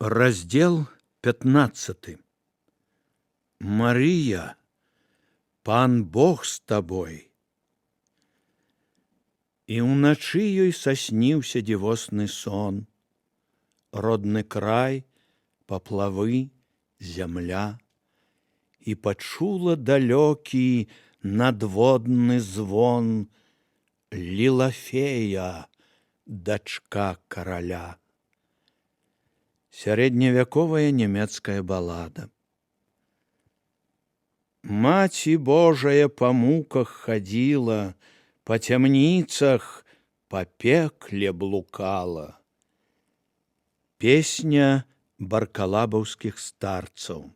Раздел 15. Мария, Пан Бог с тобой. І ўначы ёй сасніўся дзівосны сон. Родны край, паплавы, зямля. І пачула далёкі надводны звон. Лілафея, дачка караля. Сярэдневяковая нямецкая балада. Маці Божая па муках хадзіла, па цямніцах, па пекле блукала. Песня баркалабаўскіх старцаў.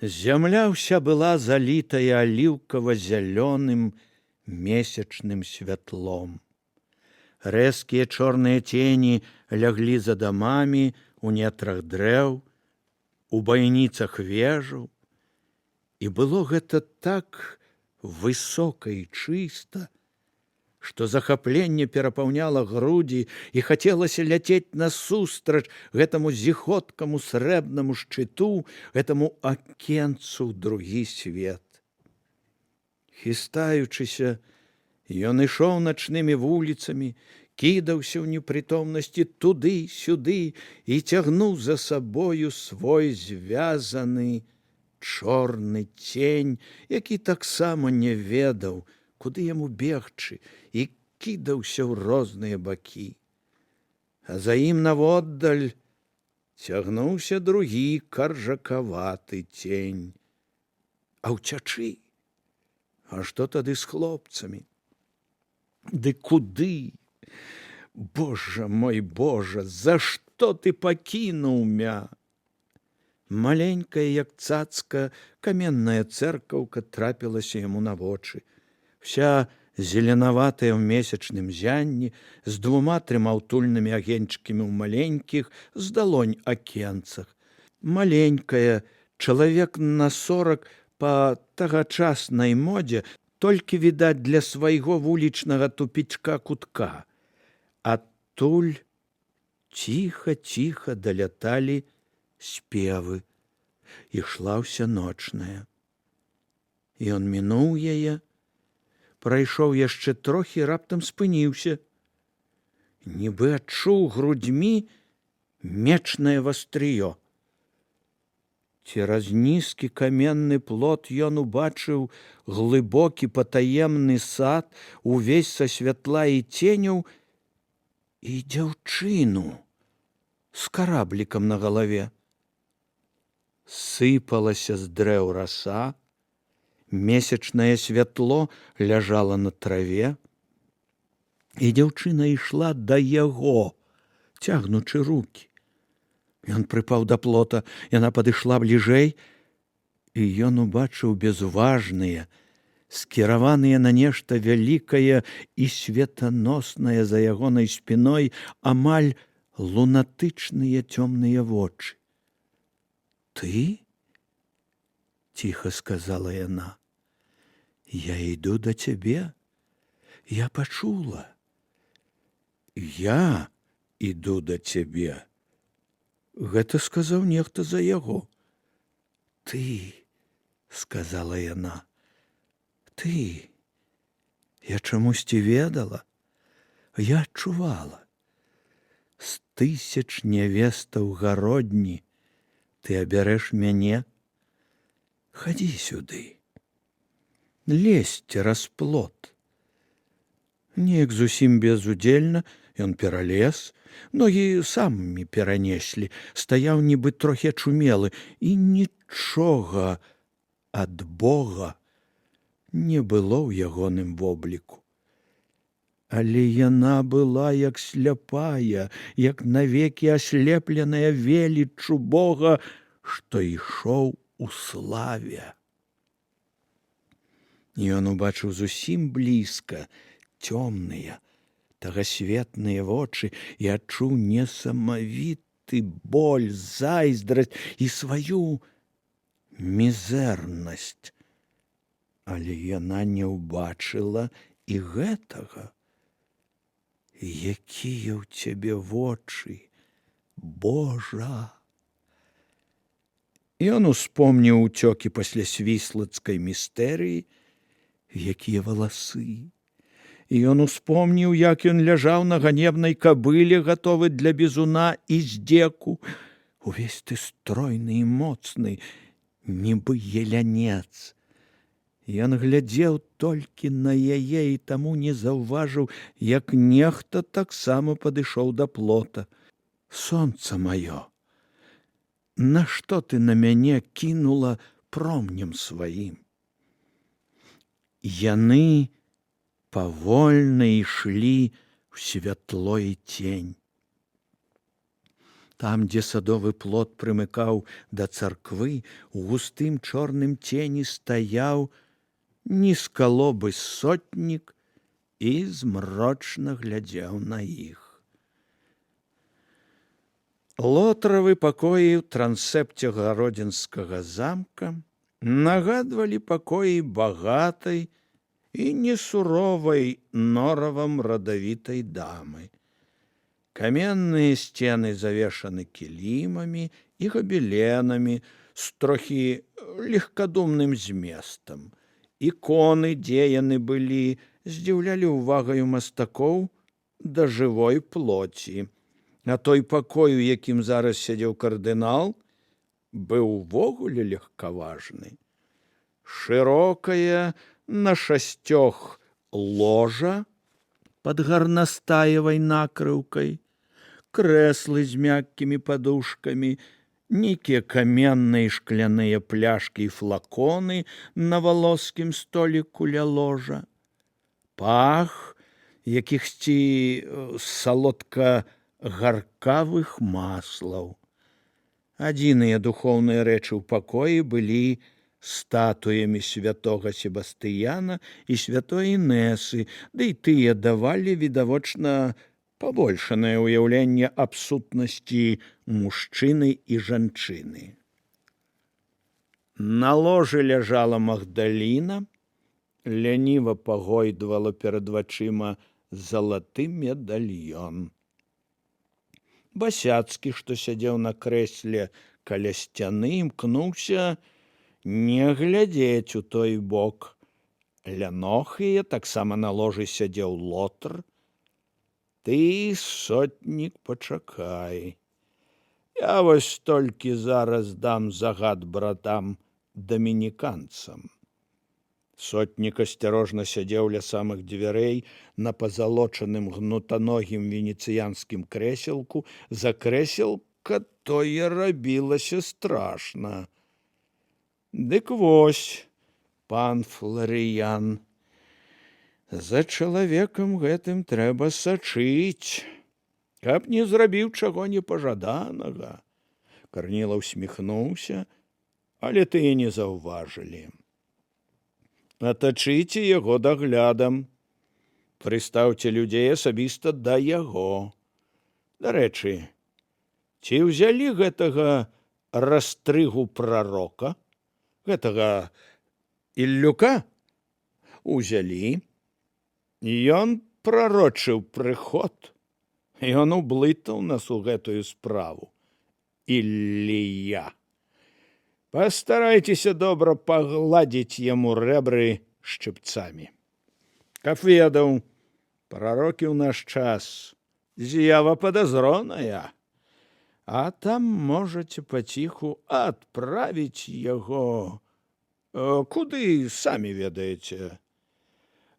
Зямля ўся была залітая аліўкава-зялёным месячным святлом. Рэзкія чорныя цені ляглі за дамамі, у нетрах дрэў, у байніцах вежаў. І было гэта так высока і чыста, што захапленне перапаўняла грудзі і хацелася ляцець насустрач гэтаму зіхоткаму срэбнаму шчыту, гэтаму акенцу ў другі свет. Хістаючыся, ён ішоў начнымі вуліцамі, кідаўся ў непрытомнасці туды-сюды і цягнуў за сабою свой звязаны чорны цень, які таксама не ведаў, куды яму бегчы, і кідаўся ў розныя бакі. А за ім наводдаль цягнуўся другі каржакаваты цень. А ўцячы? А што тады з хлопцамі? Ды куды? Божа мой Божа, за што ты пакінуў мя? Маленькая, як цацка, каменная цэркаўка трапілася яму на вочы. Вся зеленаватая ў месячным зянні, з двума-трыма ўтульнымі агеньчыкамі ў маленькіх, з далонь акенцах. Маленькая, чалавек на 40 па тагачаснай модзе, толькі відаць для свайго вулічнага тупічка кутка. Адтуль ціха-ціха даляталі спевы. Ішла ўсяночная. Ён мінуў яе, прайшоў яшчэ трохі, раптам спыніўся. Нібы адчуў грудзьмі мечнае вастрыё. Цераз нізкі каменны плот ён убачыў глыбокі патаемны сад, увесь са святла і ценяў, і дзяўчыну з караблікам на галаве. Сыпалася з дрэў раса, месячнае святло ляжала на траве, і дзяўчына ішла да яго, цягнучы рукі. Ён прыпаў да плота, яна падышла бліжэй, і ён убачыў безуважныя, скіраваныя на нешта вялікае і светаноснае за ягонай спіной амаль лунатычныя цёмныя вочы. «Ты?» – ціха сказала яна. «Я іду да цябе. Я пачула. Я іду да цябе». Гэта сказаў нехта за яго. «Ты», – сказала яна, – «ты». Я чамусьці ведала, я адчувала. З 1000 нявестаў гародні ты абярэш мяне. Хадзі сюды. Лезь цераз плот. Неяк зусім безудзельна ён пералез, ногі самі перанеслі, стаяў нібы трохі ачумелы, і нічога ад Бога не было ў ягоным вобліку. Але яна была як сляпая, як навекі аслепленая веліччу Бога, што ішоў у славе. Ён убачыў зусім блізка цёмныя, тагасветныя вочы і адчуў несамавіты боль, зайздрасць і сваю мізэрнасць. Але яна не ўбачыла і гэтага. Якія ў цябе вочы, Божа! Ён успомніў уцёкі пасля свіслацкай містэрыі, якія валасы. І ён успомніў, як ён ляжаў на ганебнай кабыле, гатовы для бізуна і здзеку. Увесь ты стройны і моцны, нібы елянец. Ён глядзеў толькі на яе і таму не заўважыў, як нехта таксама падышоў да плота. Сонца маё, нашто ты на мяне кінула промнем сваім? Яны павольна ішлі ў святло і цень. Там, дзе садовы плот прымыкаў да царквы, у густым чорным цені стаяў нізкалобы сотнік і змрочна глядзеў на іх. Лотравы пакоі ў трансепце гародзінскага замка нагадвалі пакоі багатай і несуровай норавам радавітай дамы. Каменныя сцены завешаны кілімамі і габеленамі з трохі легкадумным зместам. Іконы, дзе яны былі, здзіўлялі ўвагаю мастакоў да жывой плоці. А той пакой, у якім зараз сядзеў кардынал, быў увогуле легкаважны. Шырокая на 6 ложа пад гарнастаевай накрыўкай, крэслы з мяккімі падушкамі, нейкія каменныя шкляныя пляшкі і флаконы на валоскім століку ля ложа, пах якіхсьці салодка-гаркавых маслаў. Адзіныя духоўныя рэчы ў пакоі былі статуямі святога Себастыяна і святой Інесы, ды і тыя давалі, відавочна, пабольшанае ўяўленне аб сутнасці мужчыны і жанчыны. На ложы ляжала Магдаліна, ляніва пагойдвала перад вачыма залаты медальён. Басяцкі, што сядзеў на крэсле каля сцяны, імкнуўся не глядзець у той бок. Ля ног яе таксама на ложы сядзеў Лотар. Ты, сотнік, пачакай. Я вось толькі зараз дам загад братам дамініканцам. Сотнік асцярожна сядзеў ля самых дзвярэй на пазалочаным гнутаногім венецыянскім крэселку. За крэселка тое рабілася страшна. Дык вось, пан Фларыян, за чалавекам гэтым трэба сачыць, каб не зрабіў чаго непажаданага. Карніла ўсміхнуўся, але тыя не заўважылі. Атачыце яго даглядам. Прыстаўце людзей асабіста да яго. Дарэчы, ці ўзялі гэтага растрыгу прарока, гэтага Іллюка? Узялі. Ён прарочыў прыход. Ён ублытаў нас у гэтую справу. Іллія. Пастарайцеся добра пагладзіць яму рэбры шчыпцамі. Каб ведаў, прарокі ў наш час з'ява падазроная, а там можаце паціху адправіць яго, куды самі ведаеце.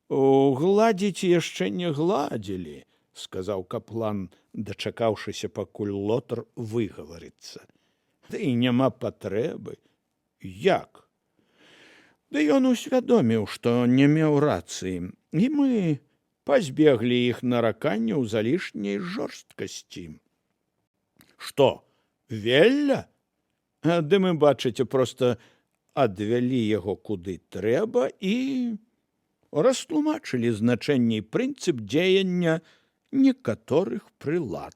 Гладзіць яшчэ не гладзілі, сказаў каплан, дачакаўшыся, пакуль Лотар выгаварыцца. Ды і няма патрэбы. Як? Ды ён усвядоміў, што не меў рацыі, і мы пазбеглі іх нараканняў за лішняй жорсткасці. Што, велля? Ды мы, бачыце, проста адвялі яго куды трэба і растлумачылі значэнне і прынцып дзеяння некаторых прылад.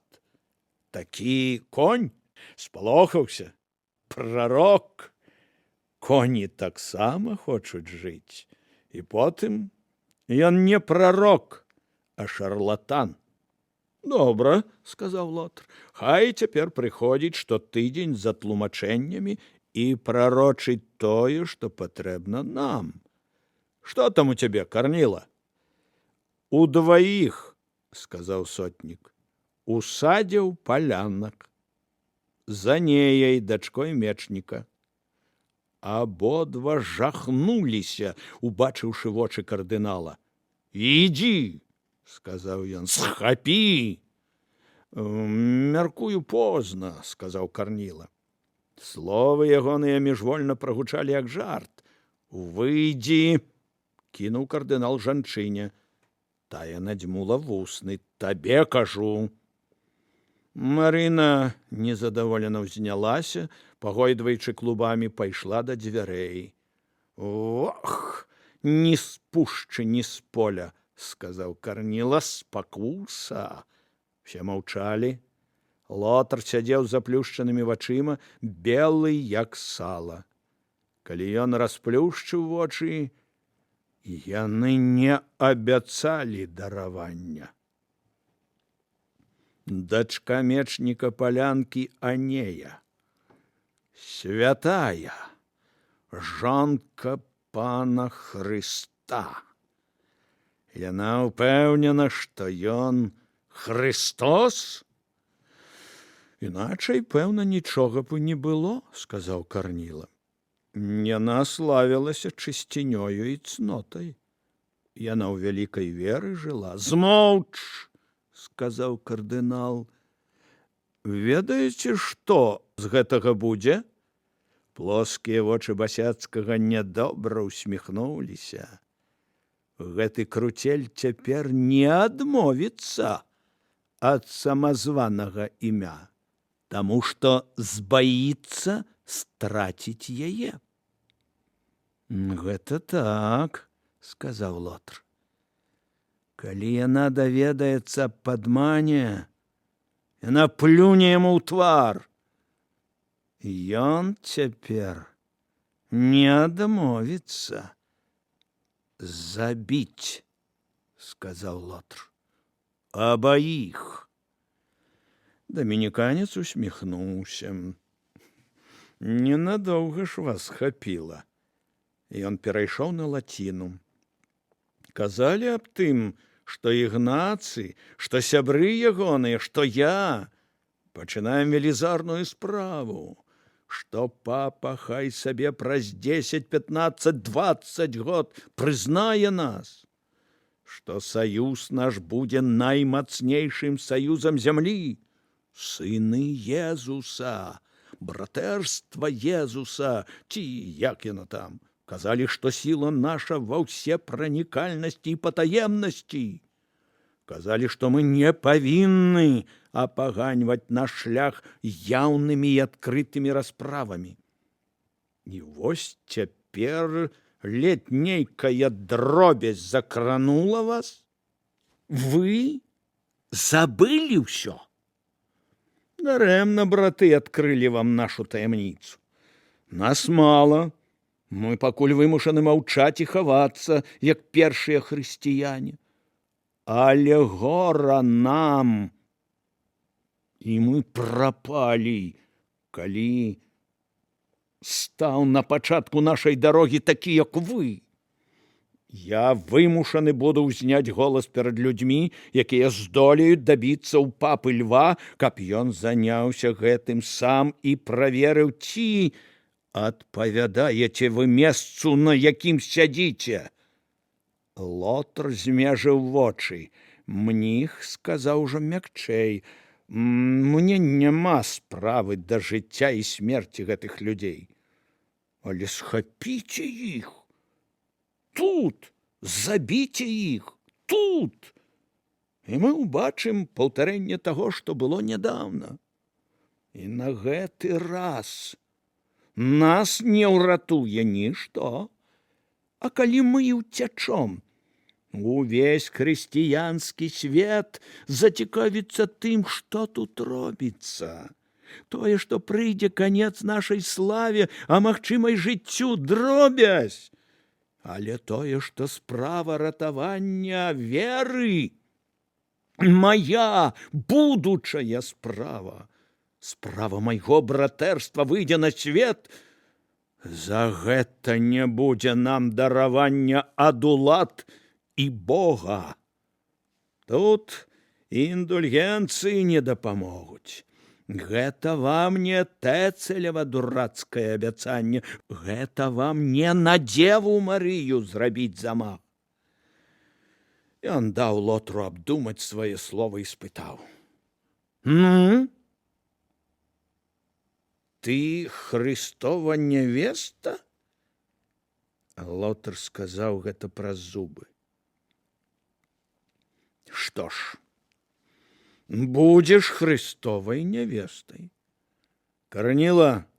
Такі конь спалохаўся. Прарок. Коні таксама хочуць жыць. І потым ён не прарок, а шарлатан. Добра, сказаў Лотар, хай цяпер прыходзіць штотыдзень за тлумачэннямі і прарочыць тое, што патрэбна нам. Што там у цябе, Карніла? Удваіх, сказаў сотнік, усадзіў палянак за неяй дачкой мечніка. Абодва жахнуліся, убачыўшы вочы кардынала. Ідзі, сказаў ён, схапі. Мяркую позна, сказаў Карніла. Словы ягоныя міжвольна прагучалі як жарт. Выйдзі, кінуў кардынал жанчыне. Тая надзьмула вусны. Табе кажу. Марына незадаволена ўзнялася, пагойдваючы клубамі, пайшла да дзвярэй. Ох, ні з пушчы, ні з поля, сказаў Карніла, спакуса. Все маўчалі. Лотар сядзеў з заплюшчанымі вачыма, белы, як сала. Калі ён расплюшчыў вочы, яны не абяцалі даравання. Дачка мечніка палянкі Анея, святая, жонка пана Хрыста. Яна ўпэўнена, што ён Христос? Іначай, пэўна, нічога б не было, сказаў Карніла. Яна славілася чысцінёю і цнотай. Яна ў вялікай веры жыла. Змоўч, сказаў кардынал. Ведаеце, што з гэтага будзе? Плоскія вочы Басяцкага нядобра усміхнуліся. Гэты круцель цяпер не адмовіцца ад самазванага імя, таму што збаіцца страціць яе. Гэта так, сказаў Лотар. Калі яна даведаецца аб падмане, яна плюне яму ў твар. Ён цяпер не адмовіцца забіць, сказаў Лотар. Абаіх. Дамініканец усміхнуўся. Ненадоўга ж вас хапіла. Ён перайшоў на лаціну. Казалі аб тым, што Ігнацый, што сябры ягоныя, што я пачынаем велізарную справу, што папа хай сабе праз 10, 15, 20 год прызнае нас, што саюз наш будзе наймацнейшым саюзам зямлі, сыны Езуса, братэрства Езуса, ці як яно там. Казалі, што сіла наша ва ўсе пранікальнасці і патаемнасці. Казалі, што мы не павінны апаганьваць наш шлях яўнымі і адкрытымі расправамі. І вось цяпер ледь нейкая дробязь закранула вас? Вы забылі ўсё? Дарэмна браты адкрылі вам нашу таямніцу. Нас мала. Мы пакуль вымушаны маўчаць і хавацца, як першыя хрысціяне. Але гора нам, і мы прапалі, калі стаў на пачатку нашай дарогі такі, як вы. Я вымушаны буду ўзняць голас перад людзьмі, якія здолеюць дабіцца ў папы Льва, каб ён заняўся гэтым сам і праверыў, ці адпавядаеце вы месцу, на якім сядзіце. Лотар змежыў вочы. Мніх сказаў ужо мякчэй. Мне няма справы да жыцця і смерці гэтых людзей. Але схапіце іх. Тут, забіце іх, тут. І мы ўбачым паўтарэнне таго, што было нядаўна. І на гэты раз нас не ўратуе нішто. А калі мы ўцячом, увесь хрысціянскі свет зацікавіцца тым, што тут робіцца. Тое, што прыйдзе канец нашай славе, а магчымай жыццю дробязь. Але тое, што справа ратавання веры, Моя будучая справа, справа майго братэрства выйдзе на свет. За гэта не будзе нам даравання ад улад і Бога. Тут індульгенцыі не дапамогуць. Гэта вам не Тэцэлева дурацкае абяцанне, гэта вам не на Дзеву Марыю зрабіць замах. Ён даў Лотру абдумаць свае словы і спытаў: «Ну? Ты Хрыстова нявеста?» Лотр сказаў гэта праз зубы. «Што ж, будзеш Хрыстовай нявестай. Карніла,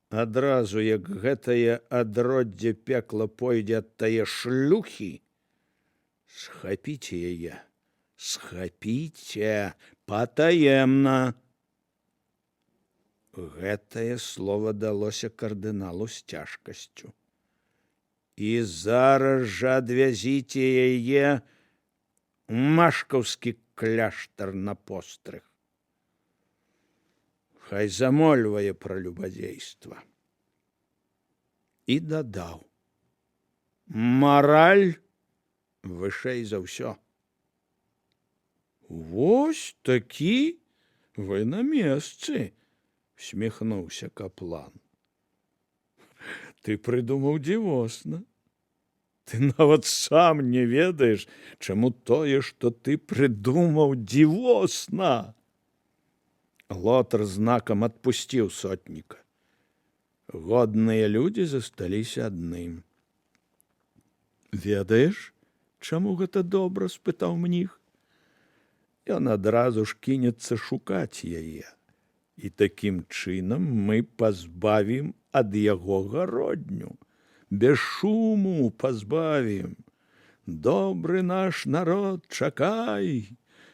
адразу як гэтае адроддзе пекла пойдзе ад тае шлюхі, схапіце яе, схапіце патаемна». Гэтае слово далося кардыналу з цяжкасцю. «І зараз жа адвязіце яе у Машкаўскі кляштар на пострыг. Хай замольвае пра любадзейства». І дадаў: «Мараль вышэй за ўсё». «Вось такі вы на месцы», — усміхнуўся каплан. «Ты прыдумаў дзівосна. Ты нават сам не ведаеш, чаму тое, што ты прыдумаў, дзівосна». Лотр знакам адпусціў сотніка. Годныя людзі засталіся адным. «Ведаеш, чаму гэта добра?» — спытаў мніх. «Ён адразу ж кінецца шукаць яе. І такім чынам мы пазбавім ад яго гародню. Без шуму пазбавім. Добры наш народ, чакай,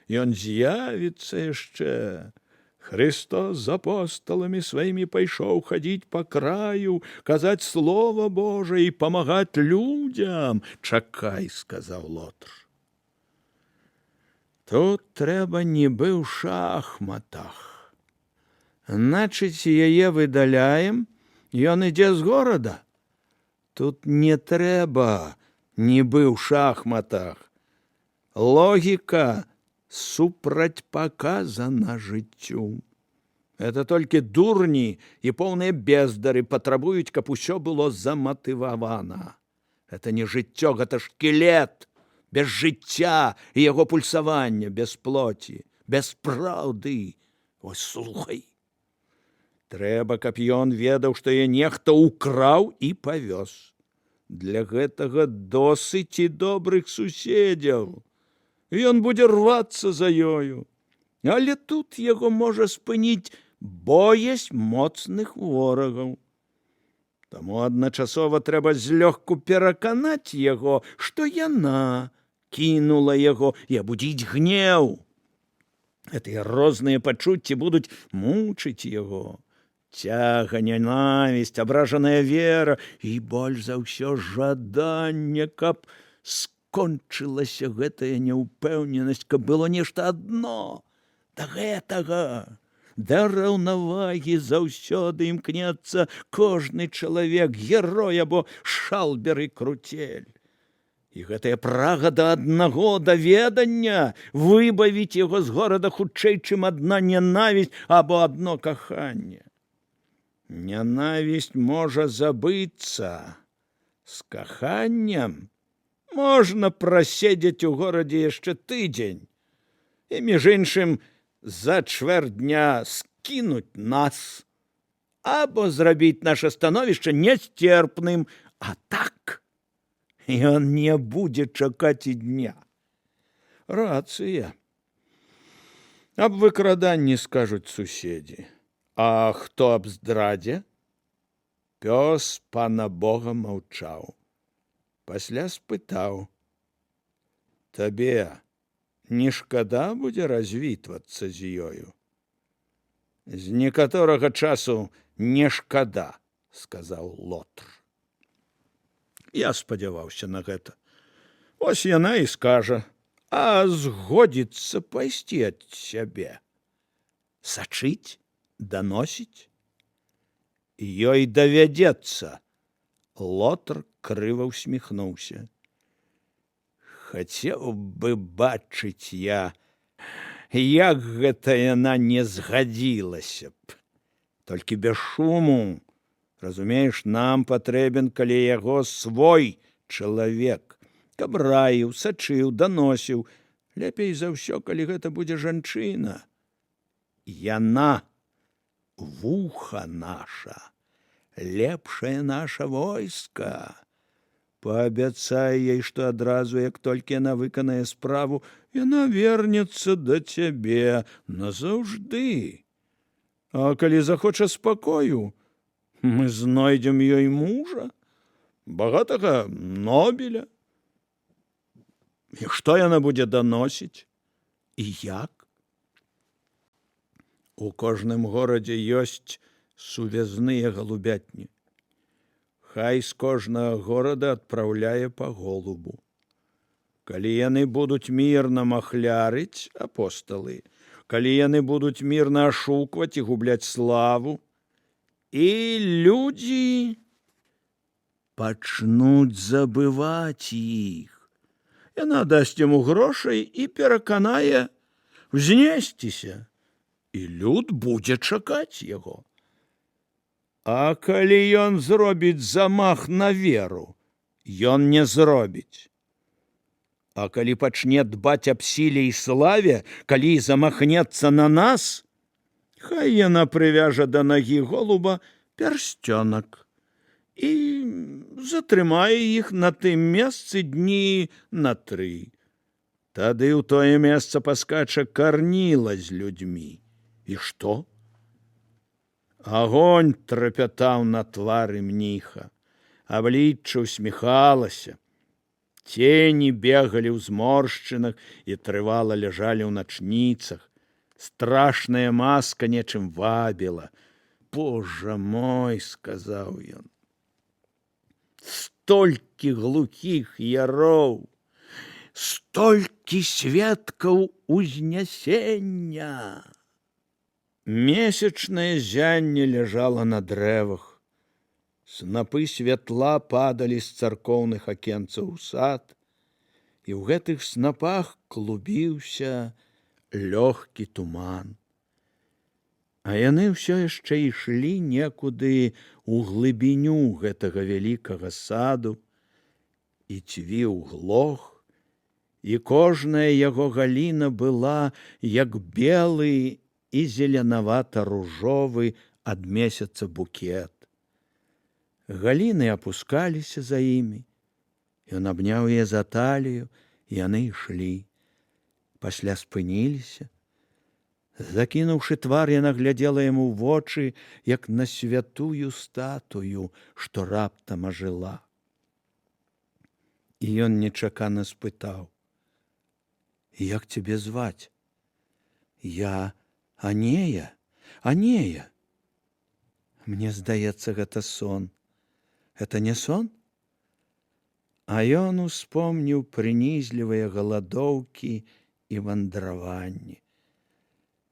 ён з'явіцца яшчэ. Христос з апосталамі сваімі пайшоў хадзіць па краю, казаць слова Божае і памагаць людзям. Чакай», — сказаў Лотр. «Тут трэба нібы ў шахматах. Значыць, яе выдаляем, ён ідзе з горада. Тут не трэба нібы ў шахматах. Логіка супрацьпаказана жыццю. Это толькі дурні і поўныя бездары патрабуюць, каб усё было заматывавана. Это не жыццё, гэта шкілет, без жыцця і яго пульсавання, без плоці, без праўды. Ось слухай. Трэба, каб ён ведаў, што я нехта ўкраў і павёз. Для гэтага досыць і добрых суседзяў. Ён будзе рвацца за ёю. Але тут яго можа спыніць боязь моцных ворагаў. Таму адначасова трэба злёгку пераканаць яго, што яна кінула яго, і абудзіць гнеў. Гэтыя розныя пачуцці будуць мучыць яго. Цяга, нянавісць, абражаная вера і больш за ўсё жаданне, каб скончылася гэтая няўпэўненасць, каб было нешта адно. Да гэтага, да раўнавагі заўсёды імкнецца кожны чалавек, герой або шалбер і круцель. І гэтая прага да аднаго, да ведання, выбавіць яго з горада хутчэй, чым адна нянавісць або адно каханне. Нянавісць можа забыцца. З каханнем можна праседзець у горадзе яшчэ тыдзень. І, між іншым, за чвэрць дня скінуць нас або зрабіць наша становішча несцерпным. А так ён не будзе чакаць і дня. Рацыя. Аб выкраданні скажуць суседзі. А хто аб здрадзе? Пёс пана Бога маўчаў. Пасля спытаў: «Табе не шкада будзе развітвацца з ёю?» «З некаторага часу не шкада», — сказаў Лотр. Я спадзяваўся на гэта. Ось яна і скажа: а згодіцца пайсці ад цябе. Сачыць, даносіць? Ёй давядзецца. Лотар крыва ўсміхнуўся. Хацеў бы бачыць я, як гэта яна не згадзілася б. Толькі без шуму. Разумееш, нам патрэбен каля яго свой чалавек, каб раіў, сачыў, даносіў. Лепей за ўсё, калі гэта будзе жанчына. Яна вуха наша, лепшае наша войска. Паабяцай ей, што адразу, як толькі яна выканае справу, яна вернецца да цябе назаўжды. А калі захоча спакою, мы знойдзем ёй мужа, багатага Нобеля. І што яна будзе даносіць? І як? У кожным горадзе ёсць сувязныя галубятні. Хай з кожнага горада адпраўляе па голубу. Калі яны будуць мірна махлярыць, апосталы, калі яны будуць мірна ашукваць і губляць славу, і людзі пачнуць забываць іх. Яна дасць яму грошай і пераканае узнесціся, і люд будзе чакаць яго. А калі ён зробіць замах на веру, ён не зробіць. А калі пачне дбаць аб сіле і славе, калі замахнецца на нас, хай яна прывяжа да нагі голуба пярсцёнак і затрымае іх на тым месцы дні на 3. Тады ў тое месца паскача карніла з людзьмі. І што? Агонь трапятаў на твары мніха, аблічча усміхалася, цені бегалі ў зморшчынах і трывала ляжалі ў начніцах, страшная маска нечым вабіла. Божа мой, сказаў ён, столькі глухіх яроў, столькі сведкаў узнясення. Месячнае зянне ляжала на дрэвах. Снапы святла падалі з царкоўных акенцаў у сад, і ў гэтых снапах клубіўся лёгкі туман. А яны ўсё яшчэ ішлі некуды ў глыбіню гэтага вялікага саду, і цвіў глох, і кожная яго галіна была як белы і зеленавата-ружовы ад месяца букет. Галіны апускаліся за імі. Ён абняў яе за талію, і яны ішлі. Пасля спыніліся. Закінуўшы твар, яна глядзела яму ў вочы, як на святую статую, што раптам ажыла. І ён нечакана спытаў: «Як цябе зваць?» «Я Анея, Анея». «Мне здаецца, гэта сон. Это не сон?» А ён успомніў прынізлівыя галадоўкі і вандраванні.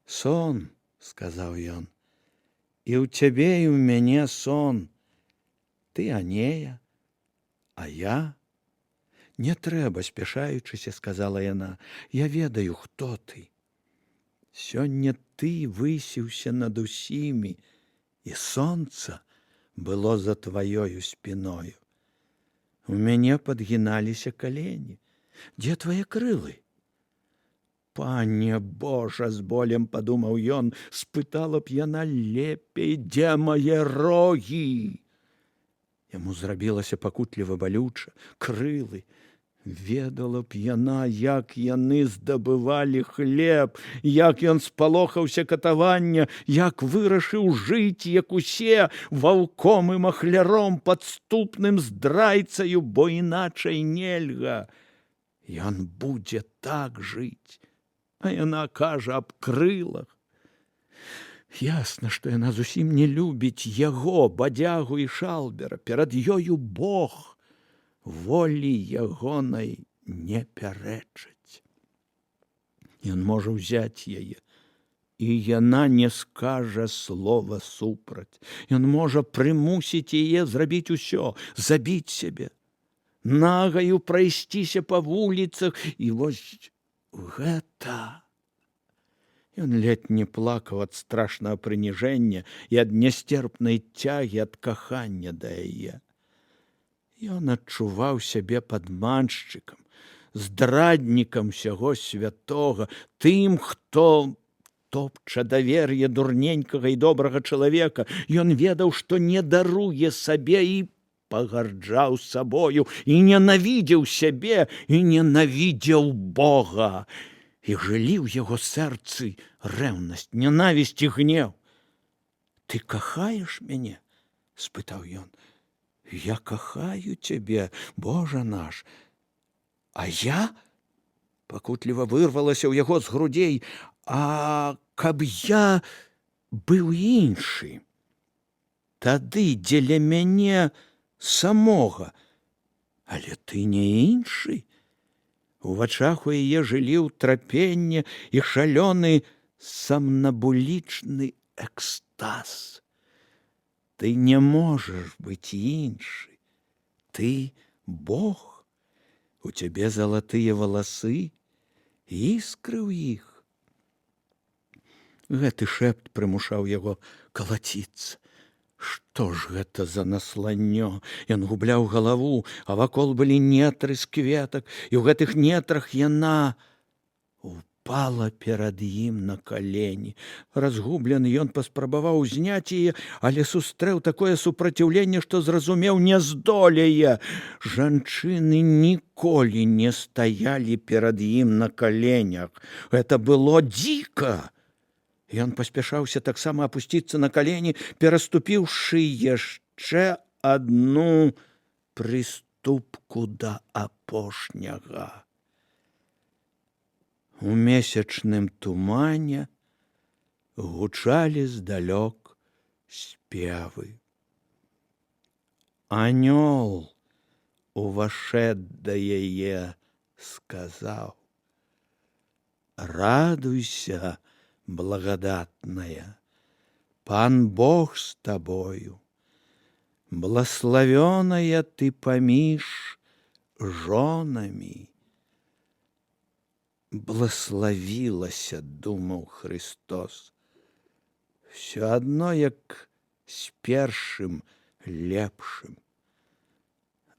«Сон», — сказаў ён, — «і ў цябе, і ў мяне сон. Ты Анея, а я...» «Не трэба, спяшаючыся», — сказала яна, — «я ведаю, хто ты. Сёння ты высіўся над усімі, і сонца было за тваёю спіною. У мяне падгіналіся калені. Дзе твае крылы?» «Пане Божа», — з болем падумаў ён, — спытала б яна лепей, дзе мае рогі. Яму зрабілася пакутліва балюча. Крылы. Ведала б яна, як яны здабывалі хлеб, як ён спалохаўся катавання, як вырашыў жыць, як усе, ваўком і махляром, падступным здрайцаю, бо іначай нельга. Ён будзе так жыць, а яна кажа аб крылах. Ясна, што яна зусім не любіць яго, бадзягу і шалбера. Перад ёю Бог волі ягонай не пярэчыць. Ён можа ўзяць яе, і яна не скажа слова супраць. Ён можа прымусіць яе зрабіць усё, забіць сябе, нагаю прайсціся па вуліцах, і вось гэта. Ён ледь не плакаў ад страшнага прыніжэння і ад нястерпнай цягі ад кахання да яе. Ён адчуваў сябе падманшчыкам, здраднікам усяго святога, тым, хто топча давер'е дурненькага і добрага чалавека. Ён ведаў, што не даруе сабе і пагарджаў сабою, і ненавідзеў сябе, і ненавідзеў Бога. І жылі ў яго сэрцы рэўнасць, нянавісць і гнеў. «Ты кахаеш мяне?» – спытаў ён. «Я кахаю цябе, Божа наш». «А я?» – пакутліва вырвалася ў яго з грудзей. «А каб я быў іншы, тады дзеля мяне самога, але ты не іншы». У вачах у яе жылі ўтрапенне і шалёны самнабулічны экстаз. «Ты не можаш быць іншы, ты Бог, у цябе залатыя валасы, іскры ў іх». Гэты шэпт прымушаў яго калаціцца. Што ж гэта за насланнё? Ён губляў галаву, а вакол былі нетры з кветак, і ў гэтых нетрах яна упала перад ім на калені. Разгублены ён паспрабаваў узняць яе, але сустрэў такое супраціўленне, што зразумеў, не здолее. Жанчыны ніколі не стаялі перад ім на каленях. Гэта было дзіка. Ён паспяшаўся таксама апусціцца на калені, пераступіўшы яшчэ адну прыступку да апошняга. У месячным тумане гучалі здалёк спевы. Анёл увашэд да яе сказаў: «Радуйся, благодатная, Пан Бог с тобою, благословенная ты поміж жонами». Благословілася, думаў Христос, все одно, як з першым лепшым.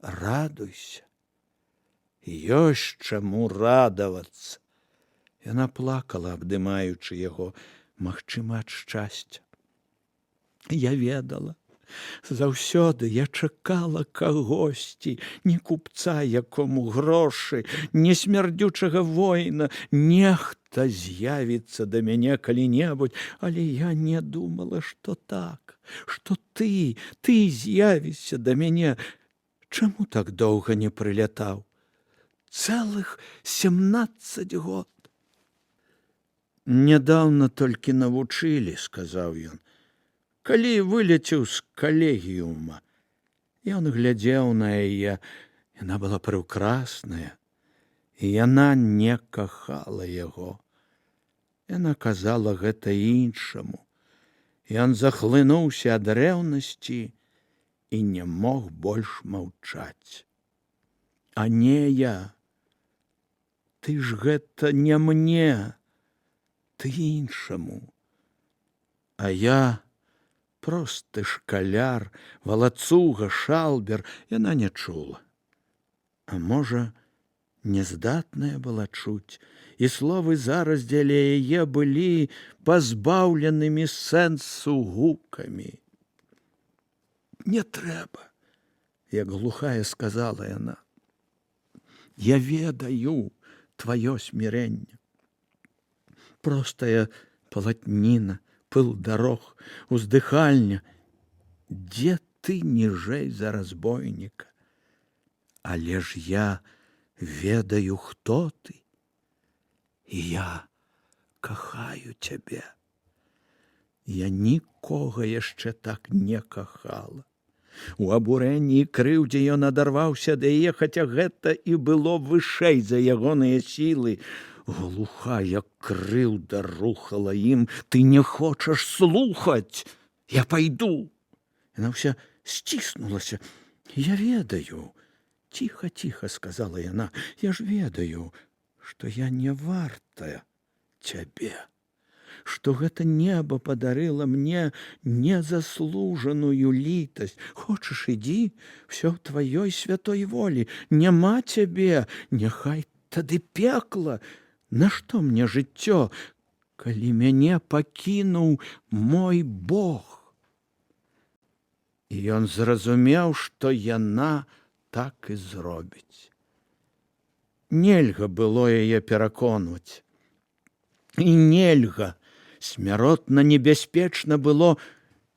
Радуйся, ёсць чаму радавацца. Яна плакала, абдымаючы яго, магчыма, ад шчасця. Я ведала, заўсёды я чакала кагосьці, не купца, якому грошы, не смярдзючага воіна. Нехта з'явіцца да мяне калі-небудзь, але я не думала, што так, што ты з'явішся да мяне. Чаму так доўга не прылятаў? Цэлых 17 год. «Нядаўна толькі навучылі», – сказаў ён, – «калі вылецеў з калегіума». Ён глядзеў на яе, яна была прыўкрасная, і яна не кахала яго. Яна казала гэта іншаму. Ён захлынуўся ад рэўнасці і не мог больш маўчаць. «Анея, ты ж гэта не мне, ты іншаму. А я просты шкаляр, валацуга, шалбер». Яна не чула. А можа, нездатная была чуць, і словы зараз дзеля яе былі пазбаўленымі сэнсу гукамі. «Не трэба», як глухая сказала яна. «Я ведаю тваё смірэнне. Простая палатніна, пыл дарог, уздыхальня. Дзе ты ніжэй за разбойніка? Але ж я ведаю, хто ты, і я кахаю цябе. Я нікога яшчэ так не кахала». У абурэнні і крыўдзе ён адарваўся да яе, хаця гэта і было вышэй за ягоныя сілы. Глухая крыўда рухала ім. Ты не хочаш слухаць, я пайду. Яна ўся сціснулася. Я ведаю, ціха сказала яна, я ж ведаю, што я не вартая цябе, што гэта неба падарыла мне незаслужаную літасць. Хочаш, ідзі, ўсё ў тваёй святой волі, няма цябе, няхай тады пекла. Нашто мне жыццё, калі мяне пакінуў мой Бог? І ён зразумеў, што яна так і зробіць. Нельга было яе пераконваць. І нельга, смяротна небяспечна было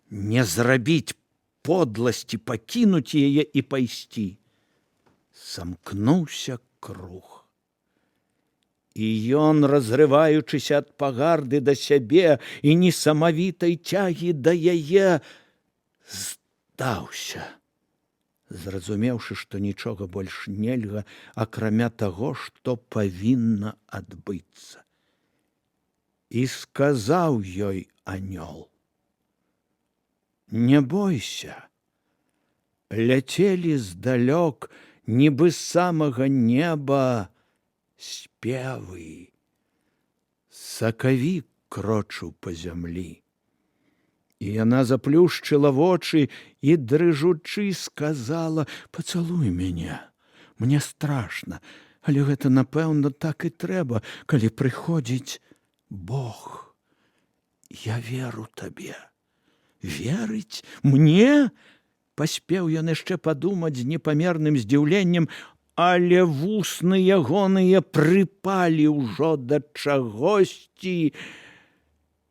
не зрабіць подласці, пакінуць яе і пайсці. Замкнуўся круг. І ён, разрываючыся ад пагарды да сябе і несамавітай цягі да яе, здаўся, зразумеўшы, што нічога больш нельга, акрамя таго, што павінна адбыцца. І сказаў ёй анёл: не бойся, ляцелі здалёк, нібы з самага неба, спевы. Сакавік крочыў па зямлі. І яна заплюшчыла вочы і, дрыжучы, сказала: пацалуй мяне, мне страшна, але гэта, напэўна, так і трэба, калі прыходзіць Бог. Я веру табе. Верыць мне? Паспеў ён яшчэ падумаць з непамерным здзіўленнем, але вусны ягоныя прыпалі ўжо да чагосьці.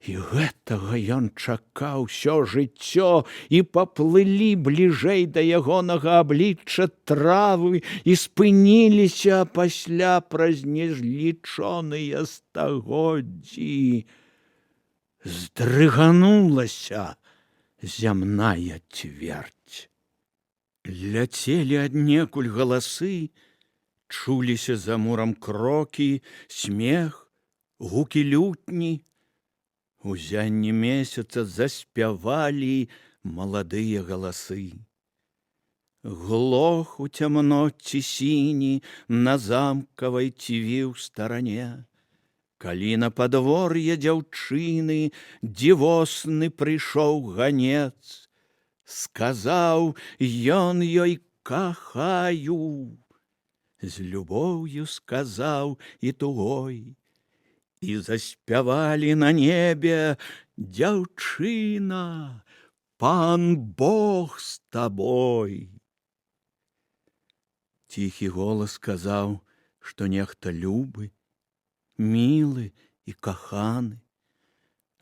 І гэтага ён чакаў усё жыццё, і паплылі бліжэй да ягонага аблічча травы і спыніліся пасля праз незлічоныя стагоддзі. Здрыганулася зямная цвярць. Ляцелі аднекуль галасы, чуліся за мурам крокі, смех, гукі лютні. У зянні месяца заспявалі маладыя галасы. Глох у цямноце сіні на замкавай ціві ў старане. Калі на падвор'е дзяўчыны дзівосны прыйшоў ганец, сказаў ён ёй: кахаю. З любоўю сказаў і тугой. І заспявалі на небе: дзяўчына, пан Бог з табой. Ціхі голас сказаў, што нехта любы, мілы і каханы,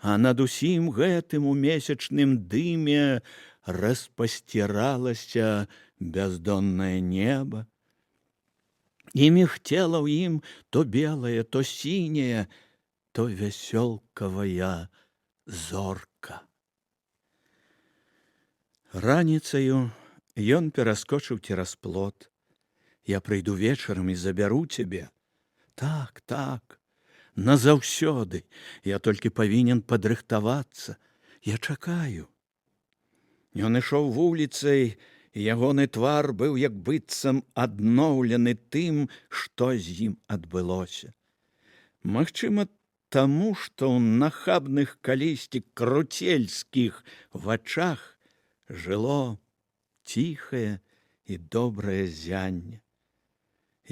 а над усім гэтым у месячным дыме распасціралася бяздоннае неба, і мігцела ў ім то белае, то сіняе, то вясёлкавая зорка. Раніцаю ён пераскочыў цераз плот. Я прыйду вечарам і забяру цябе. Так, так, назаўсёды. Я толькі павінен падрыхтавацца. Я чакаю. Ён ішоў вуліцай, і ягоны твар быў як быццам адноўлены тым, што з ім адбылося. Магчыма, таму, што ў нахабных калісьці круцельскіх вачах жыло ціхае і добрае зянне.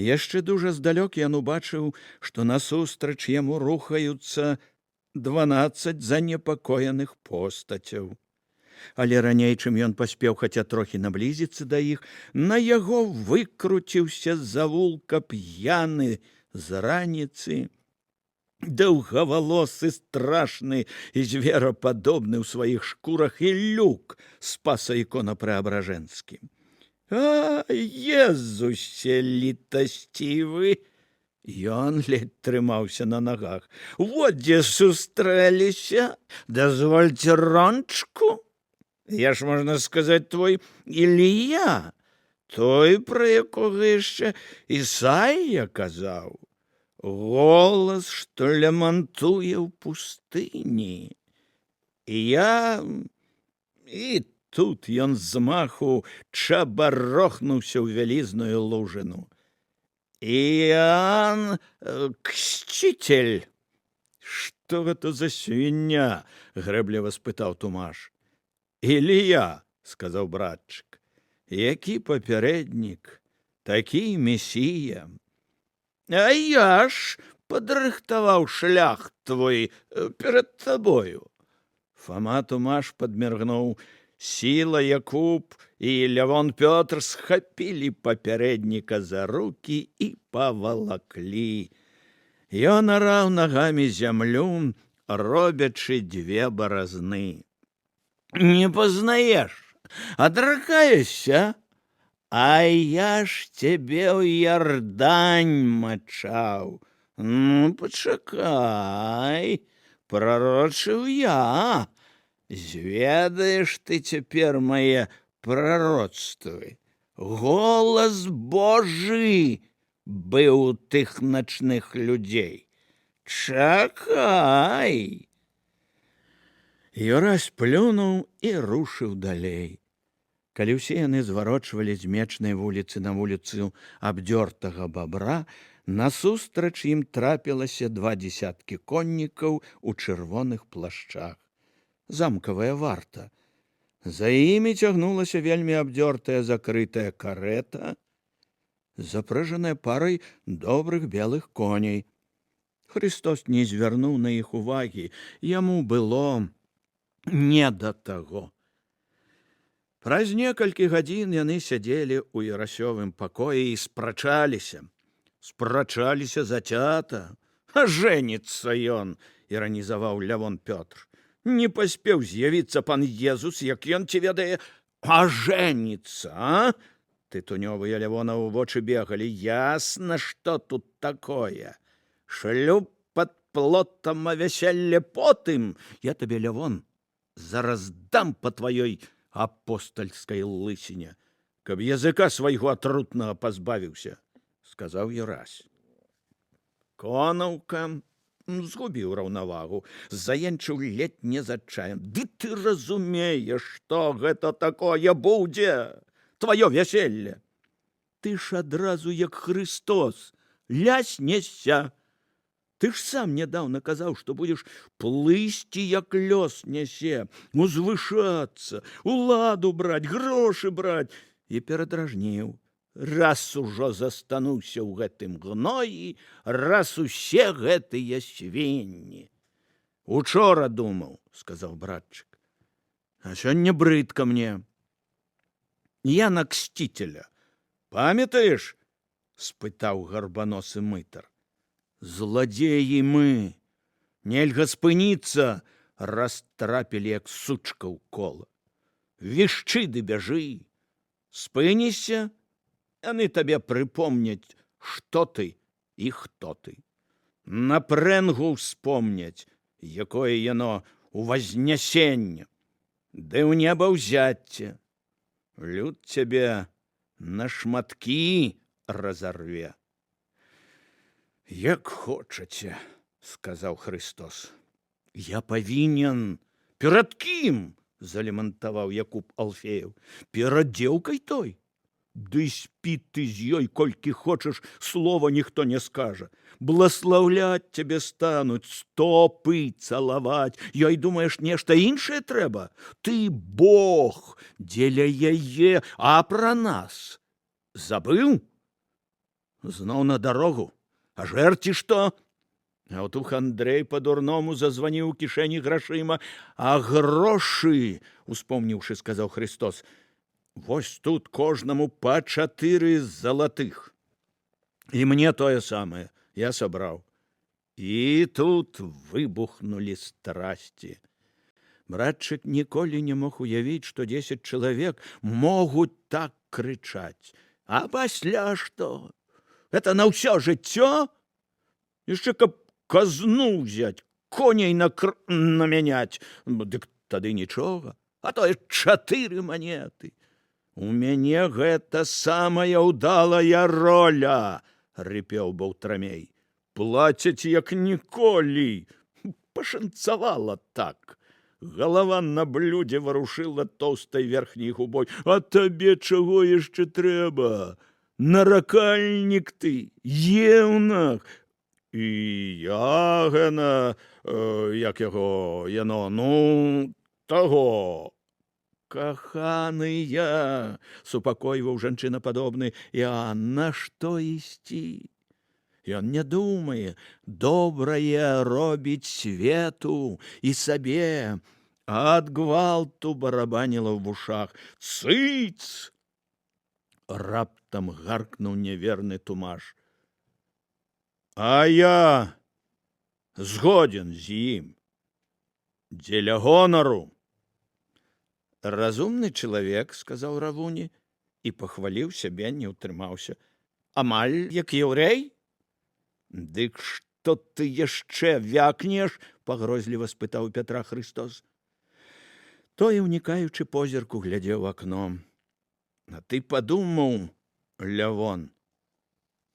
Яшчэ дужа здалёк ён убачыў, што насустрач яму рухаюцца 12 занепакоеных постацяў. Але раней, чым ён паспеў хаця трохі наблізіцца да іх, на яго выкруціўся з завулка п'яны з раніцы, даўгавалосы, страшны і зверападобны ў сваіх шкурах Ілюк Спаса ікона-Преабражэнскім. А, Езусе літасцівы! Ён ледь трымаўся на нагах. Вот дзе сустрэліся, дазвольце рончку. Я ж, можна сказаць, твой Ілія, той, пра якога яшчэ Ісаія казаў. голас, што лямантуе ў пустыні. І тут ён з маху чабарохнуўся ў вялізную лужыну. Іоанн Ксцитель. Што гэта за свіння? Грэбліва спытаў Тумаш. Ілія, сказаў братчык. Які папярэднік, такі месія. А я ж падрыхтаваў шлях твой перад табою. Фома Тумаш падміргнуў. Сіла, Якуб і Лявон Пётр схапілі папярэдніка за рукі і павалаклі. Ён араў нагамі зямлю, робячы дзве баразны. Не пазнаеш, адракаешся? А я ж цябе ў Ярдань мачаў. Ну, пачакай, прарочыў я. Зведаеш ты цяпер мае прароцтвы. Голас Божы быў у тых начных людзей. Чакай. Юрась плюнуў і рушыў далей. Калі ўсе яны зварочвалі з Мечнай вуліцы на вуліцу Абдзёртага бабра, насустрач ім трапілася 20 коннікаў у чырвоных плашчах. Замкавая варта. За імі цягнулася вельмі абдзёртая закрытая карета, запрыжаная парай добрых белых коней. Христос не звярнуў на іх увагі, яму было не да таго. Праз некалькі гадзін яны сядзелі ў Ярасёвым пакоі і спрачаліся. Спрачаліся зацята. А жэніцца ён, іранізаваў Лявон Пётр. Не паспеў з'явіцца пан Езус, як ён ці ведае, а жэніцца, а? Тытунёвыя Лявонаву вочы бегалі. Ясна, што тут такое. Шлюб пад плотам, а вяселле потым. Я табе, Лявон, зараз дам па тваёй апостальскай лысіне, каб языка свайго атрутнага пазбавіўся, сказаў Юрась. Конаўка згубіў раўнавагу, заенчыў ледь не з адчаем. Ды ты разумееш, што гэта такое будзе? Тваё вяселле. Ты ж адразу, як Христос, ляснешся. Ты ж сам нядаўна казаў, што будзеш плысці, як лёс нясе, узвышацца, уладу браць, грошы браць. І перадражніў. Раз ужо застануўся ў гэтым гноі, раз усе гэтыя свінні. Учора думаў, сказаў братчык, а сёння брыдка мне. Я на Ксцителя. Памятаеш? Спытаў гарбаносы мытар. Зладзеі мы. Нельга спыніцца, растрапілі, як сучка ў кола. Вішчы ды бяжы. Спынішся, яны табе прыпомняць, што ты і хто ты. На прэнгу ўспомняць, якое яно увазнясенне, ды ў неба ўзяцце. Люд цябе на шматкі разарве. Як хочаце, сказаў Христос. Я павінен. Перад кім? Залемантаваў Якуб Алфеев. Перад дзеўкай той. Ды спі ты з ёй, колькі хочаш, слова ніхто не скажа. Бласлаўляць цябе стануць, стопы цалаваць. Ёй, думаеш, нешта іншае трэба? Ты Бог дзеля яе, а пра нас забыў? Зноў на дарогу. А жэрці што? А отух Андрэй па-дурному зазваніў у кішэні грашыма. А грошы, успомніўшы, сказаў Христос, вось тут кожнаму па 4 залатых. І мне тое самае, я сабраў. І тут выбухнулі страсці. Братчык ніколі не мог уявіць, што 10 чалавек могуць так крычаць. А пасля што? Это на ўсё жыццё? Яшчэ каб казну ўзяць, коней намяняць, дык тады нічога. А то 4 манеты. У мяне гэта самая ўдалая роля, рыпеў Баўтрамей. плацяць як ніколі. Пашанцавала так. Галава на блюдзе варушыла тоўстай верхняй губой. А табе чаго яшчэ трэба? Наракальнік ты, еўнах. І я гэна, як яно, таго. Каханыя, супакойваў жанчынападобны Іоанн, на што ісці? Ён не думае, добрае робіць свету і сабе, а ад гвалту барабаніла ў вушах. Цыц! Раптам гаркнуў неверны Тумаш. А я згоден з ім. Дзеля гонару. Разумны чалавек, сказаў Равуні, і пахваліў сябе, не ўтрымаўся. Амаль як яўрэй? Дык што ты яшчэ вякнеш? Пагрозліва спытаў Пятра Хрыстос. Той, унікаючы позірку, глядзеў у акно. А ты падумаў, Лявон,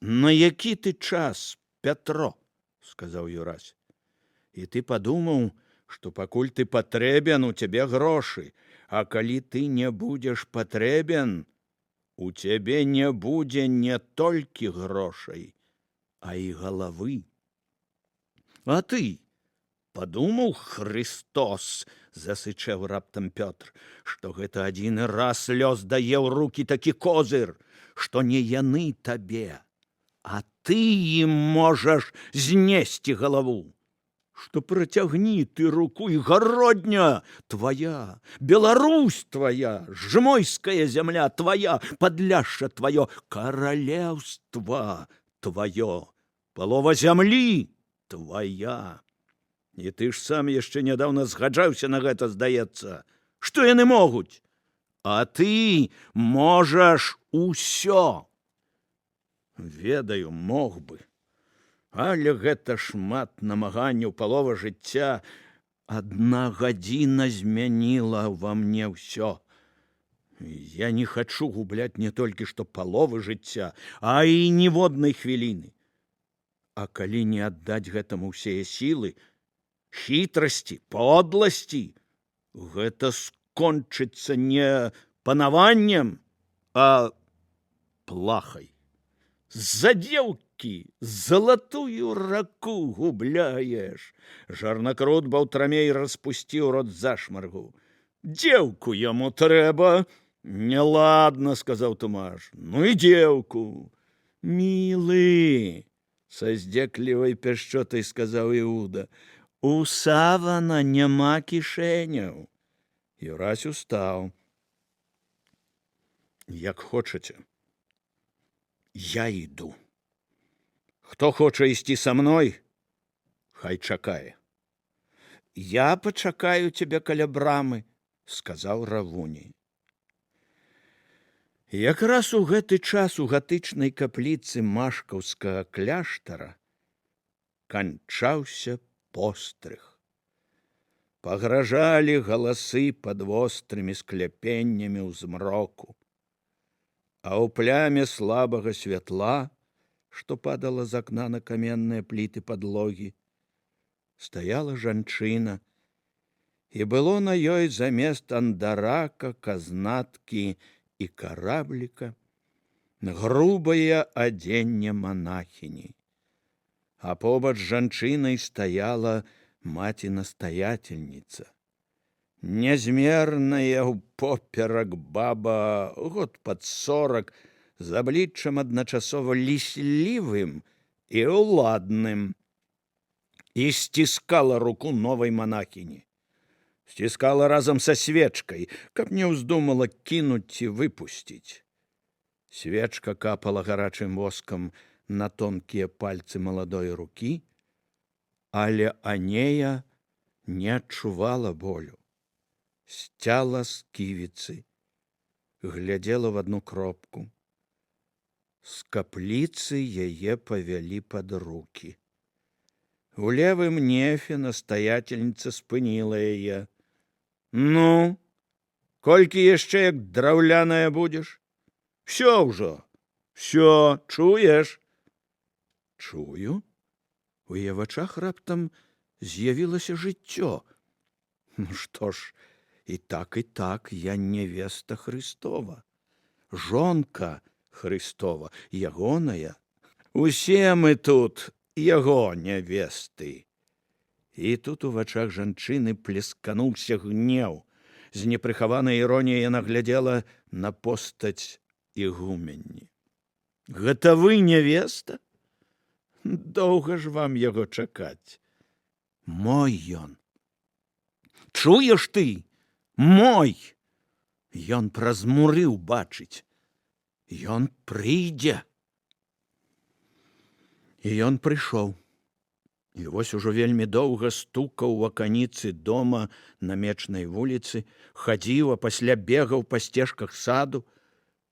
на які ты час, Пятро, сказаў Юрась. І ты падумаў, што пакуль ты патрэбен, у цябе грошы, а калі ты не будзеш патрэбен, у цябе не будзе не толькі грошай, а і галавы. А ты падумаў, Христос, засычаў раптам Пётр, што гэта адзіны раз лёс дае ў рукі такі козыр, што не яны табе, а ты ім можаш знесці галаву. Што працягні ты руку, і гародня твая, Беларусь твая, жмойская зямля твая, Падляшша тваё, каралеўства тваё, палова зямлі твая. І ты ж сам яшчэ нядаўна згаджаўся на гэта, здаецца. Што яны могуць? А ты можаш усё. Ведаю, мог бы. Але гэта шмат намаганняў, палова жыцця. Адна гадзіна змяніла ва мне ўсё. Я не хачу губляць не толькі што паловы жыцця, а і ніводнай хвіліны. А калі не аддаць гэтаму ўсе сілы, хітрасці, подласці, гэта скончыцца не панаваннем, а плахай. З-за дзеўкі залатую раку губляеш. Жарнакрут Баўтрамей распусціў рот зашмаргу. Дзеўку яму трэба. Неладна, сказаў Тумаш. Ну і дзеўку. Мілы, са здзеклівай пяшчотай сказаў Іуда. У савана няма кішэняў. Юрась устаў. Як хочаце. Я іду. Хто хоча ісці са мной, хай чакае. Я пачакаю цябе каля брамы, сказаў Равуні. Якраз у гэты час у гатычнай капліцы Машкаўскага кляштара канчаўся пострыг. Пагражалі галасы пад вострымі скляпеннямі ў змроку. А ў пляме слабага святла, што падала з акна на каменныя пліты падлогі, стаяла жанчына, і было на ёй замест андарака, казнаткі і карабліка грубае адзенне манахіні. А побач з жанчынай стаяла маці-настаятельніца. Нязмерная ўпоперак баба, год пад 40, з абліччам адначасова ліслівым і ўладным, і сціскала руку новай манахіні. Сціскала разам са свечкай, каб не ўздумала кінуць ці выпусціць. Свечка капала гарачым воскам на тонкія пальцы маладой рукі, але Анея не адчувала болю. Сцяла сківіцы, глядзела в адну кропку. З капліцы яе павялі пад рукі. У левым нефе настаятельніца спыніла яе. Ну, колькі яшчэ як драўляная будзеш? Всё ўжо, всё, чуеш? Чую, У яе вачах раптам з'явілася жыццё. Ну што ж, і так, я невеста Христова, жонка Христова, ягоная. Усе мы тут яго невесты. І тут у вачах жанчыны плескануўся гнеў. З непрыхаванай іроніяй яна глядзела на постаць ігуменні. Гэта вы невеста? Доўга ж вам яго чакаць. Мой ён. Чуеш ты? Мой! Ён праз муры ўбачыць. Ён прыйдзе. І ён прыйшоў. І вось ужо вельмі доўга стукаў у аканіцы дома на Мечнай вуліцы, хадзіў, а пасля бегаў па сцежках саду.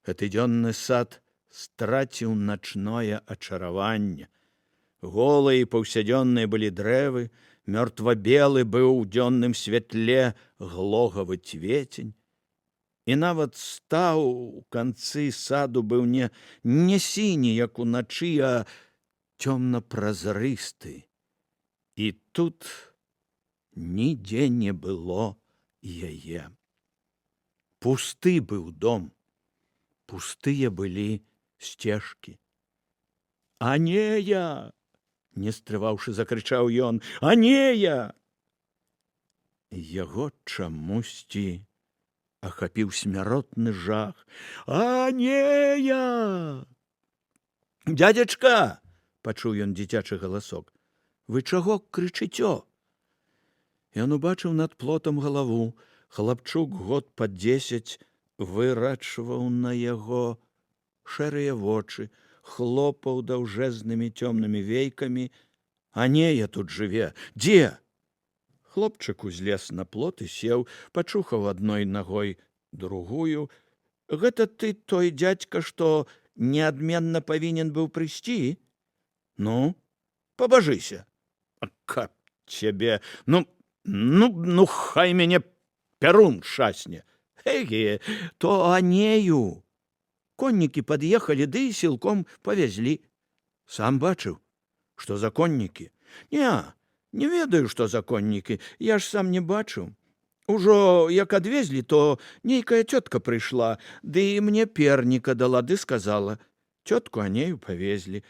Гэты дзённы сад страціў начное ачараванне. Голыя і паўсядзённыя былі дрэвы, мёртва-белы быў у дзённым святле глогавы цвецень. І нават стаў у канцы саду быў не сіні, як уначы, а цёмна-празрысты. І тут нідзе не было яе. Пусты быў дом, пустыя былі сцежкі. Анея! Не стрываўшы, закрычаў ён. Анея! Яго чамусьці ахапіў смяротны жах. Анея! Дядзячка! Пачуў ён дзіцячы галасок. Вы чаго крычыцё? Ён убачыў над плотам галаву. Хлапчук год пад 10 вырачваў на яго шэрыя вочы, хлопаў даўжэзнымі цёмнымі вейкамі. Анея тут жыве. Дзе? Хлопчык узлез на плот і сеў, пачухаў адной нагой другую. Гэта ты той дзядзька, што неадменна павінен быў прыйсці? Ну, пабажыся. Каб цябе, ну, хай мяне пярун шасне. Эге, то Анею. Коннікі пад'ехалі, ды і сілком павязлі. Сам бачыў, што за коннікі? Не ведаю, што за коннікі, я ж сам не бачыў. Ужо як адвезлі, то нейкая цётка прыйшла, ды і мне перніка дала, ды сказала. Цётку Анею павезлі.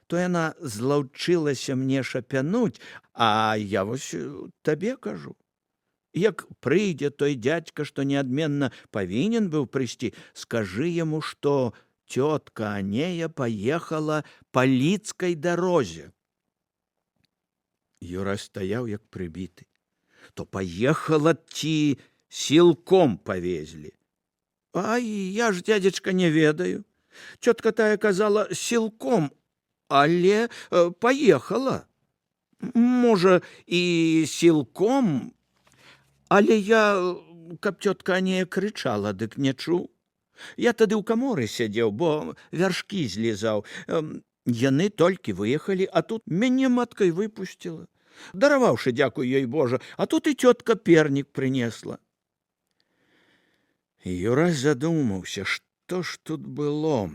То яна злаўчылася мне шапянуць, а я вось табе кажу. Як прыйдзе той дзядзька, што неадменна павінен быў прыйсці, скажы яму, што цётка Анея паехала па Лідскай дарозе. Юра стаяў, як прыбіты. То паехала ці сілком павезлі. Ай, я ж, дзядзечка, не ведаю. Цётка тая казала сілком, але паехала. Можа, і сілком, але я, каб цётка Анея крычала, дык не чуў. Я тады ў каморы сядзеў, бо вяршкі злізаў. Яны толькі выехалі, а тут мяне маткай выпусціла. Дараваўшы, дзякуй ёй Божа, а тут і цётка пернік прынесла. Юра задумаўся, што ж тут было.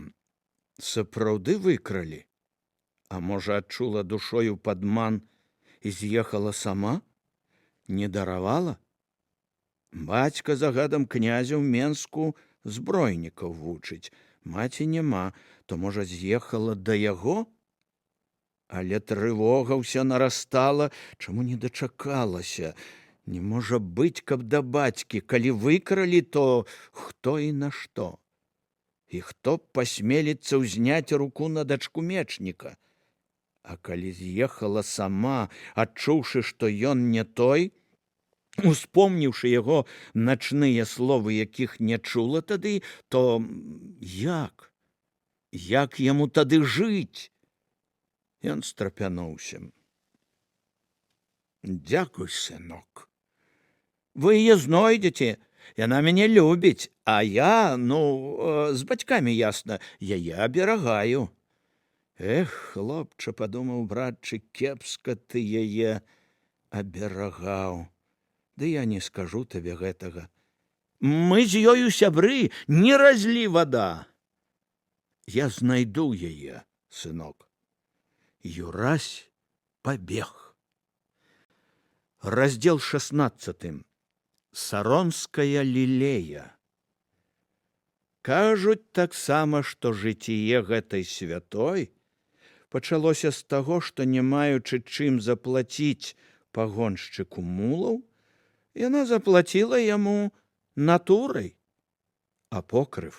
Сапраўды выкралі? А можа, адчула душою падман і з'ехала сама? Не даравала? Бацька загадам князя ў Менску збройнікаў вучыць. Маці няма, то, можа, з'ехала да яго? Але трывога ўся нарастала, чаму не дачакалася. Не можа быць, каб да бацькі, калі выкралі, то хто і на што? І хто б пасмеліцца ўзняць руку на дачку мечніка? А калі з'ехала сама, адчуўшы, што ён не той, успомніўшы яго начныя словы, якіх не чула тады, то як? Як яму тады жыць? Ён страпянуўся. Дзякуй, сынок. Вы яе знойдзеце, яна мяне любіць, а я, з бацькамі, ясна, яе аберагаю. Эх, хлопча, падумаў братчык, кепска ты яе аберагаў. Ды я не скажу табе гэтага. Мы з ёю сябры, не разлі вада. Я знайду яе, сынок. Юрась побег. Раздел 16. Саронская лілея. Кажуць таксама, што жыццё гэтай святой пачалося з таго, што не маючы чым заплаціць пагоншчыку мулаў, яна заплаціла яму натурай, апокрыф.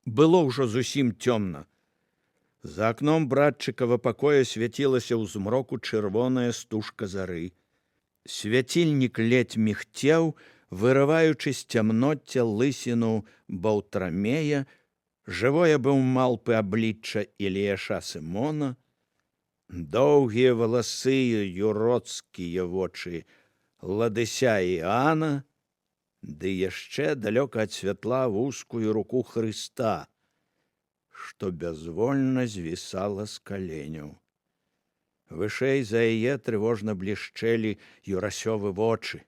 Было ўжо зусім цёмна. За акном братчыкава пакоя свяцілася ў змроку чырвоная стужка зары. Свяцільнік ледзь мігцеў, вырываючы з цямноцця лысіну Баўтрамея, жывое быў малпы аблічча Іліяша Сымона, доўгія валасы юродскія вочы Ладыся Іана, ды яшчэ далёка ад святла вузкую руку Хрыста, што бязвольна звісала з каленяў. Вышэй за яе трывожна блішчэлі юрасёвы вочы.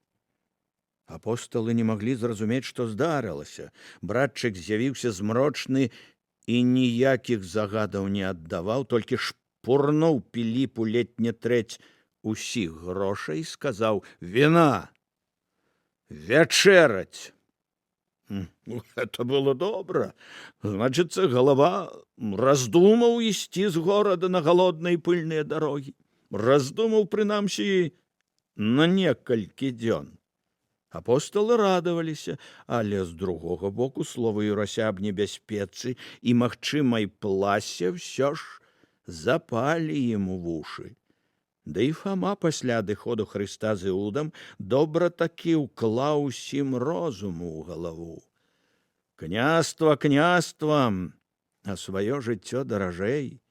Апосталы не маглі зразумець, што здарылася. Братчык з'явіўся змрочны і ніякіх загадаў не аддаваў, толькі шпурнуў Піліпу ледзь не трэць усіх грошай і сказаў: «Віна! Вячэраць!» Это было добра. Значыцца, галава раздумаў ісці з горада на галодныя пыльныя дарогі. Раздумаў, прынамсі, на некалькі дзён. Апосталы радаваліся, але з другога боку словы Юрася аб небяспецы і магчымай пласе ўсё ж запалі ім у вушы. Да і Фама пасля адыходу Хрыста з Іудам добра такі ўклаў усім розуму ў галаву. Княства княствам, а сваё жыццё даражэй.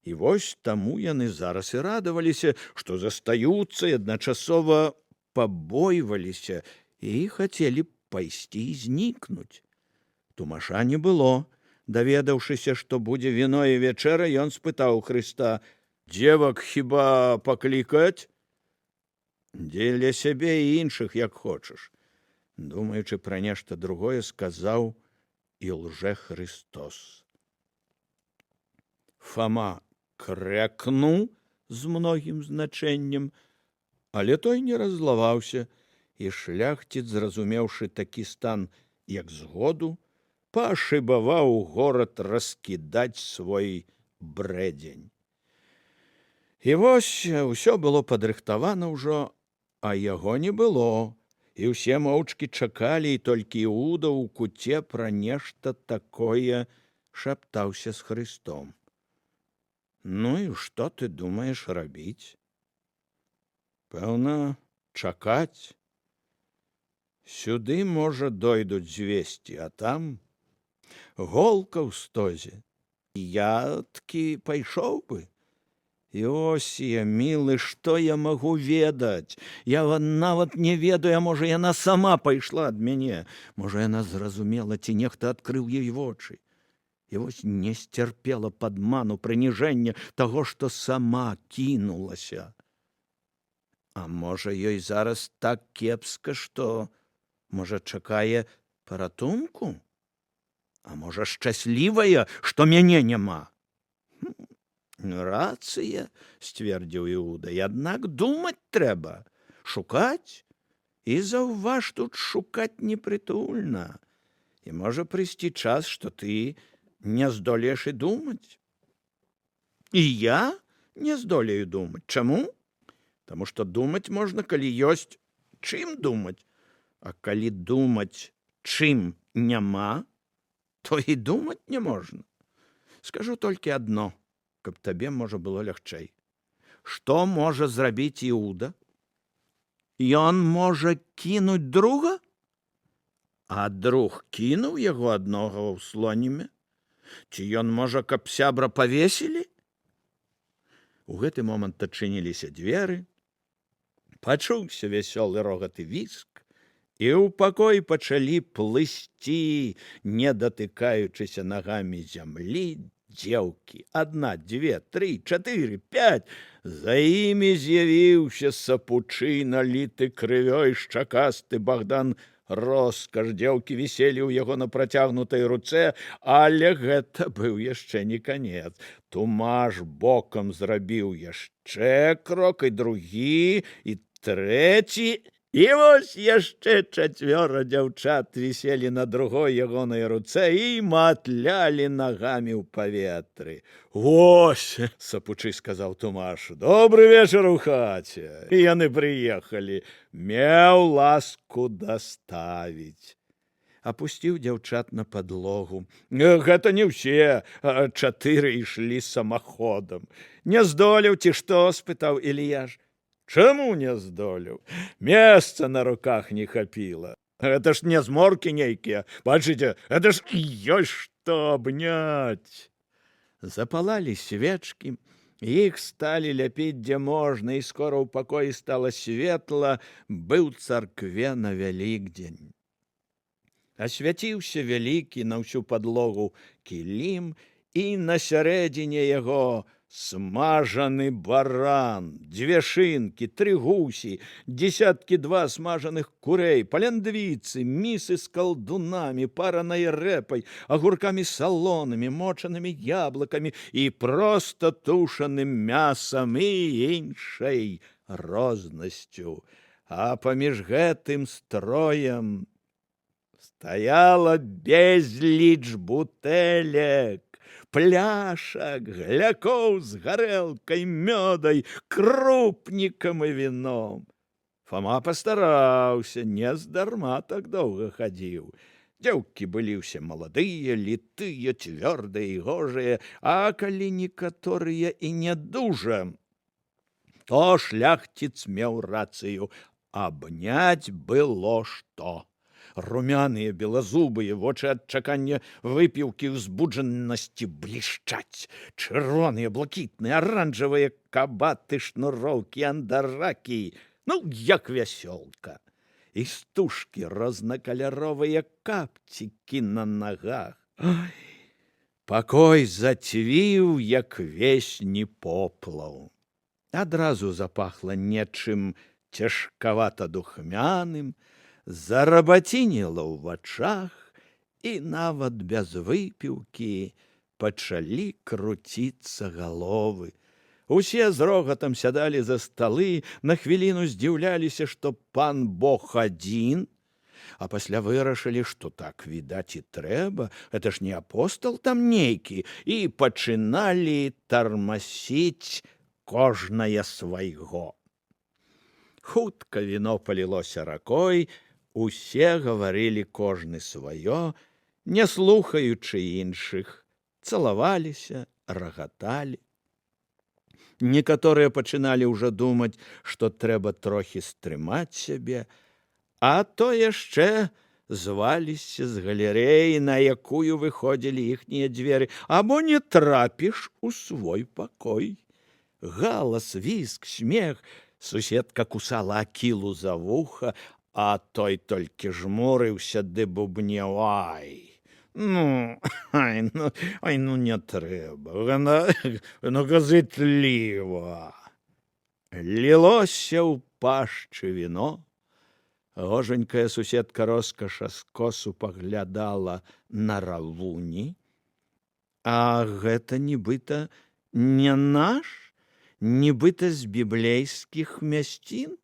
І вось таму яны зараз і радаваліся, што застаюцца, і адначасова пабойваліся і хацелі пайсці і знікнуць. Тумаша не было. Даведаўшыся, што будзе віно і вячэра, ён спытаў Хрыста: «Дзевак хіба паклікаць?» «Дзеля сябе і іншых, як хочаш», думаючы пра нешта другое, сказаў і лжэ-Хрыстос. Фама крэкнуў з многім значэннем, але той не раззлаваўся, і шляхціц, зразумеўшы такі стан, як згоду, пашыбаваў горад раскідаць свой брэдзень. І вось усё было падрыхтавана ўжо, а яго не было, і ўсе моўчкі чакалі, і толькі Іуда ў куце пра нешта такое шаптаўся з Хрыстом. «Ну і што ты думаеш рабіць?» «Пэўна, чакаць. Сюды, можа, дойдуць звесці, а там голка ў стозе. Я ткі пайшоў бы. Іосія, мілы, што я магу ведаць? Я нават не ведаю, а можа, яна сама пайшла ад мяне. Можа, яна зразумела, ці нехта адкрыў ёй вочы. І вось не сцярпела падману, прыніжэння таго, што сама кінулася. А можа, ёй зараз так кепска, што, можа, чакае паратунку? А можа, шчаслівая, што мяне няма?» «Рацыя», – сцвердзіў Іуда, – «аднак думаць трэба, шукаць. І заўваж, тут шукаць непрытульна. І можа прыйсці час, што ты не здолееш і думаць. І я не здолею думаць. Чаму? Таму што думаць можна, калі ёсць чым думаць. А калі думаць чым няма, то і думаць не можна. Скажу толькі адно, каб табе, можа, было лягчэй. Што можа зрабіць Іуда? Ён можа кінуць друга? А друг кінуў яго аднога ў слоніме? Ці ён можа, каб сябра павесілі? У гэты момант адчыніліся дзверы, пачуўся вясёлы рогат і віск, і ў пакой пачалі плысці, не датыкаючыся нагамі зямлі, дзеўкі. 1, 2, 3, 4, 5. За імі з'явіўся сапучы, наліты крывёй шчакасты Богдан роскаш. Дзеўкі віселі ў яго на працягнутай руцэ, але гэта быў яшчэ не канец. Тумаш бокам зрабіў яшчэ крок, і другі, і трэці. І вось яшчэ 4 дзяўчат віселі на другой ягонай руцэ і матлялі нагамі ў паветры. «Вось, — сапучы сказаў Тумаш, — добры вечар у хаце. Яны прыехалі. Меў ласку даставіць». Апусціў дзяўчат на падлогу. «Гэта не ўсе, 4 ішлі самаходам. Не здолеў ці што?» — спытаў Ільяш. «Чаму не здолеў? Месца на руках не хапіла. Гэта ж не зморкі нейкія. Бачыце, гэта ж ёсць што абняць». Запалалі свечкі, іх сталі ляпіць дзе можна, і скора ў пакоі стала светла, быў царкве на Вялікдзень. Асвяціўся вялікі на ўсю падлогу кілім, і на сярэдзіне яго смажаны баран, 2 шынкі, 3 гусі, 2 смажаных курэй, паляндвіцы, місы з калдунамі, паранай рэпай, агуркамі салонамі, мочанымі яблыкамі і проста тушаным мясам і іншай рознасцю. А паміж гэтым строем стаяла безліч бутэлек, пляшак, глякоў з гарэлкай, мёдай, крупнікам і віном. Фома пастараўся, не здарма так доўга хадзіў. Дзеўкі былі ўсе маладыя, літыя, цвёрдыя і гожыя, а калі некаторыя і не дужа, то шляхціц меў рацыю, абняць было што. Румяныя, белазубыя, вочы ад чакання выпіўкі, ўзбуджанасці блішчаць. Чырвоныя, блакітныя, аранжавыя кабаты, шнуроўкі, андаракі. Ну, як вясёлка. І стужкі, рознакаляровыя капцікі на нагах. Ой, пакой зацвіў, як весні поплаў. Адразу запахла нечым цяжкавата-духмяным, зарабацініла ў вачах, і нават без выпіўкі пачалі круціцца галовы. Усе з рогатам сядалі за сталы, на хвіліну здзіўляліся, што пан Бог адзін, а пасля вырашылі, што так, відаць, і трэба, гэта ж не апостол там нейкі, і пачыналі тармасіць кожнае свайго. Хутка віно палілося ракой, усе гаварылі кожны сваё, не слухаючы іншых, цалаваліся, рагаталі. Некаторыя пачыналі ўжо думаць, што трэба трохі стрымаць сябе, а то яшчэ зваліся з галерэі, на якую выходзілі іхнія дзверы, або не трапіш у свой пакой. Галас, віск, смех, суседка кусала Акілу за вуха, а той толькі жмурыўся ды бубнеў: «Ай, ну не трэба, ну газытліва». Лілося ў пашчы віно. Гожанькая суседка роскаша скосу паглядала на равуні. А гэта нібыта не наш, нібыта з біблейскіх мясцін?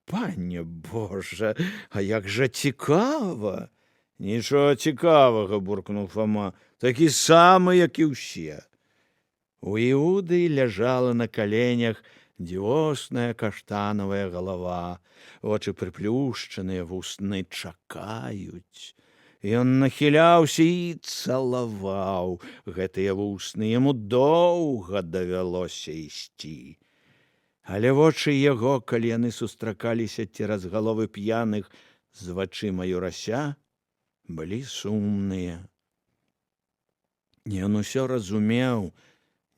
Пане Божа, а як жа цікава! Нічога цікавага, буркнуў Фома, такі самы, як і ўсе. У Іуды ляжала на каленях дзівосная каштанавая галава, вочы прыплюшчаныя, вусны чакаюць. Ён нахіляўся і цалаваў гэтыя вусны, яму доўга давялося ісці. Але вочы яго, калі яны сустракаліся цераз галовы п'яных з вачыма Юрася, былі сумныя. Ён усё разумеў,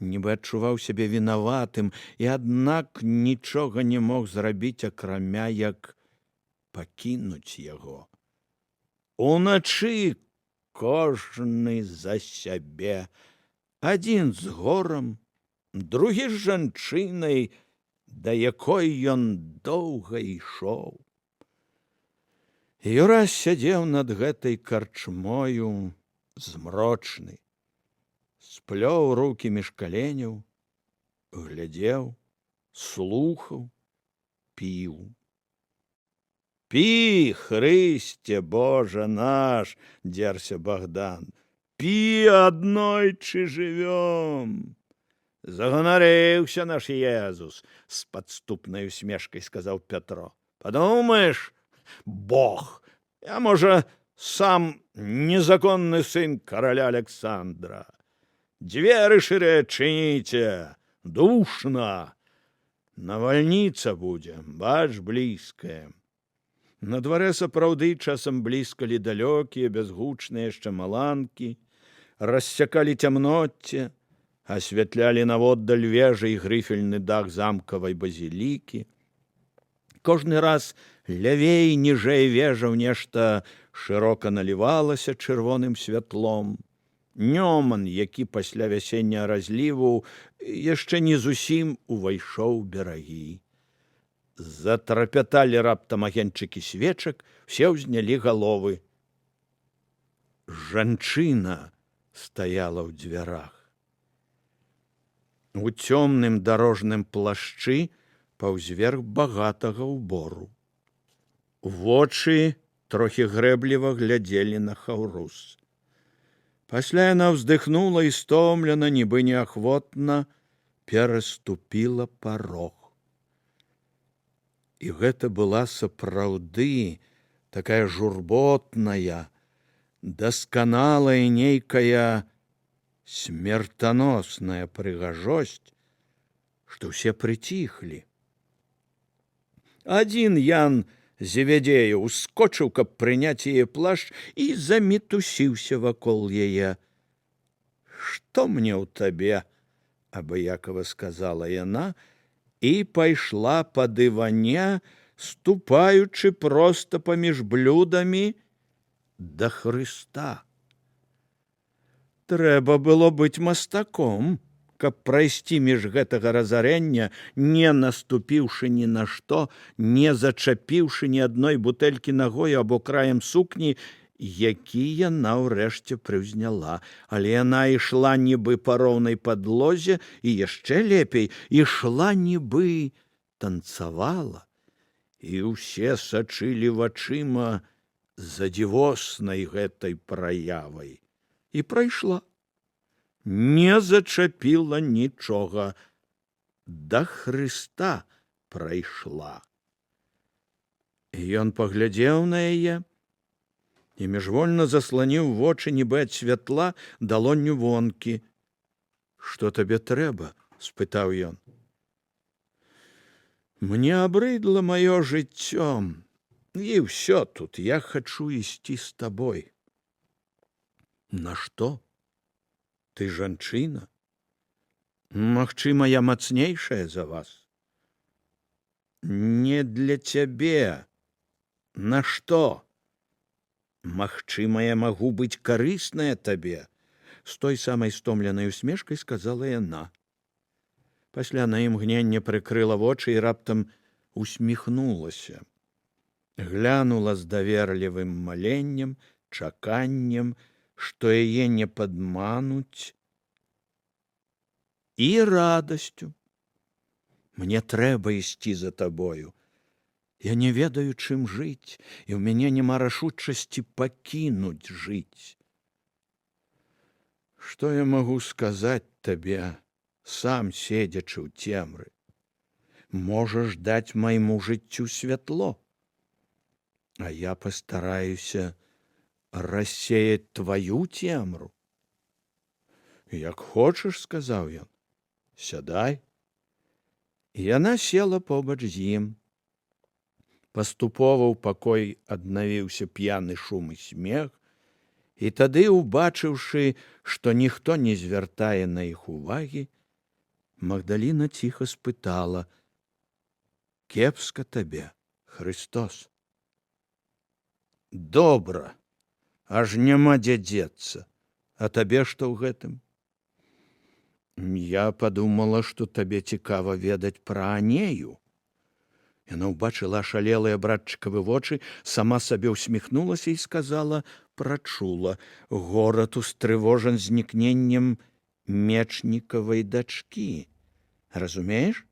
нібы адчуваў сябе вінаватым, і аднак нічога не мог зрабіць, акрамя як пакінуць яго. Уначы кожны за сябе, адзін з горам, другі з жанчынай, да якой ён доўга ішоў. Юрась сядзеў над гэтай карчмою змрочны, сплёў рукі між каленяў, глядзеў, слухаў, піў. «Пі, Хрысце, Божа наш!» – дзерся Богдан. «Пі, аднойчы жывём!» «Заганарыўся наш Езус!» – с падступнай усмешкай сказаў Пятро. «Подумаешь, Бог, я, можа, сам незаконны сын караля Александра. Дзверы шыре чыніце, душна. Навальніца будзе, бач, блізкая». На дварэ сапраўды часам бліскалі далёкія, бязгучныя яшчэ маланкі, рассякалі цямноце, асвятлялі наводдаль вежы і грыфельны дах замкавай базілікі. Кожны раз лявей, ніжэй вежаў нешта шырока налівалася чырвоным святлом. Нёман, які пасля вясенняга разліву яшчэ не зусім увайшоў у берагі. Затрапяталі раптам агеньчыкі свечак, все ўзнялі галовы. Жанчына стаяла ў дзвярах. У цёмным дарожным плашчы паўзверх багатага ўбору. Вочы трохі грэбліва глядзелі на Хаўрус. Пасля яна ўздыхнула і стомлена, нібы неахвотна пераступіла парог. І гэта была сапраўды такая журботная, дасканалая нейкая смертоносная прыгажосць, што ўсе прыціхлі. Адзін Ян Зеведзея ускочыў, каб прыняць яе плашч, і замітусіўся вакол яе. «Што мне ў табе?» – абыякава сказала яна, і пайшла па дыване, ступаючы проста паміж блюдамі да Хрыста. Трэба было быць мастаком, каб прайсці між гэтага разарення, не наступіўшы ні на што, не зачапіўшы ні адной бутэлькі нагой або краем сукні, які яна ўрэшце прыўзняла. Але яна ішла нібы па роўнай падлозе і яшчэ лепей, ішла нібы танцавала, і ўсе сачылі вачыма за дзівоснай гэтай праявай. І прайшла. Не зачапіла нічога. Да Хрыста прайшла. Ён паглядзеў на яе і міжвольна засланіў вочы, нібы ад святла, далонню вонкі. «Што табе трэба?» – спытаў ён. «Мне абрыдла маё жыццё, і ўсё тут, я хачу ісці з табой». «На што? Ты жанчына? Магчыма, я мацнейшая за вас?» «Не для цябе. На што? Магчыма, я магу быць карысная табе», – з той самай стомленай усмешкай сказала яна. Пасля на імгненне прыкрыла вочы і раптам усміхнулася. Глянула з даверлівым маленнем, чаканнем, што яе не падмануць, і радасцю. «Мне трэба ісці за табою. Я не ведаю, чым жыць, і ў мяне няма рашучасці пакінуць жыць. Што я магу сказаць табе, сам седзячы ў цемры? Можаш даць майму жыццю святло, а я пастараюся рассеяць тваю цемру». «Як хочаш», – сказаў ён, – «сядай». Яна села побач з ім. Паступова ў пакой аднавіўся п'яны шум і смех, і тады, убачыўшы, што ніхто не звяртае на іх увагі, Магдаліна ціха спытала: «Кепска табе, Хрыстос?» «Добра, аж няма дзе дзецца. А табе што ў гэтым?» «Я падумала, што табе цікава ведаць пра Анею. Яна ўбачыла ашалелыя братчыкавы вочы, сама сабе ўсміхнулася і сказала, прачула: горад устрывожан знікненнем мечнікавай дачкі. Разумееш?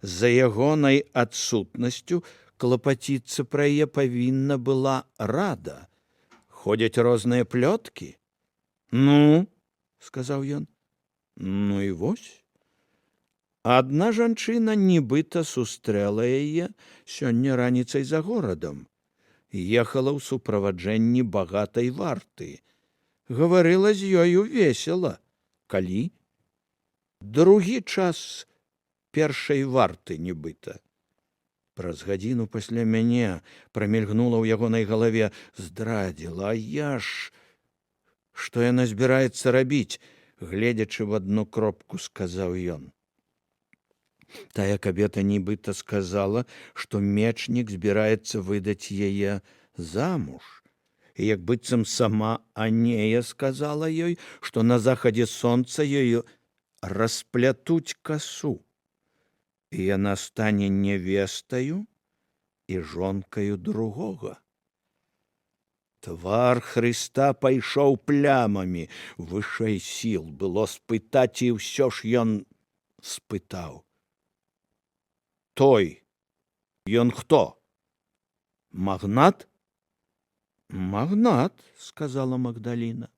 За ягонай адсутнасцю клапаціцца пра яе павінна была рада. Ходзяць розныя плёткі. Ну, сказаў ён. Ну і вось. Адна жанчына нібыта сустрэла яе сёння раніцай за горадам. Ехала ў суправаджэнні багатай варты. Гаварыла з ёю весела. Калі? Другі час першай варты нібыта. Праз гадзіну пасля мяне прамільгнула ў ягонай галаве. Здрадзіла, а я ж... Што яна збіраецца рабіць? Гледзячы в адну кропку, сказаў ён. Тая кабета нібыта сказала, што мечнік збіраецца выдаць яе замуж. І як быццам сама Анея сказала ёй, што на захадзе сонца ёю расплятуць касу. І яна стане невестаю і жонкаю другога. Твар Хрыста пайшоў плямамі. Вышэй сіл было спытаць, і ўсё ж ён спытаў. Той, ён хто? Магнат? Магнат, сказала Магдаліна.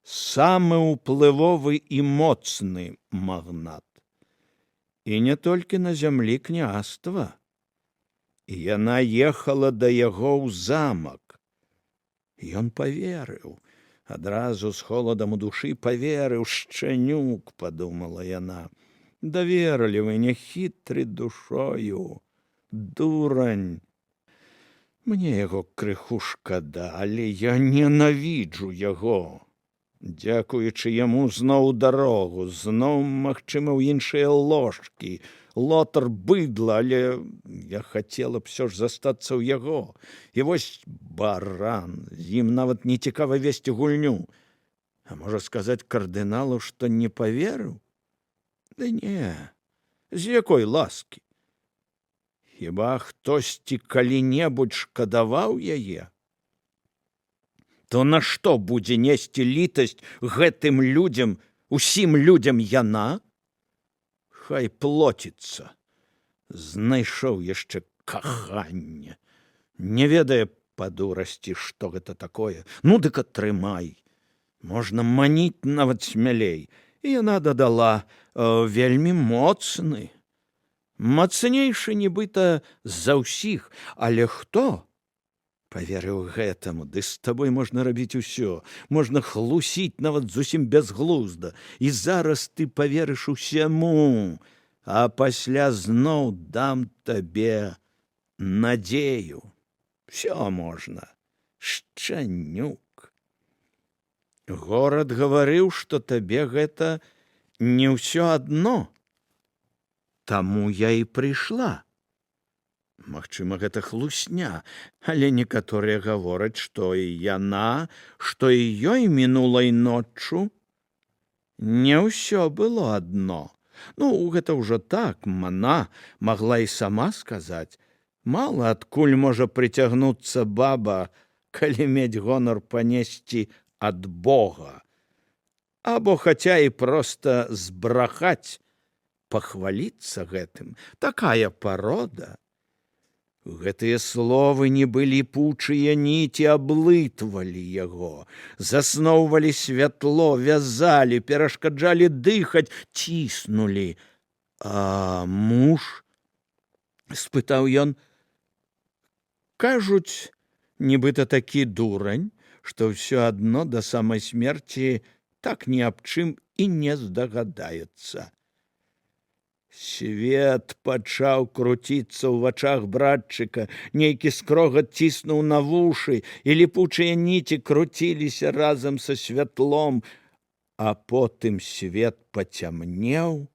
Самы ўплывовы і моцны магнат. І не толькі на зямлі княства. Яна ехала да яго ў замак. Ён паверыў. Адразу з холадам у душы паверыў. Шчанюк, падумала яна. Даверлівы, няхітры душою. Дурань. Мне яго крыху шкада, але я ненавіджу яго. Дзякуючы яму зноў дарогу, зноў, магчыма, ў іншыя ложкі. Лотар быдла, але я хацела б усё ж застацца ў яго. І вось баран, з ім нават не цікава весці гульню. А можа сказаць кардыналу, што не паверыў? Ды не, з якой ласкі? Хіба хтосьці калі-небудзь шкадаваў яе? То на што будзе несці літасць гэтым людзям, усім людзям яна? Хай плоціцца. Знайшоў яшчэ каханне. Не ведае па дурасці, што гэта такое. Ну, дык атрымай. Можна маніць нават смялей. І яна дадала, вельмі моцны. Мацнейшы нібыта за ўсіх. Але хто? Паверыў гэтаму, ды з табой можна рабіць усё. Можна хлусіць нават зусім бязглузда. І зараз ты паверыш усяму, а пасля зноў дам табе надзею. Всё можна. Шчанюк. Горад гаварыў, што табе гэта не ўсё адно. Таму я і прыйшла. Магчыма, гэта хлусня, але некаторыя гавораць, што і яна, што і ёй мінулай ноччу не ўсё было адно. Ну, гэта ўжо так, мана магла і сама сказаць. Мала адкуль можа прыцягнуцца баба, калі мець гонар панесці ад Бога. Або хаця і проста збрахаць, пахваліцца гэтым. Такая парода. Гэтыя словы нібы ліпучыя ніці аблытвалі яго, засноўвалі святло, вязалі, перашкаджалі дыхаць, ціснулі. А муж? Спытаў ён. Кажуць, нібыта такі дурань, што ўсё адно да самай смерці так ні аб чым і не здагадаецца. Свет пачаў круціцца ў вачах братчыка, нейкі скрогат ціснуў на вушы, і ліпучыя ніці круціліся разам са святлом, а потым свет пацямнеў.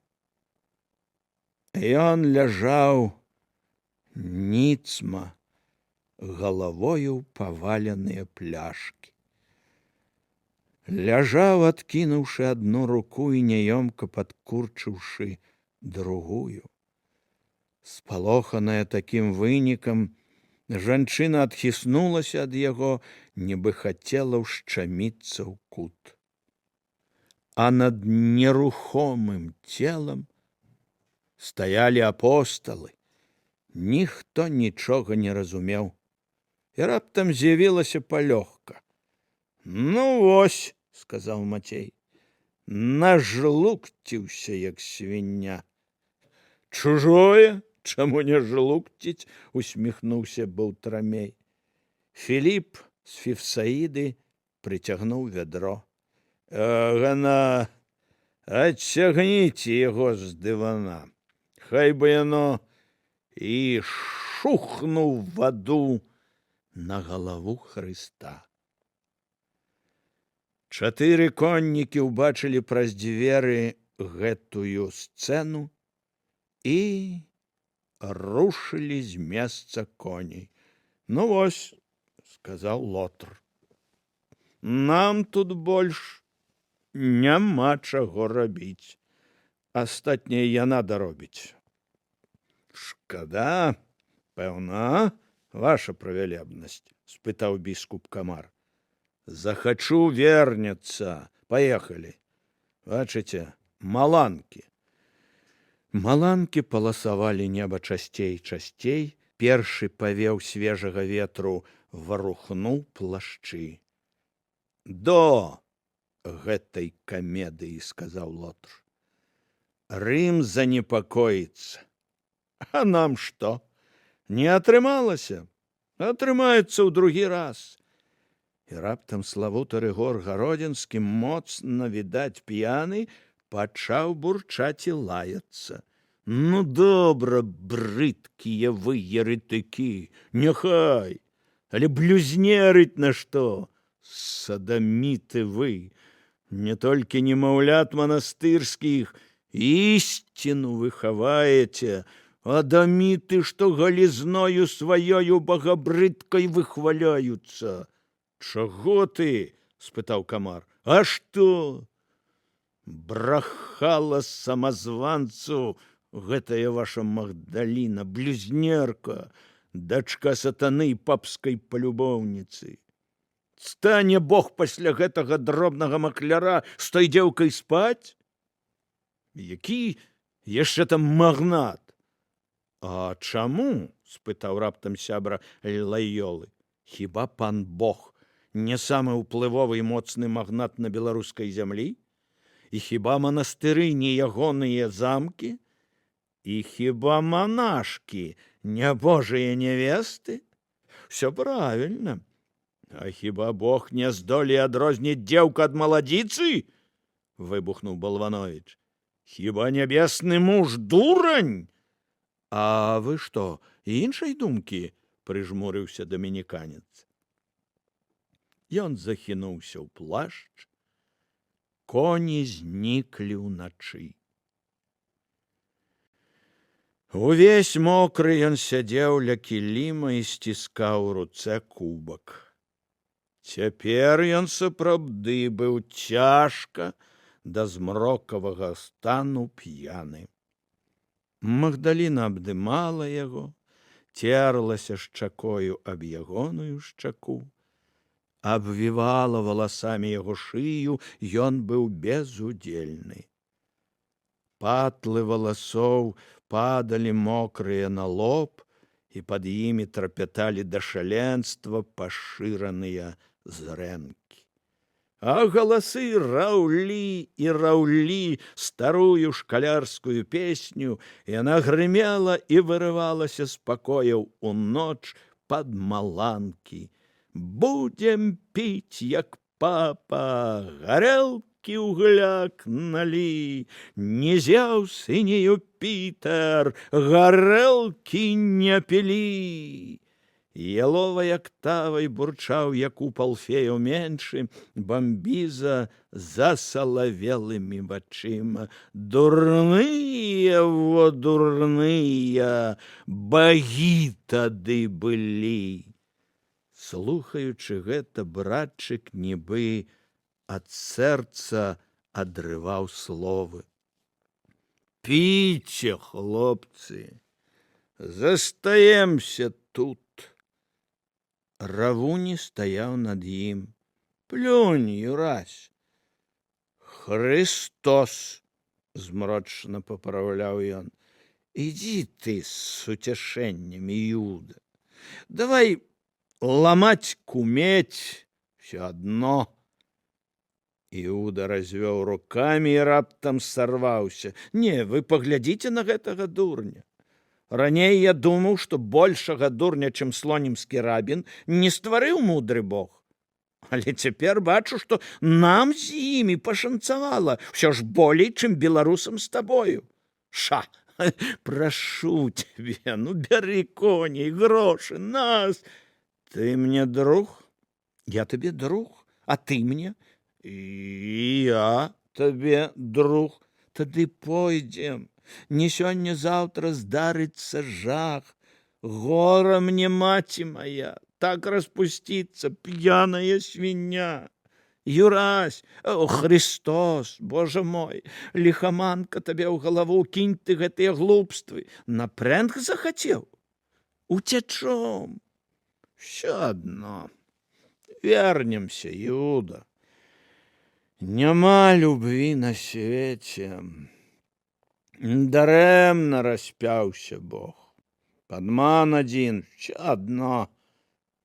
Ён ляжаў ніцма, галавою паваленыя пляшкі. Ляжаў, адкінуўшы адну руку і няёмка падкурчыўшы другую. Спалоханая такім вынікам, жанчына адхіснулася ад яго, нібы хацела ўшчаміцца ў кут. А над нерухомым целам стаялі апосталы. Ніхто нічога не разумеў. І раптам з'явілася палёгка. «Ну вось», — сказаў Мацей, — «нажлукціўся, як свіння». «Чужое? Чаму не жлукціць?» — усміхнуўся Баўтрамей. Філіп з Фівсаіды прыцягнуў вядро. «Гана, адцягніце яго з дывана. Хай бы яно і шухнуў ваду на галаву Хрыста». 4 коннікі ўбачылі праз дзверы гэтую сцэну і рушылі з месца коней. «Ну вось», — сказаў Лотр, — «нам тут больш няма чаго рабіць. Астатняе яна даробіць». «Шкада, пэўна, ваша правялебнасць?» — спытаў біскуп Камар. «Захачу вернецца. Паехалі. Бачыце, маланкі». Маланкі паласавалі неба часцей і часцей. Першы павеў свежага ветру варухнуў плашчы. «До гэтай камедыі», — сказаў Лотр. «Рым занепакоіцца. А нам што? Не атрымалася? Атрымаецца ў другі раз». І раптам славутары гор Гародзінскі, моцна, відаць, п'яны, пачаў бурчаць і лаяцца. «Ну, добра, брыдкія вы еретыкі, няхай, але блюзнерыць на што? Садаміты вы, не толькі немаўлят манастырскіх, ісціну вы хаваеце, адаміты, што галізною сваёю багабрыдкай выхваляюцца». «Чаго ты?» — спытаў Камар. «А што? Брахала самазванцу гэтая ваша Магдаліна, блюзнерка, дачка сатаны і папскай палюбоўніцы. Стане Бог пасля гэтага дробнага макляра з той дзеўкай спаць? Які яшчэ там магнат?» «А чаму?» — спытаў раптам сябра Лайолы. «Хіба пан Бог не самы ўплывовы і моцны магнат на беларускай зямлі? І хіба манастыры не ягоныя замкі? І хіба манашкі не божыя нявесты? Всё правільна. А хіба Бог не здолее адрозніць дзеўка ад маладзіцы?» — выбухнуў Балванович. «Хіба нябесны муж дурань?» «А вы што, іншай думкі?» — прыжмурыўся дамініканец. Ён захінуўся ў плашч. Коні зніклі ўначы. Увесь мокры ён сядзеў ля кіліма і сціскаў у руцэ кубак. Цяпер ён сапраўды быў цяжка да змрокавага стану п'яны. Магдаліна абдымала яго, церлася шчакою аб ягоную шчаку, абвівала валасамі яго шыю, ён быў безудзельны. Патлы валасоў падалі мокрыя на лоб, і пад імі трапяталі да шаленства пашыраныя зрэнкі. А галасы раўлі і раўлі старую шкалярскую песню, і яна грымела і вырывалася з пакояў у ноч пад маланкі. «Будем піць, як папа, гарэлкі ў гляк налі, не Зеўс і не Юпітер, гарэлкі не пілі». Яловай актавай бурчаў Якуб Алфеяў меншы, бамбіза за салавелымі вачыма. «Дурныя, во дурныя, багі тады былі». Слухаючы гэта, братчык нібы ад сэрца адрываў словы. «Піце, хлопцы, Застаемся тут. Равуні стаяў над ім. Плюнь, Юрась. Христос, змрочна папраўляў ён. Ідзі ты з суцяшэннем, Іуда. Давай ламаць кумець, все адно. Іуда развёў рукамі і раптам сарваўся. Не, вы паглядзіце на гэтага дурня. Раней я думаў, што большага дурня, чым слонімскі рабін, не стварыў мудры Бог. Але цяпер бачу, што нам з імі пашанцавала ўсё ж болей, чым беларусам з табою. Ша, прашу цябе, ну бяры коней, грошы, нас. Ты мне друг? Я табе друг, а ты мне? І я табе друг. Тады пойдзем. Не сёння-заўтра здарыцца жах. Гора мне, маці моя, так распусціцца, п'яная свіння. Юрась, о, Христос, Боже мой, лихаманка табе ў галаву, кінь ты гэтыя глупствы. На прэнг захацеў? Уцячом. Всё адно. Вернемся, Іуда. Няма любві на свеце. Дарэмна распяўся Бог. Падман адзін, всё адно.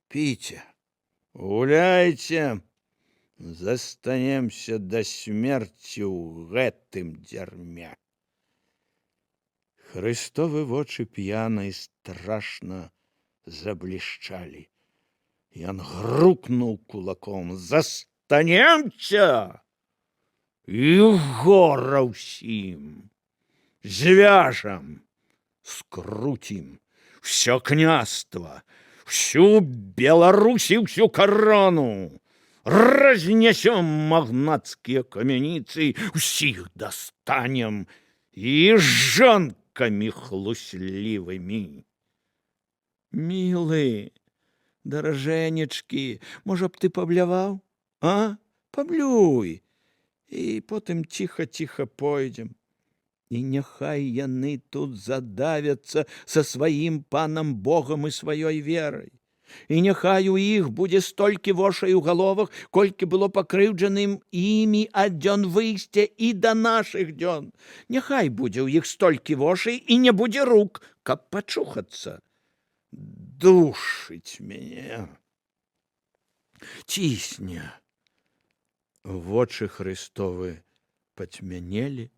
Піце, гуляйце, застанемся да смерці ў гэтым дзярме. Христовы вочы п'яна і страшна заблішчалі. Ён грукнуў кулаком. Застанемся і гора ўсім. Звяжам, скруцім всё княства, всю Беларусь і всю корону. Разнесем магнацкія камяніцы, усіх достанем і жонкамі хлуслівымі. Мілы, даражэнечкі, можа б ты пабляваў? А? Паблюй. І потым ціха-ціха пойдзем. І няхай яны тут задавяцца са сваім панам Богам і сваёй верай. І няхай у іх будзе столькі вошай у галовах, колькі было пакрыўджаным імі ад дзён выйсця і да нашых дзён. Няхай будзе ў іх столькі вошай і не будзе рук, каб пачухацца. Душыць мяне. Цісне. Вочы Христовы пацьмянелі,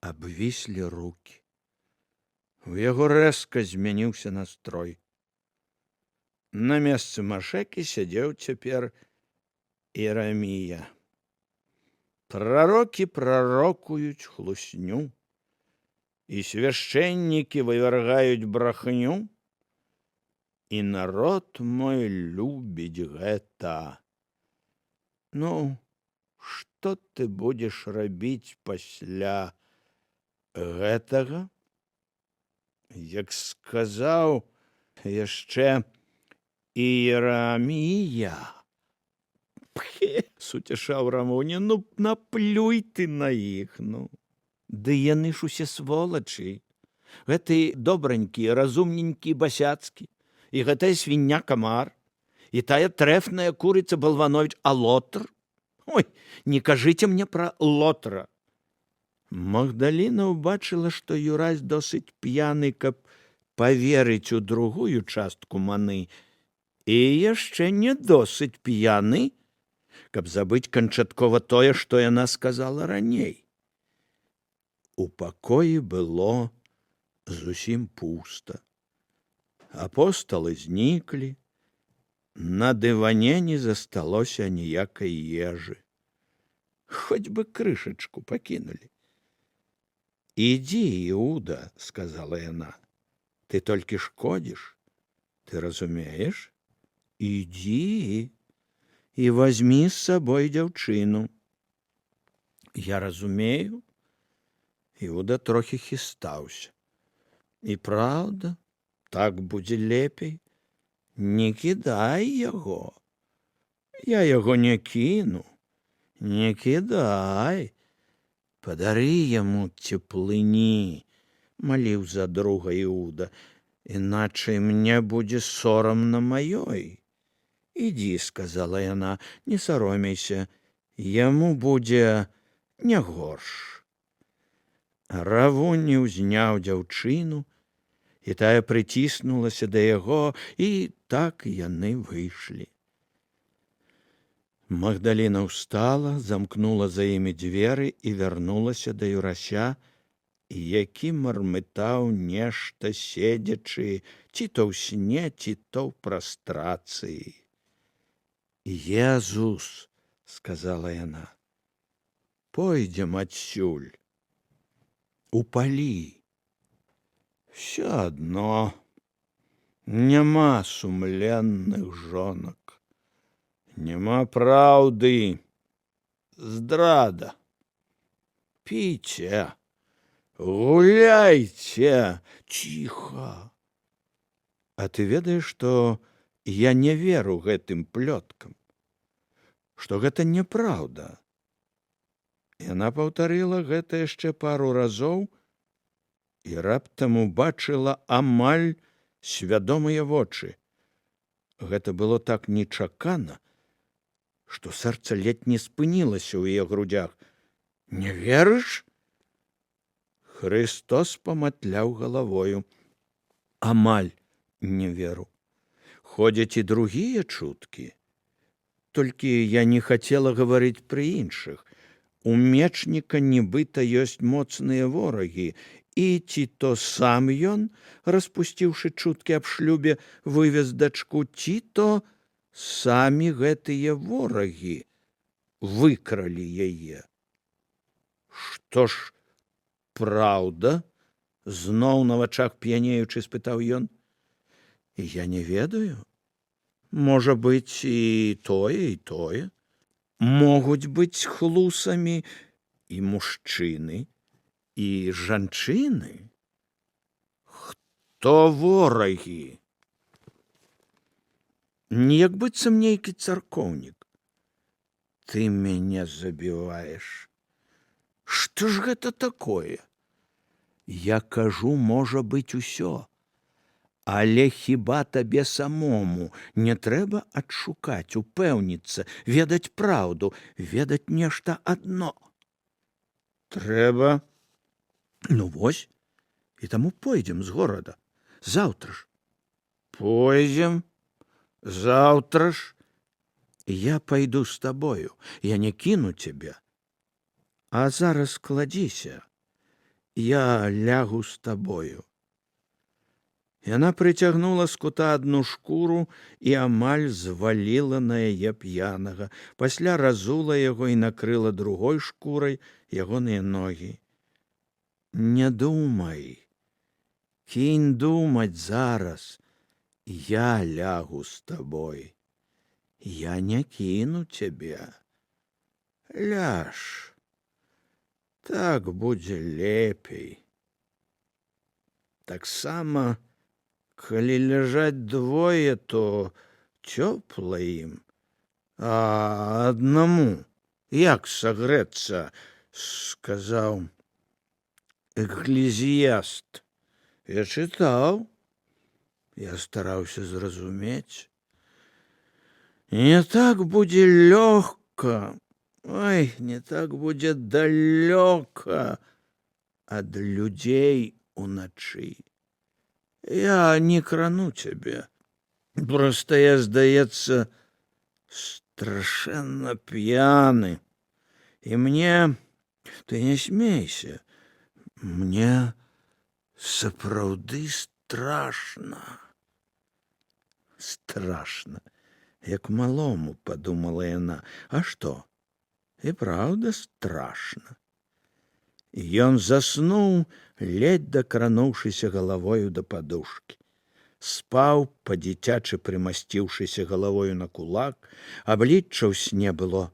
абвіслі рукі. У яго рэзка змяніўся настрой. На месцы Машэкі сядзеў цяпер Ірамія. Прарокі прарокуюць хлусню, і свяшчэннікі вывяргаюць брахню, і народ мой любіць гэта. Ну, што ты будзеш рабіць пасля гэтага? Як сказаў яшчэ Ірамія. Суцяшаў Рамуня, ну наплюй ты на іх, ну. Ды яны ж усе сволачы. Гэты добранькі, разумненькі Басяцкі, і гэтая свіння Камар, і тая трэфная курыца Балванович, а Лотр? Ой, не кажыце мне пра Лотра. Магдаліна ўбачыла, што Юрась досыць п'яны, каб паверыць у другую частку маны, і яшчэ не досыць п'яны, каб забыць канчаткова тое, што яна сказала раней. У пакоі было зусім пуста. Апосталы зніклі, на дыване не засталося ніякай ежы. Хоць бы крышачку пакінулі. «Иди, Иуда», — сказала яна, — «ты толькі шкодишь, ты разумеешь? Иди и возьми с собой дзяўчыну». Я разумею. Іуда трохі хістаўся. І праўда, так будзе лепей. Не кідай яго. Я яго не кіну. Не кідай. Падары яму цеплыні, маліў за друга Іуда, іначай мне будзе сорамна маёй. Ідзі, сказала яна, не саромейся, яму будзе не горш. Равунь узняў дзяўчыну, і тая прыціснулася да яго, і так яны выйшлі. Магдаліна ўстала, замкнула за імі дзверы і вярнулася да Юрася, які мармытаў нешта седзячы, ці то ў сне, ці то ў прастрацыі. «Езус», — сказала яна, — «пойдзем адсюль, упалі. Все адно няма сумленных жонак, няма праўды, здрада. Піце, гуляйце, ціха. А ты ведаеш, што я не веру гэтым плёткам, што гэта няпраўда». Яна паўтарыла гэта яшчэ пару разоў і раптам убачыла амаль свядомыя вочы. Гэта было так нечакана, што сэрца ледзь не спынілася ў яе грудзях. «Не верыш?» Хрыстос паматляў галавою. «Амаль не веру. Ходзяць і другія чуткі. Толькі я не хацела гаварыць пры іншых. У мечніка нібыта ёсць моцныя ворагі, і ці то сам ён, распусціўшы чуткі аб шлюбе, вывез дачку, ці то самі гэтыя ворагі выкралі яе». «Што ж, праўда?» — зноў на вачах п'янеючы спытаў ён. «Я не ведаю. Можа быць, і тое. Могуць быць хлусамі і мужчыны, і жанчыны. Хто ворагі?» «Як быццам нейкі царкоўнік». «Ты мяне забіваеш. Што ж гэта такое?» «Я кажу, можа быць усё. Але хіба табе самому не трэба адшукаць, упэўніцца, ведаць праўду, ведаць нешта адно?» «Трэба. Ну вось, і таму пойдзем з горада. Заўтра ж». «Пойдзем. Заўтра ж. Я пайду з табою, я не кіну цябе. А зараз кладзіся, я лягу з табою». Яна прыцягнула з кута адну шкуру і амаль зваліла на яе п'янага, пасля разула яго і накрыла другой шкурай ягоныя ногі. «Не думай, кінь думаць зараз, я лягу з табой. Я не кіну цябе. Ляж, так будзе лепей. Таксама, калі ляжаць двое, то цёпла ім, а аднаму як сагрэцца, сказаў Экклезіяст. Я чытаў, я стараўся зразумець. Не так будзе лёгка, ой, не так будзе далёка ад людзей уначы. Я не крану цябе, проста я, здаецца, страшэнна п'яны. І мне, ты не смейся, мне сапраўды страшна. Страшна, як малому, падумала яна. А што? І праўда страшна. Ён заснуў, ледзь дакрануўшыся галавою да падушкі. Спаў, па-дзіцячы прымасціўшыся галавою на кулак, аблічча ў сне было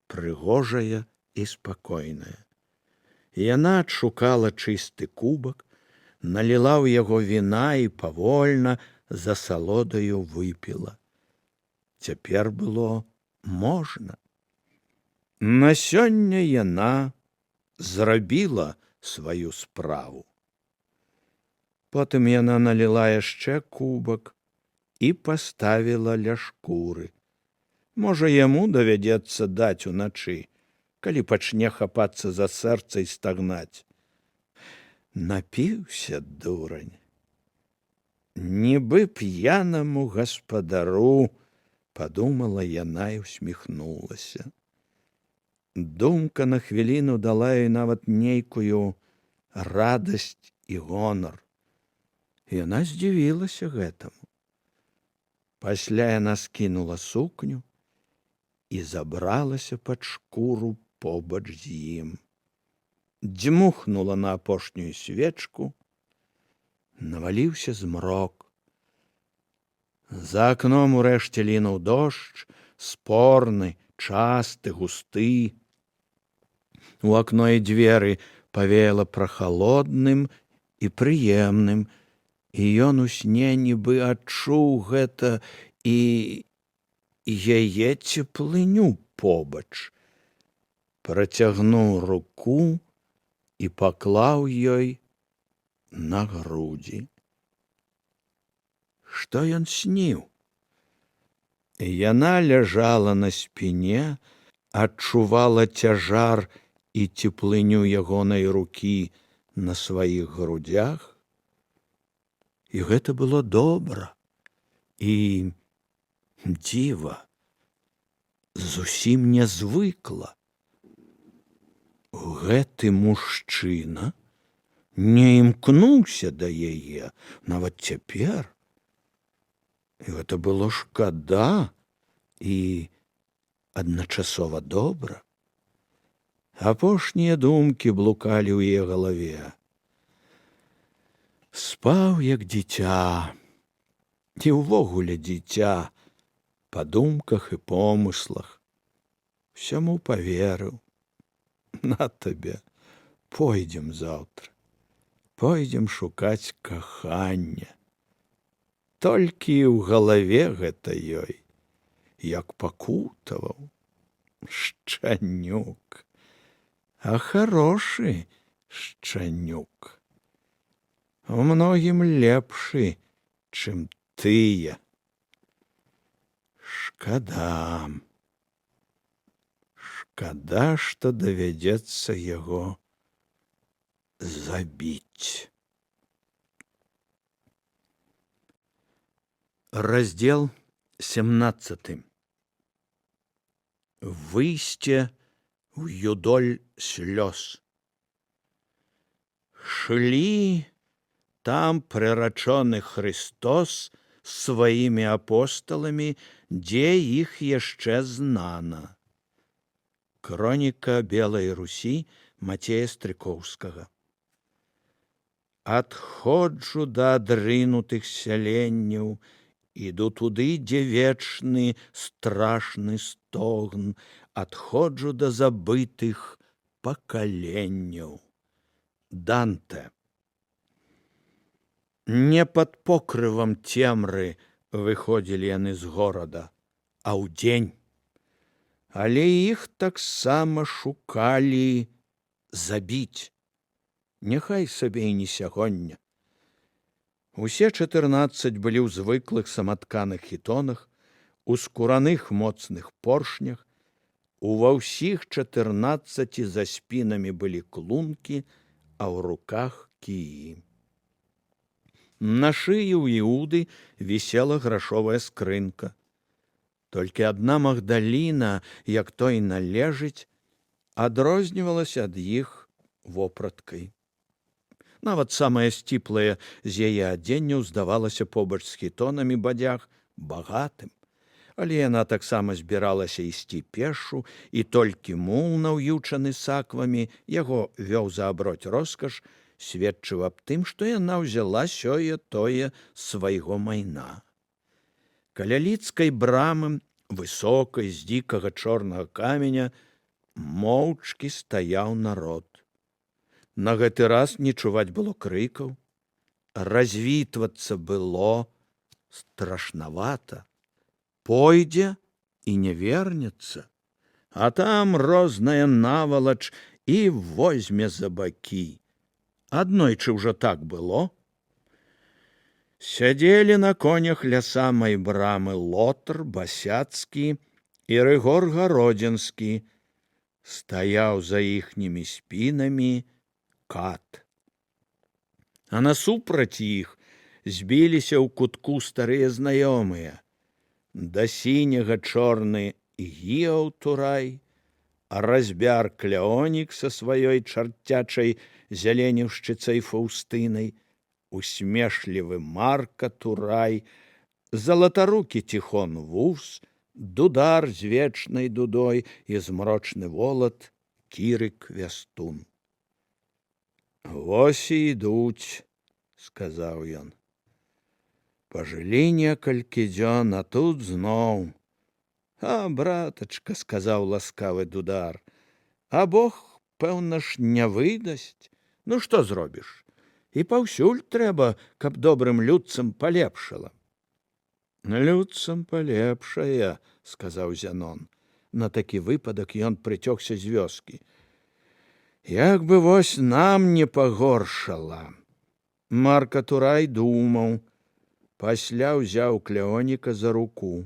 прыгожае і спакойнае. Яна адшукала чысты кубак, наліла ў яго віна і павольна за салодаю выпіла. Цяпер было можна. На сёння яна зрабіла сваю справу. Потым яна наліла яшчэ кубак і паставіла ля шкуры. Можа, яму давядзецца даць уначы, калі пачне хапацца за сэрца і стагнаць. Напіўся дурань. Нібы п'янаму гаспадару, падумала яна і усміхнулася. Думка на хвіліну дала ёй нават нейкую радасць і гонар. Яна здзівілася гэтаму. Пасля яна скінула сукню і забралася пад шкуру побач з ім. Дзьмухнула на апошнюю свечку, наваліўся змрок. За акном урэшце лінуў дождж, спорны, часты, густы. У акно і дзверы павеяла прахалодным і прыемным, і ён у сне нібы адчуў гэта і яе цеплыню побач. Працягнуў руку і паклаў ёй на грудзі. Што ён сніў? Яна ляжала на спіне, адчувала цяжар і цеплыню ягонай рукі на сваіх грудзях. І гэта было добра і дзіва, зусім нязвыкла. Гэты мужчына не імкнуўся да яе нават цяпер. І гэта было шкада і адначасова добра. Апошнія думкі блукалі ў яе галаве. Спаў, як дзіця, і ўвогуле дзіця, па думках і помыслах. Всяму паверыў. На табе, пойдзем заўтра, пойдзем шукаць кахання. Толькі ў галаве гэта ёй, як пакутаваў. Шчанюк, а харошы шчанюк. У многім лепшы, чым тыя. Шкада. Шкада, што давядзецца яго забіць. Раздзел 17. Выйсце ў юдоль слёз. Шлі там прырачоны Христос сваімі апосталамі, дзе іх яшчэ знана. Хроніка Белай Русі Мацея Стрыкоўскага. Адходжу да адрынутых сяленняў, іду туды, дзе вечны страшны стогн, адходжу да забытых пакаленняў. Данте. Не пад покрывам цемры выходзілі яны з горада, а ўдзень. Але іх таксама шукалі забіць. Няхай сабе і не сягоння. Усе 14 былі ў звыклых саматканых хітонах, у скураных моцных поршнях, ува ўсіх 14 за спінамі былі клункі, а ў руках кіі. На шыі ў Іуды вісела грашовая скрынка. Толькі адна Магдаліна, як той належыць, адрознівалася ад іх вопраткай. Нават самае сціплае з яе адзенняў здавалася побач з хітонамі бадзях багатым. Але яна таксама збіралася ісці пешшу, і толькі мул, наўючаны саквамі, яго вёў за аброць роскаш, сведчыў аб тым, што яна ўзяла сёе-тое свайго майна. Каля лідскай брамы, высокай, з дзікага чорнага каменя, моўчкі стаяў народ. На гэты раз не чуваць было крыкаў, развітвацца было страшнавата. Пойдзе і не вернецца, а там розная навалач і возьме за бакі. Аднойчы ўжо так было. Сядзелі на конях ля самай брамы Лотар Басяцкі і Рыгор Гародзінскі. Стаяў за іхнімі спінамі кат. А насупраць іх збіліся ў кутку старыя знаёмыя. Да сіняга чорны Гіаў Турай, а разьбяр Клеонік са сваёй чарцячай зяленіўшчыцай Фаўстынай, усмешлівы Марка Турай, залатарукі Тихон Вус, дудар з вечнай дудой і змрочны волат Кірык Вястун. «Вось і ідуць», — сказаў ён. «Пажылі некалькі дзён, а тут зноў». «А, братачка», — сказаў ласкавы дудар, «а Бог, пэўна ж, не выдасць. Ну, што зробіш? І паўсюль трэба, каб добрым людцам палепшала». «Людцам палепшае», — сказаў Зянон. На такі выпадак ён прыцёгся з вёскі. «Як бы вось нам не пагоршала». Марка Турай думаў, пасля ўзяў Клеоніка за руку.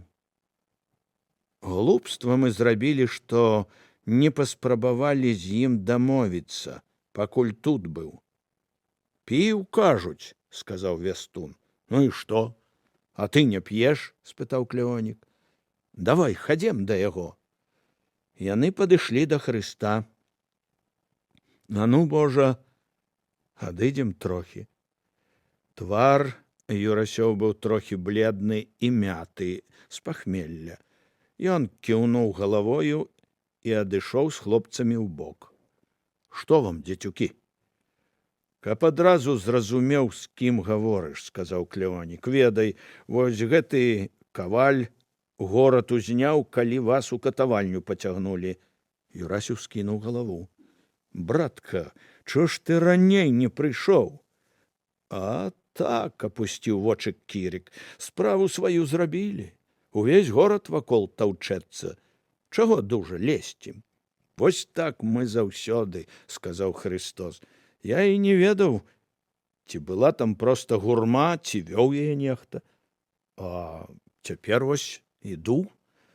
«Глупства мы зрабілі, што не паспрабавалі з ім дамовіцца, пакуль тут быў». «Піў, кажуць», — сказаў Вястун. «Ну і што? А ты не п'еш?» — спытаў Клеонік. «Давай, хадзем да яго». Яны падышлі да Хрыста. «А ну, Божа, адыдзем трохі». Твар Юрасёў быў трохі бледны і мяты з пахмелля. Ён кіўнуў галавою і адышоў з хлопцамі ўбок. «Што вам, дзецюкі?» «Каб адразу зразумеў, з кім гаворыш», — сказаў Клеонік. «Ведай, вось гэты каваль горад узняў, калі вас у катавальню пацягнулі». Юрасю скінуў галаву. «Братка, чого ж ты раней не прыйшоў?» «А так», — апусціў вочы Кірык, «справу сваю зрабілі. Увесь горад вакол таўчэцца. Чаго дужа лезці?» «Вось так мы заўсёды», — сказаў Хрыстос. «Я і не ведаў, ці была там проста гурма, ці вёў яе нехта. А цяпер вось іду,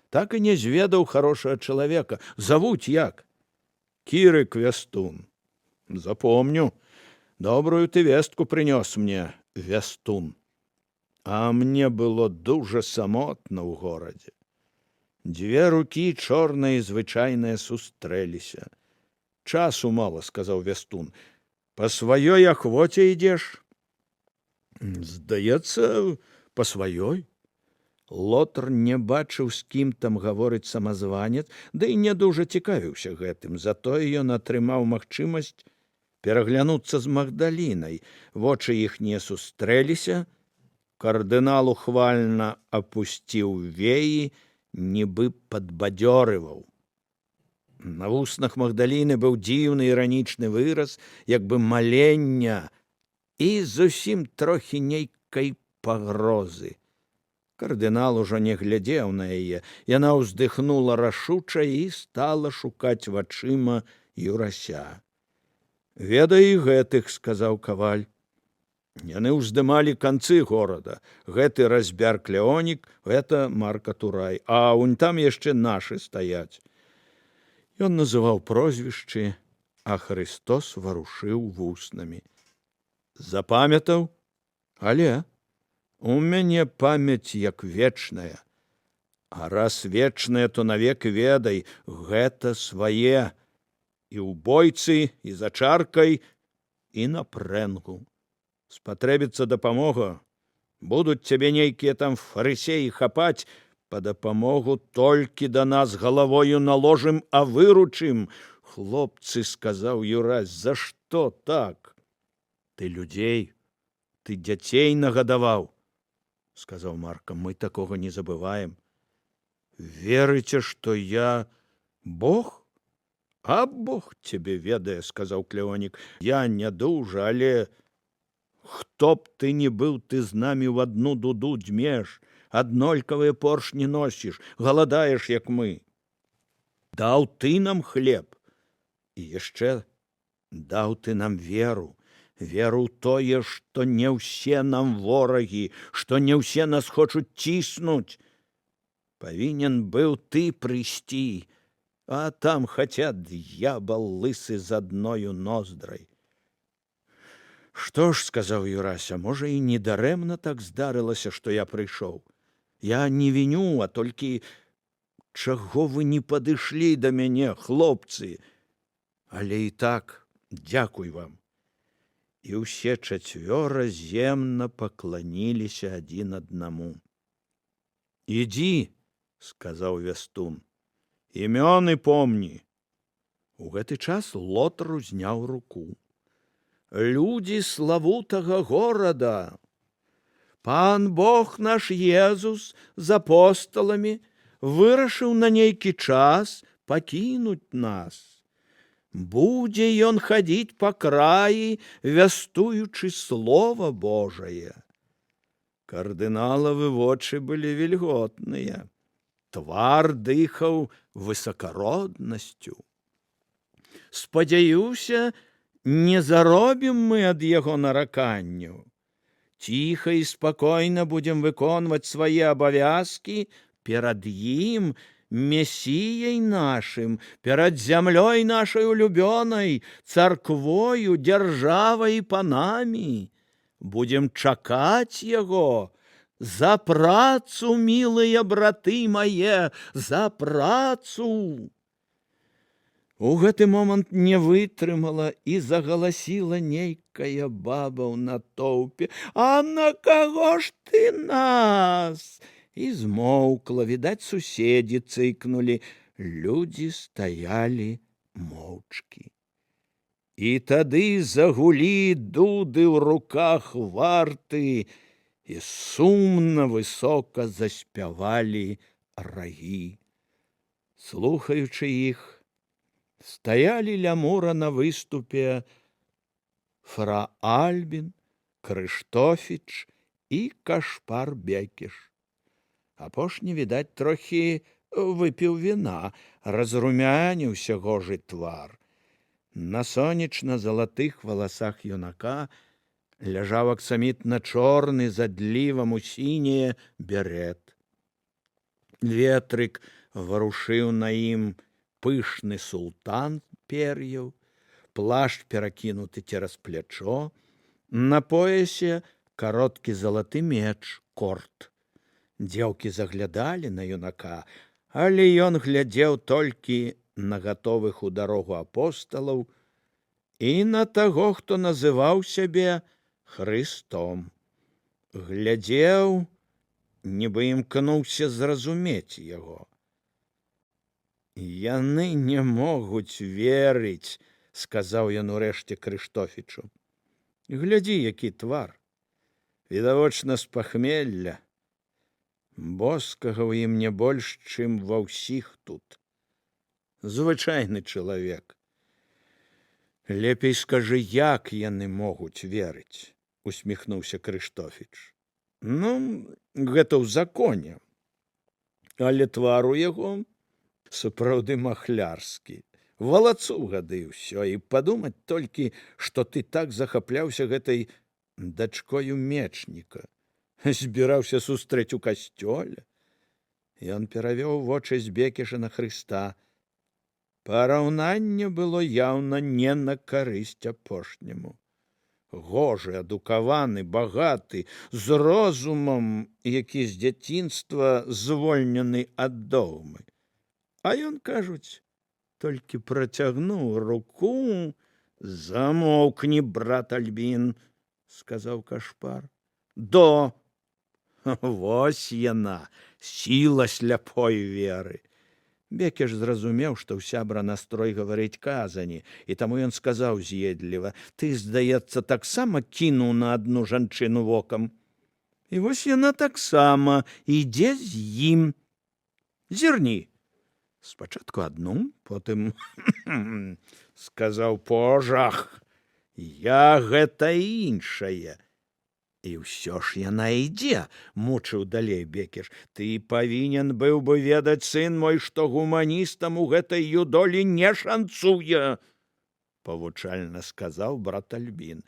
так і не зведаў харошага чалавека. Завуць як?» «Кірык Вястун». «Запомню. Добрую ты вестку прынёс мне, Вястун». А мне было дужа самотна ў горадзе. Дзве рукі чорныя і звычайныя сустрэліся. «Часу мала», — сказаў Вястун. «Па сваёй ахвоце ідзеш?» «Здаецца, па сваёй». Лотар не бачыў, з кім там гаворыць самазванец, ды і не дужа цікавіўся гэтым. Затое ён атрымаў магчымасць пераглянуцца з Магдалінай. Вочы іхнія сустрэліся. Кардынал ухвальна апусціў веі, нібы падбадзёрываў. На вуснах Магдаліны быў дзіўны іранічны выраз, як бы малення, і зусім трохі нейкай пагрозы. Кардынал ужо не глядзеў на яе. Яна ўздыхнула рашуча і стала шукаць вачыма Юрася. «Ведай і гэтых», — сказаў каваль. «Яны ўздымалі канцы горада. Гэты разьбяр Клеонік, гэта Марка Турай, а унь там яшчэ нашы стаяць». Ён называў прозвішчы, а Хрыстос варушыў вуснамі. «Запамятаў? Але у мяне памяць як вечная. А раз вечная, то навек ведай, гэта свае. І ў бойцы, і за чаркай, і на прэнгу. Спатрэбіцца дапамога. Будуць цябе нейкія там фарысеі хапаць, па дапамогу толькі да нас галавою наложым, а выручым». «Хлопцы», — сказаў Юрась, — «за што так?» «Ты людзей, ты дзяцей нагадаваў», — сказаў Марка. «Мы такога не забываем». «Верыце, што я Бог?» «А Бог цябе ведае», — сказаў Клеонік. «Я не дужа, але хто б ты не быў, ты з намі ў адну дуду дзьмеш, аднолькавыя поршні носіш, галадаеш, як мы. Даў ты нам хлеб, і яшчэ даў ты нам веру, Веру ў тое, што не ўсе нам ворагі, што не ўсе нас хочуць ціснуць. Павінен быў ты прыйсці, а там хаця д'ябал лысы з адною ноздрай. Што ж, сказаў Юрася, можа, і недарэмна так здарылася, што я прыйшоў. Я не віню, а толькі чаго вы не падышлі да мяне, хлопцы? Але і так, дзякуй вам. І ўсе чацвёра земна пакланіліся адзін аднаму. Ідзі, сказаў вястун, імёны помні. У гэты час Лотар узняў руку. Людзі славутага горада, пан Бог наш Езус з апосталамі вырашыў на нейкі час пакінуць нас. Будзе ён хадзіць па краі, вястуючы слова Божае. Кардыналавы вочы былі вільготныя, твар дыхаў высакароднасцю. Спадзяюся, не заробім мы ад яго нараканняў. Ціха і спакойна будзем выконваць свае абавязкі перад ім, Месіяй нашым, перад зямлёй нашай улюбёнай, царквою, дзяржавай і панамі. Будзем чакаць яго. За працу, мілыя браты мае, за працу. У гэты момант не вытрымала і загаласіла нейкая баба ў натоўпе. А на каго ж ты нас? І змоўкла, відаць, суседзі цыкнулі. Людзі стаялі моўчкі. І тады загулі дуды ў руках варты, і сумна высока заспявалі рагі. Слухаючы іх, стаялі ля мура на выступе фра Альбін, Крыштофіч і Кашпар Бекіш. Апошні, відаць, трохі выпіў віна, разрумяніўся гожы твар. На сонечна-залатых валасах юнака ляжаў аксамітна-чорны з адлівам у сіняе берет. Ветрык варушыў на ім пышны султан пер'яў, плашч перакінуты цераз плячо, на поясе кароткі залаты меч, корт. Дзеўкі заглядалі на юнака, але ён глядзеў толькі на гатовых у дарогу апосталаў і на таго, хто называў сябе Хрыстом. Глядзеў, нібы імкнуўся зразумець яго. Яны не могуць верыць, сказаў ён урэшце Крыштофічу. Глядзі, які твар. Відавочна, з пахмелля. Боскага ў ім не больш, чым ва ўсіх тут. Звычайны чалавек. Лепей скажы, як яны могуць верыць, усміхнуўся Крыштофіч. Ну, гэта ў законе. Але твар у яго сапраўды махлярскі. Валацу гады ўсё, і падумаць толькі, што ты так захапляўся гэтай дачкою мечніка. Збіраўся сустрэць у касцёле. Ён перавёў вочы з Бекіша на Хрыста. Параўнанне было яўна не на карысць апошняму. Гожы, адукаваны, багаты, з розумам, які з дзяцінства звольнены ад догмы. А ён, кажуць, толькі працягнуў руку. Замоўкні, брат Альбін, сказаў Кашпар. Вось яна, сіла сляпой веры. Бекіш зразумеў, што ў сябра настрой гаварыць казані, і таму ён сказаў з'едліва: ты, здаецца, таксама кінуў на адну жанчыну вокам. І вось яна таксама ідзе з ім. Зірні. Спачатку адну, потым сказаў пожах. Я гэта іншае. І ўсё ж яна ідзе, мучыў далей Бекіш. Ты павінен быў бы ведаць, сын мой, што гуманістам у гэтай юдолі не шанцуе, павучальна сказаў брат Альбін.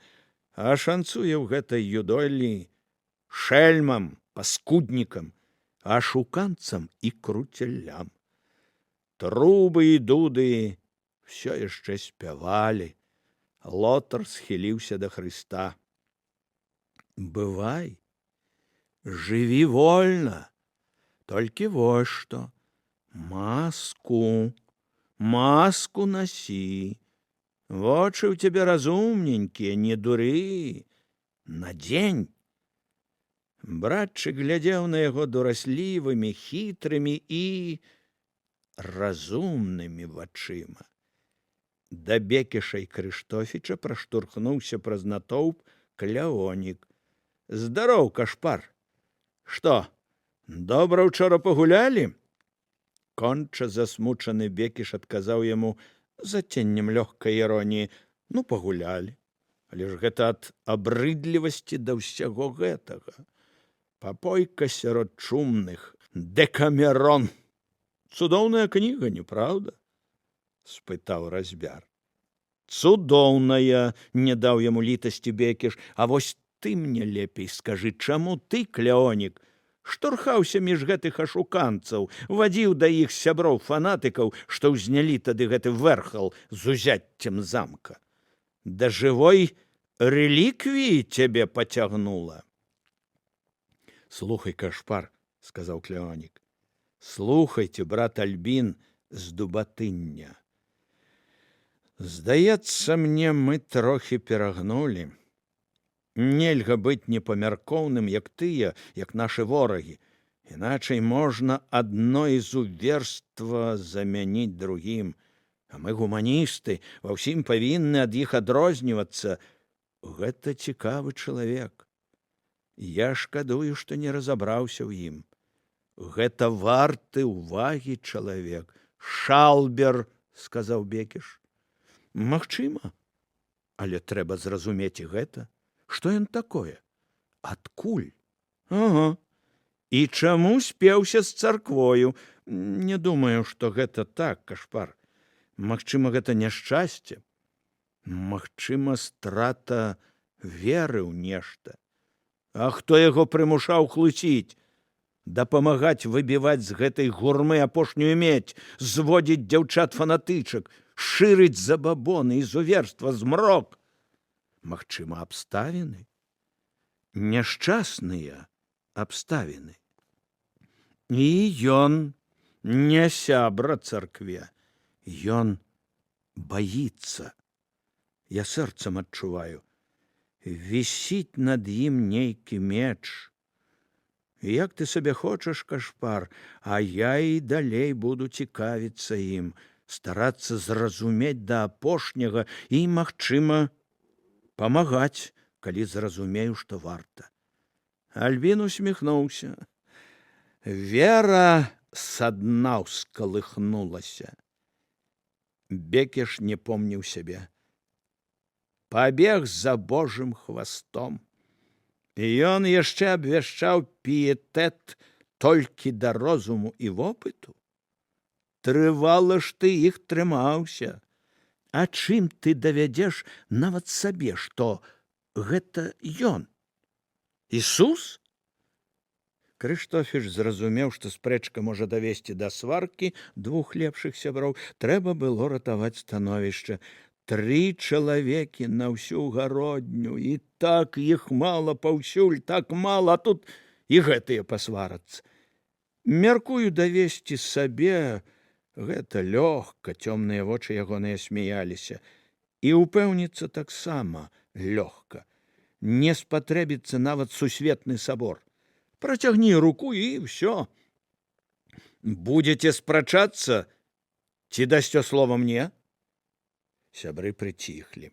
а шанцуе ў гэтай юдолі шэльмам, паскуднікам, ашуканцам і круцелям. Трубы і дуды ўсё яшчэ спявалі. Лотар схіліўся да Хрыста. Бывай, жыві вольна, толькі вось што, маску насі. Вочы ў цябе разумненькія, не дуры, надзень. Братчык глядзеў на яго дураслівымі, хітрымі і разумнымі вачыма. Да Бекіша і Крыштофіча праштурхнуўся праз натоўп Кляонік. Здароў, Кашпар! Што, добра ўчора пагулялі? Конча засмучаны Бекіш адказаў яму з адценнем лёгкай іроніі: ну, пагулялі, але ж гэта ад абрыдлівасці да ўсяго гэтага. Папойка сярод чумных, Дэкамерон. Цудоўная кніга, не праўда? Спытаў разьбяр. Цудоўная, не даў яму літасці Бекіш. А вось ты мне лепей скажы, чаму ты, Кляонік, штурхаўся між гэтых ашуканцаў, вадзіў да іх сяброў-фанатыкаў, што ўзнялі тады гэты вэрхал з узяццем замка. Да жывой рэліквіі цябе пацягнула. Слухай, Кашпар, сказаў Кляонік, слухайце, брат Альбін з Дубатыння. Здаецца мне, мы трохі перагнулі. Нельга быць непамяркоўным, як тыя, як нашы ворагі. Іначай можна адно ізуверства замяніць другім. А мы гуманісты, ва ўсім павінны ад іх адрознівацца. Гэта цікавы чалавек. Я шкадую, што не разабраўся ў ім. Гэта варты ўвагі чалавек. Шалбер, сказаў Бекіш. Магчыма, але трэба зразумець і гэта. Што ён такое? Адкуль? Ага. І чаму спеўся з царквою? Не думаю, што гэта так, Кашпар. Магчыма, гэта няшчасце. Магчыма, страта веры ў нешта. А хто яго прымушаў хлусіць? Дапамагаць выбіваць з гэтай гурмы апошнюю медзь, зводзіць дзяўчат-фанатычак, шырыць забабоны, ізуверства, змрок. Магчыма, абставіны? Няшчасныя абставіны. І ён не сябра царкве. Ён баіцца. Я сэрцам адчуваю. Вісіць над ім нейкі меч. Як ты сабе хочаш, Кашпар, а я і далей буду цікавіцца ім, старацца зразумець да апошняга і, магчыма, памагаць, калі зразумею, што варта. Альбін усміхнуўся. Вера са дна ўскалыхнулася. Бекіш не помніў сябе. Пабег за Божым хвастом. І ён яшчэ абвяшчаў піетэт толькі да розуму і вопыту. Трывала ж ты іх трымаўся. А чым ты давядзеш нават сабе, што гэта ён? Ісус? Крыштофіч зразумеў, што спрэчка можа давесці да сваркі двух лепшых сяброў. Трэба было ратаваць становішча. 3 чалавекі на ўсю гародню, і так іх мала паўсюль, так мала, а тут і гэтыя пасварацца. Мяркую давесці сабе, гэта лёгка, цёмныя вочы ягоныя смяяліся. І упэўніцца таксама лёгка. Не спатрэбіцца нават сусветны сабор. Працягні руку і ўсё. Будзеце спрачацца? Ці дасцё слова мне? Сябры прыціхлі.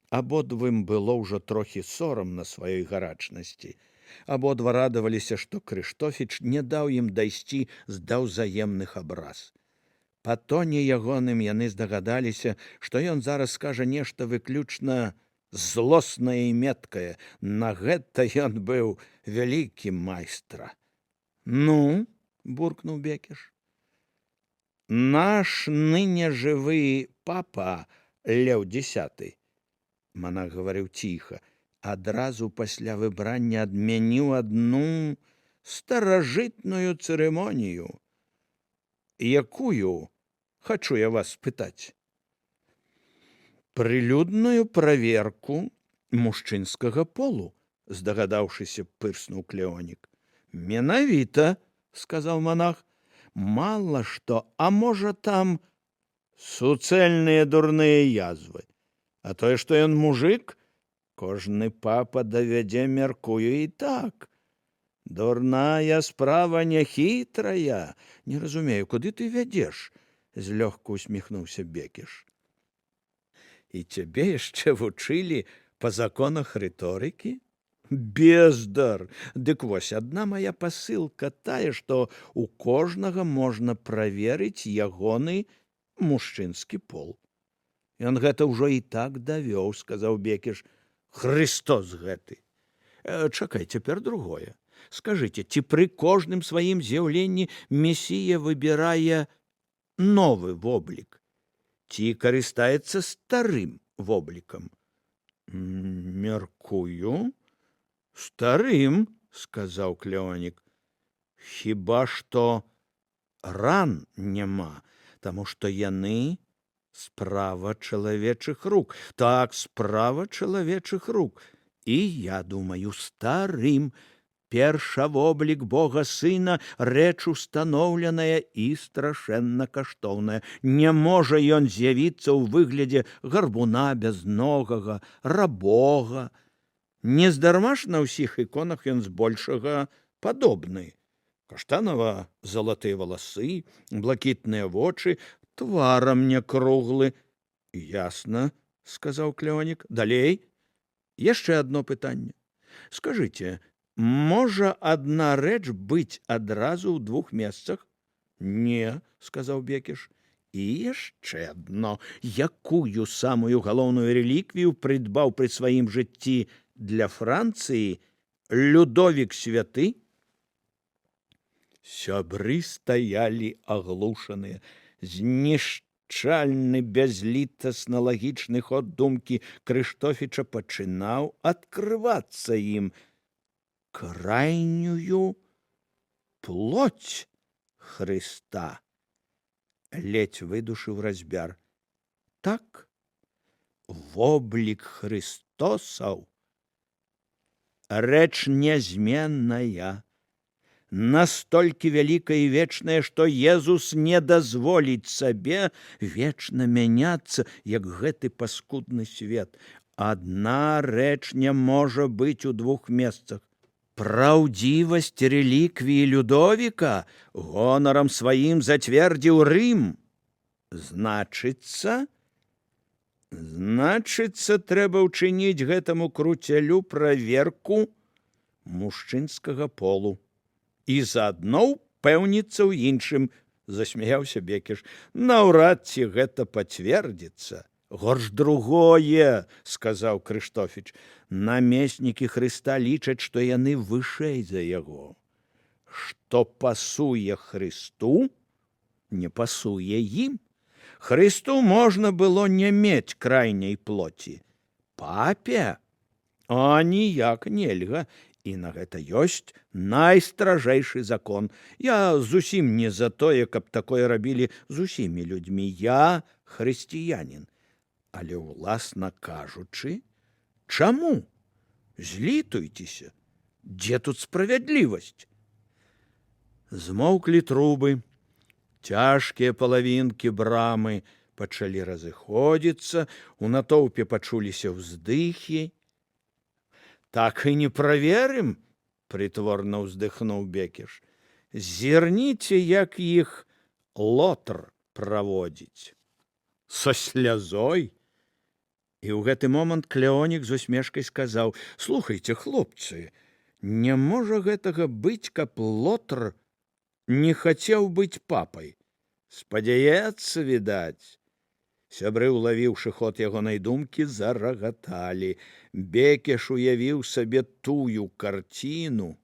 Абодвым было ўжо трохі сорам на сваёй гарачнасці. Абодва радаваліся, што Крыштофіч не даў ім дайсці да ўзаемных абраз. Па тоне ягоным яны здагадаліся, што ён зараз скажа нешта выключна злоснае і меткае. На гэта ён быў вялікі майстра. Ну, буркнуў Бекіш. Наш ныне жывы папа Леў X, монах говорил тихо, адразу пасля выбрання адмяніў адну старажытную цырымонію. Якую, хачу я вас спытаць? Прылюдную праверку мужчынскага полу, здагадаўшыся, пырснуў Клеонік. Менавіта, сказаў монах, мала што, а можа там суцэльныя дурныя язвы. А тое, што ён мужик, кожны папа давядзе, мяркую, і так. Дурная справа не хітрая. Не разумею, куды ты вядзеш? Злёгку усміхнуўся Бекіш. І цябе яшчэ вучылі па законах рыторыкі? Бездар! Дык вось, адна мая пасылка тая, што у кожнага можна праверыць ягоны мужчынскі пол. Ён гэта ўжо і так давёў, сказаў Бекіш. Хрыстос гэты! Чакай, цяпер другое. Скажыце, ці пры кожным сваім з'яўленні месія выбірае новы воблік? Ці карыстаецца старым воблікам? Мяркую, старым, сказаў Клеонік. Хіба што ран няма, таму што яны справа чалавечых рук. Так, справа чалавечых рук. І я думаю, старым. Першавоблік Бога Сына — рэч устаноўленая і страшэнна каштоўная. Не можа ён з'явіцца ў выглядзе гарбуна бязногага, рабога. Нездарма ж на ўсіх іконах ён збольшага падобны. Каштанава-залатыя валасы, блакітныя вочы, тварам не круглы. Ясна, сказаў Клеонік. Далей? Яшчэ адно пытанне. Скажыце, можа адна рэч быць адразу ў двух месцах? Не, сказаў Бекіш. І яшчэ адно. Якую самую галоўную рэліквію прыдбаў пры сваім жыцці для Францыі Людовік Святы? Сябры стаялі аглушаныя. Знішчальны бязлітасна лагічны ход думкі Крыштофіча пачынаў адкрывацца ім. Крайнюю плоть Христа, ледь выдушыў разьбяр. Так, воблік Христосаў, рэч нязменная, настолькі вялікая і вечная, што Езус не дазволіць сабе вечна мяняцца, як гэты паскудны свет. Адна рэч не можа быць у двух месцах. Праўдзівасць рэліквіі Людовіка гонарам сваім зацвердзіў Рым. Значыцца, трэба ўчыніць гэтаму круцялю праверку мужчынскага полу. І заадно ўпэўніцца ў іншым, засмяяўся Бекіш. Наўрад ці гэта пацвердзіцца. Горш другое, сказаў Крыштофіч. Намеснікі Хрыста лічаць, што яны вышэй за яго. Што пасуе Хрысту, не пасуе ім. Хрысту можна было не мець крайняй плоці. Папе? А ніяк нельга. І на гэта ёсць найстражэйшы закон. Я зусім не за тое, каб такое рабілі з усімі людзьмі. Я хрысціянін. Але, уласна кажучы, чаму? Злітуйцеся. Дзе тут справядлівасць? Змоўклі трубы. Цяжкія палавінкі брамы пачалі разыходзіцца, у натоўпе пачуліся ўздыхі. Так і не праверым, прытворна ўздыхнуў Бекіш. Зірніце, як іх лотр праводзіць. Со слязой? І ў гэты момант Клеонік з усмешкай сказаў: слухайце, хлопцы, не можа гэтага быць, каб лотр не хацеў быць папай. Спадзяецца, відаць. Сябры, улавіўшы ход ягонай думкі, зарагаталі. Бекіш уявіў сабе тую карціну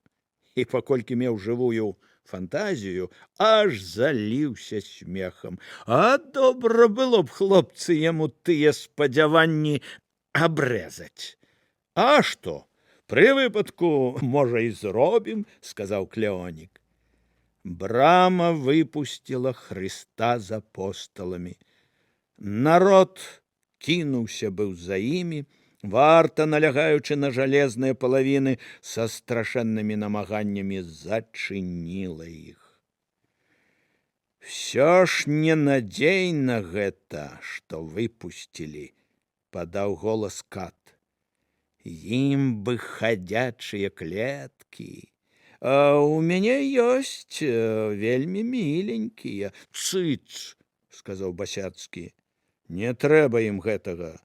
і, паколькі меў жывую фантазію, аж заліўся смехам. А добра было б, хлопцы, яму тыя спадзяванні абрэзаць. А што? Пры выпадку, можа, і зробім, сказаў Клеонік. Брама выпусціла Хрыста з апосталамі. Народ кінуўся быў за імі, варта, налягаючы на жалезныя палавіны, са страшэннымі намаганнямі зачыніла іх. «Всё ж ненадзейна гэта, што выпусцілі», – падаў голас Кат. «Ім бы хадзячыя клеткі. А у мяне ёсць вельмі міленькія». «Цыц», – сказаў Басяцкі, – «не трэба ім гэтага.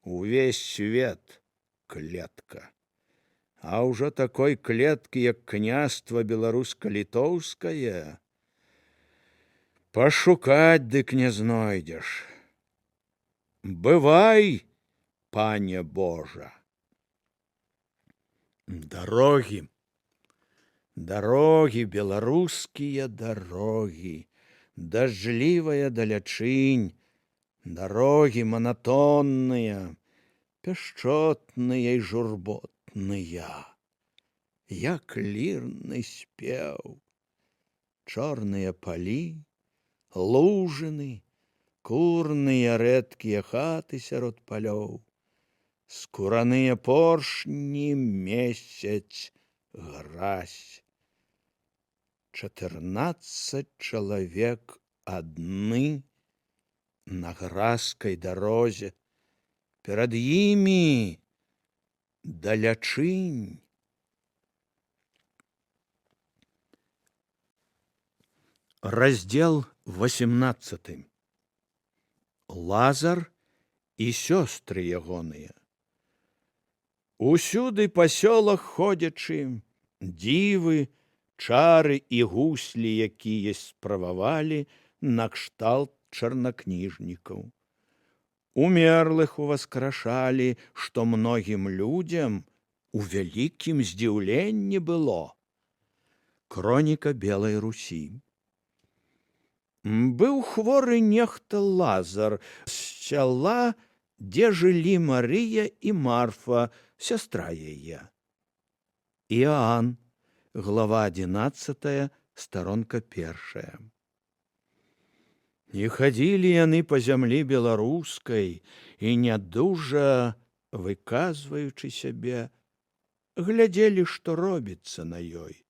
Увесь свет клетка. А ўжо такой клеткі, як княства беларуска-літоўскае, пашукаць дык не знойдзеш. Бывай, пане Божа». Дарогі, дарогі, беларускія дарогі, дажджлівая далячынь, дарогі манатонныя, пяшчотныя і журботныя, як лірны спеў. Чорныя палі, лужыны, курныя рэдкія хаты сярод палёў, скураныя поршні, месяц, гразь. 14 чалавек адны на гразкай дарозе. Перад імі далячынь. Раздзел 18. Лазар і сёстры ягоныя. Усюды па сёлах ходзячы, дзівы, чары і гуслі, якія справавалі накшталт чарнакніжнікаў. Умерлых уваскрашалі, што многім людзям у вялікім здзіўленні было. Кроніка Белай Русі. Быў хворы нехта Лазар з сяла, дзе жылі Марыя і Марфа, сястра яе. Іоанн, глава 11, старонка 1. І хадзілі яны па зямлі беларускай, і нядужа, выказваючы сябе, глядзелі, што робіцца на ёй.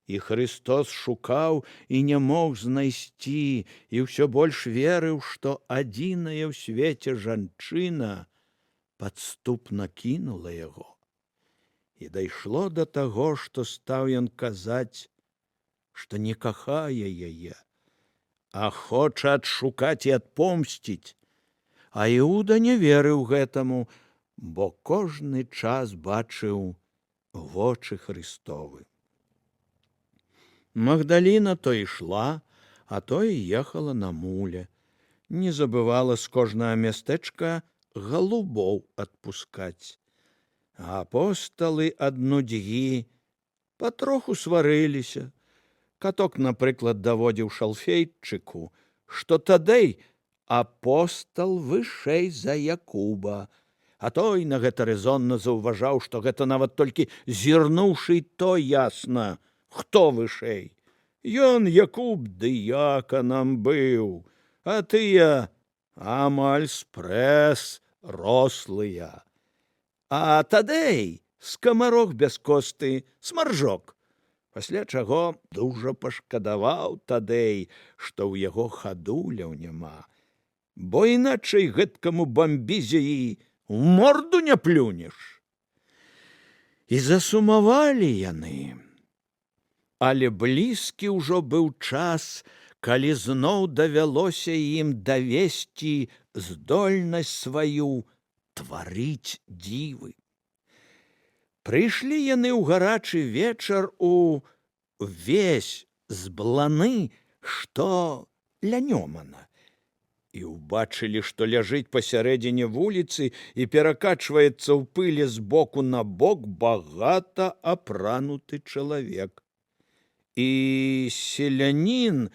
І Хрыстос шукаў і не мог знайсці, і ўсё больш верыў, што адзіная ў свеце жанчына падступна кінула яго. І дайшло да таго, што стаў ён казаць, што не кахае яе, а хоча адшукаць і адпомсціць. А Іуда не верыў гэтаму, бо кожны час бачыў вочы Хрыстовы. Магдаліна то ішла, а то і ехала на муле. Не забывала з кожнага мястэчка галубоў адпускаць. А апосталы ад нудзьгі патроху сварыліся. Каток, напрыклад, даводзіў шалфейчыку, што тадэй апостал вышэй за Якуба, а той на гэта рэзонна заўважаў, што гэта нават толькі зірнуўшы то ясна, хто вышэй. Ён, Якуб, дыяканам быў, а тыя амаль спрэс рослыя. А тадэй скамарох без косты, смаржок. Пасля чаго дужа пашкадаваў тадэй, што ў яго хадуляў няма, бо іначай гэткаму бамбізеі ў морду не плюнеш. І засумавалі яны. Але блізкі ўжо быў час, калі зноў давялося ім давесці здольнасць сваю тварыць дзівы. Прыйшлі яны ў гарачы вечар увесь збланы, што ля Нёмана, і ўбачылі, што ляжыць пасярэдзіне вуліцы і перакачваецца ў пылі з боку на бок багата апрануты чалавек. І селянін,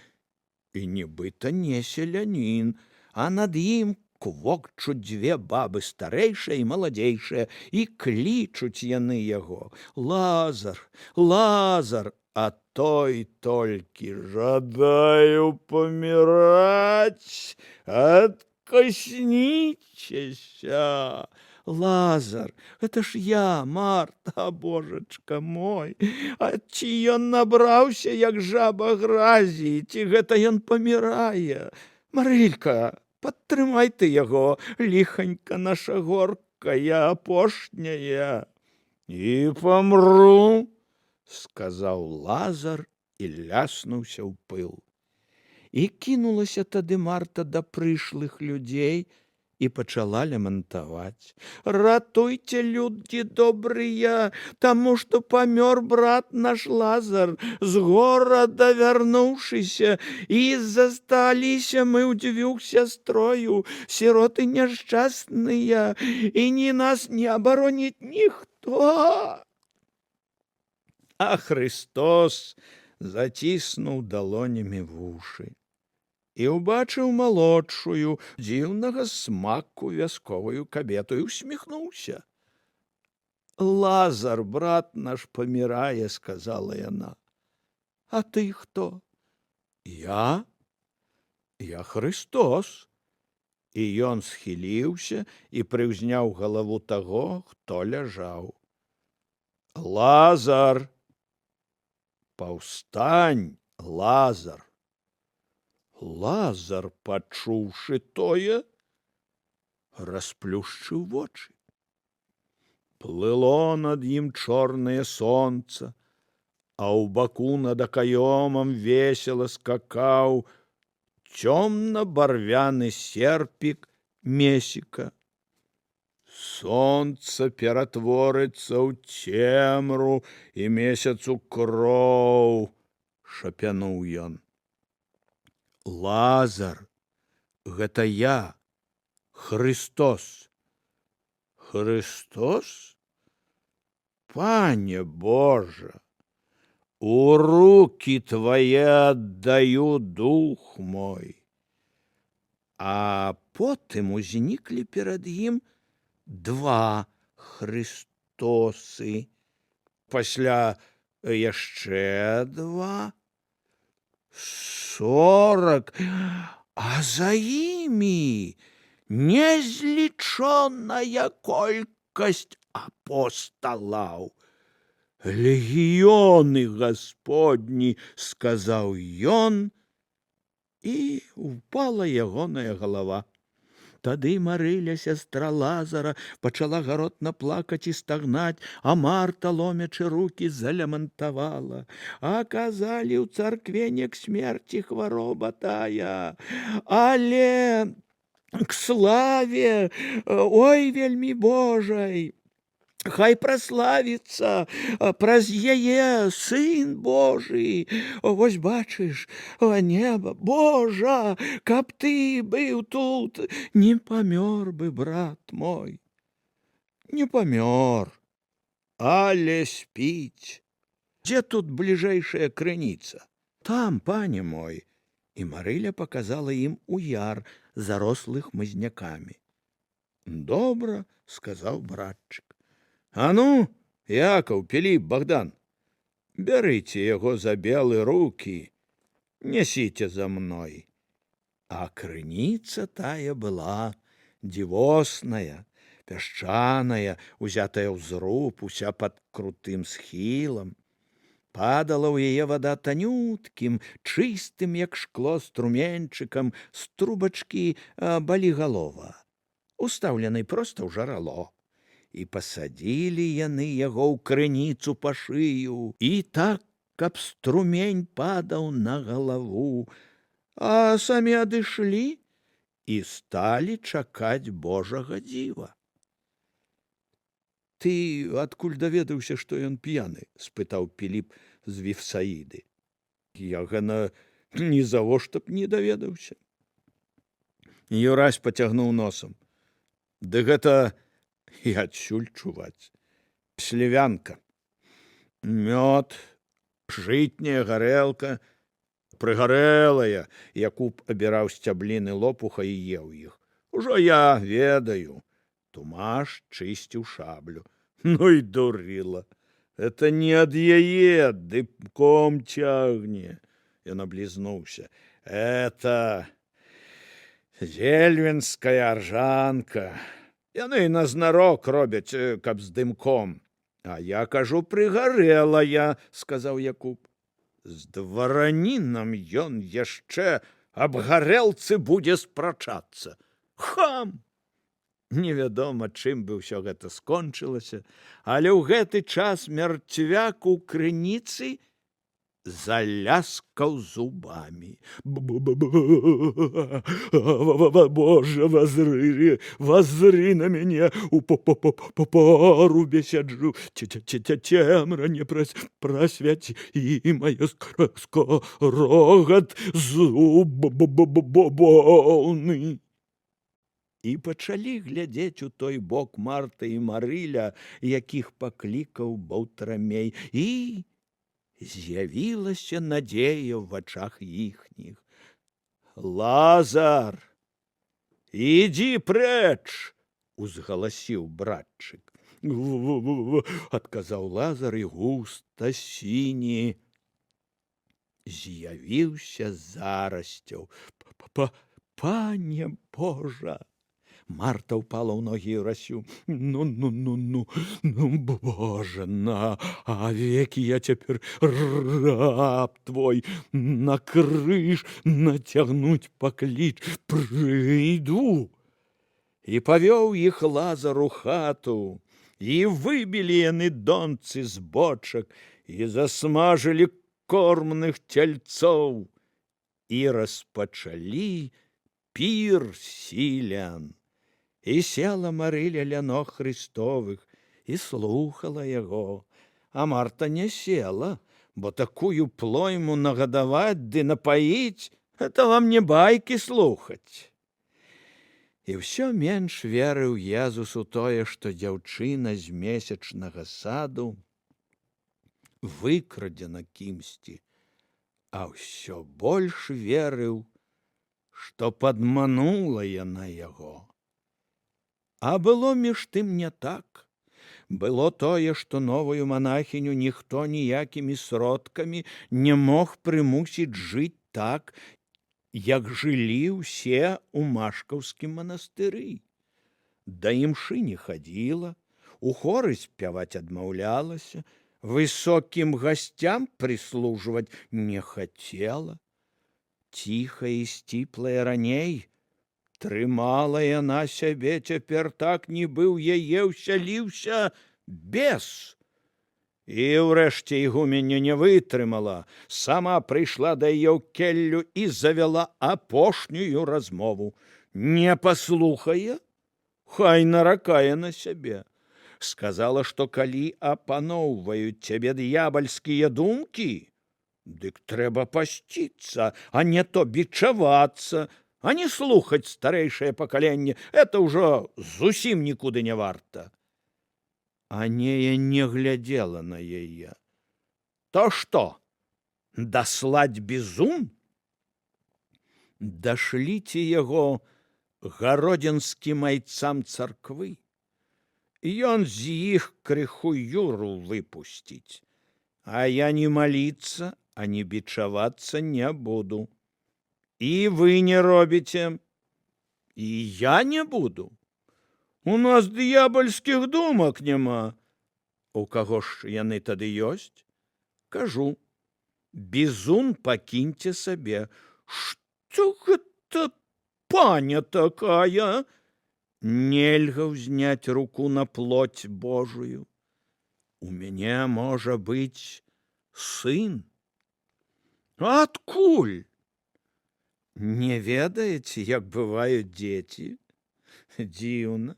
і нібыта не селянін, а над ім квокчуць дзве бабы старэйшая і маладзейшая, і клічуць яны яго: Лазар, Лазар, а той толькі: жадаю помирать, откоснитеся. Лазар, это ж я, Марта, божачка мой, а ці ён набраўся, як жаба гразі, ці гэта ён памірае? Марылька, падтрымай ты яго, ліханька наша горкая, апошняя. І памру, сказаў Лазар і ляснуўся ў пыл. І кінулася тады Марта да прышлых людзей і пачала лямантаваць: ратуйце, людзі добрыя, таму што памёр брат наш Лазар, з горада вярнуўшыся, і засталіся мы ўдзвюх сястрою, сіроты няшчасныя, і ні нас не абароніць ніхто. А Христос заціснуў далонямі вушы і ўбачыў малодшую, дзіўнага смаку вясковую кабету і усміхнуўся. Лазар, брат наш, памірае, сказала яна. А ты хто? Я Христос. І ён схіліўся і прыўзняў галаву таго, хто ляжаў. Лазар, паўстань, Лазар. Лазар, пачуўшы тое, расплюшчыў вочы. Плыло над ім чорнае сонца, а ў баку над акаёмам весела скакаў цёмна-барвяны серпік месіка. Сонца ператворыцца ў цемру і месяц у кроў, шапянуў ён. Лазар, гэта я, Христос. Христос? Пане Божа, у руки твае аддаю дух мой. А потым узніклі перад ім два Христосы, пасля яшчэ два, 40, а за імі незлічоная колькасць апосталаў. Легіёны Гасподні, сказаў ён, і упала ягоная галава. Тады Марыля, сястра Лазара, пачала гаротна плакаць і стагнаць, а Марта, ломячы рукі, залямантавала. А казалі ў царкве не к смерці хвароба тая, але к славе, ой, вельмі Божай. Хай праславіцца праз яе Сын Божий. Вось бачыш, неба, Божа, каб ты быў тут, не памёр бы, брат мой. Не памёр, але спіць. Дзе тут бліжэйшая крыніца? Там, пане мой. І Марыля показала ім у яр, зарослых хмызнякамі. Добра, сказаў братчык. А ну, Якаў, Піліп, Богдан, бярыце яго за белы рукі, нясіце за мной. А крыніца тая была дзівосная, пясчаная, узятая ў зруб, уся пад крутым схілам. Падала ў яе вада танюткім, чыстым, як шкло, струменчыкам з трубачкі балігалова, устаўленай проста ў жарало. І пасадзілі яны яго ў крыніцу па шыю, і так, каб струмень падаў на галаву, а самі адышлі і сталі чакаць Божага дзіва. Ты адкуль даведаўся, што ён п'яны? Спытаў Піліп з Віфсаіды. Я гана ні завошта б не даведаўся. Юрась пацягнуў носам. Ды гэта і адсюль чуваць. Слівянка. Мёд, жытняя гарэлка, прыгарэлая, Якуб абіраў сцябліны лопуха і еў іх. Ужо я ведаю. Тумаш чысціў шаблю. Ну і дурила. Это не ад яе дымком цягне. Ён облизнуўся. Это зельвенская аржанка. Яны назнарок робяць, каб з дымком. А я кажу, прыгарэлая, сказаў Якуб. З дваранінам ён яшчэ аб гарэлцы будзе спрачацца. Хам! Невядома, чым бы ўсё гэта скончылася, але ў гэты час мярцвяк у крыніцы заляскаў зубамі. Боже, воззри на мяне, у порубе сяджу, цемра не просвяці і маё скорогат зубоўны. І пачалі глядзець у той бок Марта і Марыля, якіх паклікаў Баўтарамей, і з'явілася надзея ў вачах іхніх. Лазар, ідзі прэч, узгаласіў братчык. Адказаў Лазар і густа сіні з'явіўся зарасцяў. Пане Божа! Марта ўпала ў ногі Юрасю. Ну, Боже, навеки я цяпер раб твой, на крыж нацягнуць пакліч, прыйду. І павёў іх Лазар у хату, і выбілі яны донцы з бочак, і засмажылі кормных цяльцоў, і распачалі пір сілян. І села Марыля ля ног Христовых і слухала яго. А Марта не села, бо такую плойму нагадаваць ды напаіць — это вам не байкі слухаць. І ўсё менш верыў Езус у тое, што дзяўчына з месячнага саду выкрадзена кімсьці, а ўсё больш верыў, што падманула яна яго. А было між тым не так. Было тое, што новую манахіню ніхто ніякімі сродкамі не мог прымусіць жыць так, як жылі ўсе ў Машкаўскім манастыры. Да імшы не хадзіла, у хоры спяваць адмаўлялася, высокім гасцям прыслужваць не хацела. Ціха і сціплая раней трымала яна сябе, цяпер так, нібы ў яе ўсяліўся бес. І ўрэшце ігуменя не вытрымала, сама прыйшла да яе ў келлю і завяла апошнюю размову. Не паслухае, хай наракае на сябе. Сказала, што калі апаноўваюць цябе д'ябальскія думкі, дык трэба пасціцца, а не то бичавацца, а не слухаць старэйшае пакаленне. Это ўжо зусім нікуды не варта. Анея не глядзела на яе. То што, даслаць бізун? Дашліце яго гародзінскім айцам царквы. Ён з іх крыху юру выпусціць. А я не маліцца, а не бичавацца не буду. І вы не робіце, і я не буду. У нас д'ябальскіх думак няма. У каго ж яны тады ёсць? Кажу, бізун пакіньце сабе. Што гэта паня такая? Нельга ўзняць руку на плоть Божую. У мяне можа быць сын. Адкуль? Не ведаеце, як бываюць дзеці? Дзіўна.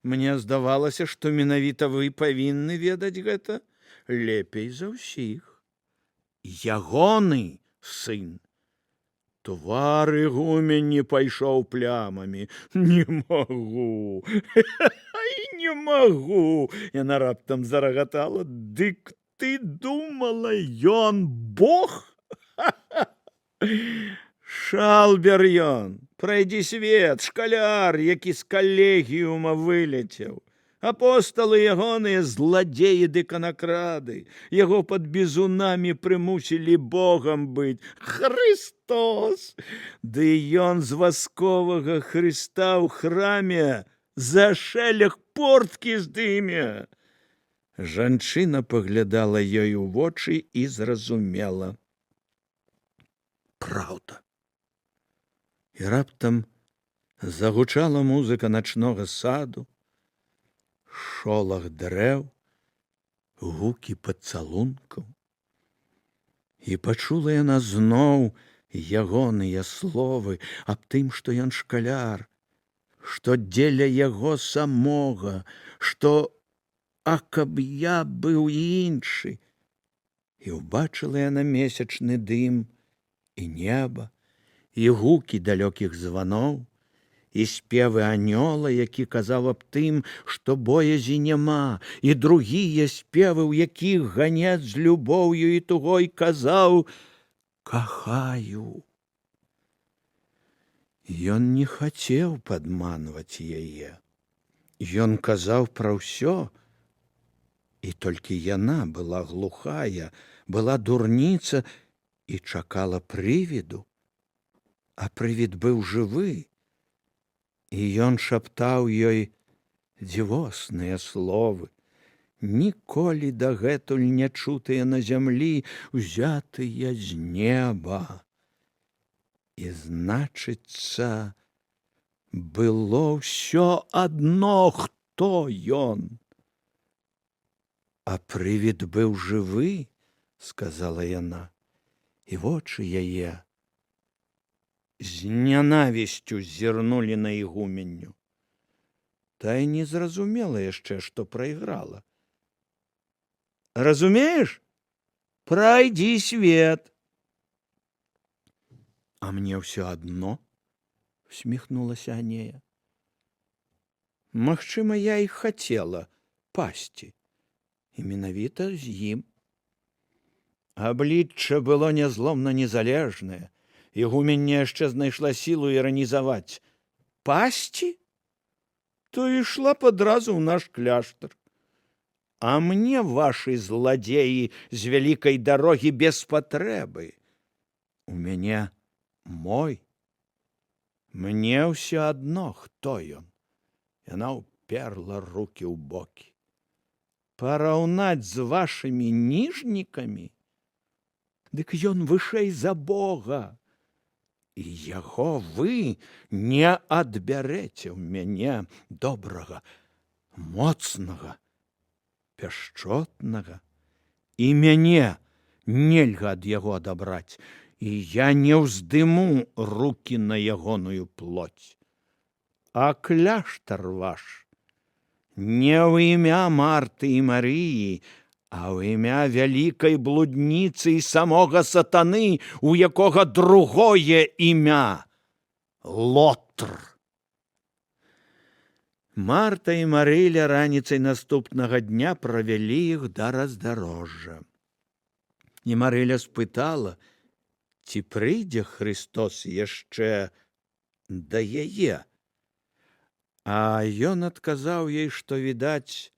Мне здавалася, што менавіта вы павінны ведаць гэта лепей за ўсіх. Ягоны сын. Твар ігумені пайшоў плямамі. Не магу, не магу. Яна раптам зарагатала. Дык ты думала, ён Бог? Шалбер ён, прайдзі свет, шкаляр, які з калегіума вылецеў. Апосталы ягоныя зладзеі ды канакрады, яго пад бізунамі прымусілі Богам быць. Христос! Ды ён з васковага Хрыста ў храме за шэлег порткі здыме. Жанчына паглядала ёй у вочы і зразумела. Праўда. І раптам загучала музыка начнога саду, шолах дрэў, гукі пацалункаў. І пачула яна зноў ягоныя словы аб тым, што ён шкаляр, што дзеля яго самога, што «А каб я быў іншы». І ўбачыла яна месячны дым, і неба, і гукі далёкіх званоў, і спевы анёла, які казаў аб тым, што боязі няма, і другія спевы, у якіх ганец з любоўю і тугой казаў «Кахаю». Ён не хацеў падманваць яе. Ён казаў пра ўсё, і толькі яна была глухая, была дурніца і чакала прывіду. А прывід быў жывы, і ён шаптаў ёй дзівосныя словы, ніколі дагэтуль не чутыя на зямлі, узятыя з неба. І, значыцца, было ўсё адно, хто ён. А прывід быў жывы, сказала яна, і вочы яе з нянавісцю зірнулі на ігуменню. Тая не зразумела яшчэ, што прайграла. Разумееш? Прайдзі свет. А мне ўсё адно, усміхнулася Анея. Магчыма, я і хацела пасці, і менавіта з ім. Аблічча было нязломна незалежнае. Ігумення яшчэ знайшла сілу іранізаваць. Пасці? То ішла падразу ў наш кляштар. А мне вашы зладзеі з вялікай дарогі без патрэбы. У мяне мой. Мне ўсё адно, хто ён. Яна ўперла рукі ў бокі. Параўнаць з вашымі ніжнікамі? Дык ён вышэй за Бога. І яго вы не адбярэце ў мяне добрага, моцнага, пяшчотнага. І мяне нельга ад яго адабраць, і я не ўздыму рукі на ягоную плоть. А кляштар ваш не ў імя Марты і Марыі, а ў імя вялікай блудніцы і самога сатаны, у якога другое імя — Лотр. Марта і Марыля раніцай наступнага дня правялі іх да раздарожжа. І Марыля спытала, ці прыйдзе Христос яшчэ да яе. А ён адказаў ёй, што, відаць,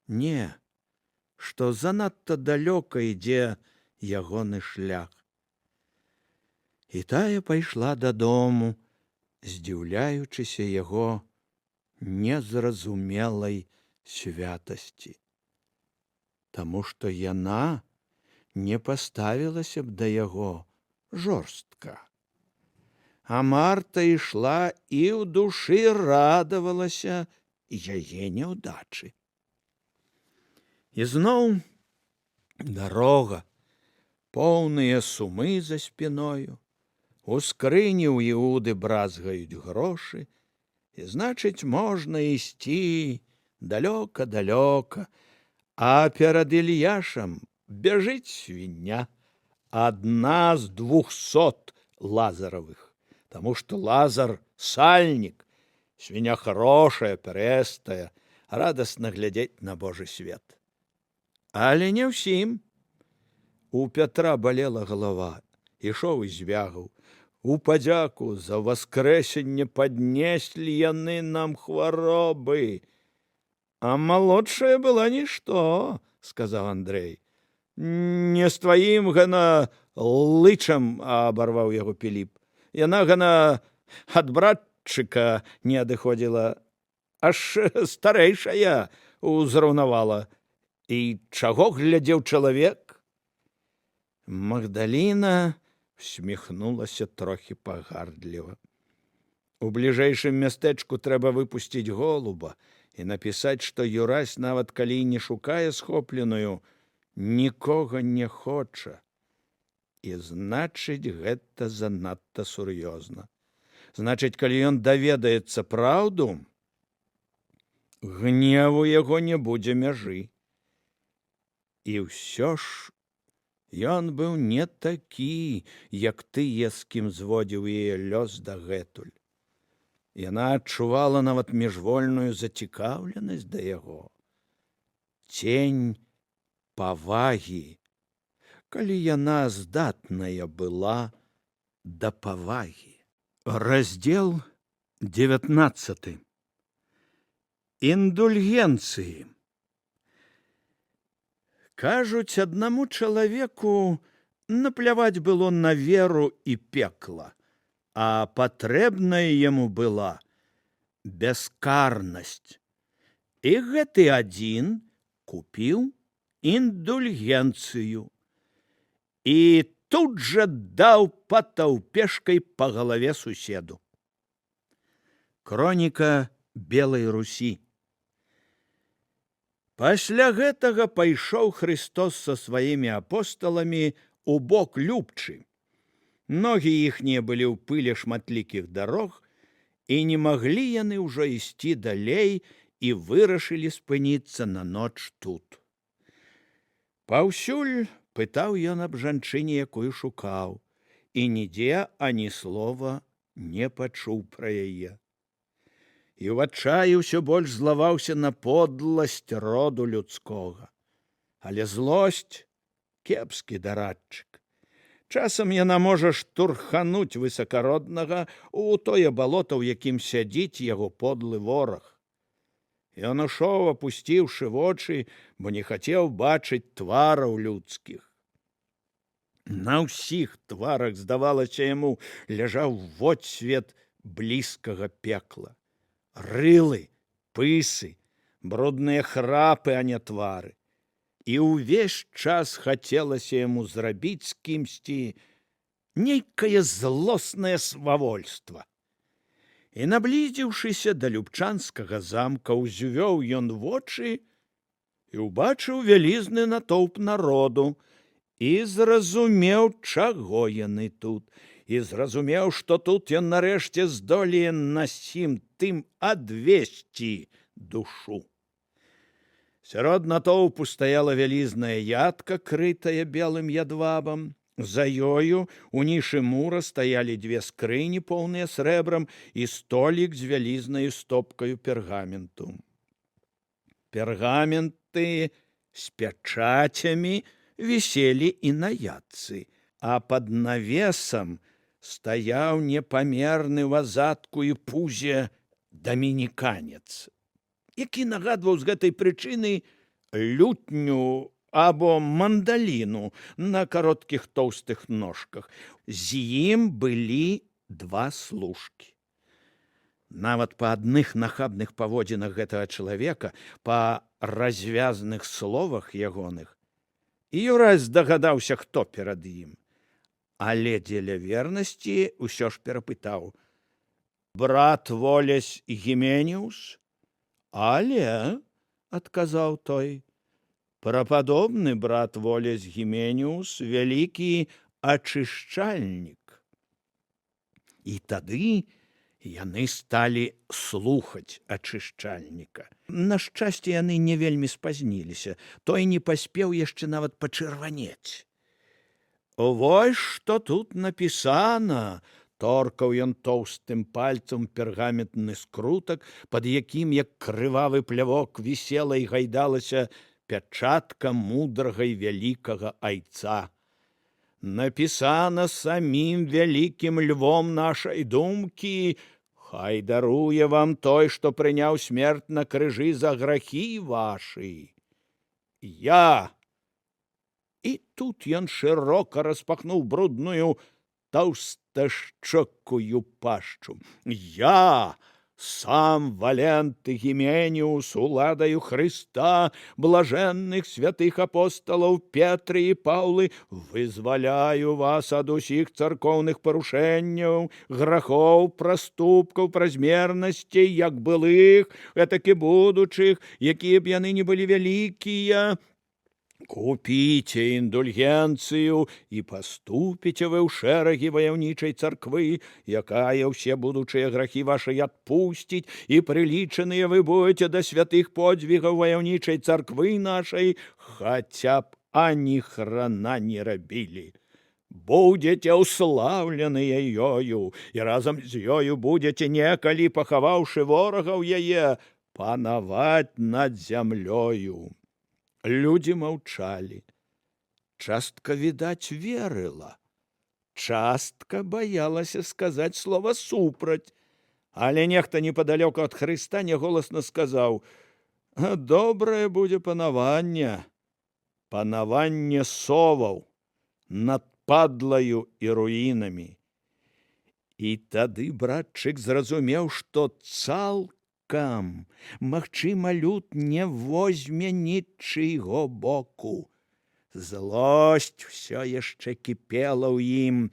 не, што занадта далёка ідзе ягоны шлях. І тая пайшла дадому, здзіўляючыся яго незразумелай святасці. Таму што яна не паставілася б да яго жорстка. А Марта ішла і ў душы радавалася яе няўдачы. І зноў дарога, поўныя сумы за спіною, у скрыні ў Іуды бразгаюць грошы, і, значыць, можна ісці далёка-далёка, а перад Ільяшам бяжыць свіння, адна з 200 лазаравых, таму што лазар — сальнік, свіня хорошая, прэстая, радасна глядзець на Божы свет. Але не ўсім. У Пятра балела галава, ішоў і звягаў. У падзяку за воскрэсенне паднеслі яны нам хваробы. А малодшая была нішто, сказаў Андрэй. Не з тваім гана лычам, абарваў яго Піліп. Яна гана ад братчыка не адыходзіла, аж старэйшая узраўнавала. І чаго глядзеў чалавек? Магдаліна усміхнулася трохі пагардліва. У бліжэйшым мястэчку трэба выпусціць голуба і напісаць, што Юрась, нават калі не шукае схопленую, нікога не хоча. І значыць, гэта занадта сур'ёзна. Значыць, калі ён даведаецца праўду, гневу яго не будзе мяжы. І ўсё ж ён быў не такі, як тыя, з кім зводзіў яе лёс дагэтуль. Яна адчувала нават міжвольную зацікаўленасць да яго. Цень павагі, калі яна здатная была да павагі. Раздзел 19. Індульгенцыі. Кажуць, аднаму чалавеку напляваць было на веру і пекла, а патрэбная яму была бяскарнасць. І гэты адзін купіў індульгенцыю і тут жа даў патаўпешкай па галаве суседу. Кроніка Белай Русі. Пасля гэтага пайшоў Христос са сваімі апосталамі у бок Любчы. Ногі іхнія былі ў пыле шматлікіх дарог, і не маглі яны ўжо ісці далей і вырашылі спыніцца на ноч тут. Паўсюль пытаў ён аб жанчыне, якую шукаў, і нідзе ані слова не пачуў пра яе. І ў адчаі ўсё больш злаваўся на подласць роду людскога. Але злосць — кепскі дарадчык. Часам яна можа штурхануць высакароднага у тое балота, у якім сядзіць яго подлы вораг. Ён ушоў, апусціўшы вочы, бо не хацеў бачыць твараў людскіх. На ўсіх тварах, здавалася яму, ляжаў водсвет блізкага пекла. Рылы, пысы, брудныя храпы, а не твары. І ўвесь час хацелася яму зрабіць з кімсьці нейкае злоснае свавольства. І, наблізіўшыся да любчанскага замка, узвёў ён вочы і ўбачыў вялізны натоўп народу, і зразумеў, чаго яны тут, і зразумеў, што тут ён нарэшце здолее на сім тым адвесці душу. Сярод натоўпу стаяла вялізная ядка, крытая белым ядвабам. За ёю у нішы мура стаялі дзве скрыні, поўныя срэбрам, і столік з вялізнаю стопкаю пергаменту. Пергаменты з пячацямі віселі і на ядцы, а пад навесам стаяў непамерны ў азадку і пузе дамініканец, які нагадваў з гэтай прычыны лютню або мандаліну на кароткіх тоўстых ножках. З ім былі два служкі. Нават па адных нахабных паводзінах гэтага чалавека, па развязных словах ягоных, Юрась здагадаўся, хто перад ім. Але дзеля вернасці ўсё ж перапытаў: «Брат Волясь Гіменіус?» «Але», — адказаў той, «прападобны брат Волясь Гіменіус — вялікі ачышчальнік». І тады яны сталі слухаць ачышчальніка. На шчасце, яны не вельмі спазніліся, той не паспеў яшчэ нават пачырванець. «Вось што тут напісана», — торкаў ён тоўстым пальцам пергаментны скрутак, пад якім, як крывавы плявок, вісела і гайдалася пячатка мудрага і вялікага айца. напісана самім вялікім львом нашай думкі. Хай даруе вам той, што прыняў смерць на крыжы за грахі вашы. Я. І тут ён шырока распахнуў брудную таўсташчокую пашчу. Я, сам Валент Гіменіус, уладаю Хрыста, блажэнных святых апосталаў Петры і Паўлы, вызваляю вас ад усіх царкоўных парушэнняў, грахоў, праступкаў, празмернасцей, як былых, гэтак і будучых, якія б яны не былі вялікія. Купіце індульгенцыю і паступіце вы ў шэрагі ваяўнічай царквы, якая ўсе будучыя грахі вашы адпусціць, і прылічаныя вы будзеце да святых подзвігаў ваяўнічай царквы нашай, хаця б ані храна не рабілі. Будзеце ўслаўленыя ёю, і разам з ёю будзеце некалі, пахаваўшы ворагаў яе, панаваць над зямлёю. Людзі маўчалі. Частка, відаць, верыла. Частка баялася сказаць слова супраць. Але нехта непадалёку ад Хрыста няголасна сказаў: «Добрае будзе панаванне, панаванне соваў над падлаю і руінамі». І тады братчык зразумеў, што магчыма, люд не возьме нічыйго боку. Злосць усё яшчэ кіпела ў ім.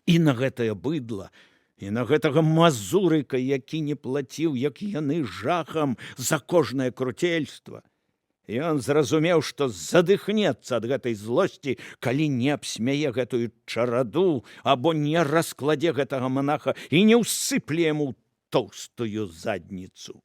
І на гэтае быдла, і на гэтага мазурыка, які не плаціў, як яны, жахам за кожнае круцельства. І ён зразумеў, што задыхнецца ад гэтай злосці, калі не абсмяе гэтую чараду, або не раскладзе гэтага манаха і не ўсыпле яму тоўстую задніцу.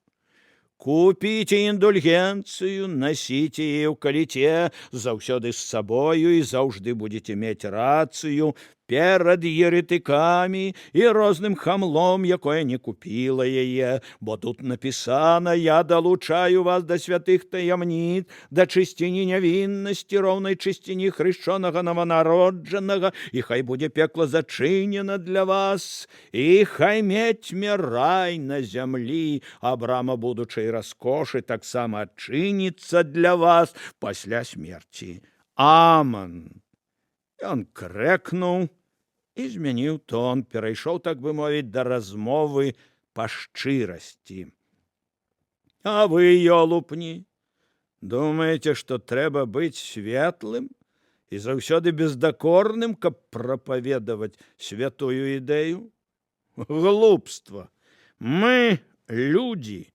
Купіце індульгенцыю, насіце яе ў каліце, заўсёды з сабою, і заўжды будзеце мець рацыю перад еретыкамі і розным хамлом, якое не купіла яе, бо тут напісана: «Я далучаю вас да святых таямніц, да чысціні нявіннасці, роўнай чысціні хрышчонага нованароджанага, і хай будзе пекла зачынена для вас, і хай мецьме рай на зямлі, а брама будучай раскошы таксама адчыніцца для вас пасля смерці. Аман». Ён крэкнуў і змяніў тон, перайшоў, так бы мовіць, да размовы па шчырасці. А вы, ёлупні, думаеце, што трэба быць светлым і заўсёды бездакорным, каб прапаведаваць святую ідэю? Глупства! Мы людзі,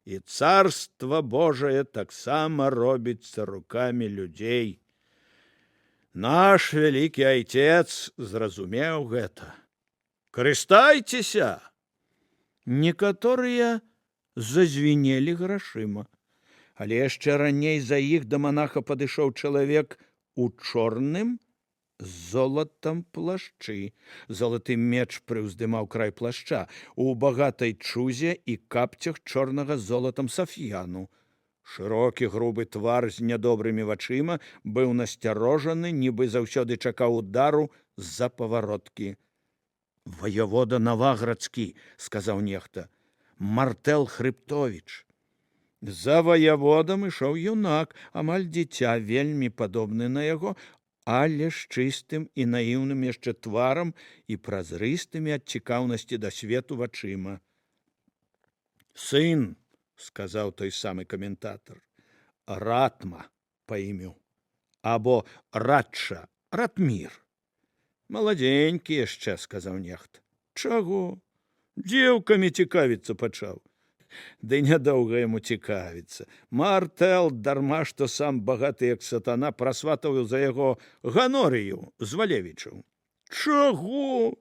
і царства Божае таксама робіцца рукамі людзей. Наш вялікі айцец зразумеў гэта. Карыстайцеся! Некаторыя зазвінелі грашыма, але яшчэ раней за іх да манаха падышоў чалавек у чорным з золатам плашчы. Залаты меч прыўздымаў край плашча, у багатай чузе і капцях чорнага золатам сафьяну. Шырокі грубы твар з нядобрымі вачыма быў насцярожаны, нібы заўсёды чакаў удару з-за павароткі. «Ваявода Наваградскі», – сказаў нехта, – «Мартэл Хрыбтовіч». За ваяводам ішоў юнак, амаль дзіця, вельмі падобны на яго, але з чыстым і наіўным яшчэ тварам і празрыстымі ад цікаўнасці да свету вачыма. «Сын», – сказаў той самы каментатар, – «Ратма па імю, або Радша, Ратмір». «Маладзенькі яшчэ», – сказаў нехта. «Чаго? Дзеўкамі цікавіцца пачаў». Ды нядоўга яму цікавіцца. Мартэл, дарма што сам багаты як сатана, прасватаў за яго Ганорыю з Валевічаў. «Чаго?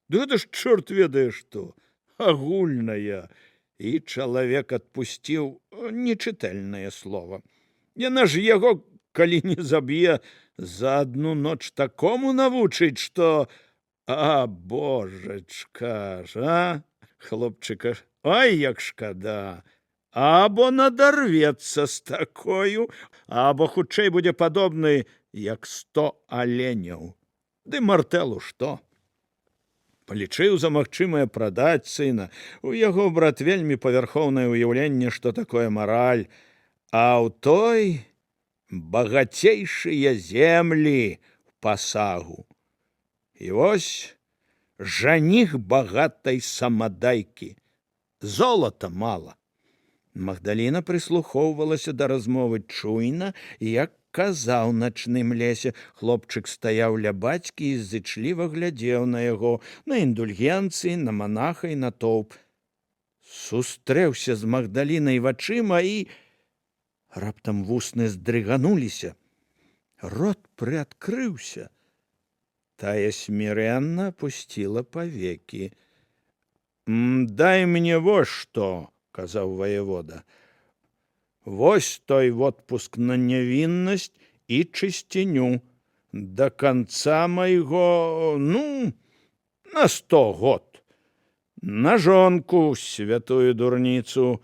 Гэта ж чорт ведае што, агульная». І чалавек адпусціў нечытальнае слова. Яна ж яго, калі не заб'е, за адну ноч такому навучыць, што... А, божачка ж, а? Хлопчыка, ой, як шкада. Або надарвецца з такою, або хутчэй будзе падобны, як 100 аленяў. Ды Мартэлу што? Палічыў за магчымае прадаць сына. У яго, брат, вельмі павярхоўнае ўяўленне, што такое мараль, а ў той багацейшыя землі в пасагу. І вось жаніх багатай самадайкі. Золата мала. Магдаліна прыслухоўвалася да размовы чуйна, як казаў начным лесе. Хлопчык стаяў ля бацькі і зычліва глядзеў на яго, на індульгенцыі, на манаха і на тоўп. Сустрэўся з Магдалінай вачыма і раптам вусны здрыгануліся. Рот прыадкрыўся. Тая смиренно опустила повеки. «Дай мне вот что», — казаў воевода. «Вось той отпуск на невинность и чистиню. До конца моего, на 100 год. На жонку, святую дурницу,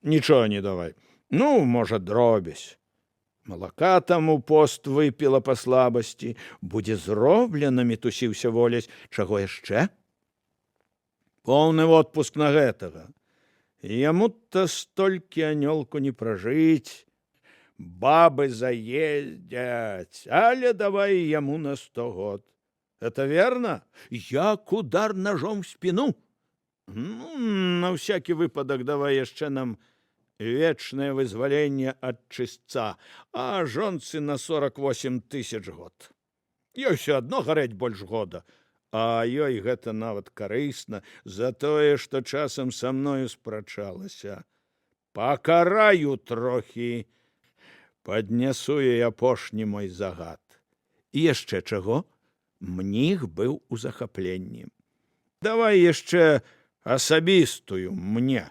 ничего не давай. Может, дробязь. Малака там у пост выпіла па слабасці. Будзе зроблена, мітусіўся Волясь. Чаго яшчэ? Поўны отпуск на гэтага. Яму-то столькі анёлку не пражыць. Бабы заездзяць, але давай яму на 100 год. Это верно? Як удар ножом в спину. На всякий выпадок давай яшчэ нам вечное вызволение от чыстца, а жонцы на 48 000 год. Ёй все одно гореть больш года, а ёй гэта нават карысна за тое, што часам са мною спрачалася. Пакараю трохі, паднясу ёй апошні мой загад. І яшчэ чаго? Мніх быў у захапленні. Давай яшчэ асабістую мне.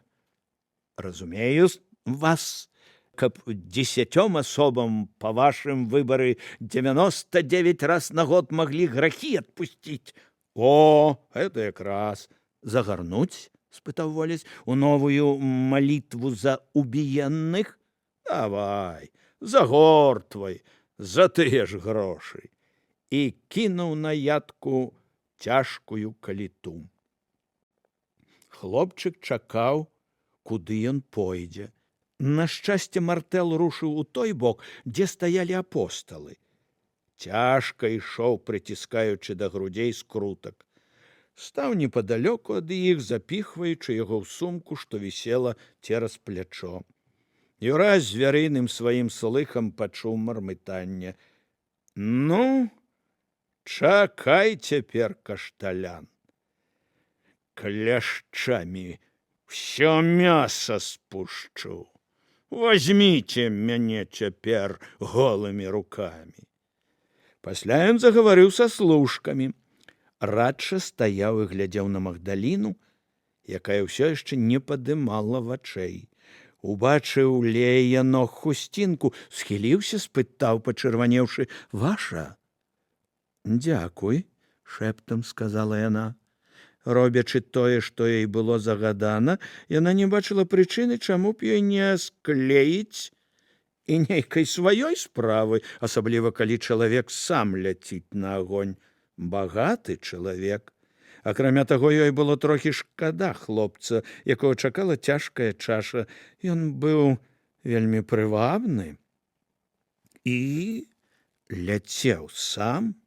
Разумею вас, каб 10 особам по вашим выборы 99 раз на год могли грехи отпустить. О, это якраз. Загарнуть, спытаў Волясь, у новую молитву за убиенных? Давай, загортвай, за тыя ж грошы. І кінуў на ядку цяжкую каліту. Хлопчык чакаў, куды ён пойдзе. На шчасце, Мартэл рушыў у той бок, дзе стаялі апосталы. Цяжка ішоў, прыціскаючы да грудзей скрутак. Стаў непадалёку ад іх, запіхваючы яго ў сумку, што вісела цераз плячо. Юрась звярыным сваім слыхам пачуў мармытанне. Чакай цяпер, кашталян. Кляшчамі все мясо спушчу. Возьмите мяне цяпер голымі рукамі. Пасля ён загаварыў са служкамі. Радша стаяў і глядзеў на Магдаліну, якая ўсё яшчэ не падымала вачэй. Убачыў лея ног хусцінку, схіліўся, спытаў, пачырванеўшы: «Ваша?» «Дзякуй», — шэптам сказала яна. Робячы тое, што ёй было загадана, яна не бачыла прычыны, чаму б ёй не склеіць і нейкай сваёй справы, асабліва калі чалавек сам ляціць на агонь. Багаты чалавек. Акрамя таго, ёй было трохі шкада хлопца, якога чакала цяжкая чаша. Ён быў вельмі прывабны і ляцеў сам.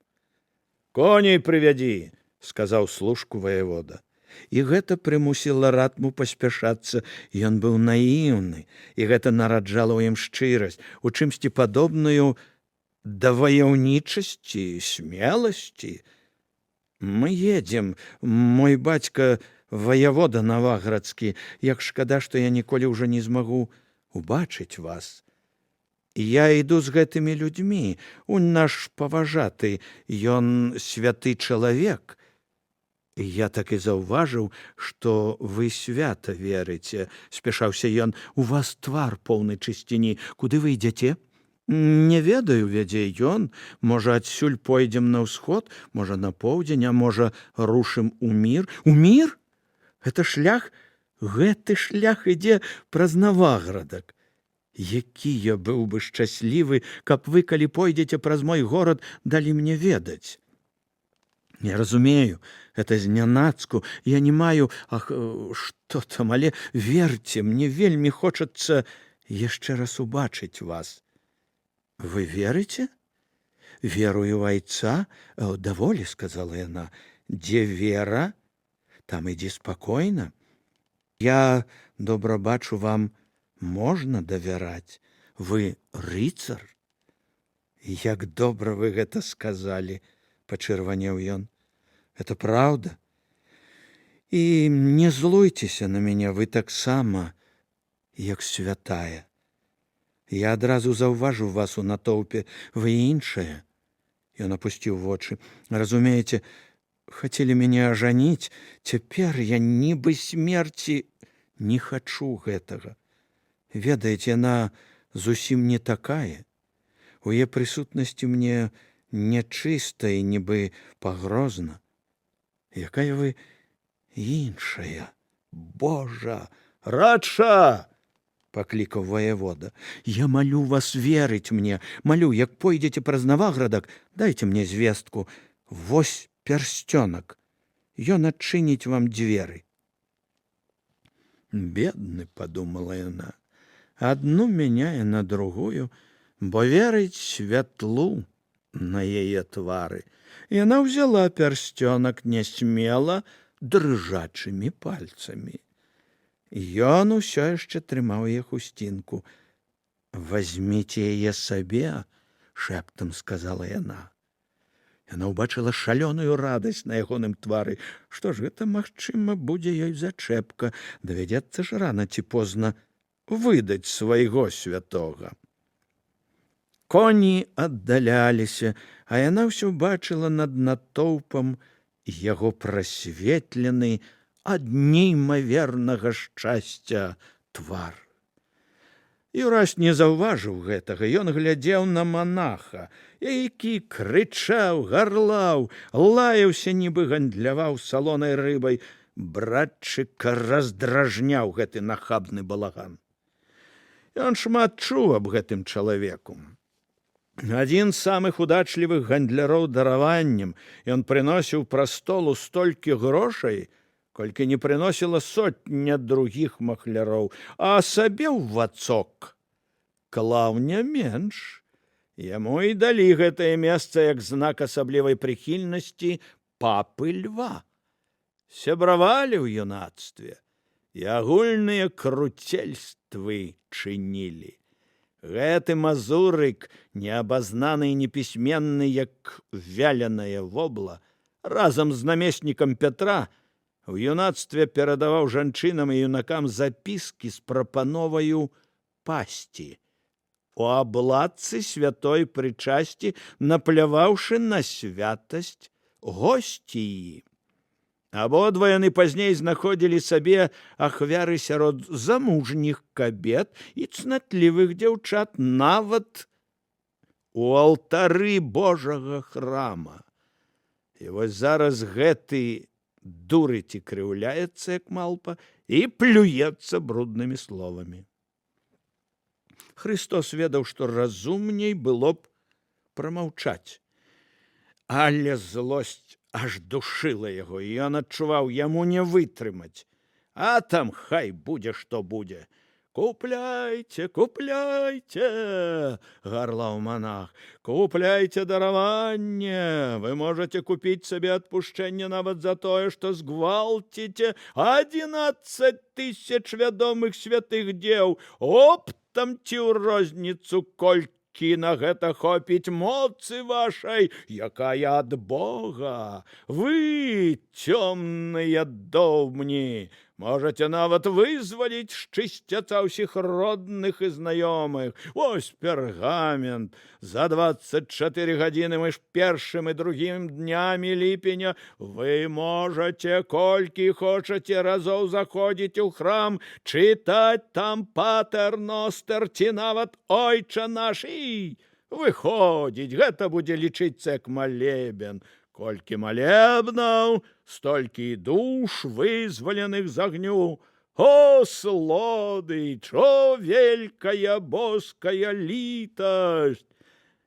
«Коней прывядзі», — сказаў служку воевода. І гэта прымусіла ратму паспяшацца. Ён быў наіўны, і гэта нараджала ў ім шчырасць, у чымсьці падобную да ваяўнічасці, смеласці. «Мы едзем, мой бацька воевода Наваградскі. Як шкада, што я ніколі ўжо не змагу убачыць вас. Я іду з гэтымі людзьмі. Унь наш паважаты, ён святы чалавек. Я так і заўважыў, што вы свята верыце», — спяшаўся ён. «У вас твар поўны чысціні. Куды вы ідзяце?» «Не ведаю», — вядзе ён. «Можа, адсюль пойдзем на ўсход, можа, на поўдзень, а можа, рушым у мір». «У мір? Гэта шлях? Гэты шлях ідзе праз Наваградак. Які я быў бы шчаслівы, каб вы, калі пойдзеце праз мой горад, далі мне ведаць. Я разумею, это знянацку, я не маю, што там, але верце, мне вельмі хочацца яшчэ раз убачыць вас. Вы верыце? Верую в айца? Даволі, сказала яна. Дзе вера? Там ідзі спакойна. Я добра бачу, вам можна давяраць. Вы рыцар? Як добра вы гэта сказалі, пачырванеў ён. Это праўда. І не злуйцеся на мяне, вы таксама, як святая. Я адразу заўважыў вас у натоўпе, вы іншая. Ён апусціў вочы. Разумееце, хацелі мяне ажаніць, цяпер я нібы смерці не хачу гэтага. Ведаеце, яна зусім не такая. У яе прысутнасці мне нячыста і нібы пагрозна. Якая вы іншая. Божа, радша! Паклікаў ваявода. Я малю вас верыць мне, малю, як пойдзеце праз Наваградак, дайце мне звестку. Вось пярсцёнак. Ён адчыніць вам дзверы. Бедны, падумала яна, адну мяняе на другую, бо верыць святлу на яе твары. Яна ўзяла пярсцёнак нясмела, дрыжачымі пальцамі. Ён усё яшчэ трымаў яе хусцінку. «Вазьміце яе сабе», — шэптам сказала яна. Яна ўбачыла шалёную радасць на ягоным твары. Што ж, гэта, магчыма, будзе ёй зачэпка. Давядзецца ж рана ці позна выдаць свайго святога. Коні аддаляліся, а яна ўсё бачыла над натоўпам яго прасветлены ад неймавернага шчасця твар. Юрась не заўважыў гэтага. Ён глядзеў на манаха, які крычаў, гарлаў, лаяўся, нібы гандляваў салонай рыбай. Братчыка раздражняў гэты нахабны балаган. Ён шмат чуў аб гэтым чалавеку. Адзін з самых удачлівых гандляроў дараваннем, ён прыносіў праз столу столькі грошай, колькі не прыносіла сотня другіх махляроў, а сабе ў вацок клаў не менш. Яму і далі гэтае месца як знак асаблівай прыхільнасці папы Льва. Сябравалі ў юнацтве і агульныя круцельствы чынілі. Гэты мазурык, неабазнаны і непісьменны, як вяленая вобла, разам з намеснікам Пятра у юнацтве перадаваў жанчынам і юнакам запіскі з прапановаю пасці. У абладцы святой прычасці, напляваўшы на святасць госціі. Абодва яны пазней знаходзілі сабе ахвяры сярод замужніх кабет і цнатлівых дзяўчат, нават у алтары Божага храма. І вось зараз гэты дурыць і крыўляецца, як малпа, і плюецца бруднымі словамі. Христос ведаў, што разумней было б прамаўчаць. Але злосць аж душыла яго, і ён адчуваў, яму не вытрымаць. А там хай будзе, што будзе. «Купляйце, купляйце!» — гарлаў монах. «Купляйце дараванне! Вы можете купіць сабе адпушчэнне нават за тое, што згвалціце 11 000 вядомых святых дзеў. Оптам ці ў розніцу колькі на гэта хопіць моцы вашай, якая ад Бога. Вы, цёмныя доўмні, можете нават вызваліць з чысцяца ўсіх родных і знаёмых. Вось пергамент. За 24 гадзіны між першым і другім днямі ліпеня вы можете колькі хочаце разоў заходзіць у храм, чытаць там патер ностер ці нават ойча наш. І выходзіць, гэта будзе лічыцца як малебен. Колькі малебнаў, столькі і душ, вызваленых з агню. О, слодыч, о, великая боская літасць!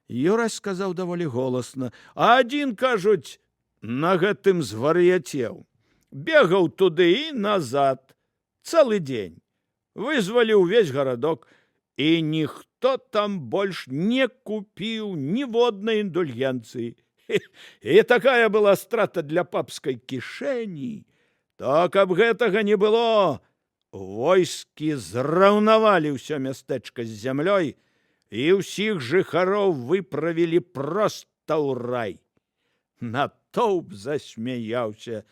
Юрась сказаў даволі голасна, а адзін, кажуць, на гэтым звар'яцеў. Бегаў туды і назад цэлы дзень. Вызваліў увесь гарадок, і ніхто там больш не купіў ніводнай індульгенцыі. І такая была страта для папскай кішэні. То, каб гэтага не было, войскі зраўнавалі ўсё мястэчка з зямлёй і ўсіх жыхароў выправілі проста ў рай. Натоўп засмяяўся.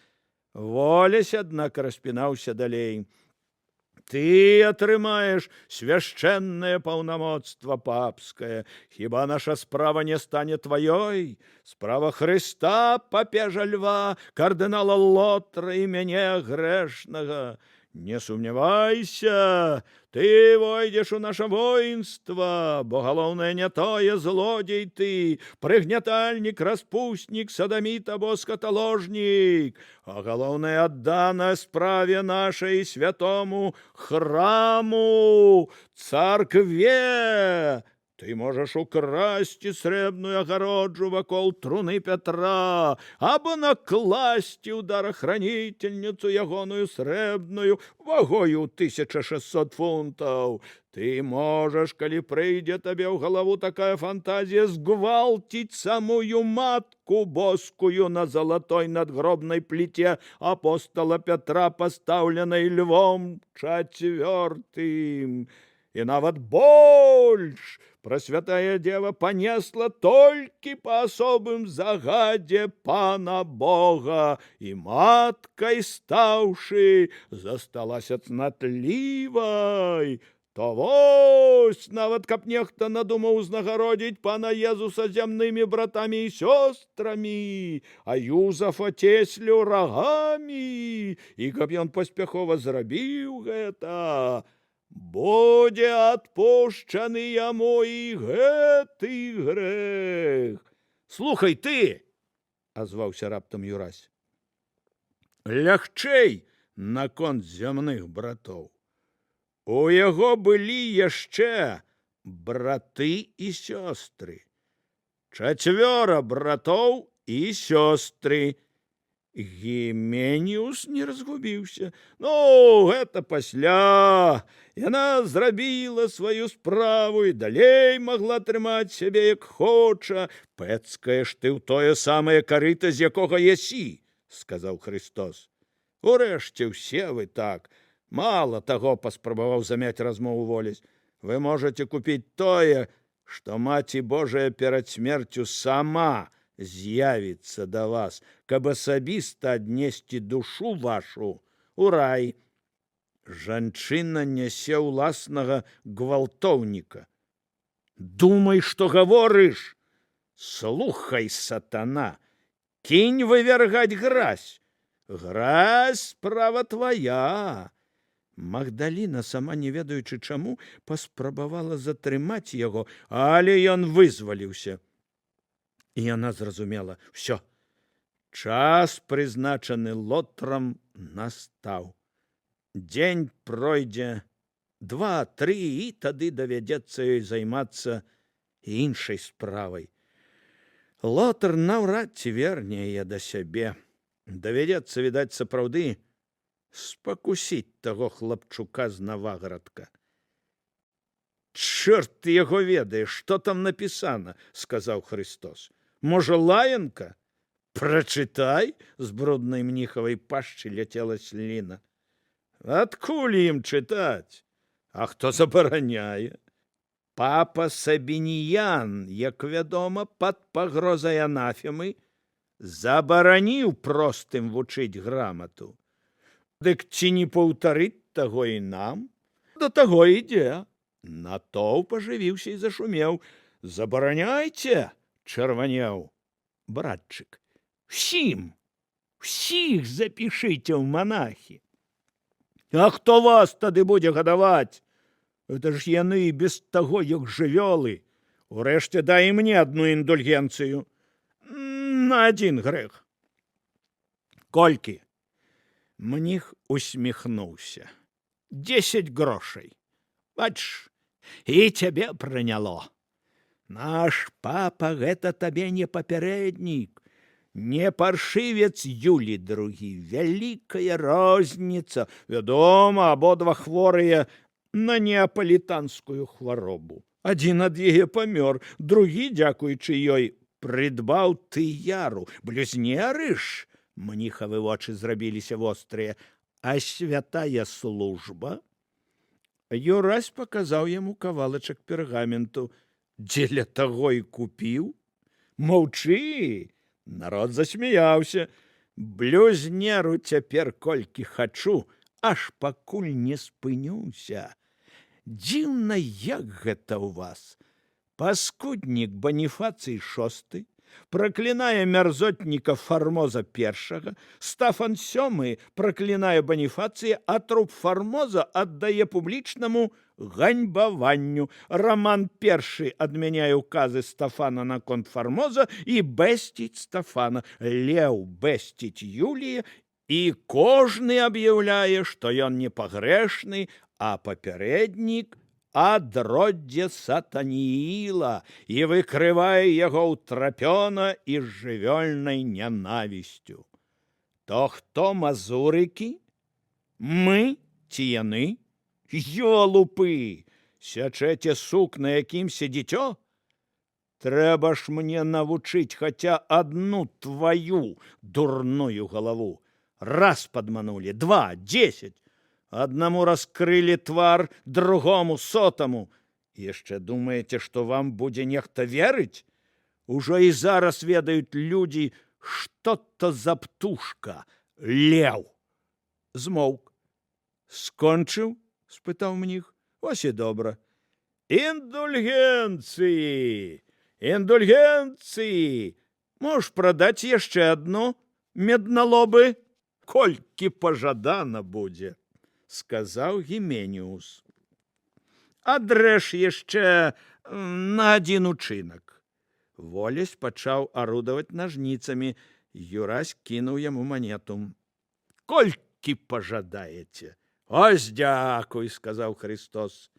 Волясь, аднак, распінаўся далей. Ты атрымаеш свяшчэннае паўнамоцтва папскае. Хіба наша справа не стане тваёй? Справа Хрыста, папежа Льва, кардынала Лотра і мяне грэшнага. Не сумнявайся, ты войдзеш у наша воінства, бо галоўнае не тое, злодзей ты, прыгнятальнік, распуснік, садаміт або скаталожнік, а галоўнае аддана справе нашай святому храму, царкве. Ты можаш украсці срэбную агароджу вакол труны Пятра, або накласці ў дарахранительніцу ягоную срэбную вагою 1600 фунтаў. Ты можаш, калі прыйдзе табе ў галаву такая фантазія, згвалціць самую матку боскую на залатой надгробнай пліце апостола Пятра, пастаўленай Львом IV. І нават больш. Прасвятая Дева понесла толькі па асобым загадзе Пана Бога, і маткай стаўшы, засталася цнатлівай. То вось, нават каб нехта надумаў узнагародзіць пана Езуса зямнымі братамі і сёстрамі, а Юзафа Цеслю рагамі, і каб ён паспяхова зрабіў гэта, будзе адпушчаны яму і гэты грэх. Слухай ты, азваўся раптам Юрась, лягчэй наконт зямных братоў. У яго былі яшчэ браты і сёстры. 4 братоў і сёстры. Гіменіус не разгубіўся. Ну, гэта пасля. Яна зрабіла сваю справу і далей магла трымаць сябе як хоча. Пэцкаеш ты ў тое самае карыта, з якога ясі, сказаў Христос. Урэшце ўсе вы так. Мала таго, паспрабаваў замяць размову Волясь. Вы можаце купіць тое, што Маці Божая перад смерцю сама з'явіцца да вас, каб асабіста аднесці душу вашу у рай. Жанчына нясе ўласнага гвалтоўніка. Думай, што гаворыш. Слухай, сатана, кінь вывяргаць гразь. Гразь справа твая. Магдаліна, сама не ведаючы чаму, паспрабавала затрымаць яго, але ён вызваліўся. І яна зразумела, ўсё, час, прызначаны Лотрам, настаў. Дзень пройдзе, 2-3, і тады давядзецца ёй займацца іншай справай. Лотар наўрад ці верне яе да сябе. Давядзецца, відаць, сапраўды спакусіць таго хлапчука з Наваградка. Чорт яго ведае, што там напісана, сказаў Христос. Можа, лаянка? Прачытай, з бруднай мніхавай пашчы ляцела сліна. Адкуль ім чытаць? А хто забараняе? Папа Сабініян, як вядома, пад пагрозай анафемы, забараніў простым вучыць грамату. Дык ці не паўтарыць таго і нам? Да таго ідзе. Натоўп ажывіўся і зашумеў. Забараняйце, чырванеў братчык. Усіх запішыце ў манахі. А хто вас тады будзе гадаваць? Это ж яны без таго, як жывёлы. Урэшце дай мне адну індульгенцыю. На 1 грэх. Колькі? Мніх усміхнуўся. 10 грошай. Бачыш, і цябе прыняло. Наш папа гэта табе не папярэднік, не паршывец Юлі другі. Вялікая розніца. Вядома, абодва хворыя на неапалітанскую хваробу. Адзін ад яе памёр, другі, дзякуючы ёй, прыдбаў тыяру. Блюзнеры ж, мніхавы вочы зрабіліся вострыя, а святая служба? Юрась паказаў яму кавалачак пергаменту. Дзеля таго і купіў? Маўчы! Народ засмяяўся. Блюзнеру цяпер колькі хачу, аж пакуль не спынюся. Дзіўна, як гэта ў вас. Паскуднік Баніфацый VI праклінае мярзотніка Фармоза I, Стафан VII праклінае Баніфацыя, а труп Фармоза аддае публічнаму ганьбаванню. Роман I адмяняе указы Стафана наконт Фармоза і бэсціць Стафана. Леў бэсціць Юлія, і кожны аб'яўляе, што ён не пагрэшны, а папярэднік адроддзе сатанііла і выкрывае яго ўтрапёна і жывёльнай нянавісцю. То хто мазурыкі? Мы ці яны? Ёлупы! Сячэце сук на якімся дзіцё? Трэба ж мне навучыць хаця адну тваю дурную галаву. Раз падманулі, 2, 10. Аднаму раскрылі твар, другому сотаму. Яшчэ думаеце, што вам будзе нехта верыць? Ужо і зараз ведаюць людзі, што то за птушка, леў. Змоўк. Скончыў? Спытаў мніх. Ось і добра. Індульгенцыі! Індульгенцыі! Можаш прадаць яшчэ адно, медналобы? Колькі пажадана будзе, сказаў Гіменіус. Адрэж яшчэ на адзін учынак. Волесь пачаў арудаваць нажніцамі. Юрась кінуў яму манету. Колькі пажадаеце? Ось дзякуй, сказаў Христос.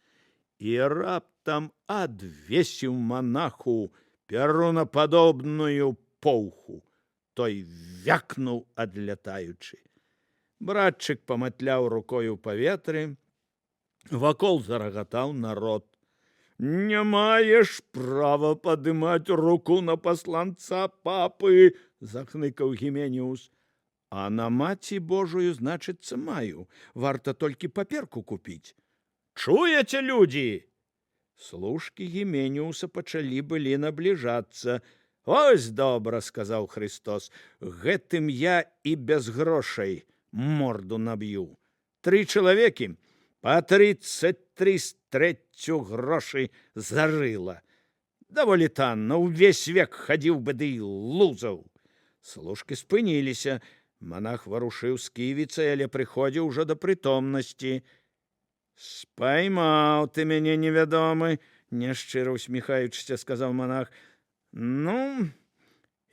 І раптам адвесіў манаху перунападобную поўху. Той вякнуў, адлятаючы. Братчык паматляў рукою ў паветры. Вакол зарагатаў народ. Не маеш права падымаць руку на пасланца папы, захныкаў Гіменіус. А на маці Божую, значыцца, маю. Варта толькі паперку купіць. Чуеце, людзі? Служкі Гіменіуса пачалі былі набліжацца. Ось добра, сказаў Христос. Гэтым я і без грошай морду наб'ю. 3 чалавекі па 33 з трэцю грошай зарыла. Даволі танна, увесь век хадзіў бы ды лузаў. Служкі спыніліся. Манах варушыў сківіцай, але прыходзіў ужо да прытомнасці. Спаймаў ты мяне, невядомы, няшчыра усміхаючыся, сказаў манах. Ну,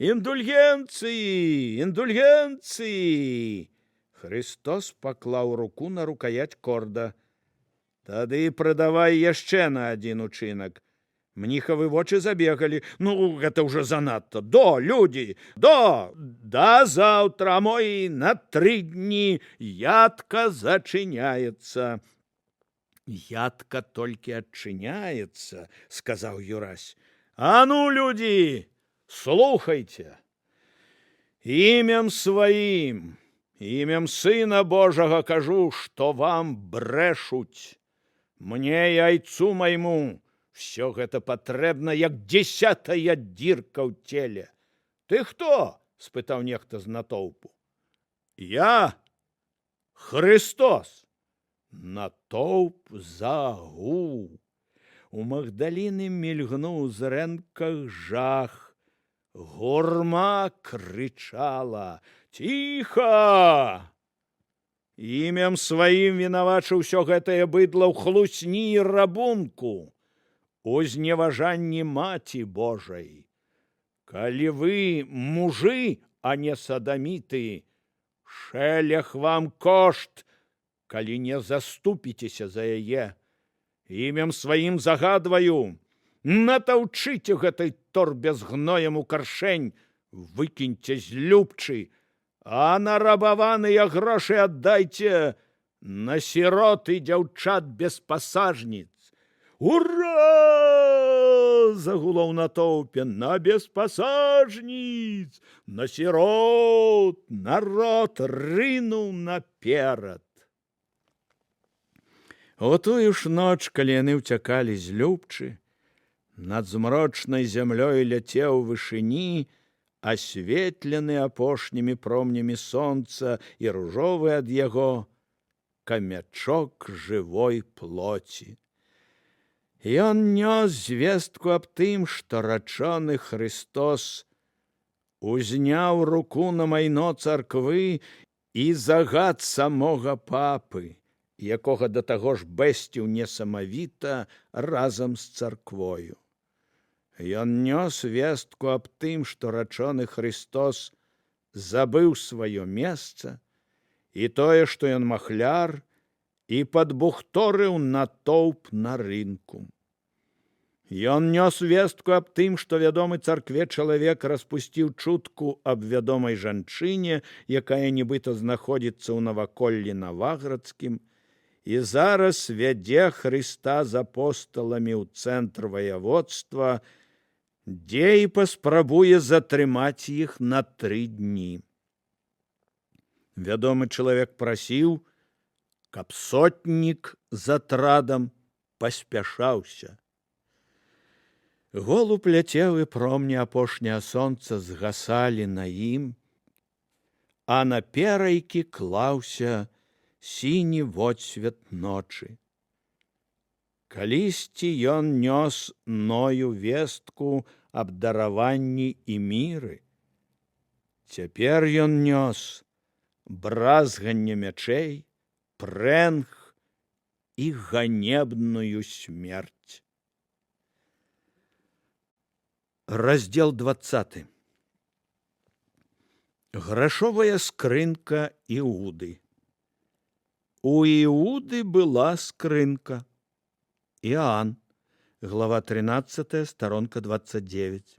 індульгенцыі, індульгенцыі. Христос паклаў руку на рукоять корда. Тады прадавай яшчэ на адзін учынак. Мніхавы вочы забегалі. Ну, гэта ўжо занадта. До, людзі, да заўтра, мой, на 3 дні ядка зачыняецца. Ядка толькі адчыняецца, сказаў Юрась. А ну, людзі, слухайце. Імем сваім, імем Сына Божага кажу, што вам брэшуць. Мне, яйцу майму, всё гэта патрэбна, як 10-я дзірка ў целе. Ты хто? Спытаў нехта з натоўпу. Я Христос. Натоўп загуў. У Магдаліны мільгнуў зрэнках жах. Гурма крычала. Ціха! Імем сваім вінавачыў усё гэтае быдла ў хлусні і рабунку, у зневажанні маці Божай. Калі вы мужы, а не садаміты, шэлях вам кошт калі не заступіцеся за яе. Імем сваім загадваю, натаўчыце гэтай торбе з гноем у каршэнь, выкіньце з любчы, а нарабаваныя грошы аддайце на сірот і дзяўчат без пасажніц. Ура! Загуло ў натоўпе. На беспасажніц, на сірот, народ рынуў наперад. У тую ж ноч, калі яны ўцякалі з любчы, над змрочнай зямлёй ляцеў вышыні, асветлены апошнімі промнямі сонца і ружовы ад яго камячок жывой плоці. Ён нёс звестку аб тым, што рачоны Христос узняў руку на майно царквы і загад самога папы, якога да таго ж бэсціў несамавіта разам з царквою. Ён нёс вестку аб тым, што рачоны Христос забыў сваё месца, і тое, што ён махляр, і падбухторыў натоўп на рынку. Ён нёс вестку аб тым, што вядомы царкве чалавек распусціў чутку аб вядомай жанчыне, якая нібыта знаходзіцца ў наваколлі Наваградскім, і зараз вядзе Хрыста з апосталамі ў цэнтр ваяводства, дзе і паспрабуе затрымаць іх на 3 дні. Вядомы чалавек прасіў, каб сотнік з атрадам паспяшаўся. Голуб ляцеў, і промні апошняе сонца згасалі на ім, а наперайкі клаўся сіні водсвет ночы. Калісьці ён нёс ною вестку аб дараванні і міры. Цяпер ён нёс бразганне мячэй, прэнг і ганебную смерць. Раздзел 20. Грашовая скрынка Іуды. У Іуды была скрынка. Іоанн, глава 13, сторонка 29.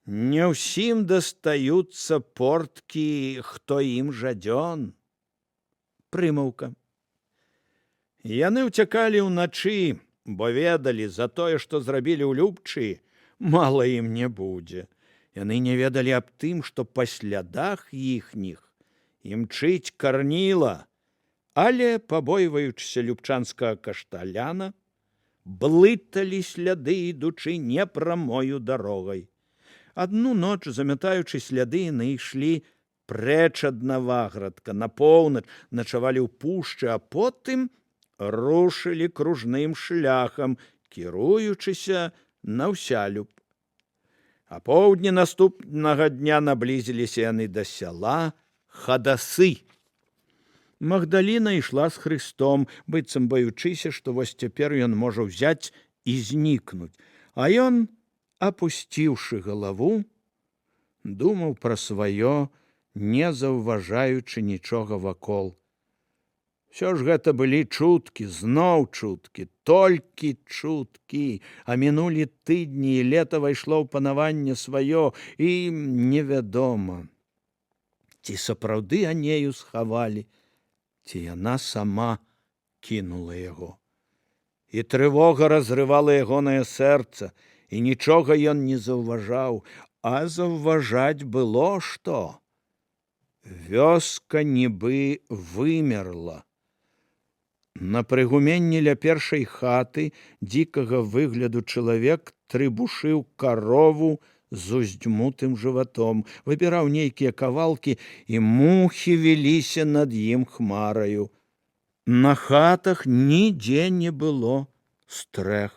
Не ўсім дастаюцца порткі, хто ім жадзён. Прымаўка. Яны ўцякалі ўначы, бо ведалі, за тое, што зрабілі ў любчы, мала ім не будзе. Яны не ведалі аб тым, што па слядах іхніх імчыць карніла, але, пабойваючыся любчанскага кашталяна, блыталі сляды, ідучы непрамою дарогай. Адну ноч, замятаючы сляды, яны ішлі прэч ад Наваградка, на поўнач начавалі ў пушчы, а потым рушылі кружным шляхам, кіруючыся на Ўсялюб. А поўдні наступнага дня наблізіліся яны да сяла Хадасы. Магдаліна ішла з Христом, быццам баючыся, што вось цяпер ён можа ўзяць і знікнуць. А ён, апусціўшы галаву, думаў пра сваё, не заўважаючы нічога вакол. Усё ж гэта былі чуткі, зноў чуткі, толькі чуткі, а мінулі тыдні, і лета вайшло ў панаванне сваё, і невядома, ці сапраўды Анею схавалі, ці яна сама кінула яго. І трывога разрывала ягонае сэрца, і нічога ён не заўважаў, а заўважаць было што. Вёска нібы вымерла. На прыгуменні ля першай хаты дзікага выгляду чалавек трыбушыў карову з уздзьмутым жыватом, выбіраў нейкія кавалкі, і мухі віліся над ім хмараю. На хатах нідзе не было стрэх.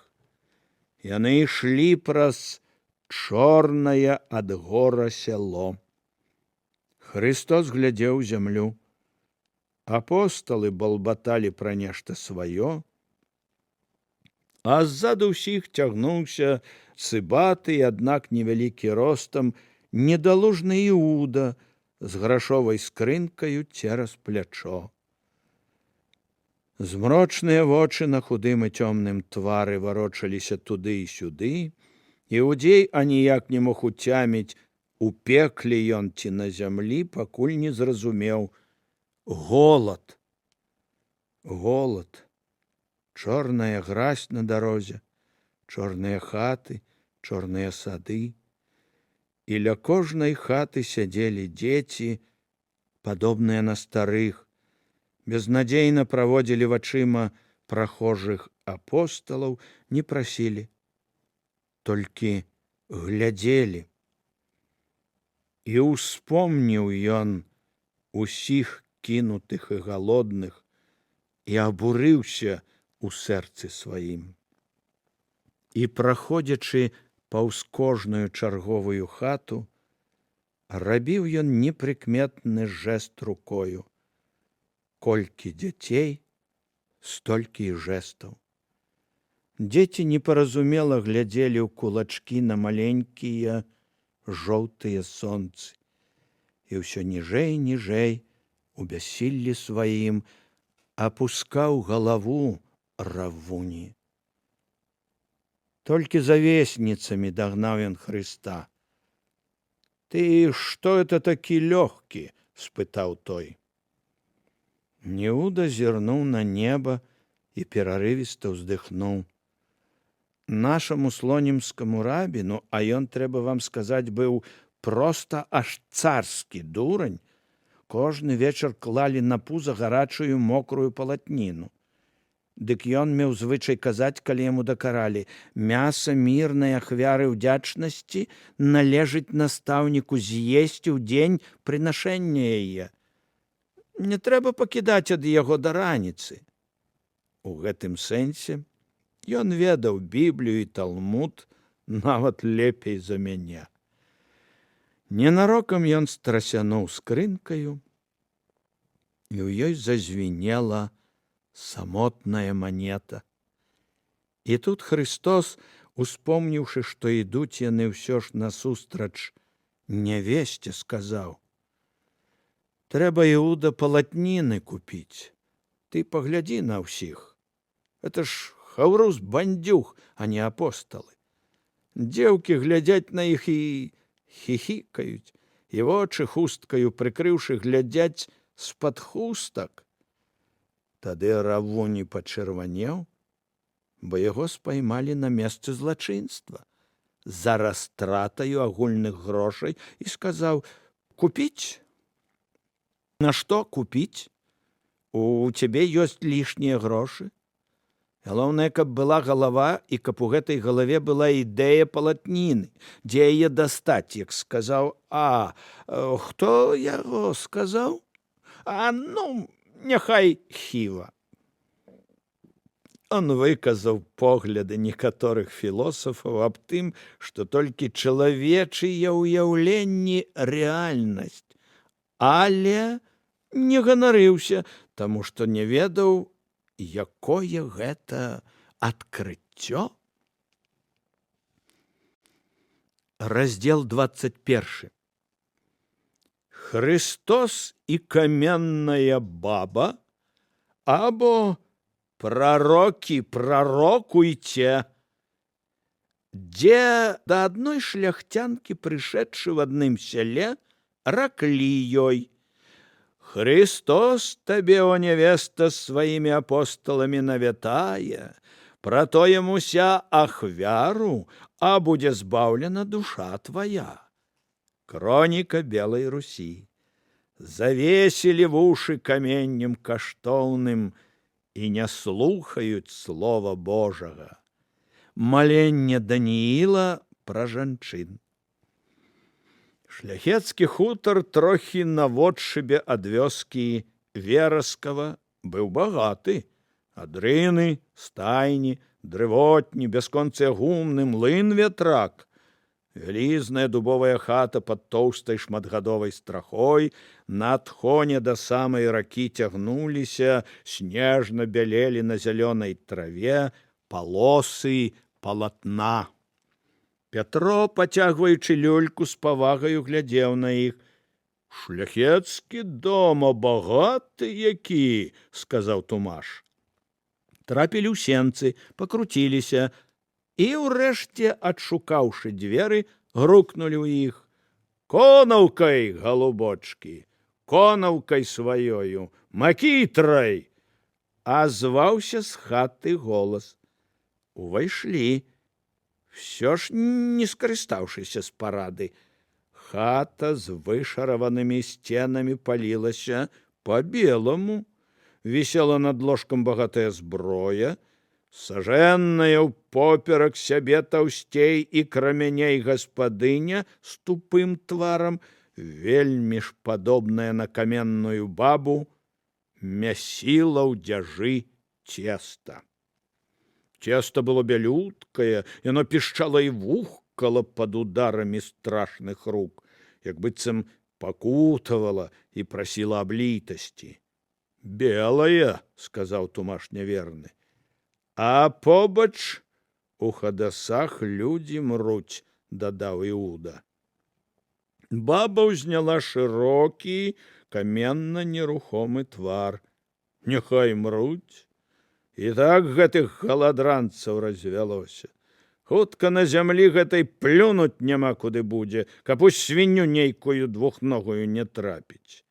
Яны ішлі праз чорнае ад гора сяло. Христос глядзеў зямлю. Апосталы балбаталі пра нешта сваё, а ззаду ўсіх цягнуўся цыбаты, аднак невялікі ростам, недалужны Іуда з грашовай скрынкаю цераз плячо. Змрочныя вочы на худым і цёмным твары варочаліся туды і сюды. Іудзей аніяк не мог уцяміць, у пекле ён ці на зямлі, пакуль не зразумеў: голад. Голад. Чорная гразь на дарозе, чорныя хаты, чорныя сады. І ля кожнай хаты сядзелі дзеці, падобныя на старых, безнадзейна праводзілі вачыма прахожых апосталаў, не прасілі, толькі глядзелі. І ўспомніў ён усіх кінутых і галодных і абурыўся у сэрцы сваім. І, праходзячы паўз кожную чарговую хату, рабіў ён непрыкметны жэст рукою. Колькі дзяцей, столькі і жэстаў. Дзеці непаразумела глядзелі ў кулачкі на маленькія жоўтыя сонцы. І ўсё ніжэй, ніжэй, у бяссіллі сваім, апускаў галаву Равуні. Толькі за весніцамі дагнаў ён Хрыста. «Ты што это такі лёгкі?» – спытаў той. Неўда зірнуў на неба і перарывіста ўздыхнуў. Нашаму слонімскаму рабіну, а ён, трэба вам сказаць, быў проста аж царскі дурань, кожны вечар клалі на пуза гарачую мокрую палатніну. Дык ён меў звычай казаць, калі яму дакаралі: мяса мірнай ахвяры ўдзячнасці належыць настаўніку з'есці ў дзень прынашэння яе. Не трэба пакідаць ад яго да раніцы. У гэтым сэнсе ён ведаў Біблію і Талмуд нават лепей за мяне. Ненарокам ён страсянуў скрынкаю, і ў ёй зазвінела самотная манета. І тут Хрыстос, успомніўшы, што ідуць яны ўсё ж насустрач нявесце, сказаў: «Трэба, Іуда, палатніны купіць. Ты паглядзі на ўсіх. Это ж хаўрус бандзюг, а не апосталы. Дзеўкі глядзяць на іх і хіхікаюць, і вочы хусткаю прыкрыўшы глядзяць з-пад хустак». Тады Равуні пачырванеў, бо яго спаймалі на месцы злачынства за растратаю агульных грошай, і сказаў: «Купіць? На што купіць? У цябе ёсць лішнія грошы. Галоўнае, каб была галава, і каб у гэтай галаве была ідэя палатніны. Дзе яе дастаць?» Як сказаў: «Хто яго сказаў? Няхай Хіва». Он выказаў погляды некаторых філосафаў аб тым, што толькі чалавечыя ўяўленні рэальнасць, але не ганарыўся, таму што не ведаў, якое гэта адкрыццё. Раздзел 21. Христос і каменная баба, або прарокі прарокуйце. Дзе да адной шляхцянкі, прышедшы в адным сяле, раклі ёй: «Христос табе, о невеста, сваімі апосталамі навятае, пра тое муся ахвяру, а будзе збаўлена душа твая». Кроніка Белай Русі. Завесілі вушы каменнем каштоўным і не слухаюць слова Божага. Маленне Данііла пра жанчын. Шляхецкі хутар трохі наводшыбе ад вёскі Вераскава быў багаты. Адрыны, стайні, дрывотні, бясконцыя гумны, млын ветрак. Вялізная дубовая хата пад тоўстай шматгадовай страхой, на адхоне да самай ракі цягнуліся, снежна бялелі на зялёнай траве палосы палатна. Пятро, пацягваючы люльку, з павагаю глядзеў на іх. «Шляхецкі дом, а багаты які!» – сказаў Тумаш. трапілі ў сенцы, пакруціліся і, ўрэшце, адшукаўшы дзверы, грукнулі ў іх: «Конаўкай, галубочкі, конаўкай сваёю, макітрай!» А зваўся з хаты голас. Увайшлі, всё ж не скарыстаўшыся з парады. Хата з вышараванымі сценамі палілася по-белому. Вісела над ложкам багатая зброя, сажэнная ўпоперак сябе таўсцей і крамяней гаспадыня з тупым тварам, вельмі ж падобная на каменную бабу, мясіла ў дзяжы цеста. Цеста было бялюткае, яно пішчала і вухкала пад ударамі страшных рук, як быццам пакутавала і прасіла аб літасці. «Белая», — сказаў Тумаш няверны, «а побач у хадасах людзі мруць», — дадаў Іуда. Баба ўзняла шырокі, каменна-нерухомы твар. «Няхай мруць. І так гэтых галадранцаў развялося. Хутка на зямлі гэтай плюнуць няма куды будзе, каб у свінню нейкую двухногую не трапіць».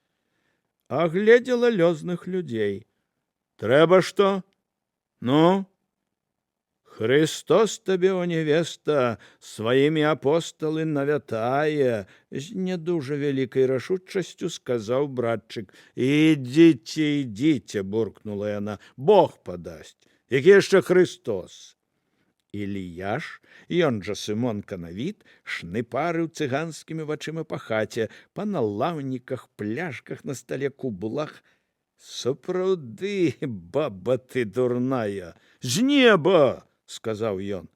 Агледзела лёзных людзей. «Трэба што? Ну? Христос табе, о невеста, сваімі апосталы навятае», з не дужа вялікай рашучасцю сказаў братчык. «Ідзіце, ідзіце», буркнула яна, «Бог падасць. Які яшчэ Христос?» Ілія ж, ён жа Сымон Канавіт, шныпарыў цыганскімі вачыма па хаце, па налаўніках, пляшках на стале, кублах. «Сапраўды, баба ты дурная! З неба!» — сказаў ён.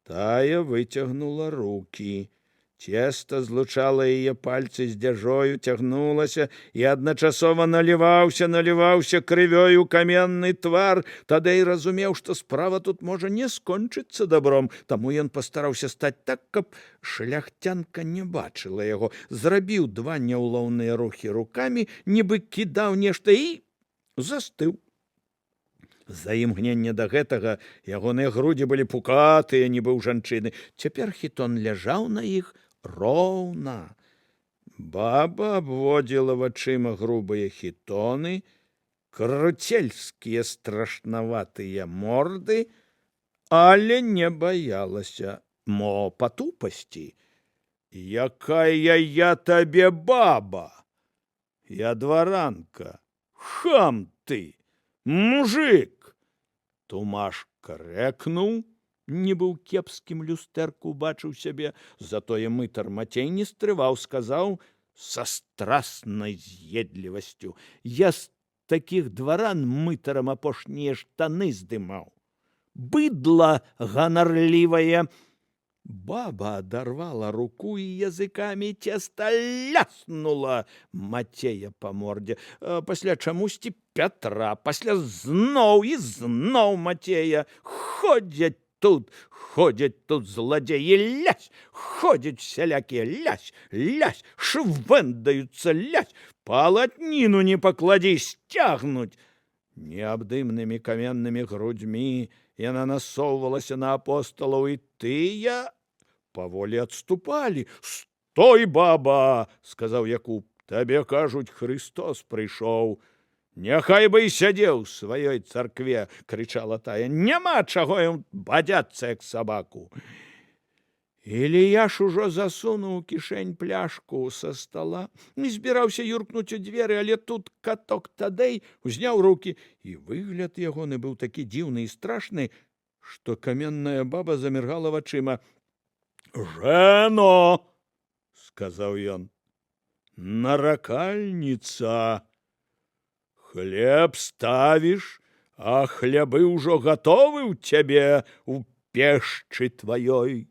Тая выцягнула рукі. Цеста злучала яе пальцы з дзяжою, цягнулася і адначасова наліваўся крывёю каменны твар. Тады і разумеў, што справа тут можа не скончыцца добром, таму ён пастараўся стаць так, каб шляхцянка не бачыла яго. Зрабіў два няўлоўныя рухі рукамі, нібы кідаў нешта, і застыў. За імгнення да гэтага ягоныя грудзі былі пукатыя, нібы ў жанчыны. Цяпер хітон ляжаў на іх роўна. Баба абводзіла вачыма грубыя хітоны, круцельскія страшнаватыя морды, але не баялася, мо па тупасці. «Якая я табе баба! Я дваранка! Хам ты! Мужик!» Тумаш крэкнуў, нібы ў кепскім люстэрку бачыў сябе, затое мытар Мацей не стрываў, сказаў са страснай з'едлівасцю: «Я з такіх дваран мытарам апошнія штаны здымаў. Быдла ганарлівае!» Баба адарвала руку і языкамі цеста ляснула Мацея па мордзе, пасля чамусьці Пятра, пасля зноў і зноў Мацея. Ходзяць тут зладзеі, лясь, ходзяць сялякія, лясь, швэндаюцца, лясь, палатніну не пакладзі, сцягнуць. Неабдымнымі каменнымі грудзьмі яна насоўвалася на апосталаў, і тыя паволі адступалі. «Стой, баба!» — сказаў Якуб. «Табе кажуць, Христос прыйшоў». «Няхай бы і сядзеў у сваёй царкве!» — крычала тая. «Няма чаго ім бадзяцца, як сабаку!» Ілія ж ужо засунуў у кішэнь пляшку са стала і збіраўся юркнуць у дзверы, але тут каток Тадэй узняў рукі, і выгляд ягоны быў такі дзіўны і страшны, што каменная баба заміргала вачыма. «Жэно!» — сказаў ён. «Наракальніца! Хлеб ставіш, а хлябы ўжо гатовы ў цябе у пешчы тваёй».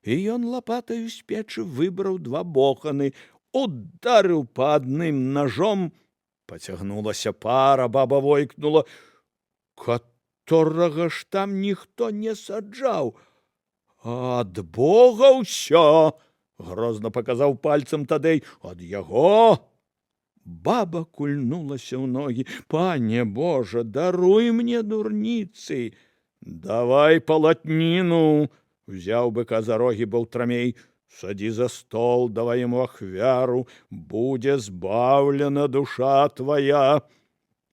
І ён лапатаю з печы выбраў два боханы, ударыў па адным ножом. Пацягнулася пара, баба войкнула: «Каторага ж там ніхто не саджаў? Ад Бога ўсё!» — грозна паказаў пальцам Тадэй. «Ад яго! Баба кульнулася ў ногі. Пане Божа, даруй мне дурніцы. Давай палатніну, взяў быка за рогі Балтрамей. Садзі за стол, давай яму ахвяру, будзе збаўлена душа твая.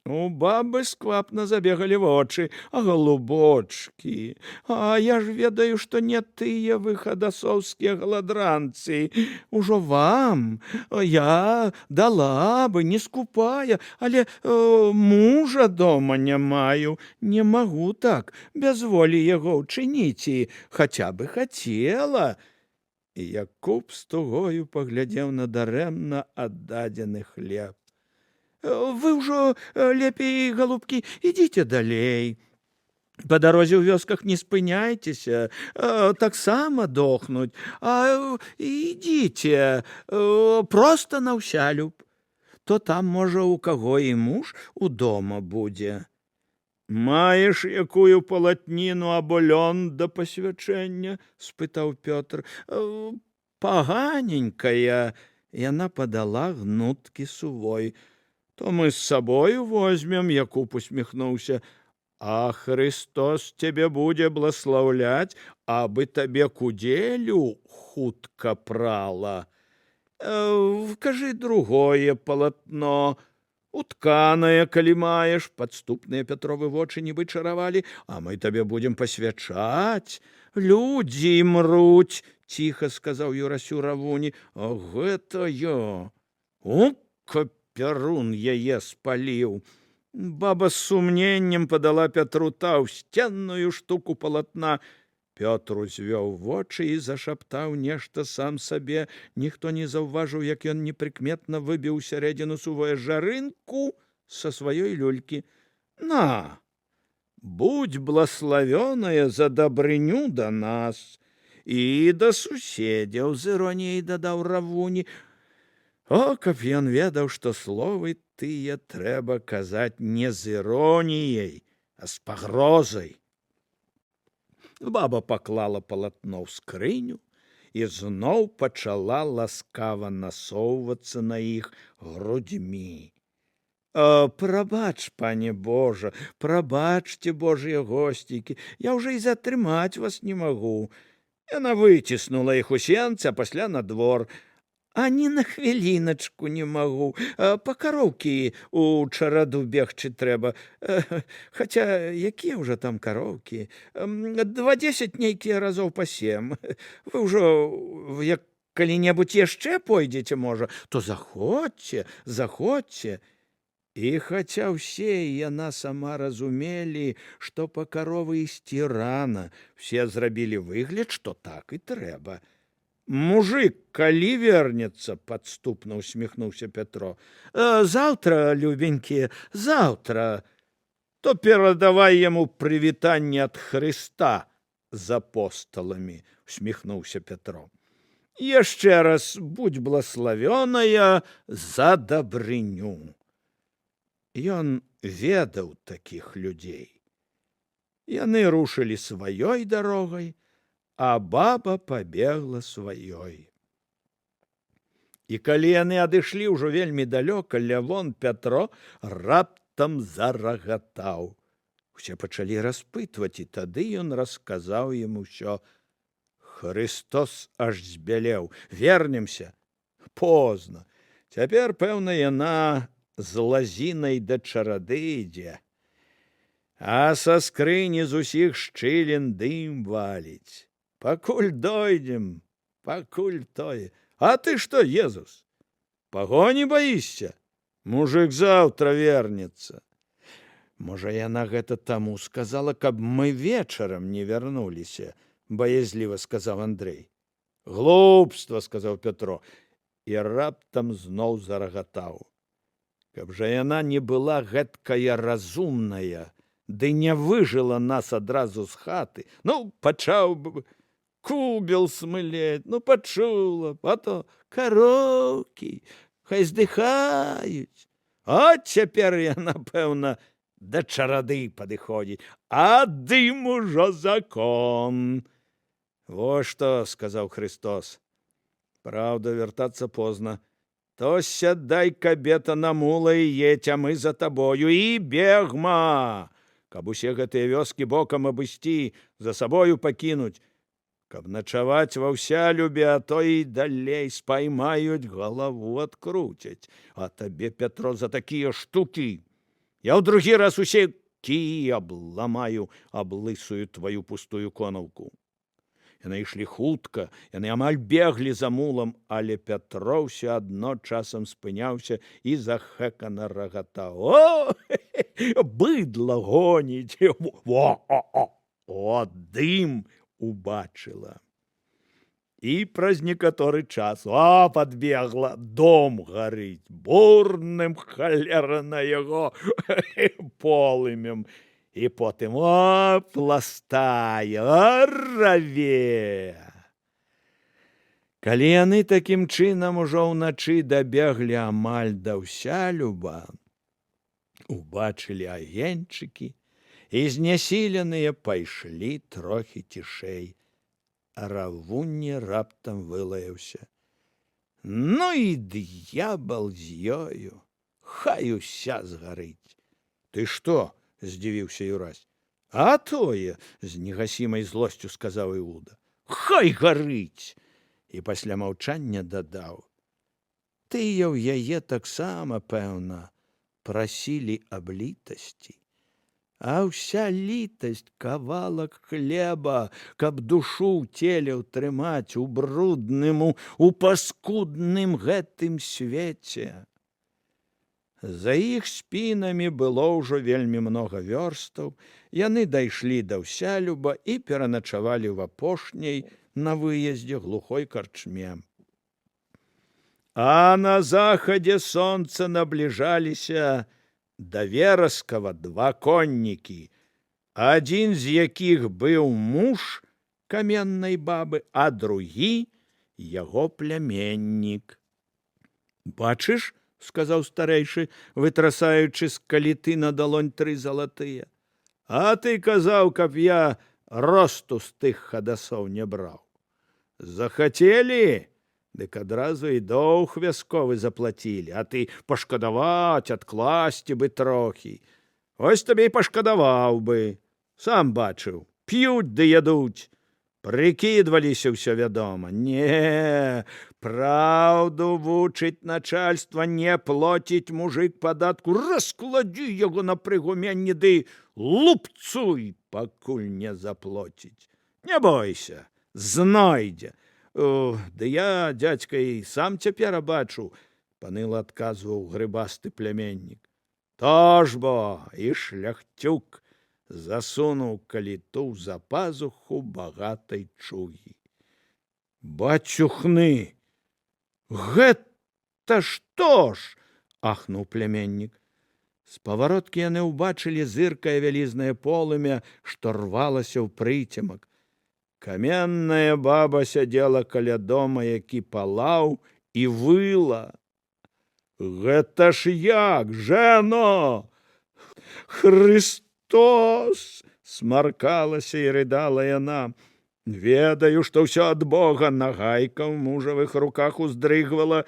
У бабы сквапна забегалі вочы. А голубочкі, а я ж ведаю, што не тыя вы хадасоўскія галадранцы. Ужо вам я дала бы, не скупая, але мужа дома не маю. Не магу так без волі яго ўчыніць, хаця бы хацела. І Якуб з тугою паглядзеў на дарэмна аддадзены хлеб. Вы ўжо лепей, голубкі, ідзіце далей. Па дарозе ў вёсках не спыняйцеся, таксама дохнуць, а ідзіце проста на ўсялюб. То там, можа, у каго і муж удома будзе. Маеш якую палатніну або лён да пасвячэння? Спытаў Пётр. Паганенькая. Яна падала гнуткі сувой. То мы з сабою возьмем, Якуб усміхнуўся. А Христос цябе будзе бласлаўляць, абы табе кудзелю хутка прала. Кажы другое палатно, утканае, калі маеш. Падступныя Пятровы вочы нібы чаравалі. А мы табе будзем пасвячаць. Людзі мруць, ціха сказаў Юрасю Равуні. А гэта я. Перун яе спаліў. Баба з сумненнем падала Пятру таўсценную штуку палатна. Пётр узвёў вочы і зашаптаў нешта сам сабе. Ніхто не заўважыў, як ён непрыкметна выбіў сярэдзіну сувое жарынку са сваёй люлькі. На, будь блаславёная за дабрыню да нас і да суседзяў, з іроніяй дадаў Равуні. О, каб ён ведаў, што словы тыя трэба казаць не з іроніяй, а з пагрозай. Баба паклала палатно ў скрыню і зноў пачала ласкава насоўвацца на іх грудзьмі. Прабач, пане Божа, прабачце, Божыя госцікі, я ўжо і затрымаць вас не магу. Яна выціснула іх у сенцы, а пасля на двор. А ні на хвіліначку не магу. Па кароўкі у чараду бегчы трэба. Хаця якія ўжо там кароўкі? 20 нейкія разоў па 7. Вы ўжо як калі-небудзь яшчэ пойдзеце, можа, то заходзьце, заходзьце. І хаця ўсе і яна сама разумелі, што па каровы ісці рана, все зрабілі выгляд, што так і трэба. Мужик, калі вернецца, падступна усміхнуўся Пятро. Заўтра, любенькі, заўтра. То перадавай яму прывітанне ад Хрыста з апосталамі, усміхнуўся Пятро. Яшчэ раз будь блаславёная за дабрыню. Ён ведаў такіх людзей. Яны рушылі сваёй дарогай, а баба пабегла сваёй. І калі яны адышлі ўжо вельмі далёка, Лявон Пятро раптам зарагатаў. Усе пачалі распытваць, і тады ён расказаў ім усё. Христос аж збялеў. Вернемся? Позна. Цяпер, пэўна, яна з лазінай да чарады ідзе. А са скрыні з усіх шчылін дым валіць. Пакуль дойдзем, пакуль тое. А ты што, Езус, пагоні баішся? Мужик заўтра вернецца. Можа, яна гэта таму сказала, каб мы вечарам не вярнуліся, баязліва сказаў Андрэй. Глупства, сказаў Пятро, і раптам зноў зарагатаў. Каб жа яна не была гэткая разумная, ды не выжыла нас адразу з хаты, ну, пачаў бы кубел смылець, ну, пачула, а то кароўкі, хай здыхаюць. А цяпер яна, пэўна, да чарады падыходзіць, а дым ужо закон. Во што, сказаў Христос, праўда, вяртацца позна, То сядай, кабета, на мула і едь, а мы за табою, і бегма, каб усе гэтыя вёскі бокам абысці, за сабою пакінуць, каб начаваць ва Ўсялюбе, а то і далей спаймаюць, галаву адкруцяць. А табе, Пятро, за такія штукі я ў другі раз усе кіі абламаю аб лысую тваю пустую конаўку. Яны ішлі хутка, яны амаль беглі за мулам, але Пятро ўсё адно часам спыняўся і захэкана рагатаў. О, быдла гоніць! О, дым убачыла. І праз некаторы час падбегла, дом гарыць, бурным халера на яго полымем. І потым пластае, раве. Калі яны такім чынам ужо ўначы дабеглі амаль да Ўсялюба, убачылі агеньчыкі і знясіленыя пайшлі трохі цішэй. А Равунне раптам вылаяўся. Ну і д'ябал з ёю, хай уся згарыць. Ты што? — здзівіўся Юрась. А тое, з негасімай злосцю сказаў Іуда. Хай гарыць! І пасля маўчання дадаў. Тыя ў яе таксама, пэўна, прасілі аб літасці. А ўся літасць кавалак хлеба, каб душу ў целе ўтрымаць у брудным, у паскудным гэтым свеце. За іх спінамі было ўжо вельмі многа вёрстаў, яны дайшлі да Ўсялюба і пераначавалі ў апошняй на выездзе глухой карчме. А на захадзе сонца набліжаліся да Вераскава два коннікі, адзін з якіх быў муж каменнай бабы, а другі яго пляменнік. Бачыш, — сказаў старэйшы, вытрасаючы з каліты на далонь 3 залатыя. А ты казаў, каб я росту з тых хадасоў не браў. Захацелі, дык адразу і доўг вясковы заплацілі, а ты пашкадаваць, адкласці бы трохі. Ось табе і пашкадаваў бы. Сам бачыў, п'юць ды ядуць. Прыкідваліся, ўсё вядома. Не, праўду вучыць начальства, не плоціць мужик падатку, раскладзі яго на прыгуменні ды лупцуй, пакуль не заплоціць. Не бойся, знойдзе. Ды я, дзядзька, і сам цяпер бачу, — паныла адказваў грыбасты пляменнік. То ж бо і шляхцюк засунуў каліту за пазуху багатай чугі. Бацюхны! Гэта што ж? — ахнуў пляменнік. З павароткі яны ўбачылі зыркае вялізнае полымя, што рвалася ў прыцемак. Каменная баба сядзела каля дома, які палаў, і выла. Гэта ж як, жэно! Христос! — смаркалася і рыдала яна. Ведаю, што ўсё ад Бога, нагайка ў мужавых руках уздрыгвала.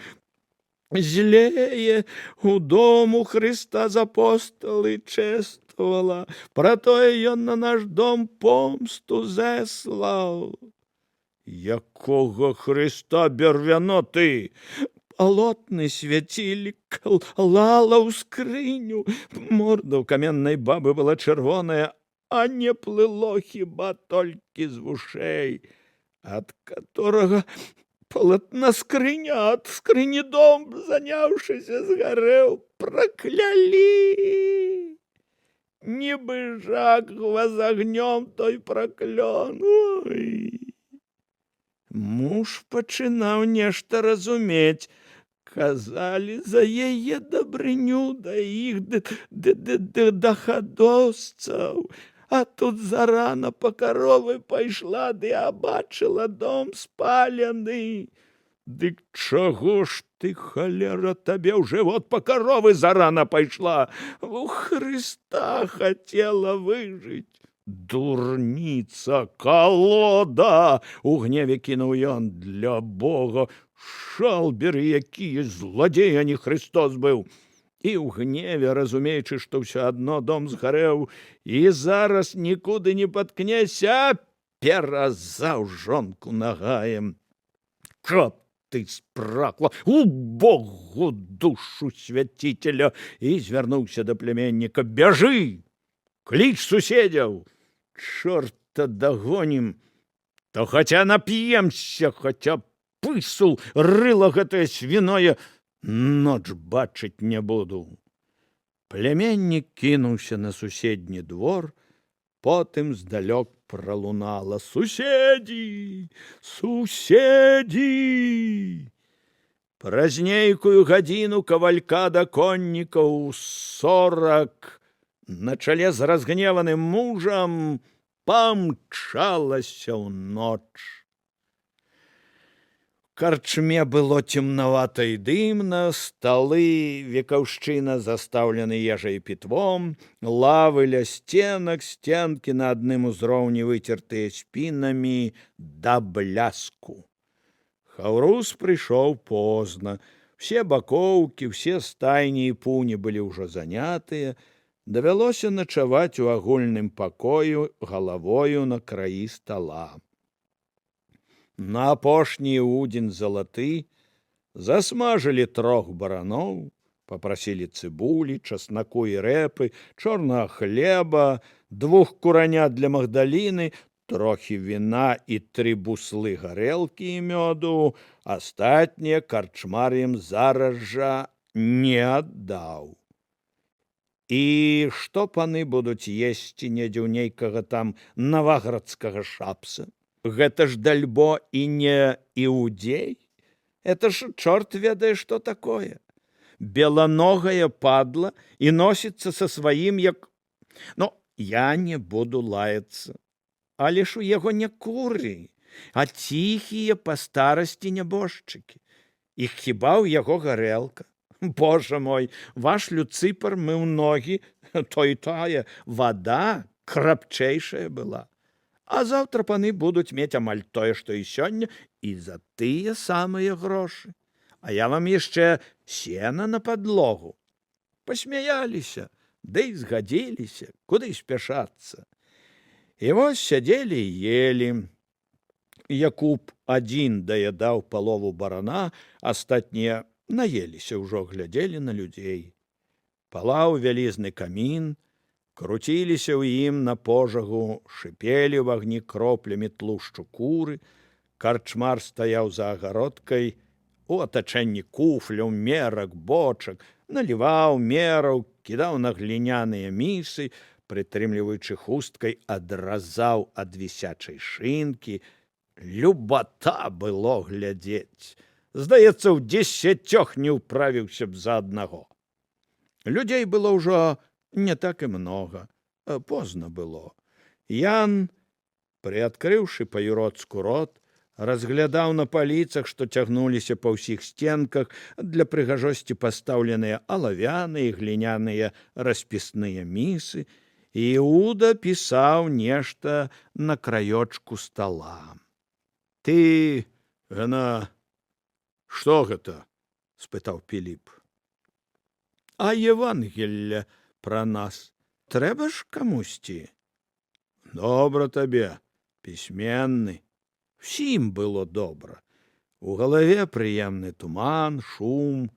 Злее у дому Христа з апосталы чествовала, пра тое ён на наш дом помсту зэслаў. Якога Христа, бервяно ты? Палотны свяцілі, клала ў скрыню. Морда ў каменнай бабы была чырвоная, а не плыло хіба толькі з вушэй, ад которага полотна скрыня, ад скрыні дом, заняўшыся, згарэў. Праклялі! Нібы жагва з агнём той праклён. Ой! Муж пачынаў нешта разумець. Казалі за яе дабрыню да іх дахадосцаў. А тут зарана па каровы пайшла, ды абачыла дом спалены. Дык чаго ж ты, халера, табе ў жывот па каровы зарана пайшла? У Хрыста хацела выжыць. Дурніца, калода! У гневе кінуў ён. Для Бога, шалберы, якія злодзеі, а не Христос быў. І ў гневе, разумеючы, што ўсё адно дом згарэў, і зараз нікуды не паткнеся, перазаў жонку нагаем. Каб ты спракла, у Богу душу свяцителя! І звярнуўся да пляменніка. Бяжы! Кліч суседзяў! Чорта дагонім, то хаця нап'емся, хаця пысул рыла гэтае свіное, ноч бачыць не буду. Пляменнік кінуўся на суседні двор, потым здалёк пралунала: суседзі, суседзі! Праз нейкую гадзіну кавалькада коннікаў 40 на чале з разгневаным мужам памчалася ў ноч. В карчме было цемнавата і дымна, сталы векаўшчына застаўлены ежай і пітвом, лавы ля сценак, сценкі на адным узроўні выцертыя спінамі да бляску. Хаўрус прыйшоў позна. Все бакоўкі, все стайні і пуні былі ўжо занятыя. Давялося начаваць у агульным пакою галавою на краі стала. На апошні удзень залаты засмажылі 3 бараноў, папрасілі цыбулі, часнаку і рэпы, чорнага хлеба, 2 куранят для Магдаліны, трохі віна і 3 буслы гарэлкі і мёду. Астатняе карчмар ім зараз жа не аддаў. І што паны будуць есці недзе ў нейкага там наваградскага шапса? Гэта ж дальбо і не іудзей? Это ж чорт ведае, што такое. Беланогая падла і носіцца са сваім, як... Ну, я не буду лаяцца. Але ж у яго не куры, а ціхія па старасці нябожчыкі. Іх хіба ў яго гарэлка? Божа мой, ваш Люцыпар мыў ногі, то і тая вада крапчэйшая была. А заўтра паны будуць мець амаль тое, што і сёння, і за тыя самыя грошы. А я вам яшчэ сена на падлогу. Пасмяяліся, ды і згадзіліся, куды спяшацца. І вось сядзелі і елі. Якуб адзін даядаў палову барана, астатнія наеліся ўжо, глядзелі на людзей. Палаў вялізны камін, круціліся ў ім на пожагу, шыпелі ў агні кроплямі тлушчу куры. Карчмар стаяў за агародкай у атачэнні куфляў, мерак, бочак, наліваў, мераў, кідаў на гліняныя місы, прытрымліваючы хусткай, адразаў ад вісячай шынкі. Любата было глядзець. Здаецца, ў 10 не ўправіўся б за аднаго. Людзей было ўжо не так і многа. Позна было. Ян, прыадкрыўшы па-юроцку рот, разглядаў на паліцах, што цягнуліся па ўсіх сценках, для прыгажосці пастаўленыя алавяныя і гліняныя распісныя місы, і Іуда пісаў нешта на краёчку стала. Ты, гана... Што гэта? — спытаў Піліп. А Евангелля пра нас трэба ж камусьці? Добра табе, пісьменны. Всім было добра. У галаве прыемны туман, шум.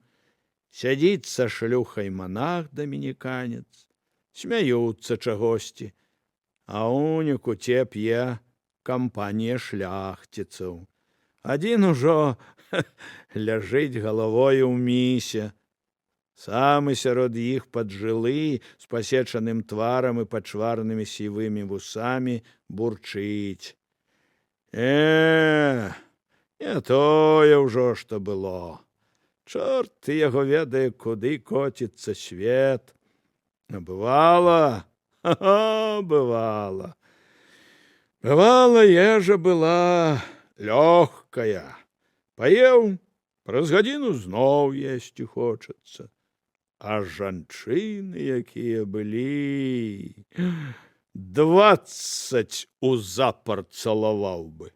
Сядзіць са шлюхай манах-дамініканец. Смяюцца чагосьці. А ў куце п'е кампанія шляхціцаў. Адзін ужо ляжыць галавою ў місе. Самы сярод іх паджылы, з пасечаным тварам і пачварнымі сівымі вусамі, бурчыць. Не тое ўжо, што было. Чорт ты яго ведае, куды коціцца свет. Бывала, бывала. Бывала, ежа была лёгкая. Паеў, праз гадзіну зноў есці хочацца. А жанчыны, якія былі, 20 узапар цалаваў бы.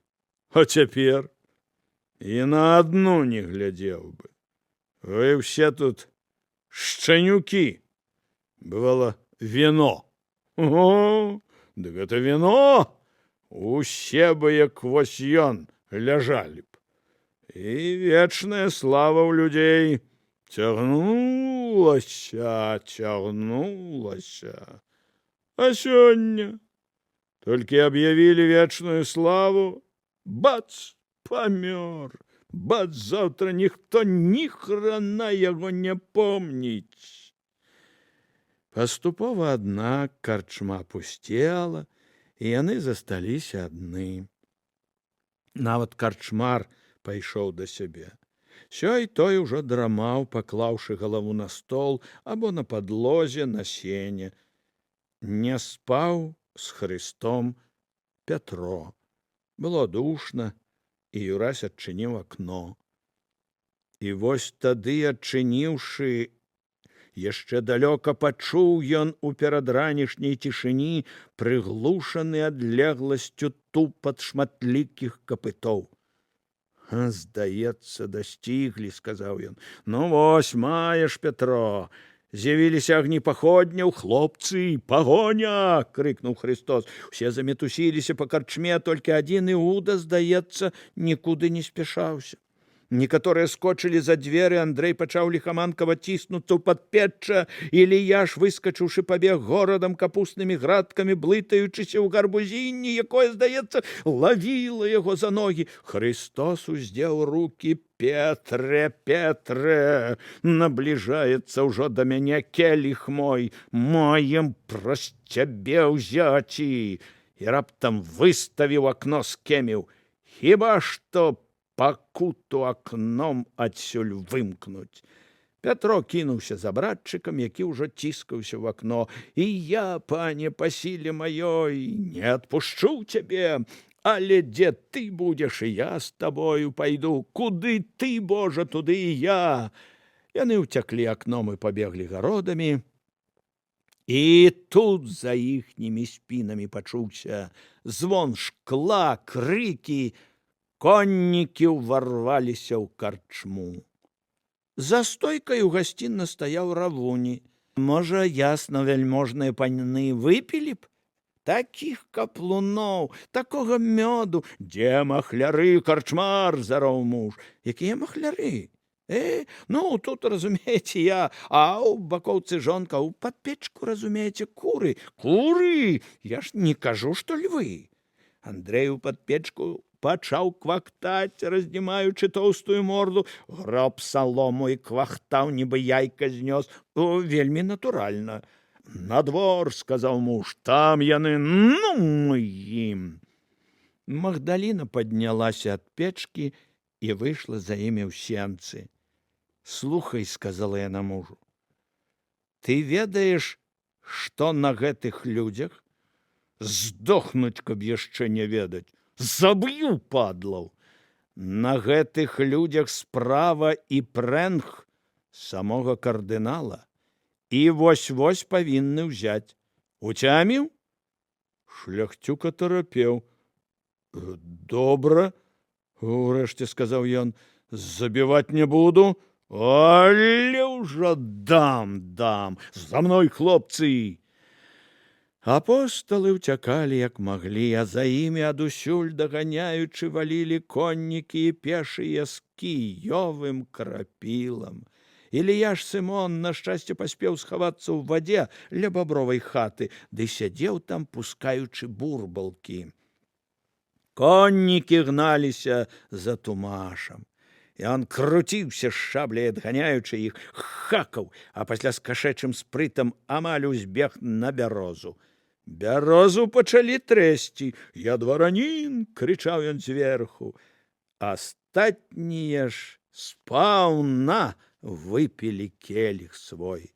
А цяпер і на адну не глядзеў бы. Вы ўсе тут шчанюкі. Бывало, вино. О, дык гэта вино! Усе бы, як вось ён, ляжалі б. І вечная слава ў людзей цягнулася. А сёння толькі аб'явілі вечную славу, бац, памёр. Бац, завтра ніхто ні храна яго не помніць. Паступова, аднак, карчма пусцела, і яны засталіся адны. Нават карчмар пайшоў да сябе. Сёй той ужо драмаў, паклаўшы галаву на стол або на падлозе на сене. Не спаў з Хрыстом Пятро. Было душна, і Юрась адчыніў акно. І вось тады, адчыніўшы, яшчэ далёка пачуў ён у перадранішняй цішыні прыглушаны адлегласцю тупат шматлікіх капытоў. «Здаецца, дасціглі», — сказаў ён. «Ну вось, маеш, Пятро, з'явіліся агні паходняў, хлопцы, пагоня!» — крыкнуў Христос. Усе замітусіліся па карчме, толькі адзін Іуда, здаецца, нікуды не спяшаўся. Некаторыя скочылі за дзверы, Андрэй пачаў ліхаманкава ціснуцца ў падпечча, Ілія ж, выскачыўшы, пабег горадам капуснымі градкамі, блытаючыся ў гарбузінні, якое, здаецца, лавіла яго за ногі. Христос уздзеў рукі. «Петре, Петре, набліжаецца ўжо да мяне келіх мой, маем праз цябе ўзяці!» І раптам выставіў акно з кеміў. «Хіба што пакуту акном адсюль вымкнуць». Пятро кінуўся за братчыкам, які ўжо ціскаўся ў акно. «І я, пане, па сіле маёй, не адпушчу цябе, але дзе ты будзеш, і я з табою пайду. Куды ты, Божа, туды і я». Яны ўцяклі акном і пабеглі гародамі. І тут за іхнімі спінамі пачуўся звон шкла, крыкі. Коннікі ўварваліся ў карчму. За стойкай у гасцінна стаяў Равуні. «Можа, ясна, вяльможныя паны выпілі б? Такіх каплуноў, такога мёду!» «Дзе махляры, карчмар?» – зароў муж. «Якія махляры? Ну, тут, разумееце, я, а ў бакоўцы жонка, у падпечку, разумееце, куры». «Куры? Я ж не кажу, што львы». Андрэй у падпечку пачаў квактаць, раздзімаючы тоўстую морду. Гроб салому і квахтаў, нібы яйка знёс. Вельмі натуральна. «На двор», — сказаў муж, — «там яны, ну ім». Магдаліна паднялася ад печкі і выйшла за імі ў сенцы. «Слухай», — сказала яна мужу, — «ты ведаеш, што на гэтых людзях? Здохнуць, каб яшчэ не ведаць. Заб'ю, падлаў! На гэтых людзях справа і прэнг самога кардынала. І вось-вось павінны ўзяць. Уцяміў?» Шляхцюк атарапеў. «Добра», — урэшце сказаў ён, — «забіваць не буду, але ўжо дам. За мной, хлопцы!» Апосталы ўцякалі, як маглі, а за імі адусюль даганяючы валілі коннікі і пешыя з кіёвым крапілам. Ілія ж Сымон, на шчасце, паспеў схавацца ў вадзе ля бабровай хаты, ды сядзеў там, пускаючы бурбалкі. Коннікі гналіся за Тумашам. І он круціўся з шабляй, адганяючы іх, хакаў, а пасля з кашэчым спрытам амаль узбег на бярозу. Бярозу пачалі трэсці. «Я дваранін!» — крычаў ён зверху. Астатнія ж спаўна выпілі келіх свой.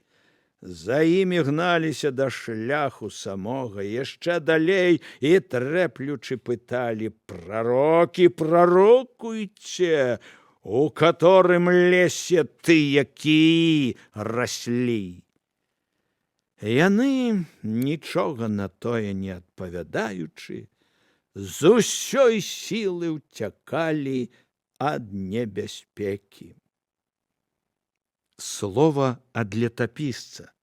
За імі гналіся да шляху самога, яшчэ далей, і трэплючы пыталі: «Прарокі, прарокуйце, у каторым лесе тыя кіі раслі?» Яны, нічога на тое не адпавядаючы, з усёй сілы ўцякалі ад небяспекі. Слова ад летапісца.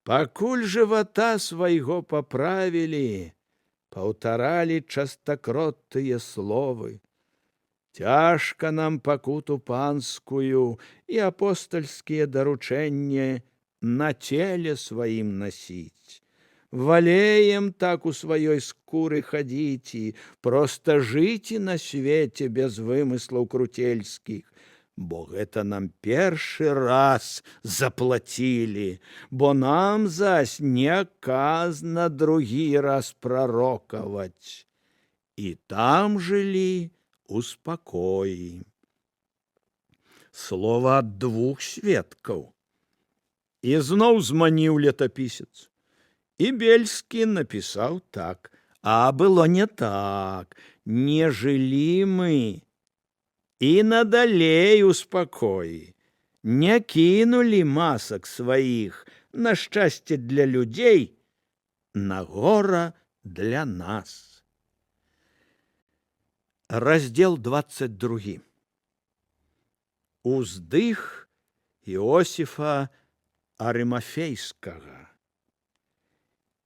Пакуль жывата свайго паправілі, паўтаралі частакрот тыя словы. Цяжка нам пакуту панскую і апостальскія даручэнні на целе сваім насіць. Валеем так у сваёй скуры хадзіці, проста жыці на свеце без вымыслаў круцельскіх, бо гэта нам першы раз заплацілі, бо нам зась не казна другі раз прарокаваць. І там жылі у спакоі. Слова ад двух сведкаў. І зноў зманіў летапісец. І Бельскі напісаў так, а было не так. Не жылі мы і надалей у спакоі. Не кінулі масак сваіх на шчасце для людзей, на гора для нас. Раздзел 22. Уздых Іосіфа Арымафейскага.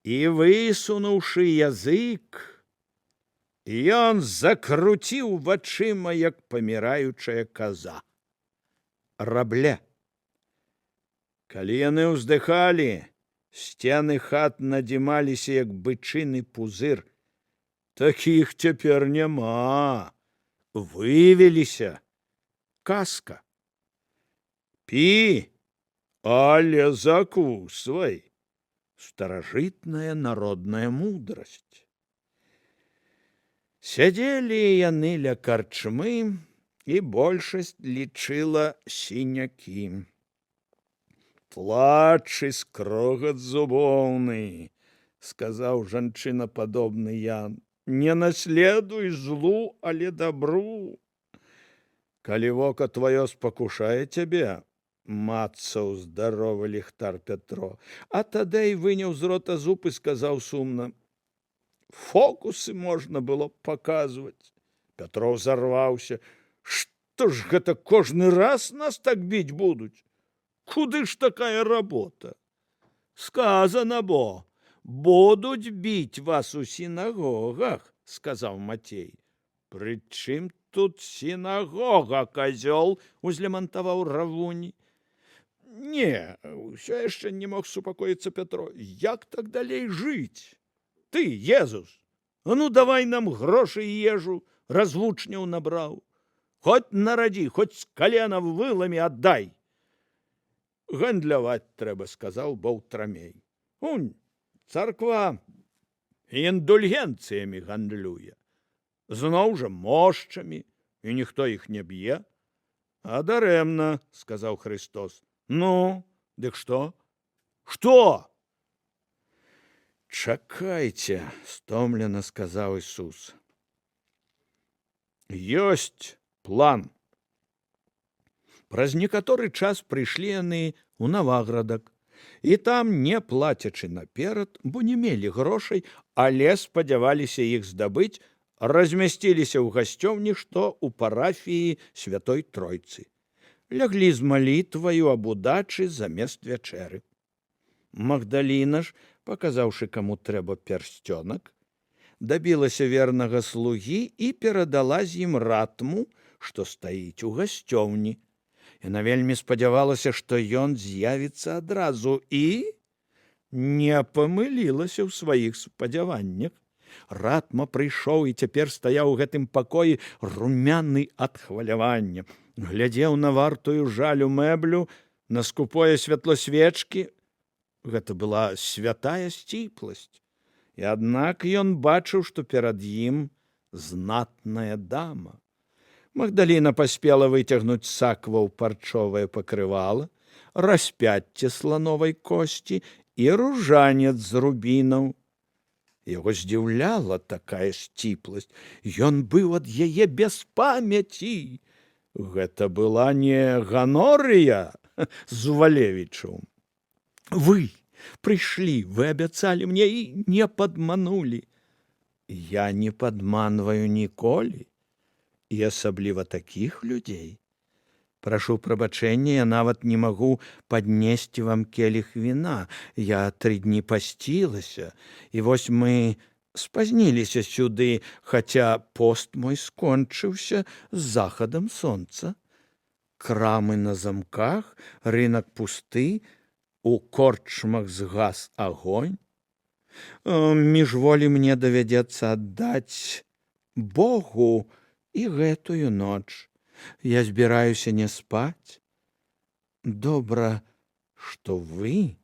І высунуўшы язык, ён закруціў вачыма, як паміраючая каза. Рабле. Калі яны ўздыхалі, сцены хат надзімаліся, як бычыны пузыр. Такіх цяпер няма. Вывеліся. Казка. Пі, але закусвай. Старажытная народная мудрасць. Сядзелі яны ля карчмы, і большасць лічыла сінякі. Плач і скрогат зубоўны, сказаў жанчынападобны Ян. Не наследуй злу, але добру. Калі вока твоё спакушае цябе, мацаў здаровы ліхтар Пятро, а тады выняў з рота зуб і сказаў сумна: фокусы можна было б паказваць. Пятро зарваўся. Што ж гэта кожны раз нас так біць будуць? Куды ж такая работа? Сказана бо, будуць біць вас у сінагогах, сказаў Мацей. Прычым тут сінагога, казёл, узлямантаваў Равунь. Не, ўсё яшчэ не мог супакоіцца Пятро. Як так далей жыць? Ты, Езус, а ну давай нам грошы і ежу, раз вучняў набраў. Хоць нарадзі, хоць з калена вылами аддай. Гандляваць трэба, сказаў Баўтрамей. Унь, царква індульгенцыямі гандлюе. Зноў жа мошчамі, і ніхто іх не б'е. А дарэмна, сказаў Христос. Ну, дык што? Што? Чакайце, стомлена сказаў Ісус. Ёсць план. Праз некаторы час прыйшлі яны ў Наваградак, і там, не плацячы наперад, бо не мелі грошай, але спадзяваліся іх здабыць, размясціліся ў гасцёўні, што ў парафіі Святой Тройцы. Ляглі з малітваю аб удачы замест вячэры. Магдаліна ж, паказаўшы, каму трэба пярсцёнак, дабілася вернага слугі і перадала з ім ратму, што стаіць у гасцёўні. Яна вельмі спадзявалася, што ён з'явіцца адразу, і не памылілася ў сваіх спадзяваннях. Ратма прыйшоў і цяпер стаяў у гэтым пакоі румяны ад хвалявання. Глядзеў на вартую жалю мэблю, на скупое святло свечкі. Гэта была святая сціпласць. І аднак ён бачыў, што перад ім знатная дама. Магдаліна паспела выцягнуць з сакваў парчовае пакрывала, распяцце слановай косці і ружанец з рубінаў. Яго здзіўляла такая сціпласць. Ён быў ад яе без памяці. Гэта была не Ганорыя з Увалевічаў. Вы, Прыйшлі, вы абяцалі мне і не падманулі. Я не падманваю ніколі, і асабліва такіх людзей. Прашу прабачэння, я нават не магу паднесці вам келіх віна. Я 3 дні пасцілася, і вось мы спазніліся сюды, хаця пост мой скончыўся з захадам сонца. Крамы на замках, рынак пусты, у корчмах згас агонь. Міжволі мне давядзецца аддаць Богу і гэтую ноч. Я збіраюся не спаць. Добра, што вы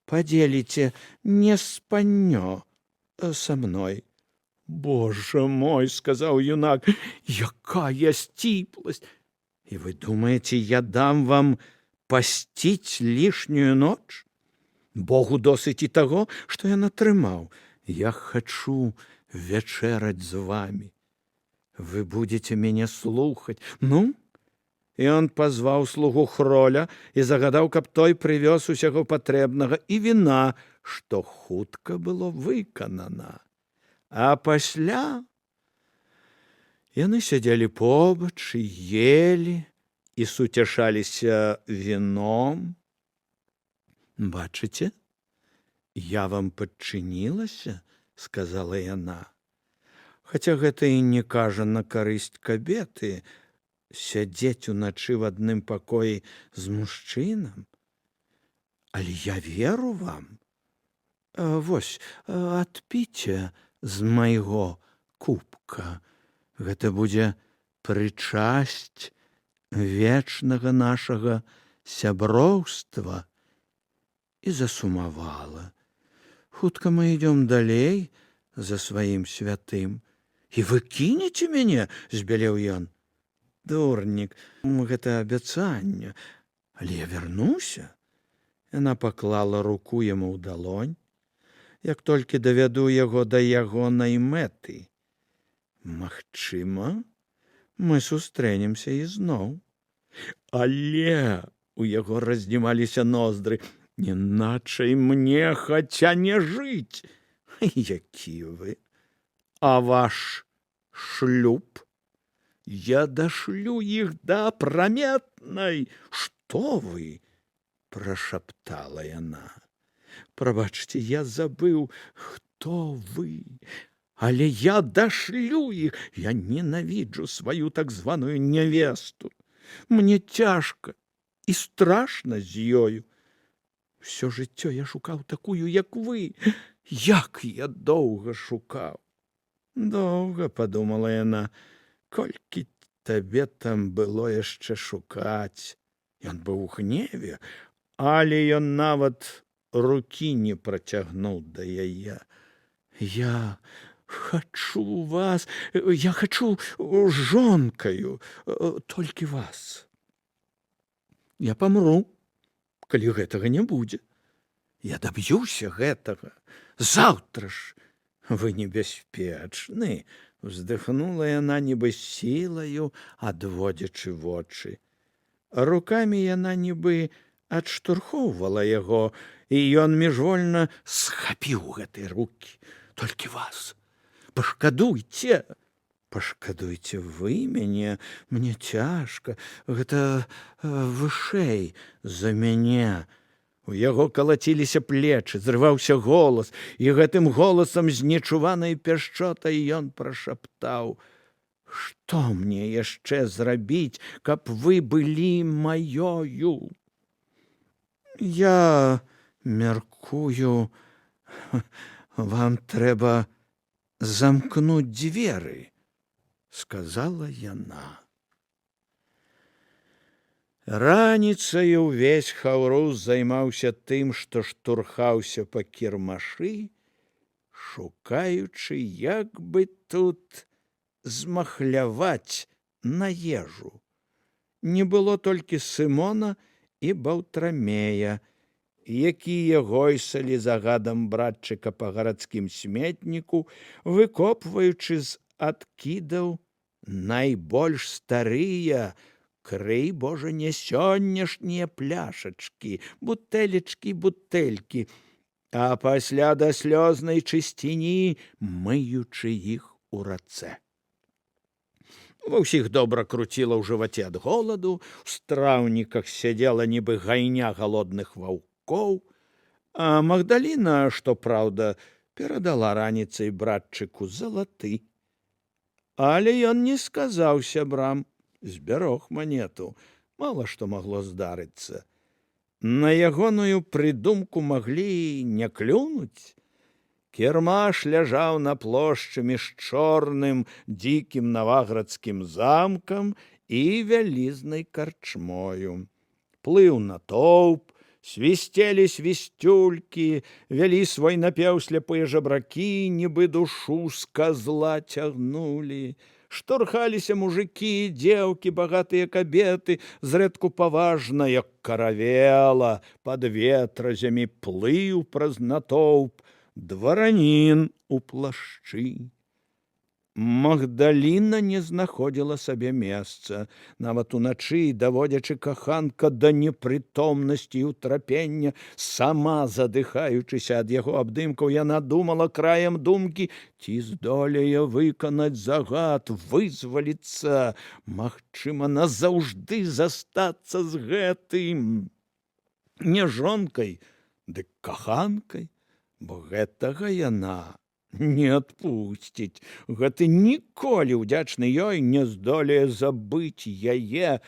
падзеліце не спаннё са мной. Боже мой, сказаў юнак, якая сціпласць! І вы думаеце, я дам вам пасціць лішнюю ноч? Богу досыць і таго, што я натрымаў. Я хачу вячэраць з вамі. Вы будете мяне слухаць. Ну? І он пазваў слугу Хроля і загадаў, каб той прывёз усяго патрэбнага і віна, што хутка было выканана. А пасля яны сядзелі побач і елі, і суцяшаліся віном. Бачыце, я вам падчынілася, сказала яна. Хаця гэта і не кажа на карысць кабеты, сядзець уначы в адным пакоі з мужчынам. Але я веру вам. Вось, адпіце з майго кубка. Гэта будзе прычасць вечнага нашага сяброўства. І засумавала. Хутка мы ідём далей за сваім святым. І вы кінеце мяне, збялеў ён. Дурнік, гэта абяцанне, але я вярнуся. Яна паклала руку яму ў далонь, як толькі давяду яго да ягонай мэты. Магчыма, мы сустрэнемся ізноў. Але у яго раздзімаліся ноздры. Іначай мне хаця не жыць. Які вы? А ваш шлюб? Я дашлю іх да апраметнай. Што вы? Прашаптала яна. Прабачце, я забыў, хто вы. Але я дашлю іх. Я ненавіджу сваю так званую нявесту. Мне цяжка і страшна з ёю. Всё жыццё я шукаў такую, як вы. Як я доўга шукаў. Доўга, падумала яна, колькі табе там было яшчэ шукаць. Ён быў у гневе, але ён нават рукі не працягнуў да яе. Я хачу вас, я хачу жонкаю, толькі вас. Я памру, калі гэтага не будзе. Я даб'юся гэтага. Заўтра ж. Вы небяспечны, уздыхнула яна нібы сілаю, адводзячы вочы. Рукамі яна нібы адштурхоўвала яго, і ён міжвольна схапіў гэтыя рукі. Толькі вас. Пашкадуйце. Пашкадуйце вы мяне, мне цяжка, гэта вышэй за мяне. У яго калаціліся плечы, зрываўся голас, і гэтым голасам з нечуванай пяшчотай ён прашаптаў: «Што мне яшчэ зрабіць, каб вы былі маёю?» Я мяркую, вам трэба замкнуць дзверы, сказала яна. Раніцаю ўвесь Хаўрус займаўся тым, што штурхаўся па кірмашы, шукаючы, як бы тут змахляваць на ежу. Не было толькі Сымона і Баўтрамея, якія гойсалі загадам братчыка па гарадскім сметніку, выкопваючы з адкідаў найбольш старыя, крый, Божа, не сённяшнія пляшачкі, бутэлечкі, бутэлькі, а пасля да слёзнай чысціні мыючы іх у рацэ. Ва ўсіх добра круціла ў жываце ад голаду, у страўніках сядзела нібы гайня галодных ваўкоў, а Магдаліна, што праўда, перадала раніцай братчыку залаты. Але ён не сказаў сябрам, збярог манету, мала што магло здарыцца. На ягоную прыдумку маглі не клюнуць. Кірмаш ляжаў на плошчы між чорным дзікім наваградскім замкам і вялізнай карчмою. Плыў натоўп, свісцелі свісцюлькі, вялі свой напеў сляпыя жабракі, нібы душу з казла цягнулі. Штурхаліся мужыкі, дзеўкі, багатыя кабеты, зрэдку паважна, як каравела, пад ветразямі плыў праз натоўп дваранін у плашчы. Магдаліна не знаходзіла сабе месца. Нават уначы, даводзячы каханка да непрытомнасці і ўтрапення, сама задыхаючыся ад яго абдымкаў, яна думала краем думкі, ці здолее выканаць загад, вызваліцца, магчыма, назаўжды застацца з гэтым. Не жонкай, дык каханкай, бо гэтага яна не адпусціць. Гэты ніколі ўдзячны ёй не здолее забыць яе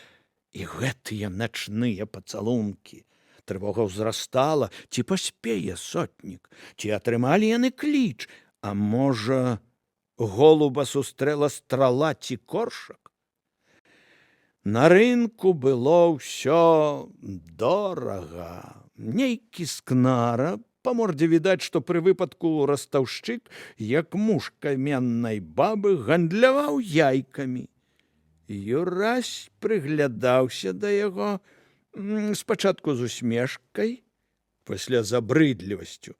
і гэтыя начныя пацалункі. Трывога ўзрастала, ці паспее сотнік, ці атрымалі яны кліч, а можа, голуба сустрэла страла ці коршак. На рынку было ўсё дорага. Нейкі скнара, па мордзе відаць, што пры выпадку растаўшчык, як муж каменнай бабы, гандляваў яйкамі. Юрась прыглядаўся да яго, спачатку з усмешкай, пасля забрыдлівасцю.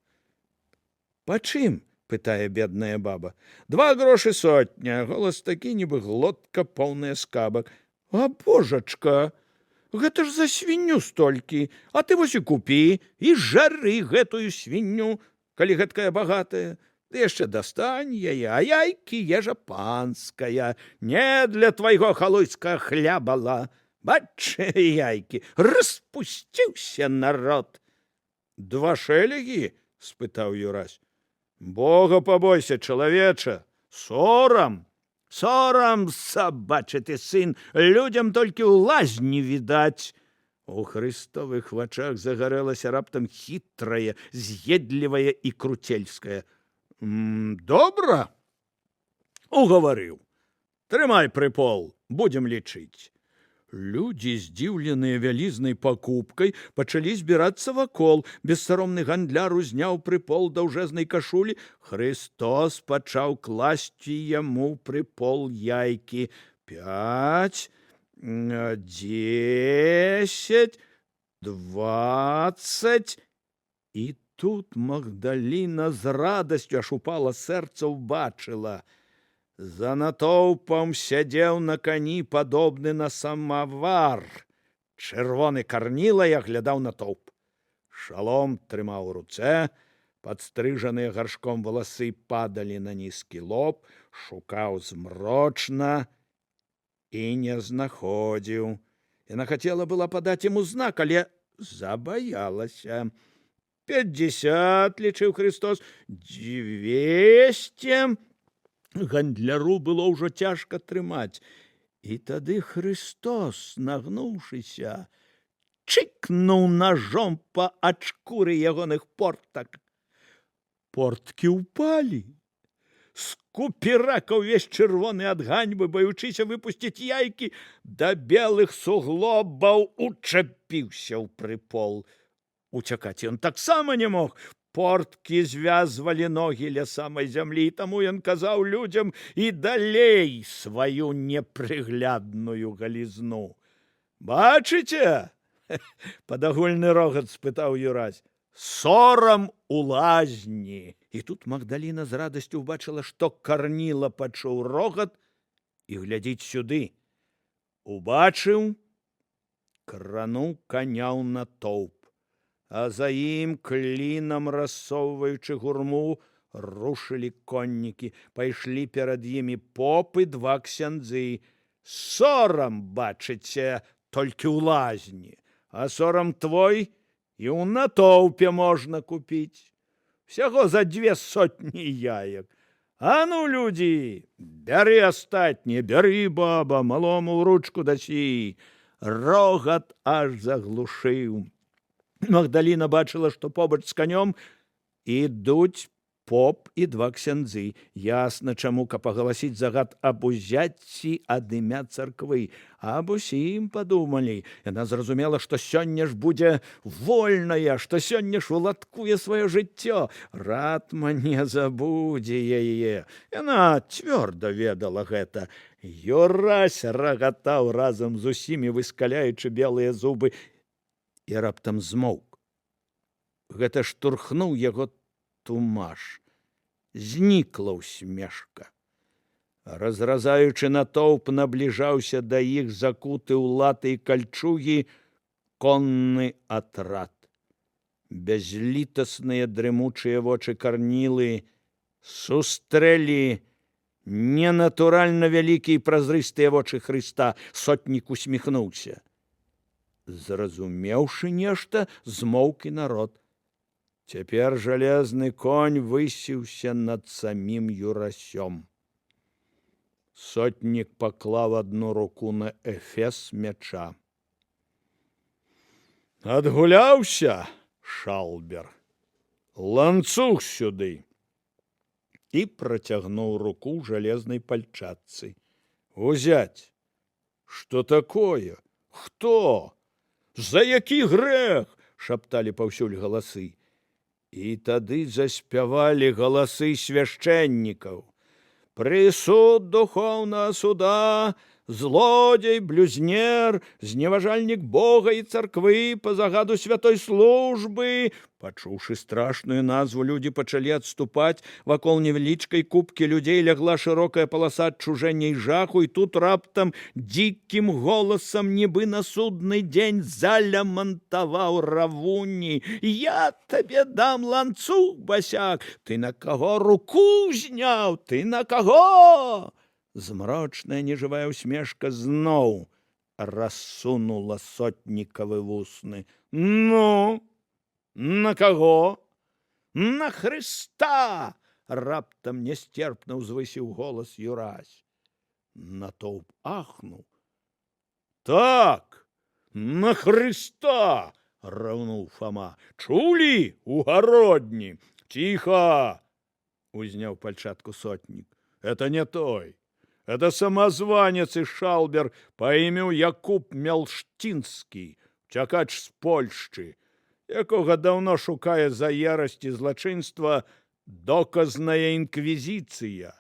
«Па чым?» – пытае бедная баба. «2 грошы сотня», голас такі, нібы глотка поўная скабак. «А божачка! Гэта ж за свінню столькі, а ты вось і купі, і жары гэтую свінню, калі гэткая багатая. Ды яшчэ дастань яе, а яйкі ежа панская, не для твайго халуйскага хлябала. Бач, яйкі, распусціўся народ». «2 шэлегі?» – спытаў Юрась. «Бога пабойся, чалавеча, сорам!» «Сорам, сабачаты сын, людям толькі ў лазні відаць». У Хрыстовых вачах загарэлася раптам хітрая, з'едлівая і круцельская. «Добра?» «Угаварыў. Трымай прыпол, будзем лічыць». Людзі, здзіўленыя вялізнай пакупкай, пачалі збірацца вакол. Бессаромны гандляр узняў прыпол даўжэзнай кашулі. Хрыстос пачаў класці яму прыпол яйкі. 5, 10, 20. І тут Магдаліна з радасцю, аж упала сэрца, убачыла. За натоўпам сядзеў на кані, падобны на самавар. Чырвоны карніла і аглядаў натоўп. Шалом трымаў у руцэ, падстрыжаныя гаршком валасы падалі на нізкі лоб, шукаў змрочна і не знаходзіў. Яна хацела была падаць яму знак, але забаялася. 50, лічыў Хрыстос, 200... Гандляру было ўжо цяжка трымаць. І тады Хрыстос, нагнуўшыся, чыкнуў ножом па ачкуры ягоных портак. Порткі ўпалі. Скуперака ўвесь чырвоны ад ганьбы, баючыся выпусціць яйкі, да белых суглобаў учапіўся ў прыпол. Уцякаць ён таксама не мог. Порткі звязвалі ногі ля самай зямлі, таму ён казаў людзям і далей сваю непрыглядную галізну. «Бачыце?» – пад агульны рогат спытаў Юрась. «Сорам у лазні». І тут Магдаліна з радасцю ўбачыла, што карніла пачуў рогат і глядзіць сюды. Убачыў, крануў каня ў натоўп. а за ім, клінам рассоўваючы гурму, рушылі коннікі. Пайшлі перад імі поп і два ксяндзы. Сорам, бачыце, толькі ў лазні, а сорам твой і ў натоўпе можна купіць. Всяго за 200 яек. А ну, людзі, бяры астатніе, бяры, баба, малому ў ручку дасі. Рогат аж заглушыў. Магдаліна бачыла, што побач з канём ідуць поп і два ксяндзы. Ясна, чаму, каб агаласіць загад аб узяцці ад імя царквы. Аб усім падумалі. Яна зразумела, што сёння ж будзе вольная, што сёння ж уладкуе сваё жыццё. Ратма не забудзе яе. Яна цвёрда ведала гэта. Юрась рагатаў разам з усімі, выскаляючы белыя зубы, і раптам змоўк. Гэта штурхнуў яго тумаш. Знікла ўсмешка. Разразаючы натоўп, набліжаўся да іх закуты ў латы і кальчугі конны атрад. Бязлітасныя дрымучыя вочы карнілы сустрэлі ненатуральна вялікія празрыстыя вочы Хрыста. Сотнік усміхнуўся. Зразумеўшы нешта, змоўк і народ. Цяпер жалезны конь высіўся над самім Юрасём. Сотнік паклаў адну руку на эфес мяча. Адгуляўся, шалбер, ланцуг сюды. І працягнуў руку ў жалезнай пальчатцы. Узять. Што такое? Хто? За які грэх? Шапталі паўсюль галасы. І тады заспявалі галасы свяшчэннікаў. Прысуд духоўнага суда, злодзей, блюзнер, зневажальнік Бога і царквы па загаду святой службы. Пачуўшы страшную назву, людзі пачалі адступаць. Вакол невялічкай купкі людзей лягла шырокая паласа адчужэння і жаху, і тут раптам дзікім голасам, нібы на судны дзень, залямантаваў Равунні. Я табе дам ланцуг, басяк! Ты на каго руку зняў? Ты на каго? Змрочная нежывая усмешка зноў рассунула сотнікавы вусны. Ну, на каго? На Хрыста! Раптам несцерпна ўзвысіў голас Юрась. Натоўп ахнуў. Так, на Хрыста! Раўнуў Фома. Чулі у гародні? Ціха! Узняў пальчатку сотнік. Это не той. Это самозванец і шалбер па імю Якуб Мялштінскі, цякач з Польшчы, якога даўно шукае за ярасць і злачынства доказная інквізіцыя.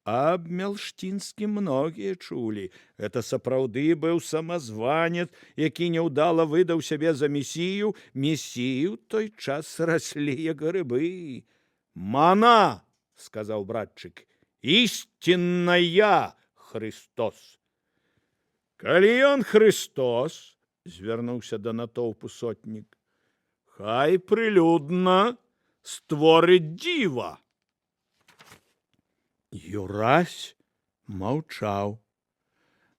Аб Мялштінскім многія чулі. Это сапраўды быў самазванец, які няўдала выдаў сябе за месію. Месію той час раслі як грыбы. Мана, сказаў братчык, истинная Христос. Калі ён Христос, звярнуўся да натоўпу сотнік, хай прылюдна створыць дзіва. Юрась маўчаў.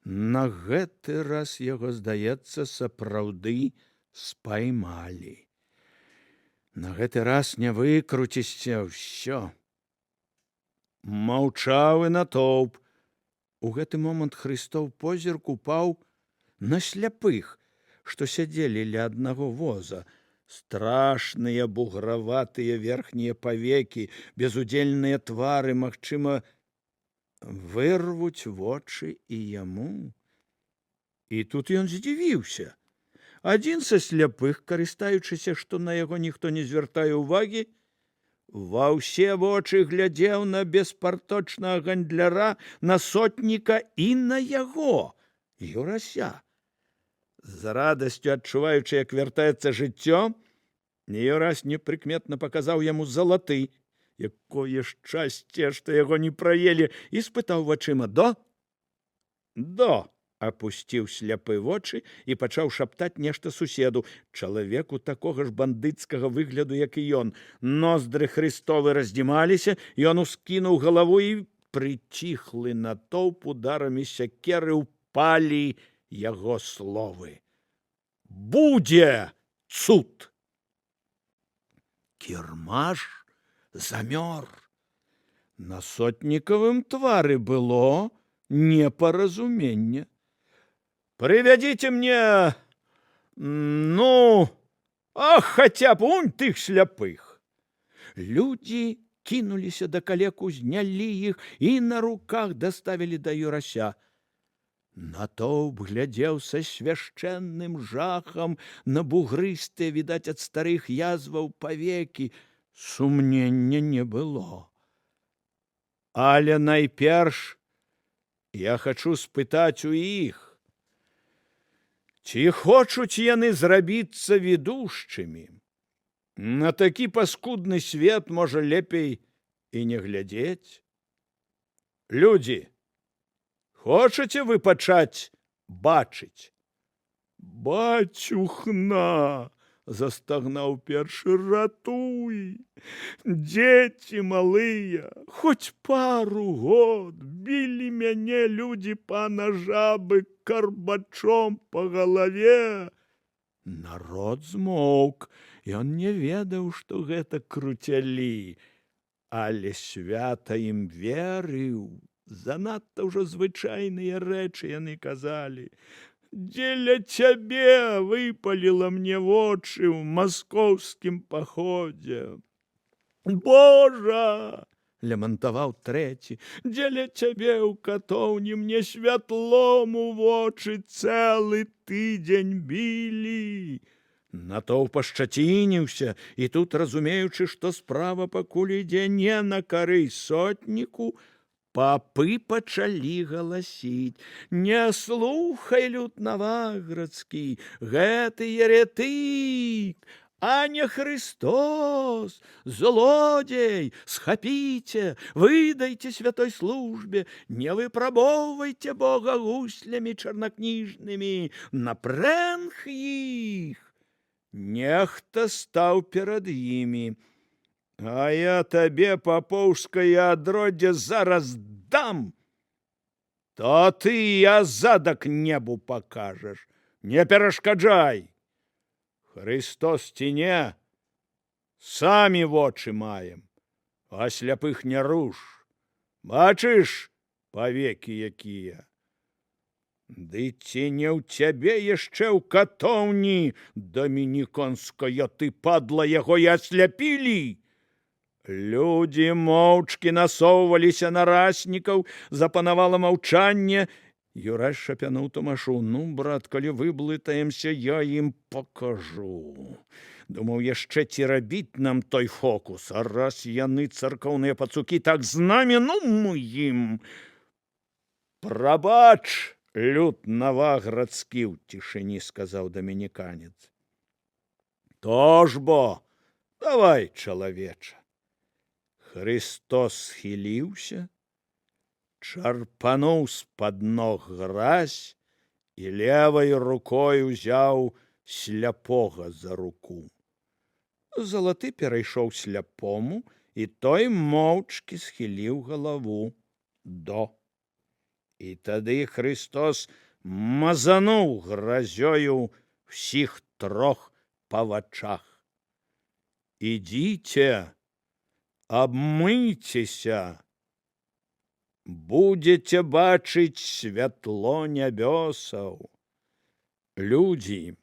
На гэты раз яго, здаецца, сапраўды спаймалі. На гэты раз не выкруцішся ўсё. Маўчаў і натоўп. У гэты момант Хрыстов позірк упаў на сляпых, што сядзелі ля аднаго воза. Страшныя буграватыя верхнія павекі, безудзельныя твары, магчыма, вырвуць вочы і яму. І тут ён здзівіўся. Адзін са сляпых, карыстаючыся, што на яго ніхто не звяртае ўвагі, ва ўсе вочы глядзеў на беспарточнага гандляра, на сотніка і на яго, Юрася. З радасцю адчуваючы, як вяртаецца жыццё, Юрась непрыкметна паказаў яму залаты, якое шчасце, што яго не праелі, і спытаў вачыма: «До?» «До», Апусціў сляпы вочы і пачаў шаптаць нешта суседу, чалавеку такога ж бандыцкага выгляду, як і ён. Ноздры Христовы раздзімаліся, ён ускінуў галаву, і прыціхлы натоўп ударамі сякеры ўпалі яго словы. Будзе цуд! Кірмаш замёр. На сотнікавым твары было непаразуменне. «Прывядзіце мне, хаця б унь тых сляпых!» Людзі кінуліся да калек, узнялі іх і на руках даставілі да Юрася. Натоўп глядзеў са свяшчэнным жахам на бугрыстыя, відаць, ад старых язваў павекі. Сумнення не было. Але найперш я хачу спытаць у іх, ці хочуць яны зрабіцца ведушчымі? На такі паскудны свет, можа, лепей і не глядзець? Людзі, хочаце вы пачаць бачыць? «Бацюхна!» — застагнаў першы, «ратуй! Дзеці малыя, хоць пару год білі мяне людзі пана Жабы карбачом па галаве». Народ змоўк, ён не ведаў, што гэта круцялі, але свята ім верыў. Занадта ўжо звычайныя рэчы яны казалі. «Дзеля цябе выпаліла мне вочы ў маскоўскім паходзе». «Божа!» — лямантаваў трэці. «Дзеля цябе ў катоўні мне святлом у вочы цэлы тыдзень білі». Натоўп ашчацініўся, і тут, разумеючы, што справа пакуль ідзе не на карысць сотніку, папы пачалі галасіць: «Не слухай, люд наваградскі, гэты еретык, а не Христос, злодзей, схапіце, выдайце святой службе, не выпрабоўвайце Бога гуслямі чарнакніжнымі, напрэнг іх». Нехта стаў перад імі. «А я табе папоўскае адроддзе зараз дам, то ты я задак небу пакажаш. Не перашкаджай. Христос ці не, самі вочы маем, а сляпых не руш. Бачыш, павекі якія? Ды ці не ў цябе яшчэ ў катоўні дамініканская, ты, падла, яго і асляпілі?» Людзі моўчкі насоўваліся на раснікаў, запанавала маўчанне. Юрась шапянуў Томашу: «Ну, брат, калі выблытаемся, я ім пакажу. Думаў яшчэ ці рабіць нам той фокус, а раз яны царкоўныя пацукі, так з намі, мы ім». «Прабач, люд наваградскі», — ў цішыні сказаў дамініканец. «То ж бо, давай, чалавеча». Христос схіліўся, чарпануў з-пад ног гразь і левай рукой узяў сляпога за руку. Залаты перайшоў сляпому, і той моўчкі схіліў галаву до. І тады Христос мазануў гразёю ўсіх трох па вачах. «Ідзіце, абмыйцеся, будзеце бачыць святло нябёсаў. Людзі,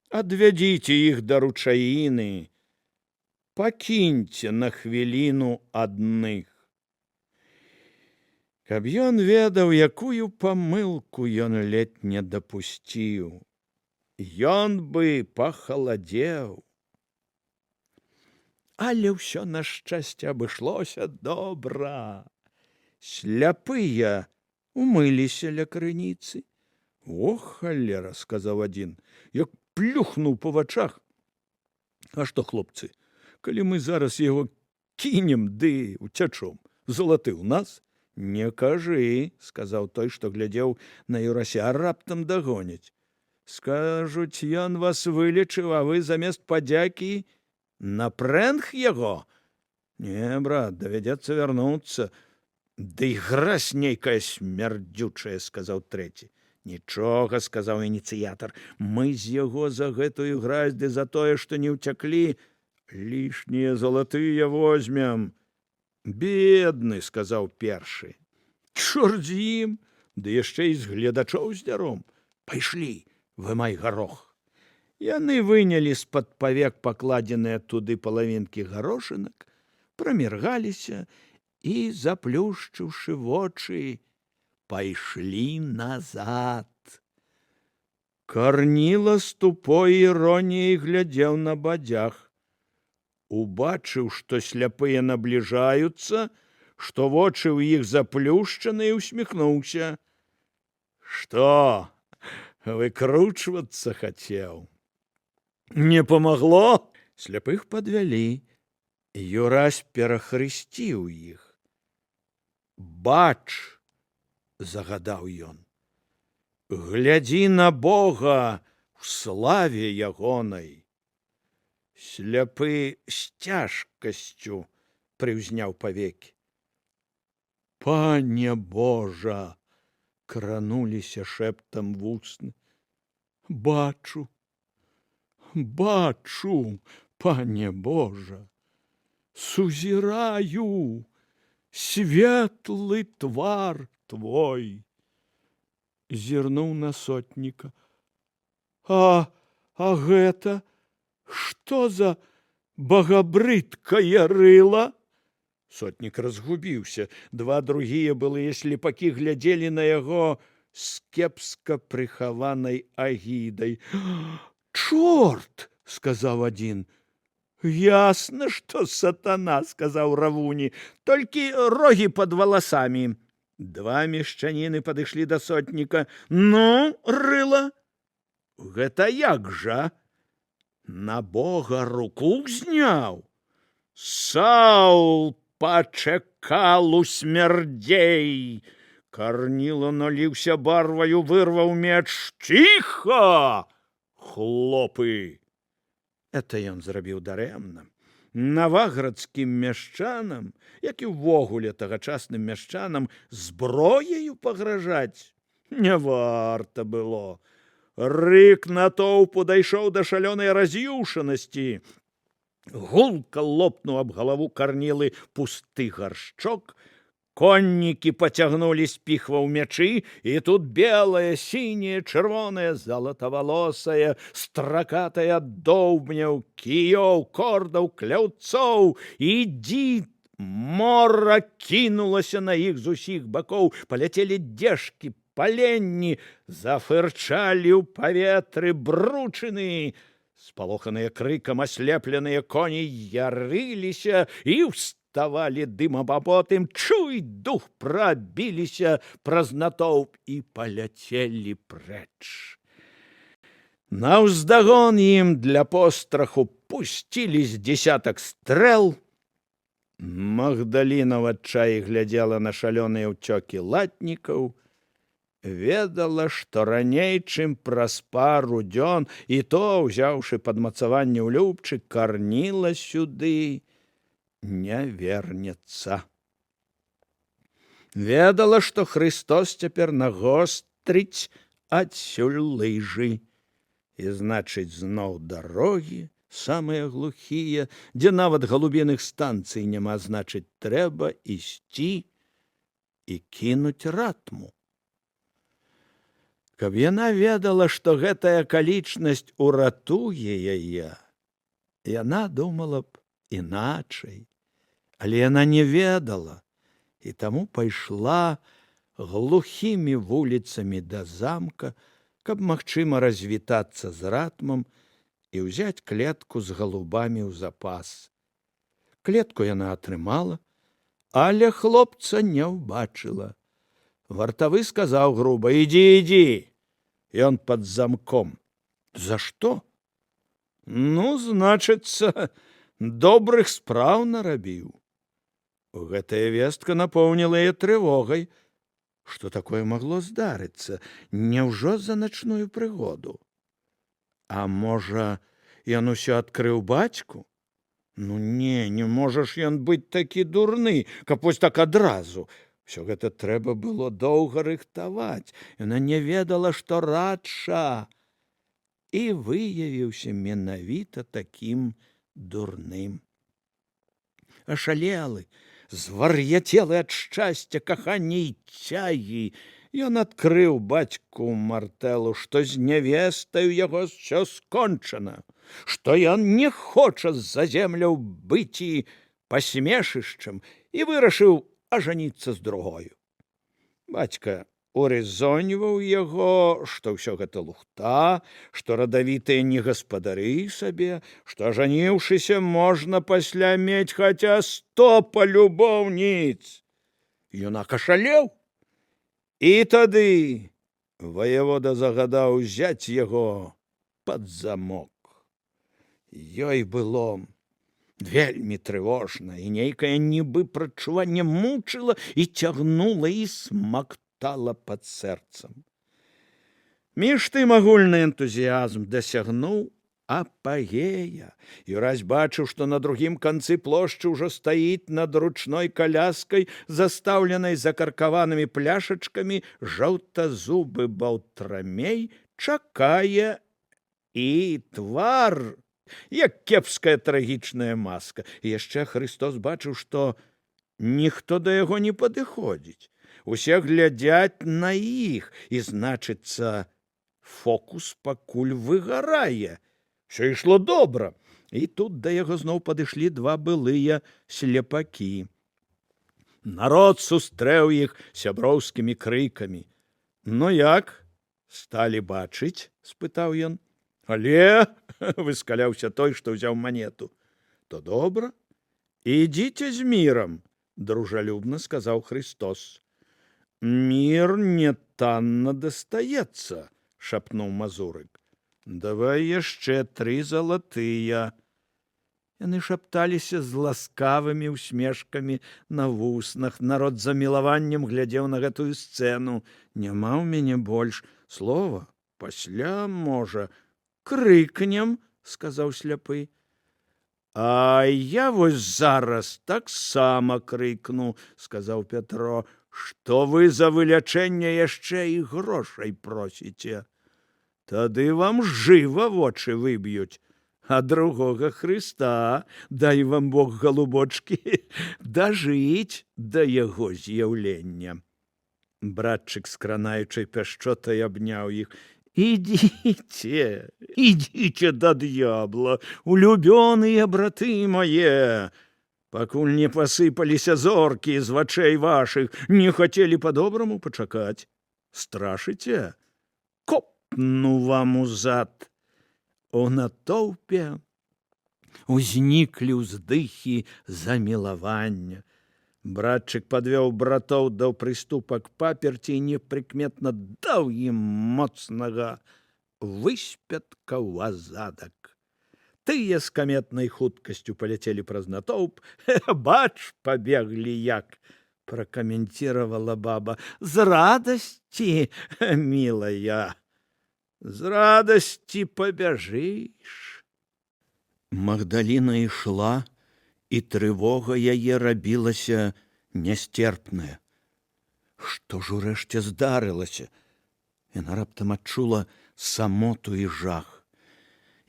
адвядзіце іх да ручаіны, пакіньце на хвіліну адных». Каб ён ведаў, якую памылку ён ледзь не дапусціў, ён бы пахаладзеў. Але ўсё, на шчасце, абышлося добра. Сляпыя умыліся ля крыніцы. «О, халера!» — сказаў адзін, як плюхнуў па вачах. «А што, хлопцы, калі мы зараз яго кінем ды уцячом, залаты ў нас? Не кажы, сказаў той, што глядзеў на Юрася, а раптам дагоняць. Скажуць, ён вас вылечыў, а вы замест падзякі на прэнг яго? Не, брат, давядзецца вярнуцца. Ды і гразь нейкая смярдзючая, сказаў трэці. Нічога, сказаў ініцыятар, мы з яго за гэтую гразь ды за тое, што не ўцяклі, лішнія залатыя возьмем. Бедны, сказаў першы. Чорт з ім, ды яшчэ і з гледачоў здзяром. Пайшлі, вымай гарох. Яны вынялі з-пад павек пакладзеныя туды палавінкі гарошынак, праміргаліся і, заплюшчыўшы вочы, пайшлі назад. Карніла з тупой іроніяй глядзеў на бадзях. Убачыў, што сляпыя набліжаюцца, што вочы ў іх заплюшчаны, і усміхнуўся. Што, выкручвацца хацеў? Не памагло? Сляпых падвялі. Юрась перахрысціў іх. Бач, загадаў ён, глядзі на Бога ў славе ягонай. Сляпы з цяжкасцю прыўзняў павекі. Пане Божа, крануліся шэптам вусны. Бачу, бачу, пане Божа, сузіраю светлы твар твой. Зірнуў на сотніка. А гэта што за багабрыдкае рыла? Сотнік разгубіўся. Два другія былыя слепакі глядзелі на яго з кепска прыхаванай агідай. Чорт, сказаў адзін. Ясна, што сатана, сказаў Равуні, толькі рогі пад валасамі. Два мешчаніны падышлі да сотніка. Ну, рыла, гэта як жа? На Бога руку зняў? Саул пачакал у смярдзей. Карніла наліўся барваю, вырваў меч. Ціха, хлопы! Это ён зрабіў дарэмна. Наваградскім мяшчанам, як і ўвогуле тагачасным мяшчанам, зброяю пагражаць не варта было. Рык натоўпу дайшоў да шалёнай раз'юшанасці. Гулка лопнуў аб галаву Карнілы пусты гаршчок, коннікі пацягнулі з піхваў мячы, і тут белая, сіняя, чырвоная, залатавалосая, стракатая ад доўбняў, кіёў, кордаў, кляўцоў, і дзід мора кінулася на іх з усіх бакоў, паляцелі дзежкі, паленні, зафырчалі ў паветры бручыны. Спалоханыя крыкам аслепленыя коні ярыліся і ўставалі дымабаботым, чуй дух прабіліся праз натоўп і паляцелі прэч. Наўздагон ім для постраху пусцілі з дзесятак стрэл. Магдаліна ў адчаі глядзела на шалёныя ўцёкі латнікаў, ведала, што раней, чым праз пару дзён, і то, узяўшы падмацаванне ў любчык, Карніла сюды не вернецца. Ведала, што Христос цяпер нагострыць адсюль лыжы. І, значыць, зноў дарогі, самыя глухія, дзе нават галубіных станцый няма, значыць, трэба ісці і кінуць ратму. Каб яна ведала, што гэтая акалічнасць уратуе яе, яна думала б іначай, але яна не ведала, і таму пайшла глухімі вуліцамі да замка, каб магчыма развітацца з ратмам і ўзяць клетку з галубамі ў запас. Клетку яна атрымала, але хлопца не ўбачыла. Вартавы сказаў груба: «Ідзі, ідзі, ён пад замком». За што? Ну, значыцца, добрых спраў нарабіў. Гэтая вестка напоўніла яе трывогай. Што такое магло здарыцца? Няўжо за начную прыгоду? А можа, ён усё адкрыў бацьку? Ну не можа ж ён быць такі дурны, каб вось так адразу. Усё гэта трэба было доўга рыхтаваць. Яна не ведала, што радша. І выявіўся менавіта такім дурным. Ашалелы, звар'яцелы ад шчасця, кахання і цягі, ён адкрыў бацьку Мартэлу, што з нявестаю яго ўсё скончана, што ён не хоча з-за земляў быць і пасмешышчам, і вырашыў ажаніцца з другою. Бацька урезоньваў яго, што ўсё гэта лухта, што радавітыя не гаспадары сабе, што ажаніўшыся можна пасля мець хаця 100 палюбоўніц. Юнак ашалеў. І тады ваявода загадаў узяць яго пад замок. Ёй было вельмі трывожна, і нейкае нібы прадчуванне мучыла і цягнула, і смактала пад сэрцам. Між тым агульны энтузіязм дасягнуў апагея. Юрась бачыў, што на другім канцы плошчы ўжо стаіць над ручной каляскай, застаўленай закаркаванымі пляшачкамі, жаўтазубы Балтрамей чакае, і твар, як кепская трагічная маска. І яшчэ Христос бачыў, што ніхто да яго не падыходзіць. Усе глядзяць на іх, і, значыцца, фокус пакуль выгарае. Усё ішло добра. І тут да яго зноў падышлі два былыя сляпакі. Народ сустрэў іх сяброўскімі крыкамі. Ну як? Сталі бачыць? — спытаў ён. Але, — выскаляўся той, што ўзяў манету. То добра. Ідзіце з мірам, — дружалюбна сказаў Христос. Мір не танна дастаецца, — шапнуў Мазурык. Давай яшчэ 3 залатыя. Яны шапталіся з ласкавымі усмешкамі на вуснах. Народ з замілаваннем глядзеў на гэтую сцэну. Няма ў мяне больш слова. Пасля, можа, крыкнем, — сказаў сляпы. А я вось зараз таксама крыкну, — сказаў Пятро. Што вы за вылячэнне яшчэ і грошай просіце? Тады вам жыва вочы выб'юць, а другога Хрыста, дай вам Бог, галубочкі, дажыць да яго з'яўлення. Братчык з кранаючай пяшчотай абняў іх. Ідзіце, ідзіце да д'ябла, улюбёныя браты мае, пакуль не пасыпаліся зоркі з вачэй вашых, не хацелі па-добраму пачакаць. Страшыце? Копну вам узад. У натоўпе узніклі ўздыхі замілавання. Братчык падвёў братоў да прыступак паперці і непрыкметна даў ім моцнага выспятка ў азадак. Тыя з каметнай хуткасцю паляцелі праз натоўп. Бач, пабеглі як, — пракаментировала баба. З радасці, мілая. З радасці пабяжыш. Магдаліна ішла, і трывога яе рабілася нясцерпная. Што ж урэшце здарылася? Яна раптам адчула самоту і жах.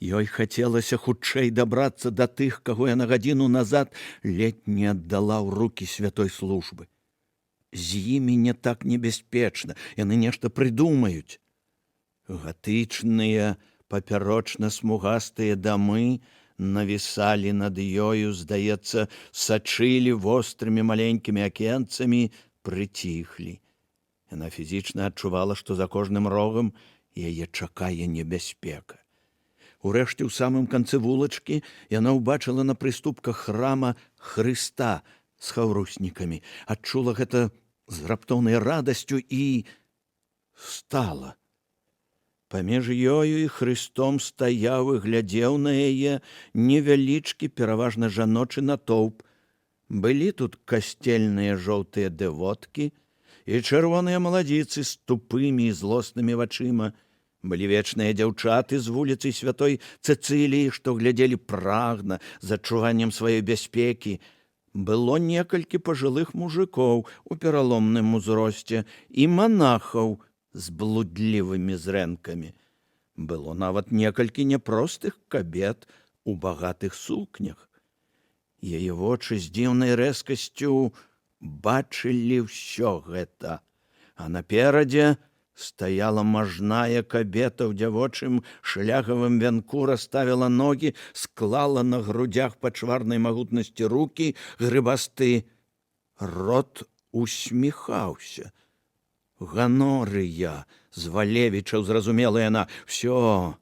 Ёй хацелася хутчэй дабрацца да тых, каго яна гадзіну назад ледзь не аддала ў рукі святой службы. З імі не так небяспечна, яны нешта прыдумаюць. Гатычныя папярочна-смугастыя дамы навісалі над ёю, здаецца, сачылі вострымі маленькімі акенцамі, прыціхлі. Яна фізічна адчувала, што за кожным рогам яе чакае небяспека. Урэшце, ў самым канцы вулачкі яна ўбачыла на прыступках храма Хрыста з хаўруснікамі, адчула гэта з раптоўнай радасцю і стала. Паміж ёю і Хрыстом стаяў і глядзеў на яе невялічкі, пераважна жаночы натоўп. Былі тут касцельныя жоўтыя дэвоткі і чырвоныя маладзіцы з тупымі і злоснымі вачыма. Былі вечныя дзяўчаты з вуліцы святой Цэцыліі, што глядзелі прагна, з адчуваннем сваёй бяспекі. Было некалькі пажылых мужикоў у пераломным узросце і манахаў з блудлівымі зрэнкамі. Было нават некалькі няпростых кабет у багатых сукнях. Яе вочы з дзіўнай рэзкасцю бачылі ўсё гэта, а наперадзе стаяла мажная кабета ў дзявочым шляхавым вянку, расставіла ногі, склала на грудях пачварнай магутнасці рукі, грыбасты рот усміхаўся. Ганорыя, з Валевічаў зразумела яна, всё,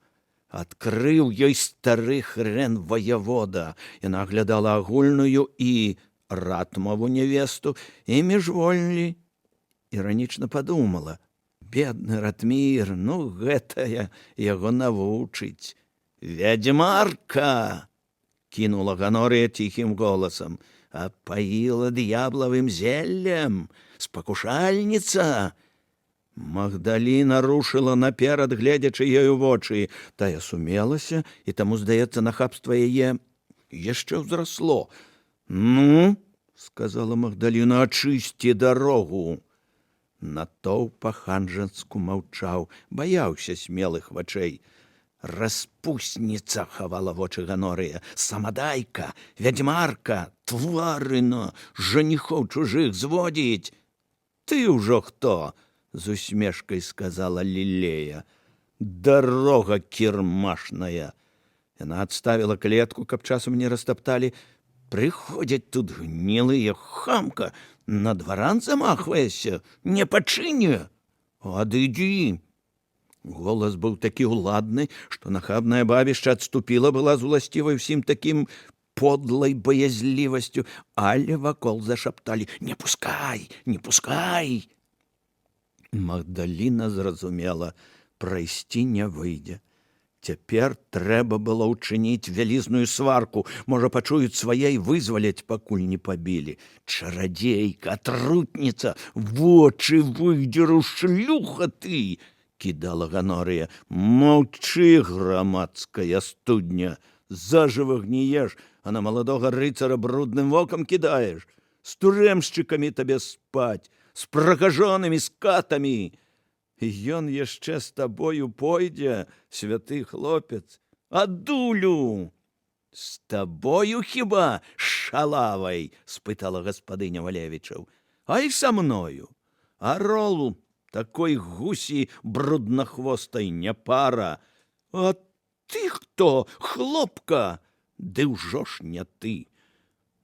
адкрыў ёй стары хрен ваявода. Яна аглядала агульную і ратмаву невесту і міжвольні іранічна падумала: бедны Ратмір, ну гэтая яго навучыць. «Вядзьмарка!» — кінула Ганорыя ціхім голасам. «Апаіла д'яблавым зеллем, спакушальніца!» Магдаліна рушыла наперад, гледзячы ёй у вочы. Тая сумелася, і таму, здаецца, нахабства яе яшчэ ўзрасло. «Ну, — сказала Магдаліна, — ачысці дарогу!» Натоўп па-ханжацку маўчаў, баяўся смелых вачэй. «Распусніца!» — хавала вочы Ганорыя. «Самадайка, вядзьмарка, тварына, жаніхоў чужых зводзіць!» «Ты ўжо хто?» — з усмешкай сказала Лілея. «Дарога кірмашная!» Яна адставіла клетку, каб часам не растапталі. «Прыходзяць тут гнілыя, хамка, на дваран замахваешся, не пачыне! Адыдзі!» Голас быў такі ўладны, што нахабная бабішча адступіла была з уласцівай усім такім подлай баязлівасцю, але вакол зашапталі: «Не пускай, не пускай!» Магдаліна зразумела, прайсці не выйдзе. Цяпер трэба было ўчыніць вялізную сварку. Можа, пачуюць свае і вызваляць, пакуль не пабілі. «Чарадзейка, атрутніца, вочы выдзеру, шлюха ты!» — кідала Ганорыя. «Маўчы, грамадская студня! Зажыва гніеш, а на маладога рыцара брудным вокам кідаеш. З турэмшчыкамі табе спаць, з пракажонымі скатамі. Ён яшчэ з табою пойдзе, святы хлопец. Адулю!» «З табою хіба, шалавай?» — спытала гаспадыня Валевічаў. «А і са мною. Аролу такой гусі бруднахвостай не пара. А ты хто, хлопка? Ды ўжо ж не ты.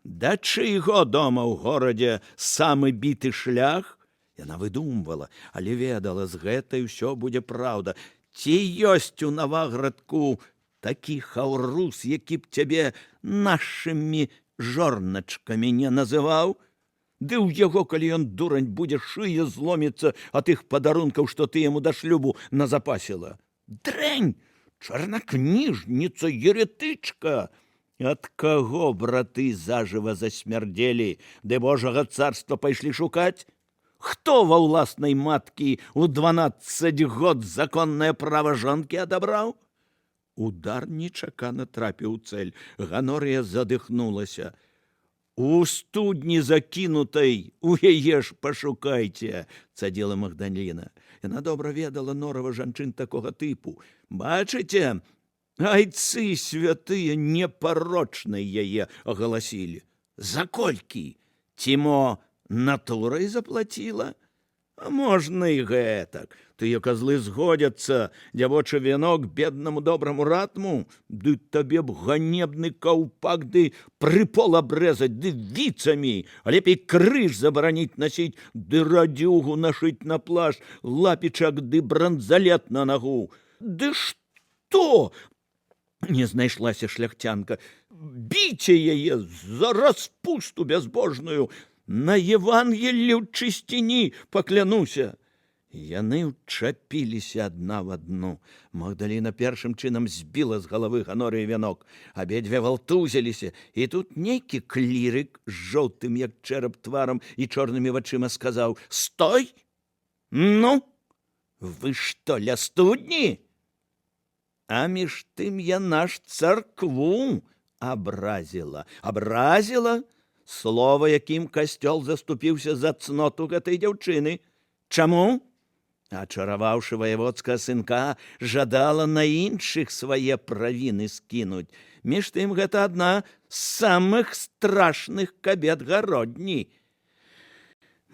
Да чыйго дома ў горадзе самы біты шлях?» Яна выдумвала, але ведала, з гэтай усё будзе праўда. Ці ёсць у Наваградку такі хаўрус, які б цябе нашымі жорначкамі не называў? Ды ў яго, калі ён дурань будзе, шыя зломіцца ад тых падарункаў, што ты яму да шлюбу назапасіла. Дрэнь, чарнакніжніца, еретычка! Ад каго браты зажыва засмярдзелі, ды Божага царства пайшлі шукаць? Хто ва ўласнай маткі ў 12 год законнае права жонкі адабраў?» Удар нечакана трапіў у цэль. Ганорыя задыхнулася. «У студні закінутай, у яе ж пашукайце!» — цадзіла Магдаліна. Яна добра ведала норава жанчын такога тыпу. «Бачыце? Айцы святыя непарочнай яе агаласілі. За колькі? Ці мо натурай заплаціла? А можна і гэтак. Тыя казлы згодзяцца, дзявочы вянок беднаму добраму ратму, ды табе б ганебны каўпак, ды прыпол абрэзаць, ды віцамі, а лепей крыж забараніць насіць, ды радзюгу нашыць на плашч, лапічак ды бранзалет на нагу. Ды што? Не знайшлася шляхцянка. Біце яе за распусту бязбожную! На Евангеллі ў чысціні паклянуся!» Яны ўчапіліся адна в адну. Магдаліна першым чынам збіла з галавы Ганорыя вянок. Абедзве валтузіліся, і тут нейкі клірык з жоўтым, як чэрап тварам і чорнымі вачыма сказаў: «Стой! Ну, вы што, ля студні?» А між тым яна ж царкву абразіла. Абразіла слова, якім касцёл заступіўся за цноту гэтай дзяўчыны. Чаму? Ачараваўшы ваяводскага сынка, жадала на іншых свае правіны скінуць. Між тым гэта адна з самых страшных кабет гародні.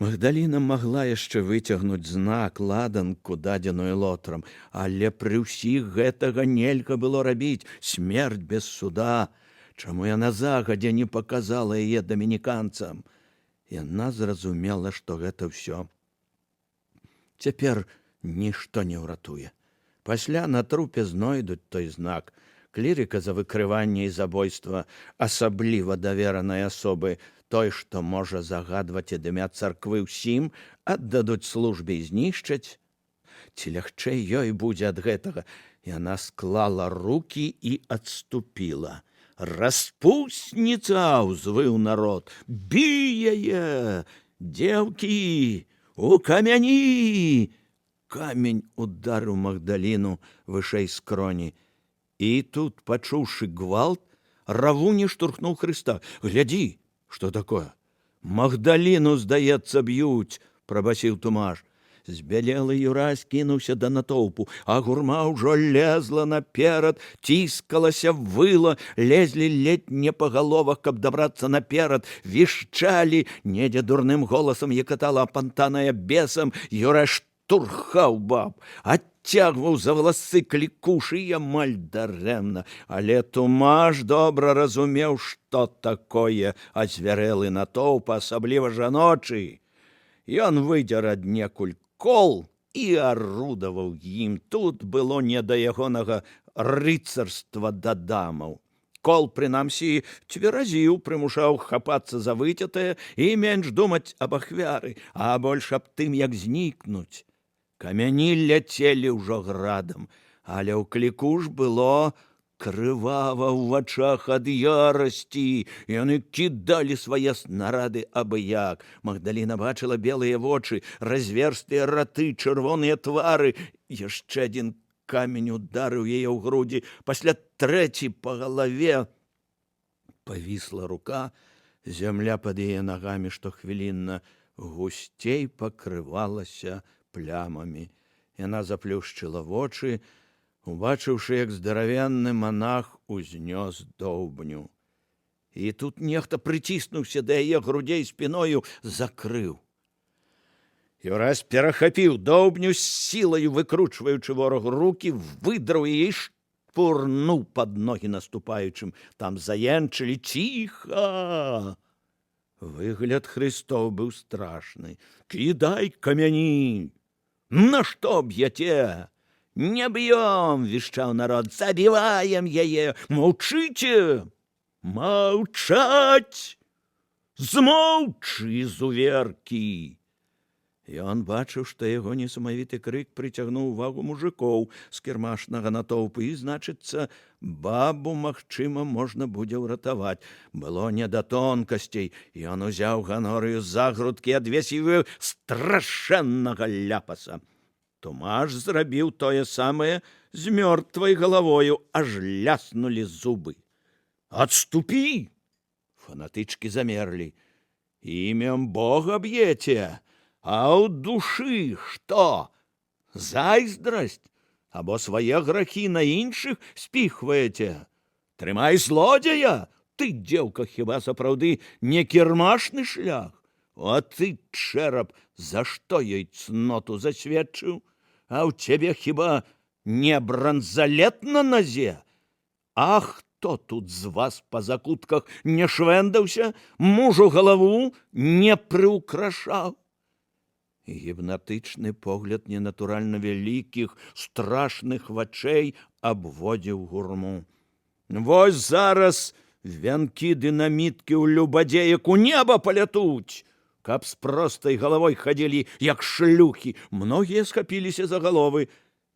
Магдаліна магла яшчэ выцягнуць знак, ладанку, дадзеную лотрам, але пры ўсіх гэтага нельга было рабіць, смерць без суда. Чаму яна загадзя не паказала яе дамініканцам? Яна зразумела, што гэта ўсё цяпер нішто не ўратуе. Пасля на трупе знойдуць той знак. Клірыка за выкрыванне і забойства асабліва даверанай асобы, той, што можа загадваць ад імя царквы ўсім, аддадуць службе і знішчаць. Ці лягчэй ёй будзе ад гэтага? Яна склала рукі і адступіла. «Распусніца!» — узвыў народ. «Бі яе! Дзеўкі! У камяні!» Камень ударыў Магдаліну вышэй скроні. І тут, пачуўшы гвалт, Равуні штурхнуў Хрыста. «Глядзі, што такое? Магдаліну, здаецца, б'юць!» — прабасіў Тумаш. Збялелы Юрась кінуўся да натоўпу, а гурма ўжо лезла наперад, ціскалася, выла, лезлі ледь не па галовах, каб дабрацца наперад, вішчалі, недзе дурным голасам якатала апантаная бесам. Юрась штурхаў баб, адцягваў за валасы клікушы і амаль дарэмна. Але Тумаш добра разумеў, што такое азвярэлы натоўп, асабліва жаночы. Ён выдзер аднекуль кол і арудаваў ім. Тут было не да ягонага рыцарства да дамаў. Кол, прынамсі, цверазіў, прымушаў хапацца за выцятае і менш думаць аб ахвяры, а больш аб тым, як знікнуць. Камяні ляцелі ўжо градам, але ў кліку ж было крывава ў вачах ад ярасці. Яны кідалі свае снарады абы-як. Магдаліна бачыла белыя вочы, разверстыя раты, чырвоныя твары. Яшчэ адзін камень ударыў яе ў грудзі, пасля трэці па галаве. Павісла рука, зямля пад яе нагамі штохвілінна гусцей пакрывалася плямамі. Яна заплюшчыла вочы, убачыўшы, як здаравенны манах узнёс доўбню. І тут нехта прыціснуўся да яе грудзей спіною, закрыў. Юрась перахапіў доўбню, з сілаю выкручваючы ворагу рукі, выдраў яе і шпурнуў пад ногі наступаючым. Там заенчылі ціха. Выгляд Хрыстов быў страшны. «Кідай камяні! На што б'яце?» «Не б'ём!» — вішчаў народ. «Забіваем яе! Маўчыце!» «Маўчаць! Змоўчы, зуверкі!» Ён бачыў, што яго несамавіты крык прыцягнуў увагу мужикоў з кірмашнага натоўпу, і, значыцца, бабу, магчыма, можна будзе ўратаваць. Было не да тонкасцей. Ён узяў Ганорыю за грудкі, адвесіў страшэннага ляпаса. Тумаш зрабіў тое самае з мёртвай галавою, аж ляснулі зубы. «Адступі!» Фанатычкі замерлі. «Імем Бога б'еце! А ў душы што? Зайздрасць? Або свае грахі на іншых спіхваеце? Трымай злодзея! Ты, дзеўка, хіба сапраўды не кірмашны шлях? А ты, чэрап, за што ёй цноту засведчыў? А ў цябе хіба не бранзалет на назе? А хто тут з вас па закутках не швэндаўся, мужу галаву не прыўкрашаў?» Гіпнатычны погляд ненатуральна вялікіх, страшных вачэй абводзіў гурму. «Вось зараз вянкі дынаміткі ў любадзеек у неба палятуць! каб з простай галавой хадзілі, як шлюхі. Многія схапіліся за галовы.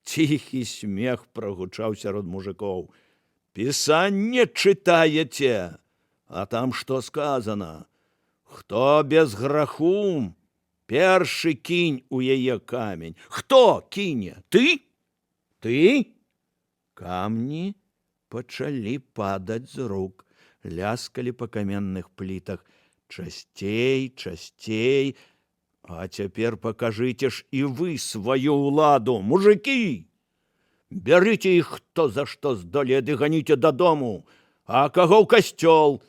Ціхі смех прагучаў сярод мужикоў. «Пісанне чытаеце, а там што сказано? Хто без граху, першы кінь у яе камень. Хто кіне? Ты? Ты?» Камні пачалі падаць з рук, ляскалі па каменных плітах. Часцей, часцей. А цяпер пакажыце ж і вы сваю ўладу, мужыкі! Бярыце іх хто за што здолее ды ганіце дадому, а каго ў касцёл,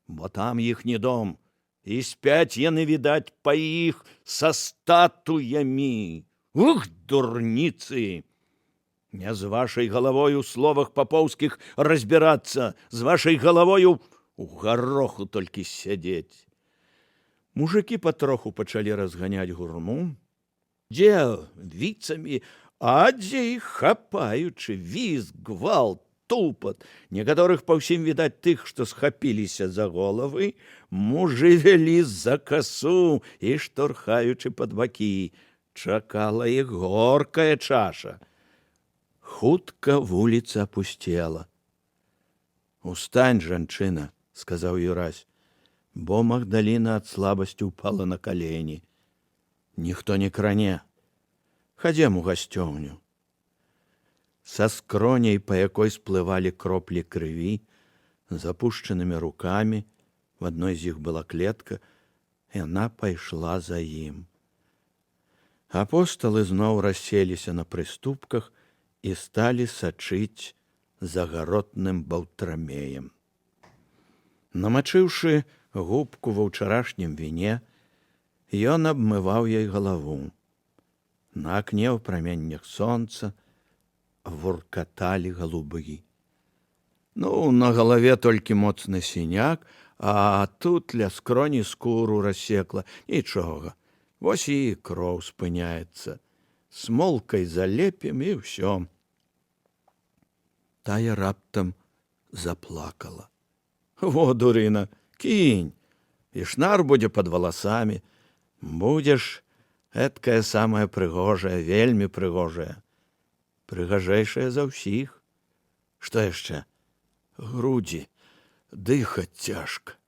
бо там іхні дом, і спяць яны, відаць, па іх са статуямі. Ух, дурніцы! Не з вашай галавою ў словах папоўскіх разбірацца, з вашай галавою у гароху толькі сядзець. Мужыкі патроху пачалі разганяць гурму, дзе віцамі, а дзе іх хапаючы, візг, гвалт, тупат. Некаторых па ўсім відаць тых, што схапіліся за головы, мужы вялі за касу і штурхаючы пад бакі. Чакала іх горкая чаша. Хутка вуліца апусцела. «Устань, жанчына», — сказаў Юрась, бо Магдаліна ад слабасці упала на калені. «Ніхто не кране. Хадзем у гасцёўню». Са скроняй, па якой сплывалі кроплі крыві, з апушчанымі рукамі, в адной з іх была клетка, яна пайшла за ім. Апосталы зноў расселіся на прыступках і сталі сачыць за гаротным баўтрамеем. Намачыўшы губку ва ўчарашнім віне, ён абмываў ёй галаву. На акне ў праменнях сонца вуркаталі галубы. Ну, на галаве толькі моцны сіняк, а тут ля скроні скуру рассекла. Нічога, вось і кроў спыняецца. Смолкай залепім і ўсё. Тая раптам заплакала. «Во, дурына, кінь, і шнар будзе пад валасамі. Будзеш эткая самая прыгожая, вельмі прыгожая. Прыгажэйшая за ўсіх. Што яшчэ? Грудзі, дыхаць цяжка.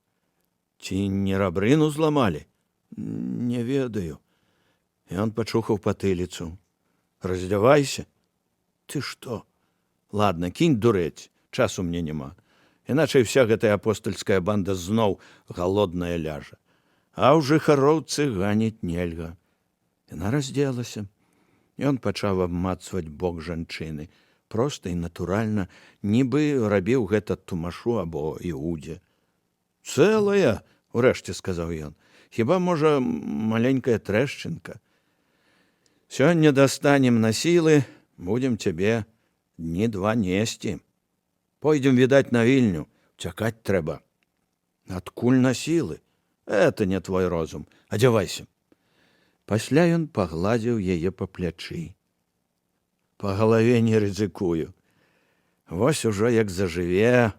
Ці не рабрыну зламалі? Не ведаю». Ён пачухаў патыліцу. «Раздзявайся». «Ты што? Ладно, кінь дурэць, часу мне няма. Іначай вся гэтая апостальская банда зноў галодная ляжа. А ў жыхароўцы ганіць нельга». Яна раздзелася. Ён пачаў абмацваць бок жанчыны. Проста і натуральна, нібы рабіў гэта Тумашу або Іудзе. «Цэлая», — урэшце сказаў ён. «Хіба, можа, маленькая трэшчынка? Сёння дастанем на сілы, будзем цябе дні два несці. Пойдзем, відаць, на Вільню, цякаць трэба». «Адкуль на сілы? Это не твой розум. Адзявайся». Пасля ён пагладзіў яе па плячы. «Па галаве не рызыкую. Вось ужо як зажыве.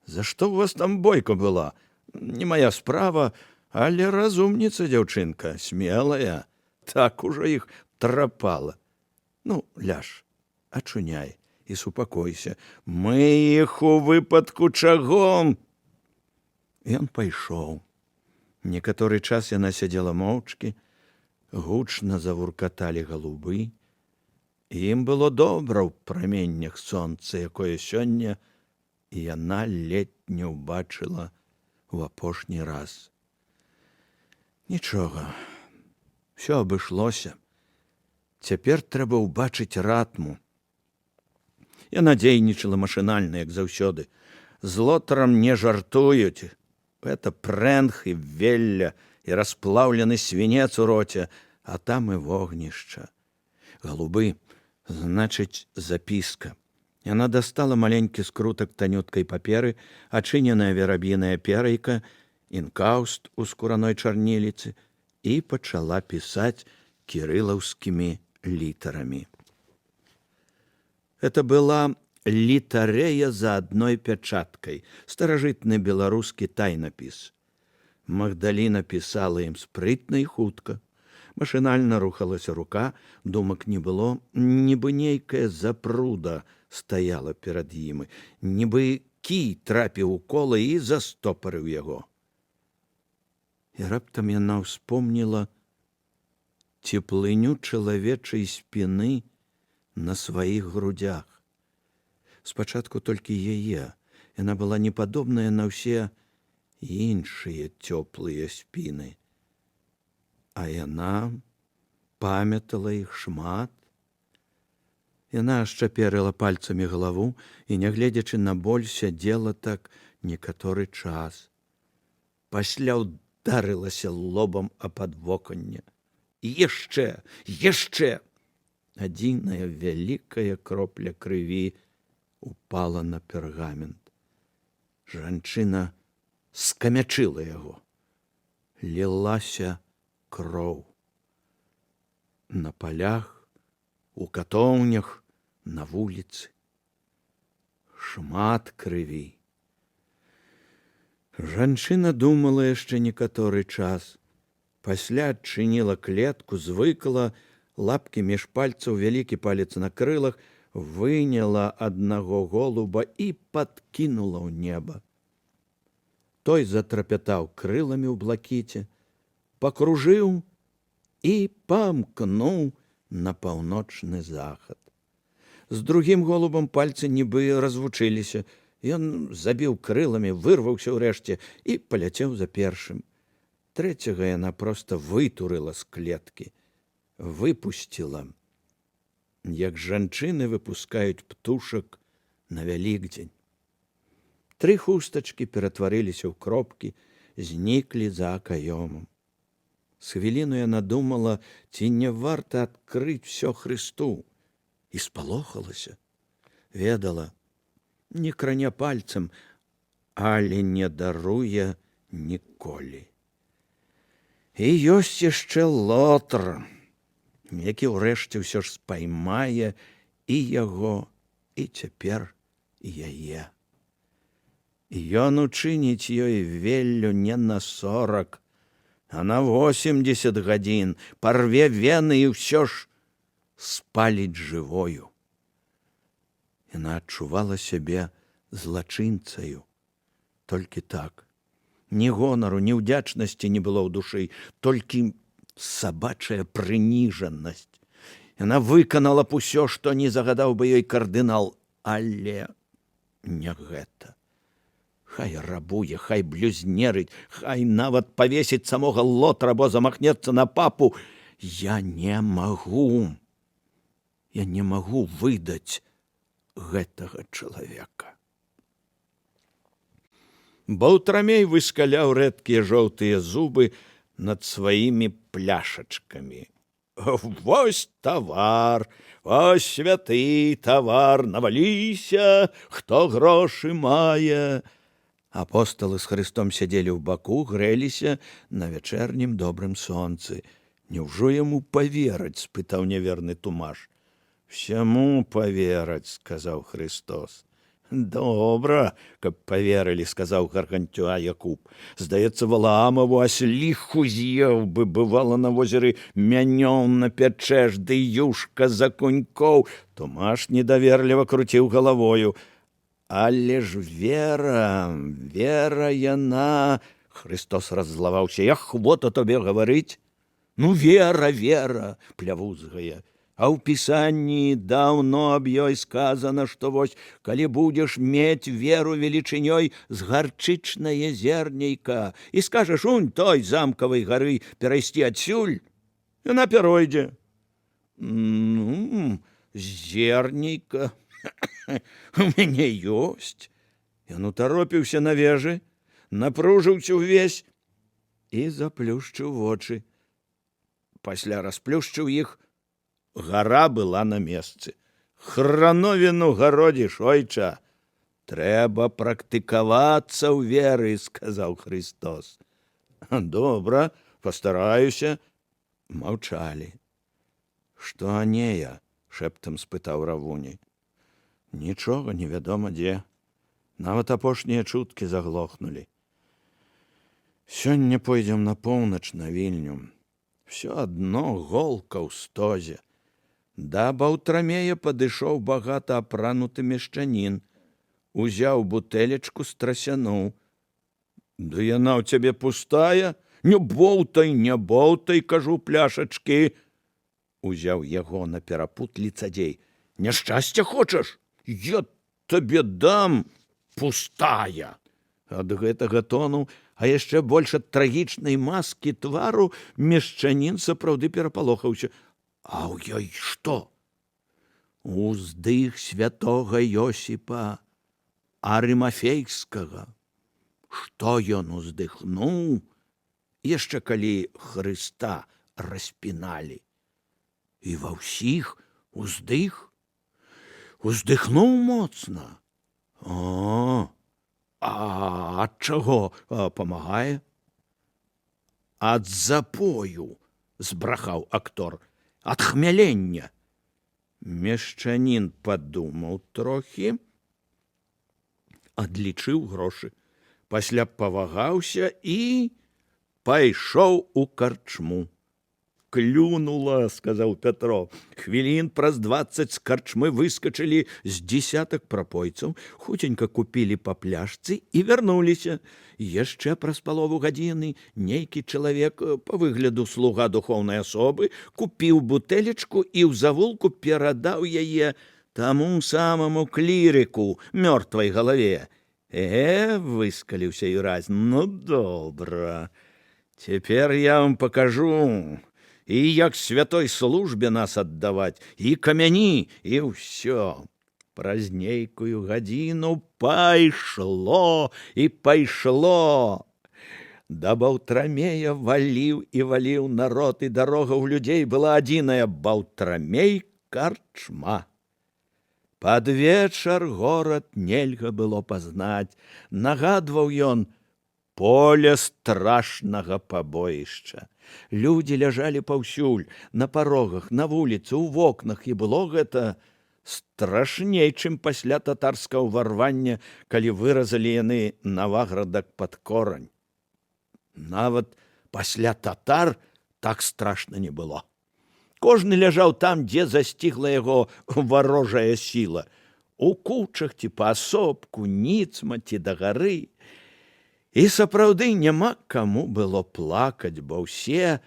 За што ў вас там бойка была? Не моя справа, але разумніца дзяўчынка, смелая. Так ужо іх трапала. Ну, ляж, ачуняй і супакойся. Мы іх у выпадку чаго». Ён пайшоў. Некаторы час яна сядзела моўчкі, гучна завуркаталі галубы. Ім было добра ў праменнях сонца, якое сёння яна ледзь не ўбачыла ў апошні раз. Нічога, усё абышлося. Цяпер трэба ўбачыць ратму. Яна дзейнічала машынальна, як заўсёды. З лотарам не жартуюць. Это прэнг і велля, і расплаўлены свінец у роце, а там і вогнішча. Галубы, значыць, запіска. Яна дастала маленькі скрутак танюткай паперы, ачыненая вераб'іная перайка, інкаўст у скураной чарніліцы і пачала пісаць кірылаўскімі літарамі. Это была літарэя за адной пячаткай, старажытны беларускі тайнапіс. Магдаліна пісала ім спрытна і хутка. Машынальна рухалася рука, думак не было, нібы нейкая запруда стаяла перад ім, нібы кій трапіў у кола і застопарыў яго. І раптам яна ўспомніла цеплыню чалавечай спіны на сваіх грудях. Спачатку толькі яе, яна была не падобная на ўсе іншыя цёплыя спіны. А яна памятала іх шмат. Яна ашчаперыла пальцамі галаву і, нягледзячы на боль, сядзела так некаторы час. Пасля ударылася лобам а падвоканне. Яшчэ! Адзіная вялікая кропля крыві упала на пергамент. Жанчына скамячыла яго. Лілася кроў. На палях, у катоўнях, на вуліцы. Шмат крыві. Жанчына думала яшчэ некаторы час. Пасля адчыніла клетку, звыкла, лапкі між пальцаў, вялікі палец на крылах, выняла аднаго голуба і падкінула ў неба. Той затрапятаў крыламі ў блакіце, пакружыў і памкнуў на паўночны захад. З другім голубам пальцы нібы развучыліся. Ён забіў крыламі, вырваўся ўрэшце і паляцеў за першым. Трэцяга яна проста вытурыла з клеткі, выпусціла, як жанчыны выпускаюць птушак на Вялікдзень. 3 хустачкі ператварыліся ў кропкі, зніклі за акаёмам. З хвіліну яна думала, ці не варта адкрыць всё Хрысту, і спалохалася. Ведала, не краня пальцам, але не даруе ніколі. І ёсць яшчэ Лотр, які ўрэшце ўсё ж спаймае і яго, і цяпер і яе. Ён учыніць ёй веллю не на 40, а на 80 гадзін, парве вены і ўсё ж спаліць жывою. Яна адчувала сябе злачынцаю. Толькі так. Ні гонару, ні ўдзячнасці не было ў душы, толькі сабачая прыніжанасць. Яна выканала б усё, што не загадаў бы ёй кардынал, але не гэта. Хай рабуе, хай блюзнерыць, хай нават павесіць самога Лотра, бо замахнецца на папу. Я не магу выдаць гэтага чалавека. Баўтрамей выскаляў рэдкія жоўтыя зубы над сваімі пляшачкамі. Вось тавар, вось святы тавар, наваліся, хто грошы мае. Апосталы з Хрыстом сядзелі ў баку, грэліся на вячэрнім добрым сонцы. Няўжо яму павераць, спытаў няверны Тумаш. Всяму павераць, сказаў Христос. Добра, каб паверылі, сказаў гаргантюа Якуб. Здаецца, Валаамаву асліху з'еў бы, бывала на возеры мянём напячэш, ды юшка за кунькоў. Тумаш недаверліва круціў галавою. Але ж вера яна... Христос раззлаваўся. Я хвота табе гаварыць? Ну, вера, плявузгая. А ў Пісанні даўно аб ёй сказана, што вось, калі будзеш мець веру велічынёй з гарчычнае зернейка і скажаш, унь той замкавай гары перайсці адсюль, яна перайдзе. Ну, зернейка у мяне ёсць. Ён утаропіўся на вежы, напружыўся ўвесь і заплюшчыў вочы. Пасля расплюшчыў іх, гара была на месцы. Храновіну гародзіш, ойча. Трэба практыкавацца ў веры, сказаў Христос. Добра, пастараюся. Маўчалі. Што Анея? Шэптам спытаў Равуній. Нічога невядома дзе. Нават апошнія чуткі заглохнулі. Сёння пойдзем на поўнач на Вільню. Всё адно голка ў стозе. Да Баўтрамея падышоў багата апрануты мешчанін. Узяў бутэлечку, страсянуў. Да яна ў цябе пустая? Не боўтай, кажу, пляшачкі. Узяў яго на перапут лицадзей. Няшчасця хочаш? Я табе дам, пустая. Ад гэтага тону, а яшчэ больш ад трагічнай маскі твару, мешчанін сапраўды перапалохаўся. А ў ёй што? Уздых святога Йосіпа Арымафейскага. Што ён уздыхнуў, яшчэ калі Хрыста распіналі. І ва ўсіх уздыхнуў моцна. А ад чаго памагае? Ад запою, збрахаў актор, ад хмялення. Мешчанін падумаў трохі, адлічыў грошы, пасля павагаўся і пайшоў у карчму. Клюнула, сказаў Пятро. Хвілін праз 20 з карчмы выскачылі з дзесятак прапойцаў, хуценька купілі па пляшцы і вярнуліся. Яшчэ праз палову гадзіны нейкі чалавек, па выгляду слуга духоўнай асобы, купіў бутэлечку і ў завулку перадаў яе таму самаму клірыку, мёртвай галаве. Выскаліўся Юразь. Ну, добра. Цяпер я вам пакажу, і як святой службе нас аддаваць, і камяні, і ўсё. Праз нейкую гадзіну пайшло і пайшло. Да Баўтрамея валіў і валіў народ, і дарога ў людзей была адзіная: Баўтрамей, карчма. Пад вечар горад нельга было пазнаць. Нагадваў ён поле страшнага пабоішча. Людзі ляжалі паўсюль, на парогах, на вуліцы, у вокнах, і было гэта страшней, чым пасля татарскага ўварвання, калі выразалі яны Наваградак пад корань. Нават пасля татар так страшна не было. Кожны ляжаў там, дзе засцігла яго варожая сіла. У кучах ці паасобку, ніцма ці да гары. І сапраўды няма каму было плакаць, бо ўсе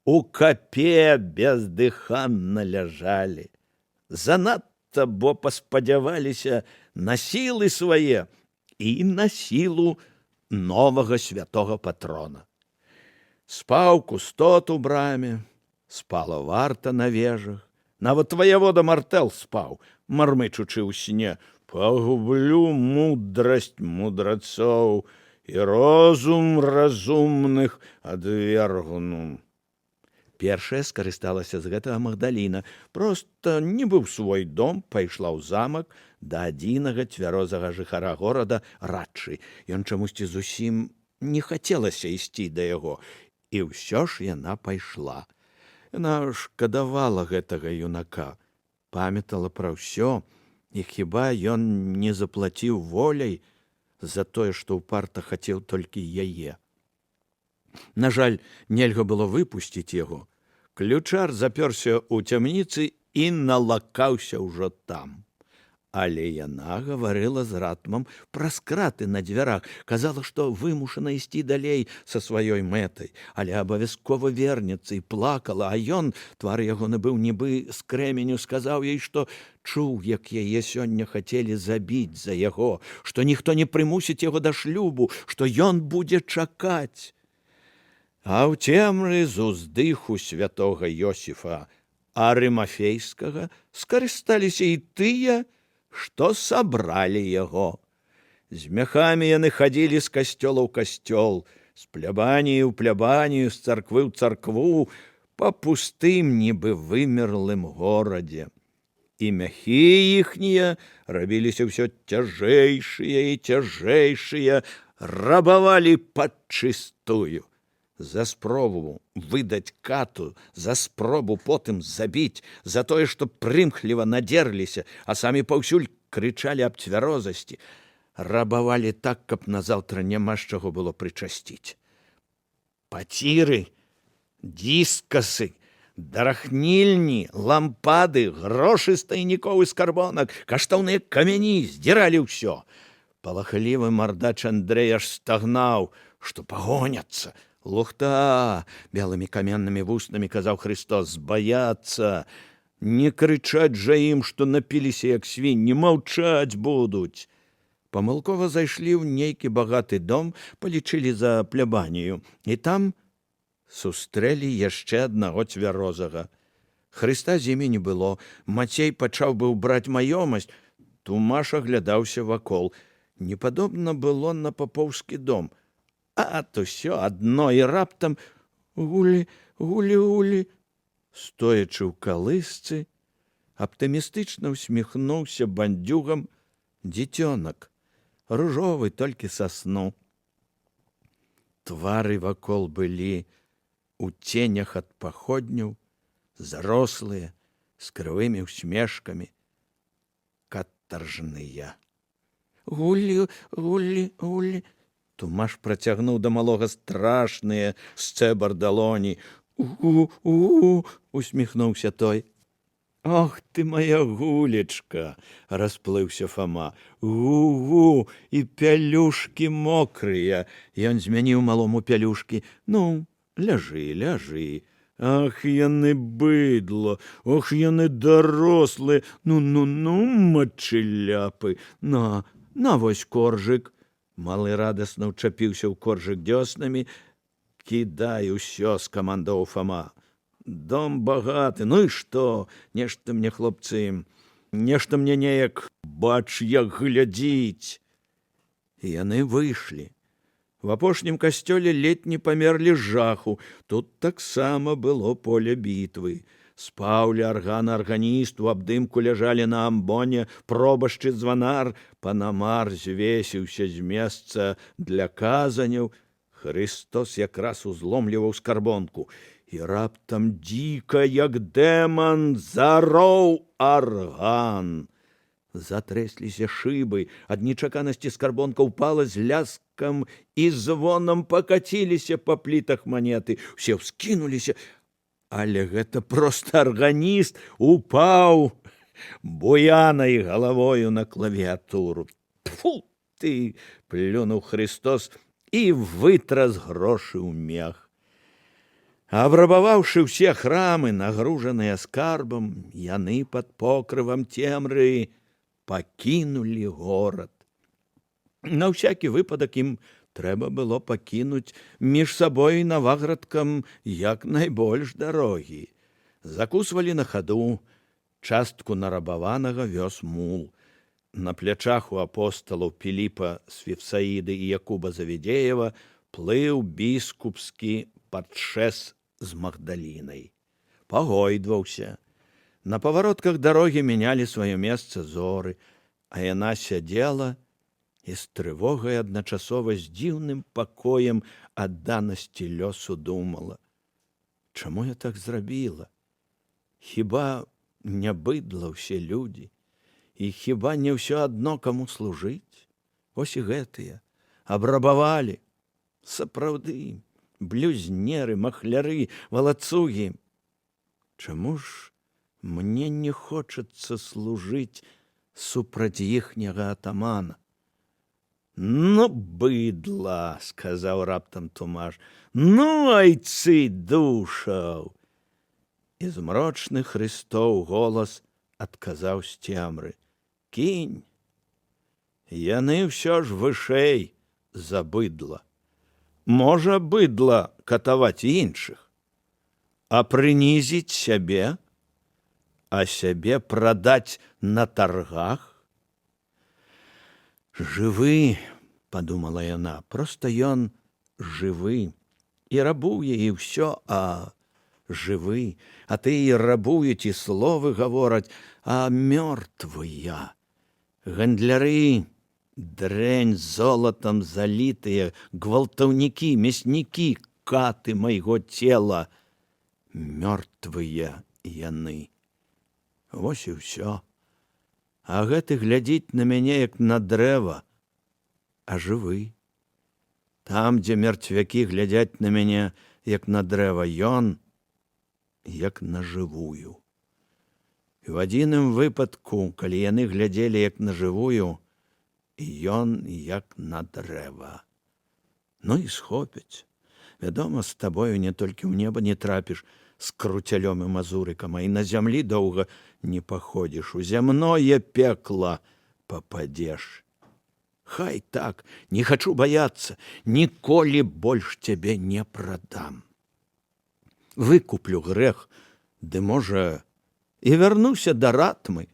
у капе бездыханна ляжалі. Занадта, бо паспадзяваліся на сілы свае і на сілу новага святога патрона. Спаў кустот у браме, спала варта на вежах. Нават ваявода Мартэл спаў, мармычучы ў сне: «Пагублю мудрасць мудрацоў, і розум разумных адвергну». Першая скарысталася з гэтага Магдаліна. Проста нібы ў свой дом пайшла ў замак да адзінага цвярозага жыхара горада Радчы. Ён чамусьці зусім не хацелася ісці да яго. І ўсё ж яна пайшла. Яна шкадавала гэтага юнака, памятала пра ўсё, і хіба ён не заплаціў воляй за тое, што ўпарта хацеў толькі яе. На жаль, нельга было выпусціць яго. Ключар запёрся ў цямніцы і налакаўся ўжо там. Але яна гаварыла з ратмам праз краты на дзвярах, казала, што вымушана ісці далей са сваёй мэтай, але абавязкова вернецца, і плакала, а ён, твар ягоны быў нібы з крэменю, сказаў ёй, што чуў, як яе сёння хацелі забіць за яго, што ніхто не прымусіць яго да шлюбу, што ён будзе чакаць. А ў цемры з уздыху святога Йосіфа Арымафейскага скарысталіся і тыя, што сабралі яго. З мяхамі яны хадзілі з касцёла ў касцёл, з плябаніі ў плябанію, з царквы ў царкву, па пустым, нібы вымерлым горадзе. І мяхі іхнія рабіліся ўсё цяжэйшыя і цяжэйшыя, рабавалі падчыстую. За спробу выдаць кату, за спробу потым забіць, за тое, што прымхліва надзерліся, а самі паўсюль крычалі аб цвярозасці. Рабавалі так, каб назаўтра няма з чаго было прычасціць. паціры, дискасы, дарахнільні, лампады, грошы з тайнікоў і скарбонак, каштоўныя камяні здзіралі ўсё. Палахлівы мардач Андрэй аж стагнаў, што пагоняцца. Лухта, белымі каменнымі вуснамі казаў Христос, збаяцца, не крычаць жа ім, што напіліся як свінні, маўчаць будуць. Памылкова зайшлі ў нейкі багаты дом, палічылі за плябанію, і там сустрэлі яшчэ аднаго цвярозага. Хрыста з імі не было. Мацей пачаў быў браць маёмасць, Тумаш аглядаўся вакол. Не падобна было на папоўскі дом. А то ўсё адно, і раптам гулі, гулі, гулі. Стоячы ў калысцы, аптымістычна усміхнуўся бандзюгам дзіцёнак, ружовы толькі са сну. Твары вакол былі у ценях ад паходняў, зарослыя, з крывымі усмешкамі, катаржныя. Гулі, гулі, гулі. Тумаш працягнуў да малога страшныя сцэбар далоні. У-у-у, усміхнуўся той. Ох ты, моя гулечка, расплыўся Фома. Гу-гу, і пялюшкі мокрыя. Ён змяніў малому пялюшкі. Ну, ляжы, ляжы. Ах, яны быдло, ох, яны дарослыя. Ну, мачыляпы. На вось коржык. Малы радасна ўчапіўся ў коржык дзёснамі. Кідай усё, скамандаў Фома. Дом багаты, ну і што? Нешта мне, хлопцы, нешта мне неяк, бач, як глядзіць. І яны выйшлі. В апошнім касцёле ледь не памерлі з жаху. Тут таксама было поле бітвы. Спаў ля аргана арганіст, у абдымку ляжалі на амбоне пробашчы званар, панамар звесіўся з месца для казаняў. Христос якраз узломліваў скарбонку. І раптам дзіка, як дэман, зароў арган. Затрэсліся шыбы, ад нечаканасці скарбонка ўпала з ляскам і звонам пакаціліся па плітах манеты. Усе ўскінуліся, але гэта проста арганіст упаў буянай галавою на клавіатуру. Тфу ты, плюнуў Христос і вытрас грошы ў мех. Абрабаваўшы ўсе храмы, нагружаныя скарбам, яны пад покрывам цемры пакінулі горад. На ўсякі выпадак ім трэба было пакінуць між сабой і наваградкам як найбольш дарогі. Закусвалі на хаду, частку нарабаванага вёз мул. На плячах у апосталаў Піліпа з Вифсаіды і Якуба Завідзеева плыў біскупскі падшэс з Магдалінай. Пагойдваўся. На паваротках дарогі мянялі сваё месца зоры, а яна сядзела і з трывогай адначасова з дзіўным пакоем адданасці лёсу думала. Чаму я так зрабіла? Хіба не быдла ўсе людзі? І хіба не ўсё адно каму служыць? Вось і гэтыя абрабавалі. Сапраўды, блюзнеры, махляры, валацугі. Чаму ж мне не хочацца служыць супраць іхняга атамана? Ну, быдла, сказаў раптам Тумаш. Ну, айцы душаў! І змрочны Христоў голас адказаў з цемры. Кінь! Яны ўсё ж вышэй за быдла. Можа быдла катаваць іншых, а прынізіць сябе, а сябе прадаць на таргах? Жывы, падумала яна, проста ён жывы. І рабуе, і ўсё, а жывы. А ты і рабуюць, і словы гавораць, а мёртвыя. Гандляры, дрэнь золатам залітыя, гвалтаўнікі, мяснікі, каты майго цела. Мёртвыя яны. Вось і ўсё. А гэты глядзіць на мяне, як на дрэва, а жывы. Там, дзе мертвякі глядзяць на мяне, як на дрэва, ён, як на жывую. І в адзіным выпадку, калі яны глядзелі як на жывую, ён як на дрэва. Ну і схопяць. Вядома, з табою не толькі ў неба не трапіш з круцялём і мазурыкам, а і на зямлі доўга не паходзіш, у зямное пекла пападзеш. Хай так, не хачу баяцца, ніколі больш цябе не прадам. Выкуплю грэх, ды, можа, і вярнуся да ратмы.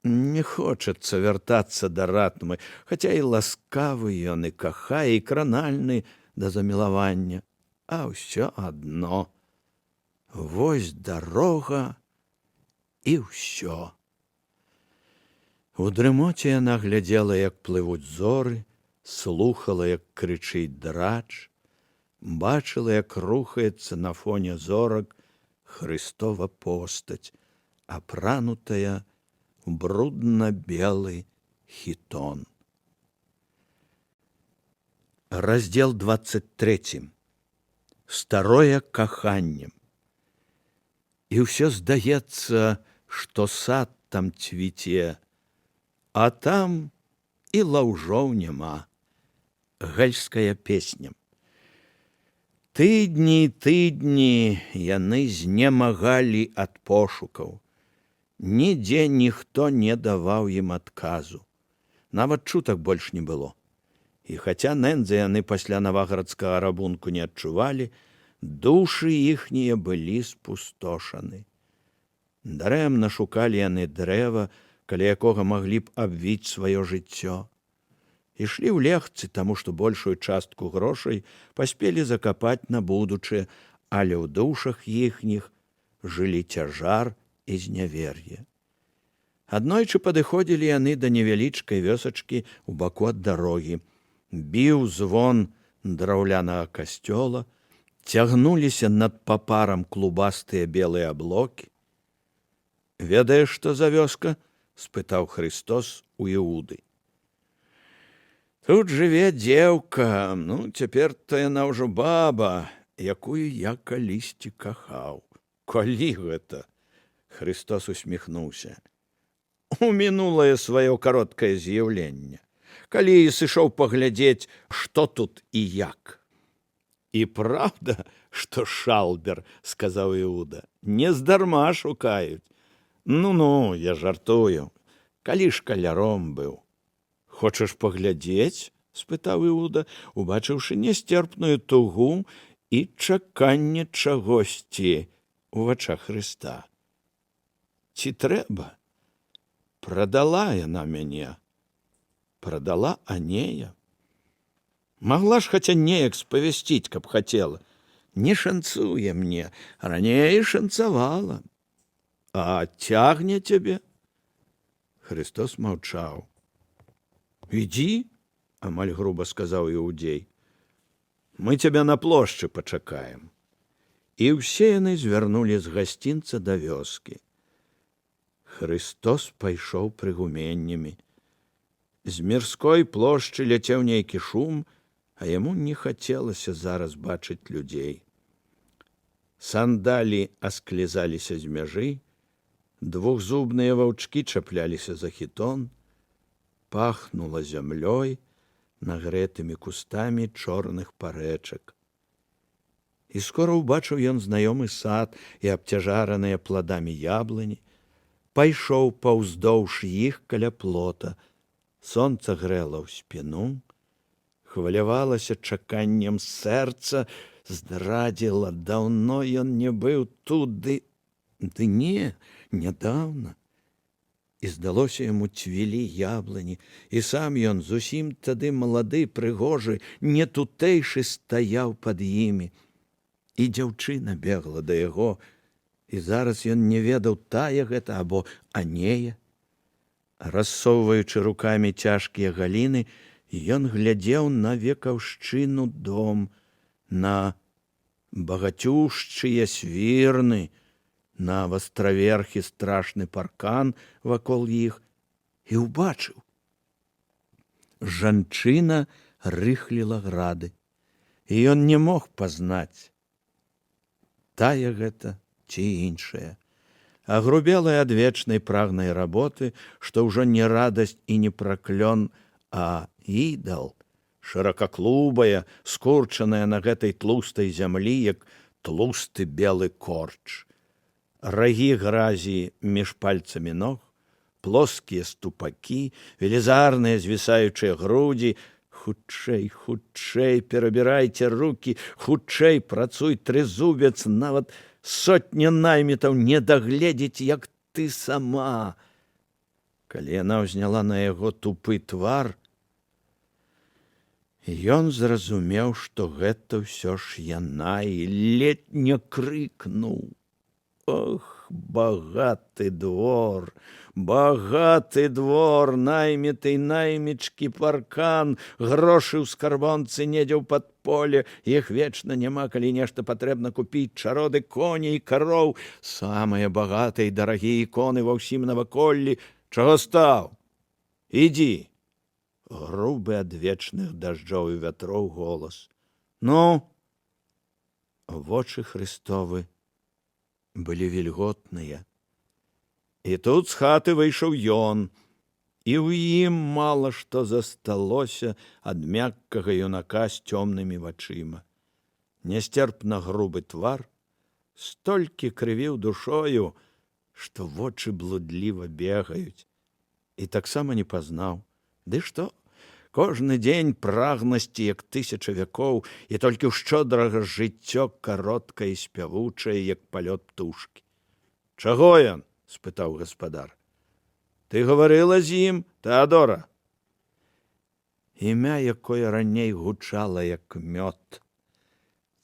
Не хочацца вяртацца да ратмы, хаця і ласкавы ён, і кахае, і кранальны да замілавання, а ўсё адно. Вось дарога і ўсё. У дрымоце яна глядзела, як плывуць зоры, слухала, як крычыць драч, бачыла, як рухаецца на фоне зорак Хрыстова постаць, апранутая у брудна-белы хітон. Раздзел 23. Старое каханне. І ўсё здаецца, што сад там цвіце, а там і лаўжоў няма. Гальская песня. Тыдні і тыдні яны знемагалі ад пошукаў. Нідзе ніхто не даваў ім адказу. Нават чутак больш не было. І хаця нэндзы яны пасля наваградскага рабунку не адчувалі, душы іхнія былі спустошаны. Дарэмна шукалі яны дрэва, каля якога маглі б абвіць сваё жыццё. Ішлі ў легцы, таму што большую частку грошай паспелі закапаць на будучае, але ў душах іхніх жылі цяжар і знявер'е. Аднойчы падыходзілі яны да невялічкай вёсачкі ў баку ад дарогі. Біў звон драўлянага касцёла, цягнуліся над папарам клубастыя белыя аблокі. «Ведаеш, што за вёска?» – спытаў Христос у Іуды. «Тут жыве дзеўка, ну, цяпер-то яна ўжо баба, якую я калісьці кахаў». «Калі гэта?» – Христос усміхнуўся. «У мінулае сваё кароткае з'яўленне, калі сышоў паглядзець, што тут і як». «І правда, што шалбер?» – сказаў Іуда. «Нездарма шукаюць». «Ну-ну, я жартую. Калі шкаляром быў». «Хочаш паглядзець?» – спытаў Іуда, убачыўшы несцерпную тугу і чаканне чагосьці ў вачах Хрыста. «Ці трэба? Прадала яна мяне. Прадала Анея. Магла ж хаця неяк спавясціць, каб хацела. Не шанцуе мне, раней шанцавала. А цягне цябе?» Христос маўчаў. «Ідзі», – амаль груба сказаў Іудзей. «Мы цябе на плошчы пачакаем». І ўсе яны звярнулі з гасцінца да вёскі. Христос пайшоў прыгуменнямі. З мірской плошчы ляцеў нейкі шум, а яму не хацелася зараз бачыць людзей. Сандалі асклізаліся з мяжы, двухзубныя ваўчкі чапляліся за хітон, пахнула зямлёй, нагрэтымі кустамі чорных парэчак. І скора ўбачыў ён знаёмы сад і абцяжараныя пладамі яблыні, пайшоў паўздоўж іх каля плота. Сонца грэла ў спіну, хвалявалася чаканнем сэрца, здрадзіла, даўно ён не быў туды, ды не, нядаўна. І здалося яму цвілі яблыні, і сам ён, зусім тады малады, прыгожы, не тутэйшы стаяў пад імі. І дзяўчына бегла да яго, і зараз ён не ведаў, тая гэта або Анея. Рассоўваючы рукамі цяжкія галіны, ён глядзеў на векаўшчыну дом, на багацюшчыя свірны, на вастраверхі страшны паркан вакол іх, і ўбачыў. Жанчына рыхліла грады. і ён не мог пазнаць, тая гэта ці іншая, агрубелая ад вечнай прагнай работы, што ўжо не радасць і не праклён, а ідал, шыракаклубая, скурчаная на гэтай тлустай зямлі, як тлусты белы корч. Рагі гразі між пальцамі ног, плоскія ступакі, велізарныя звісаючыя грудзі. Хутчэй, хутчэй, перабірайце рукі, хутчэй працуй, трызубец, нават сотня наймітаў не дагледзіць, як ты сама. Калі яна ўзняла на яго тупы твар, ён зразумеў, што гэта ўсё ж яна, і ледзь не крыкнуў: «Ох, багаты двор, найміты, наймічкі, паркан, грошы ў скарбонцы недзе ў падполе, іх вечна няма, калі нешта патрэбна купіць, чароды коней, кароў, самыя багатыя і дарагія іконы ва ўсім наваколлі. Чаго стаў? Ідзі!» Грубы ад вечных дажджоў і вятроў голас. «Ну?» Вочы Христовы былі вільготныя. І тут з хаты выйшаў ён, і ў ім мала што засталося ад мяккага юнака з цёмнымі вачыма. Нясцерпна грубы твар столькі крывіў душою, што вочы блудліва бегаюць. І таксама не пазнаў. Ды што? Кожны дзень прагнасці, як тысяча вякоў, і толькі ў шчодрага жыццё кароткае і спявучае, як палёт птушкі. «Чаго ён?» – спытаў гаспадар. «Ты гаварыла з ім, Тэадора?» Імя, якое раней гучала, як мёд.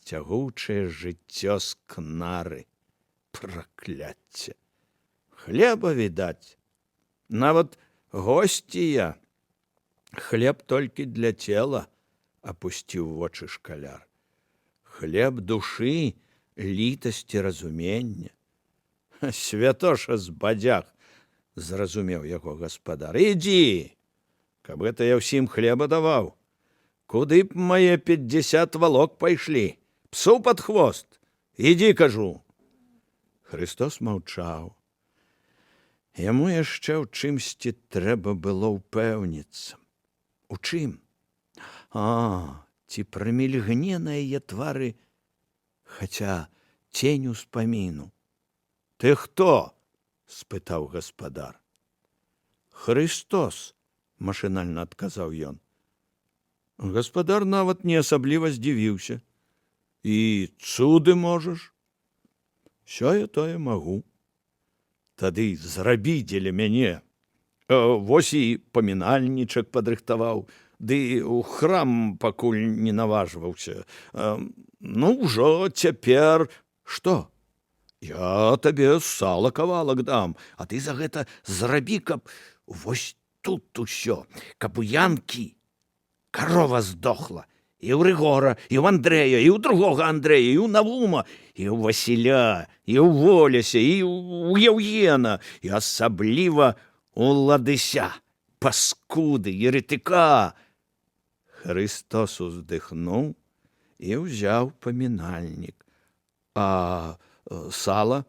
Цягучае жыццё з кнары. Пракляцце! Хлеба відаць. Нават госція. Хлеб толькі для цела», – апусціў вочы шкаляр. «Хлеб душы, літасці, разумення». «Святоша з бадзяг», – зразумеў яго гаспадар. «Ідзі, каб гэта я ўсім хлеба даваў. Куды б мае 50 валок пайшлі? Псу пад хвост. Ідзі, кажу». Христос маўчаў. Яму яшчэ ў чымсьці трэба было ўпэўніцца. У чым? Ці прамільгне на яе твары хаця цень успаміну. «Ты хто?» – спытаў гаспадар. «Христос», – машынальна адказаў ён. Гаспадар нават не асабліва здзівіўся. «І цуды можаш?» «Сёе-тое магу». «Тады зрабі дзеля мяне. Вось і памінальнічак падрыхтаваў, ды ў храм пакуль не наважваўся. Ну, ўжо цяпер…» «Што?» «Я табе сала кавалак дам, а ты за гэта зрабі, каб вось тут усё, каб у Янкі карова здохла, і ў Рыгора, і ў Андрэя, і ў другога Андрэя, і ў Навума, і ў Васіля, і ў Воляся, і ў Яўгена, і асабліва у Ладыся, паскуды, еретыка». Христос уздыхнуў і ўзяў памінальнік. «А сала?»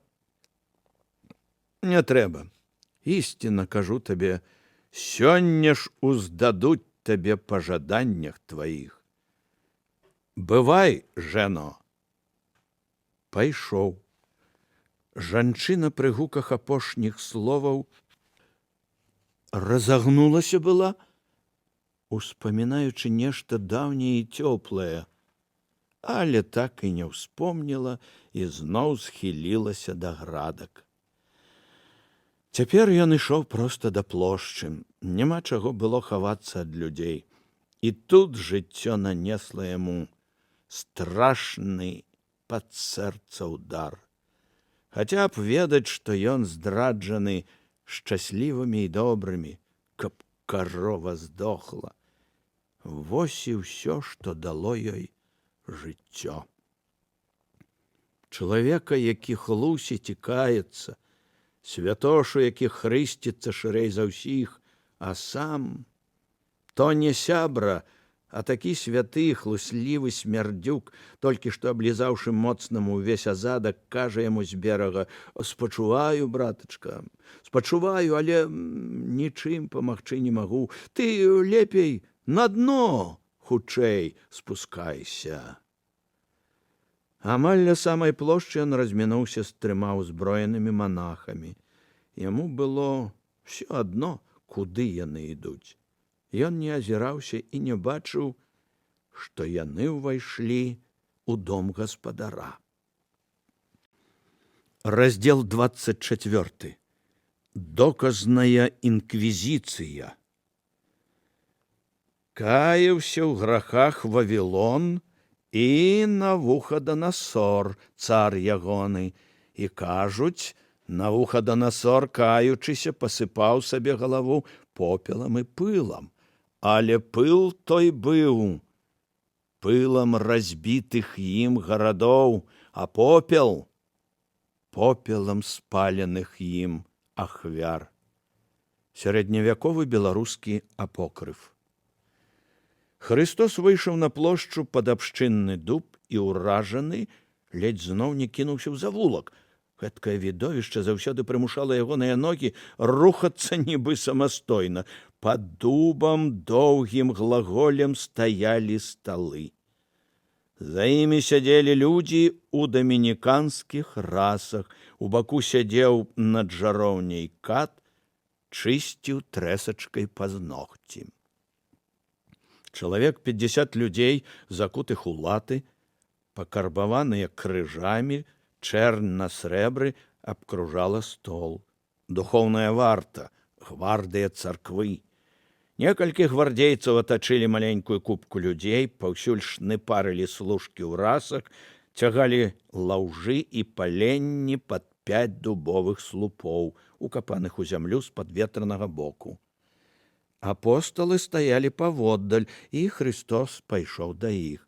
«Не трэба. Ісціна кажу табе, сёння ж уздадуць табе па жаданнях тваіх. Бывай, жэно». Пайшоў. Жанчына пры гуках апошніх словаў разагнулася была, успамінаючы нешта даўняе і цёплае, але так і не ўспомніла і зноў схілілася да градак. Цяпер ён ішоў проста да плошчы, няма чаго было хавацца ад людзей. І тут жыццё нанесла яму страшны пад сэрца ўдар. Хаця б ведаць, што ён здраджаны шчаслівымі і добрымі, каб карова здохла. Вось і ўсё, што дало ёй жыццё. Чалавека, які хлусіць і каецца, святошу, які хрысціцца шырэй за ўсіх, а сам то не сябра, А такі святы, хлуслівы смярдзюк, толькі што аблізаўшы моцнаму ўвесь азадак, кажа яму з берага: «Спачуваю, братачка, спачуваю, але нічым памагчы не магу. Ты лепей на дно хутчэй спускайся». Амаль ля самай плошчы ён размінуўся з 3 ўзброенымі манахамі. Яму было ўсё адно, куды яны ідуць. Ён не азіраўся і не бачыў, што яны ўвайшлі ў дом гаспадара. Раздзел 24. Доказная інквізіцыя. Каяўся ў грахах Вавілон і Навуходоносор, цар ягоны, і кажуць, Навуходоносор, каючыся, пасыпаў сабе галаву попелам і пылам, але пыл той быў пылам разбітых ім гарадоў, а попел попелам спаленых ім ахвяр. Сярэдневяковы беларускі апокрыф. Хрыстос выйшаў на плошчу пад абшчынны дуб і ўражаны ледзь зноў не кінуўся ў завулак. Гэткае відовішча заўсёды прымушала ягоныя ногі рухацца нібы самастойна. Пад дубам доўгім глаголем стаялі сталы. За імі сядзелі людзі ў дамініканскіх расах. У баку сядзеў над жароўняй кат, чысціў трэсачкай пазногці. Чалавек 50 людзей, закутых у латы, пакарбаваныя крыжамі, чэрнь на срэбры, абкружала стол. Духоўная варта, гвардыя царквы. Некалькі гвардзейцаў атачылі маленькую купку людзей, паўсюль шныпарылі служкі ў расах, цягалі лаўжы і паленні пад 5 дубовых слупоў, укапаных у зямлю з падветранага боку. Апосталы стаялі паводдаль, і Христос пайшоў да іх.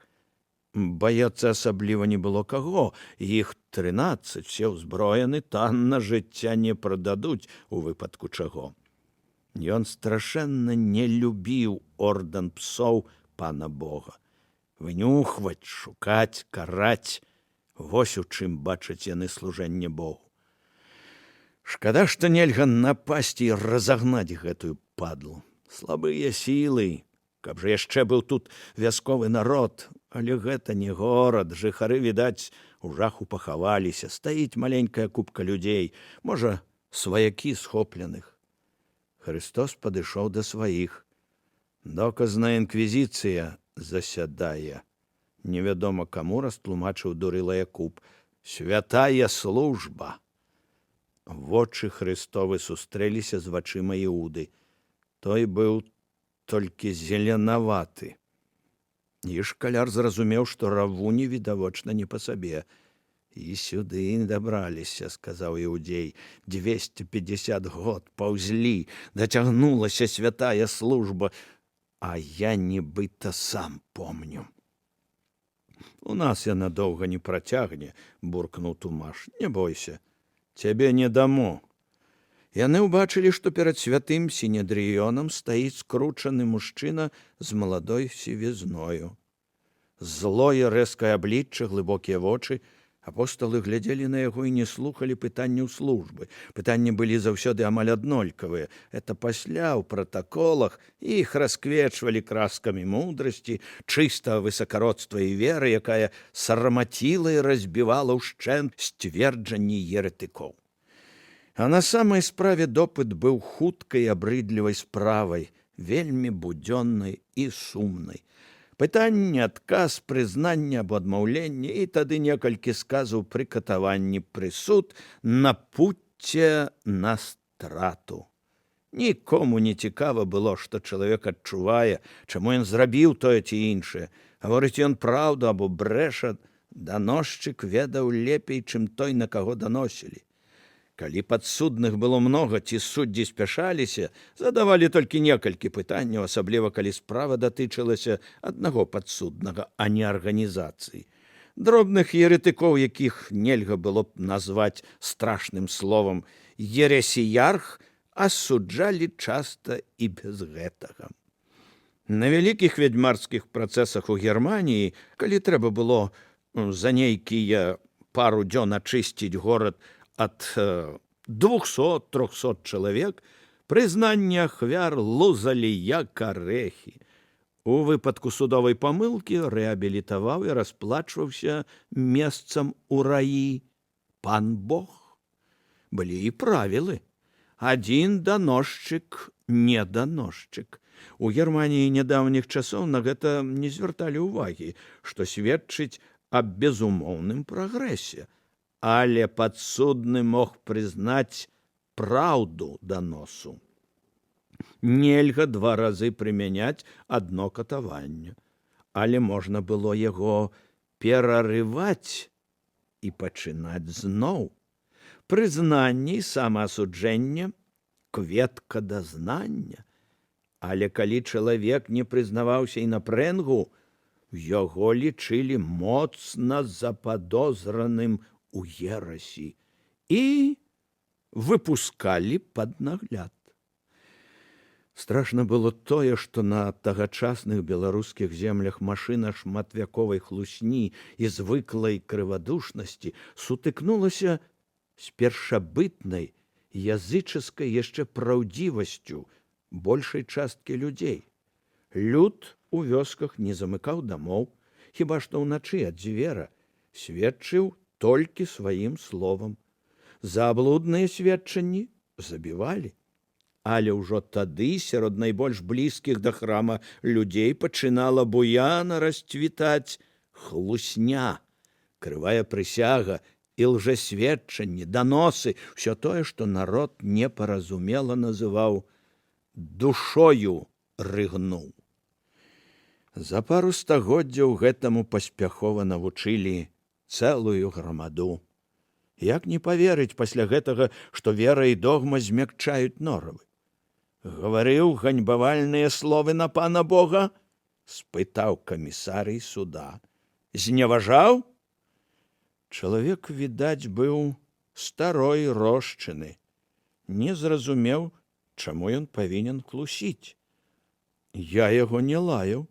Баяцца асабліва не было каго, іх 13, все ўзброены, танна жыцця не прададуць у выпадку чаго. Ён страшэнна не любіў ордан псоў пана Бога. Вынюхваць, шукаць, караць — вось у чым бачаць яны служэнне Богу. Шкада, што нельга напасці і разагнаць гэтую падлу. Слабыя сілы, каб жа яшчэ быў тут вясковы народ, але гэта не горад, жыхары, відаць, у жаху пахаваліся, стаіць маленькая купка людзей, можа, сваякі схопленых. Христос падышоў да сваіх. Доказная інквізіцыя засядае. Невядома каму растлумачыў дурыла Якуб. Святая служба. Вочы Христовы сустрэліся з вачыма Іуды. Той быў толькі зеленаваты. І шкаляр зразумеў, што равуні відавочна не па сабе. «І сюды дабраліся», — сказаў іудзей. 250 год паўзлі, дацягнулася святая служба, а я нібыта сам помню. «У нас яна доўга не працягне», — буркнуў Тумаш. «Не бойся, цябе не дамо». Яны ўбачылі, што перад святым сінедрыёнам стаіць скручаны мужчына з маладой сівізною. Злое рэзкае аблічча, глыбокія вочы. Апосталы глядзелі на яго і не слухалі пытанняў службы. Пытанні былі заўсёды амаль аднолькавыя. Это пасля ў пратаколах іх расквечвалі краскамі мудрасці, чыстага высакародства і веры, якая сарамаціла і разбівала ўшчэнт сцверджанні еретыкоў. А на самай справе допыт быў хуткай абрыдлівай справай, вельмі будзённай і сумнай. Пытанне, адказ, прызнанне або адмаўленне і тады некалькі сказаў пры катаванні, прысуд, напуцце на страту. Нікому не цікава было, што чалавек адчувае, чаму ён зрабіў тое ці іншае. Гаворыць ён праўду або брэша, даносчык ведаў лепей, чым той, на каго даносілі. Калі падсудных было многа ці суддзі спяшаліся, задавалі толькі некалькі пытанняў, асабліва калі справа датычылася аднаго падсуднага, а не арганізацыі. Дробных еретыкоў, якіх нельга было б назваць страшным словам «ересіярх», асуджалі часта і без гэтага. На вялікіх вядзьмарскіх працэсах у Германіі, калі трэба было за нейкія пару дзён ачысціць горад ад 200-300 чалавек, прызнанне ахвяр лузалі як арэхі. У выпадку судовай памылкі рэабілітаваў і расплачваўся месцам у раі пан Бог. Былі і правілы. Адзін даносчык не даносчык. У Германіі нядаўніх часоў на гэта не звярталі ўвагі, што сведчыць аб безумоўным прагрэсе. Але падсудны мог прызнаць праўду даносу. Нельга 2 разы прымяняць адно катаванне, але можна было яго перарываць і пачынаць зноў. Прызнанне і самаасуджэнне – кветка дазнання. Але калі чалавек не прызнаваўся і на прэнгу, яго лічылі моцна западозраным у ерасі і выпускалі пад нагляд. Страшна было тое, што на тагачасных беларускіх землях машына шматвяковай хлусні і звыклай крывадушнасці сутыкнулася з першабытнай язычаскай яшчэ праўдзівасцю большай часткі людзей. Люд у вёсках не замыкаў дамоў, хіба што ўначы ад дзвера, сведчыў толькі сваім словам. За блудныя сведчанні забівалі. Але ўжо тады сярод найбольш блізкіх да храма людзей пачынала буяна расцвітаць хлусня, крывая прысяга і лжэсведчанні, даносы, ўсё тое, што народ непаразумела называў душою рыгнуў. За пару стагоддзяў гэтаму паспяхова навучылі цэлую грамаду. Як не паверыць пасля гэтага, што вера і догма змякчаюць норавы? Гаварыў ганьбавальныя словы на пана Бога? Спытаў камісарый суда. Зневажаў? Чалавек, відаць, быў старой рошчыны. Не зразумеў, чаму ён павінен хлусіць. Я яго не лаяў.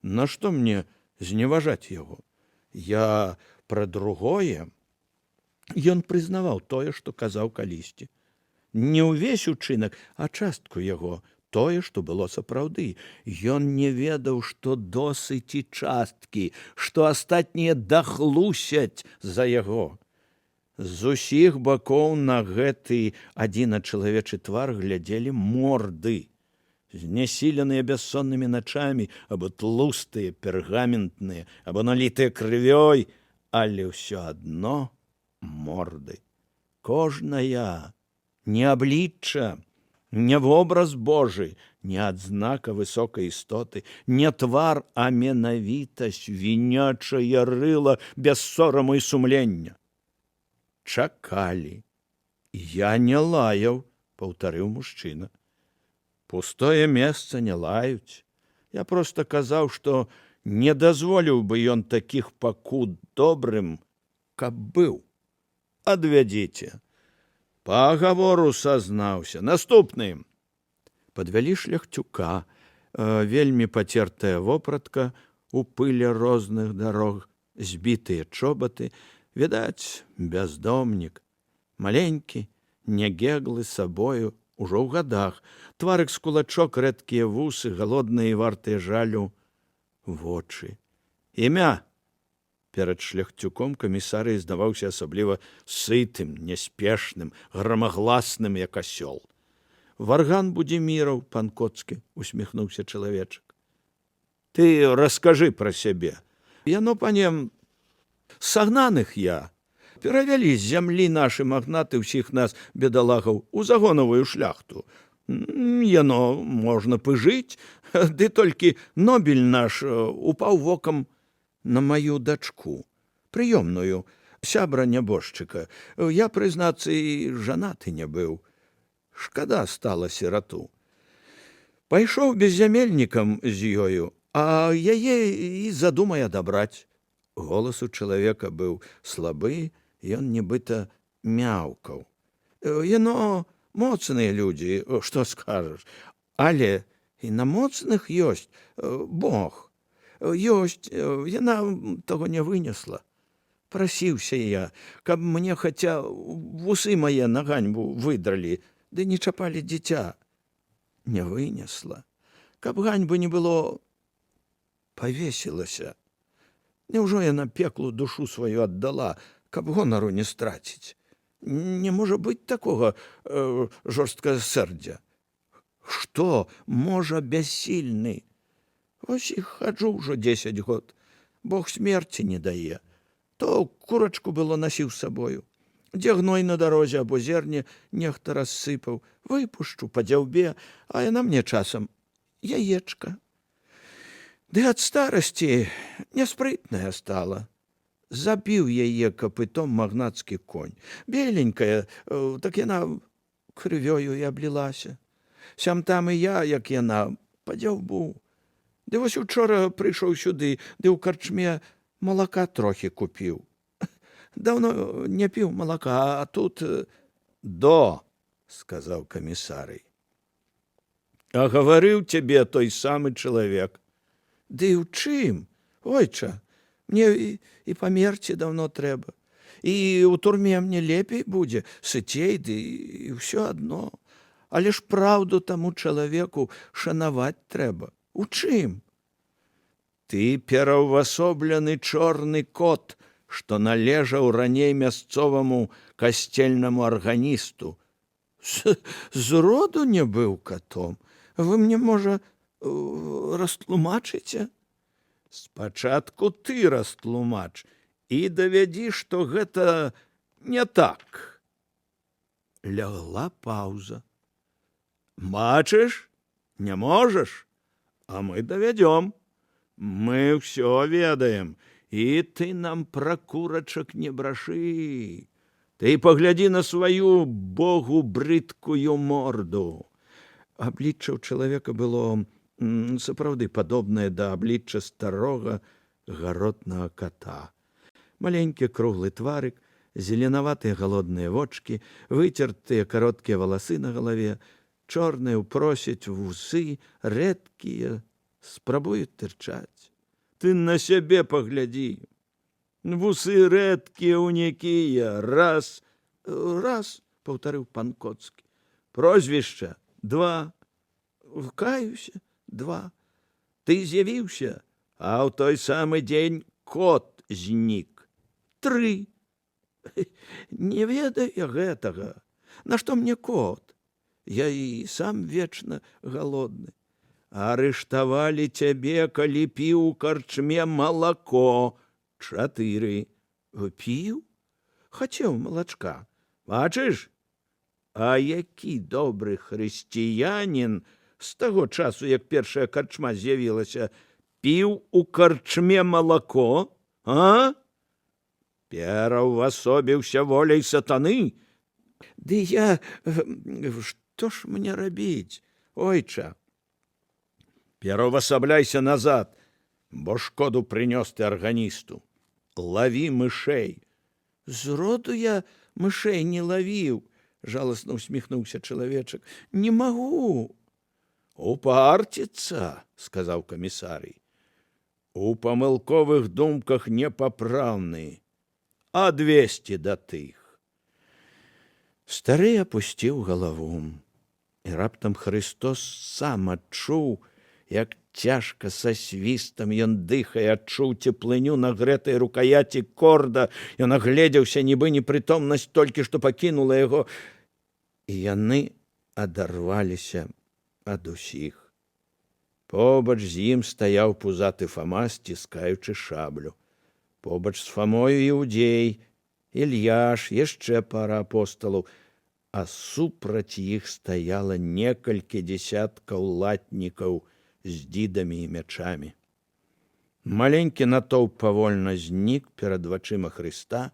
Нашто мне зневажаць яго? Я пра другое. Ён прызнаваў тое, што казаў калісьці. Не ўвесь учынак, а частку яго, тое, што было сапраўды. Ён не ведаў, што досыць і часткі, што астатнія дахлусяць за яго. З усіх бакоў на гэты адзіначалавечы твар глядзелі морды, знясіленыя бяссоннымі начамі, або тлустыя, пергаментныя, або налітыя крывёй, але ўсё адно морды. Кожная не аблічча, не вобраз Божы, не адзнака высокай істоты, не твар, а менавітасць, вінячае рыла без сораму і сумлення. Чакалі. Я не лаяў, паўтарыў мужчына. Пустое месца не лаюць. Я проста казаў, што не дазволіў бы ён такіх пакут добрым, каб быў. Адвядзіце. Пагавору сазнаўся. Наступны. Падвялі шляхцюка, вельмі пацертая вопратка у пыле розных дарог, збітыя чобаты, відаць, бяздомнік. Маленькі, нягеглы сабою, ужо ў гадах, тварык з кулачок, рэдкія вусы, галодныя і вартыя жалю вочы. Імя. Перад шляхцюком камісарый здаваўся асабліва сытым, няспешным, грамагласным, як асёл. Варган Будзіміраў, пан Коцкі, усміхнуўся чалавечак. Ты раскажы пра сябе. Яно, пане, сагнаных я. Перавялі з зямлі нашы магнаты ўсіх нас, бедалагаў, у загонавую шляхту. Яно можна пыжыць, ды толькі Нобель наш упаў вокам на маю дачку, прыёмную, сябра нябожчыка. Я, прызнацца, і жанаты не быў. Шкада стала сірату. Пайшоў беззямельнікам з ёю, а яе і задумай адабраць. Голас у чалавека быў слабы, ён нібыта мяўкаў. Яно моцныя людзі, што скажаш, але І на моцных ёсць Бог. Ёсць, яна таго не вынесла. Прасіўся я, каб мне хаця вусы мае на ганьбу выдралі, ды не чапалі дзіця. Не вынесла. Каб ганьбы не было, павесілася. Няўжо яна пеклу душу сваю аддала, каб гонару не страціць? Не можа быць такога жорсткасэрдзя. Што можа бяссільны? Вось і хаджу ўжо 10 год. Бог смерці не дае. То курачку было насіў з сабою. Дзе гной на дарозе або зерне нехта рассыпаў. Выпушчу па дзяўбе, а яна мне часам яечка. Ды ад старасці няспрытная стала. Забіў яе капытом магнацкі конь. Беленькая, так яна крывёю і аблілася. Сям там і я, як яна, па дзяўбу. Ды вось учора прыйшоў сюды, ды ў карчме малака трохі купіў. Даўно не піў малака, а тут... До, сказаў камісарый. А гаварыў цябе той самы чалавек. Ды ў чым, ойча? Мне і памерці даўно трэба. І ў турме мне лепей будзе, сыцей, ды і ўсё адно. Але ж праўду таму чалавеку шанаваць трэба. У чым? Ты пераўвасоблены чорны кот, што належаў раней мясцоваму касцельнаму арганісту. Зроду не быў катом. Вы мне, можа, растлумачыце? Спачатку ты растлумач і давядзі, што гэта не так. Лягла паўза. Бачыш, не можаш, а мы давядём. Мы ўсё ведаем, і ты нам пра курачак не брашы. Ты паглядзі на сваю Богу брыдкую морду. Аблічча ў чалавека было сапраўды падобнае да аблічча старога гаротнага кота. Маленькі круглы тварык, зеленаватыя галодныя вочкі, выцертыя кароткія валасы на галаве, чорныя ўпросяць вусы, рэдкія, спрабуюць тырчаць. Ты на сябе паглядзі. Вусы рэдкія унікія. Раз, паўтарыў пан Коцкі. Прозвішча 2. Каюся 2. Ты з'явіўся, а ў той самы дзень кот знік. 3. Не ведаю гэтага. Нашто мне кот? Я і сам вечна галодны. Арыштавалі цябе, калі піў у карчме малако. 4. Піў? Хацеў малачка. Бачыш? А які добры хрысціянін з таго часу, як першая карчма з'явілася, піў у карчме малако, а? Пераўвасобіўся воляй сатаны? Ды я... Што ж мне рабіць, ойча? Пераўвасабляйся назад, бо шкоду прынёс ты арганісту. Лаві мышэй. Зроду я мышэй не лавіў, жаласна усміхнуўся чалавечак. Не магу. Упарціцца, сказаў камісарый. У памылковых думках непапраўны, а 200 да тых. Стары апусціў галаву, і раптам Христос сам адчуў, як цяжка са свістам ён дыхае, адчуў цеплыню нагрэтай рукаяці корда, ён агледзеўся, нібы непрытомнасць толькі што пакінула яго, і яны адарваліся ад усіх. Побач з ім стаяў пузаты Фама, сціскаючы шаблю. Побач з Фамою Іудзей, Ільяш, яшчэ пара апосталаў, а супраць іх стаяла некалькі дзесяткаў латнікаў з дзідамі і мячамі. Маленькі натоўп павольна знік перад вачыма Хрыста,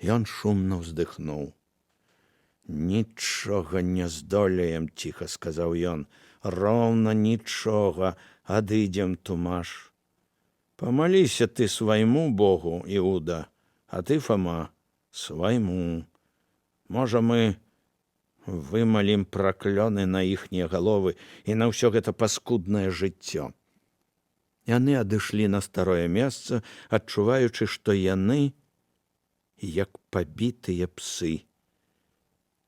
ён шумна ўздыхнуў. «Нічога не здолеем, — ціха сказаў ён, — роўна нічога, адыдзем, Тумаш. Памаліся ты свайму Богу, Іуда, а ты, Фама, свайму. Можа, мы Вымалім праклёны на іхнія галовы і на ўсё гэта паскуднае жыццё. Яны адышлі на старое месца, адчуваючы, што яны як пабітыя псы.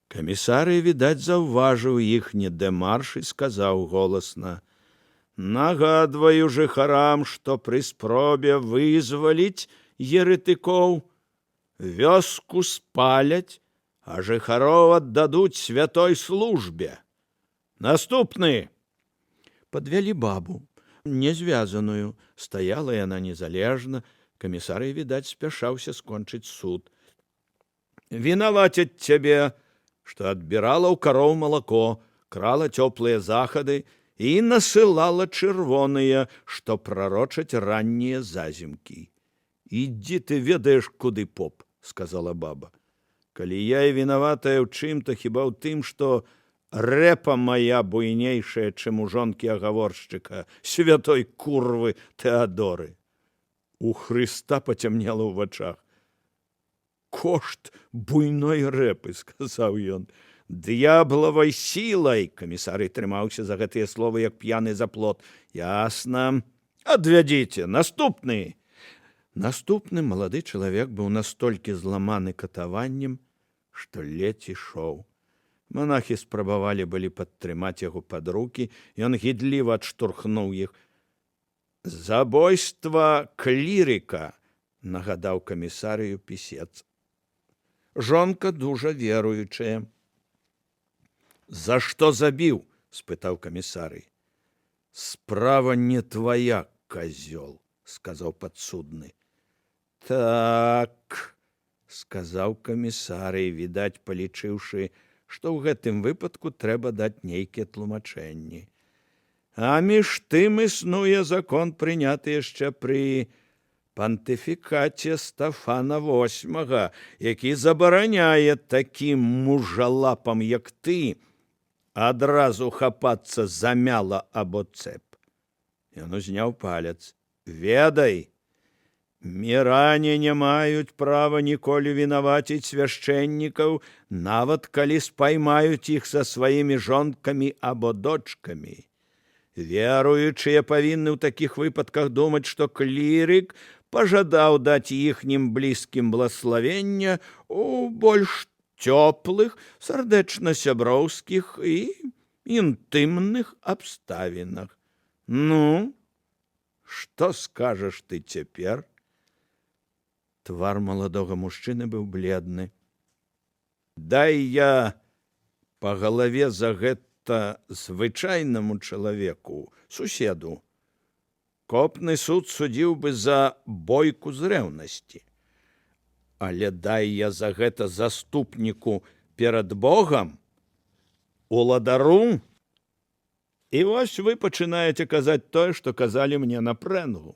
Камісарый, відаць, заўважыў іхні дэмарш і сказаў голасна: «Нагадваю жыхарам, што пры спробе вызваліць еретыкоў вёску спаляць, а жыхароў аддадуць святой службе. Наступны!» Падвялі бабу, незвязаную. Стаяла яна незалежна. Камісарый, відаць, спяшаўся скончыць суд. «Вінавацяць цябе, што адбірала ў кароў малако, крала цёплыя захады і насылала чырвоныя, што прарочаць раннія зазімкі. Ідзі ты ведаеш, куды, поп», — сказала баба. «Калі я і вінаватая ў чым-то, хіба ў тым, што рэпа моя буйнейшая, чым у жонкі агаворшчыка, святой курвы Тэадоры». У Хрыста пацямнела ў вачах. «Кошт буйной рэпы», — сказаў ён. «Д'яблавай сілай», — камісарый трымаўся за гэтыя словы, як п'яны за плот. «Ясна. Адвядзіце. Наступны». Наступны малады чалавек быў настолькі зламаны катаваннем, што ледзь ішоў. Монахі спрабавалі былі падтрымаць яго пад рукі, ён гідліва адштурхнуў іх. «Забойства клірыка», — нагадаў камісарыю пісец. Жонка дужа веруючая. «За што забіў?» — спытаў камісарый. «Справа не твая, козёл», — сказаў падсудны. «Так», — сказаў камісарый, відаць, палічыўшы, што ў гэтым выпадку трэба даць нейкія тлумачэнні. «А між тым існуе закон, прыняты яшчэ пры пантыфікаце Стафана VIII, які забараняе такім мужалапам, як ты, адразу хапацца за мяла або цэп». Ён узняў палец. «Ведай, міране не маюць права ніколі вінаваціць свяшчэннікаў, нават калі спаймаюць іх са сваімі жонкамі або дочкамі. Веруючыя павінны ў такіх выпадках думаць, што клірык пажадаў даць іхнім блізкім блаславення у больш цёплых, сардэчна-сяброўскіх і інтымных абставінах. Ну, што скажаш ты цяпер?» Твар маладога мужчыны быў бледны. «Дай я па галаве за гэта звычайнаму чалавеку, суседу. Копны суд судзіў бы за бойку з рэўнасці. Але дай я за гэта заступніку перад Богам, уладару, і вось вы пачынаеце казаць тое, што казалі мне на прэнгу.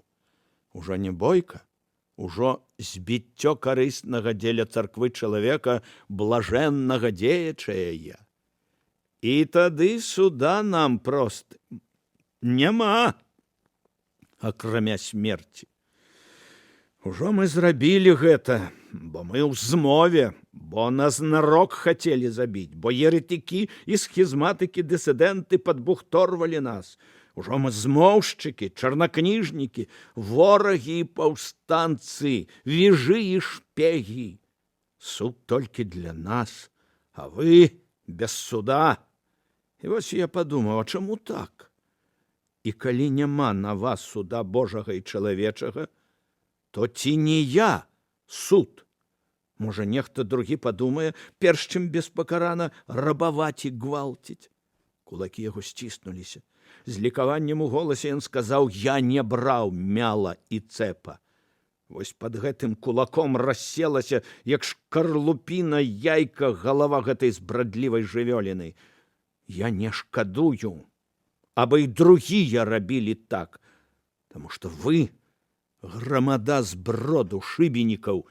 Ужо не бойка, ужо збіццё карыснага дзеля царквы чалавека, блажэннага дзеячая я. І тады суда нам проста няма, акрамя смерці. Ужо мы зрабілі гэта, бо мы ў змове, бо нас нарок хацелі забіць, бо еретыкі і схізматыкі-дысідэнты падбухторвалі нас. Ужо мы змоўшчыкі, чарнакніжнікі, ворагі і паўстанцы, віжы і шпегі. Суд толькі для нас, а вы без суда. І вось я падумаў, а чаму так? І калі няма на вас суда Божага і чалавечага, то ці не я суд? Можа, нехта другі падумае, перш чым беспакарана рабаваць і гвалціць. Кулакі яго сціснуліся. З лікаваннем у голасе ён сказаў: «Я не браў мяла і цэпа». Вось пад гэтым кулаком расселася, як шкарлупіна яйка, галава гэтай збрадлівай жывёліны. Я не шкадую, абы і другія рабілі так, таму што вы грамада зброду шыбенікаў,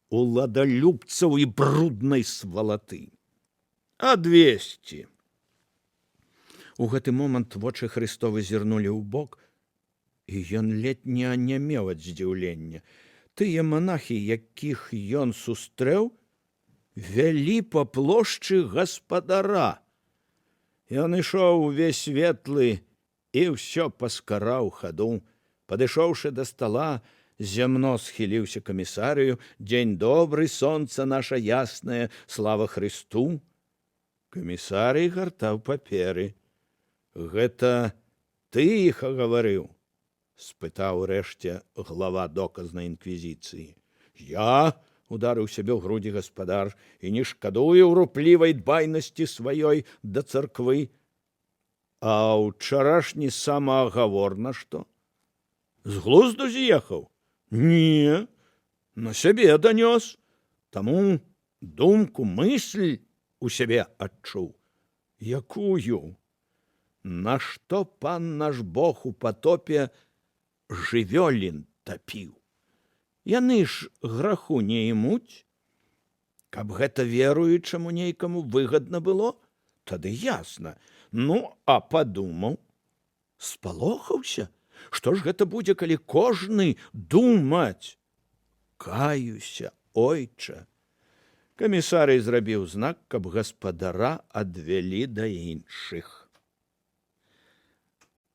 уладалюбцаў і бруднай свалаты. Адвесці. У гэты момант вочы Хрыстовы зірнулі ў бок, і ён ледзь не анямеў ад здзіўлення. Тыя монахі, якіх ён сустрэў, вялі па плошчы гаспадара. Ён ішоў увесь светлы і ўсё паскараў хаду. Падышоўшы да стала, зямно схіліўся камісарыю: «Дзень добры, сонца наша яснае, слава Христу!» Камісарый гартаў паперы. «Гэта ты іх агаварыў?» — спытаў урэшце глава доказнай інквізіцыі. «Я?» — ударыў сябе ў грудзі гаспадар. «І не шкадую ў руплівай дбайнасці сваёй да царквы. А ўчарашні самаагавор на што? З глузду з'ехаў? Не, на сябе данёс. Таму думку, мысль у сябе адчуў. Якую? Нашто пан наш Бог у патопе жывёлін тапіў? Яны ж граху не імуць. Каб гэта веруючаму нейкаму выгадна было, тады ясна. Ну, а падумаў, спалохаўся. Што ж гэта будзе, калі кожны думаць? Каюся, ойча». Камісарый зрабіў знак, каб гаспадара адвялі да іншых.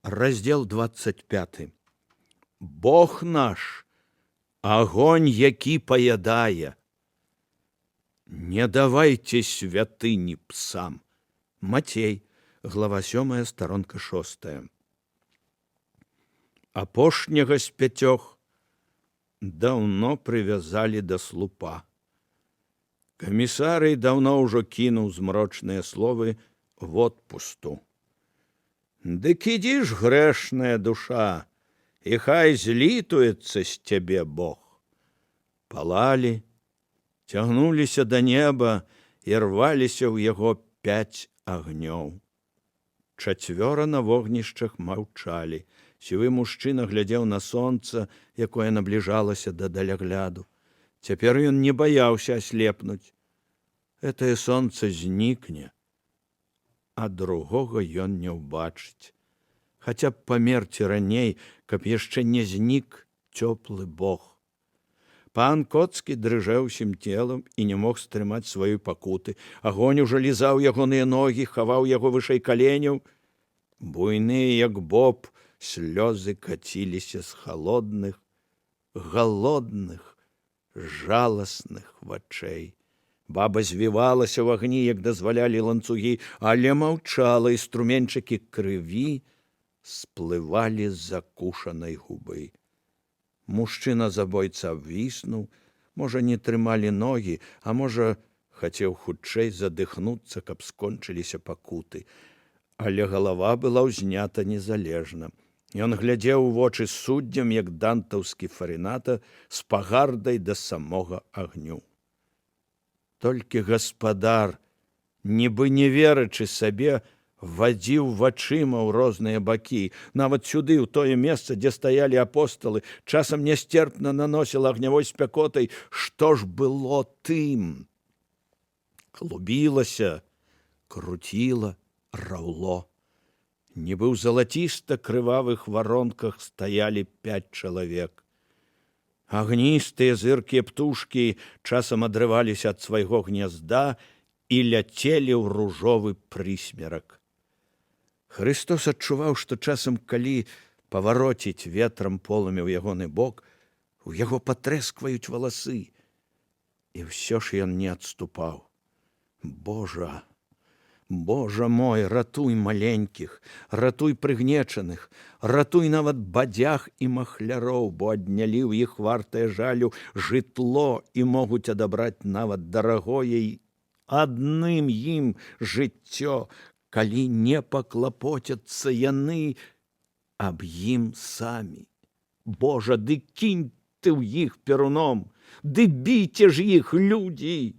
Раздзел 25. Бог наш, агонь, які паядае. Не давайце святыні псам. Мацей, глава 7, старонка 6. Апошняга з 5 даўно прывязалі да слупа. Камісарый даўно ўжо кінуў змрочныя словы водпусту. «Дык ідзі ж, грэшная душа, і хай злітуецца з цябе Бог». Палалі, цягнуліся да неба і рваліся ў яго 5 агнёў. 4 на вогнішчах маўчалі. Сівы мужчына глядзеў на сонца, якое набліжалася да далягляду. Цяпер ён не баяўся аслепнуць. Гэтае сонца знікне, а другога ён не ўбачыць. Хаця б памерці раней, каб яшчэ не знік цёплы Бог. Пан Коцкі дрыжэў усім целам і не мог стрымаць сваёй пакуты. Агонь ужо лізаў ягоныя ногі, хаваў яго вышэй каленяў. Буйныя, як боб, слёзы каціліся з халодных, галодных, жаласных вачэй. Баба звівалася ў агні, як дазвалялі ланцугі, але маўчала, і струменчыкі крыві сплывалі з закушанай губы. Мужчына-забойца абвіснуў, можа, не трымалі ногі, а можа, хацеў хутчэй задыхнуцца, каб скончыліся пакуты. Але галава была ўзнята незалежна. Ён глядзеў у вочы суддзям, як дантаўскі фарыната, з пагардай да самога агню. Толькі гаспадар, нібы не верачы сабе, вадзіў вачыма ў розныя бакі, нават сюды, ў тое месца, дзе стаялі апосталы, часам нясцерпна наносіла агнявой спякотай. Што ж было тым? Клубілася, круціла, раўло. Нібы ў залаціста-крывавых варонках стаялі 5 чалавек. Агністыя зыркія птушкі часам адрываліся ад свайго гнязда і ляцелі ў ружовы прысмерак. Христос адчуваў, што часам, калі павароціць ветрам полымя ў ягоны бок, у яго патрэскваюць валасы. І ўсё ж ён не адступаў. Божа, Божа мой, ратуй маленькіх, ратуй прыгнечаных, ратуй нават бадзях і махляроў, бо аднялі ў іх вартае жалю жытло і могуць адабраць нават дарагое адным ім жыццё, калі не паклапоцяцца яны аб ім самі. Божа, ды кінь ты ў іх перуном, ды біце ж іх, людзі!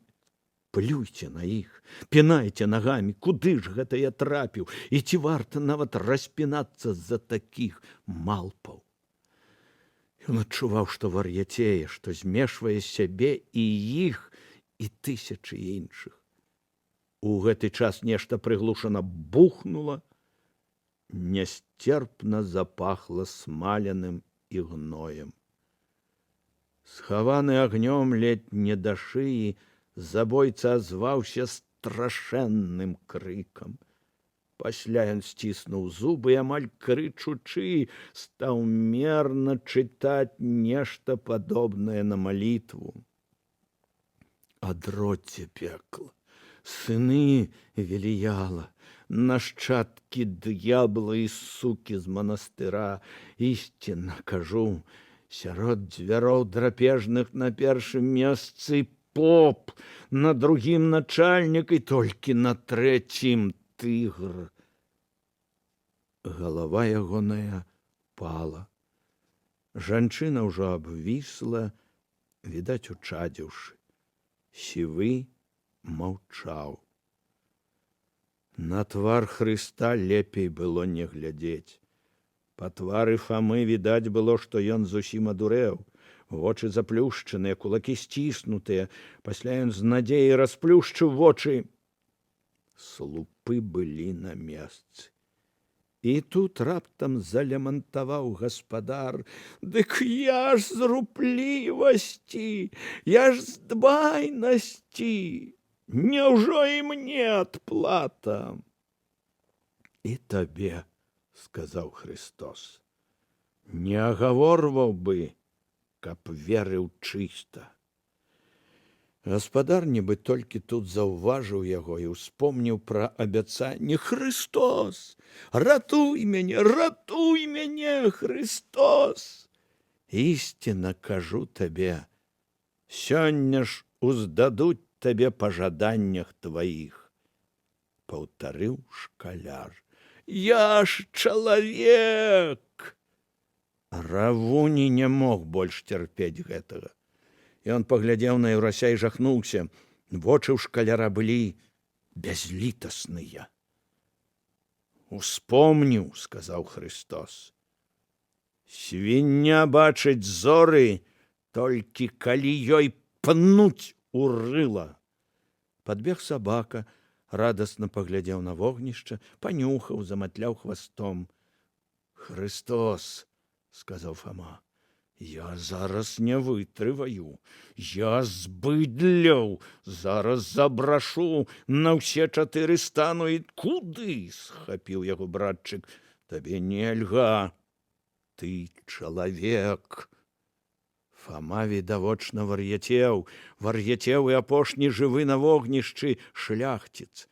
Плюйце на іх, пінайце нагамі, куды ж гэта я трапіў, і ці варта нават распінацца з-за такіх малпаў. Ён адчуваў, што вар'яцее, што змешвае сябе і іх, і тысячы іншых. У гэты час нешта прыглушана бухнула, нясцерпна запахла смаляным і гноем. Схаваны агнём ледь не да шыі, Забойца азваўся страшэнным крыкам. Пасля ён сціснуў зубы і амаль крычучы стаў мерна чытаць нешта падобнае на малітву. Адродзе пекла, сыны Веліяла, нашчадкі д'ябла і сукі з манастыра, ісціна кажу, сярод дзвяроў драпежных на першым месцы поп, на другім начальнік і толькі на трэцім тыгр. Галава ягоная пала. Жанчына ўжо абвісла, відаць, учадзіўшы. Сівы маўчаў. На твар Хрыста лепей было не глядзець. Па твары Фамы відаць было, што ён зусім адурэў. Вочы заплюшчаныя, кулакі сціснутыя. Пасля ён з надзеяй расплюшчыў вочы. Слупы былі на месцы. І тут раптам залямантаваў гаспадар: «Дык я ж з руплівасці, я ж з дбайнасці, няўжо і мне адплата?» «І табе, — сказаў Христос, — не агаворваў бы, каб верыў чыста». Гаспадар нібы толькі тут заўважыў яго і ўспомніў пра абяцанне: «Христос, ратуй мяне, Христос! Ісціна кажу табе, сёння ж уздадуць табе па жаданнях тваіх», — паўтарыў шкаляр. «Я ж чалавек!» Равуні не мог больш цярпець гэтага. Ён паглядзеў на Еўрася і жахнуўся. Вочы ў шкаляра былі бязлітасныя. «Успомніў, — сказаў Христос, — свіння бачыць зоры, толькі калі ёй пнуць у рыла». Падбег сабака, радасна паглядзеў на вогнішча, панюхаў, заматляў хвастом. «Христос, — сказаў Фама, — я зараз не вытрываю, я збыдляў, зараз забрашу, на ўсе 4 стану і куды?» — схапіў яго братчык. «Табе нельга, ты чалавек». Фама відавочна вар'яцеў і апошні жывы на вогнішчы шляхціц.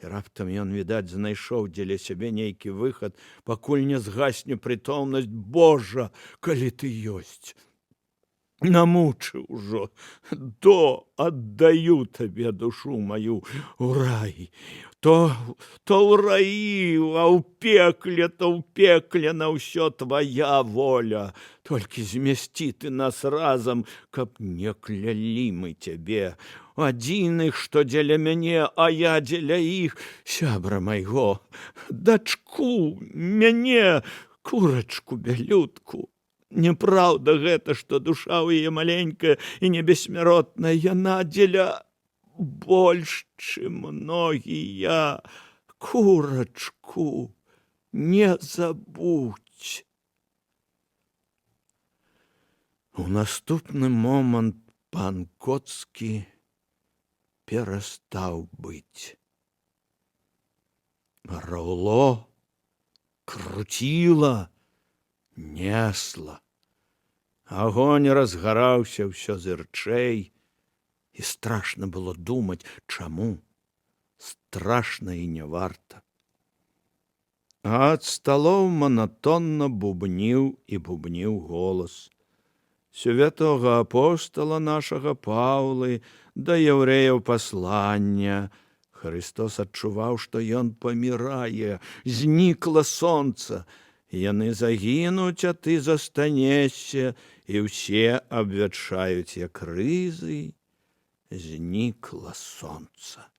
І раптам ён, відаць, знайшоў дзеля сябе нейкі выхад, пакуль не згасне прытомнасць. «Божа, калі ты ёсць, намучыў ужо, то аддаю табе душу маю ў рай, то ў раі, а ў пекле на ўсё твая воля. Толькі змясці ты нас разам, каб не клялі мы цябе. Адзіных, што дзеля мяне, а я дзеля іх, сябра майго, дачку, мяне, курачку бялютку. Неправда гэта, што душа ў яе маленькая і небесмяротная, яна дзеля больш, чым многія. Курачку не забудь». У наступны момант пан Коцкі перастаў быць. Раўло круціла, несла. Агонь разгараўся ўсё зырчэй, і страшна было думаць, чаму. Страшна і не варта. А ад сталоў манатонна бубніў і бубніў голас святога апостала нашага Паўлы да яўрэяў паслання. Христос адчуваў, што ён памірае. Знікла сонца. Яны загінуць, а ты застанешся, і ўсе абвячаюць, як рызы. Знікла сонца.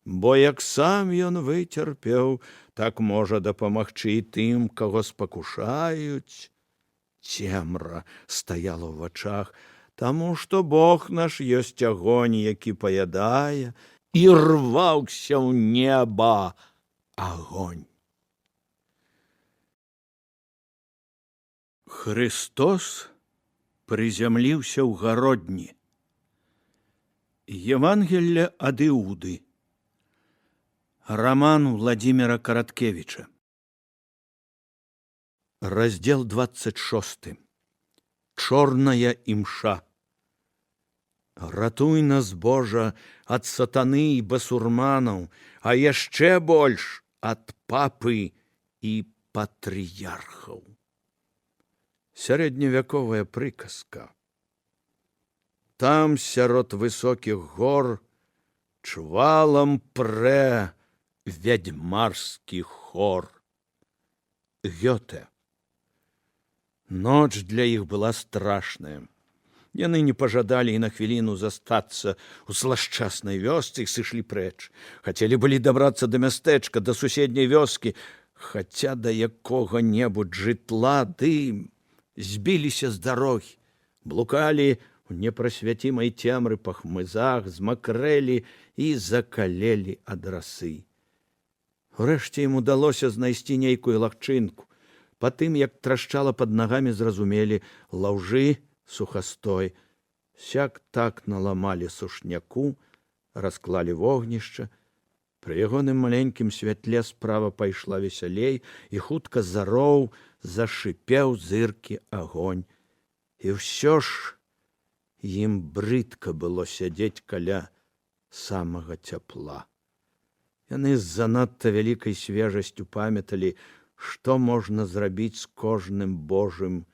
Бо як сам ён выцерпеў, так можа дапамагчы і тым, каго спакушаюць. Цемра стаяла ў вачах, таму што Бог наш ёсць агонь, які паядае, і рваўся ў неба агонь. Христос прызямліўся ў гародні. Евангелие ад Иуды. Роман Владимира Короткевича. Раздел 26. Чорная імша. Ратуй нас, Божа, ад сатаны і басурманаў, а яшчэ больш ад папы і патрыярхаў. Сярэдневяковая прыказка. Там, сярод высокіх гор, чвалам прэ вядьмарскі хор. Гёте. Ноч для іх была страшная. Яны не пажадалі і на хвіліну застацца ў злашчаснай вёсцы і сышлі прэч. Хацелі былі дабрацца да мястэчка, да суседняй вёскі, хаця да якога-небудзь жытла, ды збіліся з дарогі, блукалі у непрасвяцімай цемры па хмызах, змакрэлі і закалелі ад расы. Урэшце ім удалося знайсці нейкую лагчынку. Па тым, як трашчала пад нагамі, зразумелі лаўжы, сухастой. Сяк-так наламалі сушняку, расклалі вогнішча. Пры ягоным маленькім святле справа пайшла весялей, і хутка зароў зашипеў зыркі агонь. І ўсё ж ім брыдка было сядзець каля самага цяпла. Яны з занадта вялікай свежасцю памяталі, што можна зрабіць з кожным Божым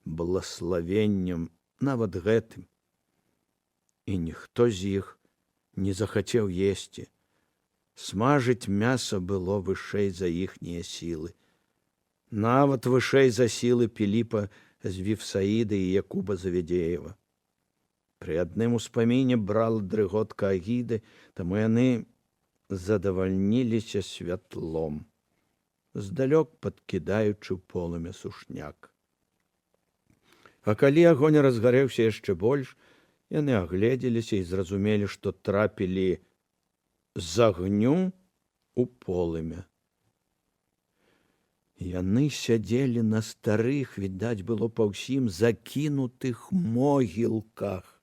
благаславеннем, нават гэтым. І ніхто з іх не захацеў есці. Смажыць мяса было вышэй за іхнія сілы. Нават вышэй за сілы Піліпа з Віфсаіды і Якуба Заведзеева. Пры адным успаміне брала дрыготка агіды, таму яны задавальніліся святлом, здалёк падкідаючы ў полымя сушняк. А калі агонь разгарэўся яшчэ больш, яны агледзеліся і зразумелі, што трапілі з агню ў полымя. Яны сядзелі на старых, відаць было па ўсім, закінутых могілках.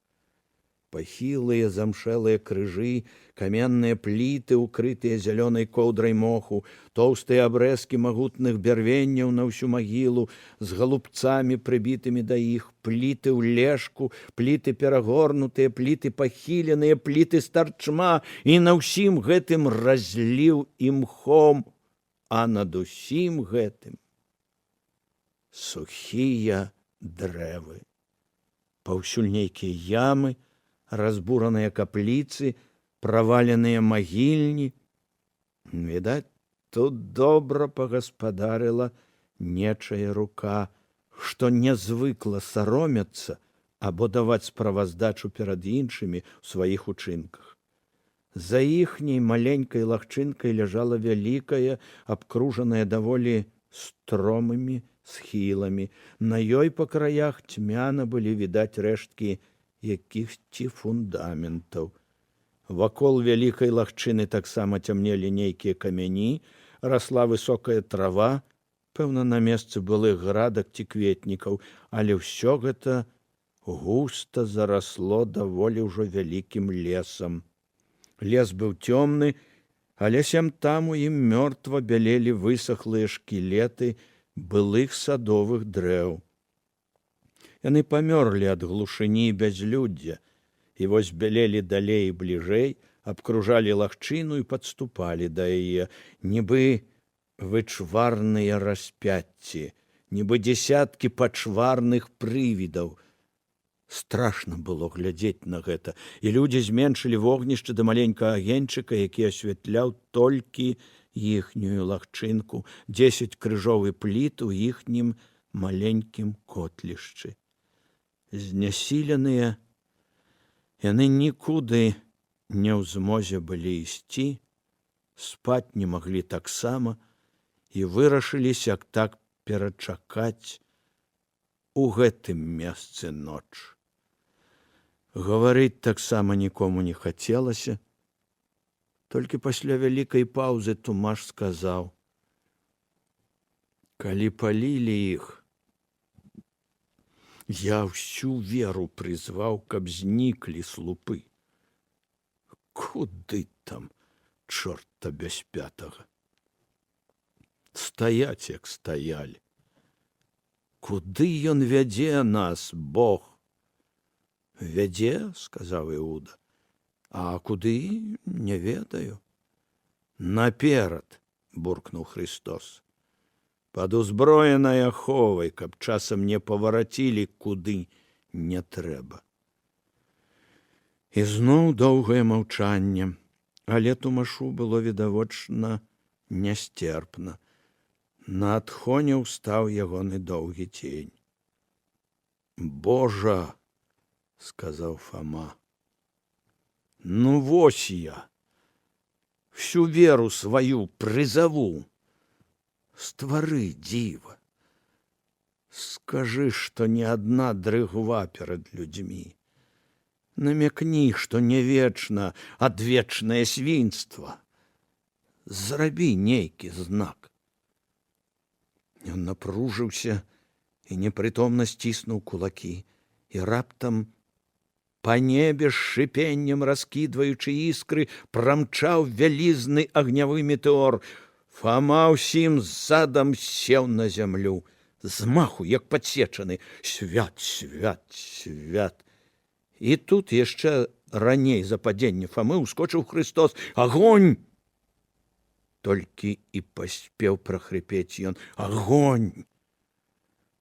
Пахілыя замшэлыя крыжы, каменныя пліты, укрытыя зялёнай коўдрай моху, тоўстыя абрэзкі магутных бярвенняў на ўсю магілу з галубцамі, прыбітымі да іх, пліты ў лежку, пліты перагорнутыя, пліты пахіленыя, пліты старчма, і на ўсім гэтым разліў імхом, а над усім гэтым сухія дрэвы. Паўсюль нейкія ямы, разбураныя капліцы, праваленыя магільні. Відаць, тут добра пагаспадарыла нечая рука, што не звыкла саромецца або даваць справаздачу перад іншымі ў сваіх учынках. За іхняй маленькай лагчынкай ляжала вялікая, абкружаная даволі стромымі схіламі. На ёй па краях цьмяна былі відаць рэшткі якіхсьці фундаментаў. Вакол вялікай лагчыны таксама цямнелі нейкія камяні, расла высокая трава, пэўна, на месцы былых градак ці кветнікаў, але ўсё гэта густа зарасло даволі ўжо вялікім лесам. Лес быў цёмны, але сям-там у ім мёртва бялелі высахлыя шкілеты былых садовых дрэў. Яны памёрлі ад глушыні і бязлюддзя, і вось бялелі далей і бліжэй, абкружалі лагчыну і падступалі да яе, нібы вычварныя распяцці, нібы дзесяткі пачварных прывідаў. Страшна было глядзець на гэта, і людзі зменшылі вогнішча да маленькага агеньчыка, які асвятляў толькі іхнюю лагчынку, 10 крыжоў і пліт у іхнім маленькім котлішчы. Знясіленыя, яны нікуды не ў змозе былі ісці, спаць не маглі таксама і вырашылі сяк-так перачакаць у гэтым месцы ноч. Гаварыць таксама нікому не хацелася, толькі пасля вялікай паўзы Тумаш сказаў: «Калі палілі іх, я ўсю веру прызваў, каб зніклі слупы. Куды там, чорта без пятага? Стаяць, як стаялі. Куды ён вядзе нас, Бог? Вядзе, сказаў Іуда, а куды, не ведаю. Наперад, буркнуў Христос. Пад узброенай аховай, каб часам не паварацілі, куды не трэба. І зноў доўгае маўчанне, але Тумашу было відавочна нясцерпна. На адхоне ўстаў ягоны доўгі цень. Божа, сказаў Фома, ну вось я, всю веру сваю прызаву. Ствары дзіва. Скажы, што не адна дрыгва перад людзьмі. Намякні, што не вечна адвечнае свінства. Зрабі нейкі знак. Ён напружыўся і непрытомна сціснуў кулакі, і раптам па небе з шыпеннем, раскідваючы іскры, прамчаў вялізны агнявы метэор. Фома ўсім задам сеў на зямлю, з маху, як падсечаны. Свят, свят, свят. І тут яшчэ раней за падзенне Фомы ўскочыў Христос. Агонь! Толькі і паспеў прахрыпець ён. Агонь!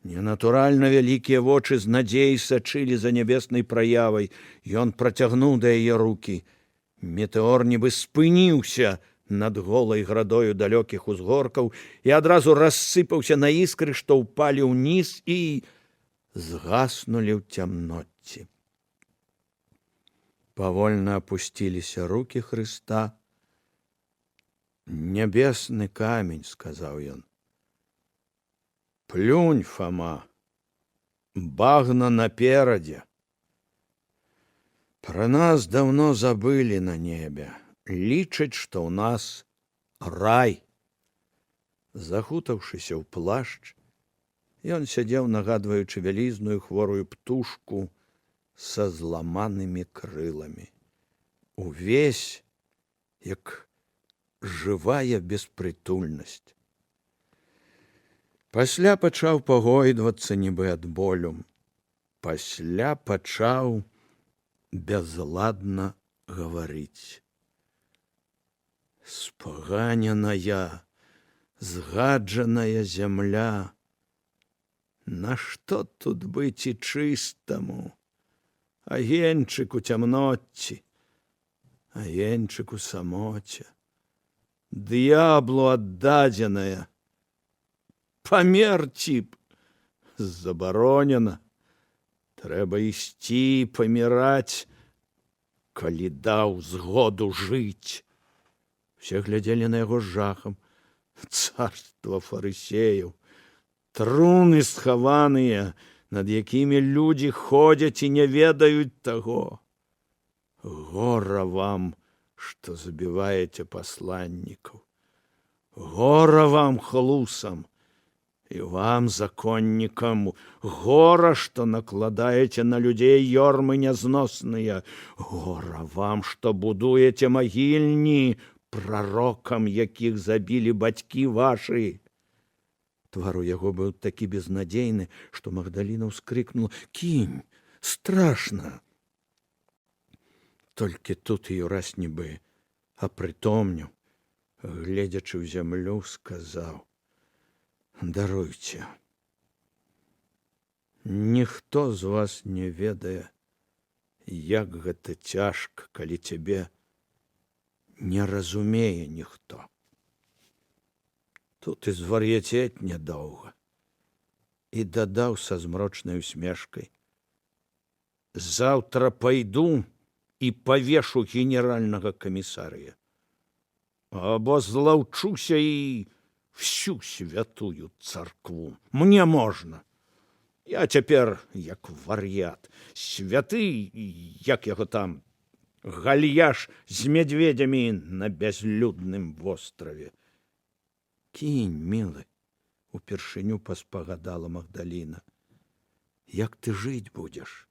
Ненатуральна вялікія вочы з надзеяй сачылі за нябеснай праявай. Ён працягнуў да яе рукі. Метэор нібы спыніўся над голай градою далёкіх узгоркаў і адразу рассыпаўся на іскры, што ўпалі ўніз і згаснулі ў цямноце. Павольна апусціліся рукі Хрыста. Нябесны камень, сказаў ён. Плюнь, Фома, багна наперадзе. Пра нас даўно забылі на небе. Лічаць, што ў нас рай. Захутаўшыся ў плашч, ён сядзеў, нагадваючы вялізную хворую птушку са зламанымі крыламі. Увесь, як жывая беспрытульнасць. Пасля пачаў пагойдвацца нібы ад болю. Пасля пачаў бязладна гаварыць. Спаганеная, згаджаная зямля, нашто тут быць і чыстаму? Агеньчык у цямноце, агеньчык у самоце, д'яблу аддадзеная, памерці б забаронена, трэба ісці паміраць, калі даў згоду жыць. Усе глядзелі на яго з жахам. Царства фарысеяў, труны схаваныя, над якімі людзі ходзяць і не ведаюць таго. Гора вам, што забіваеце пасланнікаў. Гора вам, хлусам, і вам, законнікам, гора, што накладаеце на людзей ёрмы нязносныя. Гора вам, што будуеце магільні прарокам, якіх забілі бацькі вашы. Твар у яго быў такі безнадзейны, што Магдаліна ўскрыкнула: «Кінь, страшна!» Толькі тут Юрась нібы апрытомніў, гледзячы ў зямлю, сказаў: «Даруйце, ніхто з вас не ведае, як гэта цяжка, калі цябе не разумее ніхто. Тут і звар'яцець нядоўга». І дадаў са змрочнай усмешкай: «Заўтра пайду і павешу генеральнага камісарыя, або злаўчуся і всю святую царкву. Мне можна. Я цяпер як вар'ят. Святы, як яго там, гальяш з мядзведзямі на бязлюдным востраве». «Кінь, мілы», — упершыню паспагадала Магдаліна. «Як ты жыць будзеш?»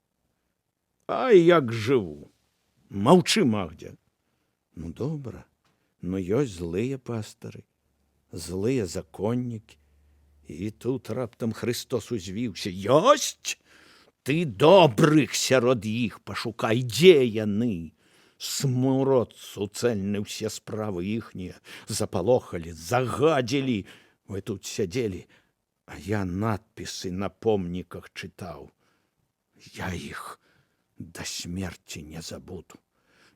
«А як жыву? Маўчы, Магдзя. Ну, добра, но ёсць злыя пастары, злыя законнікі. І тут раптам Христос узвіўся. Ёсць! Ты добрых сярод іх пашукай, дзе яны? Смурод суцэльны, ўсе справы іхнія запалохалі, загадзілі. Вы тут сядзелі, а я надпісы на помніках чытаў. Я іх да смерці не забуду.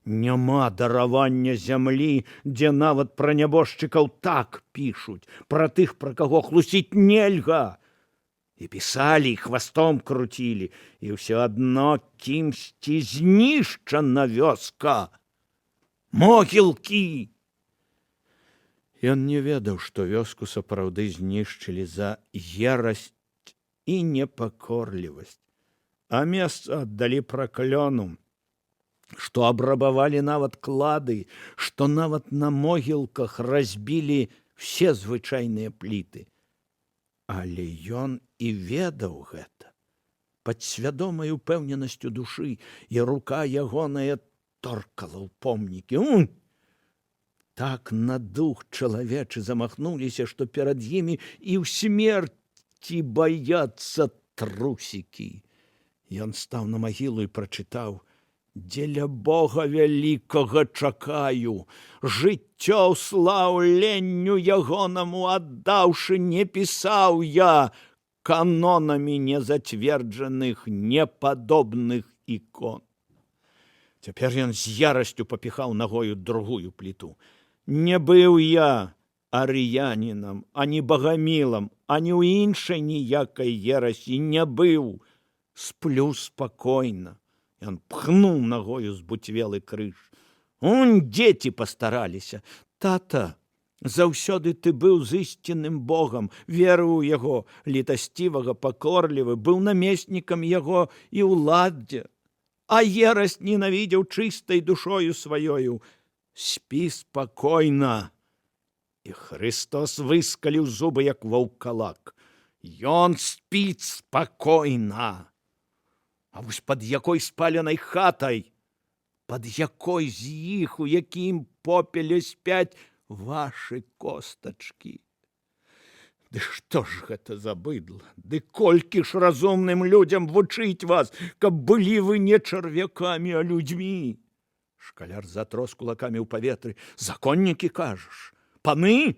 Няма даравання зямлі, дзе нават пра нябожчыкаў так пішуць, пра тых, пра каго хлусіць нельга. І пісалі, і хвастом круцілі, і ўсё адно кімсьці знішчана вёска. Могілкі! Ён не ведаў, што вёску сапраўды знішчылі за ерасць і непакорлівасць, а месца аддалі праклёну, што абрабавалі нават клады, што нават на могілках разбілі все звычайныя пліты. Але ён і ведаў гэта. Падсвядомай упэўненасцю душы, і рука ягоная торкала ў помнікі. Так на дух чалавечы замахнуліся, што перад імі і ў смерці баяцца трусікі. Ён стаў на магілу і прачытаў: «Дзеля Бога вялікага чакаю, жыццё слаўленню ягонаму аддаўшы, не пісаў я канонамі незацверджаных, непадобных ікон». Цяпер ён з ярасцю папіхаў нагою другую пліту. «Не быў я арыянінам, ані багамілам, ані ў іншай ніякай ерасі не быў. Сплю спакойна». Ён пхнуў нагою збуцвелы крыж. Дзеці пастараліся. Тата, заўсёды ты быў з ісцінным Богам, верыў у яго, літасцівага, пакорлівы, быў намеснікам яго і ўладдзя, а ерасць ненавідзеў чыстай душою сваёю. Спі спакойна. І Христос выскаліў зубы, як ваўкалак. Ён спіць спакойна. А вось пад якой спаленай хатай, пад якой з іх, у якім попеле спяць вашы костачкі? Ды што ж гэта за быдла? Ды колькі ж разумным людзям вучыць вас, каб былі вы не чарвякамі, а людзьмі? Шкаляр затрос кулакамі ў паветры. Законнікі, кажаш? Паны?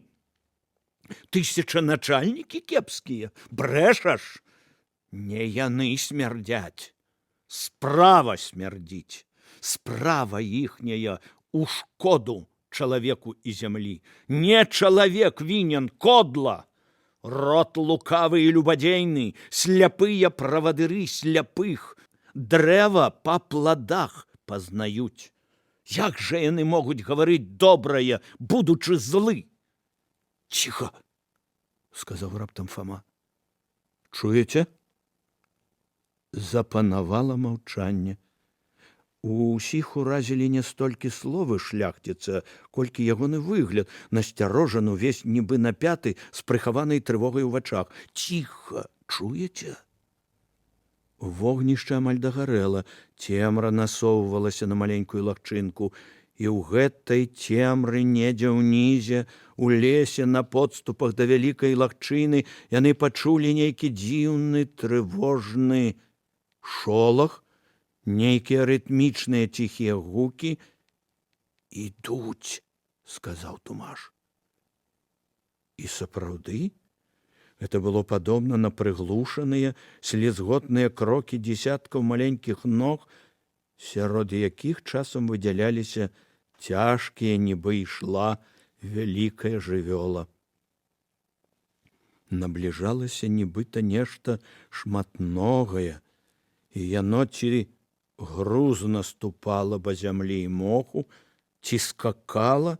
Тысячаначальнікі кепскія? Брэшаш? Не яны смярдзяць. Справа смярдзіць. Справа іхняя у шкоду чалавеку і зямлі. Не чалавек вінен, кодла. Род лукавы і любадзейны, сляпыя правадыры сляпых. Дрэва па пладах пазнаюць. Як жа яны могуць гаварыць добрае, будучы злы? Ціха, сказаў раптам Фома. Чуеце? Запанавала маўчанне. Усіх уразілі не столькі словы шляхціца, колькі ягоны выгляд, насцярожаны, увесь нібы напяты, з прыхаванай трывогай у вачах. Ціха, чуеце? Вогнішча амаль дагарэла, цемра насоўвалася на маленькую лагчынку, і ў гэтай цемры недзе ўнізе, у лесе, на подступах да вялікай лагчыны яны пачулі нейкі дзіўны, трывожны шолах, нейкія рытмічныя ціхія гукі. «Ідуць», – сказаў Тумаш. І сапраўды, гэта было падобна на прыглушаныя, слізготныя крокі дзесяткаў маленькіх ног, сярод якіх часам выдзяляліся цяжкія, нібы ішла вялікая жывёла. Набліжалася нібыта нешта шматногае, і яно ці грузна ступала па зямлі і моху, ці скакала,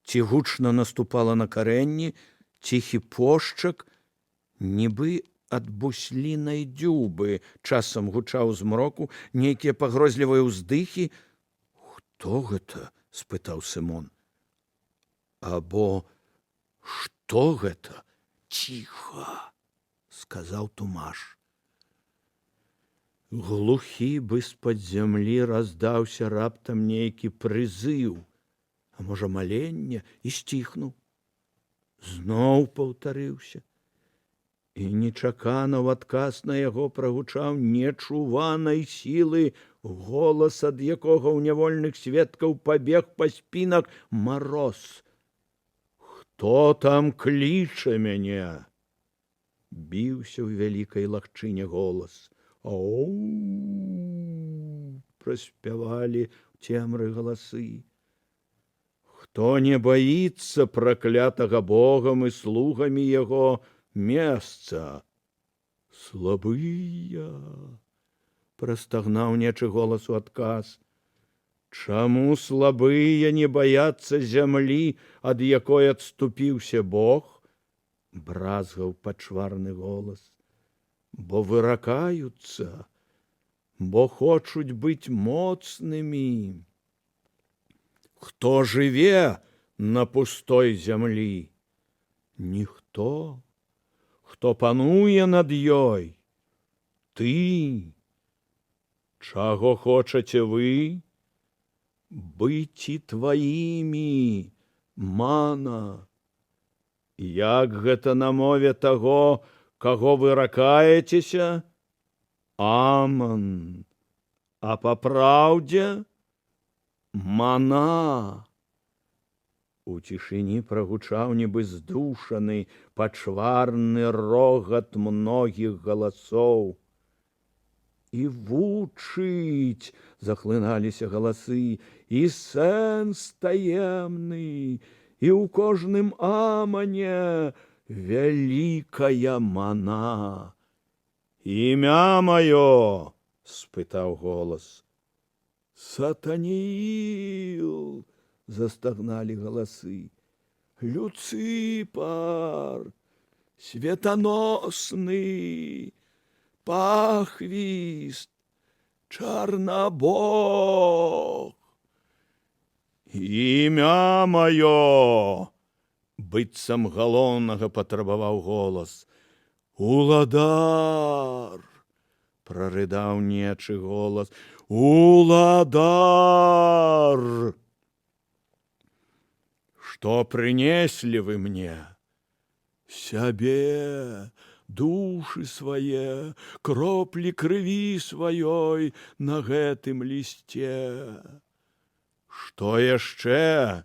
ці гучна наступала на карэнні, ціхі пошчак, нібы ад буслінай дзюбы часам гучаў змроку, нейкія пагрозлівыя ўздыхі. «Хто гэта?» – спытаў Сымон. «Або што гэта?» «Ціха!» – сказаў Тумаш. Глухі бы з-пад зямлі раздаўся раптам нейкі прызыў. а можа, маленне, і сціхнуў. Зноў паўтарыўся. І нечакана ў адказ на яго прагучаў нечуванай сілы голас, ад якога ў нявольных сведкаў пабег па спінах мароз. «Хто там кліча мяне?» Біўся ў вялікай лагчыне голас. «Ау!» праспявалі ў цемры галасы. «Хто не боится проклятого Богом и слугами его месца?» «Слабыя!» прастагнаў нечы голас у адказ. «Чаму слабыя не баяцца зямлі, ад якой адступіўся Бог?» бразгаў пачварны голас. «Бо выракаюцца, бо хочуць быць моцнымі. Хто жыве на пустой зямлі? Ніхто. Хто пануе над ёй? Ты. Чаго хочаце вы? Быці тваімі, мана. Як гэта на мове таго, каго вы ракаецеся? Аман. А па праўдзе? Мана. У цішыні прагучаў нібы здушаны, пачварны рогат многіх галасоў. І вучыць, захлыналіся галасы, і сэнс таемны, і ў кожным амане вялікая мана. «Імя маё?» – спытаў голас. «Сатаніл!» – застагналі галасы. «Люцыпар! Светаносны! Пахвіст! Чарнабог!» «Імя маё!» – быццам галоўнага патрабаваў голас. «Уладар!» – прарыдаў нечы голас. «Уладар! Что принесли вы мне? Сябе, души свае, кроплі крыві сваёй на гэтым лісце. Что яшчэ?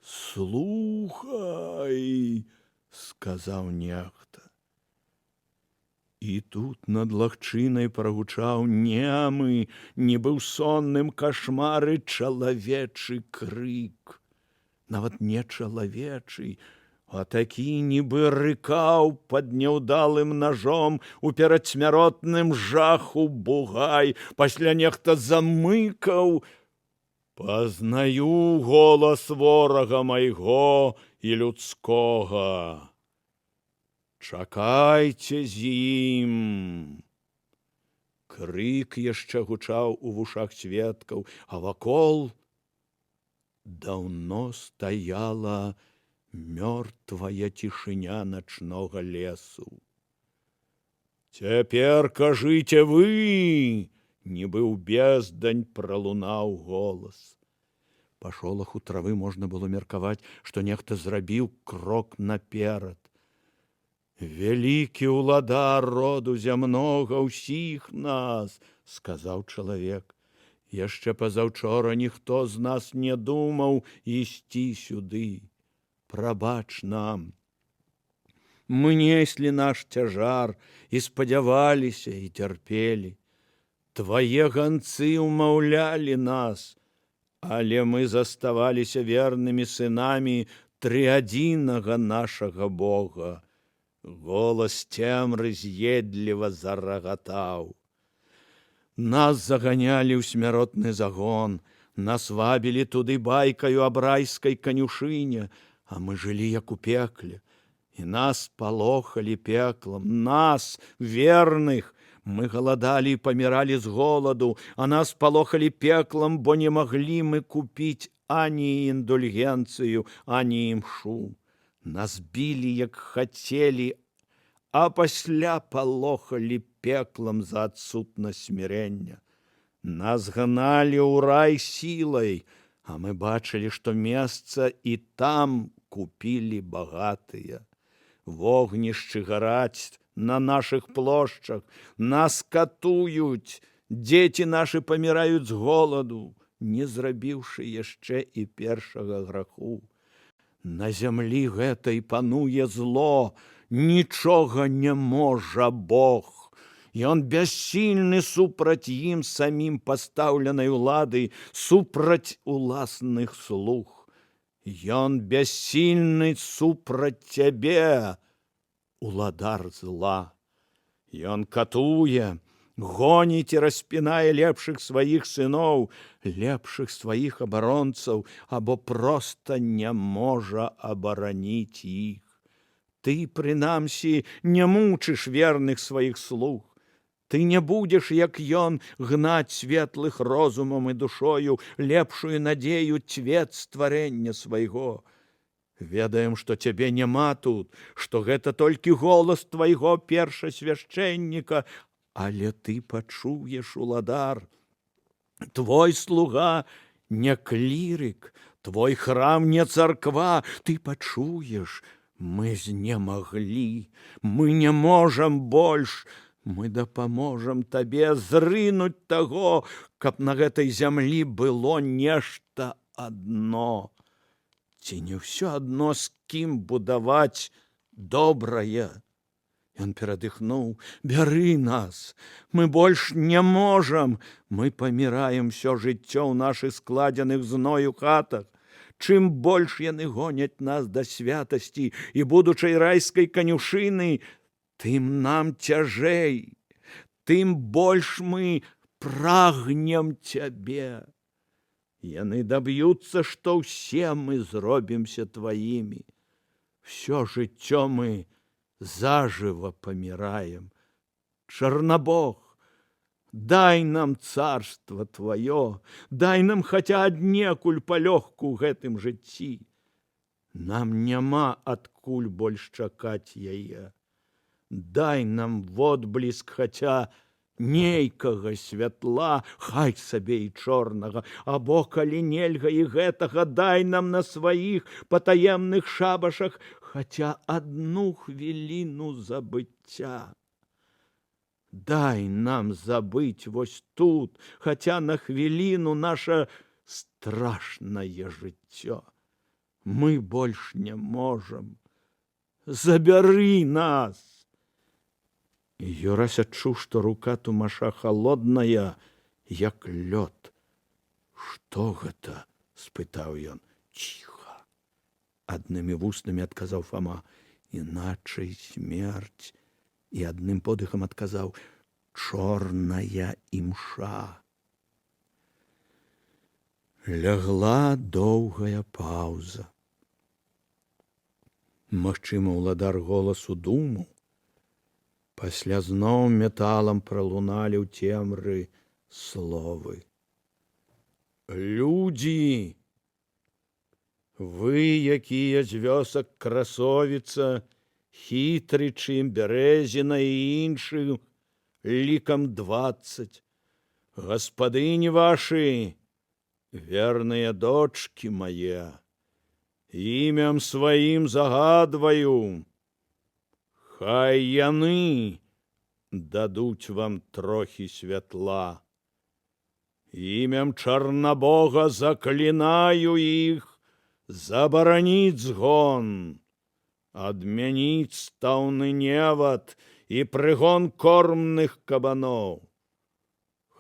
Слухай!» – сказаў нехта. І тут над лагчынай прагучаў немы, нібы ў сонным кашмары чалавечы крык. Нават не чалавечы, а такі нібы рыкаў пад няўдалым ножом у перадсмяротным жаху бугай. Пасля нехта замыкаў: «Пазнаю голас ворага майго і людскога. Чакайце з ім!» Крык яшчэ гучаў у вушах сведкаў, а вакол даўно стаяла мёртвая цішыня начнога лесу. «Цяпер кажыце вы!» нібы ў бездань пралунаў голас. Па шолаху травы можна было меркаваць, што нехта зрабіў крок наперад. «Вялікі ўладар роду зямнога ўсіх нас!» – сказаў чалавек. «Яшчэ пазаўчора ніхто з нас не думаў ісці сюды. Прабач нам. Мы неслі наш цяжар і спадзяваліся і цярпелі. Твае ганцы ўмаўлялі нас, але мы заставаліся вернымі сынамі трыадзінага нашага Бога». Голас цемры з'едліва зарагатаў. «Нас заганялі ў смяротны загон, нас вабілі туды байкаю аб райскай канюшыне, а мы жылі як у пекле, і нас палохалі пеклам, нас, верных. Мы галадалі і паміралі з голаду, а нас палохалі пеклам, бо не маглі мы купіць ані індульгенцыю, ані імшу. Нас білі, як хацелі, а пасля палохалі пеклам за адсутнасць смірення. Нас гналі ў рай сілай, А мы бачылі, што месца і там купілі багатыя. Вогнішчы гараць на нашых плошчах, нас катуюць, дзеці нашы паміраюць з голаду, не зрабіўшы яшчэ і першага граху. На зямлі гэтай пануе зло, нічога не можа Бог. Ён бяссільны супраць ім самім пастаўленай улады, супраць уласных слуг. Ён бяссільны супраць цябе, уладар зла. Ён катуе, гоніць і распінае лепшых сваіх сыноў, лепшых сваіх абаронцаў, або проста не можа абараніць іх. Ты, прынамсі, не мучыш верных сваіх слуг. Ты не будзеш, як ён, гнаць светлых розумам і душою, лепшую надзею цвет стварэння свайго. Ведаем, што цябе няма тут, што гэта толькі голас твайго першасвяшчэнніка, але ты пачуеш, уладар. Твой слуга не клірык, твой храм не царква, ты пачуеш. Мы знемаглі, мы не можам больш, мы дапаможам табе зрынуць таго, каб на гэтай зямлі было нешта адно. Ці не ўсё адно, з кім будаваць добрае? Ён перадыхнуў. Бяры нас, мы больш не можам, мы паміраем всё жыццё ў нашых складзеных зною хатах. Чым больш яны гоняць нас да святасці і будучай райскай канюшыны, тым нам цяжэй, тым больш мы прагнем цябе. Яны даб'юцца, што ўсе мы зробімся тваімі. Всё жыццё мы зажыва паміраем. Чарнабог, дай нам царства тваё, дай нам хаця аднекуль палёгку ў гэтым жыцці. Нам няма адкуль больш чакаць яе. Дай нам водбліск хаця нейкага святла, хай сабе і чорнага, або, калі нельга і гэтага, дай нам на сваіх патаемных шабашах хаця адну хвіліну забыцця. Дай нам забыць вось тут, хаця на хвіліну, наша страшнае жыццё. Мы больш не можам. Забяры нас. І Юрась адчуў, што рука Тумаша халодная, як лёд. Што гэта? Спытаў ён. Ціха. Аднымі вуснамі адказаў Фома. Іначай смерць. І адным подыхам адказаў. Чорная імша. Лягла доўгая паўза. Магчыма, уладар голасу думаў. Пасля зноў металам пралуналі ў цемры словы. Людзі, вы, якія з вёсак Красовіца, Хітрычы, Бярэзіна і іншых, лікам 20, гаспадыні вашы, верныя дочкі мае, імям сваім загадваю, хай яны дадуць вам трохі святла. Імям Чарнабога заклінаю іх забараніць згон, адмяніць стаўны невад і прыгон кормных кабаноў.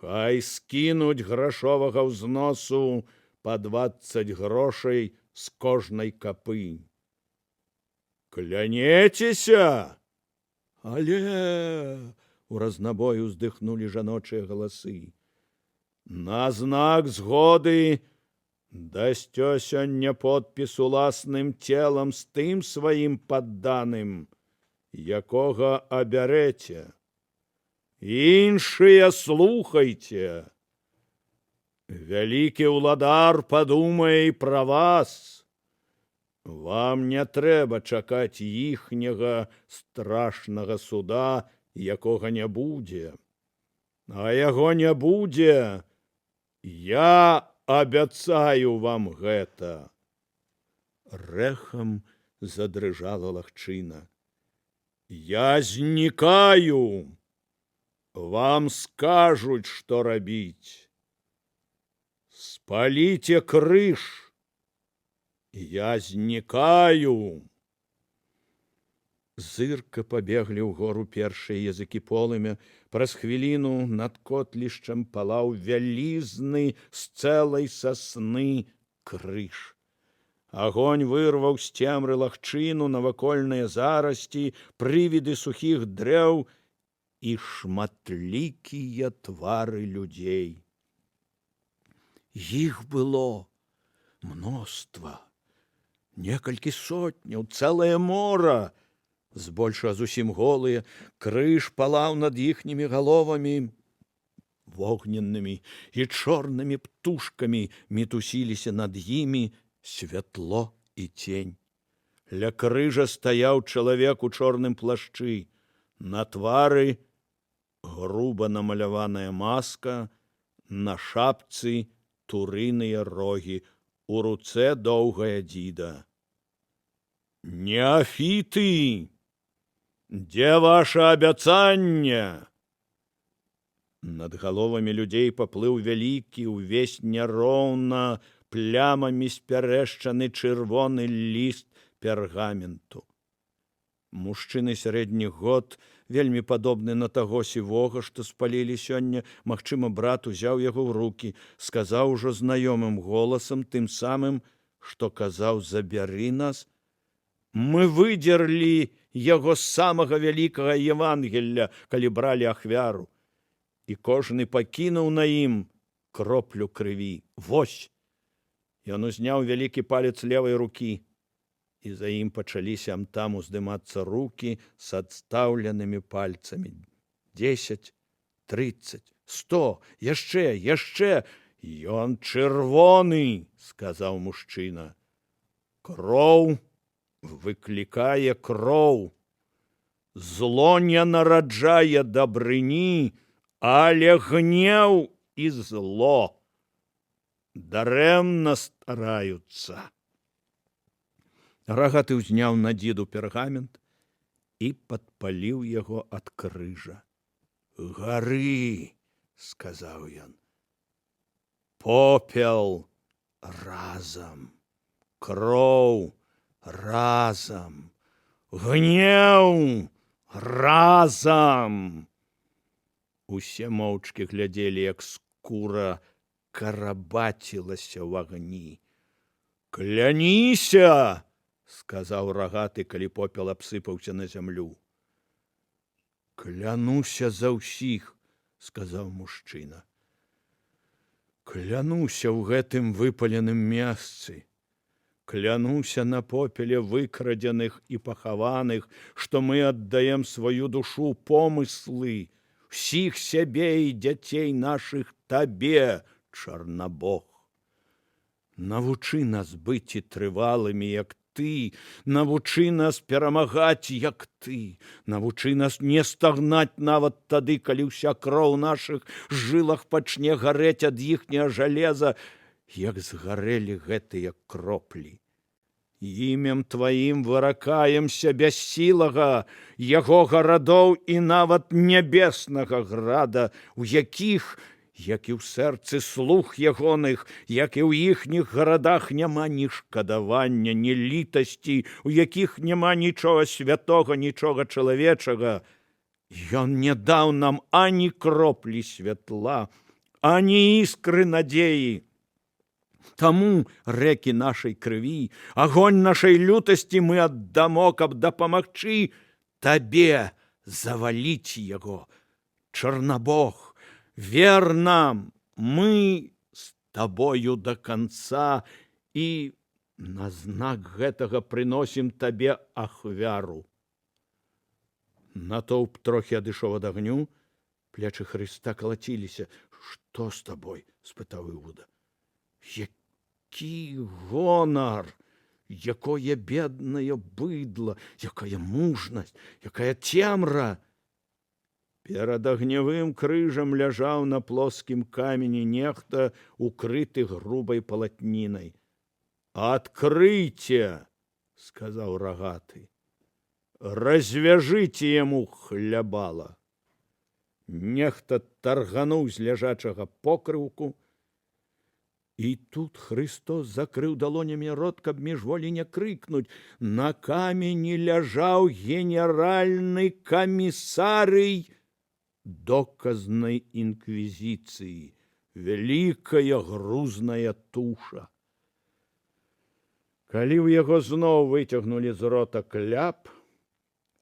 Хай скінуць грашовага ўзносу па 20 грошай з кожнай капы. Клянецеся? Але у разнабой уздыхнулі жаночыя галасы. На знак згоды дасцё сёння подпіс уласным целам з тым сваім падданым, якога абярэце. Іншыя слухайце. Вялікі ўладар падумае і пра вас. Вам не трэба чакаць іхняга страшнага суда, якога не будзе. А яго не будзе, я абяцаю вам гэта. Рэхам задрыжала лагчына. Я знікаю. Вам скажуць, што рабіць. Спаліце крыж. Я знікаю. Зырка пабеглі ў гору першыя языкі полымя. Праз хвіліну над котлішчам палаў вялізны з цэлай сасны крыж. Агонь вырваў з цемры лагчыну, навакольныя зарасці, прывіды сухіх дрэў і шматлікія твары людзей. Іх было мноства, некалькі сотняў, цэлае мора. Збольшага зусім голыя, крыж палаў над іхнімі галовамі вогненнымі, і чорнымі птушкамі мітусіліся над імі святло і цень. Ля крыжа стаяў чалавек у чорным плашчы. На твары груба намаляваная маска, на шапцы турыныя рогі, у руцэ доўгая дзіда. Неафіты! Дзе ваша абяцанне? Над галовамі людзей паплыў вялікі, увесь няроўна, плямамі спярэшчаны чырвоны ліст пергаменту. Мужчыны сярэдніх год, вельмі падобны на таго сівога, што спалілі сёння, магчыма, брат узяў яго ў рукі, сказаў ужо знаёмым голасам, тым самым, што казаў «забяры нас». Мы выдзерлі яго з самага вялікага Евангелля, калі бралі ахвяру. І кожны пакінуў на ім кроплю крыві. Вось! Ён узняў вялікі палец левай рукі, і за ім пачаліся амтам уздымацца рукі з адстаўленымі пальцамі. 10, 30, 100, яшчэ. Ён чырвоны, сказаў мужчына. Кроў выклікае кроў. Зло не нараджае дабрыні, але гнеў і зло дарэмна стараюцца. Рагаты ўзняў на дзіду пергамент і падпаліў яго ад крыжа. Гары, сказаў ён. Попел разам, кроў разам, гнеў разам. Усе моўчкі глядзелі, як скура карабацілася ў агні. Кляніся, сказаў рагаты, калі попел абсыпаўся на зямлю. Клянуся за ўсіх, сказаў мужчына. Клянуся ў гэтым выпаленым месцы. Клянуся на попеле выкрадзеных і пахаваных, што мы аддаем сваю душу, помыслы, всіх сябе і дзяцей нашых табе, Чарнабог. Навучы нас быць трывалымі, як ты, навучы нас перамагаць, як ты, навучы нас не стагнаць нават тады, калі ўся кроў нашых жылах пачне гарэць ад іхняга жалеза, як згарэлі гэтыя кроплі. Імем тваім выракаемся бяссілага, яго гарадоў і нават нябеснага града, у якіх, як і ў сэрцы слуг ягоных, як і ў іхніх гарадах няма ні шкадавання, ні літасці, у якіх няма нічога святога, нічога чалавечага. Ён не даў нам ані кроплі святла, ані іскры надзеі. Таму рэкі нашай крыві, агонь нашай лютасці мы аддамо, каб дапамагчы табе заваліць яго. Чарнабог, вер нам, мы з табою да канца і на знак гэтага прыносім табе ахвяру. Натоўп трохі адышоў ад агню, плечы Хрыста калаціліся. Што з табой? Спытаў Іуда. Які гонар, якое беднае быдла, якая мужнасць, якая цемра. Перад агнявым крыжам ляжаў на плоскім камені нехта, укрыты грубай палатнінай. «Открыйте!» — сказаў рагаты. «Развяжыце яму хлябала!» Нехта таргануў з ляжачага покрыўку, і тут Христос закрыў далонямі рот, каб міжволі не крыкнуць. На камені ляжаў генеральны камісарый доказнай інквізіцыі, вялікая грузная туша. Калі ў яго зноў выцягнулі з рота кляп,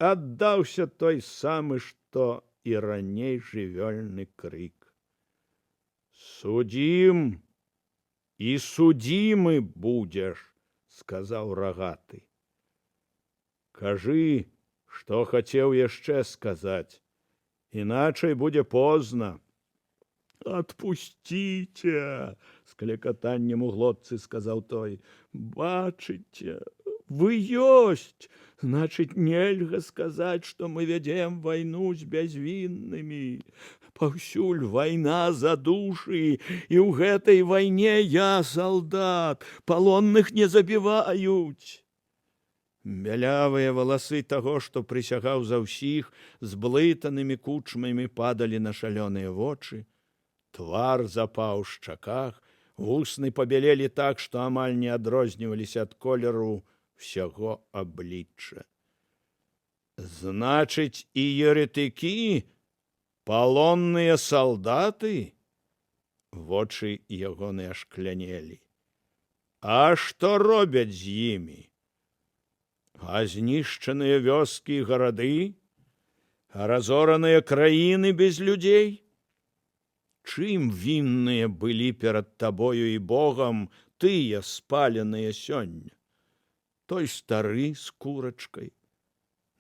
аддаўся той самы, што і раней жывёльны крык. «Судзім і судзімы будзеш», — сказаў рагаты. «Кажы, што хацеў яшчэ сказаць, іначай будзе позна». «Отпусціце!» — з клекатаннем у глотцы сказаў той. «Бачыце, вы ёсць, значыць, нельга сказаць, што мы вядзем вайну з бязвіннымі. Паўсюль вайна за душы, і ў гэтай вайне я салдат, палонных не забіваюць». Бялявыя валасы таго, што прысягаў за ўсіх, з блытанымі кучмамі падалі на шалёныя вочы. Твар запаў у шчаках, вусны пабялелі так, што амаль не адрозніваліся ад колеру ўсяго аблічча. «Значыць, і еретыкі, палонныя салдаты?» Вочы ягоныя шклянелі. «А што робяць з імі? А знішчаныя вёскі і гарады? А разораныя краіны без людзей? Чым вінныя былі перад табою і Богам тыя спаленыя сёння? Той стары з курачкай.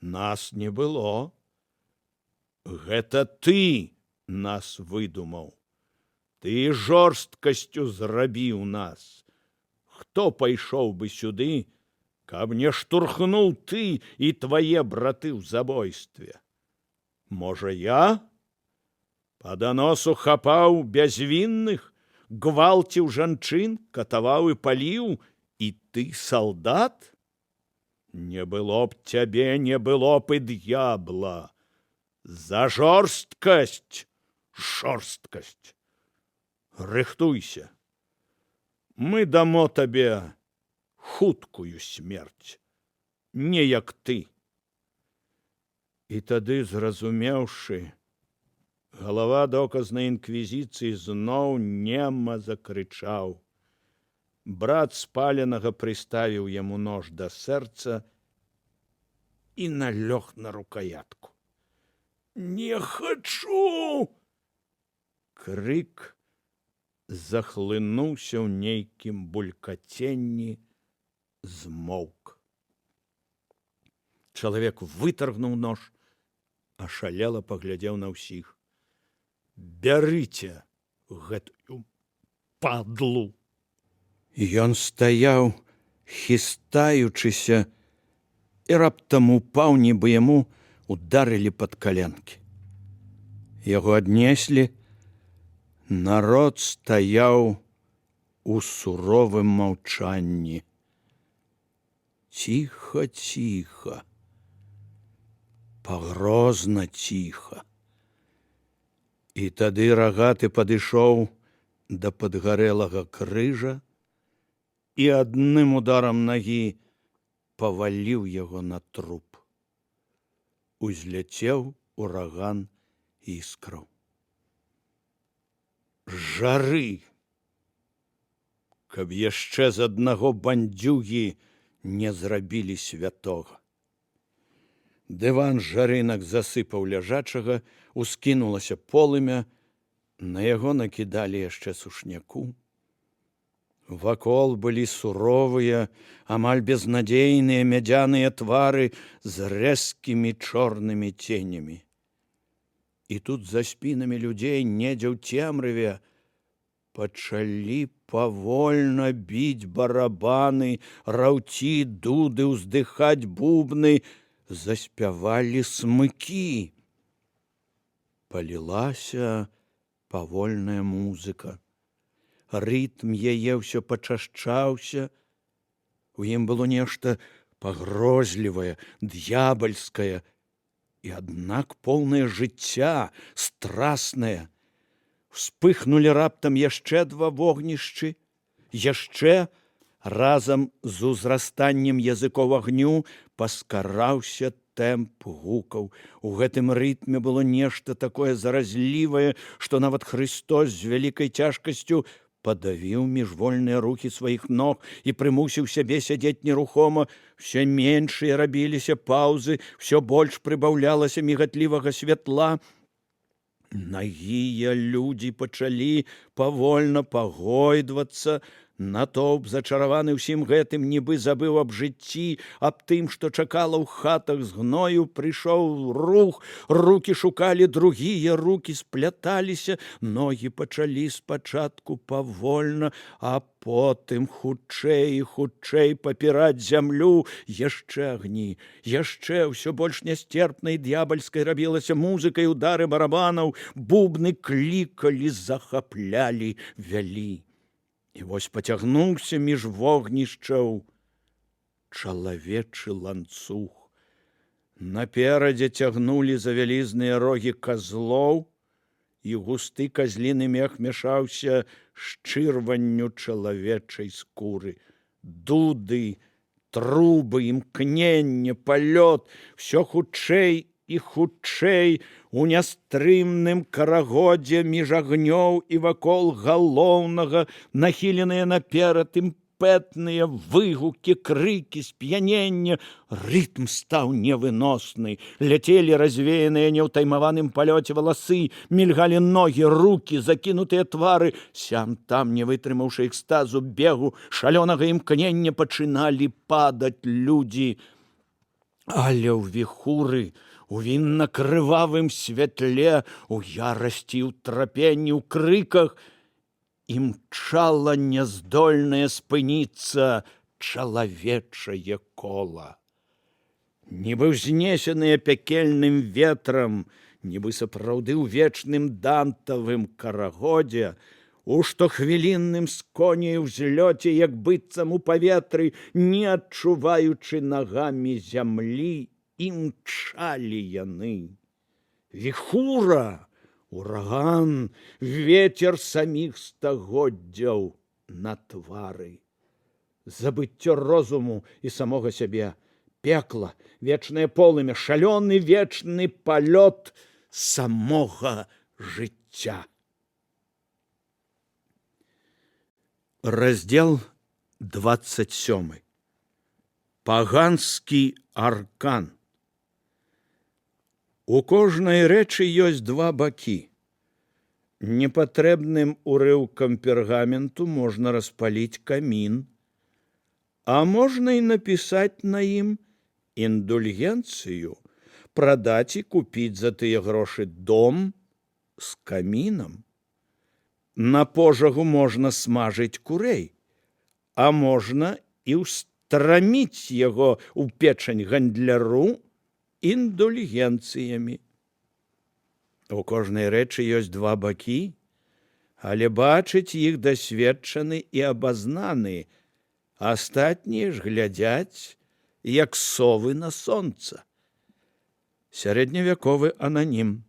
Нас не было. Гэта ты нас выдумаў. Ты жорсткасцю зрабіў нас. Хто пайшоў бы сюды, каб не штурхнуў ты і твае браты ў забойстве? Можа, я? Па даносу хапаў бязвінных, гвалціў жанчын, катаваў і паліў, і ты салдат? Не было б цябе, не было б і д'ябла. За жорсткасць, жорсткасць. Рыхтуйся. Мы дамо табе хуткую смерць, не як ты». І тады, зразумеўшы, галава доказнай інквізіцыі зноў нема закрычаў. Брат спаленага прыставіў яму нож да сэрца і налёг на рукоятку. «Не хачу!» Крык захлынуўся ў нейкім булькаценні, змоўк. Чалавек вытаргнуў нож, ашалела паглядзеў на ўсіх. «Бярыце гэтую падлу!» Ён стаяў, хістаючыся, і раптам упаў, нібы яму ударылі пад каленкі. Яго аднеслі. Народ стаяў у суровым маўчанні. Ціха, ціха, пагрозна ціха. І тады рагаты падышоў да падгарэлага крыжа і адным ударам нагі паваліў яго на труп. Узляцеў ураган іскраў. Жары! Каб яшчэ з аднаго бандзюгі не зрабілі святога. Дыван жарынак засыпаў ляжачага, ускінулася полымя, на яго накідалі яшчэ сушняку. Вакол былі суровыя, амаль безнадзейныя мядзяныя твары з рэзкімі чорнымі ценямі. І тут за спінамі людзей, недзе ў цемрыве, пачалі павольна біць барабаны, раўці дуды, уздыхаць бубны, заспявалі смыкі. палілася павольная музыка. Рытм яе ўсё пачашчаўся. У ім было нешта пагрозлівае, д'ябальскае, і аднак поўнае жыцця, страснае. Вспыхнулі раптам яшчэ два вогнішчы, яшчэ разам з узрастаннем языкоў агню паскараўся тэмп гукаў. У гэтым рытме было нешта такое заразлівае, што нават Христос з вялікай цяжкасцю падавіў міжвольныя рухі сваіх ног і прымусіў сябе сядзець нерухома. Все меншыя рабіліся паўзы, все больш прыбаўлялася мігатлівага святла. Нагія людзі пачалі павольна пагойдвацца. Натоўп, зачараваны ўсім гэтым, нібы забыў аб жыцці, аб тым, што чакала ў хатах з гною, прыйшоў рух, рукі шукалі другія, рукі спляталіся, ногі пачалі спачатку павольна, а потым хутчэй і хутчэй папіраць зямлю. Яшчэ агні, яшчэ ўсё больш нястерпнай д'ябальскай рабілася музыка, і удары барабанаў, бубны клікалі, захаплялі, вялі. І вось пацягнуўся між вогнішчаў чалавечы ланцуг. Наперадзе цягнулі за вялізныя рогі казлоў, і густы казліны мех мяшаўся з чырванню чалавечай скуры. Дуды, трубы, імкненне, палёт, всё хутчэй і хутчэй у нястрымным карагодзе між агнёў і вакол галоўнага, нахіленыя наперад імпэтныя выгукі, крыкі, сп'янення. Рытм стаў невыносны. Ляцелі развеяныя неўтаймаваным палёце валасы, мільгалі ногі, рукі, закінутыя твары. Сям там, не вытрымаўшы экстазу, бегу, шалёнага імкнення, пачыналі падаць людзі. Але ў віхуры, у вінна-крывавым святле, у ярасці, у трапенні, у крыках імчала няздольнае спыніцца чалавечае кола. Нібы ўзнесеныя пякельным ветрам, нібы сапраўды ў вечным дантавым карагодзе, у штохвілінным сконі ўзлёце, як быццам у паветры, не адчуваючы нагамі зямлі, імчалі яны. Віхура, ураган, ветер саміх стагоддзяў на твары. Забыццё розуму і самога сябе, пекла, вечнае полымя, шалёны вечны палёт самога жыцця. Раздзел 27. Паганскі аркан. У кожнай рэчы ёсць два бакі. Непатрэбным урыўкам пергаменту можна распаліць камін, а можна і напісаць на ім індульгенцыю, прадаць і купіць за тыя грошы дом з камінам. На пожагу можна смажыць курэй, а можна і ўстраміць яго ў печань гандляру індульгенцыямі. У кожнай рэчы ёсць два бакі, але бачыць іх дасведчаны і абазнаны, астатнія ж глядзяць, як совы на сонца. Сярэдневяковы ананім.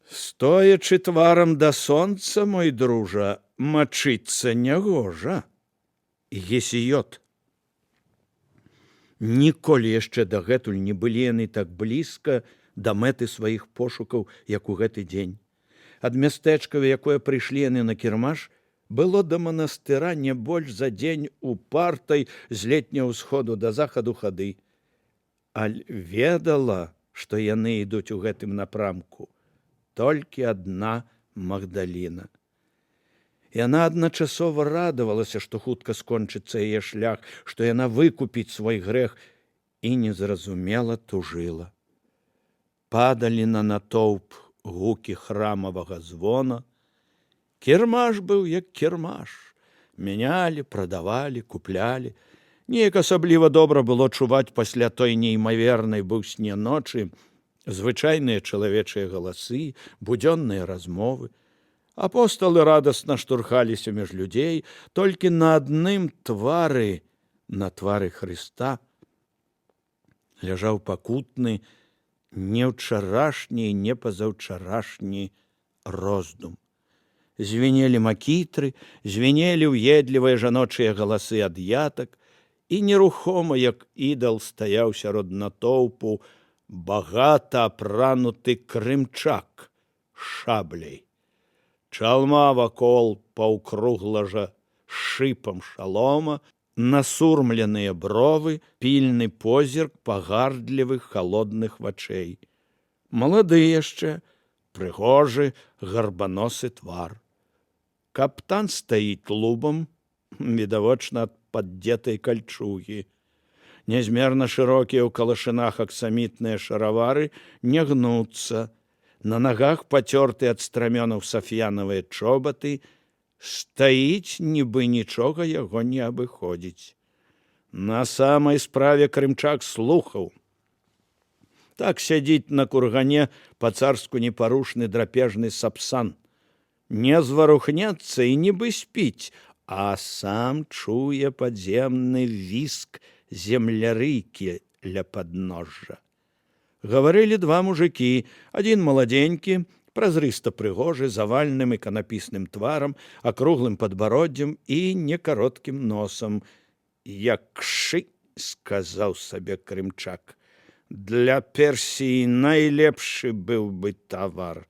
Стоячы тварам да сонца, мой дружа, мачыцца нягожа. Гесіёд. Ніколі яшчэ дагэтуль не былі яны так блізка да мэты сваіх пошукаў, як у гэты дзень. Ад мястэчка, якое прыйшлі яны на кірмаш, было да манастыра не больш за дзень упартай з летняга ўсходу да захаду хады. Аль ведала, што яны ідуць у гэтым напрамку толькі адна Магдаліна. Яна адначасова радавалася, што хутка скончыцца яе шлях, што яна выкупіць свой грэх, і незразумела тужыла. Падалі на натоўп гукі храмавага звона. Кірмаш быў як кірмаш. Мянялі, прадавалі, куплялі. Неяк асабліва добра было чуваць пасля той неймавернай быўсне ночы Звычайныя чалавечыя галасы, будзённыя размовы. Апосталы радасна штурхаліся між людзей, толькі на адным твары, на твары Хрыста, ляжаў пакутны, не ўчарашні, не пазаўчарашні роздум. Звінелі макітры, звінелі ўедлівыя жаночыя галасы ад ятак, і нерухома, як ідал, стаяў сярод натоўпу багата апрануты крымчак шабляй. Чалма вакол паўкруглажа шыпам шалома, насурмленыя бровы, пільны позірк пагардлівых халодных вачэй. Малады яшчэ, прыгожы, гарбаносы твар. Каптан стаіць лубам, відавочна ад паддзетай кальчугі. Нязмерна шырокія ў калашынах аксамітныя шаравары не гнуцца. На нагах пацёрты ад страмёнаў сафьянавыя чобаты, стаіць, нібы нічога яго не абыходзіць. На самай справе крымчак слухаў. Так сядзіць на кургане па-царску непарушны драпежны сапсан. Не зварухнецца і нібы спіць, а сам чуе падземны віск землярыкі ля падножжа. Гаварылі два мужыкі, адзін маладзенькі, празрыста прыгожы, завальным іканапісным тварам, акруглым падбароддзем і некароткім носам. «Якшы», — сказаў сабе крымчак, — «для Персіі найлепшы быў бы тавар».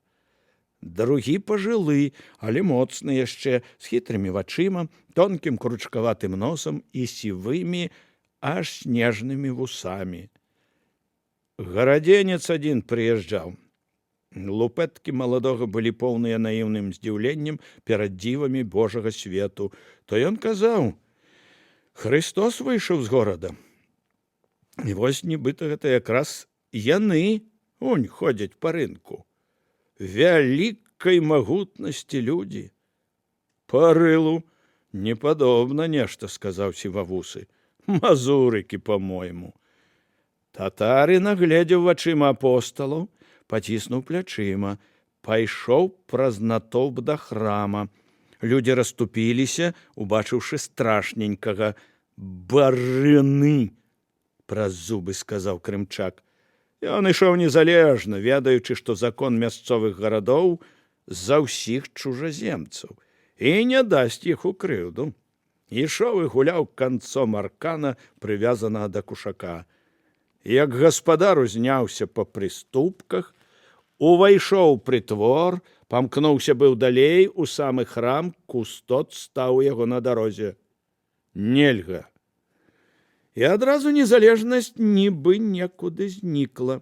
Другі пажылы, але моцны яшчэ, з хітрымі вачыма, тонкім кручкаватым носам і сівымі, аж снежнымі вусамі. Гарадзенец адзін прыязджаў. Лупэткі маладога былі поўныя наіўным здзіўленнем перад дзівамі Божага свету. То ён казаў: «Хрыстос выйшаў з горада». І вось нібыта гэта якраз яны, унь, ходзяць па рынку. Вялікай магутнасці людзі. «Па рылу не падобна нешта», — сказаў сівавусы. «Мазурыкі, па-мойму». Татары нагледзеў вачыма апосталаў, паціснуў плячыма, пайшоў праз натоўп да храма. Людзі расступіліся, убачыўшы страшненькага. «Барыны!» — праз зубы сказаў крымчак. Ён ішоў незалежна, ведаючы, што закон мясцовых гарадоў за ўсіх чужаземцаў і не дасць іх у крыўду. Ішоў і гуляў канцом аркана, прывязанага да кушака. Як гаспадар узняўся па прыступках, увайшоў прытвор, памкнуўся быў далей у самы храм, кустот стаў у яго на дарозе. Нельга. І адразу незалежнасць нібы некуды знікла.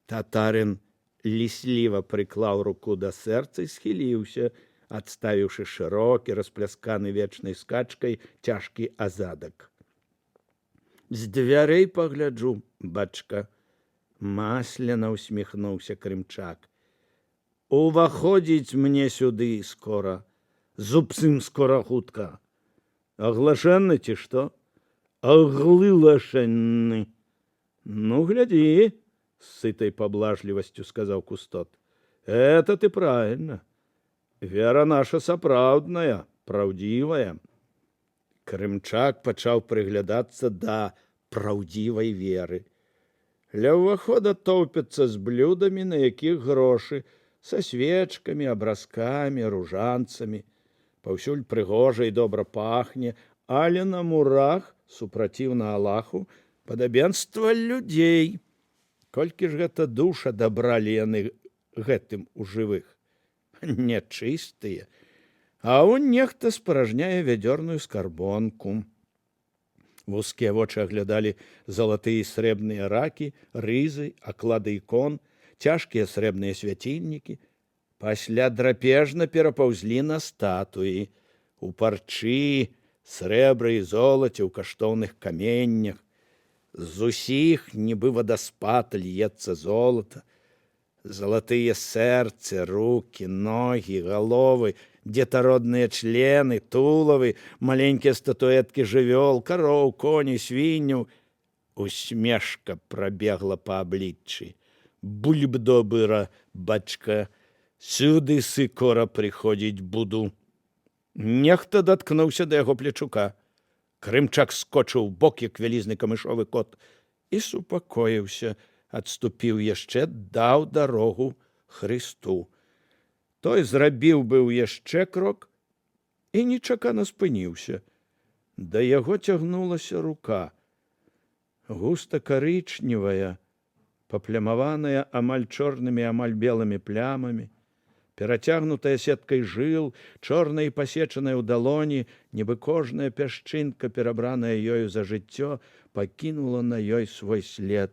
Татарын лісліва прыклаў руку да сэрца і схіліўся, адставіўшы шырокі, расплясканы вечнай скачкай цяжкі азадак. «З дзвярэй пагляджу, бачка», — масляна усміхнуўся крымчак. «Уваходзіць мне сюды скора, зубцым скора хутка. Аглашэнны ці што?» «Аглылашэнны». «Ну, глядзі», — з сытай паблажлівасцю сказаў кустот. «Это ты правильно. Вера наша сапраўдная, праўдзівая». Крымчак пачаў прыглядацца да праўдзівай веры. Ля ўвахода тоўпяцца з блюдамі, на якіх грошы, са свечкамі, абразкамі, ружанцамі. Паўсюль прыгожа і добра пахне, але на мурах, супраціўна Аллаху, падабенства людзей. Колькі ж гэта душ адабралі яны гэтым у жывых? Нячыстыя. А он нехта спаражняе вядзёрную скарбонку. Вузкія вочы аглядалі залатыя і срэбныя ракі, рызы, аклады ікон, цяжкія срэбныя свяцільнікі. Пасля драпежна перапаўзлі на статуі, у парчы, срэбры і золаце, ў каштоўных каменнях. З усіх, нібы вадаспад, льецца золата. Залатыя сэрцы, рукі, ногі, галовы, дзетародныя члены, тулавы, маленькія статуэткі жывёл, кароў, коней, свінняў. Усмешка прабегла па абліччы. Бульб-добра, бачка, сюды скора прыходзіць буду. Нехта даткнуўся да яго плечука. Крымчак скочыў бок, як вялізны камышовы кот, і супакоіўся, адступіў яшчэ, даў дарогу Хрысту. Той зрабіў быў яшчэ крок і нечакана спыніўся. Да яго цягнулася рука, густа карычневая, паплямаваная амаль чорнымі, амаль белымі плямамі, перацягнутая сеткай жыл, чорная і пасечаная ў далоні, нібы кожная пясчынка, перабраная ёю за жыццё, пакінула на ёй свой след.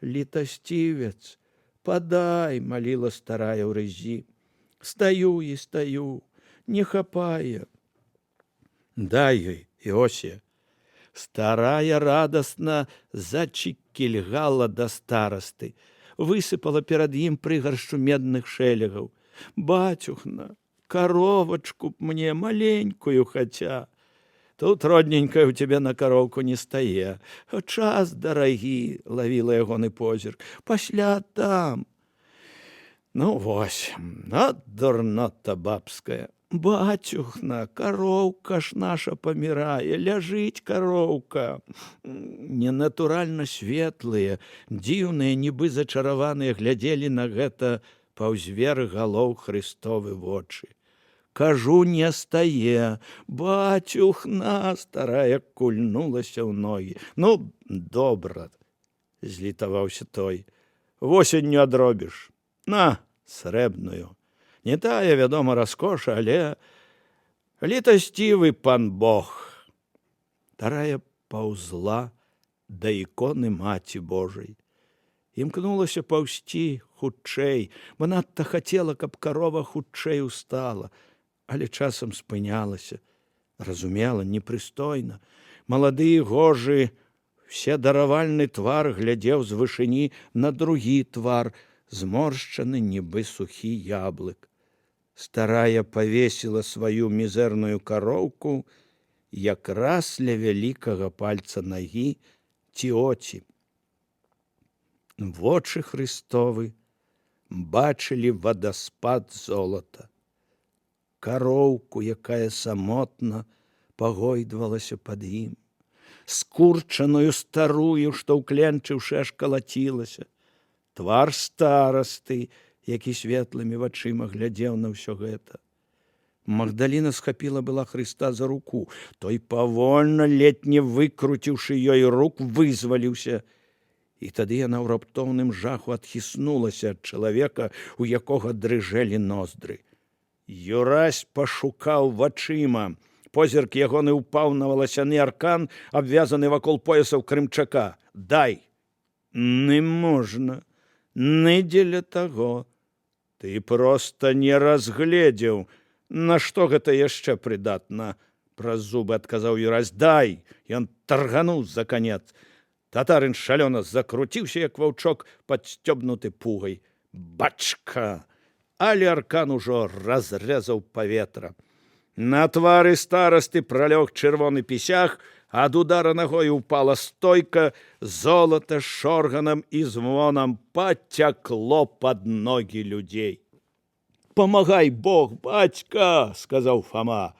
«Літасцівец, падай!» — маліла старая ў рызі. «Стаю і стаю, не хапае!» «Дай ёй, Іосія!» Старая радасна зачікільгала да старасты, высыпала перад ім прыгаршчу медных шэлегаў. «Бацюхна, коровачку б мне маленькую хаця. Тут, родненькая, у тебе на коровку не стае. Час дарагі!» — лавіла ягоны позірк. «Пасля там!» «Ну, вось, дурнота бабская! Бацюхна, коровка ж наша памірае, ляжыць коровка!» Ненатуральна светлыя, дзіўныя, нібы зачараваныя, глядзелі на гэта паўзверх галоў Хрыстовы вочы. «Кажу, не стае! Бацюхна!» — старая кульнулася ў ногі. «Ну, добра!» — злітаваўся той. «Восенню адробіш. На, срэбную. Не тая, вядома, раскоша, але літасцівы пан Бог!» Старая паўзла да іконы Маці Божай. Імкнулася паўзці хутчэй, бо надта хацела, каб карова хутчэй устала, але часам спынялася. Разумела, непрыстойна. Малады гожы, вседаравальны твар глядзеў з вышыні на другі твар, зморшчаны, нібы сухі яблык. Старая павесіла сваю мізэрную кароўку якраз ля вялікага пальца нагі ці оці. Вочы Хрыстовы бачылі вадаспад золата, кароўку, якая самотна пагойдвалася пад ім, скурчаную старую, што ўкленчыўшы аж калацілася, твар старасты, які светлымі вачыма глядзеў на ўсё гэта. Магдаліна схапіла была Хрыста за руку. Той павольна, ледзь не выкруціўшы ёй рук, вызваліўся. І тады яна ў раптоўным жаху адхіснулася ад чалавека, у якога дрыжэлі ноздры. Юрась пашукаў вачыма. Позірк ягоны ўпаў на валасяны аркан, абвязаны вакол поясаў Крымчака. «Дай!» «Не можна, не дзеля таго. Ты проста не разгледзеў. На што гэта яшчэ прыдатна?» Праз зубы адказаў Юрась. «Дай!» Ён таргануў за канец. Татарын шалёна закруціўся, як ваўчок, падсцёбнуты пугай. Бачка! Але аркан ужо разрэзаў паветра. На твары старасты пралёг чырвоны пісях, ад удара ногой упала стойка, золата шорганам і звонам пацякло пад ногі людзей. «Памагай, Бог, бацька!» — сказаў Фома.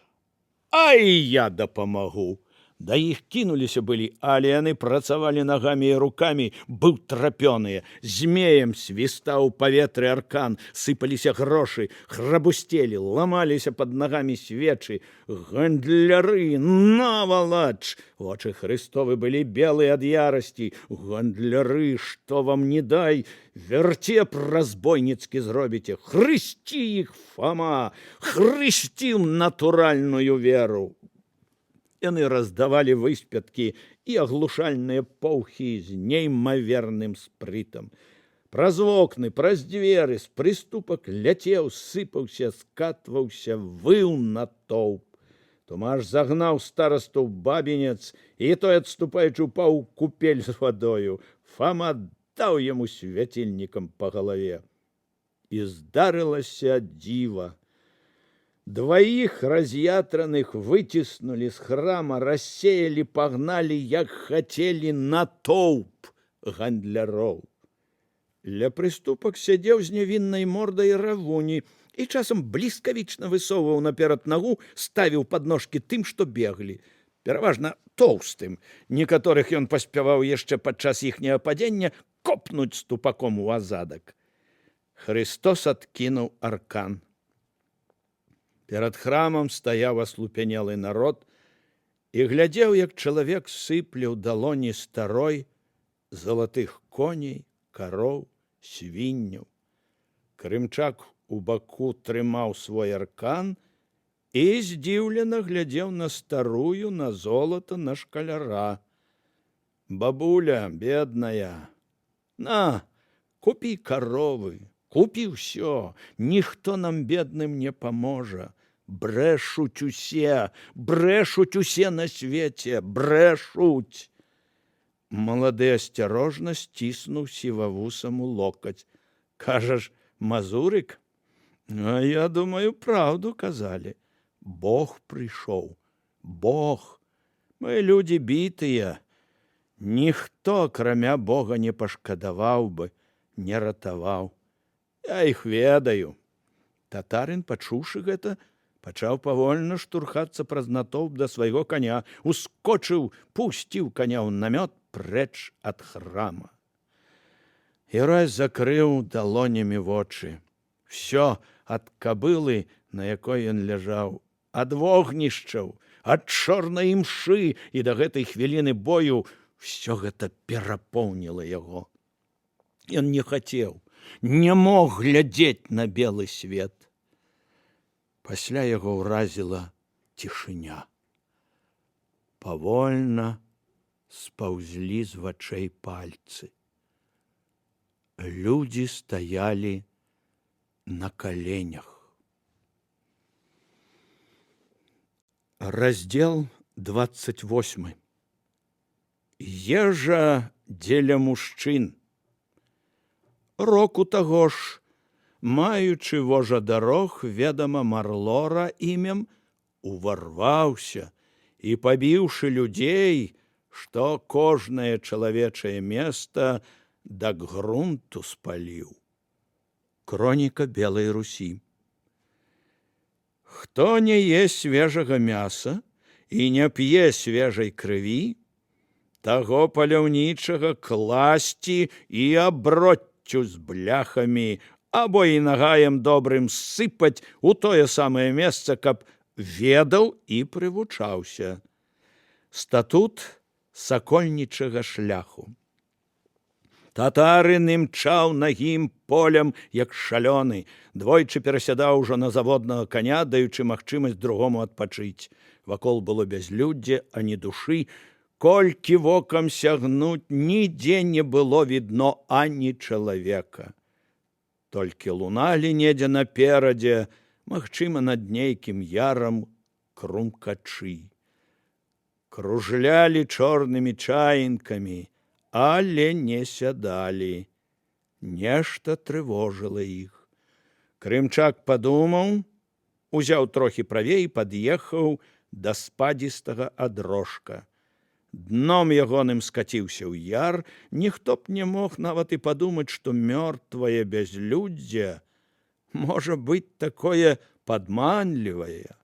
«Ай, я дапамагу!» Да іх кінуліся былі, але яны працавалі нагамі і рукамі, быў трапёныя. Змеем свістаў у паветры аркан, сыпаліся грошы, храбусцелі, ламаліся пад нагамі свечы. «Гандляры, навалач!» Вочы Хрыстовы былі белыя ад ярасці. «Гандляры, што вам не дай, вярцеп разбойніцкі зробіце! Хрысці іх, Фома! Хрысці ў натуральную веру!» Яны раздавалі выспяткі і аглушальныя поўхі з неймаверным спрытам. Праз вокны, праз дзверы з прыступак ляцеў, сыпаўся, скатваўся, выў натоўп. Томаш загнаў старасту ў бабінец, і той, адступаючы, упаў у купель з вадою. Фома даў яму свяцільнікам па галаве. І здарылася дзіва. Двоих раз'ятраных выціснулі з храма, рассеялі, пагналі, як хацелі, натоўп гандляроў. Ля прыступак сядзеў з нявіннай мордай равуні і часам бліскавічна высоўваў наперад нагу, ставіў падножкі тым, што беглі. Пераважна тоўстым. Некаторых ён паспяваў яшчэ падчас іхняга падзення копнуць ступаком у азадак. Христос адкінуў аркан. Перад храмам стаяў аслупянелы народ і глядзеў, як чалавек сыпле ў далоні старой залатых коней, кароў, свінняў. Крымчак у баку трымаў свой аркан і здзіўлена глядзеў на старую, на золата, на шкаляра. Бабуля, бедная, на, купі каровы, купі ўсё, ніхто нам бедным не паможа. Брэшуць усе на свеце, брэшуць. Малады асцярожна сціснуў сівавусам у локаць. Кажаш, мазурык? А я думаю, праўду казалі. Бог прыйшоў. Бог. Мы людзі бітыя. Ніхто, акрамя Бога, не пашкадаваў бы, не ратаваў. Я іх ведаю. Татарын, пачуўшы гэта, пачаў павольна штурхацца праз натоўп да свайго каня, ускочыў, пусціў каня ў намёт прэч ад храма. Герой закрыў далонямі вочы. Всё ад кабылы, на якой ён ляжаў, ад вогнішчаў, ад чорнай імшы і да гэтай хвіліны бою всё гэта перапоўніла яго. Ён не хацеў, не мог глядзець на белы свет. Пасля яго ўразіла цішыня. Павольна спаўзлі з вачэй пальцы. Людзі стаялі на каленях. Раздзел 28. Ежа дзеля мужчын. Року таго ж, маючы вожа дарог, ведама Марлора імем, уварваўся і, пабіўшы людзей, што кожнае чалавечае место да грунту спаліў. Кроніка Белай Русі. Хто не ест свежага мяса і не п'е свежай крыві, таго паляўнічага класці і аброццю з бляхамі або і нагаем добрым сыпаць у тое самае месца, каб ведаў і прывучаўся. Статут сакольнічага шляху. Татарын імчаў нагім полем, як шалёны. Двойчы перасядаў ужо на заводнага коня, даючы магчымасць другому адпачыць. Вакол было бязлюддзе, ані душы. Колькі вокам сягнуць, нідзе не было відно ані чалавека. Толькі луналі недзе наперадзе, магчыма, над нейкім ярам крумкачы. Кружлялі чорнымі чаінкамі, але не сядалі. Нешта трывожыла іх. Крымчак падумаў, узяў трохі правей і пад'ехаў да спадзістага адрожка. Дном ягоным скаціўся ў яр, ніхто б не мог нават і падумаць, што мёртвае бязлюддзе можа быць такое падманлівае.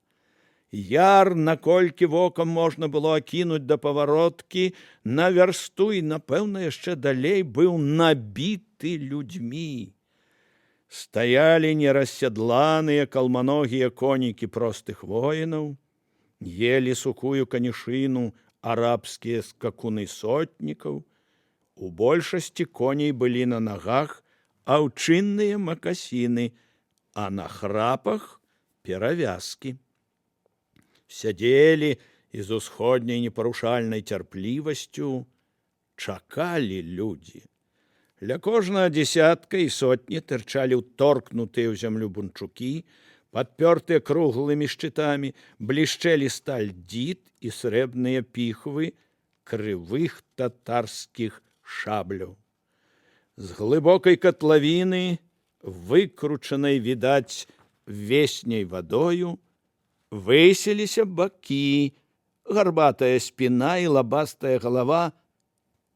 Яр, наколькі вокам можна было акінуць да павароткі, на вярсту і, напэўна, яшчэ далей быў набіты людзьмі. Стаялі нерасседланыя калманогія конікі простых воінаў, елі сухую канішыну арабскія скакуны сотнікаў. У большасці коней былі на нагах аўчынныя макасіны, а на храпах перавязкі. Сядзелі і з усходняй непарушальнай цярплівасцю чакалі людзі. Ля кожнага дзесятка і сотні тырчалі ўторкнутыя ў зямлю бунчукі, падпёртыя круглымі шчытамі, блішчэлі сталь дзід і срэбныя піхвы крывых татарскіх шабляў. З глыбокай катлавіны, выкручанай, відаць, весняй вадою, высіліся бакі, гарбатая спіна і лабастая галава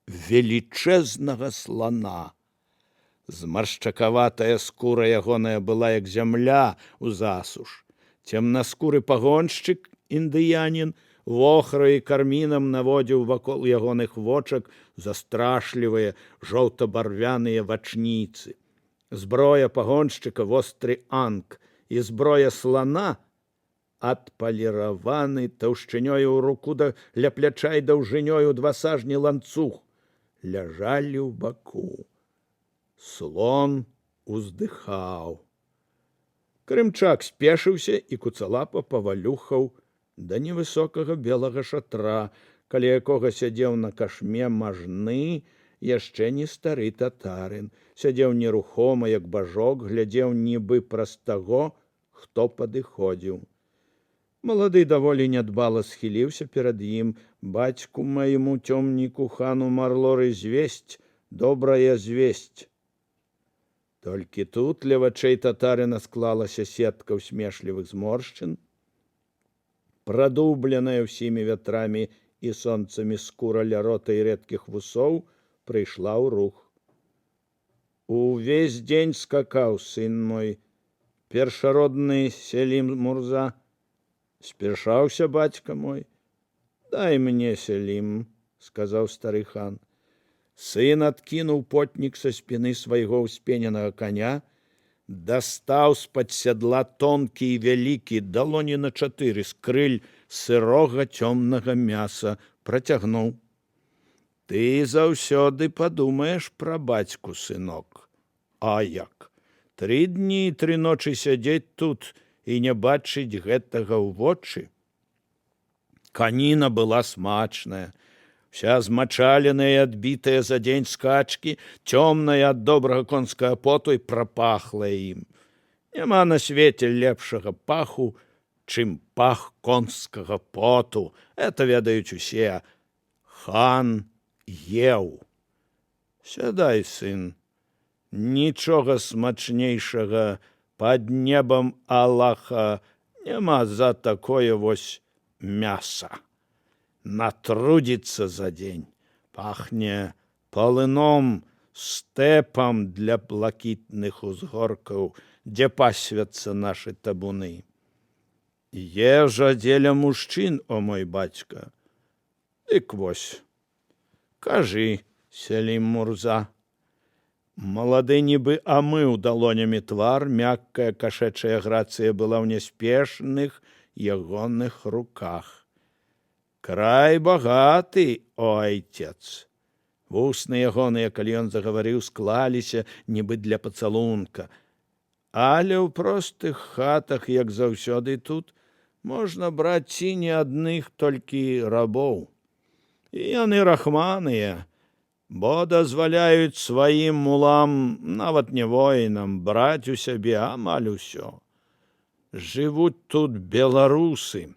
велічэзнага слана. Змаршчакаватая скура ягоная была, як зямля ў засуш. Цемнаскуры пагоншчык, індыянін, вохрай і кармінам наводзіў вакол ягоных вочак застрашлівыя жоўта-барвяныя вачніцы. Зброя пагоншчыка востры анк і зброя слана адпаліраваны таўшчынёю ў руку ля пляча і даўжынёю 2 сажні ланцуг ляжалі ў баку. Слон уздыхаў. Крымчак спешыўся і куцалапа павалюхаў да невысокага белага шатра, каля якога сядзеў на кашме мажны, яшчэ не стары татарын. Сядзеў нерухома, як бажок, глядзеў нібы праз таго, хто падыходзіў. Малады даволі нядбала схіліўся перад ім. Бацьку майму цёмніку хану Марлоры звесць, добрая звесць. Толькі тут ля вачэй татарына склалася сетка ўсмешлівых зморшчын, прадубленая ўсімі вятрамі і сонцамі скура ля рота і рэдкіх вусоў прыйшла ў рух. Увесь дзень скакаў сын мой, першародны Селім Мурза. Спяшаўся бацька мой. Дай мне, Селім, сказаў стары хан. Сын адкінуў потнік са спіны свайго ўспененага коня, дастаў з-пад сядла тонкі і вялікі, далоні на 4 скрыль сырога цёмнага мяса, працягнуў. Ты заўсёды падумаеш пра бацьку, сынок. А як? 3 дні і 3 ночы сядзець тут і не бачыць гэтага ў вочы? Каніна была смачная, вся змачаленая і адбітая за дзень скачкі, цёмная ад добрага конскага поту і прапахла ім. Няма на свеце лепшага паху, чым пах конскага поту. Это ведаюць усе. Хан еў. Сядай, сын. Нічога смачнейшага пад небам Аллаха няма за такое вось мяса. Натрудзіцца за дзень, пахне полыном, стэпам для блакітных узгоркаў, дзе пасвяцца нашы табуны. Ежа дзеля мужчын, о мой бацька. Дык вось, кажы, Селім Мурза. Малады нібы амыў далонямі твар, мяккая кашэчая грацыя была ў няспешных ягоных руках. Край багаты, о айцец. Вусны ягоныя, калі ён загаварыў, склаліся нібы для пацалунка. Але ў простых хатах, як заўсёды тут, можна браць ці не адных толькі рабоў. І яны рахманыя, бо дазваляюць сваім мулам, нават не воінам, браць у сябе амаль усё. Жывуць тут беларусы,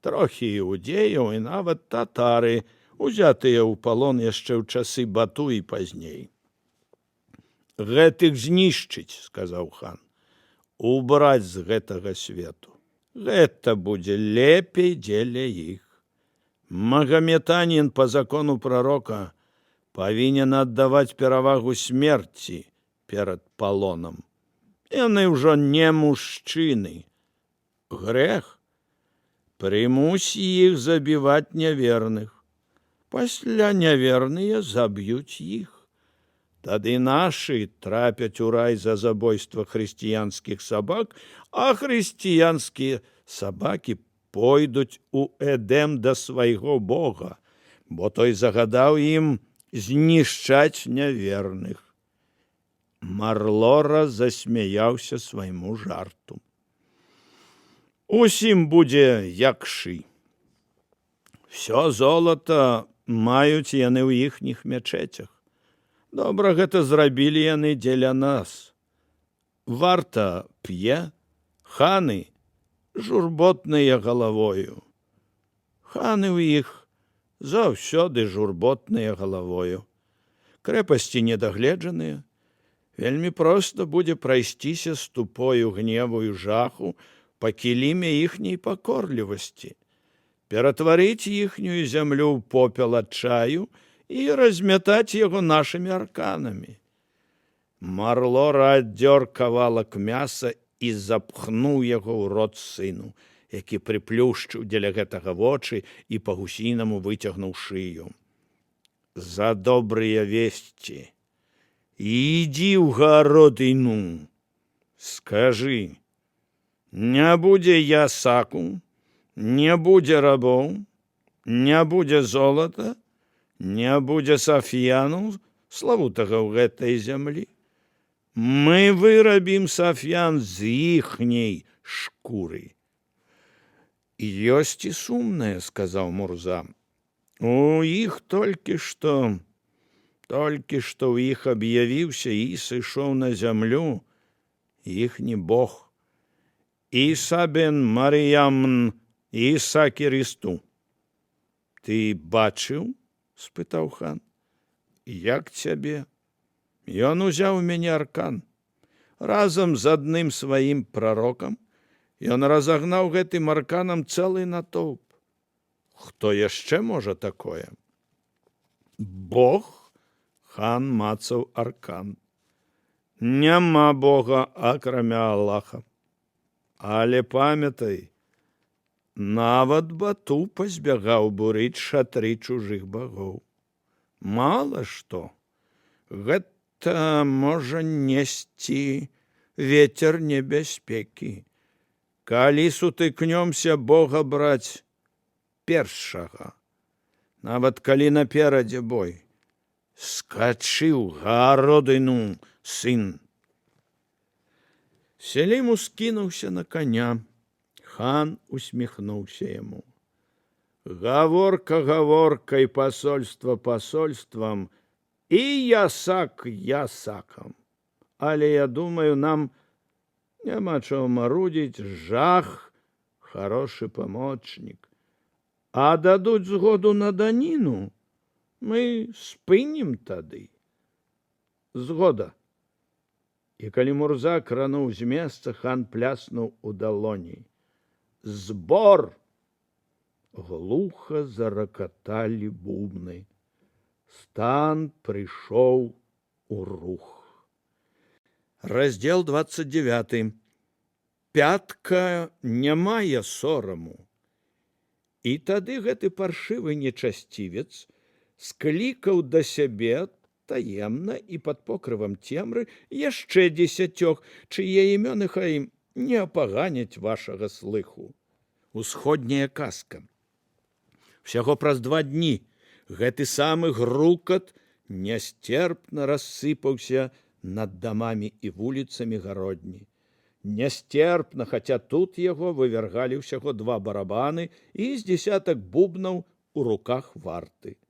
трохі іудзеяў і нават татары, узятыя ў палон яшчэ ў часы Бату і пазней. Гэтых знішчыць, сказаў хан, убраць з гэтага свету. Гэта будзе лепей дзеля іх. Магаметанін па закону прарока павінен аддаваць перавагу смерці перад палонам. Яны ўжо не мужчыны. Грэх. Прымусь іх забіваць няверных. Пасля няверныя заб'юць іх. Тады нашы трапяць у рай за забойства хрысціянскіх сабак, а хрысціянскія сабакі пойдуць у Эдэм да свайго Бога, бо той загадаў ім знішчаць няверных. Марлора засмяяўся свайму жарту. Усім будзе як шы. Всё золата маюць яны ў іхніх мячэцях. Добра гэта зрабілі яны дзеля нас. Варта п'е, ханы журботныя галавою. Ханы ў іх заўсёды журботныя галавою. Крэпасці недагледжаныя. Вельмі проста будзе прайсціся з тупою гневу і жаху па кіліме іхняй пакорлівасці, ператварыць іхнюю зямлю ў попел ад чаю і размятаць яго нашымі арканамі. Марлора аддёр кавалак мяса і запхнуў яго ў рот сыну, які прыплюшчыў дзеля гэтага вочы і па-гусінаму выцягнуў шыю. За добрыя весці, ідзі ў гародыну, скажы, не будзе ясаку, не будзе рабоў, не будзе золата, не будзе сафьяну, славутага ў гэтай зямлі. Мы вырабім сафьян з іхняй шкуры. Ёсць і сумнае, сказаў Мурза. У іх толькі што ў іх аб'явіўся і сышоў на зямлю іхні бог Іса бен Мар'ям Іса Кірісту. Ты бачыў? Спытаў хан. Як цябе? Ён узяў у мяне аркан. Разам з адным сваім прарокам ён разагнаў гэтым арканам цэлы натоўп. Хто яшчэ можа такое? Бог? Хан мацаў аркан. Няма Бога, акрамя Аллаха. Але памятай, нават Бату пазбягаў бурыць шатры чужых багоў. Мала што. Гэта можа несці ветер небяспекі. Калі сутыкнёмся Бога браць першага, нават калі наперадзе бой, скачы ў гародыну, сын. Селім ускінуўся на коня. Хан усміхнуўся яму. Гаворка гаворкай, пасольства пасольствам, і ясак ясакам. Але я думаю, нам няма чаго марудзіць, жах, хорошы памочнік. А дадуць згоду на даніну, мы спынім тады. Згода. І калі Мурза крануў з месца, хан пляснуў у далоні. Збор! Глуха заракаталі бубны. Стан прыйшоў у рух. Раздзел 29. Пятка не мае сораму. І тады гэты паршывы нечасцівец склікаў да сябе таемна і пад покрывам цемры яшчэ 10, чые імёны хай не апаганяць вашага слыху. Усходняя казка. Всяго праз 2 дні гэты самы грукат нясцерпна рассыпаўся над дамамі і вуліцамі гародні. Нясцерпна, хаця тут яго вывяргалі ўсяго 2 барабаны і з 10 бубнаў у руках варты.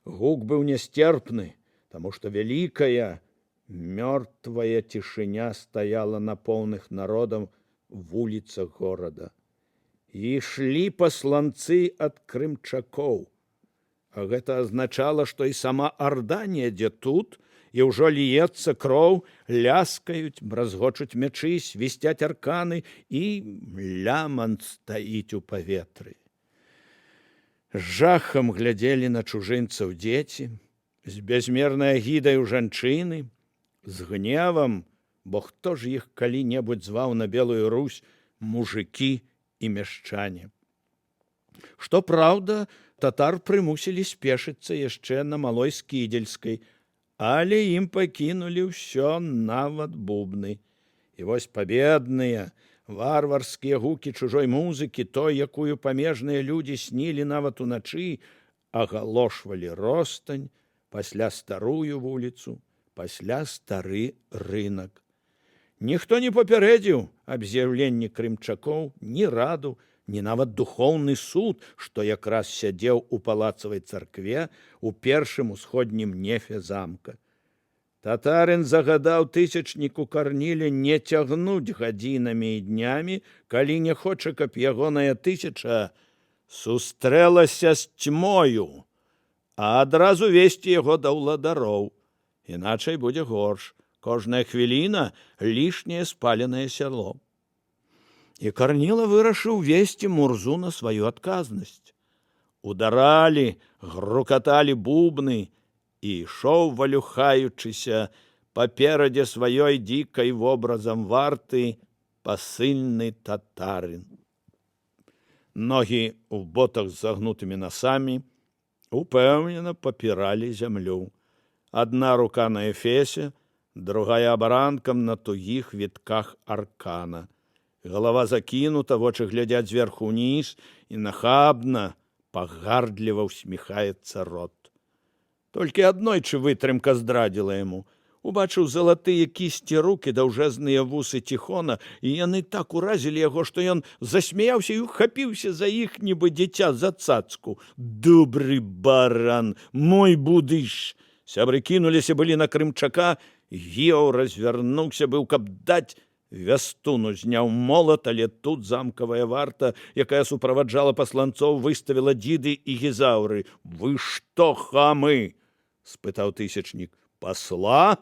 Гук быў нясцерпны, таму што вялікая, мёртвая цішыня стаяла на поўных народам вуліцах горада. Ішлі пасланцы ад крымчакоў. А гэта азначала, што і сама Арда недзе тут, і ўжо ліецца кроў, ляскаюць, бразгочуць мячы, свісцяць арканы, і лямант стаіць у паветры. З жахам глядзелі на чужынцаў дзеці, з бязмернай агідай у жанчыны, з гневам, бо хто ж іх калі-небудзь зваў на Белую Русь мужыкі і мяшчане. Што праўда, татар прымусілі спешыцца яшчэ на Малой Скідзельскай, але ім пакінулі ўсё, нават бубны. І вось пабедныя, варварскія гукі чужой музыкі, той, якую памежныя людзі снілі нават уначы, агалошвалі ростань, пасля старую вуліцу, пасля стары рынак. Ніхто не папярэдзіў аб з'яўленні крымчакоў ні раду, ні нават духоўны суд, што якраз сядзеў у палацавай царкве у першым усходнім нефе замка. Татарын загадаў тысячніку Карніле не цягнуць гадзінамі і днямі, калі не хоча, каб ягоная 1000 сустрэлася з цьмою, а адразу весці яго да ўладароў, іначай будзе горш. Кожная хвіліна лішняе спаленае сяло. І Карніла вырашыў весці Мурзу на сваю адказнасць. Ударалі, грукаталі бубны, і ішоў, валюхаючыся, паперадзе сваёй дзікай вобразам варты пасыльны татарын. Ногі ў ботах з загнутымі насамі упэўнена папіралі зямлю. Адна рука на эфесе, другая абаранкам на тугіх вітках аркана. Галава закінута, вочы глядзяць зверху ўніз, і нахабна, пагардліва усміхаецца рот. Толькі аднойчы вытрымка здрадзіла яму. Убачыў залатыя кісці рук і даўжэзныя вусы Тихона, і яны так уразілі яго, што ён засмяяўся і ухапіўся за іх, нібы дзіця за цацку. «Добры баран, мой будыш!» Сябры кінуліся былі на Крымчака, Гіоў развярнуўся быў, каб даць вястуну, зняў молат, але тут замкавая варта, якая суправаджала пасланцоў, выставіла дзіды і гізаўры. «Вы што, хамы?» – спытаў тысячнік. «Пасла?»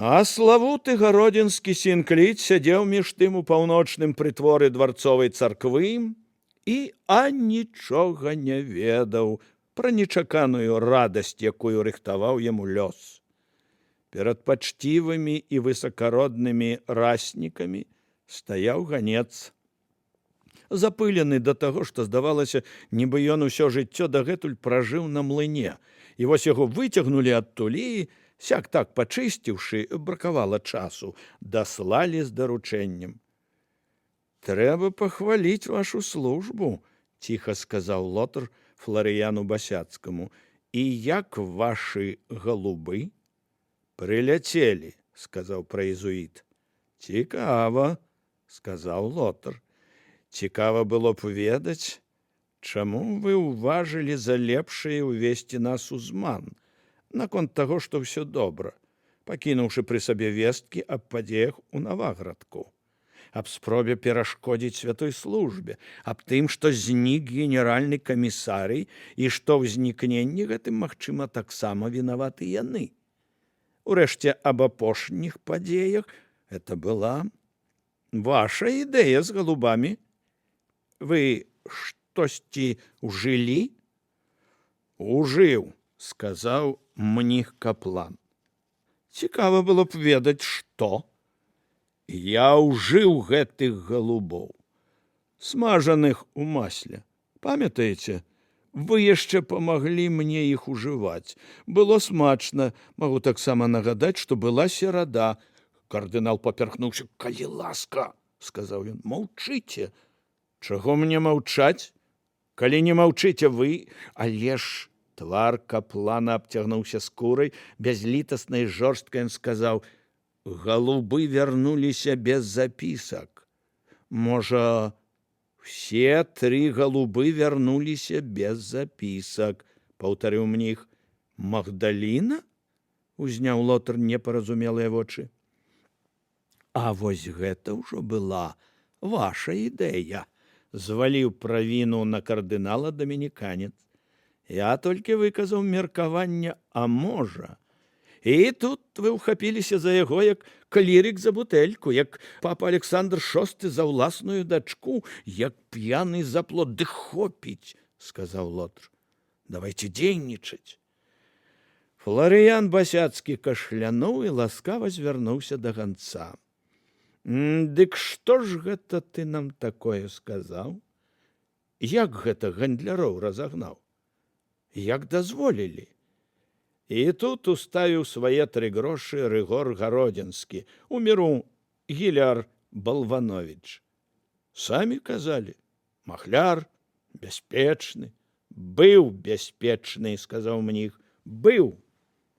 А славуты гародзінскі сінкліт сядзеў між тым у паўночным прытворы дварцовай царквы і нічога не ведаў пра нечаканую радасць, якую рыхтаваў яму лёс. Перад пачцівымі і высакароднымі раснікамі стаяў ганец. Запылены да таго, што здавалася, нібы ён усё жыццё дагэтуль пражыў на млыне. І вось яго выцягнулі адтуль і, сяк так пачысціўшы, бракавала часу, даслалі з даручэннем. «Трэба пахваліць вашу службу», – ціха сказаў Лотар Фларыяну Басяцкаму. «І як вашы галубы?» «Прыляцелі», – сказаў праезуіт. «Цікава», – сказаў Лотар. «Цікава было б ведаць, чаму вы ўважылі за лепшае ўвесці нас у зман наконт таго, што ўсё добра, пакінуўшы пры сабе весткі аб падзеях у Наваградку, аб спробе перашкодзіць святой службе, аб тым, што знік генеральны камісарый і што ўзнікненні гэтым, магчыма, таксама вінаваты яны. Урэшце, аб апошніх падзеях это была ваша ідэя з галубамі. Вы штосьці ўжылі?» «Ужыў», – сказаў мніх каплан. «Цікава было б ведаць, што?» «Я ўжыў гэтых галубоў, смажаных у масле. Памятаеце? Вы яшчэ памаглі мне іх ужываць. Было смачна. Магу таксама нагадаць, што была серада». Кардынал папярхнуўся. «Калі ласка», – сказаў ён, – «маўчыце». «Чаго мне маўчаць? Калі не маўчыце вы?» «Але ж…» Твар каплана абцягнуўся скурай, бязлітасна і жорстка ён сказаў: «Галубы вярнуліся без запісак». «Можа, все 3 галубы вярнуліся без запісак», – паўтарыў мніх. «Магдаліна?» – узняў Лотар непаразумелыя вочы. «А вось гэта ўжо была ваша ідэя», – зваліў правіну на кардынала дамініканец. «Я толькі выказаў меркаванне, а можа». І тут вы ўхапіліся за яго, як клірік за бутэльку, як папа Александр VI за ўласную дачку, як п'яны за плод. «Ды хопіць», – сказаў Лотар. «Давайте дзейнічаць». Фларыян Басяцкі кашлянуў і ласкава звярнуўся да ганца. «Дык што ж гэта ты нам такое сказаў? Як гэта гандляроў разагнаў? Як дазволілі?» І тут уставіў свае 3 грошы Рыгор Гародзінскі, у міру Гіляр Балванович. «Самі казалі, махляр, бяспечны». «Быў бяспечны», – сказаў мніх. «Быў.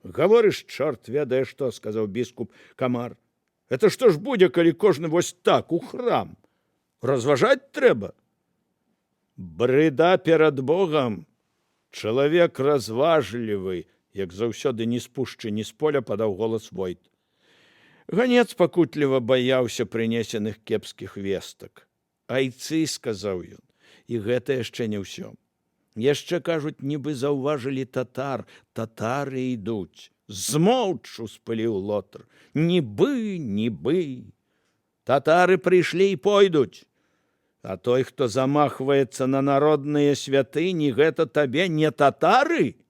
Гаворыш, чорт ведае што», – сказаў біскуп Камар. «Это што ж будзе, калі кожны вось так у храм? Разважаць трэба». «Брыда перад Богам. Чалавек разважлівы», як заўсёды ні з пушчы, ні з поля, падаў голас Войт. Ганец пакутліва баяўся прынесеных кепскіх вестак. «Айцы», – сказаў ён, – «і гэта яшчэ не ўсё. Яшчэ, кажуць, нібы заўважылі татар. Татары ідуць». «Змоўч», – успыліў Лотар. «Нібы. Татары прыйшлі і пойдуць. А той, хто замахваецца на народныя святыні, гэта табе не татары?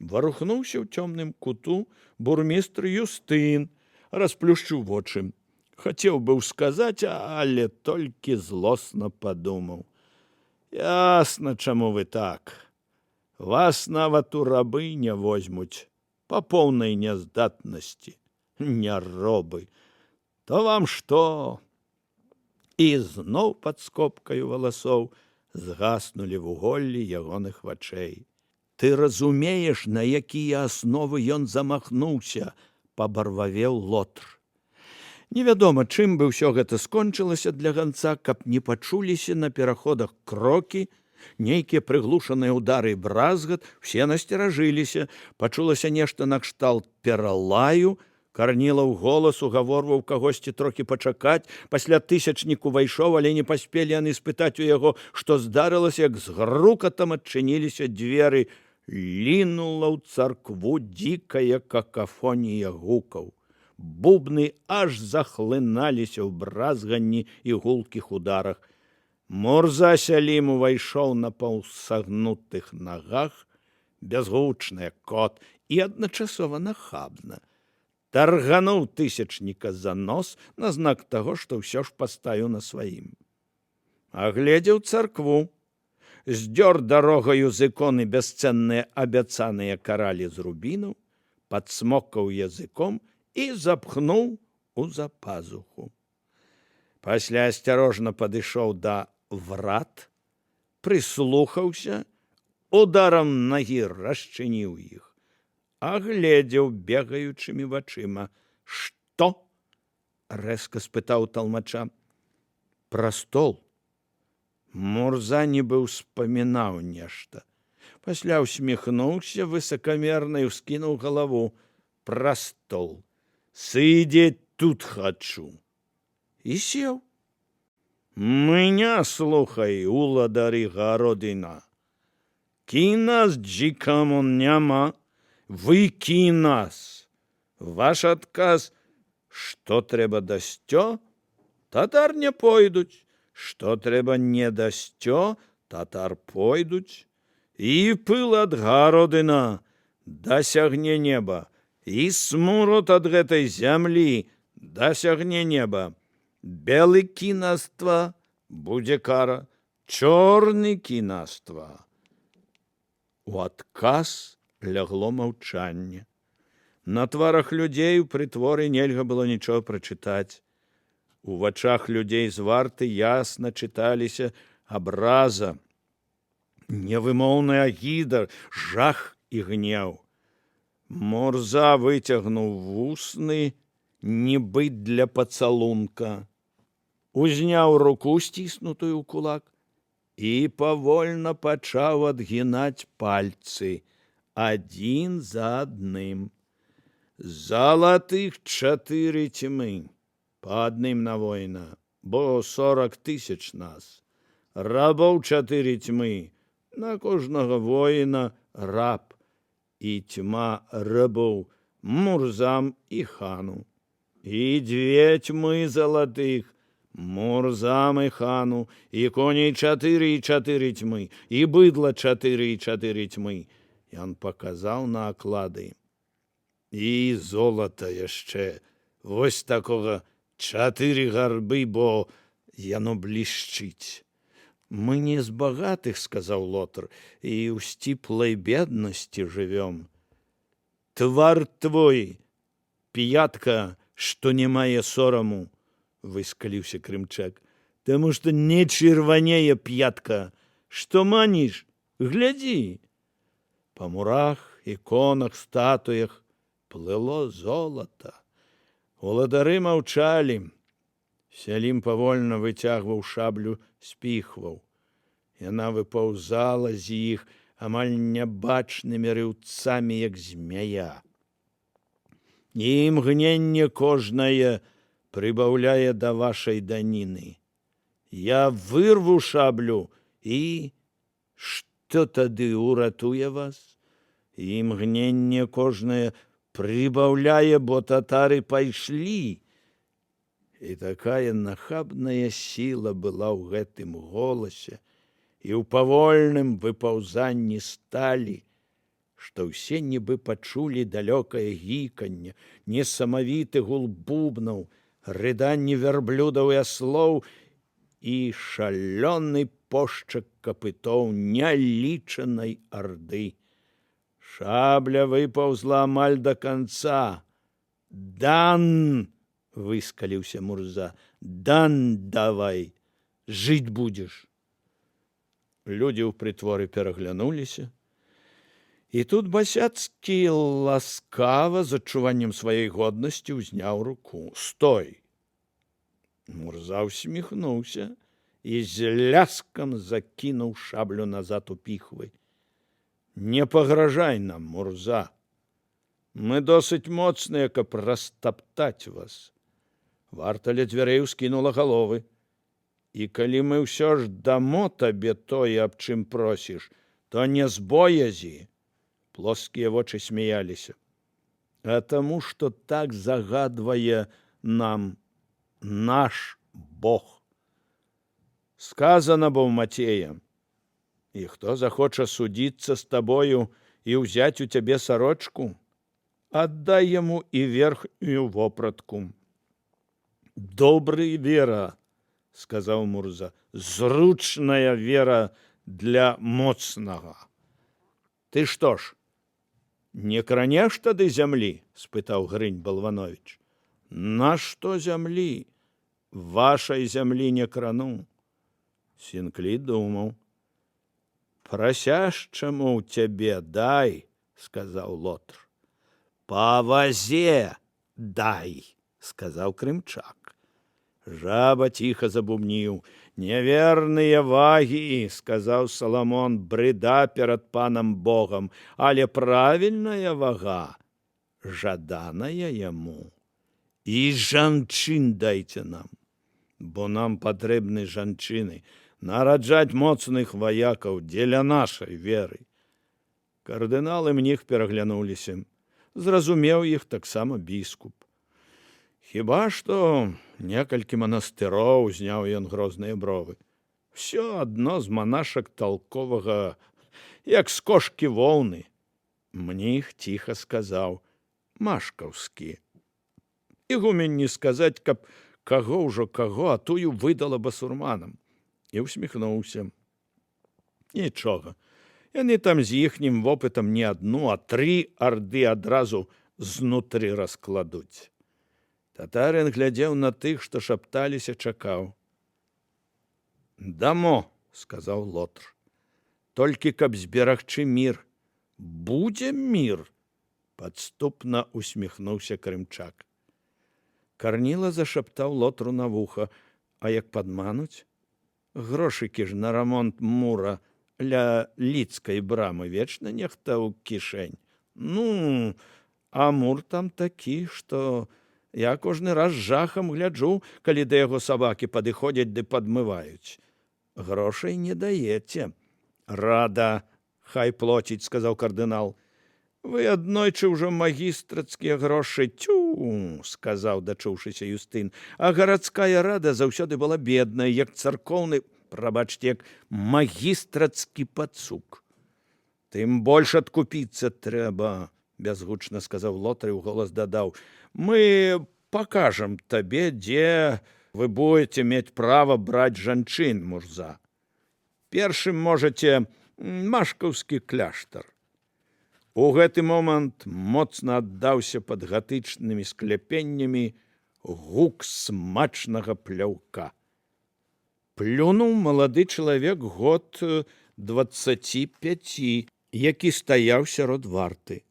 Варухнуўся ў цёмным куту бурмістр Юстын, расплюшчыў вочы. Хацеў быў сказаць, але толькі злосна падумаў. Ясна, чаму вы так. Вас нават у рабы не возьмуць па поўнай няздатнасці. Няробы. То вам што? І зноў пад скобкаю валасоў згаснулі вуголлі ягоных вачэй. Ты разумееш, на якія асновы ён замахнуўся, пабарвавеў Лотр. Невядома, чым бы ўсё гэта скончылася для ганца, каб не пачуліся на пераходах крокі, нейкія прыглушаныя ўдары і бразгат, все насцеражыліся, пачулася нешта накшталт пералаю, Карнілаў голас угаворваў кагосьці трохі пачакаць, пасля тысячнік увайшоў, але не паспелі яны спытаць у яго, што здарылася, як з грукатам адчыніліся дзверы. Лінула ў царкву дзікая какафонія гукаў. Бубны аж захлыналіся ў бразганні і гулкіх ударах. Мурза Сялім увайшоў на паўсагнутых нагах, бязгучны як кот і адначасова нахабна. Таргануў тысячніка за нос на знак таго, што ўсё ж паставіў на сваім. Агледзеў царкву, здзёр дарогаю з іконы бясцэнныя абяцаныя каралі з рубінаў, падсмокаў языком і запхнуў у запазуху. Пасля асцярожна падышоў да врат, прыслухаўся, ударам нагі расчыніў іх. Агледзеў бегаючымі вачыма. «Што?» – рэзка спытаў талмача. «Пра стол». Мурза нібы ўспамінаў нешта. Пасля ўсміхнуўся высакамерна і ўскінуў галаву. «Пра стол. Сидеть тут хачу». І сеў. «Меня слухай, уладарі Гародина. Кінас джікамон няма. Выкі нас. Ваш адказ, што трэба дасцё, татар не пойдуць, што трэба не дасцё, татар пойдуць. І пыл ад Гародына дасягне неба, і смурод ад гэтай зямлі дасягне неба. Белы кінаства будзе кара, чорны кінаства». У адказ лягло маўчанне. На тварах людзей у прытворы нельга было нічога прачытаць. У вачах людзей з варты ясна чыталіся абраза, невымоўны агіда, жах і гнеў. Мурза выцягнуў вусны, нібы для пацалунка, узняў руку, сціснутую ў кулак, і павольна пачаў адгінаць пальцы, адзін за адным. Залатых 4 тьмы, па адным на воіна, бо 40 000 нас. Рабоў 4 тьмы, на кожнага воіна раб. І тьма рабоў Мурзам і хану. І 2 тьмы залатых Мурзам і хану, і коней 4 і 4 тьмы, і быдла 4 і 4 тьмы. Ён паказаў на аклады. І золата яшчэ, вось такога 4 гарбы, бо яно блішчыць. Мы не з багатых, сказаў Лотр, і ў сціплай беднасці жывём. Твар твой, п'ятка, што не мае сораму, выскаліўся Крымчак, таму што не чырванее п'ятка. Што маніш? Глядзі. Па мурах, іконах, статуях плыло золата. Уладары маўчалі. Сялім павольна выцягваў шаблю з піхваў. Яна выпаўзала з іх амаль нябачнымі рыўцамі, як змяя. І імгненне кожнае прыбаўляе да вашай даніны. Я вырву шаблю, і што тады уратуе вас? Імгненне кожнае прыбаўляе, бо татары пайшлі. І такая нахабная сіла была ў гэтым голасе і ў павольным выпаўзанні сталі, што ўсе нібы пачулі далёкае гіканне, несамавіты гул бубнаў, рыданні вярблюдаў і аслоў і шалёны пошчак капытоў нялічанай арды. Шабля выпаўзла амаль да канца. «Дан!» — выскаліўся Мурза. «Дан давай! Жыць будзеш!» Людзі ў прытворы пераглянуліся. І тут Басяцкі ласкава, з адчуваннем сваёй годнасці, узняў руку. «Стой!» Мурза усміхнуўся і з ляскам закінуў шаблю назад у піхвы. «Не пагражай нам, Мурза. Мы досыць моцныя, каб растаптаць вас». Варта ля дзвярэй ускінула галовы. «І калі мы ўсё ж дамо табе тое, аб чым просіш, то не з боязі». Плоскія вочы смяяліся. «А таму, што так загадвае нам наш Бог. Сказано бо ў Мацея: і хто захоча судзіцца з табою і ўзяць у цябе сарочку, аддай яму і верхнюю вопратку». «Добрый вера», — сказаў Мурза, — «зручная вера для моцнага». «Ты што ж, не кранеш тады зямлі?» — спытаў Грынь Балванович. «Нашто зямлі? Вашай зямлі не крану». Сінклі думаў. «Прасяшчаму ў цябе дай», — сказаў Лотр. «Па вазе дай», — сказаў Крымчак. Жаба ціха забубніў. «Неверныя вагі», — сказаў Саламон, — «брыда перад панам Богам, але правільная вага, жаданая яму. І жанчын дайце нам, бо нам патрэбны жанчыны, нараджаць моцных ваякаў дзеля нашай веры». Кардынал і мніх пераглянуліся. Зразумеў іх таксама біскуп. «Хіба што некалькі манастыроў», — зняў ён грозныя бровы. «Всё адно з манашак талковага, як з кошкі воўны». Мніх ціха сказаў: «Машкаўскі». Ігумень не сказаць, каб каго ўжо каго, а тую выдала басурманам. І усміхнуўся. Нічога, яны там з іхнім вопытам не адну, а 3 арды адразу знутры раскладуць. Татарин глядзеў на тых, што шапталіся, чакаў. «Дамо», — сказаў Лотр, — «толькі каб зберагчы мір». «Будзе мір», — падступна усміхнуўся Крымчак. Карніла зашаптаў Лотру на вуха: «А як падмануць? Грошыкі ж на рамонт мура ля лідскай брамы вечна нехта ў кішэнь. Ну, а мур там такі, што я кожны раз жахам гляджу, калі да яго сабакі падыходзяць ды падмываюць. Грошай не даеце». «Рада, хай плоціць», — сказаў кардынал. «Вы аднойчы ўжо магістрацкія грошы, тю», — сказаў, дачуўшыся Юстын, «а гарадская рада заўсёды была бедная, як царкоўны, прабачце, як магістрацкі пацук». «Тым больш адкупіцца трэба», — бязгучна сказаў Лотр і ўголас дадаў. «Мы пакажам табе, дзе вы будете мець права браць жанчын, Мурза. Першым можаце Машкаўскі кляштар». У гэты момант моцна аддаўся пад гатычнымі скляпеннямі гук смачнага пляўка. Плюнуў малады чалавек год 25, які стаяў сярод варты.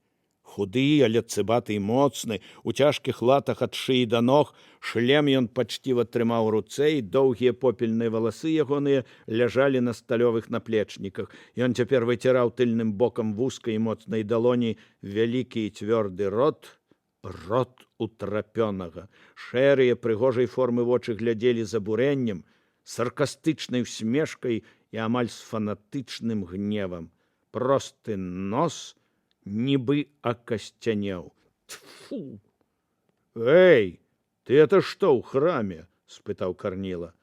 Худы, але цыбаты і моцны, у цяжкіх латах ад шыі да ног, шлем ён пачціва трымаў у руцэ, і доўгія попельныя валасы ягоныя ляжалі на сталёвых наплечніках. Ён цяпер выціраў тыльным бокам вузкай і моцнай далоні вялікі і цвёрды рот утрапёнага. Шэрыя прыгожай формы вочы глядзелі з абурэннем, саркастычнай усмешкай і амаль з фанатычным гневам. Просты нос нібы акасцянеў. «Тфу! Эй, ты это што ў храме?» — спытаў Карніла.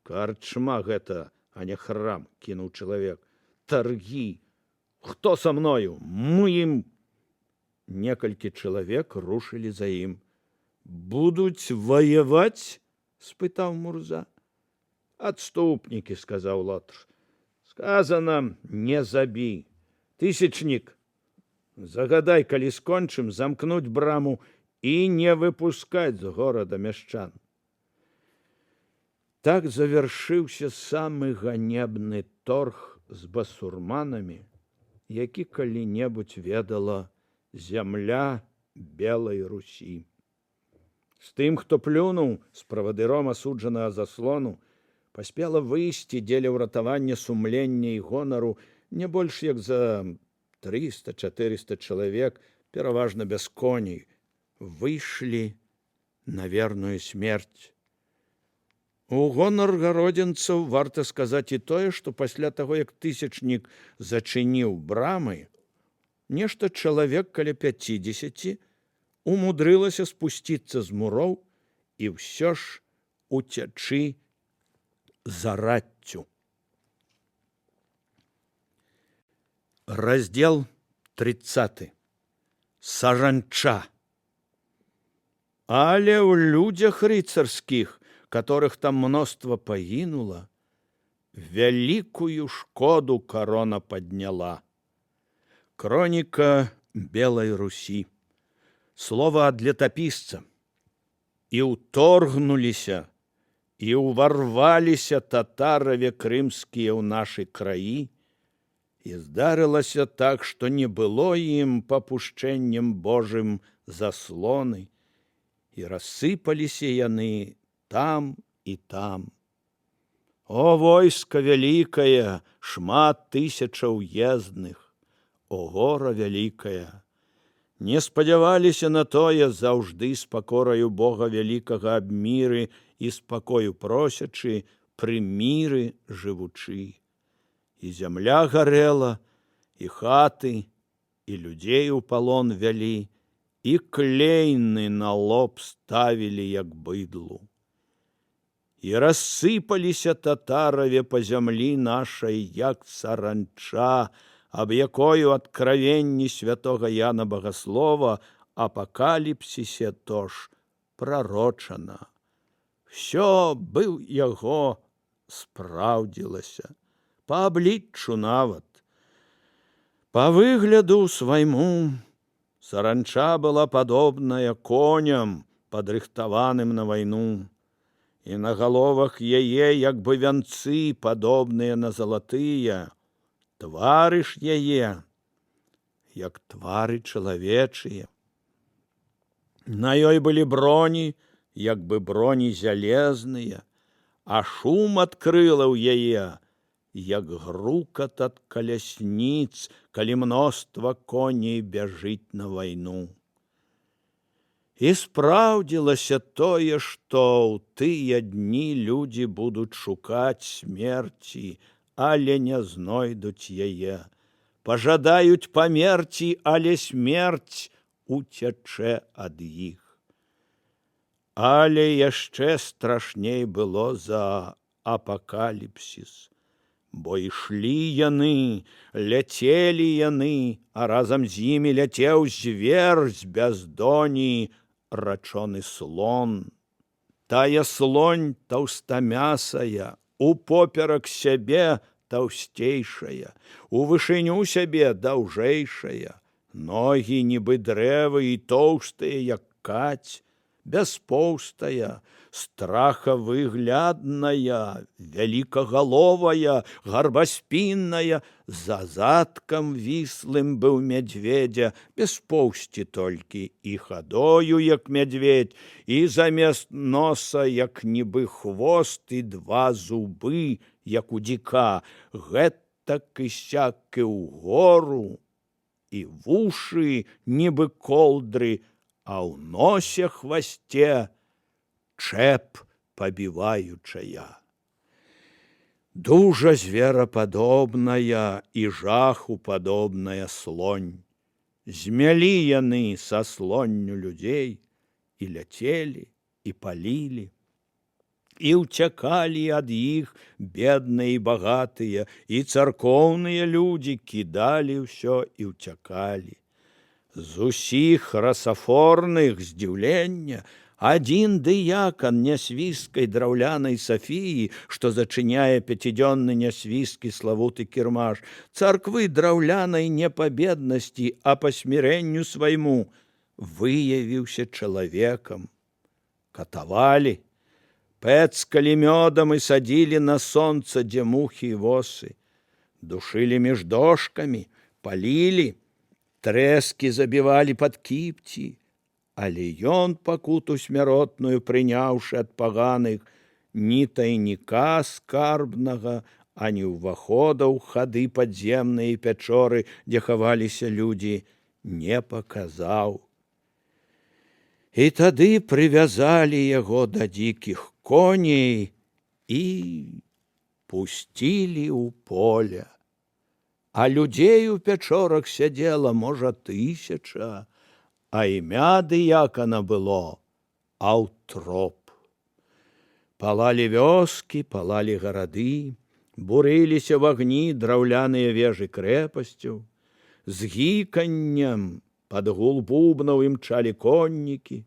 «Карчма гэта, а не храм», — кінуў чалавек. «Таргі! Хто са мною? Мы ім. Некалькі чалавек рушылі за ім. Будуць ваяваць? Спытаў Мурза. Адступнікі, сказаў Лотр. Сказана, не забі. Тысячнік, загадай, калі скончым, замкнуць браму і не выпускаць з горада мяшчан. Так завяршыўся самы ганебны торг з басурманамі, які калі-небудзь ведала зямля Белай Русі. З тым, хто плюнуў з правадыром асуджанага заслону, паспела выйсці дзеля ўратавання сумлення і гонару не больш як за 300-400 чалавек, пераважна без коней, выйшлі на верную смерць. У гонар гародзінцаў варта сказаць і тое, што пасля таго, як тысячнік зачыніў брамы, нешта чалавек каля 50 умудрылася спусціцца з муроў і ўсё ж уцячы за раццю. Раздел 30. Саранча. Але ў людзях рыцарскіх, которых там мноства пагінула, вялікую шкоду корона подняла. Кроніка Белай Русі. Слова ад летапісца. І ўторгнуліся, і ўварваліся татараве крымскія ў нашы краі, і здарылася так, што не было ім папушчэннем Божым заслоны, і рассыпаліся яны там і там. О, войска вялікае, шмат тысячаў ездных, о, гора вялікая! Не спадзяваліся на тое, заўжды з пакораю Бога вялікага аб міры і спакою просячы, пры міры жывучы. І зямля гарэла, і хаты, і людзей у палон вялі, і клейны на лоб ставілі, як быдлу. І рассыпаліся татараве па зямлі нашай, як саранча, аб якою адкравенні святога Яна Багаслова апакаліпсісе тож прарочана. Всё быў яго спраўдзілася, па абліччу нават. Па выгляду свайму саранча была падобная коням, падрыхтаваным на вайну, і на галовах яе як бы вянцы, падобныя на залатыя. Твары ж яе, як твары чалавечыя. На ёй былі броні, як бы броні залезныя, а шум ад крылаў яе, як грукат ад калясніц, калі мноства коней бяжыць на вайну. І спраўдзілася тое, што ў тыя дні людзі будуць шукаць смерці, але не знойдуць яе, пажадаюць памерці, але смерць уцячэ ад іх. Але яшчэ страшней было за апакаліпсіс, бо ішлі яны, ляцелі яны, а разам з імі ляцеў звер з бяздоні, рачоны слон. Тая слонь таўстамясая, упоперак сябе таўсцейшая, у вышыню сябе даўжэйшая, ногі нібы дрэвы і тоўстыя, як каць, бяспоўстая, страхавыглядная, вялікагаловая, гарбаспінная, за задкам віслым быў мядзведзя, без поўсці толькі, і хадою, як мядзведь, і замест носа, як нібы хвост, і 2 зубы, як у дзіка, гэтак і сяк і ўгору, і вушы, нібы колдры, а ў носе хвасце чэп пабіваючая. Дужа зверападобная і жаху падобная слонь. Змялі яны са слонню людзей і ляцелі, і палілі. і ўцякалі ад іх бедныя і багатыя, і царкоўныя людзі кідалі ўсё і ўцякалі. З усіх расафорных здзіўлення адзін дыякан нясвісткай драўлянай Сафіі, што зачыняе пяцідзённы нясвісткі славуты кірмаш, царквы драўлянай не па беднасці, а па смірэнню свайму, выявіўся чалавекам. Катавалі, пэцкалі мёдам і садзілі на сонца, дзе мухі і восы, душылі між дошкамі, палілі, трэскі забівалі пад кіпці, але ён пакуту смяротную, прыняўшы ад паганых, ні тайніка скарбнага, ані ўвахода ў хады падземныя пячоры, дзе хаваліся людзі, не паказаў. І тады прывязалі яго да дзікіх коней і пусцілі ў поле. А людзей у пячорах сядзела, можа, 1000, а імя дыякана было Аўтроп. Палалі вёскі, палалі гарады, бурыліся в агні драўляныя вежы крэпасцяў, з гіканнем пад гул бубнаў імчалі коннікі,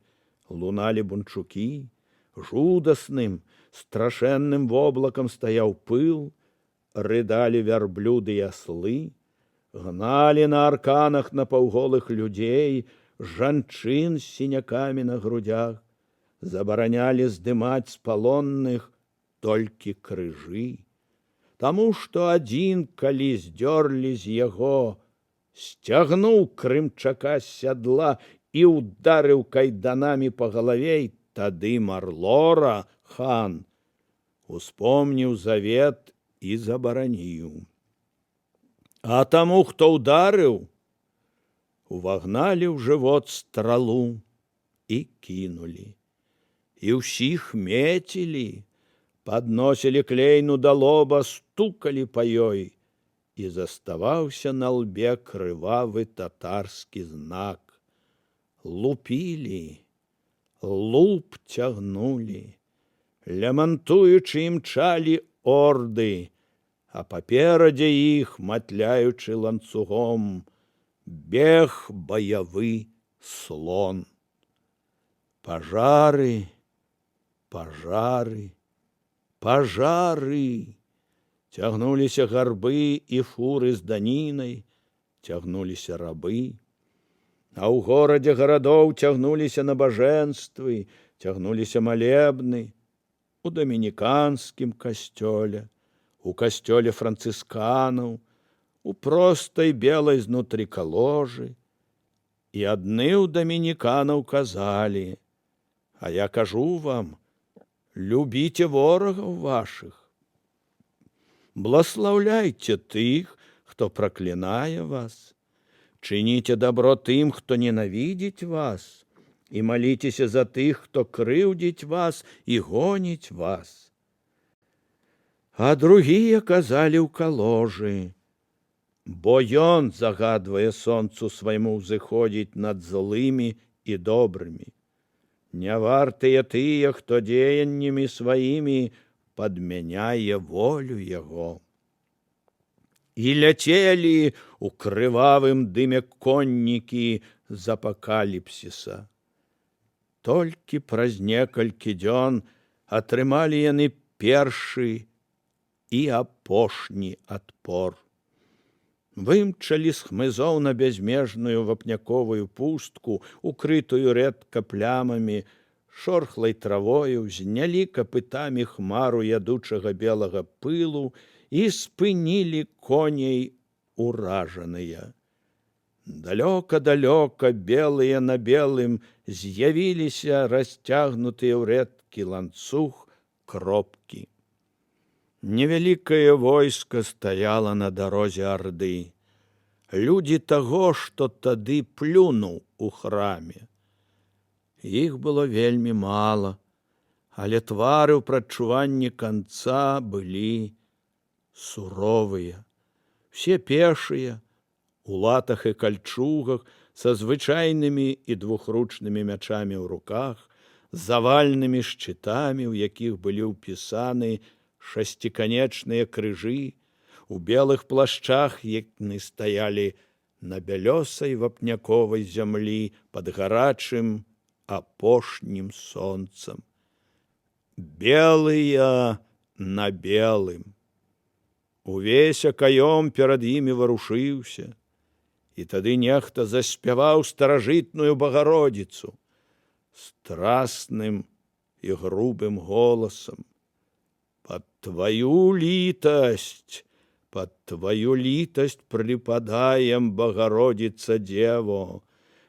луналі бунчукі, жудасным, страшэнным воблакам стаяў пыл, рыдалі вярблюды і аслы, гналі на арканах напаўголых людзей, жанчын з сінякамі на грудях, забаранялі здымаць з палонных толькі крыжы, таму што адзін, калі здзёрлі з яго, сцягнуў крымчака з сядла і ударыў кайданамі па галаве, тады Марлора, хан, успомніў завет і забараніў. А таму, хто ўдарыў, увагналі ў жывот стралу і кінулі. І ўсіх мецілі, падносілі клейну да лоба, стукалі па ёй, і заставаўся на лбе крывавы татарскі знак. Лупілі, луп цягнулі, лямантуючы імчалі орды, а паперадзе іх, матляючы ланцугом, бег баявы слон. Пажары, пажары, пажары. Цягнуліся гарбы і фуры з данінай, цягнуліся рабы. А ў горадзе гарадоў цягнуліся набажэнствы, цягнуліся малебны. У дамініканскім касцёле, у касцёле францысканаў, у простай белай знутры каложы. І адны ў дамініканаў казалі: а я кажу вам, любіце ворагаў вашых, бласлаўляйце тых, хто праклінае вас, чыніце дабро тым, хто ненавідзіць вас, і маліцеся за тых, хто крыўдзіць вас і гоніць вас. А другія казалі ў каложы: бо ён загадвае сонцу свайму ўзыходзіць над злымі і добрымі. Не вартыя тыя, хто дзеяннямі сваімі падмяняе волю яго. І ляцелі ў крывавым дыме коннікі з апакаліпсіса. Толькі праз некалькі дзён атрымалі яны першы і апошні адпор. Вымчалі з хмызоў на бязмежную вапняковую пустку, укрытую рэдка плямамі, шорхлай травою, знялі капытамі хмару ядучага белага пылу і спынілі коней уражаныя. Далёка-далёка, белыя на белым, з'явіліся расцягнутыя ў рэдкі ланцуг кропкі. Невялікае войска стаяла на дарозе Арды. Людзі таго, што тады плюнуў у храме. Іх было вельмі мала, але твары ў прадчуванні канца былі суровыя. Все пешыя, у латах і кальчугах, са звычайнымі і двухручнымі мячамі ў руках, завальнымі шчытамі, у якіх былі ўпісаны шасціканечныя крыжы, у белых плашчах, яны стаялі на бялёсай вапняковай зямлі пад гарачым апошнім сонцам. Белыя на белым. Увесь акаём перад імі варушыўся, і тады нехта заспяваў старажытную Багародзіцу страсным і грубым голасам. Под твою літасць припадаем, Багародзіца Дзево,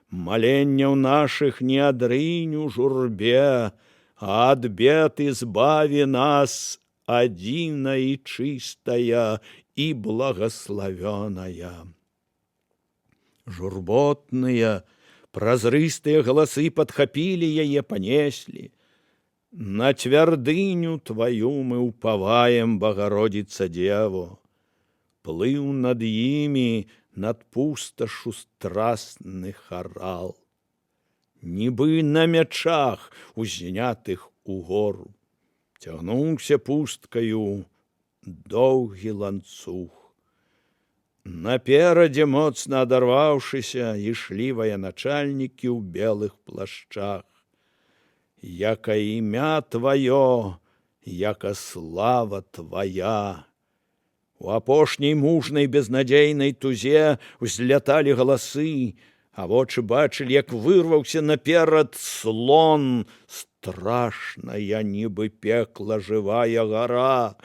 маленняў нашых не адрынь у журбе, а ад бед избави нас, адзіна і чыстая і благословенная. Журботныя, празрыстыя галасы падхапілі яе, панеслі. На цвярдыню тваю мы ўпаваем, Багародзіца Дзево. Плыў над імі, над пусташу страсны харал. Нібы на мячах, узнятых угору. Цягнуўся пусткаю доўгі ланцуг. Наперадзе, моцна адарваўшыся, ішлі военачальнікі ў белых плашчах. Яка імя тваё, яка слава твая. У апошняй мужнай безнадзейнай тузе узляталі галасы, а вочы бачылі, як вырваўся наперад слон, страшная, нібы пекла жывая гара,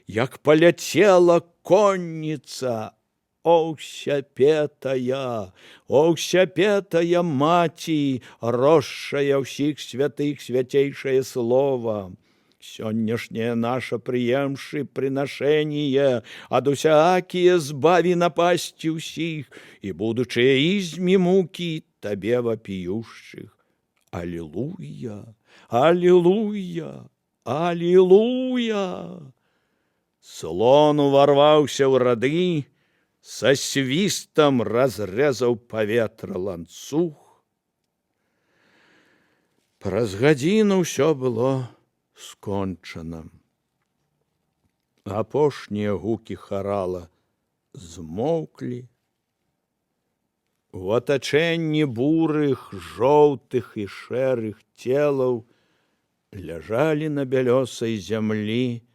як паляцела конніца. О, ўсяпетая маці, росшая ўсіх святых свяцейшае слова. Сённяшняе наша прыемшы прынашэнне ад усякія збаві напасці ўсіх, і будучыя ізмі мукі табе вапіющых. Алілуя, алілуя, алілуя. Слон уварваўся ў рады, са свістам разрэзаў паветра ланцуг. Праз гадзіну ўсё было скончана. Апошнія гукі харала змоўклі. У атачэнні бурых, жоўтых і шэрых целаў ляжалі на бялёсай зямлі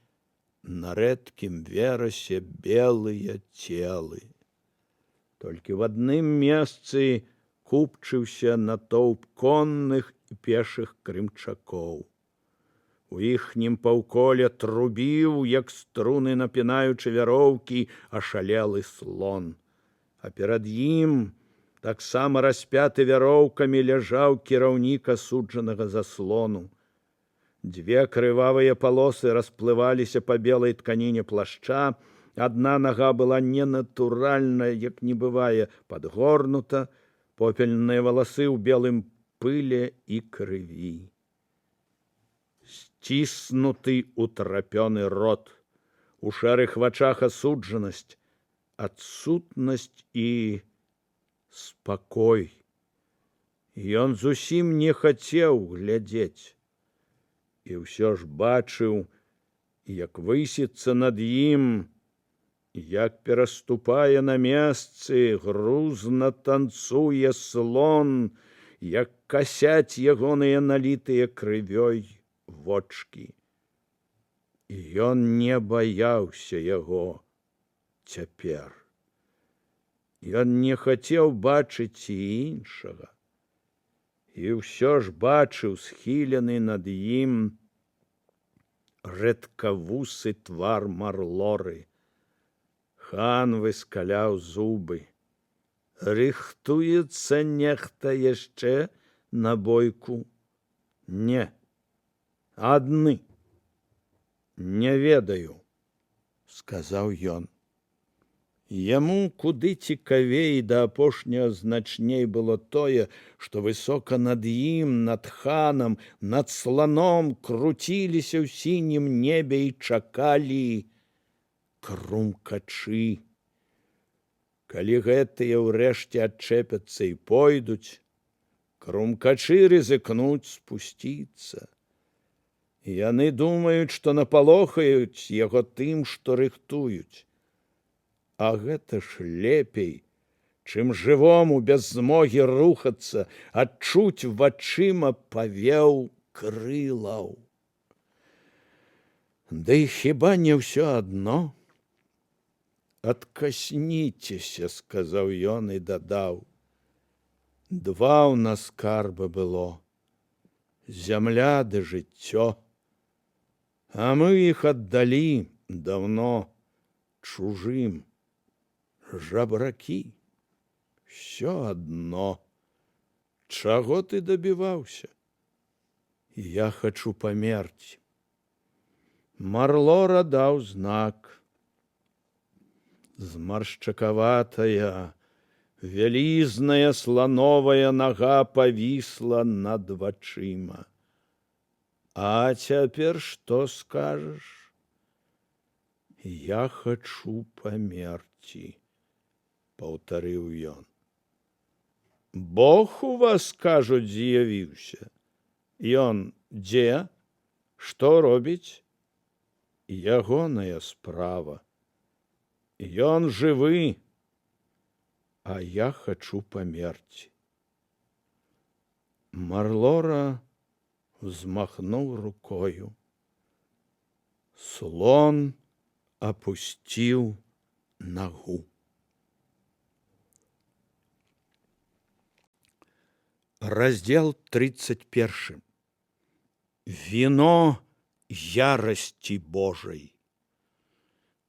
на рэдкім верасе белыя целы. Толькі в адным месцы купчыўся натоўп конных і пешых крымчакоў. У іхнім паўколе трубіў, як струны напінаючы вяроўкі, ашалелы слон. А перад ім, таксама распяты вяроўкамі, ляжаў кіраўнік асуджанага заслону. Дзве крывавыя палосы расплываліся па белай тканіне плашча, адна нага была ненатуральна, як не бывае, падгорнута, попельныя валасы ў белым пыле і крыві. Сціснуты утрапёны рот, у шэрых вачах асуджанасць, адсутнасць і спакой. Ён зусім не хацеў глядзець. І ўсё ж бачыў, як высіцца над ім, як пераступае на месцы, грузна танцуе слон, як касяць ягоныя налітыя крывёй вочкі. І ён не баяўся яго цяпер. Ён не хацеў бачыць і іншага. І ўсё ж бачыў схілены над ім рэдкавусы твар Марлоры. Хан выскаляў зубы. Рыхтуецца нехта яшчэ на бойку? Не. Адны. Не ведаю, сказаў ён. Яму куды цікавей да апошняга значней было тое, што высока над ім, над ханам, над сланом круціліся ў сінім небе і чакалі крумкачы. Калі гэтыя ўрэшце адчэпяцца і пойдуць, Крумкачы рызыкнуць спусціцца. Яны думаюць, што напалохаюць яго тым, што рыхтуюць. А гэта ж лепей, чым жывому без змогі рухацца, адчуць вачыма павеў крылаў. Ды хіба не ўсё адно? Адкасніцеся, сказаў ён і дадаў. Два ў нас скарба было. Зямля ды жыццё. А мы іх аддалі даўно чужым. Жабракі. Всё адно. Чаго ты дабіваўся? Я хачу памерці. Марлора даў знак. Змаршчакаватая, вялізная слановая нага павісла над вачыма. А цяпер што скажаш? Я хачу памерці, паўтарыў ён. Бог у вас, кажуць, з'явіўся. Ён дзе? Што робіць? Ягоная справа. Ён жывы, а я хачу памерці. Марлора взмахнуў рукою. Слон опусціў нагу. Раздел 31. Вино ярости Божей.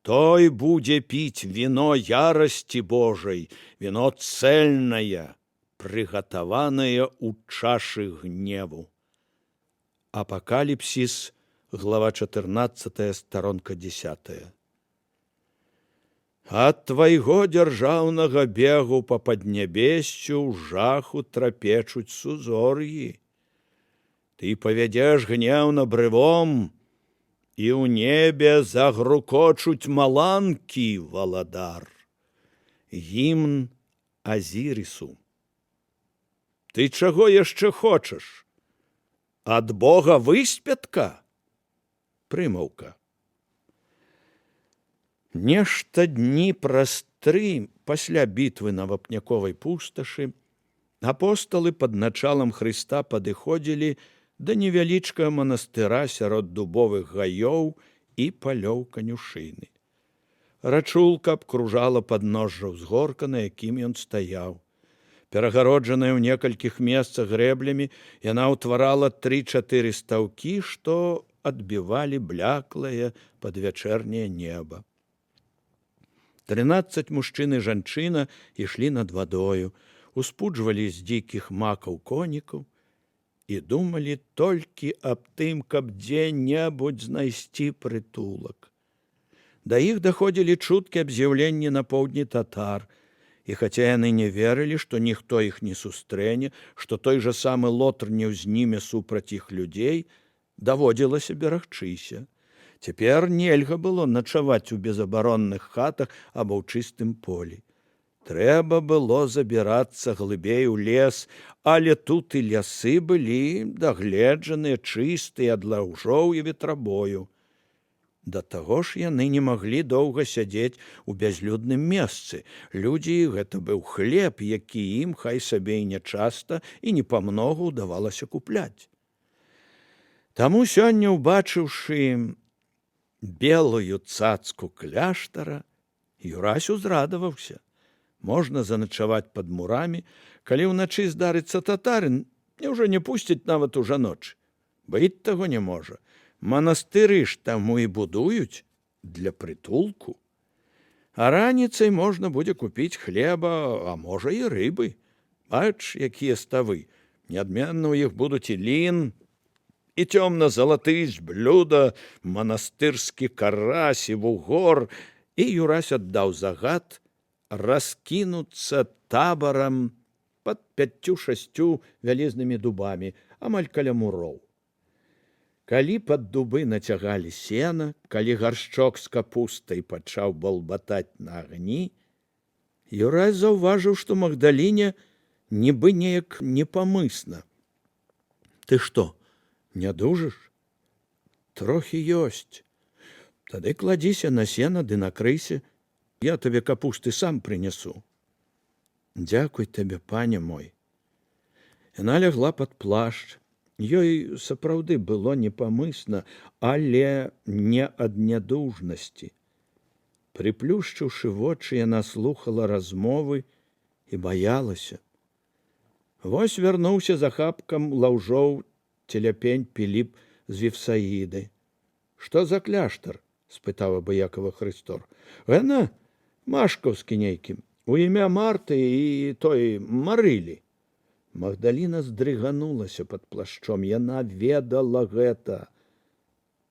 Той будзе піць вино ярости Божей, вино цельное, приготованное у чаши гневу. Апокалипсис, глава 14, сторонка 10. Ад твайго дзяржаўнага бегу па паднябесцю ў жаху трапечуць сузор'і. Ты павядзеш гнеўна брывом, і ў небе загрукочуць маланкі, валадар. Гімн Азірісу. Ты чаго яшчэ хочаш? Ад Бога выспятка? Прымаўка. Нешта дні праз 3 пасля бітвы на Вапняковай пусташы апосталы пад началам Хрыста падыходзілі да невялічкага манастыра сярод дубовых гаёў і палёў канюшыны. Рачулка абкружала падножжа ўзгорка, на якім ён стаяў. Перагароджаная ў некалькіх месцах грэблямі, яна ўтварала 3-4 стаўкі, што адбівалі бляклае падвячэрняе неба. 13 мужчын і жанчына ішлі над вадою, успуджвалі з дзікіх макаў конікаў і думалі толькі аб тым, каб дзе-небудзь знайсці прытулак. Да іх даходзілі чуткі аб з'яўленні на поўдні татар, і хаця яны не верылі, што ніхто іх не сустрэне, што той жа самы Лотр не ўзніме супраць іх людзей, даводзілася берагчыся. Цяпер нельга было начаваць у безабаронных хатах або ў чыстым полі. Трэба было забірацца глыбей у лес, але тут і лясы былі дагледжаныя, чыстыя ад лаўжоў і ветрабою. Да таго ж яны не маглі доўга сядзець у бязлюдным месцы. Людзі, гэта быў хлеб, які ім, хай сабе і нячаста, і не памногу ўдавалася купляць. Таму сёння, убачыўшы белую цацку кляштара, Юрась узрадаваўся. Можна заначаваць пад мурамі, калі ўначы здарыцца татарын, няўжо не пусціць нават у жаночы. Быць таго не можа. Манастыры ж таму і будуюць для прытулку. А раніцай можна будзе купіць хлеба, а можа і рыбы. Бач, якія ставы. Неадменна ў іх будуць і лін, і цёмна-залаты з блюда, манастырскі карась і вугор. І Юрась аддаў загад раскінуцца табарам пад 5-6 вялізнымі дубамі, амаль каля муроў. Калі пад дубы нацягалі сена, калі гаршчок з капустай пачаў балбатаць на агні, Юрась заўважыў, што Магдаліне нібы неяк непамысна. Ты што, не дужыш? Трохі ёсць. Тады кладзіся на сена ды накрыйся. Я табе капусты сам прынясу. Дзякуй табе, пане мой. Яна лягла пад плашч. Ёй сапраўды было непамысна, але не ад нядужнасці. Прыплюшчыўшы вочы, яна слухала размовы і баялася. Вось вярнуўся за хапкам лаўжоў Теляпень Піліп з Віфсаідай. Што за кляштар? Спытаў абыякова Христор. Гэна машкаўскі нейкі, у імя Марты і той Марылі. Магдаліна здрыганулася пад плашчом. Яна ведала гэта.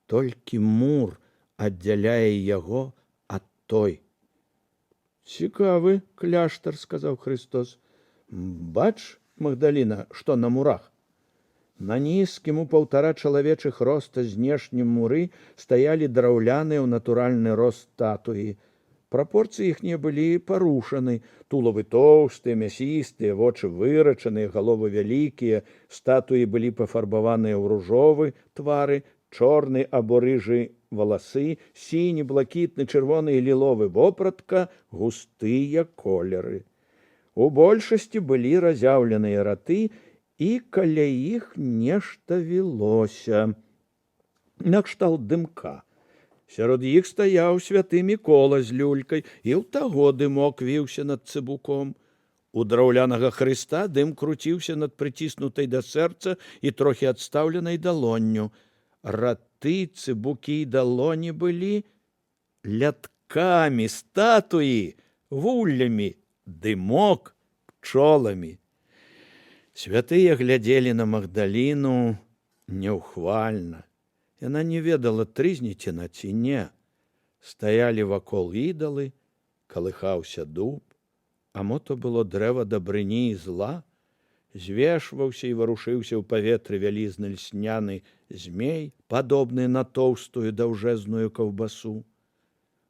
Толькі мур аддзяляе яго ад той. Цікавы кляштар, сказаў Христос. Бач, Магдаліна, што на мурах. На нізкім у 1,5 чалавечых роста знешнім муры стаялі драўляныя ў натуральны рост статуі. Прапорцыі іхнія былі парушаны. Тулавы тоўстыя, мясістыя, вочы вырачаныя, галовы вялікія. Статуі былі пафарбаваныя ў ружовы твары, чорны або рыжы валасы, сіні, блакітны, чырвоны і ліловы вопратка, густыя колеры. У большасці былі разяўленыя раты, і каля іх нешта вілося. Накшталт дымка. Сярод іх стаяў святы Мікола з люлькай, і ў таго дымок віўся над цыбуком. У драўлянага Хрыста дым круціўся над прыціснутай да сэрца і трохі адстаўленай далонню. Раты, цыбукі і далоні былі ляткамі статуі, вуллямі, дымок пчоламі. Святыя глядзелі на Магдаліну няўхвальна. Яна не ведала, трызніць яна ці не. Стаялі вакол ідалы, калыхаўся дуб, а мо то было дрэва дабрыні і зла. Звешваўся і варушыўся ў паветры вялізны льсняны змей, падобны на тоўстую даўжэзную каўбасу.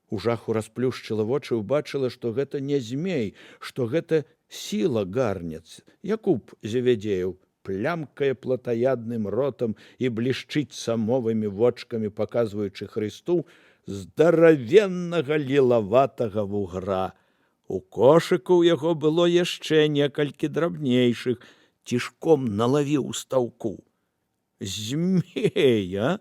У жаху расплюшчыла вочы, убачыла, што гэта не змей, што гэта сіла гарнец. Якуб Зеведзеяў плямкае платаядным ротам і блішчыць самовымі вочкамі, паказваючы Хрысту здаравеннага лілаватага вугра. У кошыку ў яго было яшчэ некалькі драбнейшых, цішком налавіў у стаўку. Змея!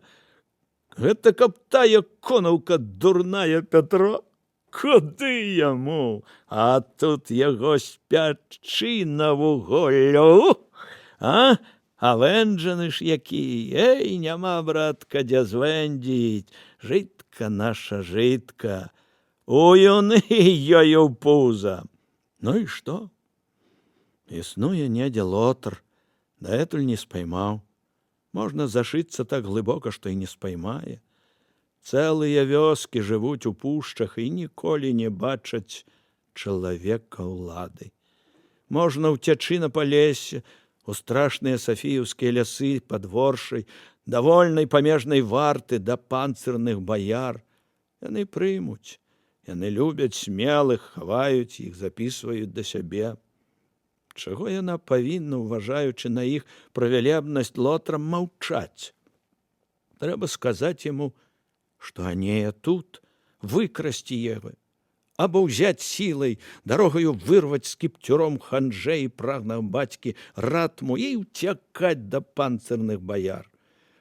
Гэта каб тая конаўка дурная Пятро? Куды яму? А тут яго спячы на вуголлю. А вэнджаны ж які, эй, няма, братка, дзе звэндзіць, жытка наша жытка, у юны ёю пуза. Ну і што? Існуе недзе лотар, дэтуль не спаймаў. Можна зашыцца так глыбока, што і не спаймае. Цэлыя вёскі жывуць у пушчах і ніколі не бачаць чалавека ўлады. Можна ўцячы на палесе, у страшныя сафіўскія лясы пад Воршай, да вольнай памежнай варты, да панцырных баяр. Яны прымуць, яны любяць смелых, хаваюць іх, запісваюць да сябе. Чаго яна павінна, уважаючы на іх правялебнасць лотрам, маўчаць? Трэба сказаць яму, што Анея тут, выкрасці яго, або ўзяць сілай, дарогаю вырваць з кіпцюром ханжэй і прагнага бацькі ратму і ўцякаць да панцырных баяр.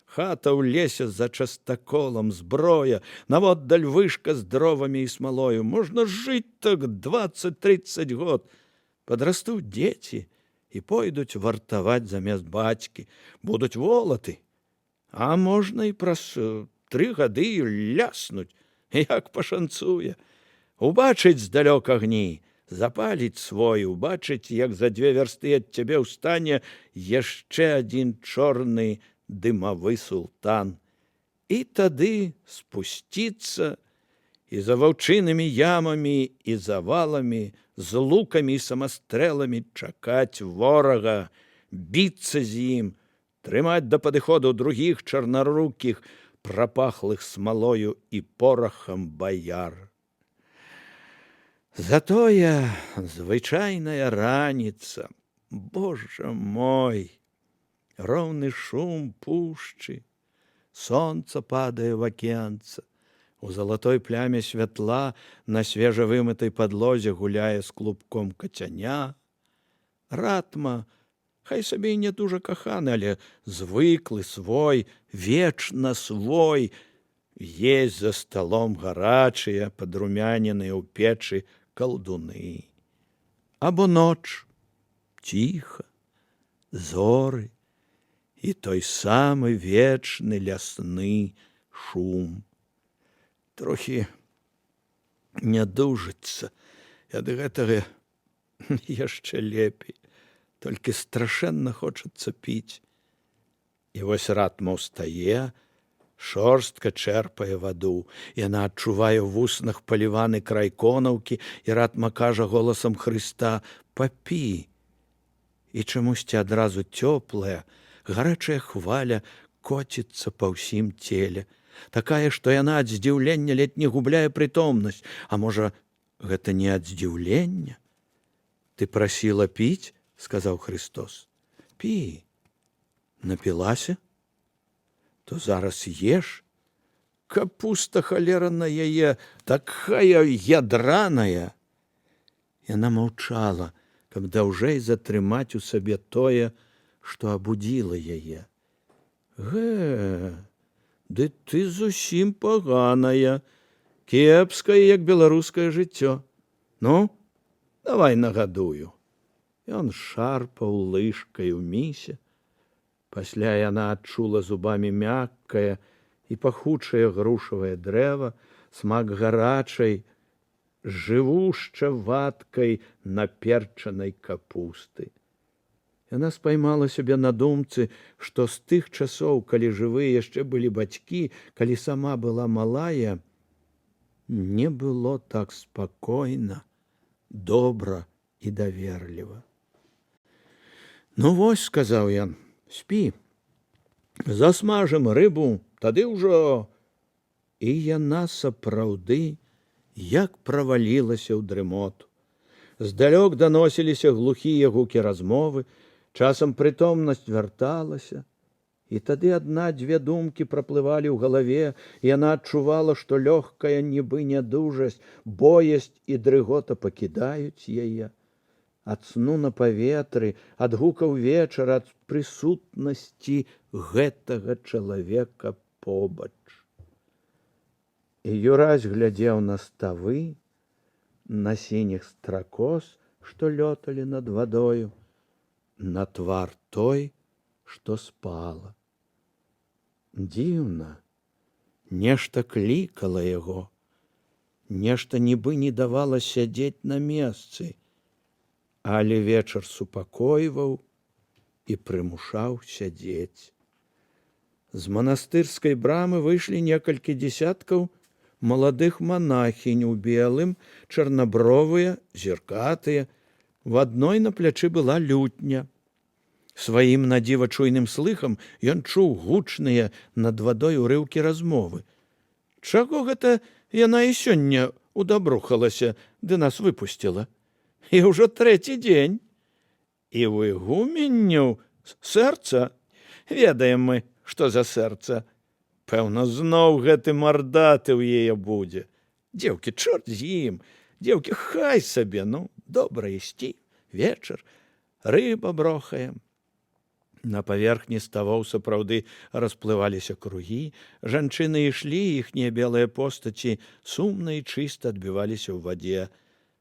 Хата ў лесе за частаколам, зброя, наводдаль вышка з дровамі і смалою. Можна жыць так 20-30 год. Падрастуць дзеці і пойдуць вартаваць замест бацькі, будуць волаты. А можна і праз 3 гады ляснуць, як пашанцуе. Убачыць здалёк агні, запаліць свой, убачыць, як за 2 вярсты ад цябе ўстане яшчэ адзін чорны дымавы султан. І тады спусціцца і за ваўчынымі ямамі і заваламі, з лукамі і самастрэламі чакаць ворага, біцца з ім, трымаць да падыходу другіх чарнарукіх, прапахлых смалою і порахам баяр. Затое звычайная раніца, Боже мой! Роўны шум пушчы, сонца падае в акенца. У залатой пляме святла на свежавымытай падлозе гуляе з клубком кацяня. Ратма, хай сабе і не дужа каханы, але звыклы свой, вечна свой, есть за сталом гарачыя, падрумяненыя ў печы калдуны. Або ноч, ціха, зоры і той самы вечны лясны шум. Трохі не дужыцца, ад гэтага яшчэ лепей, толькі страшэнна хочацца піць. І вось Ратма ўстае, шорстка чэрпае ваду. Яна адчувае ў вуснах паліваны край конаўкі, і Ратма кажа голасам Хрыста: «Папі». І чамусьці адразу цёплая, гарачая хваля коціцца па ўсім целе. Такая, што яна ад здзіўлення ледзь не губляе прытомнасць. А можа, гэта не ад здзіўлення? «Ты прасіла піць?» – сказаў Христос. «Пі». «Напілася? То зараз еш. Капуста, халера на яе, такая ядраная». Яна маўчала, каб даўжэй затрымаць у сабе тое, што абудзіла яе. Ды ты зусім паганая, кепская, як беларускае жыццё. Ну, давай нагадую». Ён шарпаў лыжкай у місе. Пасля яна адчула зубамі мяккае і пахучае грушавае дрэва, смак гарачай, жывушча вадкай наперчанай капусты. Яна спаймала сябе на думцы, што з тых часоў, калі жывыя яшчэ былі бацькі, калі сама была малая, не было так спакойна, добра і даверліва. «Ну вось», – сказаў ён, – «спі, засмажым рыбу, тады ўжо». І яна сапраўды як правалілася ў дрымоту. Здалёк даносіліся глухія гукі размовы, часам прытомнасць вярталася, і тады адна-дзве думкі праплывалі ў галаве, і яна адчувала, што лёгкая нібы нядужасць, боязь і дрыгота пакідаюць яе. Ад сну на паветры, ад гукаў вечара, ад прысутнасці гэтага чалавека побач. І Юрась глядзеў на ставы, на сініх стракоз, што лёталі над вадою, на твар той, што спала. Дзіўна, нешта клікала яго, нешта нібы не давала сядзець на месцы, але вечар супакойваў і прымушаў сядзець. З манастырскай брамы выйшлі некалькі дзесяткаў маладых манахінь у белым, чарнабровыя, зіркатыя. В адной на плячы была лютня. Сваім надзіва чуйным слыхам ён чуў гучныя над вадой урыўкі размовы. Чаго гэта яна і сёння удабрухалася, ды нас выпусціла? І ўжо трэці дзень. І ў ігуменняў сэрца. Ведаем мы, што за сэрца. Пэўна, зноў гэты мардаты ў яе будзе. Дзеўкі, чорт з ім. Дзеўкі, хай сабе, ну, добра ісці, вечар, рыба брохаем. На паверхні ставоў сапраўды расплываліся кругі, жанчыны ішлі, іхнія белыя постаці сумна і чыста адбіваліся ў вадзе.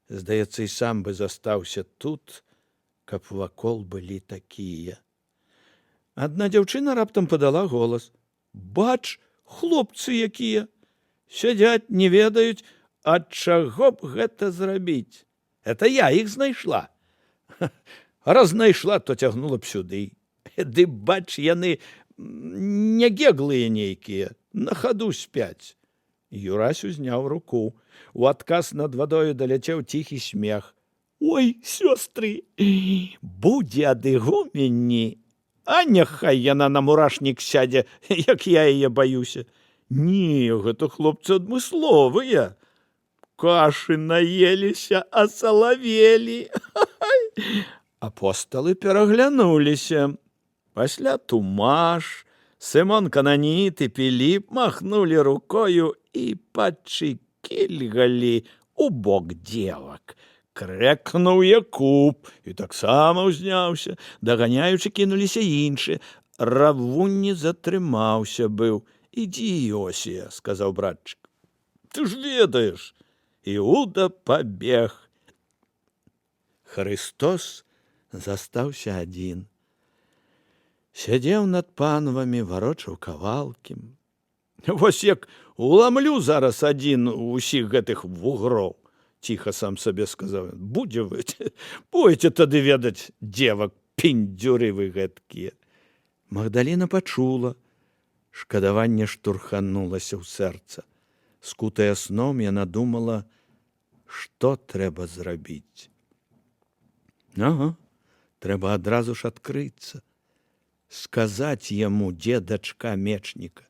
Здаецца, і сам бы застаўся тут, каб вакол былі такія. Адна дзяўчына раптам падала голас. «Бач, хлопцы якія! Сядзяць, не ведаюць, ад чаго б гэта зрабіць? Это я іх знайшла. Раз знайшла, то цягнула б сюды. Ды, бач, яны не геглыя нейкія, на хаду спяць». Юрась узняў руку. У адказ над вадою даляцеў ціхі смех. «Ой, сёстры, будзе ад ігуменні, а няхай яна на мурашнік сядзе, як я яе баюся. Не, гэта хлопцы адмысловыя. Кашы наеліся, асалавелі. Апосталы пераглянуліся. Пасля Тумаш, Сымон Кананіт і Піліп махнулі рукою і пачыкільгалі у бок дзевак. Крэкнуў Якуб і таксама ўзняўся. Даганяючы кінуліся іншыя. Равун не затрымаўся быў. «Ідзі, Іосія», – сказаў братчык. «Ты ж ведаеш». Іуда пабег. Хрыстос застаўся адзін. Сядзеў над панвамі, варочаў кавалкі. «Вось як уламлю зараз адзін усіх гэтых вугроў», – ціха сам сабе сказаў. «Будзе вы, пойце тады ведаць дзевак, піндзюры вы гэткія». Магдаліна пачула. Шкадаванне штурханулася ў сэрца. Скутая сном, яна думала, што трэба зрабіць. Ага, трэба адразу ж адкрыцца. Сказаць яму, дзе дачка мечніка.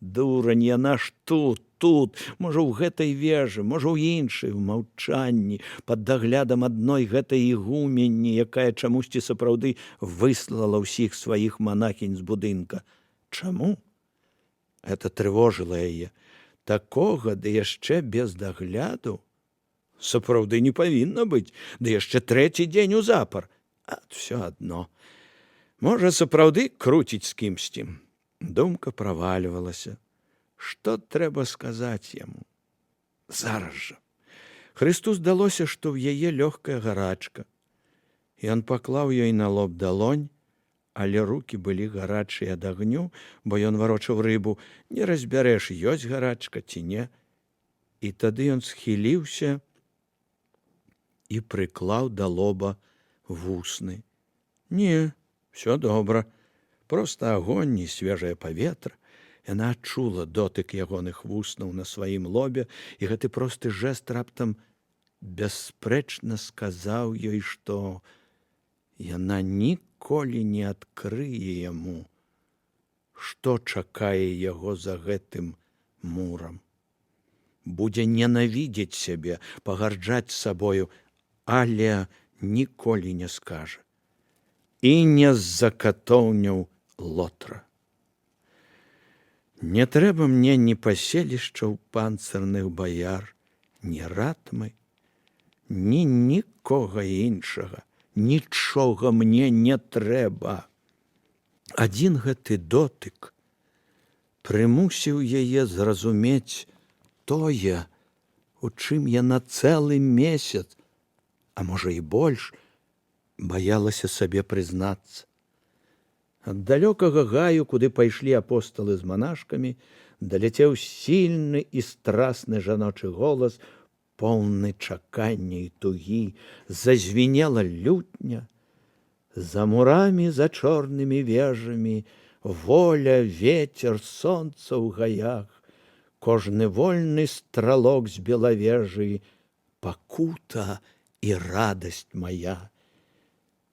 Дурань, яна ж тут, можа, ў гэтай вежы, можа, ў іншай, у маўчанні, пад даглядам адной гэтай ігуменні, якая чамусьці сапраўды выслала ўсіх сваіх манахінь з будынка. Чаму? Это трывожыла яе. Такога, ды яшчэ без дагляду, сапраўды не павінна быць, ды яшчэ трэці дзень узапар. А ўсё адно. Можа, сапраўды круціць з кімсьці. Думка правальвалася. Што трэба сказаць яму? Зараз жа. Хрысту здалося, што ў яе лёгкая гарачка. Ён паклаў ёй на лоб далонь, але рукі былі гарачыя ад агню, бо ён варочаў рыбу. Не разбярэш, ёсць гарачка ці не. І тады ён схіліўся і прыклаў да лоба вусны. Не, всё добра. Проста агонь і свежае паветра. Яна адчула дотык ягоных вуснаў на сваім лобе, і гэты просты жэст раптам бясспрэчна сказаў ёй, што яна ніколі не адкрые яму, што чакае яго за гэтым мурам. Будзе ненавідзець сябе, пагарджаць сабою, але ніколі не скажа. І не з-за катоўняў Лотра. Не трэба мне ні паселішчаў панцырных баяр, ні ратмы, ні нікога іншага. Нічога мне не трэба. Адзін гэты дотык прымусіў яе зразумець тое, у чым яна цэлы месяц, а можа і больш, баялася сабе прызнацца. Ад далёкага гаю, куды пайшлі апосталы з манашкамі, даляцеў сільны і страсны жаночы голас, поўны чакання і тугі. Зазвінела лютня. За мурамі, за чорнымі вежамі, воля, ветер, сонца ў гаях, кожны вольны стралок з белавежы, пакута і радасць моя.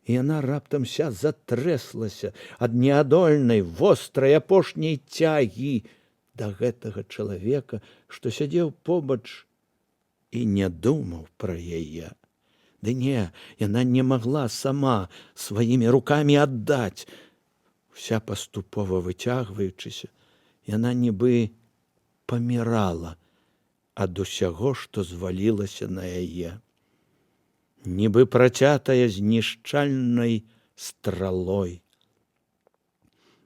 І яна раптам ся затрэслася ад неадольнай, вострай апошняй цягі да гэтага чалавека, што сядзеў побач і не думаў пра яе. Ды не, яна не магла сама сваімі рукамі аддаць. Уся паступова выцягваючыся, яна нібы памірала ад усяго, што звалілася на яе. Нібы працятая знішчальнай стралой.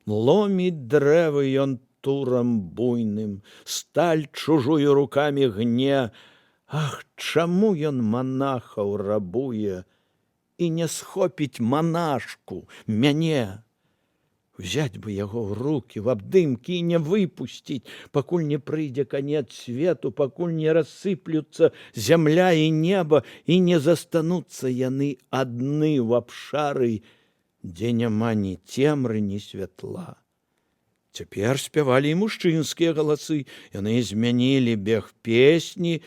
Ломіць дрэвы ён турам буйным, сталь чужую рукамі гне. Ах, чаму ён манахаў рабуе і не схопіць манашку, мяне? Взять бы яго ў рукі, в абдымкі і не выпусціць, пакуль не прыйдзе канец свету, пакуль не рассыплюцца зямля і неба, і не застануцца яны адны ў абшары, дзе няма ні цемры, ні святла. Цяпер спявалі і мужчынскія галасы, яны змянілі бег песні,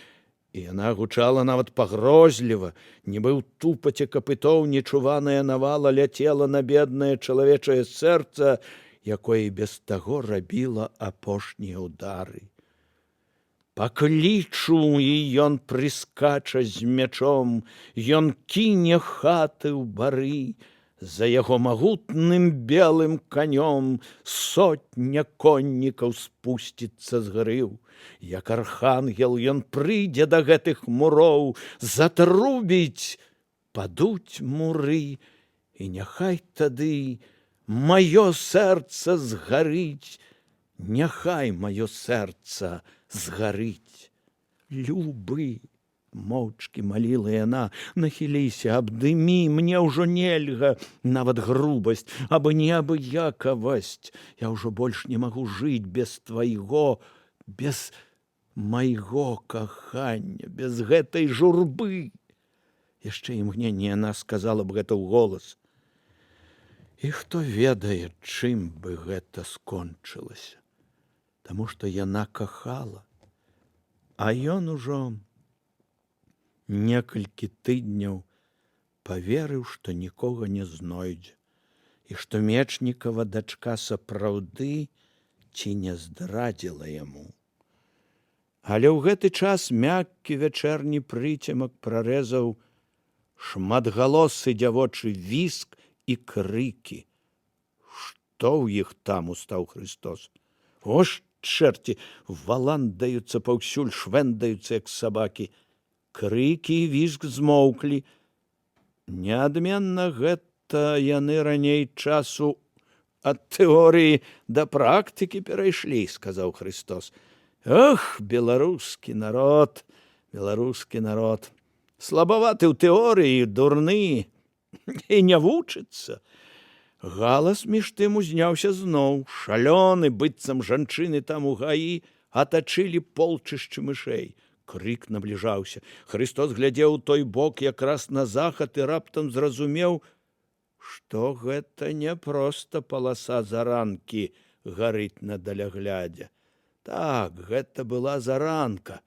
і яна гучала нават пагрозліва, нібы ў тупаце капытоў нечуваная навала ляцела на беднае чалавечае сэрца, якое без таго рабіла апошнія ўдары. Паклічу, і ён прыскача з мячом, ён кіне хаты ў бары, за яго магутным белым канём сотня коннікаў спусціцца з грыў. Як архангел ён прыйдзе да гэтых муроў, затрубіць, падуць муры, і няхай тады маё сэрца згарыць, няхай маё сэрца згарыць. Любы, моўчкі маліла яна, нахіліся, абдымі, мне ўжо нельга, нават грубасць, абы неабыякавасць. Я ўжо больш не магу жыць без твайго, без майго кахання, без гэтай журбы. Яшчэ імгненне яна сказала б гэта ўголас. І хто ведае, чым бы гэта скончылася, таму што яна кахала, а ён ужо некалькі тыдняў паверыў, што нікога не знойдзе, і што Мечнікава дачка сапраўды ці не здрадзіла яму. Але ў гэты час мяккі вячэрні прыцемак прарэзаў шматгалосы дзявочы віск і крыкі. Што ў іх там, устаў Христос? О ж, чэрці, валандаюцца паўсюль, швэндаюцца, як сабакі. Крыкі і віск змоўклі. Неадменна гэта яны раней часу ад тэорыі да практыкі перайшлі, сказаў Христос. Ох, беларускі народ, беларускі народ. Слабаваты ў тэорыі, дурны, і не вучыцца. Галас між тым узняўся зноў. Шалёны, быццам жанчыны там у гаі, атачылі полчышчы мышэй. Крык набліжаўся. Христос глядзеў у той бок якраз на захад і раптам зразумеў, што гэта не проста паласа заранкі гарыць на даляглядзе. Так, гэта была заранка.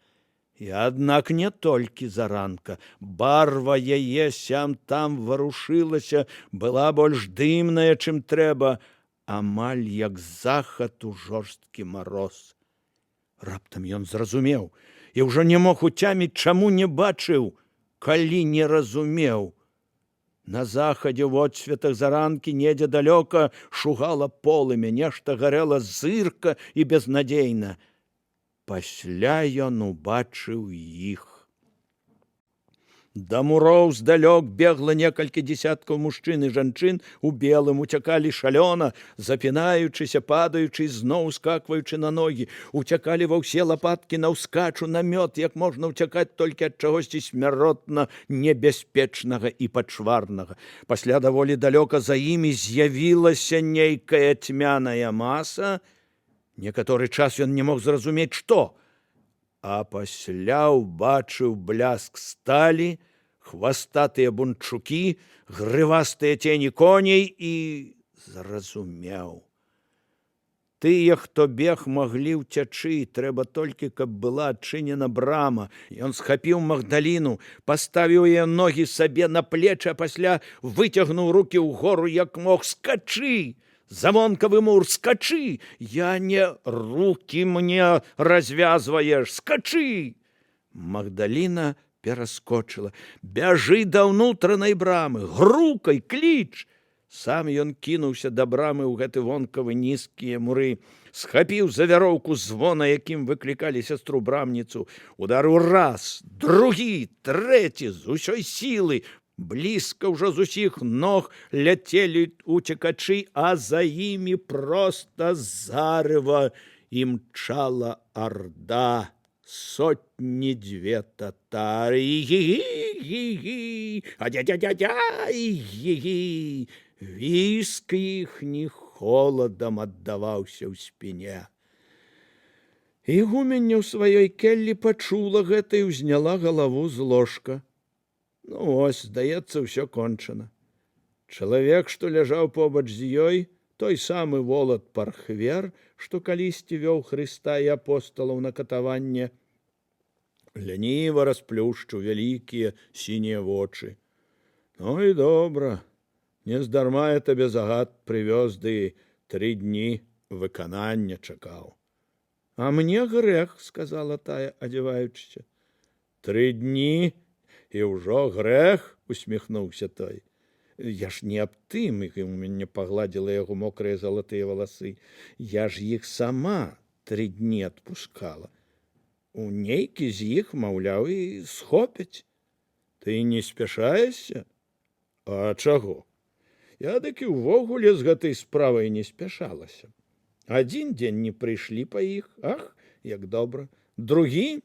І аднак не толькі заранка. Барва яе сям-там варушылася, была больш дымная, чым трэба, амаль як захад у жорсткі мароз. Раптам ён зразумеў і ўжо не мог уцяміць, чаму не бачыў, калі не разумеў. На захадзе ў водсветах заранкі недзе далёка шугала полымя, нешта гарэла зырка і безнадзейна. Пасля ён убачыў іх. Да муроў здалёк бегла некалькі дзесяткаў мужчын і жанчын у белым, уцякалі шалёна, запінаючыся, падаючы, зноў скакваючы на ногі, уцякалі ва ўсе лапаткі наўскачу на мёд, як можна ўцякаць толькі ад чагосьці смяротна небяспечнага і пачварнага. Пасля даволі далёка за імі з'явілася нейкая цьмяная маса. Некаторы час ён не мог зразумець, што, а пасля ўбачыў бляск сталі, хвастатыя бунчукі, грывастыя цені коней і зразумеў. Тыя, хто бег, маглі ўцячы, трэба толькі, каб была адчынена брама. Ён схапіў Магдаліну, паставіў яе ногі сабе на плечы, а пасля выцягнуў рукі ўгору, як мог. Скачы! Замонкавы мур, скачы! Я не... Рукі мне развязваеш! Скачы! Магдаліна пераскочыла. Бяжы да ўнутранай брамы, грукай, кліч! Сам ён кінуўся да брамы ў гэты вонкавы нізкія муры, схапіў за вяроўку звона, якім выклікалі сястру брамніцу, ударыў раз, другі, трэці, з усёй сілы. Блізка ўжо з усіх ног ляцелі уцекачы, а за імі проста зарыва імчала арда. Сотні-дзве татары. Гі-гі-гі-гі, а-дя-дя-дя-дя-гі-гі. Віск іхні холадам аддаваўся ў спіне. Ігуменя ў сваёй келлі пачула гэта і ўзняла галаву з ложка. Ну, ось, здаецца, ўсё кончана. Чалавек, што ляжаў побач з ёй, той самы волат Пархвер, што калісьці вёў Хрыста і апосталаў на катаванне, ляніва расплюшчыў вялікія сінія вочы. Ну і добра, нездарма я табе загад прывёз, ды 3 дні выканання чакаў. А мне грэх, сказала тая, адзяваючыся. 3 дні, і ўжо грэх, усміхнуўся той. Я ж не аб тым, і у мяне пагладзіла яго мокрыя залатыя валасы. Я ж іх сама 3 дні адпускала. У нейкі з іх, маўляў, і схопяць. Ты не спяшаешся? А чаго? Я дык і ўвогуле з гэтай справай не спяшалася. 1 дзень не прыйшлі па іх, ах, як добра. Другі,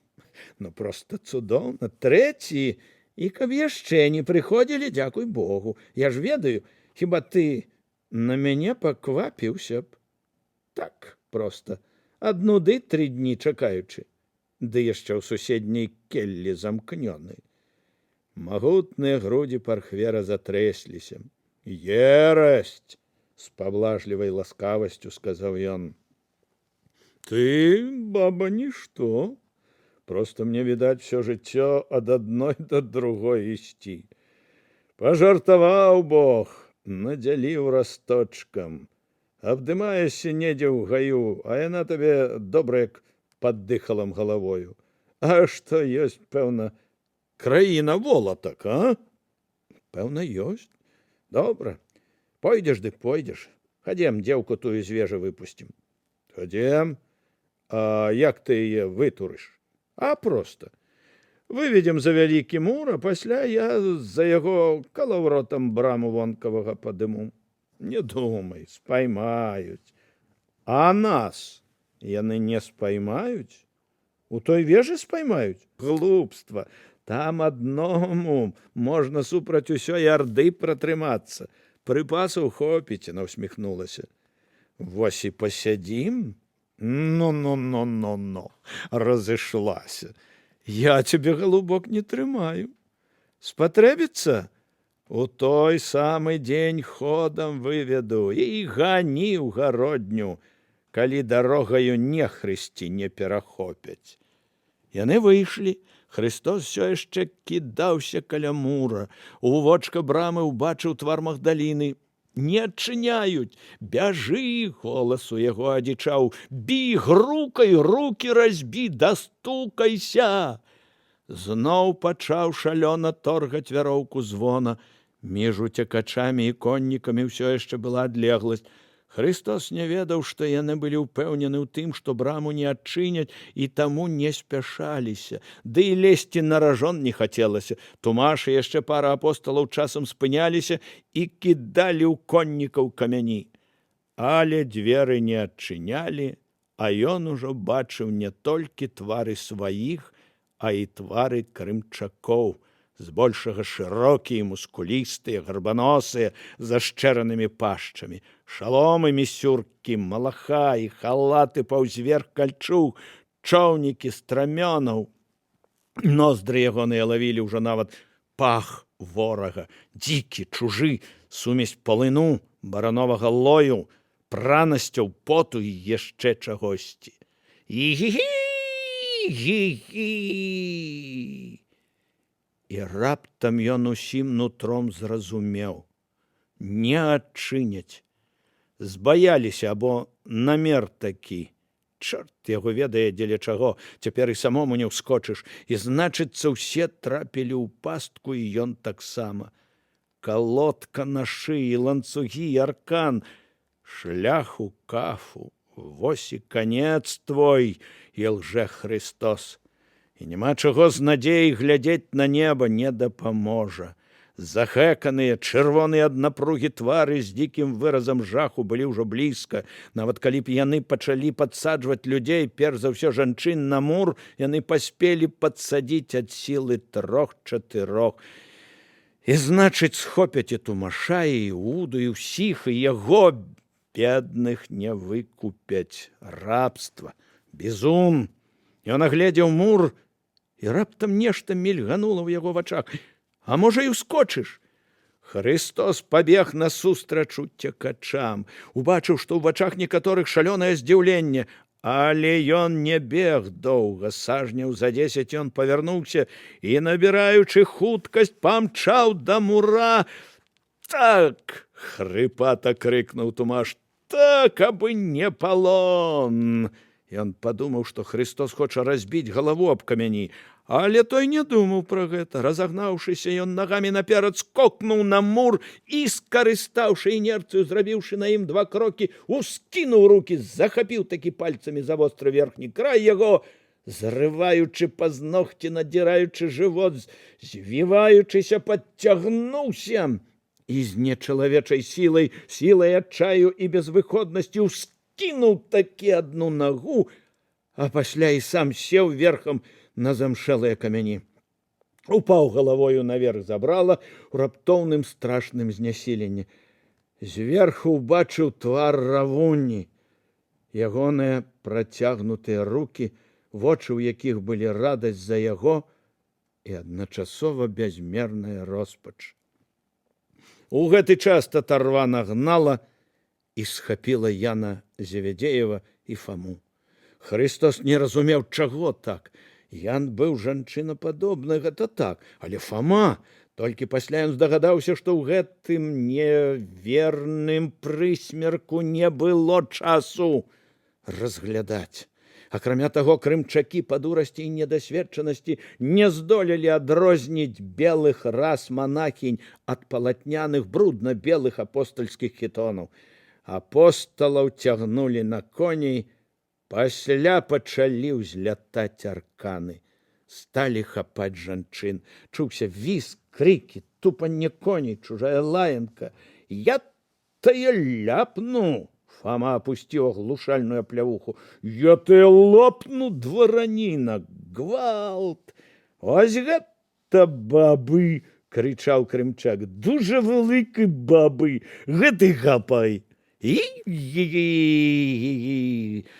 ну проста цудоўна. 3, і каб яшчэ не прыходзілі, дзякуй Богу. Я ж ведаю, хіба ты на мяне паквапіўся б? Так, проста. Ад нуды 3 дні чакаючы. Ды яшчэ ў суседняй келлі замкнёнай. Магутныя грудзі пархвера затрэсліся. Ерасць! З паблажлівай ласкавасцю сказаў ён. Ты, баба, нішто. Просто мне, відаць, всё жыццё ад адной да другой ісці. Пажартаваў Бог, надзяліў расточкам. Абдымаешся недзе ў гаю, а яна табе добра як пад дыхалам галавою. А што ёсць, пэўна, краіна волатак, а? Пэўна, ёсць. Добра. Пойдзеш дык пойдзеш. Хадзем, дзеўку тую з вежы выпусцім. Хадзем. А як ты яе вытурыш? А проста. Выведзем за вялікі мур, а пасля я за яго калаўротам браму вонкавага падыму. Не думай, спаймаюць. А нас яны не спаймаюць? У той вежы спаймаюць? Глупства. Там адному можна супраць усёй арды пратрымацца. Прыпасаў хопіць, яна ўсміхнулася. Вось і пасядзім? Ну, разышлася. Я цябе, галубок, не трымаю. Спатрэбіцца? У той самы дзень ходам выведу і гані ў гародню, калі дарогаю нехрысці не перахопяць. Яны выйшлі. Христос все яшчэ кідаўся каля мура. У вочка брамы ўбачыў твар Магдаліны. Не адчыняюць. Бяжы, голас у яго адзічаў. Бі, грукай, рукі разбі, дастукайся. Зноў пачаў шалёна торгаць вяроўку звона. Між уцекачамі і коннікамі ўсё яшчэ была адлегласць. Христос не ведаў, што яны былі ўпэўнены ў тым, што браму не адчыняць і таму не спяшаліся. Ды і лезці на ражон не хацелася. Тумаш і яшчэ пара апосталаў часам спыняліся і кідалі ў коннікаў камяні. Але дзверы не адчынялі, а ён ужо бачыў не толькі твары сваіх, а і твары крымчакоў. Збольшага шырокія, мускулістыя, гарбаносыя, з ашчэранымі пашчамі. Шаломы, місюркі, малахаі, халаты паўзверх кальчуг, чоўнікі страмёнаў. Ноздры ягоныя лавілі ўжо нават пах ворага. Дзікі, чужы, сумесь полыну, барановага лою, пранасцяў поту і яшчэ чагосьці. І-гі-гі! І раптам ён усім нутром зразумеў. Не адчыняць. Збаяліся, або намер такі. Чорт яго ведае, дзеля чаго. Цяпер і самому не ўскочыш. І, значыцца, усе трапілі ў пастку, і ён таксама. Калодка на шыі, ланцугі, аркан. Шлях у кафу. Вось і канец твой, Ілжэ Христос. І няма чаго з надзеяй глядзець на неба, не дапаможа. Захэканыя, чырвоныя ад напругі твары з дзікім выразам жаху былі ўжо блізка. Нават калі б яны пачалі падсаджваць людзей, перш за ўсё жанчын на мур, яны паспелі падсадзіць ад сілы 3-4. І, значыць, схопяць і Тумаша, і Іуду, і ўсіх, і яго, бедных, не выкупяць. Рабства, бізун. Ён агледзеў мур, і раптам нешта мільганула ў яго вачах. А можа, і ўскочыш? Христос пабег насустрач уцекачам. Убачыў, што ў вачах некаторых шалёнае здзіўленне. Але ён не бег доўга. Сажняў за 10 ён павярнуўся і, набіраючы хуткасць, памчаў да мура. Так! Хрыпата крыкнуў Тумаш. Так, абы не палон! Ён падумаў, што Христос хоча разбіць галаву аб камяні, але той не думаў пра гэта. Разагнаўшыся, ён нагамі наперад скокнуў на мур і, скарыстаўшы інерцыю, зрабіўшы на ім 2 крокі, ускінуў рукі, захапіў такі пальцамі за востры верхні край яго, зрываючы пазногці, надзіраючы жывот, звіваючыся, падцягнуўся і з нечалавечай сілай адчаю і безвыходнасці ускінуў такі адну нагу, а пасля і сам сеў верхам на замшэлыя камяні. Упаў галавою наверх забрала ў раптоўным страшным знясіленні. Зверху ўбачыў твар Равунні, ягоныя працягнутыя рукі, вочы ў якіх былі радасць за яго і адначасова бязмерная роспач. У гэты час татарва нагнала і схапіла Яна Зеведеева і Фаму. Христос не разумеў, чаго так. Ян быў жанчынападобны, гэта так, але Фама, толькі пасля ён здагадаўся, што ў гэтым неверным прысмерку не было часу разглядаць. Акрамя таго, крымчакі па дурасці і недасведчанасці не здолелі адрозніць белых рас монахінь ад палатняных брудна-белых апостальскіх хітонаў. Апосталаў цягнулі на коней, пасля пачалі ўзлятаць арканы. Сталі хапаць жанчын. Чуўся візг, крыкі, тупанне коней, чужая лаянка. «Я тая ляпну!» Фама опусціў аглушальную аплявуху. «Я тая лопну, двараніна! Гвалт! Ось гэта бабы!» — крычаў крымчак. «Дужа великий бабы! Гэты хапай!» «І-і-і-і-і!»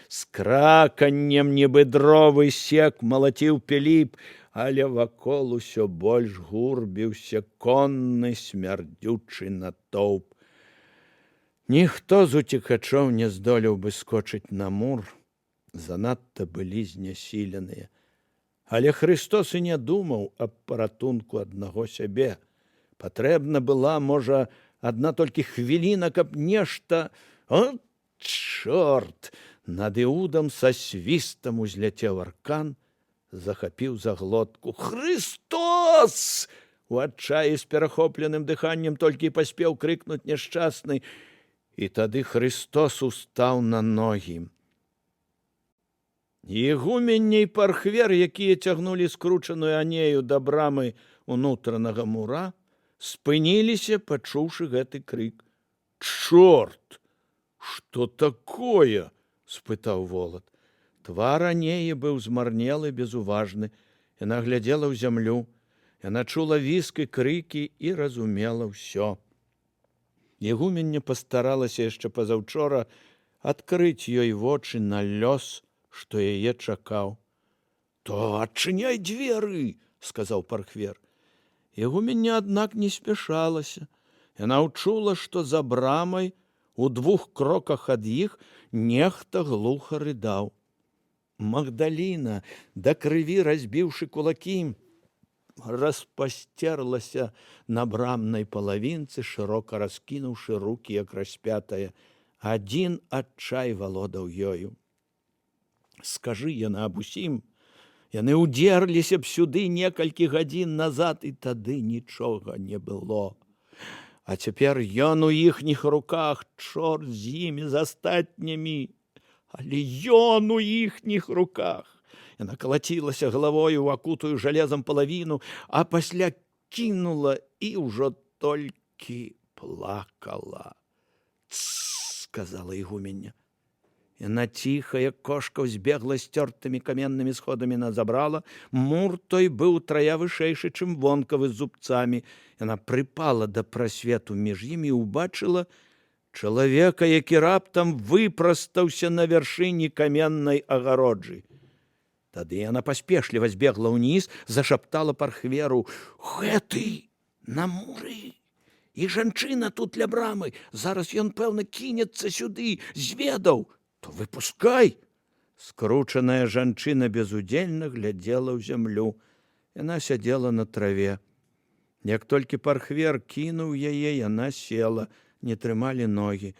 З краканнем нібы дровы сек малаціў Піліп, але вакол усё больш гурбіўся конны смярдзючы натоўп. Ніхто з уцекачоў не здолеў бы скочыць на мур, занадта былі знясіленыя. Але Христос і не думаў аб паратунку аднаго сябе. Патрэбна была, можа, адна толькі хвіліна, каб нешта... О, чорт! Над Іудам са свістам узляцеў аркан, захапіў за глотку. «Христос!» У адчаі з перахопленым дыханнем толькі і паспеў крыкнуць няшчасны. І тады Христос устаў на ногі. Ігуменне і пархвер, якія цягнулі скручаную анею да брамы унутранага мура, спыніліся, пачуўшы гэты крык. «Чорт! Што такое?» — спытаў Волат. Твар анеі быў змарнелы, безуважны. Яна глядзела ў зямлю. Яна чула віск і крыкі і разумела ўсё. Ігуменне пастаралася яшчэ пазаўчора адкрыць ёй вочы на лёс, што яе чакаў. «То адчыняй дзверы!» — сказаў пархвер. Ігуменне, аднак, не спяшалася. Яна ўчула, што за брамай, у 2 кроках ад іх, нехта глуха рыдаў. Магдаліна, да крыві разбіўшы кулакі, распасцерлася на брамнай палавінцы, шырока раскінуўшы рукі, як распятая. Адзін адчай валодаў ёю. Скажы яна аб усім, яны ўдзерліся б сюды некалькі гадзін назад, і тады нічога не было. А цяпер ён у іхніх руках, чорт з імі, з астатнімі, але ён у іхніх руках. Яна калацілася галавою ў акутую жалезам палавіну, а пасля кінула і ўжо толькі плакала. «Тсс!» — сказала ігуменя. Яна ціха, як кошка, узбегла сцёртымі каменнымі сходамі на забрала. Мур той быў утрая вышэйшы, чым вонкавы, з зубцамі. Яна прыпала да прасвету між імі і ўбачыла чалавека, які раптам выпрастаўся на вяршыні каменнай агароджы. Тады яна паспешліва збегла ўніз, зашаптала пархверу: «Гэты на муры! І жанчына тут ля брамы! Зараз ён, пэўна, кінецца сюды, зведаў! То выпускай!» Скручаная жанчына безудзельна глядзела ў зямлю. Яна сядзела на траве. Як толькі пархвер кінуў яе, яна села, не трымалі ногі.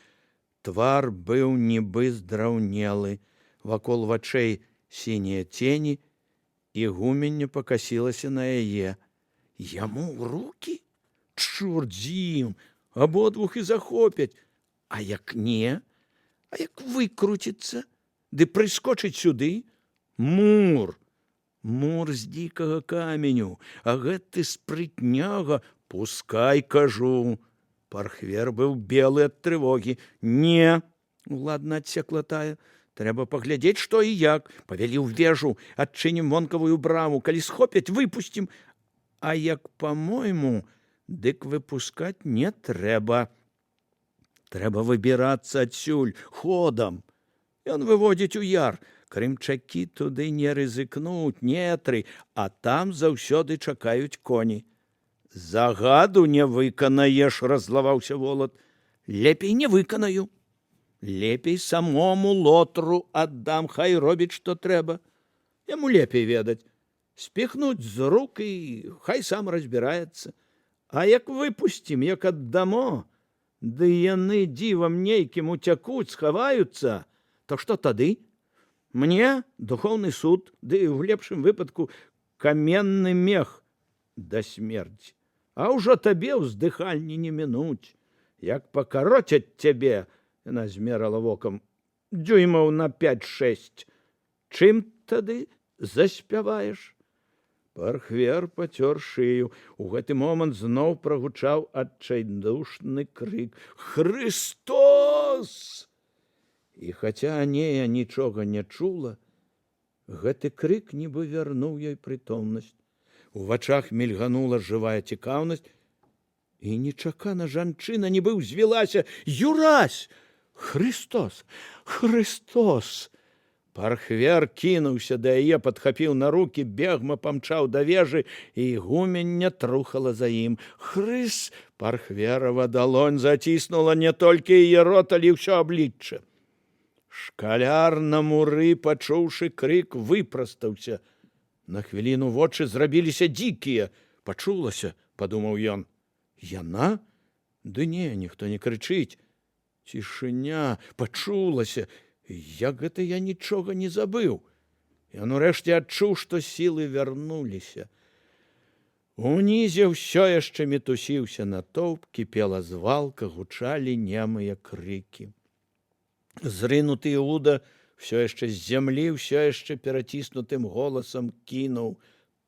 Твар быў нібы здраўнелы. Вакол вачэй сінія цені, і гумення пакасілася на яе. Яму ў рукі? Чорт з ім, абодвух і захопяць. А як не? А як выкруціцца? Ды прыскочыць сюды? Мур! Мур з дзікага каменю, а гэты спрытняга, пускай, кажу. Пархвер быў белы ад трывогі. Не, ладна, адсекла тая. Трэба паглядзець, што і як. Павялі ў вежу, адчынім вонкавую браму. Калі схопяць, выпусцім. А як, па-мойму, дык выпускаць не трэба. Трэба выбірацца адсюль ходам. Ён выводзіць у яр. Крымчакі туды не рызыкнуць, нетры, а там заўсёды чакаюць коні. Загаду не выканаеш, раззлаваўся Волат. Лепей не выканаю. Лепей самому лотру аддам, хай робіць, што трэба. Яму лепей ведаць. Спіхнуць з рук і хай сам разбіраецца. А як выпусцім, як аддамо, ды яны дзівам нейкім уцякуць, схаваюцца, то што тады? Мне духоўны суд, ды ў лепшым выпадку каменны мех да смерці. А ўжо табе ўздыхальні не мінуць. Як пакароцяць цябе, яна змерала вокам, дзюймаў на 5-6. Чым тады заспяваеш? Пархвер пацёр шыю. У гэты момант зноў прагучаў адчайдушны крык. Христос! І хаця Анея нічога не чула, гэты крык нібы вярнуў ёй прытомнасць. У вачах мільганула жывая цікаўнасць, і нечакана жанчына нібы ўзвілася. Юрась! Христос! Христос! Пархвер кінуўся да яе, падхапіў на рукі, бегма памчаў да вежы, і гумення трухала за ім. Хрыс! Пархверава далонь заціснула не толькі яе рот, але ўсё аблічча. Шкаляр на муры, пачуўшы крык, выпрастаўся. На хвіліну вочы зрабіліся дзікія. Пачулася, падумаў ён. Яна? Ды не, ніхто не крычыць. Цішыня, пачулася. Як гэта я нічога не забыў? Ён урэшце адчуў, што сілы вярнуліся. Унізе ўсё яшчэ мітусіўся натоўп, кіпела звалка, гучалі немыя крыкі. Зрынуты Іуда все яшчэ з зямлі, все яшчэ пераціснутым голасам кінуў: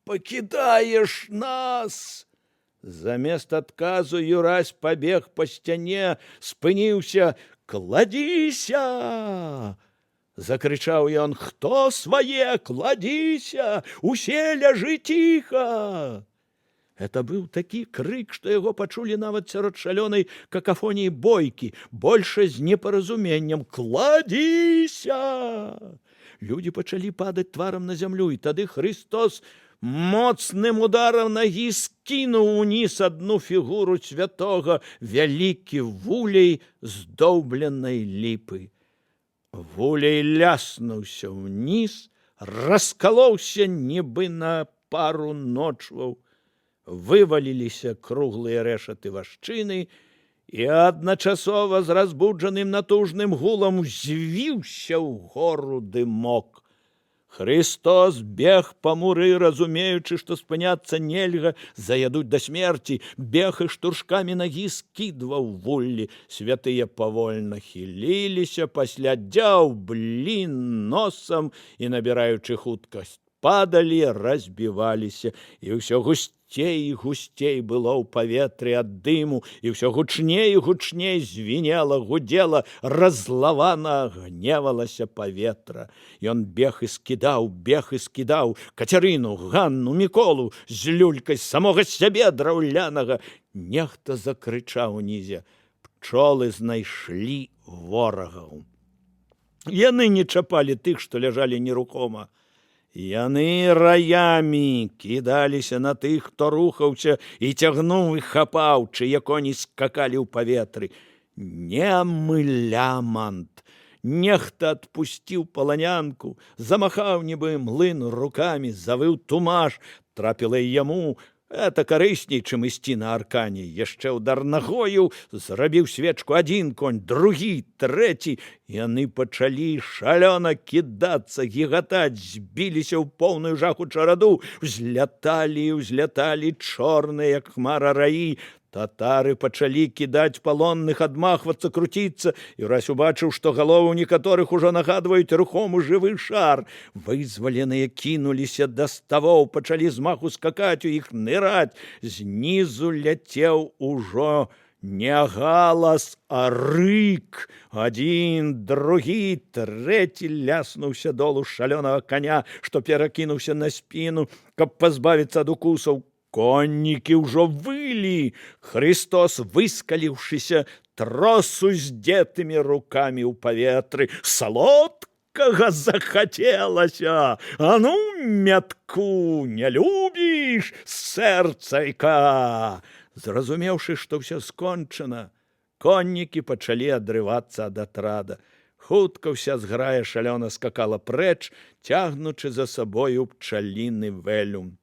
«Пакідаеш нас!» Замест адказу Юрась пабег па сцяне, спыніўся. «Кладіся!» Закрычаў ён. «Хто свае? Кладіся! Усе ляжы ціха!» Это быў такі крык, што яго пачулі нават сярод шалёнай какафоніі бойкі, больше з непаразуменнем. «Кладіся!» Людзі пачалі падаць тварам на зямлю, і тады Христос моцным ударам нагі скінуў уніз адну фігуру святога, вялікі вулей здоўбленай ліпы. Вулей ляснуўся ўніз, раскалоўся нібы на пару ночваў. Вываліліся круглыя рэшаты вашчыны, і адначасова з разбуджаным натужным гулам узвіўся ўгору дымок. Христос бег па муры, разумеючы, што спыняцца нельга, заядуць да смерці, бег і штуршкамі нагі скідваў вуллі. Святыя павольна хіліліся, пасля дзяўблі носам і, набіраючы хуткасць, падалі, разбіваліся, і ўсё гусцей і гусцей было ў паветры ад дыму, і ўсё гучней і гучней звінела, гудзела, раззлавана гневалася паветра. Ён бег і скідаў Кацярыну, Ганну, Міколу, з люлькай самога сябе драўлянага. Нехта закрычаў унізе: «Пчолы знайшлі ворагаў!» Яны не чапалі тых, што ляжалі нерухома. Яны раямі кідаліся на тых, хто рухаўся, і цягнуў і хапаў, чые коні скакалі ў паветры. Немы лямант. Нехта адпусціў паланянку, замахаў нібы млын рукамі, завыў тумаш, трапіла і яму. Это карысней, чым ісці на аркане. Яшчэ ўдар нагою, зрабіў свечку адзін конь, другі, трэці, Яны пачалі шалёна кідацца, гігатаць, збіліся ў поўную жаху чараду, узляталі і узляталі чорныя, як хмара раі. Татары пачалі кідаць палонных, адмахвацца, круціцца. Юрась убачыў, што галовы ў некаторых ужо нагадваюць рухому жывы шар. Вызваленыя кінуліся да ставоў, пачалі з маху скакаць у іх, ныраць. Знізу ляцеў ужо не галас, а рык. Адзін, другі, трэці ляснуўся долу шалёнага каня, што перакінуўся на спіну, каб пазбавіцца ад укусаў. Коннікі ўжо вылі. Христос, выскаліўшыся, трос уздзетымі рукамі ў паветры. Салодкага захацелася. А ну, мятку, не любіш, сэрцайка? Зразумеўшы, што ўсё скончана, коннікі пачалі адрывацца ад атрада. Хутка ўся зграя шалёна скакала прэч, цягнучы за сабою пчаліны вэлюм.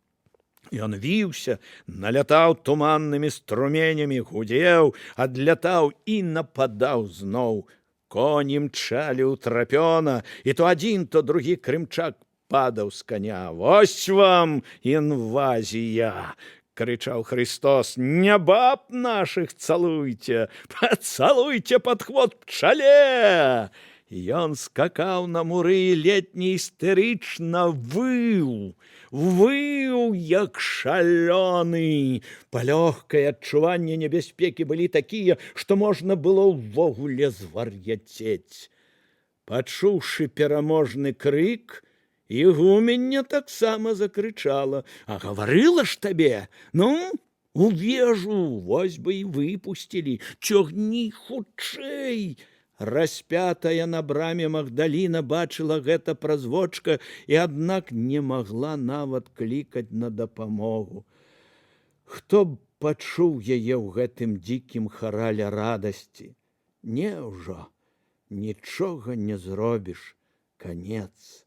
Ён віўся, налятаў туманнымі струменямі, гудзеў, адлятаў і нападаў зноў. Коні мчалі ўтрапёна, і то адзін, то другі крымчак падаў з каня. «Вось вам інвазія!» — крычаў Христос. «Не баб нашых цалуйце, пацалуйце пад хвост пчале!» Ён скакаў на муры, летні істэрычна выў, як шалёны. Палёгкае адчуванне небяспекі былі такія, што можна было ўвогуле звар'яцець. Пачуўшы пераможны крык, ігуменя таксама закрычала: «А гаварыла ж табе! Ну, у вежу, вось бы і выпусцілі! Цягні хутчэй!» Распятая на браме Магдаліна бачыла гэта праз вочка і, аднак, не магла нават клікаць на дапамогу. Хто б пачуў яе ў гэтым дзікім харале радасці? Няўжо нічога не зробіш, канец.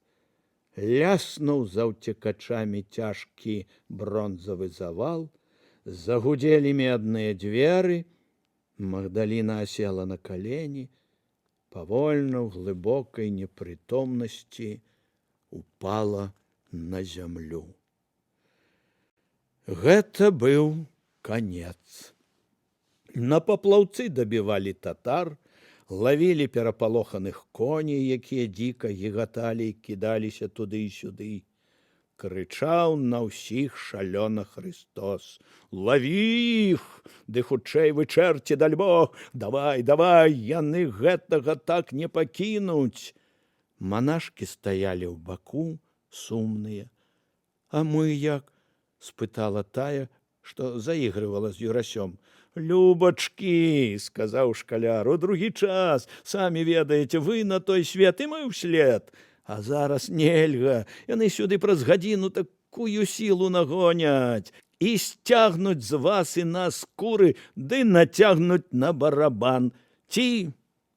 Ляснуў за ўцекачамі цяжкі бронзавы завал, загудзелі медныя дзверы. Магдаліна асела на калені, павольна ў глыбокай непрытомнасці упала на зямлю. Гэта быў канец. На паплаўцы дабівалі татар, лавілі перапалоханых коней, якія дзіка гігаталі і кідаліся туды і сюды. Крычаў на ўсіх шалёна Христос: «Лаві іх! Ды хутчэй вы, чэрці, даль Бог! Давай, давай, яны гэтага так не пакінуць!» Манашкі стаялі ў баку, сумныя. «А мы як?» — спытала тая, што заігрывала з Юрасём. «Любачкі, — сказаў шкаляр, — у другі час, самі ведаеце, вы на той свет і мы ўслед. А зараз нельга, яны сюды праз гадзіну такую сілу нагоняць і сцягнуць з вас і нас скуры, ды нацягнуць на барабан, ці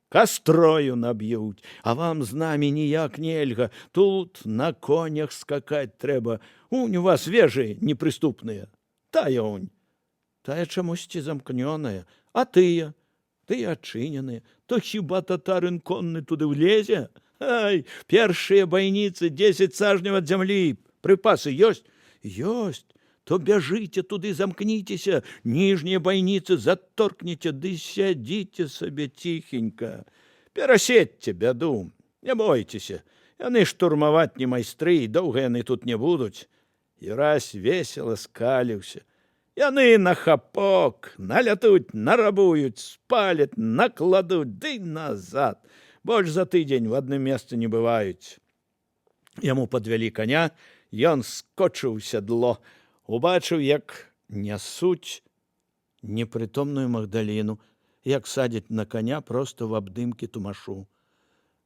кастрою наб'юць, а вам з намі ніяк нельга, тут на конях скакаць трэба, унь у вас вежы непрыступныя, тая унь, тая чамусьці замкнёная, а тыя адчыненыя, то хіба татарын конны туды влезе? Ай, першыя байніцы 10 сажняў ад зямлі. Прыпасы ёсць? Ёсць. То бяжыце туды, замкніцеся, ніжнія байніцы заторкніце, ды сядзіце сабе ціхенька. Пераседьце бяду, не бойцеся. Яны штурмаваць не майстры, і доўга яны тут не будуць. Юрась весела скаліўся. Яны на хапок налятуць, нарабуюць, спаляць, накладуць, ды назад. Больш за тыдзень в адным месцы не бываюць. Яму падвялі коня, ён скочыў у сядло, убачыў, як нясуць непрытомную Магдаліну, як садзяць на коня проста в абдымкі тумашу.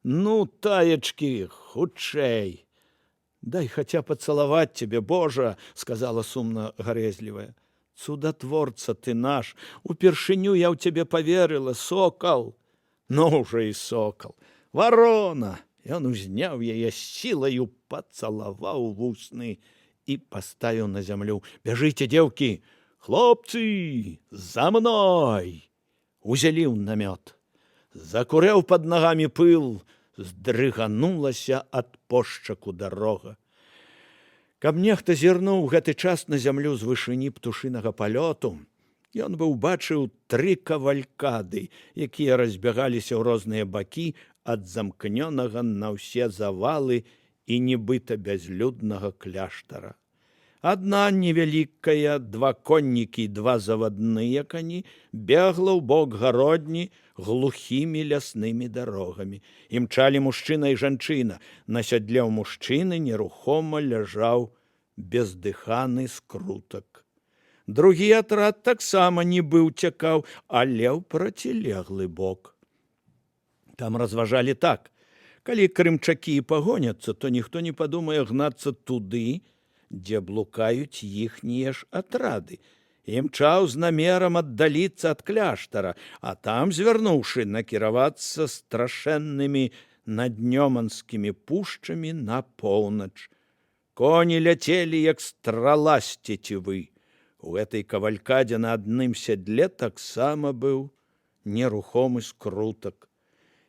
«Ну, таечкі, хутчэй! Дай хаця пацалаваць цябе, Божа!» — сказала сумна гарэзлівая. «Цудатворца ты наш! Упершыню я ў цябе паверыла, сокал!» Ну уже і сокал. Варона! Ён узняў яе сілаю, пацалаваў вусны і паставіў на зямлю. «Бяжыце, дзеўкі! Хлопцы, за мной!» Узялі ў намёт. Закурэў пад нагамі пыл, здрыганулася ад пошчаку дарога. Каб нехта зірнуў гэты час на зямлю з вышыні птушынага палёту, ён бы ўбачыў 3 кавалькады, якія разбягаліся ў розныя бакі ад замкнёнага на ўсе завалы і нібыта бязлюднага кляштара. Адна невялікая, 2 коннікі і 2 завадныя кані бегла ў бок гародні глухімі ляснымі дарогамі. Імчалі мужчына і жанчына. На сядле ў мужчыны нерухома ляжаў бездыханы скрутак. Другі атрад таксама нібы ўцякаў, але ў процілеглы бок. Там разважалі так: калі крымчакі і пагоняцца, то ніхто не падумае гнацца туды, дзе блукаюць іхнія ж атрады. Імчаў з намерам аддаліцца ад кляштара, а там, звярнуўшы, накіравацца страшэннымі наднёманскімі пушчамі на поўнач. Коні ляцелі, як страла з цецівы. У гэтай кавалькадзе на адным сядле таксама быў нерухомы скрутак.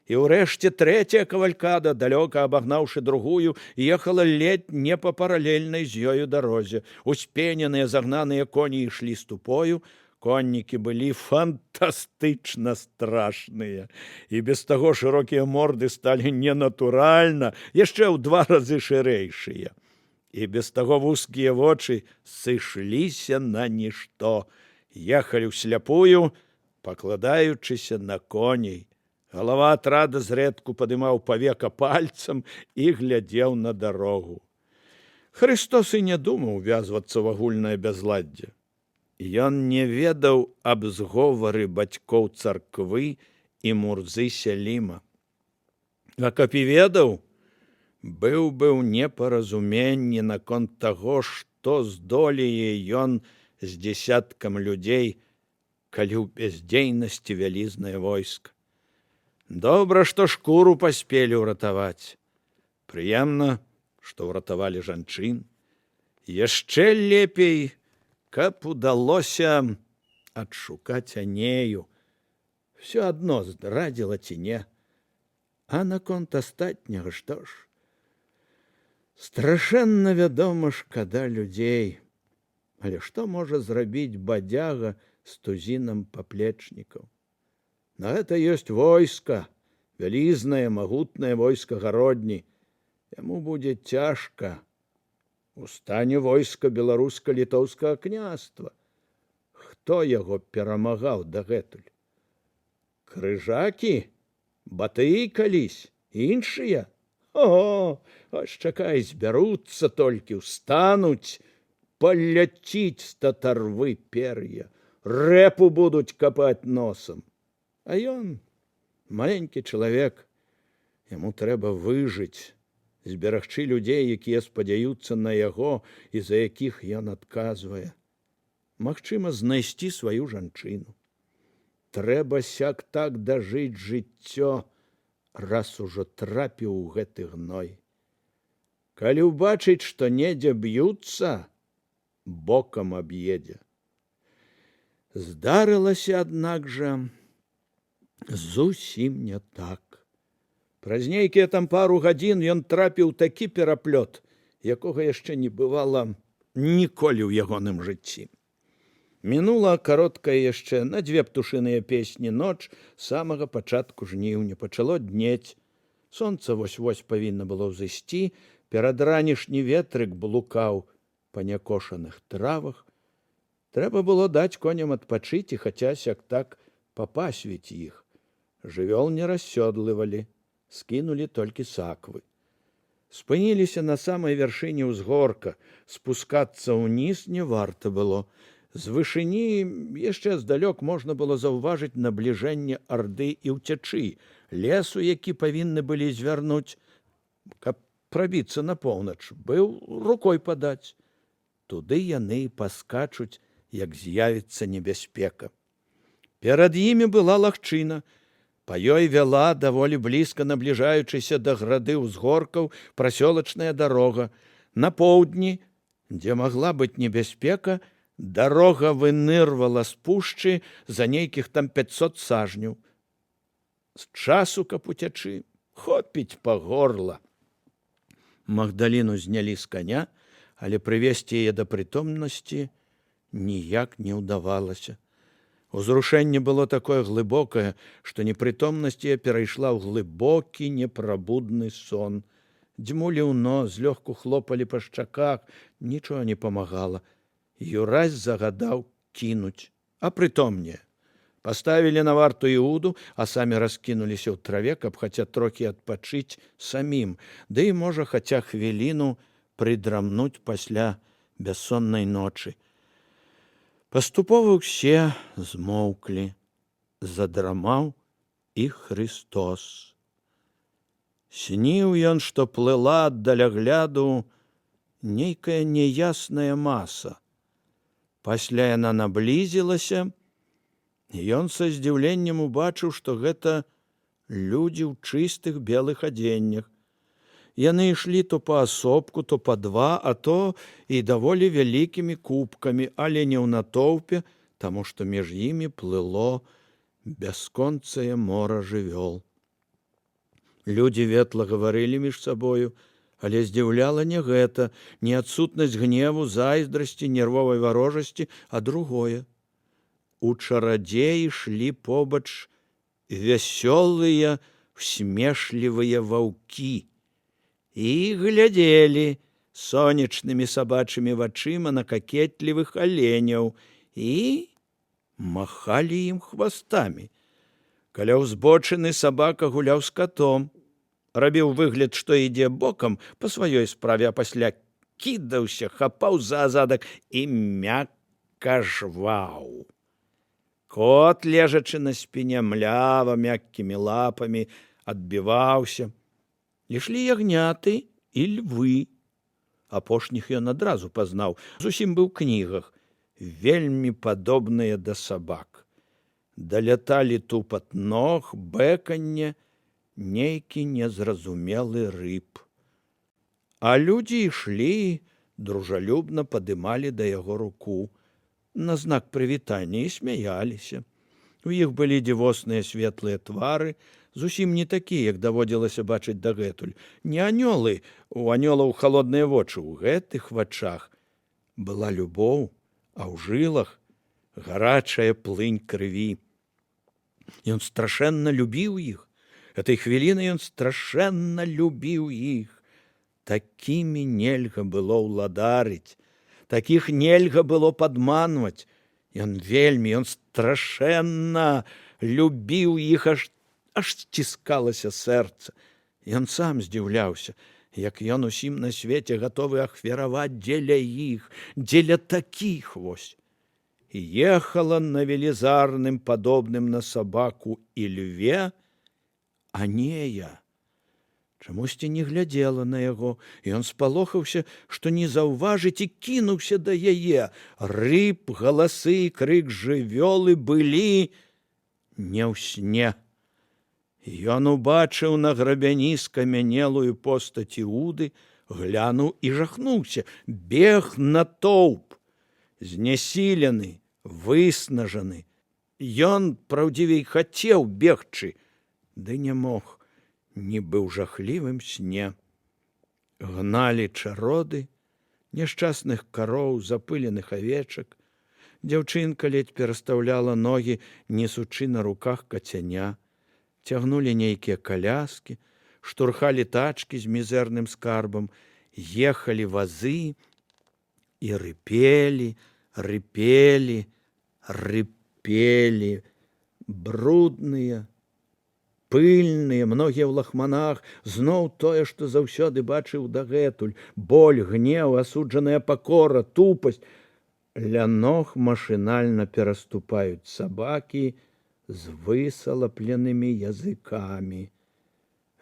І ўрэшце 3-я кавалькада, далёка абагнаўшы другую, ехала ледь не па паралельнай з ёю дарозе. Успененыя загнаныя коні ішлі ступою, коннікі былі фантастычна страшныя. І без таго шырокія морды сталі ненатуральна, яшчэ ў 2 разы шырэйшыя. І без таго вузкія вочы сышліся на нішто, ехалі ўсляпую, пакладаючыся на коней. Галава атрада зрэдку падымаў павека пальцам і глядзеў на дарогу. Хрыстос і не думаў вязвацца ў агульнае бязладдзе. Ён не ведаў аб зговары бацькоў царквы і мурзы Селіма. А каб і ведаў, быў бы ў непаразуменні наконт таго, што здолее ён з дзесяткам людзей, калі ў бяздзейнасці вялізнае войска. Добра, што шкуру паспелі ўратаваць. Прыемна, што ўратавалі жанчын. Яшчэ лепей, каб удалося адшукаць Анею. Всё адно здрадзіла ці не. А наконт астатняга што ж? Страшэнна, вядома, шкада людзей. Але што можа зрабіць бадзяга з тузінам паплечнікаў? На гэта ёсць войска, вялізнае, магутнае войска гародні. Яму будзе цяжка. Устане войска беларуска-літоўскага княства. Хто яго перамагаў дагэтуль? Крыжакі? Батыі калісь? Іншыя? О, ось чакай, збяруцца толькі, устануць, паляціць з татарвы пер'я, рэпу будуць капаць носам. А ён, маленькі чалавек, яму трэба выжыць, зберагчы людзей, якія спадзяюцца на яго і за якіх ён адказвае. Магчыма, знайсці сваю жанчыну. Трэба сяк-так дажыць жыццё, раз ужо трапіў у гэты гной. Калі ўбачыць, што недзе б'юцца, бокам аб'едзе. Здарылася, аднак жа, зусім не так. Праз нейкія там пару гадзін ён трапіў такі пераплёт, якога яшчэ не бывала ніколі ў ягоным жыцці. Мінула кароткая яшчэ на 2 птушыныя песні ноч самага пачатку жніўня. Пачало днець. Сонца вось-вось павінна было ўзысці, перадранішні ветрык блукаў па някошаных травах. Трэба было даць коням адпачыць і хаця сяк-так папасвіць іх. Жывёл не рассёдлывалі, скінулі толькі саквы. Спыніліся на самай вяршыні ўзгорка, спускацца ўніз не варта было. З вышыні яшчэ здалёк можна было заўважыць набліжэнне арды і ўцячы, лесу, які павінны былі звярнуць, каб прабіцца на поўнач, быў рукой падаць. Туды яны і паскачуць, як з'явіцца небяспека. Перад імі была лагчына. Па ёй вяла, даволі блізка набліжаючыся да грады ўзгоркаў, прасёлачная дарога. На поўдні, дзе магла быць небяспека, дарога вынырвала з пушчы за нейкіх там 500 сажняў. З часу, каб уцячы, хопіць па горла. Магдаліну знялі з коня, але прывесці яе да прытомнасці ніяк не ўдавалася. Узрушэнне было такое глыбокае, што непрытомнасць яе перайшла ў глыбокі непрабудны сон. Дзьмулі ў нос, злёгку хлопалі па шчаках, нічога не памагала. Юрась загадаў кінуць, а прытомне. Паставілі на варту Іуду, а самі раскінуліся ў траве, каб хаця трохі адпачыць самім, ды і, можа, хаця хвіліну прыдрамнуць пасля бяссоннай ночы. Паступова ўсе змоўклі, задрамаў і Христос. Сніў ён, што плыла ад далягляду нейкая няясная маса. Пасля яна наблізілася, і ён са здзіўленнем убачыў, што гэта людзі ў чыстых белых адзеннях. Яны ішлі то паасобку, то па два, а то і даволі вялікімі купкамі, але не ў натоўпе, таму што між імі плыло бясконцае мора жывёл. Людзі ветла гаварылі між сабою, але здзіўляла не гэта, не адсутнасць гневу, зайздрасці, нервовай варожасці, а другое. У чарадзеі ішлі побач вясёлыя, усмешлівыя ваўкі і глядзелі сонечнымі сабачымі вачыма на какетлівых аленяў і махалі ім хвастамі. Каля ўзбочыны сабака гуляў з катом, рабіў выгляд, што ідзе бокам па сваёй справе, а пасля кідаўся, хапаў за азадак і мякка жваў. Кот, лежачы на спіне, млява мяккімі лапамі адбіваўся. Ішлі ягняты і львы. Апошніх ён адразу пазнаў, зусім быў у кнігах, вельмі падобныя да сабак. Даляталі тупат ног, бэканне, нейкі незразумелы рыб. А людзі ішлі, дружалюбна падымалі да яго руку на знак прывітання і смяяліся. У іх былі дзівосныя светлыя твары, зусім не такія, як даводзілася бачыць дагэтуль. Не анёлы, у анёлаў халодныя вочы, у гэтых вачах была любоў, а ў жылах гарачая плынь крыві. Ён страшэнна любіў іх. Этой хвіліны ён страшэнна любіў іх. Такімі нельга было ўладарыць, такіх нельга было падманваць. Ён страшэнна любіў іх, аж сціскалася сэрца. Ён сам здзіўляўся, як ён усім на свеце гатовы ахвяраваць дзеля іх, дзеля такіх вось. І ехала на велізарным, падобным на сабаку і льве, Анея. Чамусьці не глядзела на яго, і ён спалохаўся, што не заўважыць, і кінуўся да яе. Рыб, галасы, крык жывёлы былі не ў сне. Ён убачыў на грабяні скамянелую постаць Іуды, глянуў і жахнуўся. Бег натоўп, знясілены, выснажаны. Ён, праўдзівей, хацеў бегчы, ды не мог, нібы ў жахлівым сне. Гналі чароды, няшчасных кароў, запыленых авечак. Дзяўчынка ледзь перастаўляла ногі, несучы на руках кацяня. Цягнулі нейкія каляскі, штурхалі тачкі з мізэрным скарбам, ехалі вазы і рыпелі, рыпелі, рыпелі, брудныя, пыльныя, многія ў лахманах, зноў тое, што заўсёды бачыў дагэтуль, боль, гнеў, асуджаная пакора, тупасць. Ля ног машынальна пераступаюць сабакі з высалапленымі языкамі.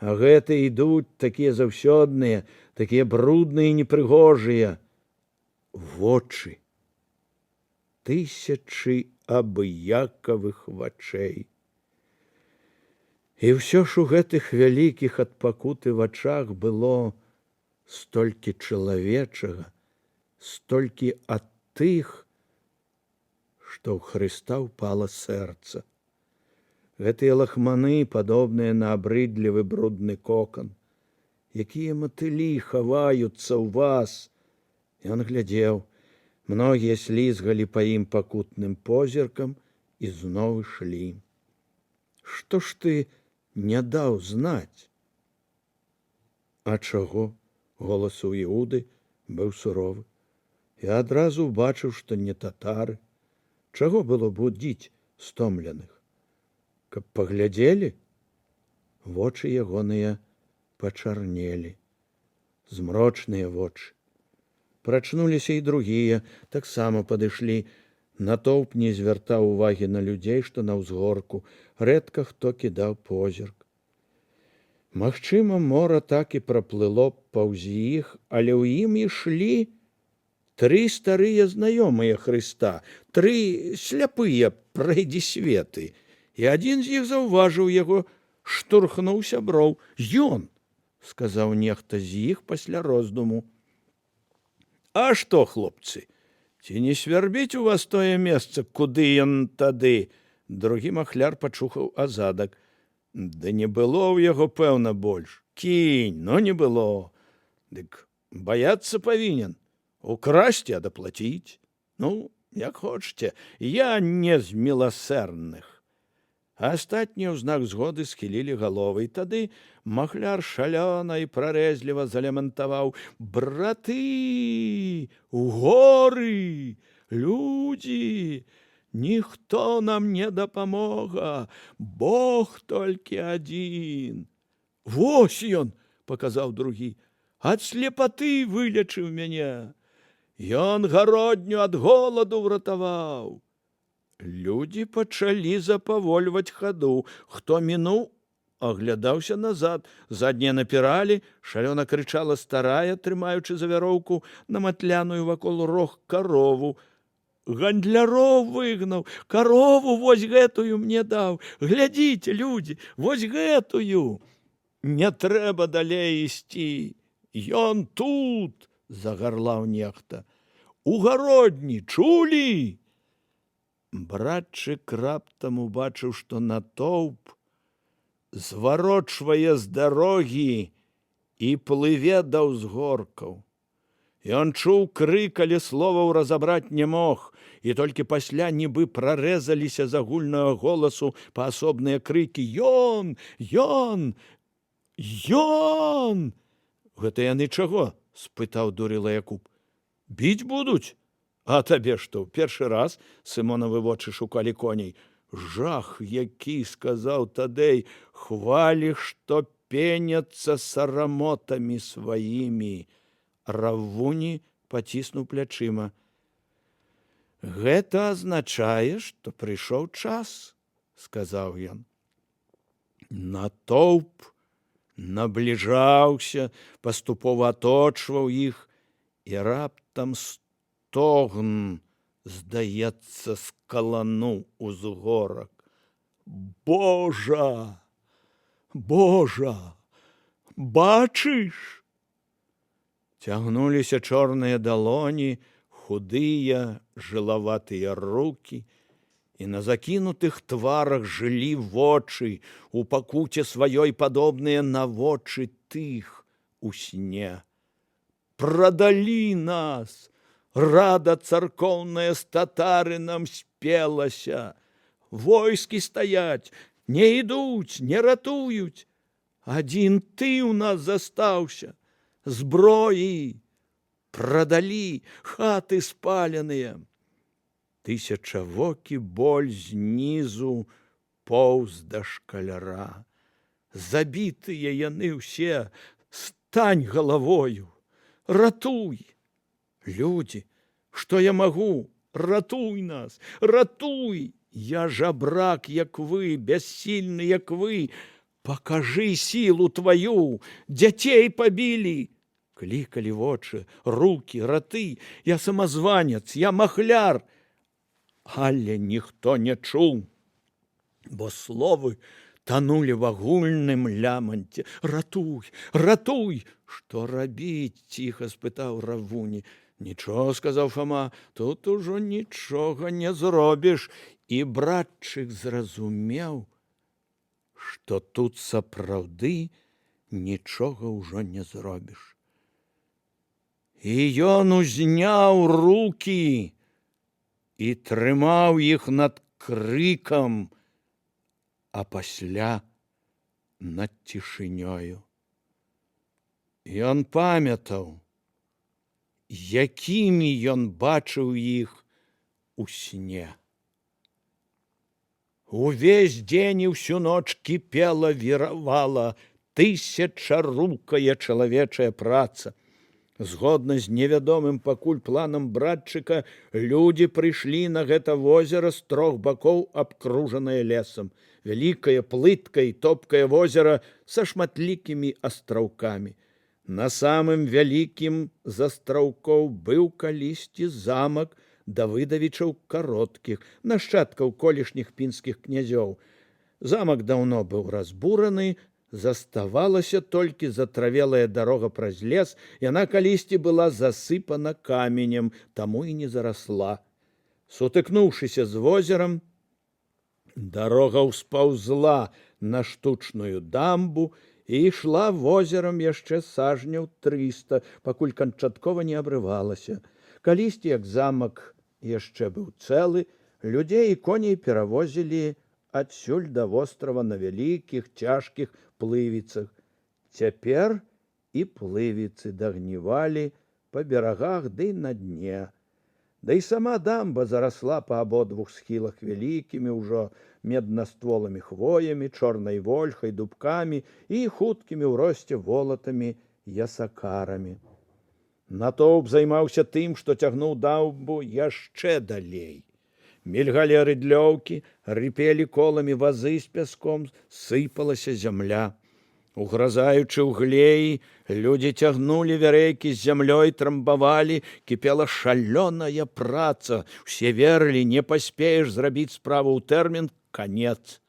А гэта ідуць такія заўсёдныя, такія брудныя і непрыгожыя вочы. Тысячы абыякавых вачэй. І ўсё ж у гэтых вялікіх ад пакуты вачах было столькі чалавечага, столькі ад тых, што ў Хрыста ўпала сэрца. Гэтыя лахманы, падобныя на абрыдлівы брудны кокан. Якія матылі хаваюцца ў вас. Ён глядзеў. Многія слізгалі па ім пакутным позіркам і зноў ішлі. Што ж ты не даў знаць? А чаго? Голас у Іуды быў суровы. Я адразу ўбачыў, што не татары. Чаго было будзіць стомленых? Каб паглядзелі? Вочы ягоныя пачарнелі. Змрочныя вочы. Прачнуліся і другія, таксама падышлі. Натоўп не звяртаў увагі на людзей, што на ўзгорку. Рэдка хто кідаў позірк. Магчыма, мора так і праплыло паўз іх, але ў ім ішлі 3 старыя знаёмыя Хрыста, 3 сляпыя прайдзісветы. І адзін з іх заўважыў яго, штурхнуў сяброў. «Ён!» – сказаў нехта з іх пасля роздуму. «А што, хлопцы, ці не свярбіць у вас тое месца, куды ён тады?» Другі махляр пачухаў азадак. «Да не было ў яго, пэўна, больш. Кінь, но не было. Дык баяцца павінен. Украсці, а даплаціць. Ну, як хочаце, я не з міласэрных». Астатнія ў знак згоды схілілі галовы, і тады махляр шалёна і прарэзліва залямантаваў: «Браты, у горы, людзі, ніхто нам не дапамога, Бог толькі адзін». «Вось ён!» – паказаў другі. «Ад слепаты вылечыў мяне. Ён гародню ад голаду ўратаваў». Людзі пачалі запавольваць хаду. Хто мінуў, аглядаўся назад. Заднія напіралі, шалёна крычала старая, трымаючы за вяроўку наматляную вакол рог карову. «Гандляроў выгнаў! Карову вось гэтую мне даў! Глядзіце, людзі, вось гэтую!» «Не трэба далей ісці! Ён тут!» – загарлаў нехта. «У гародні, чулі?» Братчык раптам убачыў, што натоўп зварочвае з дарогі і плыве да ўзгоркаў. Ён чуў крык, але словаў разабраць не мог, і толькі пасля нібы прарэзаліся з агульнага голасу паасобныя крыкі: «Ён! Ён! Ён!» «Гэта яны чаго?» – спытаў дурыла Якуб. «Біць будуць? А табе што, першы раз?» – Сымонавы вочы шукалі коней. «Жах які!» – сказаў Тадэй. «Хвалі, што пеняцца сарамотамі сваімі». Раввуні паціснуў плячыма. «Гэта азначае, што прыйшоў час», – сказаў ён. Натоўп набліжаўся, паступова аточваў іх, і раптам стогн, здаецца, скалануў узгорак. «Божа! Божа! Бачыш?» Цягнуліся чорныя далоні, худыя, жылаватыя рукі, і на закінутых тварах жылі вочы, у пакуце сваёй падобныя на вочы тых у сне. «Прадалі нас! Рада царкоўная з татарынам спелася! Войскі стаяць, не ідуць, не ратуюць! Адзін ты ў нас застаўся! Зброі! Прадалі, хаты спаленыя!» Тысячавокі боль знізу поўз да шкаляра. «Забітыя яны ўсе! Стань галавою! Ратуй! Людзі, што я магу? Ратуй нас! Ратуй! Я жабрак, як вы, бяссільны, як вы! Пакажы сілу тваю! Дзяцей пабілі!» Клікалі вочы, рукі, раты. «Я самазванец, я махляр!» Але ніхто не чуў, бо словы танулі в агульным ляманце. «Ратуй! Ратуй!» «Што рабіць?» – ціха спытаў Раввуні. «Нічого», – сказаў Фама, – «тут ужо нічога не зробіш». І братчык зразумеў, што тут сапраўды нічога ўжо не зробіш. І ён узняў рукі і трымаў іх над крыкам, а пасля над цішынёю. Ён памятаў, якімі ён бачыў іх у сне. Увесь дзень і ўсю ноч кіпела, віравала тысячарукая чалавечая праца. Згодна з невядомым пакуль планам братчыка, людзі прыйшлі на гэта возера з 3 бакоў, абкружанае лесам. Вялікае, плыткае і топкае возера са шматлікімі астраўкамі. На самым вялікім з астраўкоў быў калісьці замак Давыдавічаў Кароткіх, нашчадкаў колішніх пінскіх князёў. Замак даўно быў разбураны, заставалася толькі затравелая дарога праз лес, яна калісьці была засыпана каменем, таму і не зарасла. Сутыкнуўшыся з возерам, дарога ўспаўзла на штучную дамбу і ішла возерам яшчэ сажняў 300, пакуль канчаткова не абрывалася. Калісьці, як замак яшчэ быў цэлы, людзей і коней перавозілі адсюль да вострава на вялікіх, цяжкіх плывіцах. Цяпер і плывіцы дагнівалі па берагах ды на дне. Да і сама дамба зарасла па абодвух схілах вялікімі ўжо меднастволымі хвоямі, чорнай вольхай, дубкамі і хуткімі ў росце волатамі ясакарамі. Натоўп займаўся тым, што цягнуў дамбу яшчэ далей. Мільгалі рыдлёўкі, рыпелі коламі вазы з пяском, сыпалася зямля. Угразаючы ў глеі, людзі цягнулі вярэйкі з зямлёй, трамбавалі, кіпела шалёная праца. Усе верылі, не паспееш зрабіць справу ў тэрмін, канец.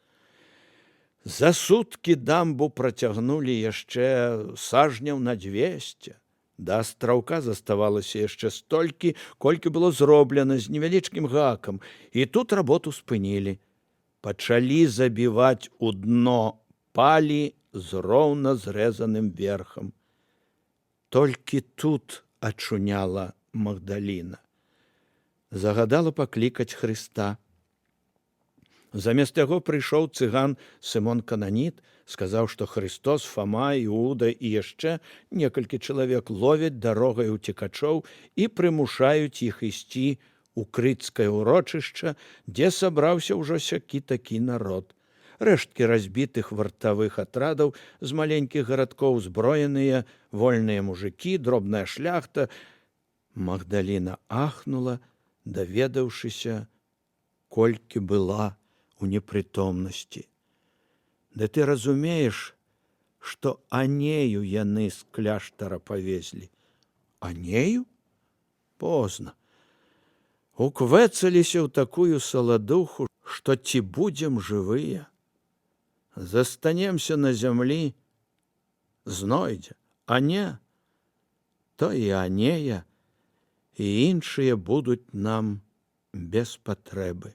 За суткі дамбу працягнулі яшчэ сажняў на 200. Да астраўка заставалася яшчэ столькі, колькі было зроблена з невялічкім гакам, і тут работу спынілі. Пачалі забіваць у дно палі з роўна зрэзаным верхам. Толькі тут ачуняла Магдаліна. Загадала паклікаць Хрыста. Замест яго прыйшоў цыган Сымон Кананіт, сказаў, што Христос, Фама, Іуда і яшчэ некалькі чалавек ловяць дарогай уцекачоў і прымушаюць іх ісці ў крыцкае ўрочышча, дзе сабраўся ўжо сякі-такі народ. Рэшткі разбітых вартавых атрадаў з маленькіх гарадкоў, зброеныя, вольныя мужыкі, дробная шляхта. Магдаліна ахнула, даведаўшыся, колькі была у непрытомнасці. Да ты разумееш, што Анею яны з кляштара павезлі? Анею? Позна. Уквэцаліся ў такую саладуху, што ці будзем жывыя. Застанемся на зямлі, знойдзе, а не, то і Анея, і іншыя будуць нам без патрэбы.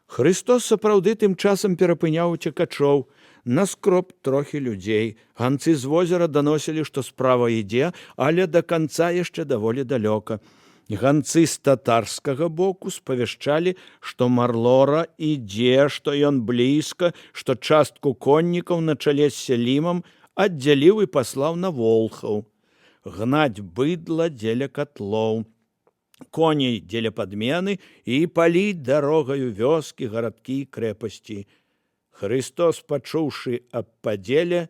Христос сапраўды тым часам перапыняў уцекачоў. Наскроб трохі людзей. Ганцы з возера даносілі, што справа ідзе, але да канца яшчэ даволі далёка. Ганцы з татарскага боку спавяшчалі, што Марлора ідзе, што ён блізка, што частку коннікаў на чале з Селімам аддзяліў і паслаў на волхаў. Гнаць быдла дзеля катлоў, коней дзеля падмены і паліць дарогаю вёскі, гарадкі і крэпасці. Христос, пачуўшы аб падзеле,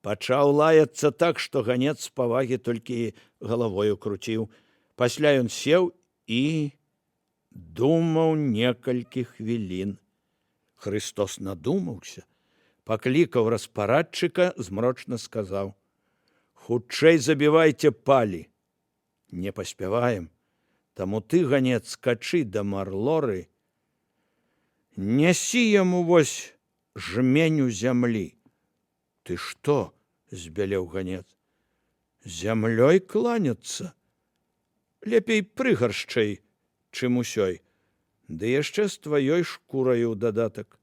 пачаў лаяцца так, што ганец з павагі толькі галавою круціў. Пасля ён сеў і думаў некалькі хвілін. Христос надумаўся, паклікаў распарадчыка, змрочна сказаў: «Хутчэй забівайце палі. Не паспяваем. Таму ты, ганец, скачы да Марлоры, нясі яму вось жменю зямлі». «Ты што?» – збялеў ганец. «Зямлёй кланяцца? Лепей прыгаршчэй, чым усёй, ды яшчэ з тваёй шкураю ў дадатак.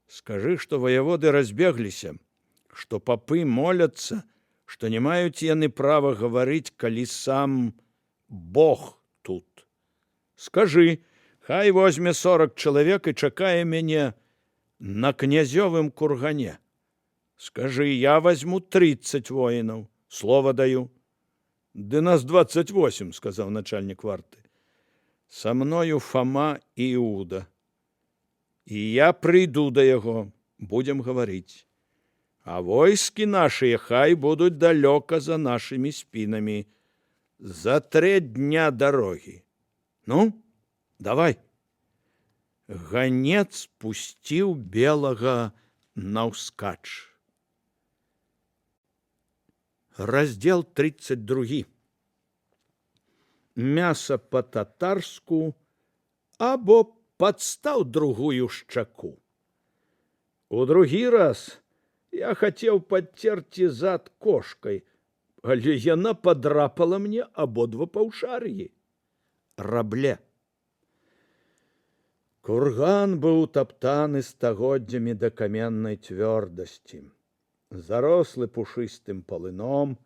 Скажы, што ваяводы разбегліся, што папы моляцца, што не маюць яны права гаварыць, калі сам Бог тут. Скажы, хай возьме 40 чалавек і чакае мяне на князёвым кургане. Скажы, я возьму 30 воінаў, слова даю. Ды нас 28, сказаў начальнік варты. Са мною Фома і Іуда. І я прыйду да яго, будем гаварыць. А войскі нашыя хай будуць далёка за нашымі спінамі. За 3 дня дарогі. Ну, давай. Ганец пусціў белага наўскач. Раздзел 32. Мяса па-татарску або падстаў другую шчаку. У другі раз я хацеў падцерці зад кошкай, але яна падрапала мне абодва паўшар'і. Рабле. Курган быў таптаны стагоддзямі да каменнай цвёрдасці. Зарослы пушыстым палыном,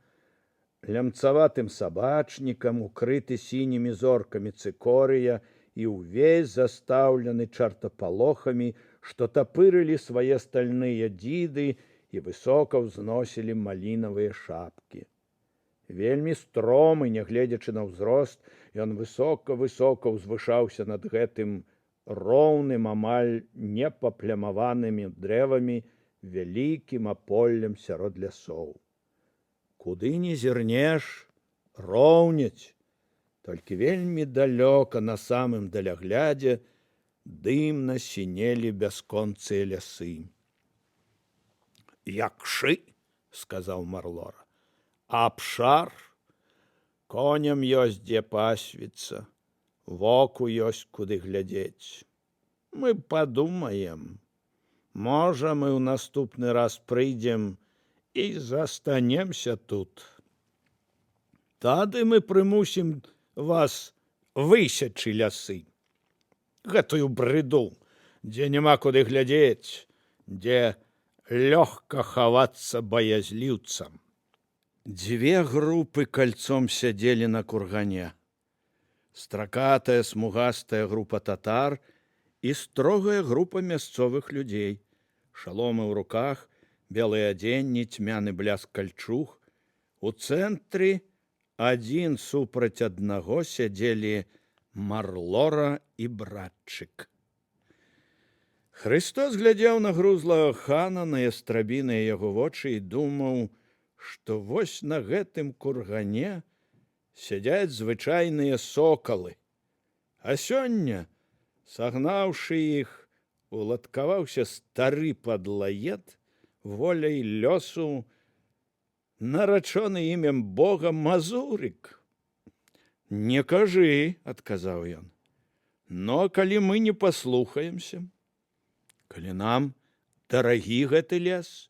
лямцаватым сабачнікам, укрыты сінімі зоркамі цыкорыя і ўвесь застаўлены чартапалохамі, што тапырылі свае стальныя дзіды і высока ўзносілі малінавыя шапкі. Вельмі стромы, нягледзячы на ўзрост, ён высока-высока ўзвышаўся над гэтым роўным, амаль непаплямаванымі дрэвамі вялікім аполлем сярод лясоў. Куды не зірнеш, роўняць, толькі вельмі далёка на самым даляглядзе дымна сінелі бясконцыя лясы. Якшы, сказаў Марлора, абшар, коням ёсць дзе пасвіцца, воку ёсць куды глядзець. Мы падумаем, можа, мы ў наступны раз прыйдзем і застанемся тут. Тады мы прымусім вас высячы лясы. Гэтую брыду, дзе няма куды глядзець, дзе лёгка хавацца баязліўцам. 2 групы кальцом сядзелі на кургане. Стракатая, смугастая група татар і строгая група мясцовых людзей. Шаломы ў руках, белыя адзенні, цьмяны бляск кальчуг. У цэнтры адзін супраць аднаго сядзелі Марлора і братчык. Хрыстос глядзеў на грузлага хана, на ястрабіныя яго вочы і думаў, што вось на гэтым кургане сядзяць звычайныя сокалы. А сёння, сагнаўшы іх, уладкаваўся стары падлаед, воляй лёсу, нарачоны імем Бога Мазурык. Не кажы, адказаў ён, но калі мы не паслухаемся, калі нам дарагі гэты лес,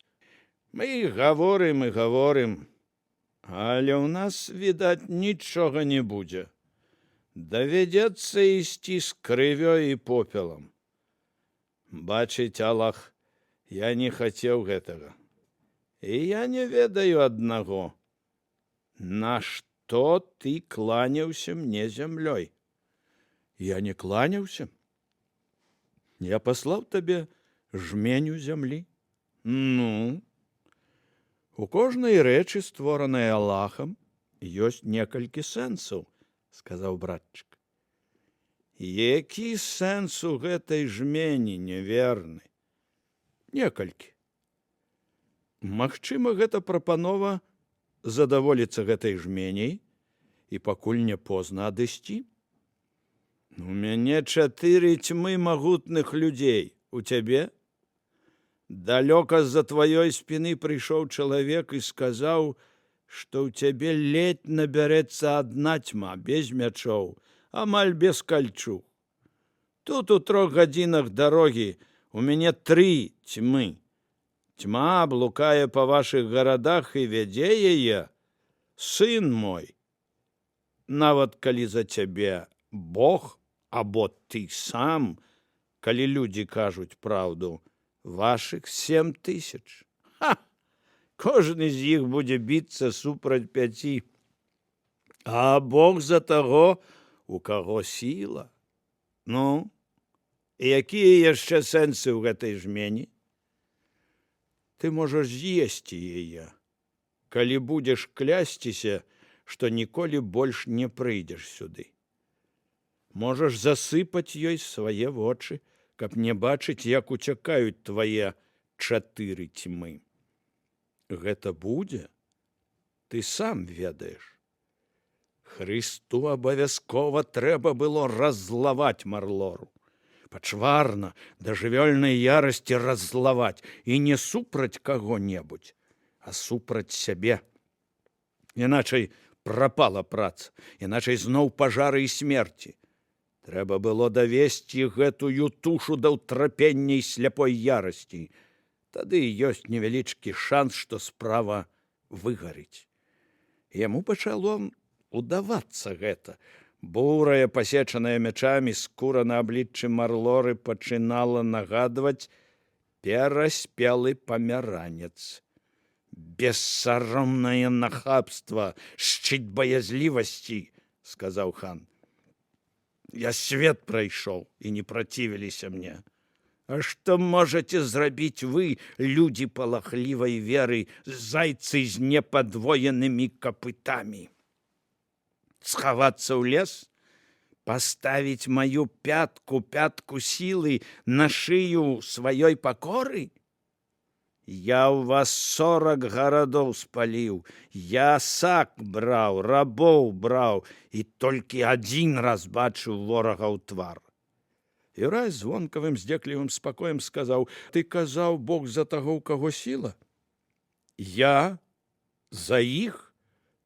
мы гаворым і гаворым, але ў нас, відаць, нічога не будзе. Давядзецца ісці з крывёй і попелам. Бачыць, Аллах, я не хацеў гэтага. І я не ведаю аднаго, на што ты кланяўся мне зямлёй. Я не кланяўся. Я паслаў табе жменю зямлі. Ну, у кожнай рэчы, створанай Аллахам, ёсць некалькі сэнсаў, сказаў братчык. Які сэнс у гэтай жмені, неверны? Некалькі. Магчыма, гэта прапанова задаволіцца гэтай жменяй і пакуль не позна адысці. У мяне 4 тьмы магутных людзей. У цябе? Далёка з-за тваёй спіны прыйшоў чалавек і сказаў, што ў цябе ледь набярэцца адна тьма, без мячоў, амаль без кальчуг. Тут у 3 гадзінах дарогі у мяне 3 тьмы. Тьма блукае па вашых гарадах і вядзе яе, сын мой. Нават калі за цябе Бог, або ты сам, калі людзі кажуць праўду, вашых 7000. Ха! Кожны з іх будзе біцца супраць 5. А Бог за таго, у каго сіла. Ну, і якія яшчэ сэнсы ў гэтай жмені? Ты можаш з'есці яе, калі будзеш клясціся, што ніколі больш не прыйдзеш сюды. Можаш засыпаць ёй свае вочы, каб не бачыць, як уцякаюць твае 4 цьмы. Гэта будзе, ты сам ведаеш. Хрысту абавязкова трэба было раззлаваць Марлору. Пачварна, да жывёльнай ярасці раззлаваць, і не супраць каго-небудзь, а супраць сябе. Іначай прапала праца, іначай зноў пажары і смерці. Трэба было давесці гэтую тушу да ўтрапення і сляпой ярасці. Тады ёсць невялічкі шанс, што справа выгарыць. Яму пачало удавацца гэта. Бурая, пасечаная мячамі скура на абліччы Марлоры пачынала нагадваць пераспелы памяранец. «Бессаромнае нахабства, шчыт баязлівасці», — сказаў хан. «Я свет прайшоў, і не працівіліся мне. А што можаце зрабіць вы, людзі палахлівай веры, зайцы з непадвоенымі капытамі? Схавацца ў лес? Паставіць маю пятку сілы на шыю сваёй пакоры? Я ў вас 40 гарадоў спаліў, я сак браў, рабоў браў, і толькі 1 раз бачыў ворага ў твар». Юрай звонкавым здзеклівым спакоем сказаў: «Ты казаў, Бог за таго, у каго сіла? Я? За іх?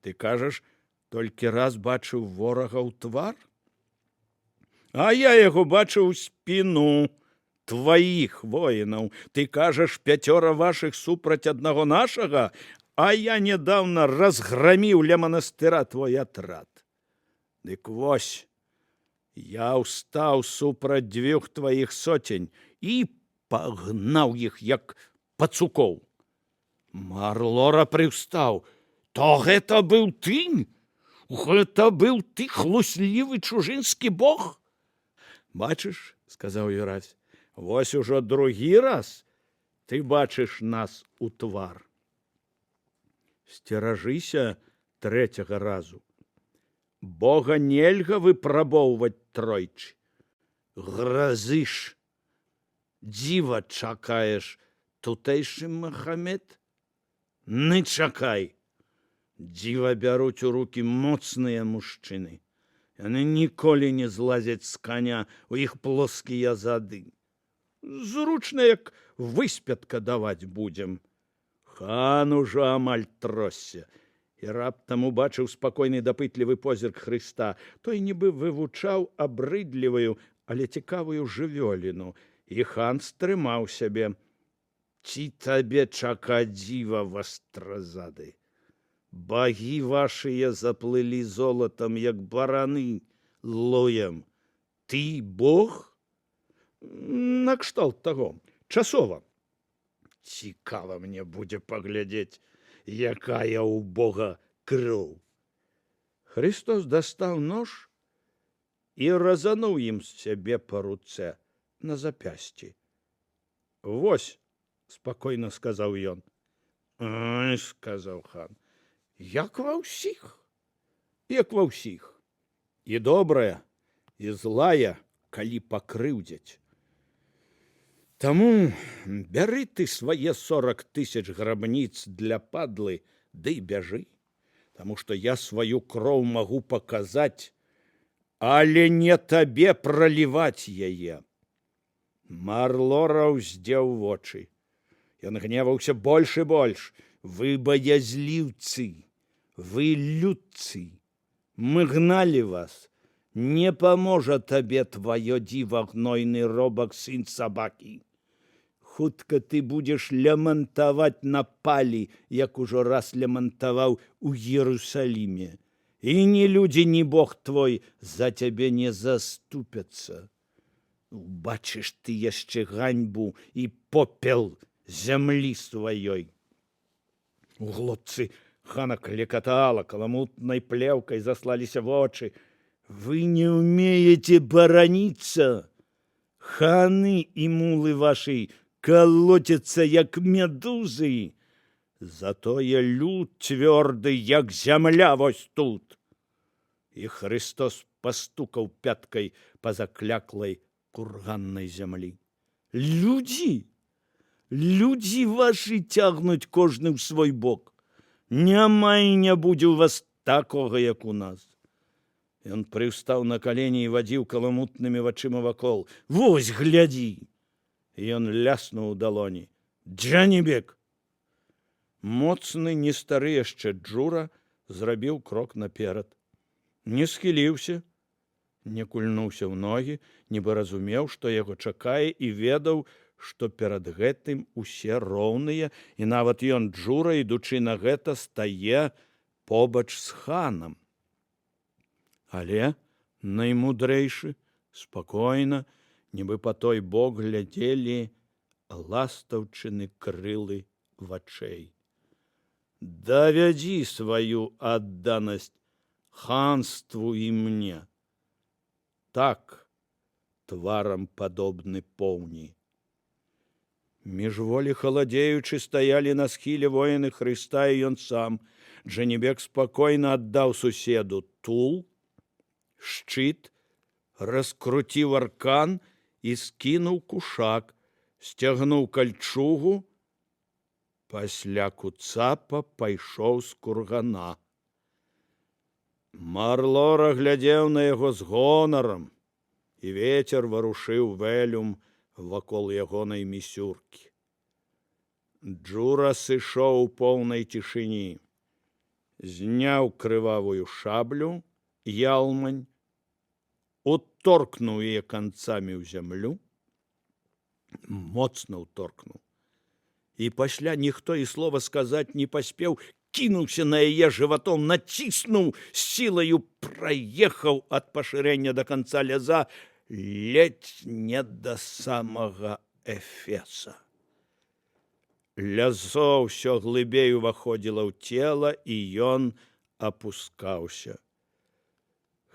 Ты кажаш, толькі раз бачыў ворага ў твар? А я яго бачыў спіну тваіх воінаў. Ты кажаш, 5 вашых супраць аднаго нашага, а я нядаўна разграміў ля манастыра твой атрад. Дык вось, я ўстаў супраць 2 тваіх сотень і пагнаў іх, як пацукоў». Марлора прыўстаў: «То гэта быў ты? Гэта быў ты, хлуслівы чужынскі бог?» «Бачыш, — сказаў Юрась, — вось ужо 2 раз ты бачыш нас у твар. Сцеражыся 3-го разу. Бога нельга выпрабоўваць тройчы. Гразыш, дзіва чакаеш, тутэйшы Махамед? Не чакай. Дзіва бяруць у рукі моцныя мужчыны. Яны ніколі не злазяць з каня, у іх плоскія зады. Зручна, як выспятка даваць будзем». Хан ужо амаль тросся і раптам убачыў спакойны дапытлівы позірк Хрыста. Той нібы вывучаў абрыдлівую, але цікавую жывёліну, і хан стрымаў сябе. «Ці табе чакаць дзіва, вастразады? Багі вашыя заплылі золатам, як бараны лоем. Ты бог? Накшталт таго, часова. Цікава мне будзе паглядзець, якая ў Бога кроў». Христос дастаў нож і разануў ім сябе па руцэ на запясці. «Вось», — спакойна сказаў ён. «Ай, — сказаў хан, — як ва ўсіх, як ва ўсіх. І добрая, і злая, калі пакрыўдзяць. Таму бяры ты свае 40 000 грабніц для падлы, ды бяжы, таму што я сваю кроў магу паказаць, але не табе праліваць яе». Марлора ўздзеў вочы. Ён гневаўся больш і больш. «Вы баязліўцы, вы людцы, мы гналі вас. Не паможа табе тваё дзіва, гнойны робак, сын сабакі. Хутка ты будзеш лямантаваць на палі, як ужо раз лямантаваў у Єрусаліме. І ні людзі, ні Бог твой за цябе не заступяцца. Убачыш ты яшчэ ганьбу і попел зямлі сваёй. У глотцы хана клекатала, каламутнай плеўкай заслаліся вочы. Вы не умеете бараніцца. Ханы і мулы вашы колотятся, як медузы. Затое люд цвёрды, як зямля вось тут. І Христос пастукаў пяткай па закляклай курганнай зямлі. Людзі вашы цягнуць кожны ў свой бок. Няма і не будзе ў вас такога, як у нас. Ён прыстаў на калені і вадзіў каламутнымі вачыма вакол. Вось, глядзі! Ён ляснуў у далоні. Джанібек! Моцны, не стары яшчэ Джура зрабіў крок наперад. Не схіліўся, не кульнуўся ў ногі, нібы разумеў, што яго чакае, і ведаў, што перад гэтым усе роўныя, і нават ён, Джура, ідучы на гэта, стае побач з ханам. Але наймудрэйшы, спакойна, нібы па той бок глядзелі ластаўчыны крылы вачэй. Давядзі сваю адданасць ханству і мне. Так, тварам падобны поўні. Міжволі халадзеючы стаялі на схіле воіны Хрыста і ён сам. Джанібек спакойна аддаў суседу тул, шчыт, раскруціў аркан і скінуў кушак, сцягнуў кальчугу, пасля куцапа пайшоў з кургана. Марлора глядзеў на яго з гонарам, і вецер варушыў вэлюм вакол ягонай місюркі. Джура сышоў у поўнай цішыні, зняў крывавую шаблю, ялмань, уторкнуў яе канцамі ў зямлю, моцна уторкнуў, і пасля ніхто і слова сказаць не паспеў, кінуўся на яе жыватом, націснуў, сілаю праехаў ад пашырэння да канца ляза, ледзь не да самага Эфеса. Лязо ўсё глыбей уваходзіла ў цела, і ён апускаўся.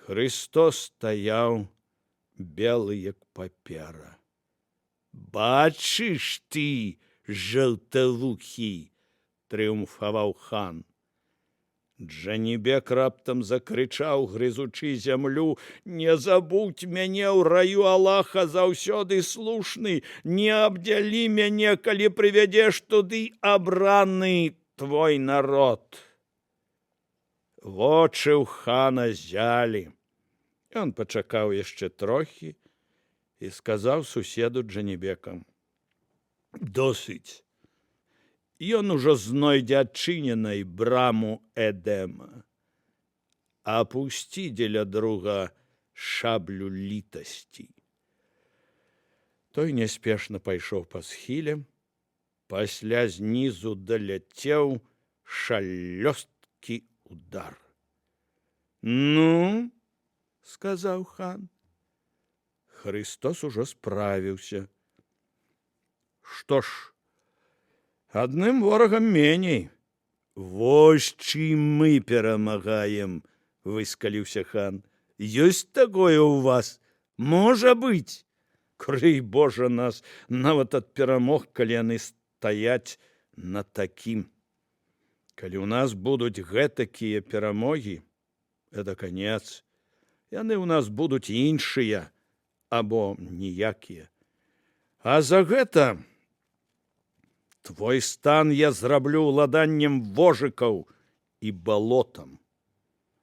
Христос стаяў белы, як папера. Бачыш ты, жаўтавухі, трыумфаваў хан. Джанібек раптам закрычаў, грызучы зямлю: «Не забудь мяне ў раю Аллаха заўсёды слушны, не абдзялі мяне, калі прывядзеш туды абраны твой народ». Вочы ў хана зялі. Ён пачакаў яшчэ трохі і сказаў суседу Джанібекам: «Досыць. Ён ужо знойдзе адчыненай браму Эдема. Апусці дзеля друга шаблю літасці». Той няспешна пайшоў па схіле, пасля знізу даляцеў шалёсткі удар. «Ну?» – сказаў хан. Христос ужо справіўся. «Што ж, адным ворагам меней». «Вось чым мы перамагаем», – выскаліўся хан. «Ёсць такое ў вас? Можа быць? Крый Божа нас нават ад перамог, калі яны стаяць на такім. Калі ў нас будуць гэтакія перамогі, это канец. Яны ў нас будуць іншыя або ніякія. А за гэта твой стан я зраблю ўладаннем вожыкаў і балотам».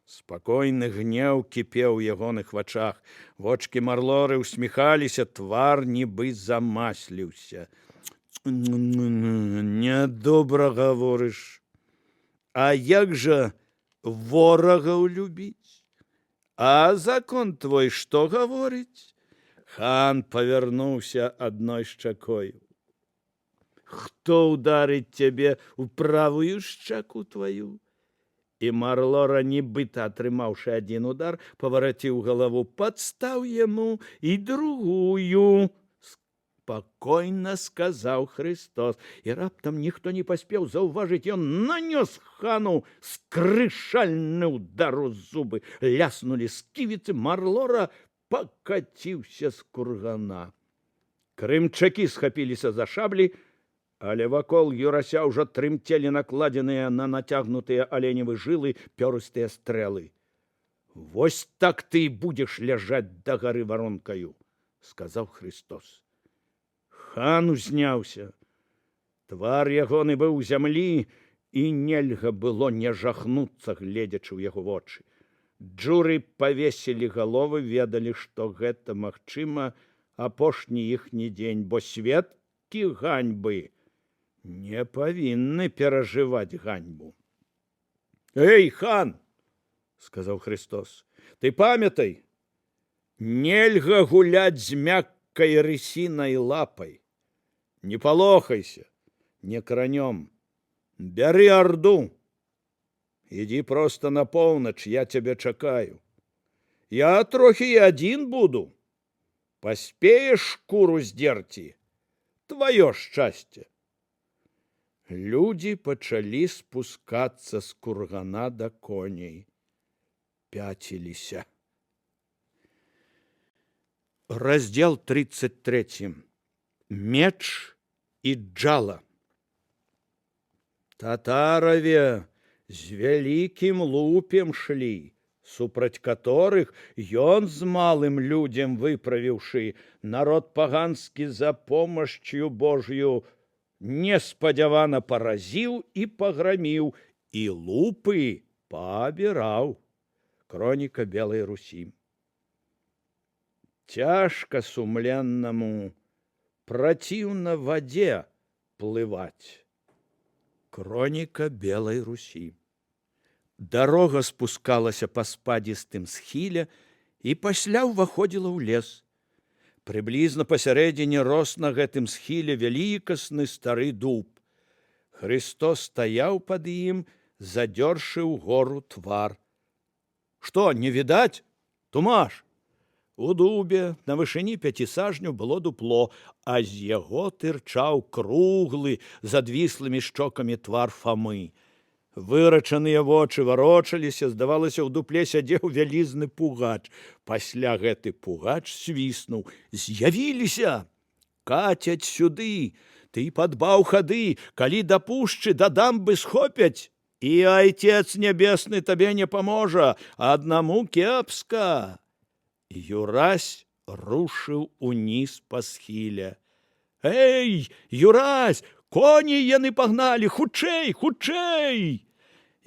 Спакойны гнеў кіпеў у ягоных вачах. Вочкі Марлоры ўсміхаліся, твар нібы замасліўся. «Нядобра гаворыш. А як жа ворагаў любіць? А закон твой што гаворыць?» Хан павярнуўся адной шчакою. «Хто ударыць цябе ў правую шчаку тваю? І Марлора, нібыта атрымаўшы адзін удар, павараціў галаву. «Падстаў яму і другую», спакойна сказаў Христос. І раптам ніхто не паспеў заўважыць. Ён нанёс хану скрышальны удар у зубы. Ляснулі сківіцы. Марлора пакаціўся з кургана. Крымчакі схапіліся за шаблі, але вакол Юрася ўжо трымцелі накладзеныя на нацягнутыя аленевы жылы пёрыстыя стрэлы. «Вось так ты і будзеш ляжаць дагары варонкаю», сказаў Христос. Хан узняўся. Твар ягоны быў у зямлі, і нельга было не жахнуцца, гледзячы ў яго вочы. Джуры павесілі галовы, ведалі, што гэта, магчыма, апошні іхні дзень, бо сведкі ганьбы не павінны перажываць ганьбу. «Эй, хан!» – сказаў Христос. «Ты памятай, нельга гуляць з мяккай рысінай лапай. Не палохайся, не кранём. Бяры арду. Ідзі проста на поўнач, я цябе чакаю. Я трохі і адзін буду. Паспееш шкуру здзерці? Тваё шчасце». Людзі пачалі спускацца з кургана да коней. Пяціліся. Раздзел 33. Меч і джала. Татараве з вялікім лупем шлі, супраць каторых ён з малым людзям выправіўшы, народ паганскі за помашчю Божью неспадзявана паразіў і паграміў, і лупы паабіраў. Хроніка Белай Русі. Цяжка сумленнаму, праціўна вадзе плываць. Хроніка Белай Русі. Дарога спускалася па спадзістым схіле і пасля ўваходзіла ў лес. Прыблізна пасярэдзіне рос на гэтым схіле вялікасны стары дуб. Христос стаяў пад ім, задзёршы ўгору твар. «Што, не відаць? Тумаш!» У дубе на вышыні 5 сажняў было дупло, а з яго тырчаў круглы, з адвіслымі шчокамі твар Фамы. Вырачаныя вочы варочаліся, здавалася, у дупле сядзеў вялізны пугач. Пасля гэты пугач свіснуў. «З'явіліся! Кацяць сюды! Ты падбаў хады! Калі да пушчы, да дамбы схопяць! І Айцец Нябесны табе не паможа! Аднаму кепска!» Юрась рушыў уніз па схіле. «Эй, Юрась! Коні яны пагналі! Хутчэй, хутчэй!»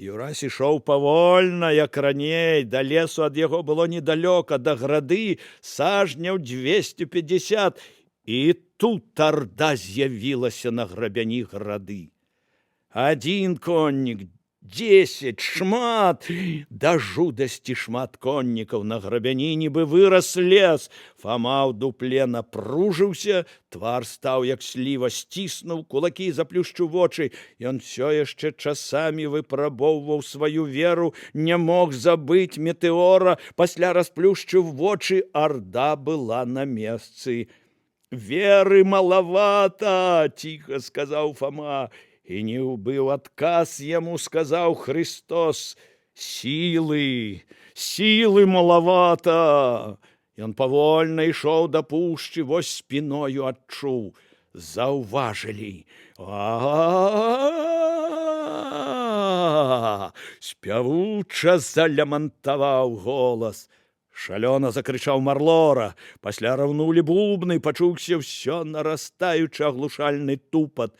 Юрась ішоў павольна, як раней. Да лесу ад яго было недалёка, да грады сажняў 250. І тут арда з'явілася на грабяні грады. Адзін коннік, 10, шмат, да жудасці шмат коннікаў. На грабяні нібы вырас лес. Фама ў дупле напружыўся, твар стаў як сліва, сціснуў кулакі, заплюшчыў вочы. Ён усё яшчэ часамі выпрабоўваў сваю веру, не мог забыць метэора. Пасля расплюшчыў вочы, арда была на месцы. «Веры малавата!» – ціха сказаў Фама. І не ўбыў адказ яму, сказаў Христос: «Сілы, сілы малавата!» Ён павольна ішоў да пушчы, вось спіною адчуў. Заўважылі. «А-а-а!» Спявуча залямантаваў голас. Шалёна закрычаў Марлора. Пасля раўнулі бубны, пачуўся ўсё нарастаючы аглушальны тупат.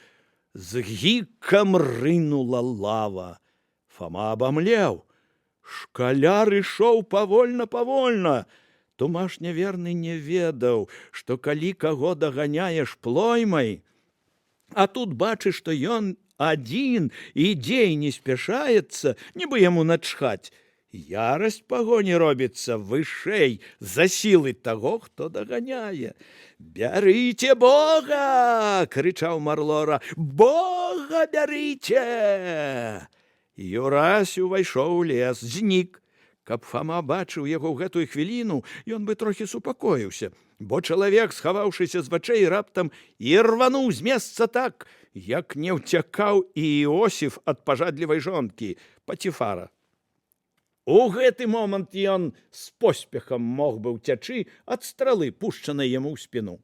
З гікам рынула лава. Фама абамлеў. Шкаляр ішоў павольна-павольна. Тумаш няверны не ведаў, што калі каго даганяеш плоймай, а тут бачыш, што ён адзін ідзе і не спяшаецца, нібы яму начхаць, ярасць пагоні робіцца вышэй за сілы таго, хто даганяе. «Бярыце Бога!» – крычаў Марлора. «Бога бярыце!» Юрась увайшоў у лес, знік. Каб Фама бачыў яго ў гэтую хвіліну, ён бы трохі супакоіўся, бо чалавек, схаваўшыся з вачэй, раптам і рвануў з месца так, як не ўцякаў і Іосіф ад пажадлівай жонкі Паціфара. У гэты момант ён з поспехам мог бы ўцячы ад стралы, пушчанай яму ў спіну.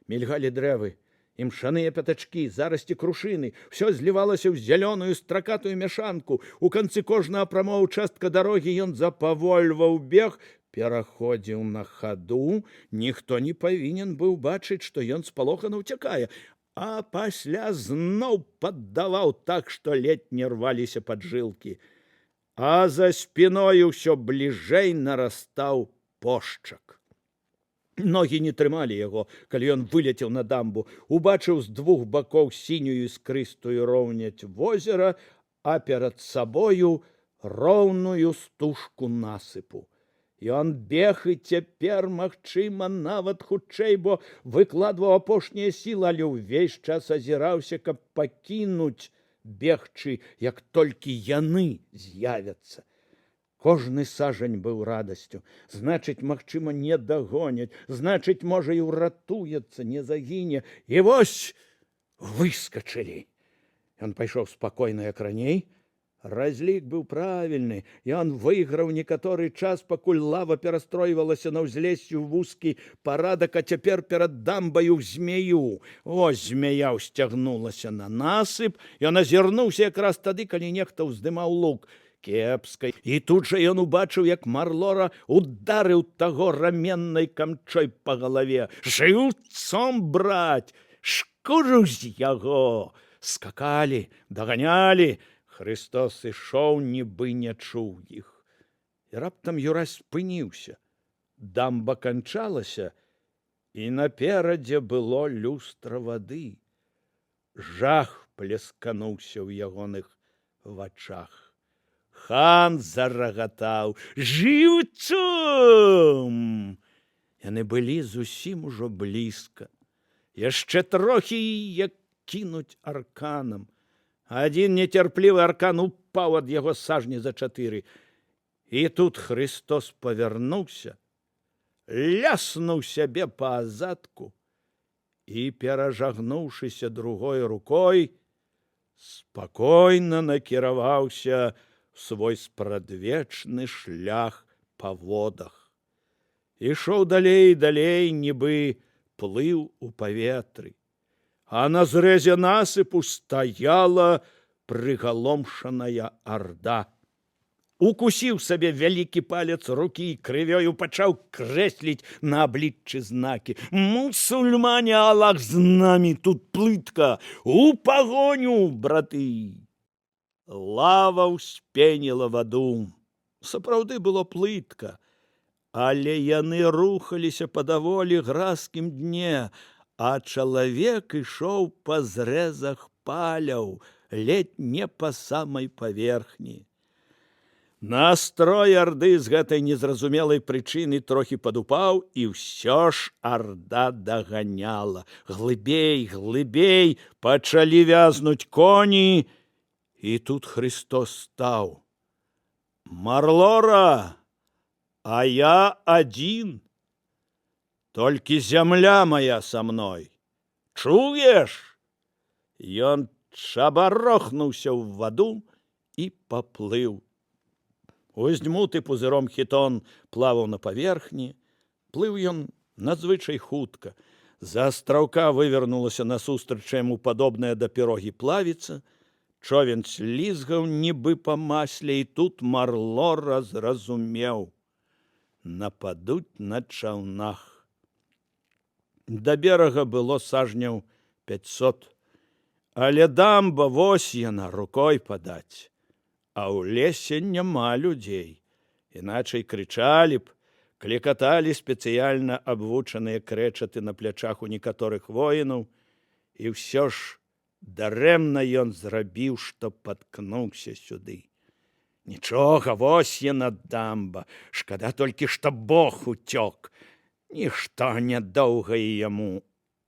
Мільгалі дрэвы, імшаныя пятачкі, зарасці крушыны, усё злівалася ў зялёную стракатую мяшанку. У канцы кожнага прамого участка дарогі ён запавольваў бег, пераходзіў на хаду. Ніхто не павінен быў бачыць, што ён спалохана ўцякае, а пасля зноў паддаваў так, што ледзь не рваліся паджылкі. А за спіною ўсё бліжэй нарастаў пошчак. Ногі не трымалі яго, калі ён выляцеў на дамбу, убачыў з двух бакоў сінюю іскрыстую роўняць возера, а перад сабою роўную стужку насыпу. Ён бег і цяпер, магчыма, нават хутчэй, бо выкладваў апошнія сілы, але ўвесь час азіраўся, каб пакінуць бегчы, як толькі яны з'явяцца. Кожны сажань быў радасцю. Значыць, магчыма, не дагоняць. Значыць, можа, і ўратуецца, не загіне. І вось выскачылі. Ён пайшоў спакойна, як раней. Разлік быў правільны. Ён выйграў некаторы час, пакуль лава перастройвалася на ўзлессю вузкі парадак, а цяпер перад дамбаю змею. Ось змея ўсцягнулася на насып. Ён азірнуўся якраз тады, калі нехта ўздымаў лук. Кепска. І тут жа ён убачыў, як Марлора ударыў таго раменнай камчой па галаве. Жыўцом браць! Шкуру з яго! Скакалі, даганялі. Христос ішоў, нібы не чуў іх. І раптам Юрась спыніўся. Дамба канчалася, і наперадзе было люстра вады. Жах плескануўся ў ягоных вачах. Хан зарагатаў: жыўцом! Яны былі зусім ужо блізка. Яшчэ трохі, як кінуць арканам. Адзін нецярплівы аркан упаў ад яго сажні за 4. І тут Христос павярнуўся, ляснуў сябе па азадку і, перажагнуўшыся другой рукой, спакойна накіраваўся свой спрадвечны шлях па водах. Ішоў далей і далей, нібы плыў у паветры. А на зрэзе насыпу стаяла прыгаломшаная арда. Укусіў сабе вялікі палец рукі, крывёю пачаў крэсліць на абліччы знакі. Мусульмане, Аллах з намі, тут плытка! У пагоню, браты! Лава ўспеніла ваду. Сапраўды было плытка, але яны рухаліся па даволі гразкім дне, а чалавек ішоў па зрэзах паляў, ледзь не па самай паверхні. Настрой арды з гэтай незразумелай прычыны трохі падупаў, і ўсё ж арда даганяла. Глыбей, глыбей пачалі вязнуць коні, і тут Христос стаў. Марлора, а я адзін. Толькі зямля моя са мной. Чуеш? Ён чабарохнуўся ў ваду і паплыў. Уздьмуты пузыром хітон плаваў на паверхні. Плыў ён надзвычай хутка. З астраўка вывернулася насустрач яму падобная да пірогі плавіца. Човен слізгаў, нібы па масле, і тут Марлора зразумеў. Нападуць на чаўнах. Да берага было сажняў 500. Але дамба, вось яна, рукой падаць. А ў лесе няма людзей. Іначай крычалі б, клекаталі спецыяльна абвучаныя крэчаты на плячах у некаторых воінаў, і ўсё ж дарэмна ён зрабіў, што паткнуўся сюды. Нічога, вось яна дамба. Шкада толькі, што Бог уцёк. Нішто нядоўга і яму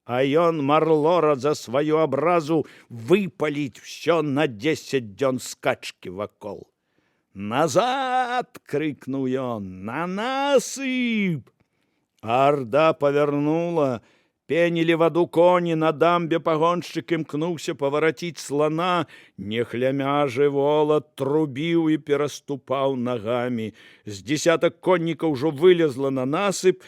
а ён Марлора за сваю абразу выпаліць усё на 10 дзён скачкі вакол. «Назад!» — крикнул ён. «На насыпь!» Орда повернула. Пенили воду кони, на дамбе погонщик имкнулся поворотить слона. Нехлямяжий волод трубил и переступал ногами. С десяток конников уже вылезло на насыпь.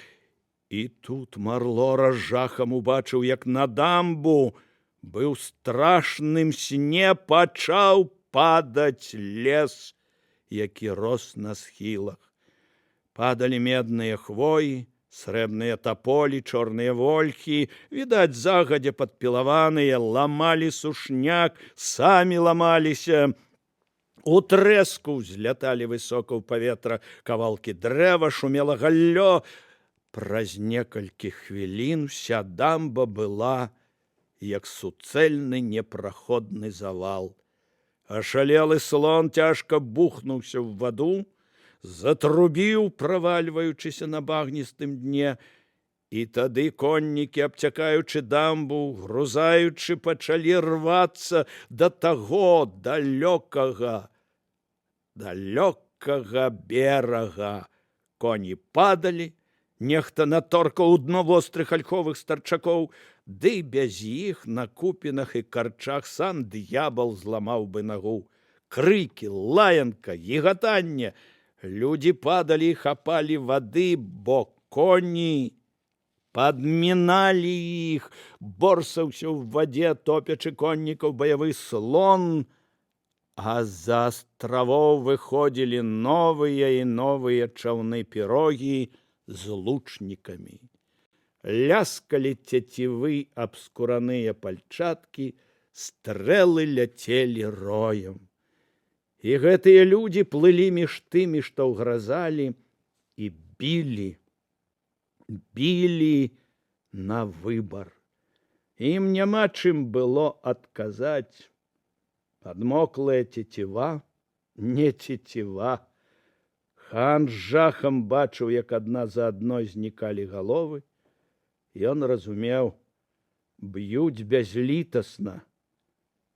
И тут Марлора з жахом убачыў, як на дамбу быў страшным сне пачаў падаць лес, які рос на схілах. Падалі медныя хвоі, срэбныя таполі, чорныя вольхі, відаць, загадзя падпілаваныя, ламалі сушняк, самі ламаліся. У трэску взляталі высока ў паветра кавалкі дрэва, шумела галлё. Праз некалькі хвілін вся дамба была, як суцэльны непраходны завал. Ашалелы слон цяжка бухнуўся ў ваду, затрубіў, правальваючыся на багністым дне, і тады коннікі, абцякаючы дамбу, грузаючы, пачалі рвацца да таго далёкага берага. Коні падалі, нехта наторкаў у дно вострых альховых старчакоў, ды без іх на купінах і карчах сам д'ябал зламаў бы нагу. Крыкі, лаянка, гігатанне. Людзі падалі і хапалі вады, бо коні падміналі іх. Борсаўся ў вадзе, топячы коннікаў баявы слон, а з-за астравоў выходзілі новыя і новыя чаўны-пірогі з лучнікамі. Ляскалі цецівы абскураныя пальчаткі, стрэлы ляцелі роем. І гэтыя людзі плылі між тымі, што ўгразалі, і білі на выбар. Ім няма чым было адказаць. Падмоклая цеціва, не цеціва. Хан з жахам бачыў, як адна за адной знікалі галовы. Ён разумеў, б'юць бязлітасна,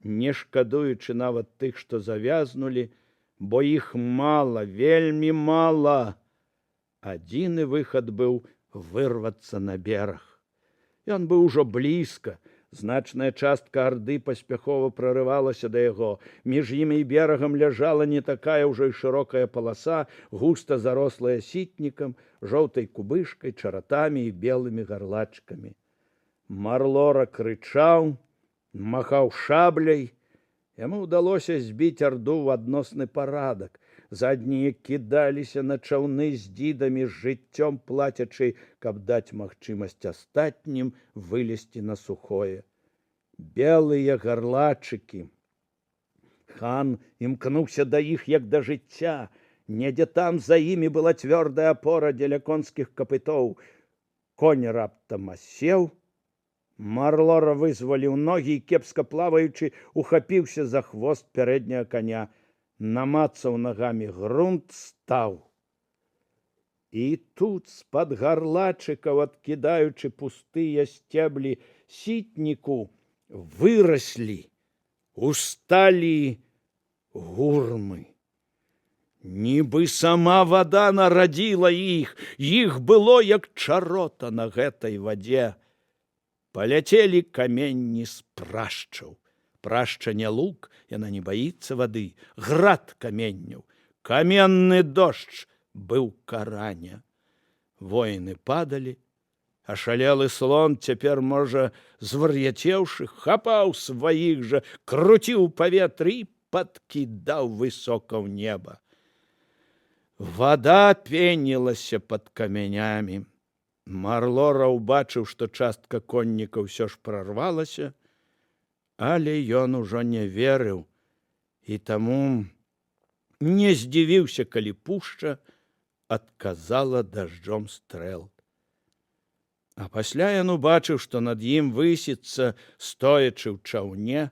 не шкадуючы нават тых, што завязнулі, бо іх мала, вельмі мала. Адзіны выхад быў вырвацца на бераг. Ён быў ужо блізка. Значная частка арды паспяхова прарывалася да яго. Між імі і берагам ляжала не такая ўжо і шырокая паласа, густа зарослая сітнікам, жоўтай кубышкай, чаратамі і белымі гарлачкамі. Марлора крычаў, махаў шабляй. Яму ўдалося збіць арду ў адносны парадак. Заднія кідаліся на чаўны з дзідамі, з жыццём плацячы, каб даць магчымасць астатнім вылезці на сухое. Белыя гарлачыкі. Хан імкнуўся да іх, як да жыцця. Недзе там за імі была цвёрдая апора дзеля конскіх капытоў. Конь раптам асеў. Марлора вызваліў ногі і, кепска плаваючы, ухапіўся за хвост пярэдняга коня. Намацаў нагамі грунт, стаў. І тут з-пад гарлачыкаў, адкідаючы пустыя сцеблі сітніку, выраслі, усталі гурмы. Нібы сама вада нарадзіла іх, іх было як чарота на гэтай вадзе. Паляцелі каменні з прашчаў. Прашча не лук, яна не баіцца вады, град каменняў. Каменны дождж быў караня. Воіны падалі, ашалелы слон цяпер, можа, звар'яцеўшы, хапаў сваіх жа, круціў у паветры і падкідаў высока ў неба. Вада пенілася пад камянямі. Марлора ўбачыў, што частка конніка ўсё ж прарвалася, але ён ужо не верыў і таму не здзівіўся, калі пушча адказала дажджом стрэл. А пасля ён убачыў, што над ім высіцца, стоячы ў чаўне,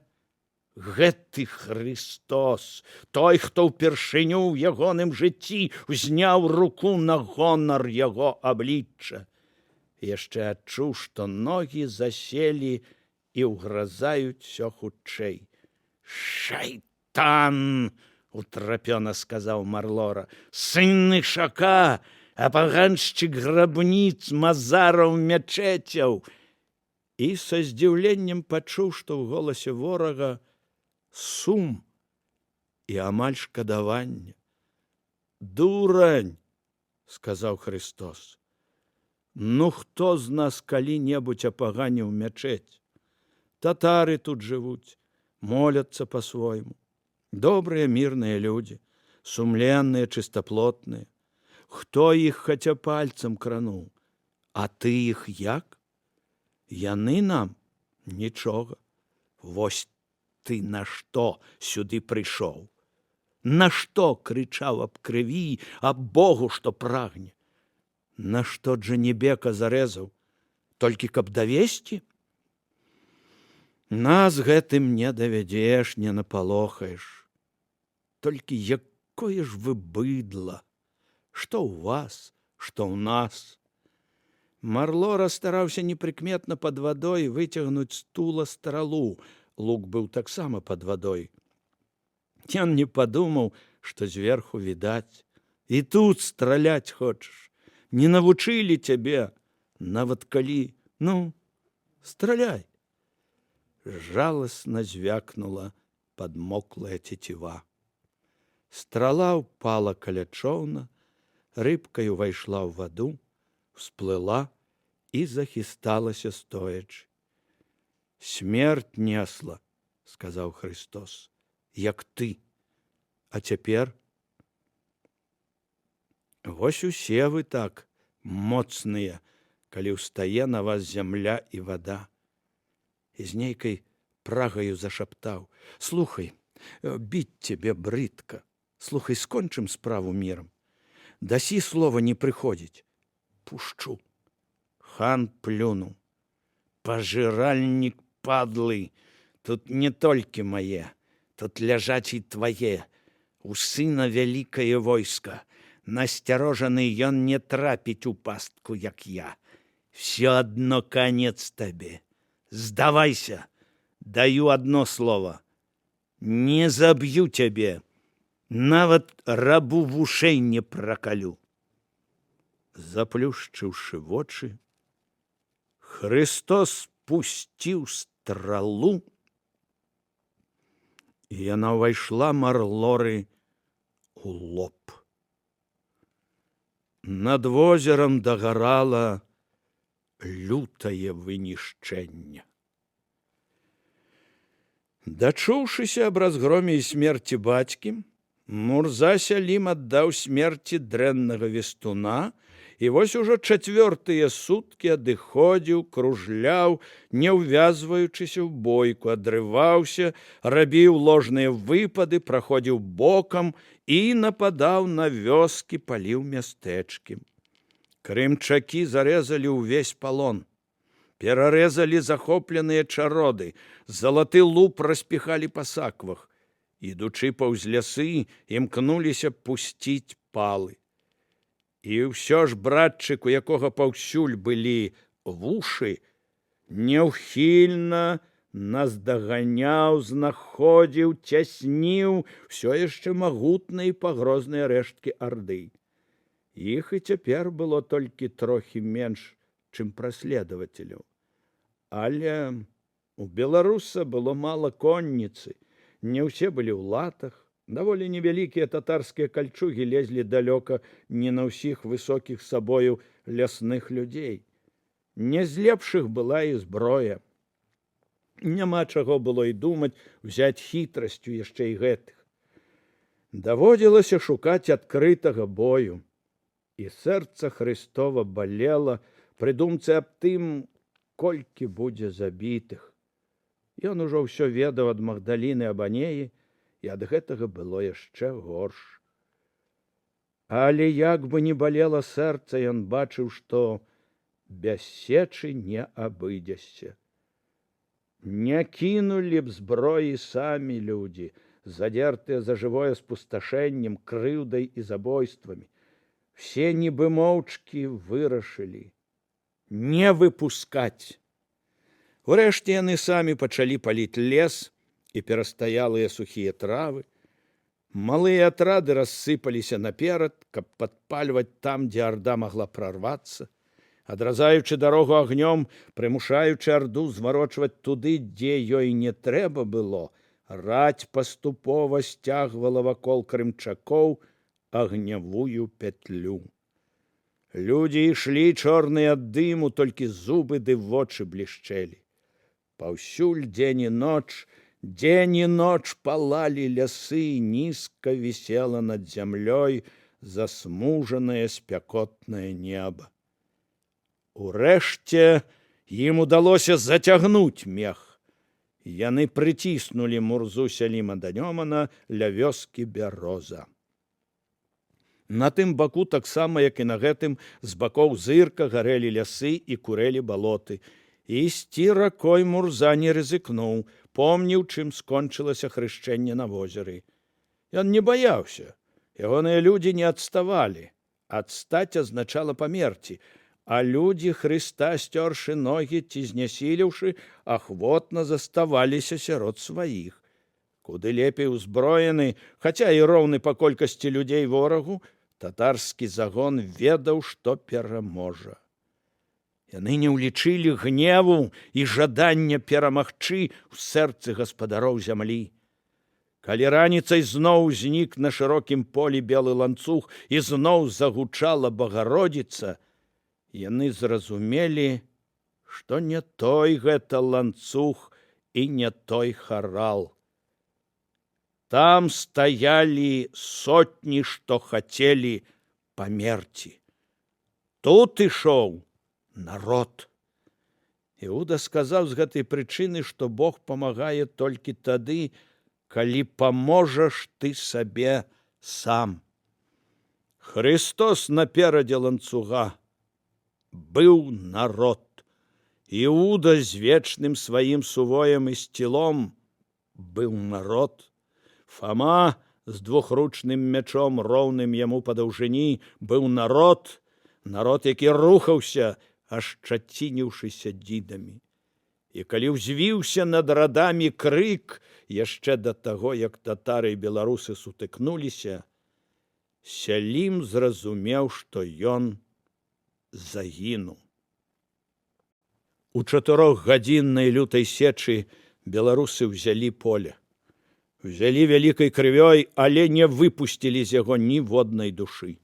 гэты Христос, той, хто ўпершыню ў ягоным жыцці ўзняў руку на гонар яго аблічча. яшчэ адчуў, што ногі заселі і ўгразаюць усё хутчэй. «Шайтан!» — утрапёна сказаў Марлора. «Сын Ішака, апаганшчык грабніц, мазараў, мячэцяў!» І са здзіўленнем пачуў, што ў голасе ворага сум і амаль шкадаванне. «Дурань!» — сказаў Христос. «Ну хто з нас калі-небудзь апаганіў мячэць? Татары тут жывуць, моляцца па-свойму. Добрыя мірныя людзі, сумленныя, чыстаплотныя. Хто іх хаця пальцам крануў? А ты іх як? Яны нам нічога. Вось ты на што сюды прыйшоў? На што крычаў аб крыві, аб Богу, што прагне? На што Джанібека зарэзаў? Толькі каб давесці? Нас гэтым не давядзеш, не напалохаеш. Толькі якое ж вы быдла! Што ў вас, што ў нас?» Марлора стараўся непрыкметна пад вадой выцягнуць з тула стралу. Лук быў таксама пад вадой. Ён не падумаў, што зверху відаць. І тут страляць хочаш. Не навучылі цябе, нават калі. Ну, страляй. Жаласна звякнула падмоклая цеціва. Страла ўпала каля чоўна, рыбкай увайшла ў ваду, всплыла і захісталася стоячы. «Смерть несла», — сказаў Христос, — «як ты. А цяпер? Вось усе вы так моцныя, калі ўстае на вас зямля і вада». І з нейкай прагаю зашаптаў: «Слухай, біць цябе брыдка. Слухай, скончым справу мірам. Дасі слова не прыходзіць. Пушчу». Хан плюнуў: «Пажыральнік падлы, тут не толькі мае, тут ляжаць і твае. У сына вялікае войска. Насцярожаны ён не трапіць у пастку, як я. Всё адно канец табе. Здавайся, даю одно слово. Не заб'ю цябе, нават рабу вушэй не пракалю». Заплюшчыўшы вочы, Христос пусціў стралу, і яна ўвайшла Марлоры у лоб. Над возерам дагарала лютае вынішчэнне. Дачуўшыся аб разгроме і смерці бацькі, Мурза Сялім аддаў смерці дрэннага вестуна, і вось ужо 4-тыя суткі адыходзіў, кружляў, не ўвязваючыся ў бойку, адрываўся, рабіў ложныя выпады, праходзіў бокам і нападаў на вёскі, паліў мястэчкі. Крымчакі зарэзалі ўвесь палон, перарэзалі захопленыя чароды, залаты луп распіхалі па саквах. Ідучы паўз лясы, імкнуліся пусціць палы. І ўсё ж братчык, у якога паўсюль былі вушы, няўхільна наздаганяў, знаходзіў, цясніў усё яшчэ магутныя і пагрозныя рэшткі арды. Іх і цяпер было толькі трохі менш, чым праследавацеляў. Але у беларуса было мала конніцы, не ўсе былі ў латах, даволі невялікія татарскія кальчугі лезлі далёка не на ўсіх высокіх сабою лясных людзей. Не з лепшых была і зброя. Няма чаго было і думаць узяць хітрасцю яшчэ і гэтых. Даводзілася шукаць адкрытага бою. І сэрца Христова балела пры думцы аб тым, колькі будзе забітых. Ён ужо ўсё ведаў ад Магдаліны Абанеі, і ад гэтага было яшчэ горш. Але як бы не балела сэрца, ён бачыў, што без сечы не абыдзешся. Не кінулі б зброі самі людзі, задзертыя за жывое спусташэннем, крыўдай і забойствамі. Все нібы моўчкі вырашылі: не выпускаць. Урэшце яны самі пачалі паліць лес і перастаялыя сухія травы. Малыя атрады рассыпаліся наперад, каб падпальваць там, дзе арда магла прарвацца, адразаючы дарогу агнём, прымушаючы арду зварочваць туды, дзе ёй не трэба было, раць паступова сцягвала вакол крымчакоў агнявую пятлю. Людзі ішлі чорныя ад дыму, толькі зубы ды вочы блішчэлі. Паўсюль дзень і ноч палалі лясы, нізка вісела над зямлёй засмужанае спякотнае неба. Урэшце ім удалося зацягнуць мех. Яны прыціснулі Мурзу Сяліма Данёмана ля вёскі Бяроза. На тым баку, таксама, як і на гэтым, з бакоў зырка гарэлі лясы і курэлі балоты. Ісці ракой Мурза не рызыкнуў, помніў, чым скончылася хрышчэнне на возеры. Ён не баяўся. Ягоныя людзі не адставалі. Адстаць азначала памерці, а людзі Хрыста, сцёршы ногі ці знясіліўшы, ахвотна заставаліся сярод сваіх. Куды лепей узброены, хаця і роўны па колькасці людзей ворагу, татарскі загон ведаў, што пераможа. Яны не ўлічылі гневу і жадання перамагчы ў сэрцы гаспадароў зямлі. Калі раніцай зноў знік на шырокім полі белы ланцуг і зноў загучала Багародзіца, яны зразумелі, што не той гэта ланцуг і не той харал. Там стаялі сотні, што хацелі памерці. Тут ішоў народ. Іуда сказаў з гэтай прычыны, што Бог памагае толькі тады, калі паможаш ты сабе сам. Христос наперадзе ланцуга быў народ. Іуда з вечным сваім сувоем і сцілом быў народ. Фама з двухручным мячом, роўным яму па даўжыні, быў народ, які рухаўся, ашчацініўшыся дзідамі. І калі ўзвіўся над радамі крык, яшчэ да таго, як татары і беларусы сутыкнуліся, Сялім зразумеў, што ён загінуў. У 4-гадзіннай лютай сечы беларусы ўзялі поле. Взялі вялікай крывёй, але не выпусцілі з яго ніводнай душы.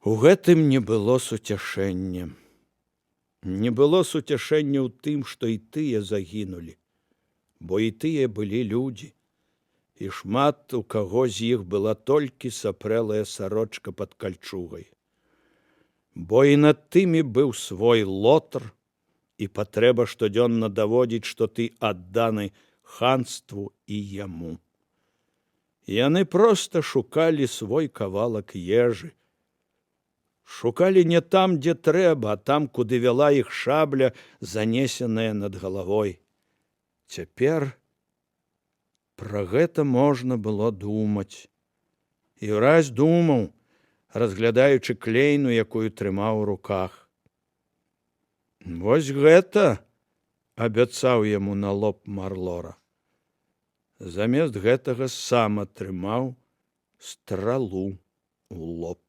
У гэтым не было суцяшэння. Не было суцяшэння ў тым, што і тыя загінулі, бо і тыя былі людзі, і шмат у каго з іх была толькі сапрэлая сарочка пад кальчугай. Бо і над тымі быў свой лотар, і патрэба штодзённа даводзіць, што ты адданы ханству і яму. Яны проста шукалі свой кавалак ежы. Шукалі не там, дзе трэба, а там, куды вяла іх шабля, занесеная над галавой. Цяпер пра гэта можна было думаць. І ўраз думаў, разглядаючы клейну, якую трымаў у руках. Вось гэта абяцаў яму на лоб Марлора. Замест гэтага сам атрымаў стралу ў лоб.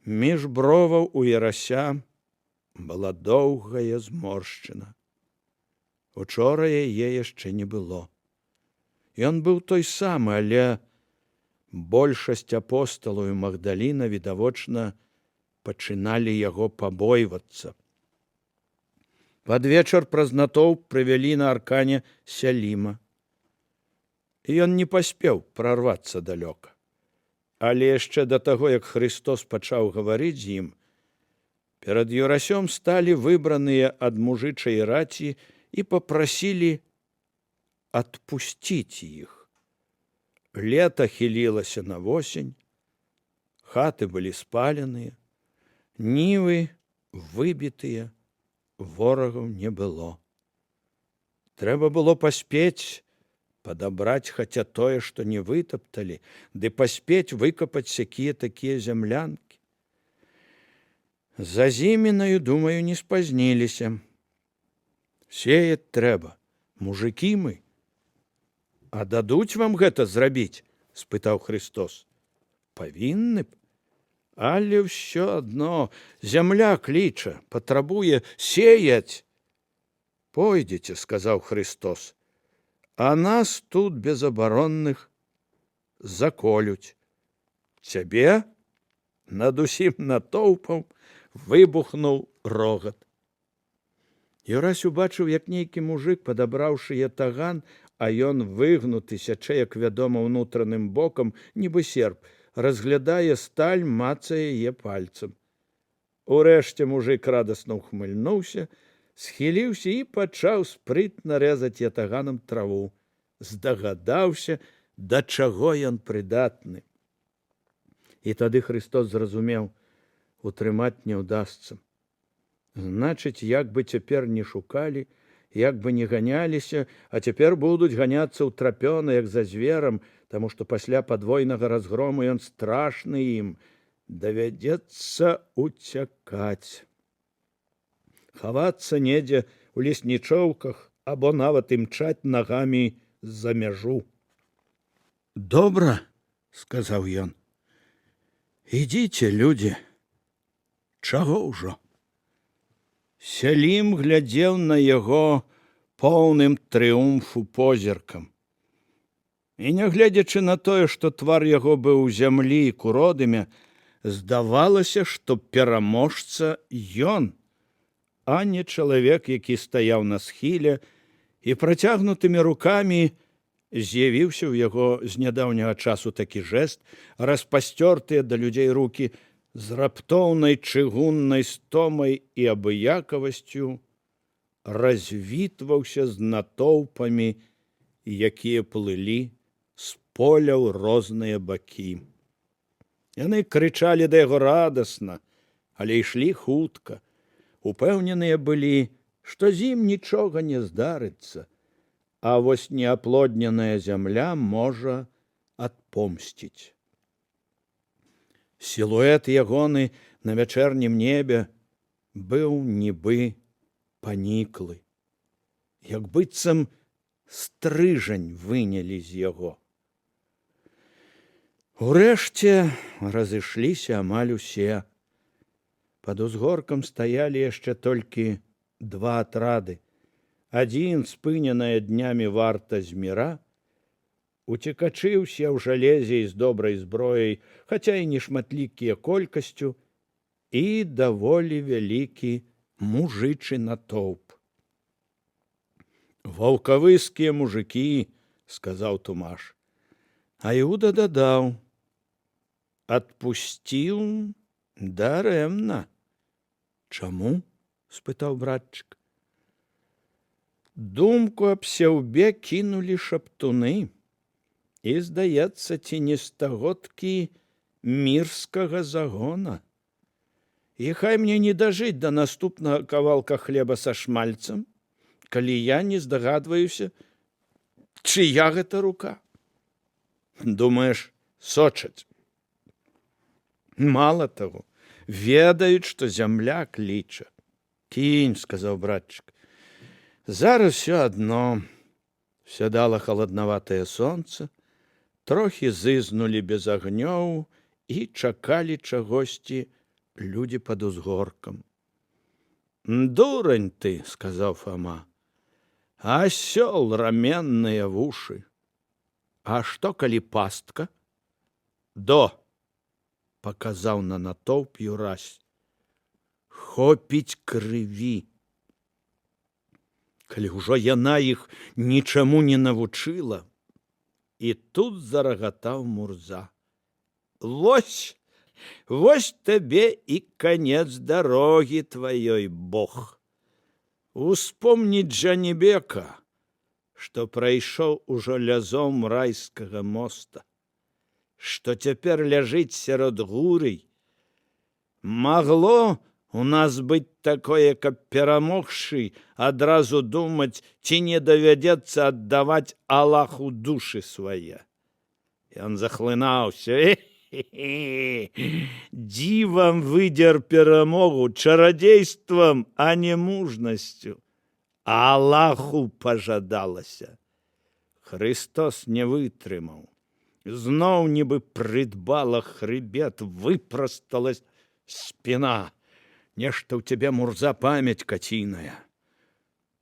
Між броваў у Ярася была доўгая зморшчына. Учора яе яшчэ не было. Ён быў той самы, але большасць апосталаў і Магдаліна, відавочна, пачыналі яго пабойвацца. Пад вечар праз натоўп прывялі на аркане Сяліма. І ён не паспеў прарвацца далёка. Але яшчэ да таго, як Христос пачаў гаварыць з ім, перад Юрасём сталі выбраныя ад мужычай раці і папрасілі адпусціць іх. Лета хілілася на восень, хаты былі спаленыя, нівы выбітыя, ворагаў не было. Трэба было паспець падабраць хаця тое, што не вытапталі, ды паспець выкапаць сякія такія зямлянкі. За зімінаю, думаю, не спазніліся. Сеять трэба, мужыкі мы. А дадуць вам гэта зрабіць? Спытаў Христос. Павінны б, але ўсё адно зямля кліча, патрабуе сеяць. Пойдзеце, сказаў Христос, а нас тут безабаронных заколюць. Цябе? Над усім натоўпам выбухнуў рогат. Юрась убачыў, як нейкі мужык, падабраўшы ятаган, а ён выгнуты, сячэ, як вядома, унутраным бокам, нібы серп, разглядае сталь, мацае яе пальцам. Урэшце мужык радасна ухмыльнуўся, схіліўся і пачаў спрытна рэзаць ятаганам траву. Здагадаўся, да чаго ён прыдатны. І тады Христос зразумеў, утрымаць не ўдасца. Значыць, як бы цяпер не шукалі, як бы не ганяліся, а цяпер будуць ганяцца ўтрапёна, як за зверам, таму што пасля падвойнага разгрому ён страшны ім. Давядзецца уцякаць. Хавацца недзе ў леснічоўках або нават імчаць нагамі за мяжу. Добра, сказаў ён. Ідзіце, людзі. Чаго ўжо? Сялім глядзеў на яго поўным трыумфу позіркам. І нягледзячы на тое, што твар яго быў у зямлі і куродымя, здавалася, што пераможца ён, а не чалавек, які стаяў на схіле і працягнутымі рукамі з'явіўся ў яго з нядаўняга часу такі жэст, распасцёртыя да людзей рукі, з раптоўнай чыгуннай стомай і абыякавасцю развітваўся з натоўпамі, якія плылі з поля ў розныя бакі. Яны крычалі да яго радасна, але ішлі хутка. Упэўненыя былі, што з ім нічога не здарыцца, а вось неаплодненая зямля можа адпомсціць. Сілуэт ягоны на вячэрнім небе быў нібы паніклы, як быццам стрыжань вынялі з яго. Урэшце разышліся амаль усе. Пад узгоркам стаялі яшчэ толькі два атрады. Адзін, спыненая днямі варта зміра, уцекачы ўсе ў жалезе і з добрай зброяй, хаця і нешматлікія колькасцю, і даволі вялікі мужычы натоўп. Ваўкавыскія мужыкі, сказаў Тумаш. А Іуда дадаў, адпусціў дарэмна. Чаму? Спытаў братчык. Думку аб сяўбе кінулі шаптуны. І, здаецца, ці не стагодкі мірскага загона. І хай мне не дажыць да наступнага кавалка хлеба са шмальцам, калі я не здагадваюся, чыя гэта рука. Думаеш, сочаць? Мала таго, ведаюць, што зямля кліча. Кінь, сказаў братчык. Зараз все адно. Сядала халаднаватае сонца, трохі зызнулі без агнёў і чакалі чагосьці людзі пад узгоркам. Дурань ты, сказаў Фома, асёл раменныя вушы. А што, калі пастка? До, паказаў на натоўп Юрась. Хопіць крыві. Калі ўжо яна іх нічаму не навучыла. І тут зарагатаў Мурза. Вось табе і канец дарогі тваёй, Бог. Успомніць Джанібека, што прайшоў ужо лязом райскага моста, што цяпер ляжыць сярод гурый. Магло у нас быць такое, каб перамогшы адразу думаць, ці не давядзецца аддаваць Аллаху душы свае. Ён захлынаўся. Дзівам выдзер перамогу чарадзействам, а не мужнасцю. Аллаху пажадалася. Христос не вытрымаў. Зноў нібы прыдбала хрыбет, выпрасталась спіна. Нешта ў цябе, Мурза, памяць каціная.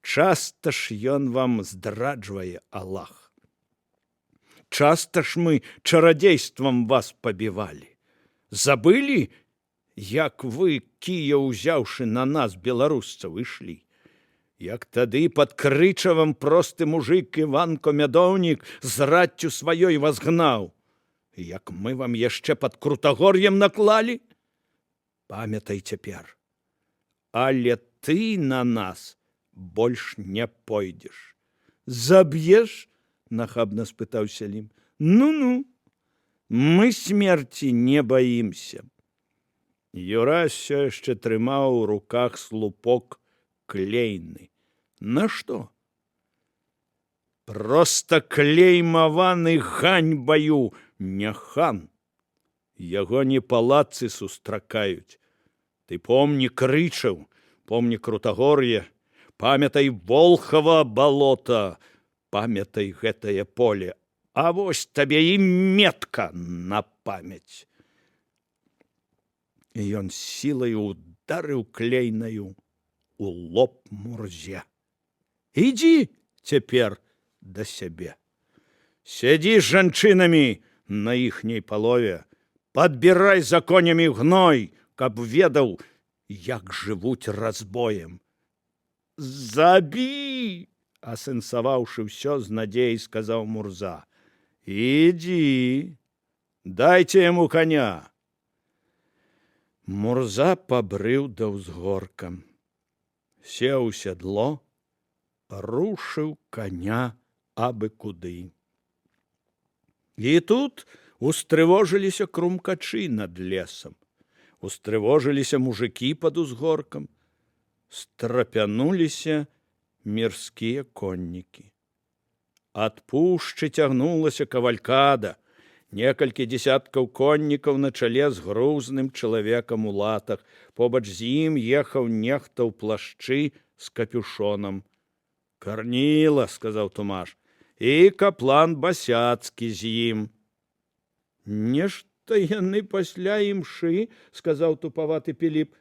Часта ж ён вам здраджвае, Аллах. Часта ж мы чарадзействам вас пабівалі. Забылі, як вы, кія ўзяўшы на нас, беларусцаў, ішлі? Як тады пад Крычавам просты мужик Іванко Мядоўнік з раццю сваёй вас гнаў? Як мы вам яшчэ пад Крутагор'ем наклалі? Памятай цяпер. Але ты на нас больш не пойдзеш. Заб'еш? Нахабна спытаў Селім. Ну-ну, мы смерці не баімся. Юрась усё яшчэ трымаў у руках слупок клейны. На што? Проста клеймаваны ганьбаю не хан. Яго не палацы сустракаюць. Ты помні Крычаў, помні Крутагор'е, памятай Волхава балота, памятай гэтае поле, а вось табе і метка на памяць. І ён сілаю ударыў клейнаю у лоб Мурзе. Ідзі цяпер да сябе. Сядзі з жанчынамі на іхняй палове, падбірай за конямі гной, каб ведаў, як жывуць разбоем. Забі! Асэнсаваўшы ўсё з надзеяй, сказаў Мурза. Ідзі, дайце яму коня. Мурза пабрыў да ўзгорка. Сеў у сядло, рушыў коня абы куды. І тут устрывожыліся крумкачы над лесам. Устрывожыліся мужыкі пад узгоркам. Страпянуліся мірскія коннікі. Ад пушчы цягнулася кавалькада, некалькі дзесяткаў коннікаў на чале з грузным чалавекам у латах. Побач з ім ехаў нехта ў плашчы з капюшонам. Карніла, сказаў Тумаш, і каплан Басяцкі з ім. Нешта яны пасля імшы, сказаў тупаваты Піліп.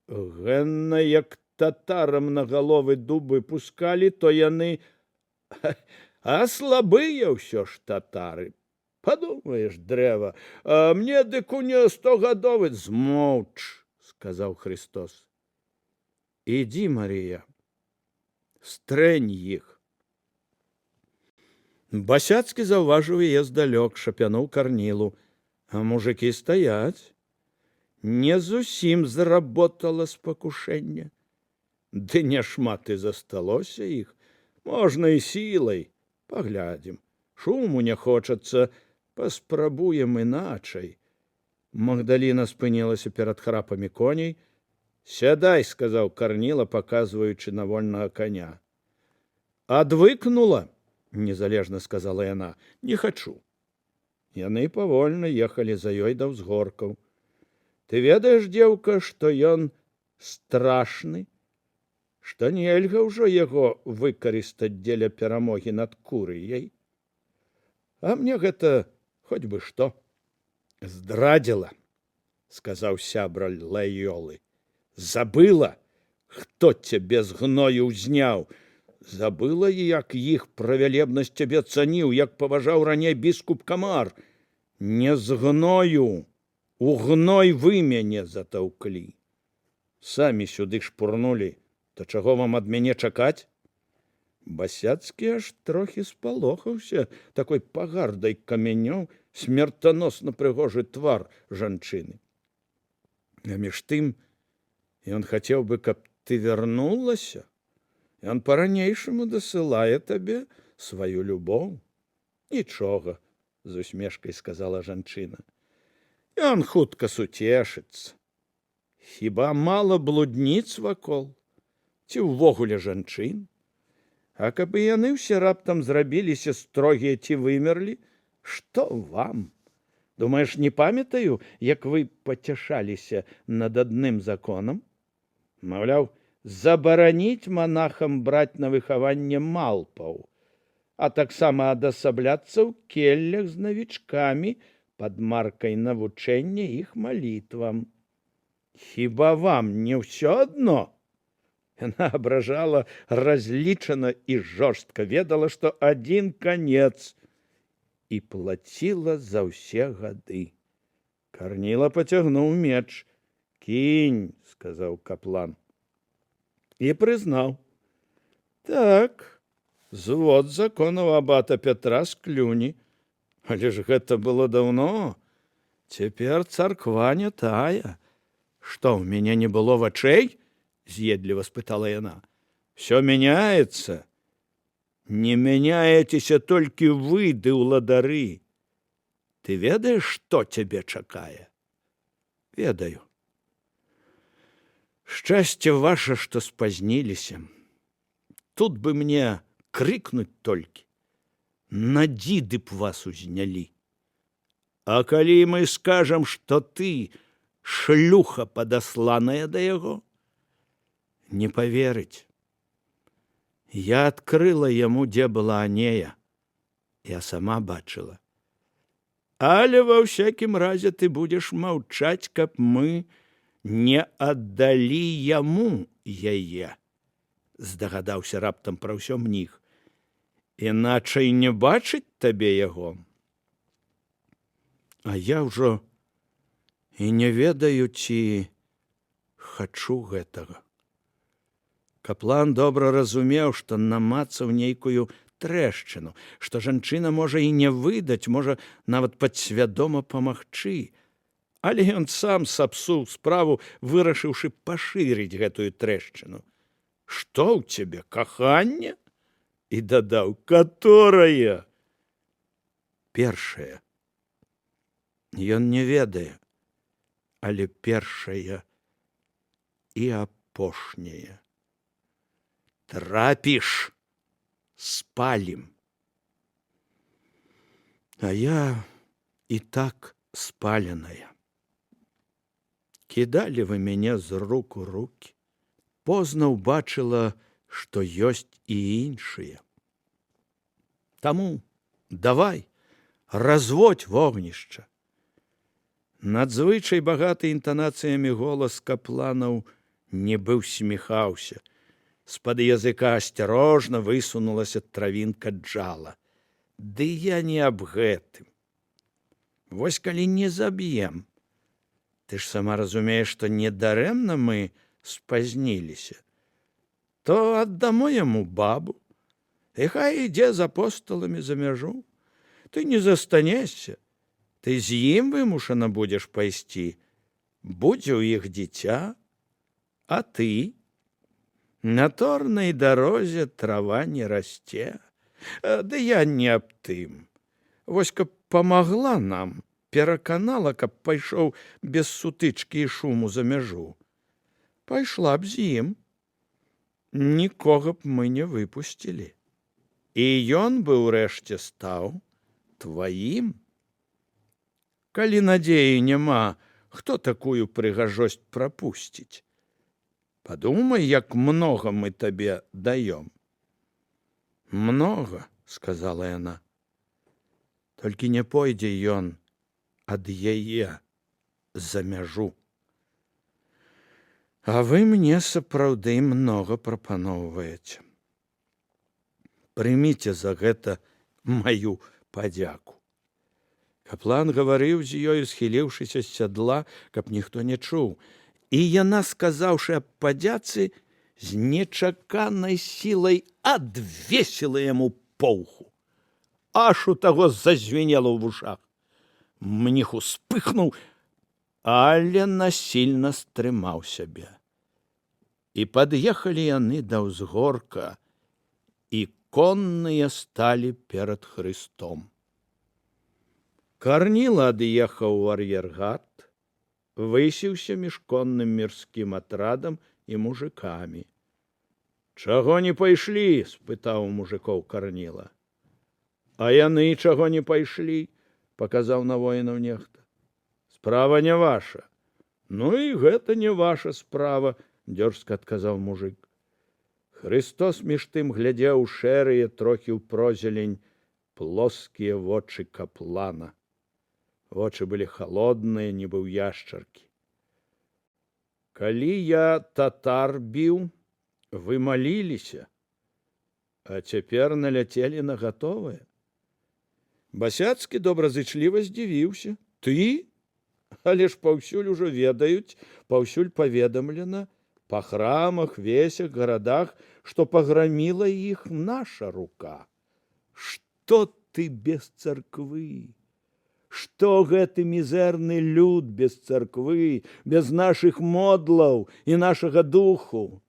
Гэнна, як татарам на галовы дубы пускалі, то яны... А слабыя ўсё ж татары. Падумаеш, дрэва, а мне дык у не 100гадовы. Змоўч, сказаў Христос. Ідзі, Марія, стрэнь іх. Басяцкі заўважыў яе здалёк, шапянуў Карнілу. А мужыкі стаяць. Не зусім заработала спакушэнне. Ды няшмат і засталося іх. Можна і сілай. Паглядзім. Шуму не хочацца. Паспрабуем іначай. Магдаліна спынілася перад храпамі коней. Сядай, сказаў Карніла, паказваючы на вольнага коня. Адвыкнула, незалежна сказала яна. Не хачу. Яны павольна ехалі за ёй да ўзгоркаў. Ты ведаеш, дзеўка, што ён страшны, што нельга ўжо яго выкарыстаць дзеля перамогі над Курыяй? А мне гэта хоць бы што. Здрадзіла, сказаў сябра Лайолы. Забыла, хто цябе з гною ўзняў. Забыла, як іх правялебнасць цябе цаніў, як паважаў раней біскуп Камар. Не з гною, у гной вы мяне затаўклі. Самі сюды шпурнулі, то чаго вам ад мяне чакаць? Басяцкі аж трохі спалохаўся такой пагардай камянёў, смертаносна прыгожы твар жанчыны. А між тым ён хацеў бы, каб ты вярнулася. Ён па-ранейшаму дасылае табе сваю любоў. Нічога, з усмешкай сказала жанчына. Ён хутка суцешыцца. Хіба мала блудніц вакол? Ці ўвогуле жанчын? А каб і яны ўсе раптам зрабіліся строгія ці вымерлі, што вам? Думаеш, не памятаю, як вы пацяшаліся над адным законам? Маўляў, забараніць манахам браць на выхаванне малпаў, а таксама адасабляцца ў келлях з навічкамі пад маркай навучэння іх малітвам. Хіба вам не ўсё адно? Яна абражала разлічана і жорстка, ведала, што адзін канец, і плаціла за ўсе гады. Карніла пацягнуў меч. «Кінь», — сказаў каплан. І прызнаў. Так, звод законаў абата Пятра з Клюні. Але ж гэта было даўно. Цяпер царква не тая. Што, ў мяне не было вачэй? З'едліва спытала яна. Всё мяняецца. Не мяняецеся толькі вы ды ўладары. Ты ведаеш, што цябе чакае? Ведаю. Шчасце ваше, што спазніліся. Тут бы мне крыкнуць толькі. На дзіды б вас узнялі. А калі мы скажам, што ты шлюха падасланая да яго? Не паверыць. Я адкрыла яму, дзе была Анея. Я сама бачыла. Але ва ўсякім разе ты будзеш маўчаць, каб мы не аддалі яму яе. Здагадаўся раптам пра ўсё мніх. Іначай не бачыць табе яго. А я ўжо і не ведаю, ці хачу гэтага. Каплан добра разумеў, што намацаў нейкую трэшчыну, што жанчына можа і не выдаць, можа нават падсвядома памагчы. Але ён сам сапсуў справу, вырашыўшы пашырыць гэтую трэшчыну. Што ў цябе, каханне? І дадаў, каторае? Першае. Ён не ведае, але першае і апошняе. Трапіш, спалім. А я і так спаленая. Кідалі вы мяне з рук у рукі. Позна ўбачыла, што ёсць і іншыя. Таму давай, разводь вогнішча. Надзвычай багаты інтанацыямі голас капланаў нібы ўсміхаўся. З-пад языка асцярожна высунулася травінка джала. Ды я не аб гэтым. Вось калі не заб'ем. Ты ж сама разумееш, што недарэмна мы спазніліся. То аддамо яму бабу, і хай ідзе з апосталамі за мяжу. Ты не застанешся. Ты з ім вымушана будзеш пайсці. Будзе ў іх дзіця, а ты? На торнай дарозе трава не расце. Ды я не аб тым. Вось каб памагла нам, пераканала, каб пайшоў без сутычкі і шуму за мяжу. Пайшла б з ім. Нікога б мы не выпусцілі. І ён бы ўрэшце стаў тваім. Калі надзеі няма, хто такую прыгажосць прапусціць? Падумай, як многа мы табе даём. Многа, сказала яна. Толькі не пойдзе ён ад яе за мяжу. А вы мне сапраўды многа прапаноўваеце. Прыміце за гэта маю падзяку. Каплан гаварыў з ёю, схіліўшыся з сядла, каб ніхто не чуў. І яна, сказаўшы аб падзяцы, з нечаканай сілай адвесіла яму поўху. Аж у таго зазвенела ў вушах. Мніх успыхнуў, але насільна стрымаў сябе. І пад'ехалі яны да ўзгорка, і конныя сталі перад Хрыстом. Карніла ад'ехаў у ар'ергат, высіўся між конным мірскім атрадам і мужикамі. Чаго не пайшлі? — спытаў мужикоў Карніла. А яны чаго не пайшлі? паказаў на воінаў нехта. Справа не ваша. Ну і гэта не ваша справа, дзёрзка адказаў мужик. Христос між тым глядзеў шэрыя, трохі ў прозелень, плоскія вочы каплана. Вочы былі халодныя, нібы ў яшчаркі. Калі я татар біў, вы маліліся, а цяпер наляцелі на гатовае. Басяцкі добразычліва здзівіўся. Ты? Але ж паўсюль ужо ведаюць, паўсюль паведамлена, па храмах, весях, гарадах, што паграміла іх наша рука. Што ты без царквы? Што гэты мізэрны люд без царквы, без нашых модлаў і нашага духу?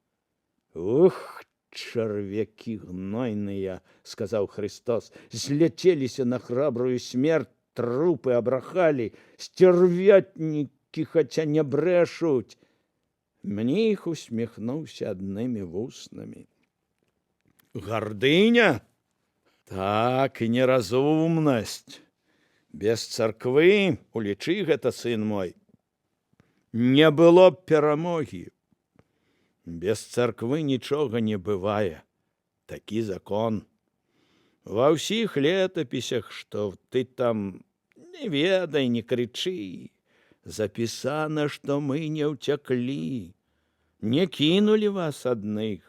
Ух, чарвякі гнойныя, сказаў Христос, зляцеліся на храбрую смерць, трупы абрахалі, сцярвятнікі, хаця не брэшуць. Мніх усміхнуўся аднымі вуснамі. Гардыня? Так, і неразумнасць. Без царквы, улічы гэта, сын мой, не было б перамогі. Без царквы нічога не бывае. Такі закон. Ва ўсіх летапісях, што ты там не ведай, не крычы, запісана, што мы не ўцяклі, не кінулі вас адных,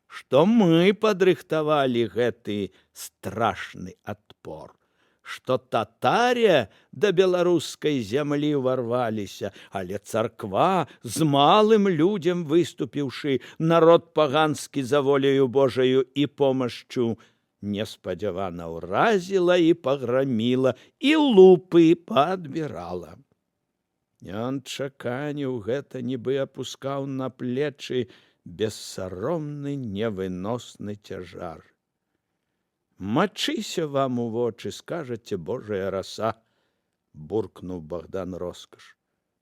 што мы падрыхтавалі гэты страшны адпор, што татаре да беларускай зямлі варваліся, але царква, з малым людзям выступіўшы, народ паганскі за воляю Божаю і помашчу, неспадзявана ўразіла і паграміла, і лупы падбірала. Ён чаканіў гэта, нібы апускаў на плечы бессаромны невыносны цяжар. Мачыся вам у вочы, скажаце, Божая раса, буркнуў Богдан Роскаш.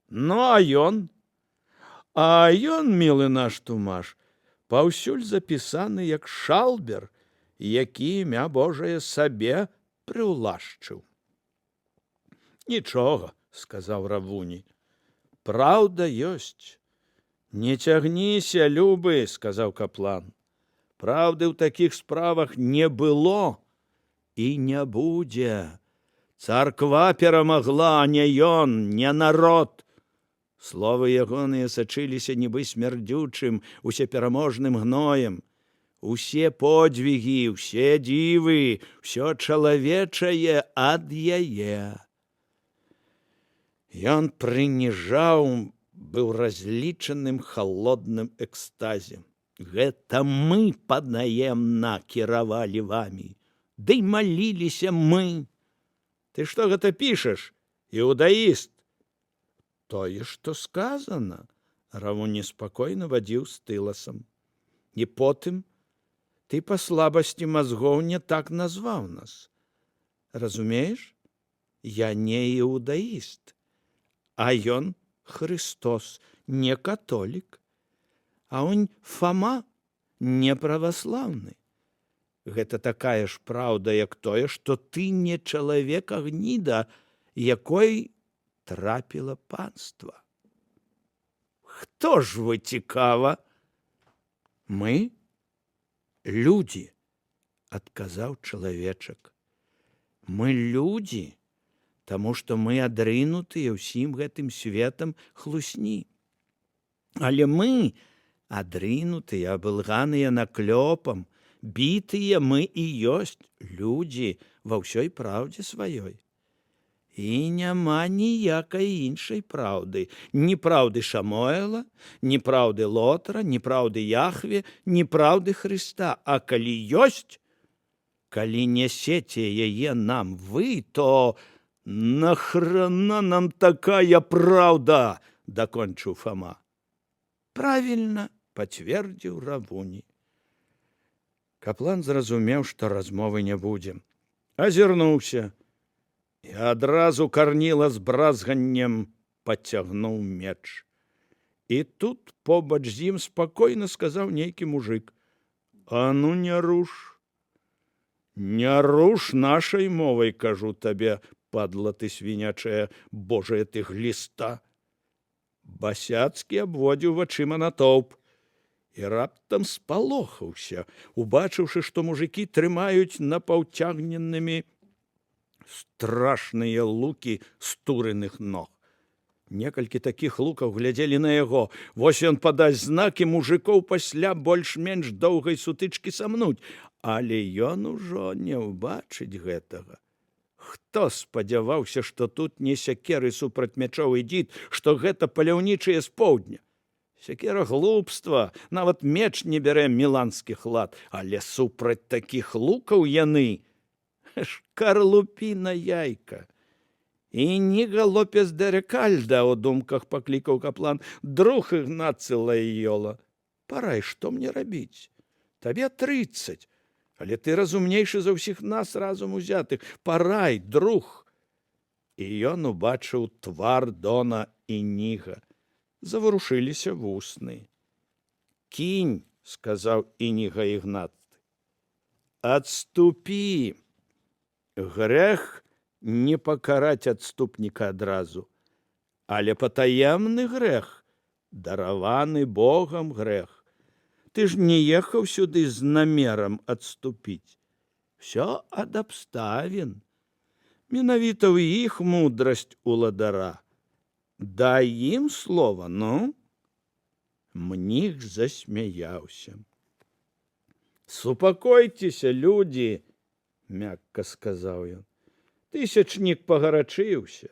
Ну, а ён? А ён, мілы наш Тумаш, паўсюль запісаны як шалбер, які імя Божае сабе прыўлашчыў. Нічога, сказаў Равуні, праўда ёсць. Не цягніся, любы, сказаў каплан. Праўды ў такіх справах не было і не будзе. Царква перамагла, а не ён, не народ. Словы ягоныя сачыліся нібы смярдзючым, усепераможным гноем. Усе подзвігі, усе дзівы, усё чалавечае ад яе. Ён прыніжаў, быў разлічаным халодным экстазе. Гэта мы паднаемна кіравалі вамі, ды і маліліся мы. Ты што гэта пішаш, іудаіст? Тое, што сказана, Равуні спакойна вадзіў з тыласам. І потым ты па слабасці мазгоў не так назваў нас. Разумееш? Я не іудаіст, а ён Христос, не католік. А он Фома не праваслаўны. Гэта такая ж праўда, як тое, што ты не чалавек, а гніда, якой трапіла панства. Хто ж вы, цікава? Мы? Людзі, адказаў чалавечак. Мы людзі, таму што мы адрынутыя ўсім гэтым светам хлусні. Але мы адрынутыя, абылганыя наклёпам, бітыя мы і ёсць людзі ва ўсёй праўдзе сваёй. І няма ніякай іншай праўды. Ні праўды Шамуэла, ні праўды Лотара, ні праўды Яхве, ні праўды Хрыста. А калі ёсць, калі нясеце яе нам вы, то нахрана нам такая праўда, дакончыў Фома. Правільна, пацвердзіў Равуні. Каплан зразумеў, што размовы не будзе. Азірнуўся і адразу карніла з бразганнем пацягнуў меч. І тут побач з ім спакойна сказаў нейкі мужик. А ну не руш. Не руш нашай мовай, кажу табе, падла ты свінячая, божая ты гліста. Басяцкі абводзіў вачыма натоўп і раптам спалохаўся, убачыўшы, што мужыкі трымаюць напаўцягненымі страшныя лукі стуреных ног. Некалькі такіх лукаў глядзелі на яго. Вось ён падасць знак, і мужикоў пасля больш-менш доўгай сутычкі сомнуць. Але ён ужо не ўбачыць гэтага. Хто спадзяваўся, што тут не сякеры супраць мячоў ідзіт, што гэта паляўнічыя з поўдня? Сякера глупства, нават меч не бярэ міланскі лад, але супраць такіх лукаў яны шкарлупіна яйка. І Ініга Лопес де Рекальда, у думках паклікаў каплан, друг Ігнацы Лайола. Парай, што мне рабіць? Табе 30, але ты разумнейшы за ўсіх нас разум узятых. Парай, друг. І ён убачыў твар дона Ініга. Заварушыліся вусны. Кінь, сказаў Ініга Ігнаты. Адступі. Грэх не пакараць адступніка адразу, але патаемны грэх, дараваны Богам грэх. Ты ж не ехаў сюды з намерам адступіць. Всё ад абставін. Менавіта ў іх мудрасць уладара. Дай ім слова, ну? Мніх засмяяўся. Супакойцеся, людзі, мякка сказаў ён. Тысячнік пагарачыўся,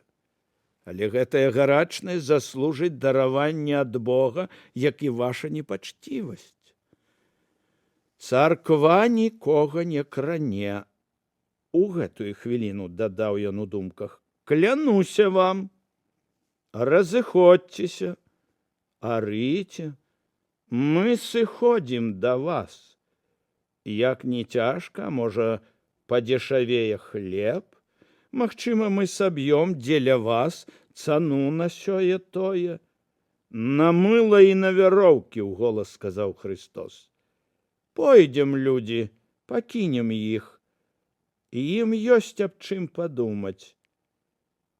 але гэтая гарачнасць заслужыць дараванне ад Бога, як і ваша непачцівасць. Царква нікога не кране. У гэтую хвіліну дадаў ён у думках. Клянуся вам, разыходзьцеся, арыце, мы сыходзім да вас. Як не цяжка, можа, падзешавее хлеб, магчыма, мы саб'ём дзеля вас цану на сёе-тое. На мыла і на вяроўкі, уголас сказаў Христос. Пойдзем, людзі, пакінем іх. Ім ёсць аб чым падумаць.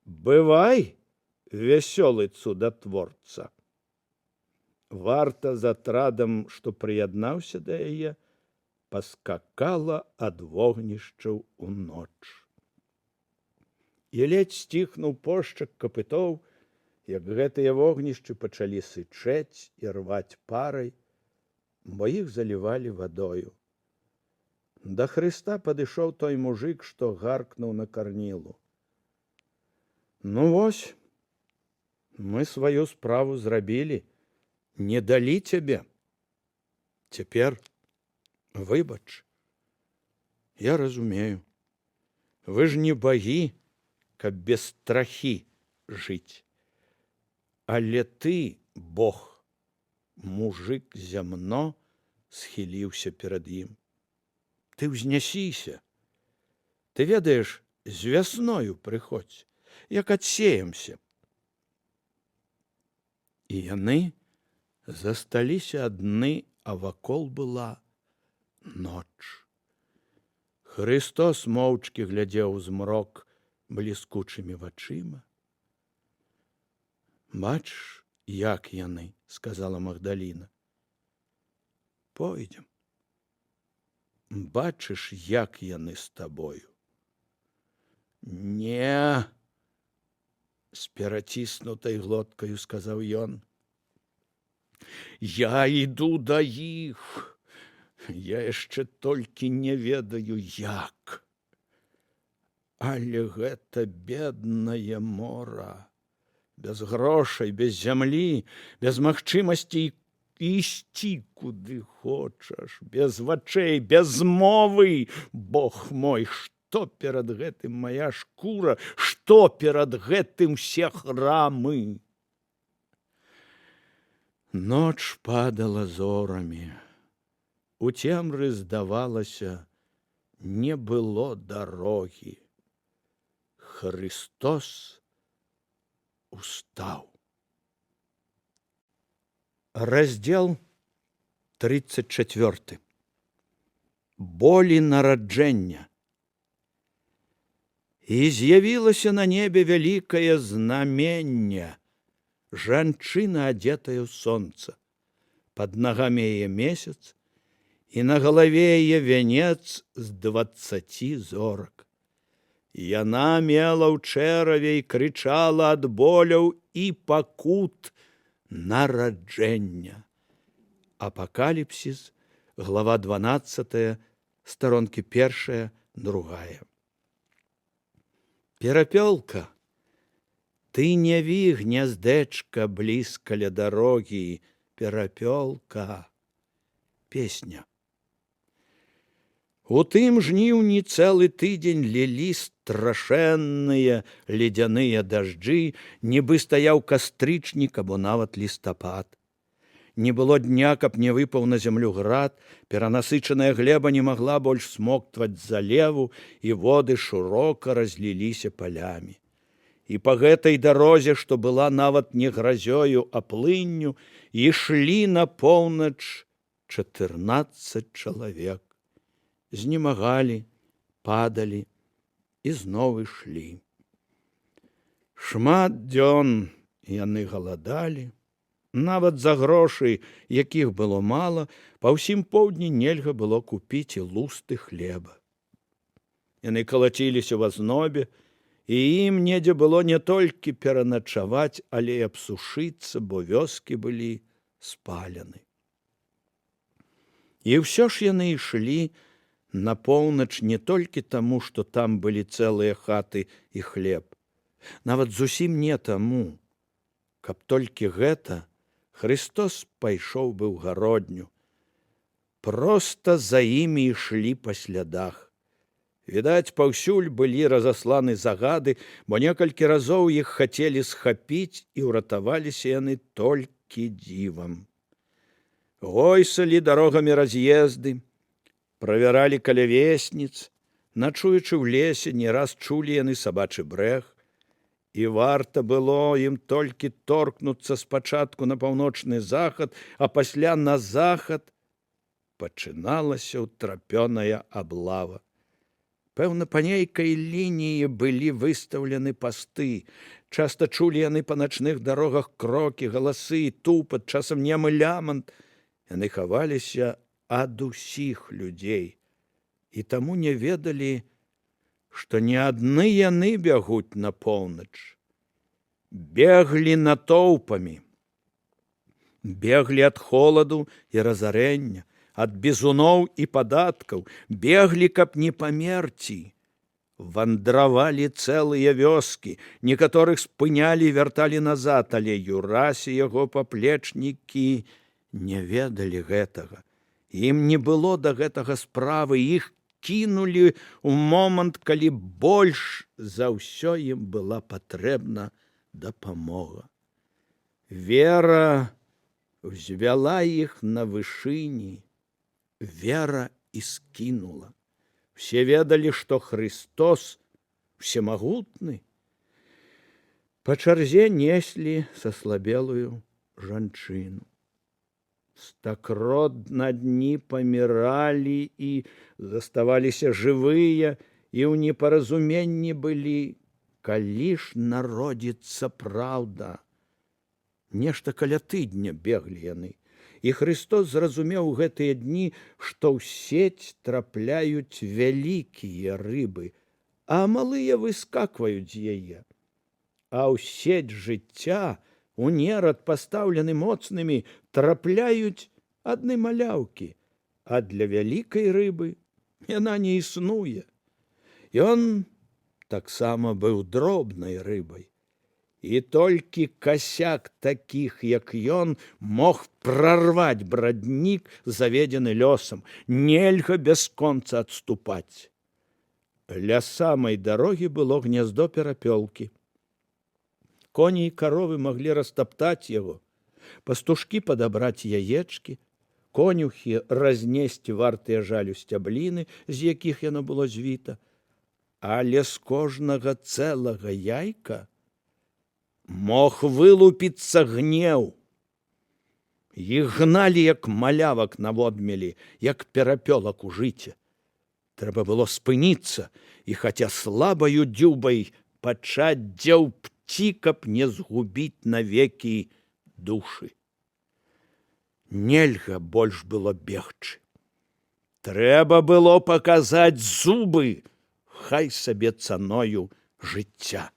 Бывай, вясёлы цудатворца. Варта з атрадам, што прыяднаўся да яе, паскакала ад вогнішчаў у ноч. І ледзь сціхнуў пошчак капытоў, як гэтыя вогнішчы пачалі сычэць і рваць парай, бо іх залівалі вадою. Да Хрыста падышоў той мужик, што гаркнуў на карнілу. Ну вось, мы сваю справу зрабілі, не далі цябе. Цяпер выбач. Я разумею. Вы ж не багі, каб без страхі жыць. Але ты, Бог, мужик зямно, схіліўся перад ім. Ты ўзнясіся. Ты ведаеш, з вясною прыходзь, як адсеемся. І яны засталіся адны, а вакол была ноч. Христос моўчкі глядзеў у змрок бліскучымі вачыма. Бачыш, як яны, сказала Магдаліна. Пойдзем. Бачыш, як яны з табою. Не, з пераціснутай глоткаю сказаў ён. Я іду да іх. Я яшчэ толькі не ведаю, як. Але гэта беднае мора. Без грошай, без зямлі, без магчымасці ісці куды хочаш, без вачэй, без мовы. Бог мой, што перад гэтым мая шкура, што перад гэтым все храмы. Ноч падала зорамі. У цемры, здавалася, не было дарогі. Христос устаў. Раздзел 34. Болі нараджэння. І з'явілася на небе вялікае знамення. Жанчына, адзетая ў сонца. Пад нагамі яе месяц, і на галаве яе вянец з 20 зорак. Яна мела ў чэраве і крычала ад боляў і пакут нараджэння. Апакаліпсіс, глава 12, старонкі 1, 2. Перапёлка, ты не ві гняздечка блізка ля дарогі, перапёлка. Песня. У тым жніўні цэлы тыдзень лілі страшэнныя ледзяныя дажджы, нібы стаяў кастрычнік або нават лістапад. Не было дня, каб не выпаў на зямлю град, перанасычаная глеба не магла больш смоктваць залеву, і воды шырока разліліся палямі. І па гэтай дарозе, што была нават не гразёю, а плынню, ішлі на поўнач 14 чалавек. Знемагалі, падалі і зноў ішлі. Шмат дзён яны галадалі, нават за грошы, якіх было мала, па ўсім поўдні нельга было купіць і лусты хлеба. Яны калаціліся ў азнобе, і ім недзе было не толькі пераначаваць, але і абсушыцца, бо вёскі былі спалены. І ўсё ж яны ішлі на поўнач не толькі таму, што там былі цэлыя хаты і хлеб, нават зусім не таму, каб толькі гэта Христос пайшоў бы ў гародню. Проста за імі ішлі па слядах. Відаць, паўсюль былі разасланы загады, бо некалькі разоў іх хацелі схапіць, і ўратаваліся яны толькі дзівам. Гойсалі дарогамі раз'езды, правяралі каля весніц, начуючы ў лесе, не раз чулі яны сабачы брэх, і варта было ім толькі торкнуцца спачатку на паўночны захад, а пасля на захад пачыналася ўтрапёная аблава. Пэўна, па нейкай лініі былі выстаўлены пасты. Часта чулі яны па начных дарогах крокі, галасы, тупат, часам немы лямант. Яны хаваліся ад усіх людзей, і таму не ведалі, што не адны яны бягуць на поўнач. Беглі натоўпамі. Беглі ад холаду і разарення, ад бізуноў і падаткаў, беглі, каб не памерці. Вандравалі цэлыя вёскі, некаторых спынялі і вярталі назад, але Юрась і яго паплечнікі не ведалі гэтага. Ім не было да гэтага справы, іх кінулі ў момант, калі больш за ўсё ім была патрэбна дапамога. Вера ўзвяла іх на вышыні, вера і скінула. Все ведалі, што Христос всемагутны. Па чарзе неслі саслабелую жанчыну. Стакрот на дні паміралі і заставаліся жывыя, і ў непаразуменні былі, калі ж народзіцца праўда. Нешта каля тыдня беглі яны, і Христос зразумеў у гэтыя дні, што ў сеть трапляюць вялікія рыбы, а малыя выскакваюць з яе. А ў сеть жыцця, у нерад пастаўлены моцнымі, трапляюць адны маляўкі, а для вялікай рыбы яна не існуе. Ён таксама быў дробнай рыбай. І толькі касяк такіх, як ён, мог прарваць браднік, заведзены лёсам. Нельга бясконца адступаць. Ля самай дарогі было гняздо перапёлкі. Коні і каровы маглі растаптаць яго, пастушкі падабраць яечкі, конюхі разнесці вартыя жалю сцябліны, з якіх яно было звіта, але з кожнага цэлага яйка мог вылупіцца гнеў. Іх гналі, як малявак на водмелі, як перапёлак у жыце. Трэба было спыніцца і, хаця слабаю дзюбай, пачаць дзяўбці, каб не згубіць навекі душы. Нельга больш было бегчы. Трэба было паказаць зубы, хай сабе цаною жыцця.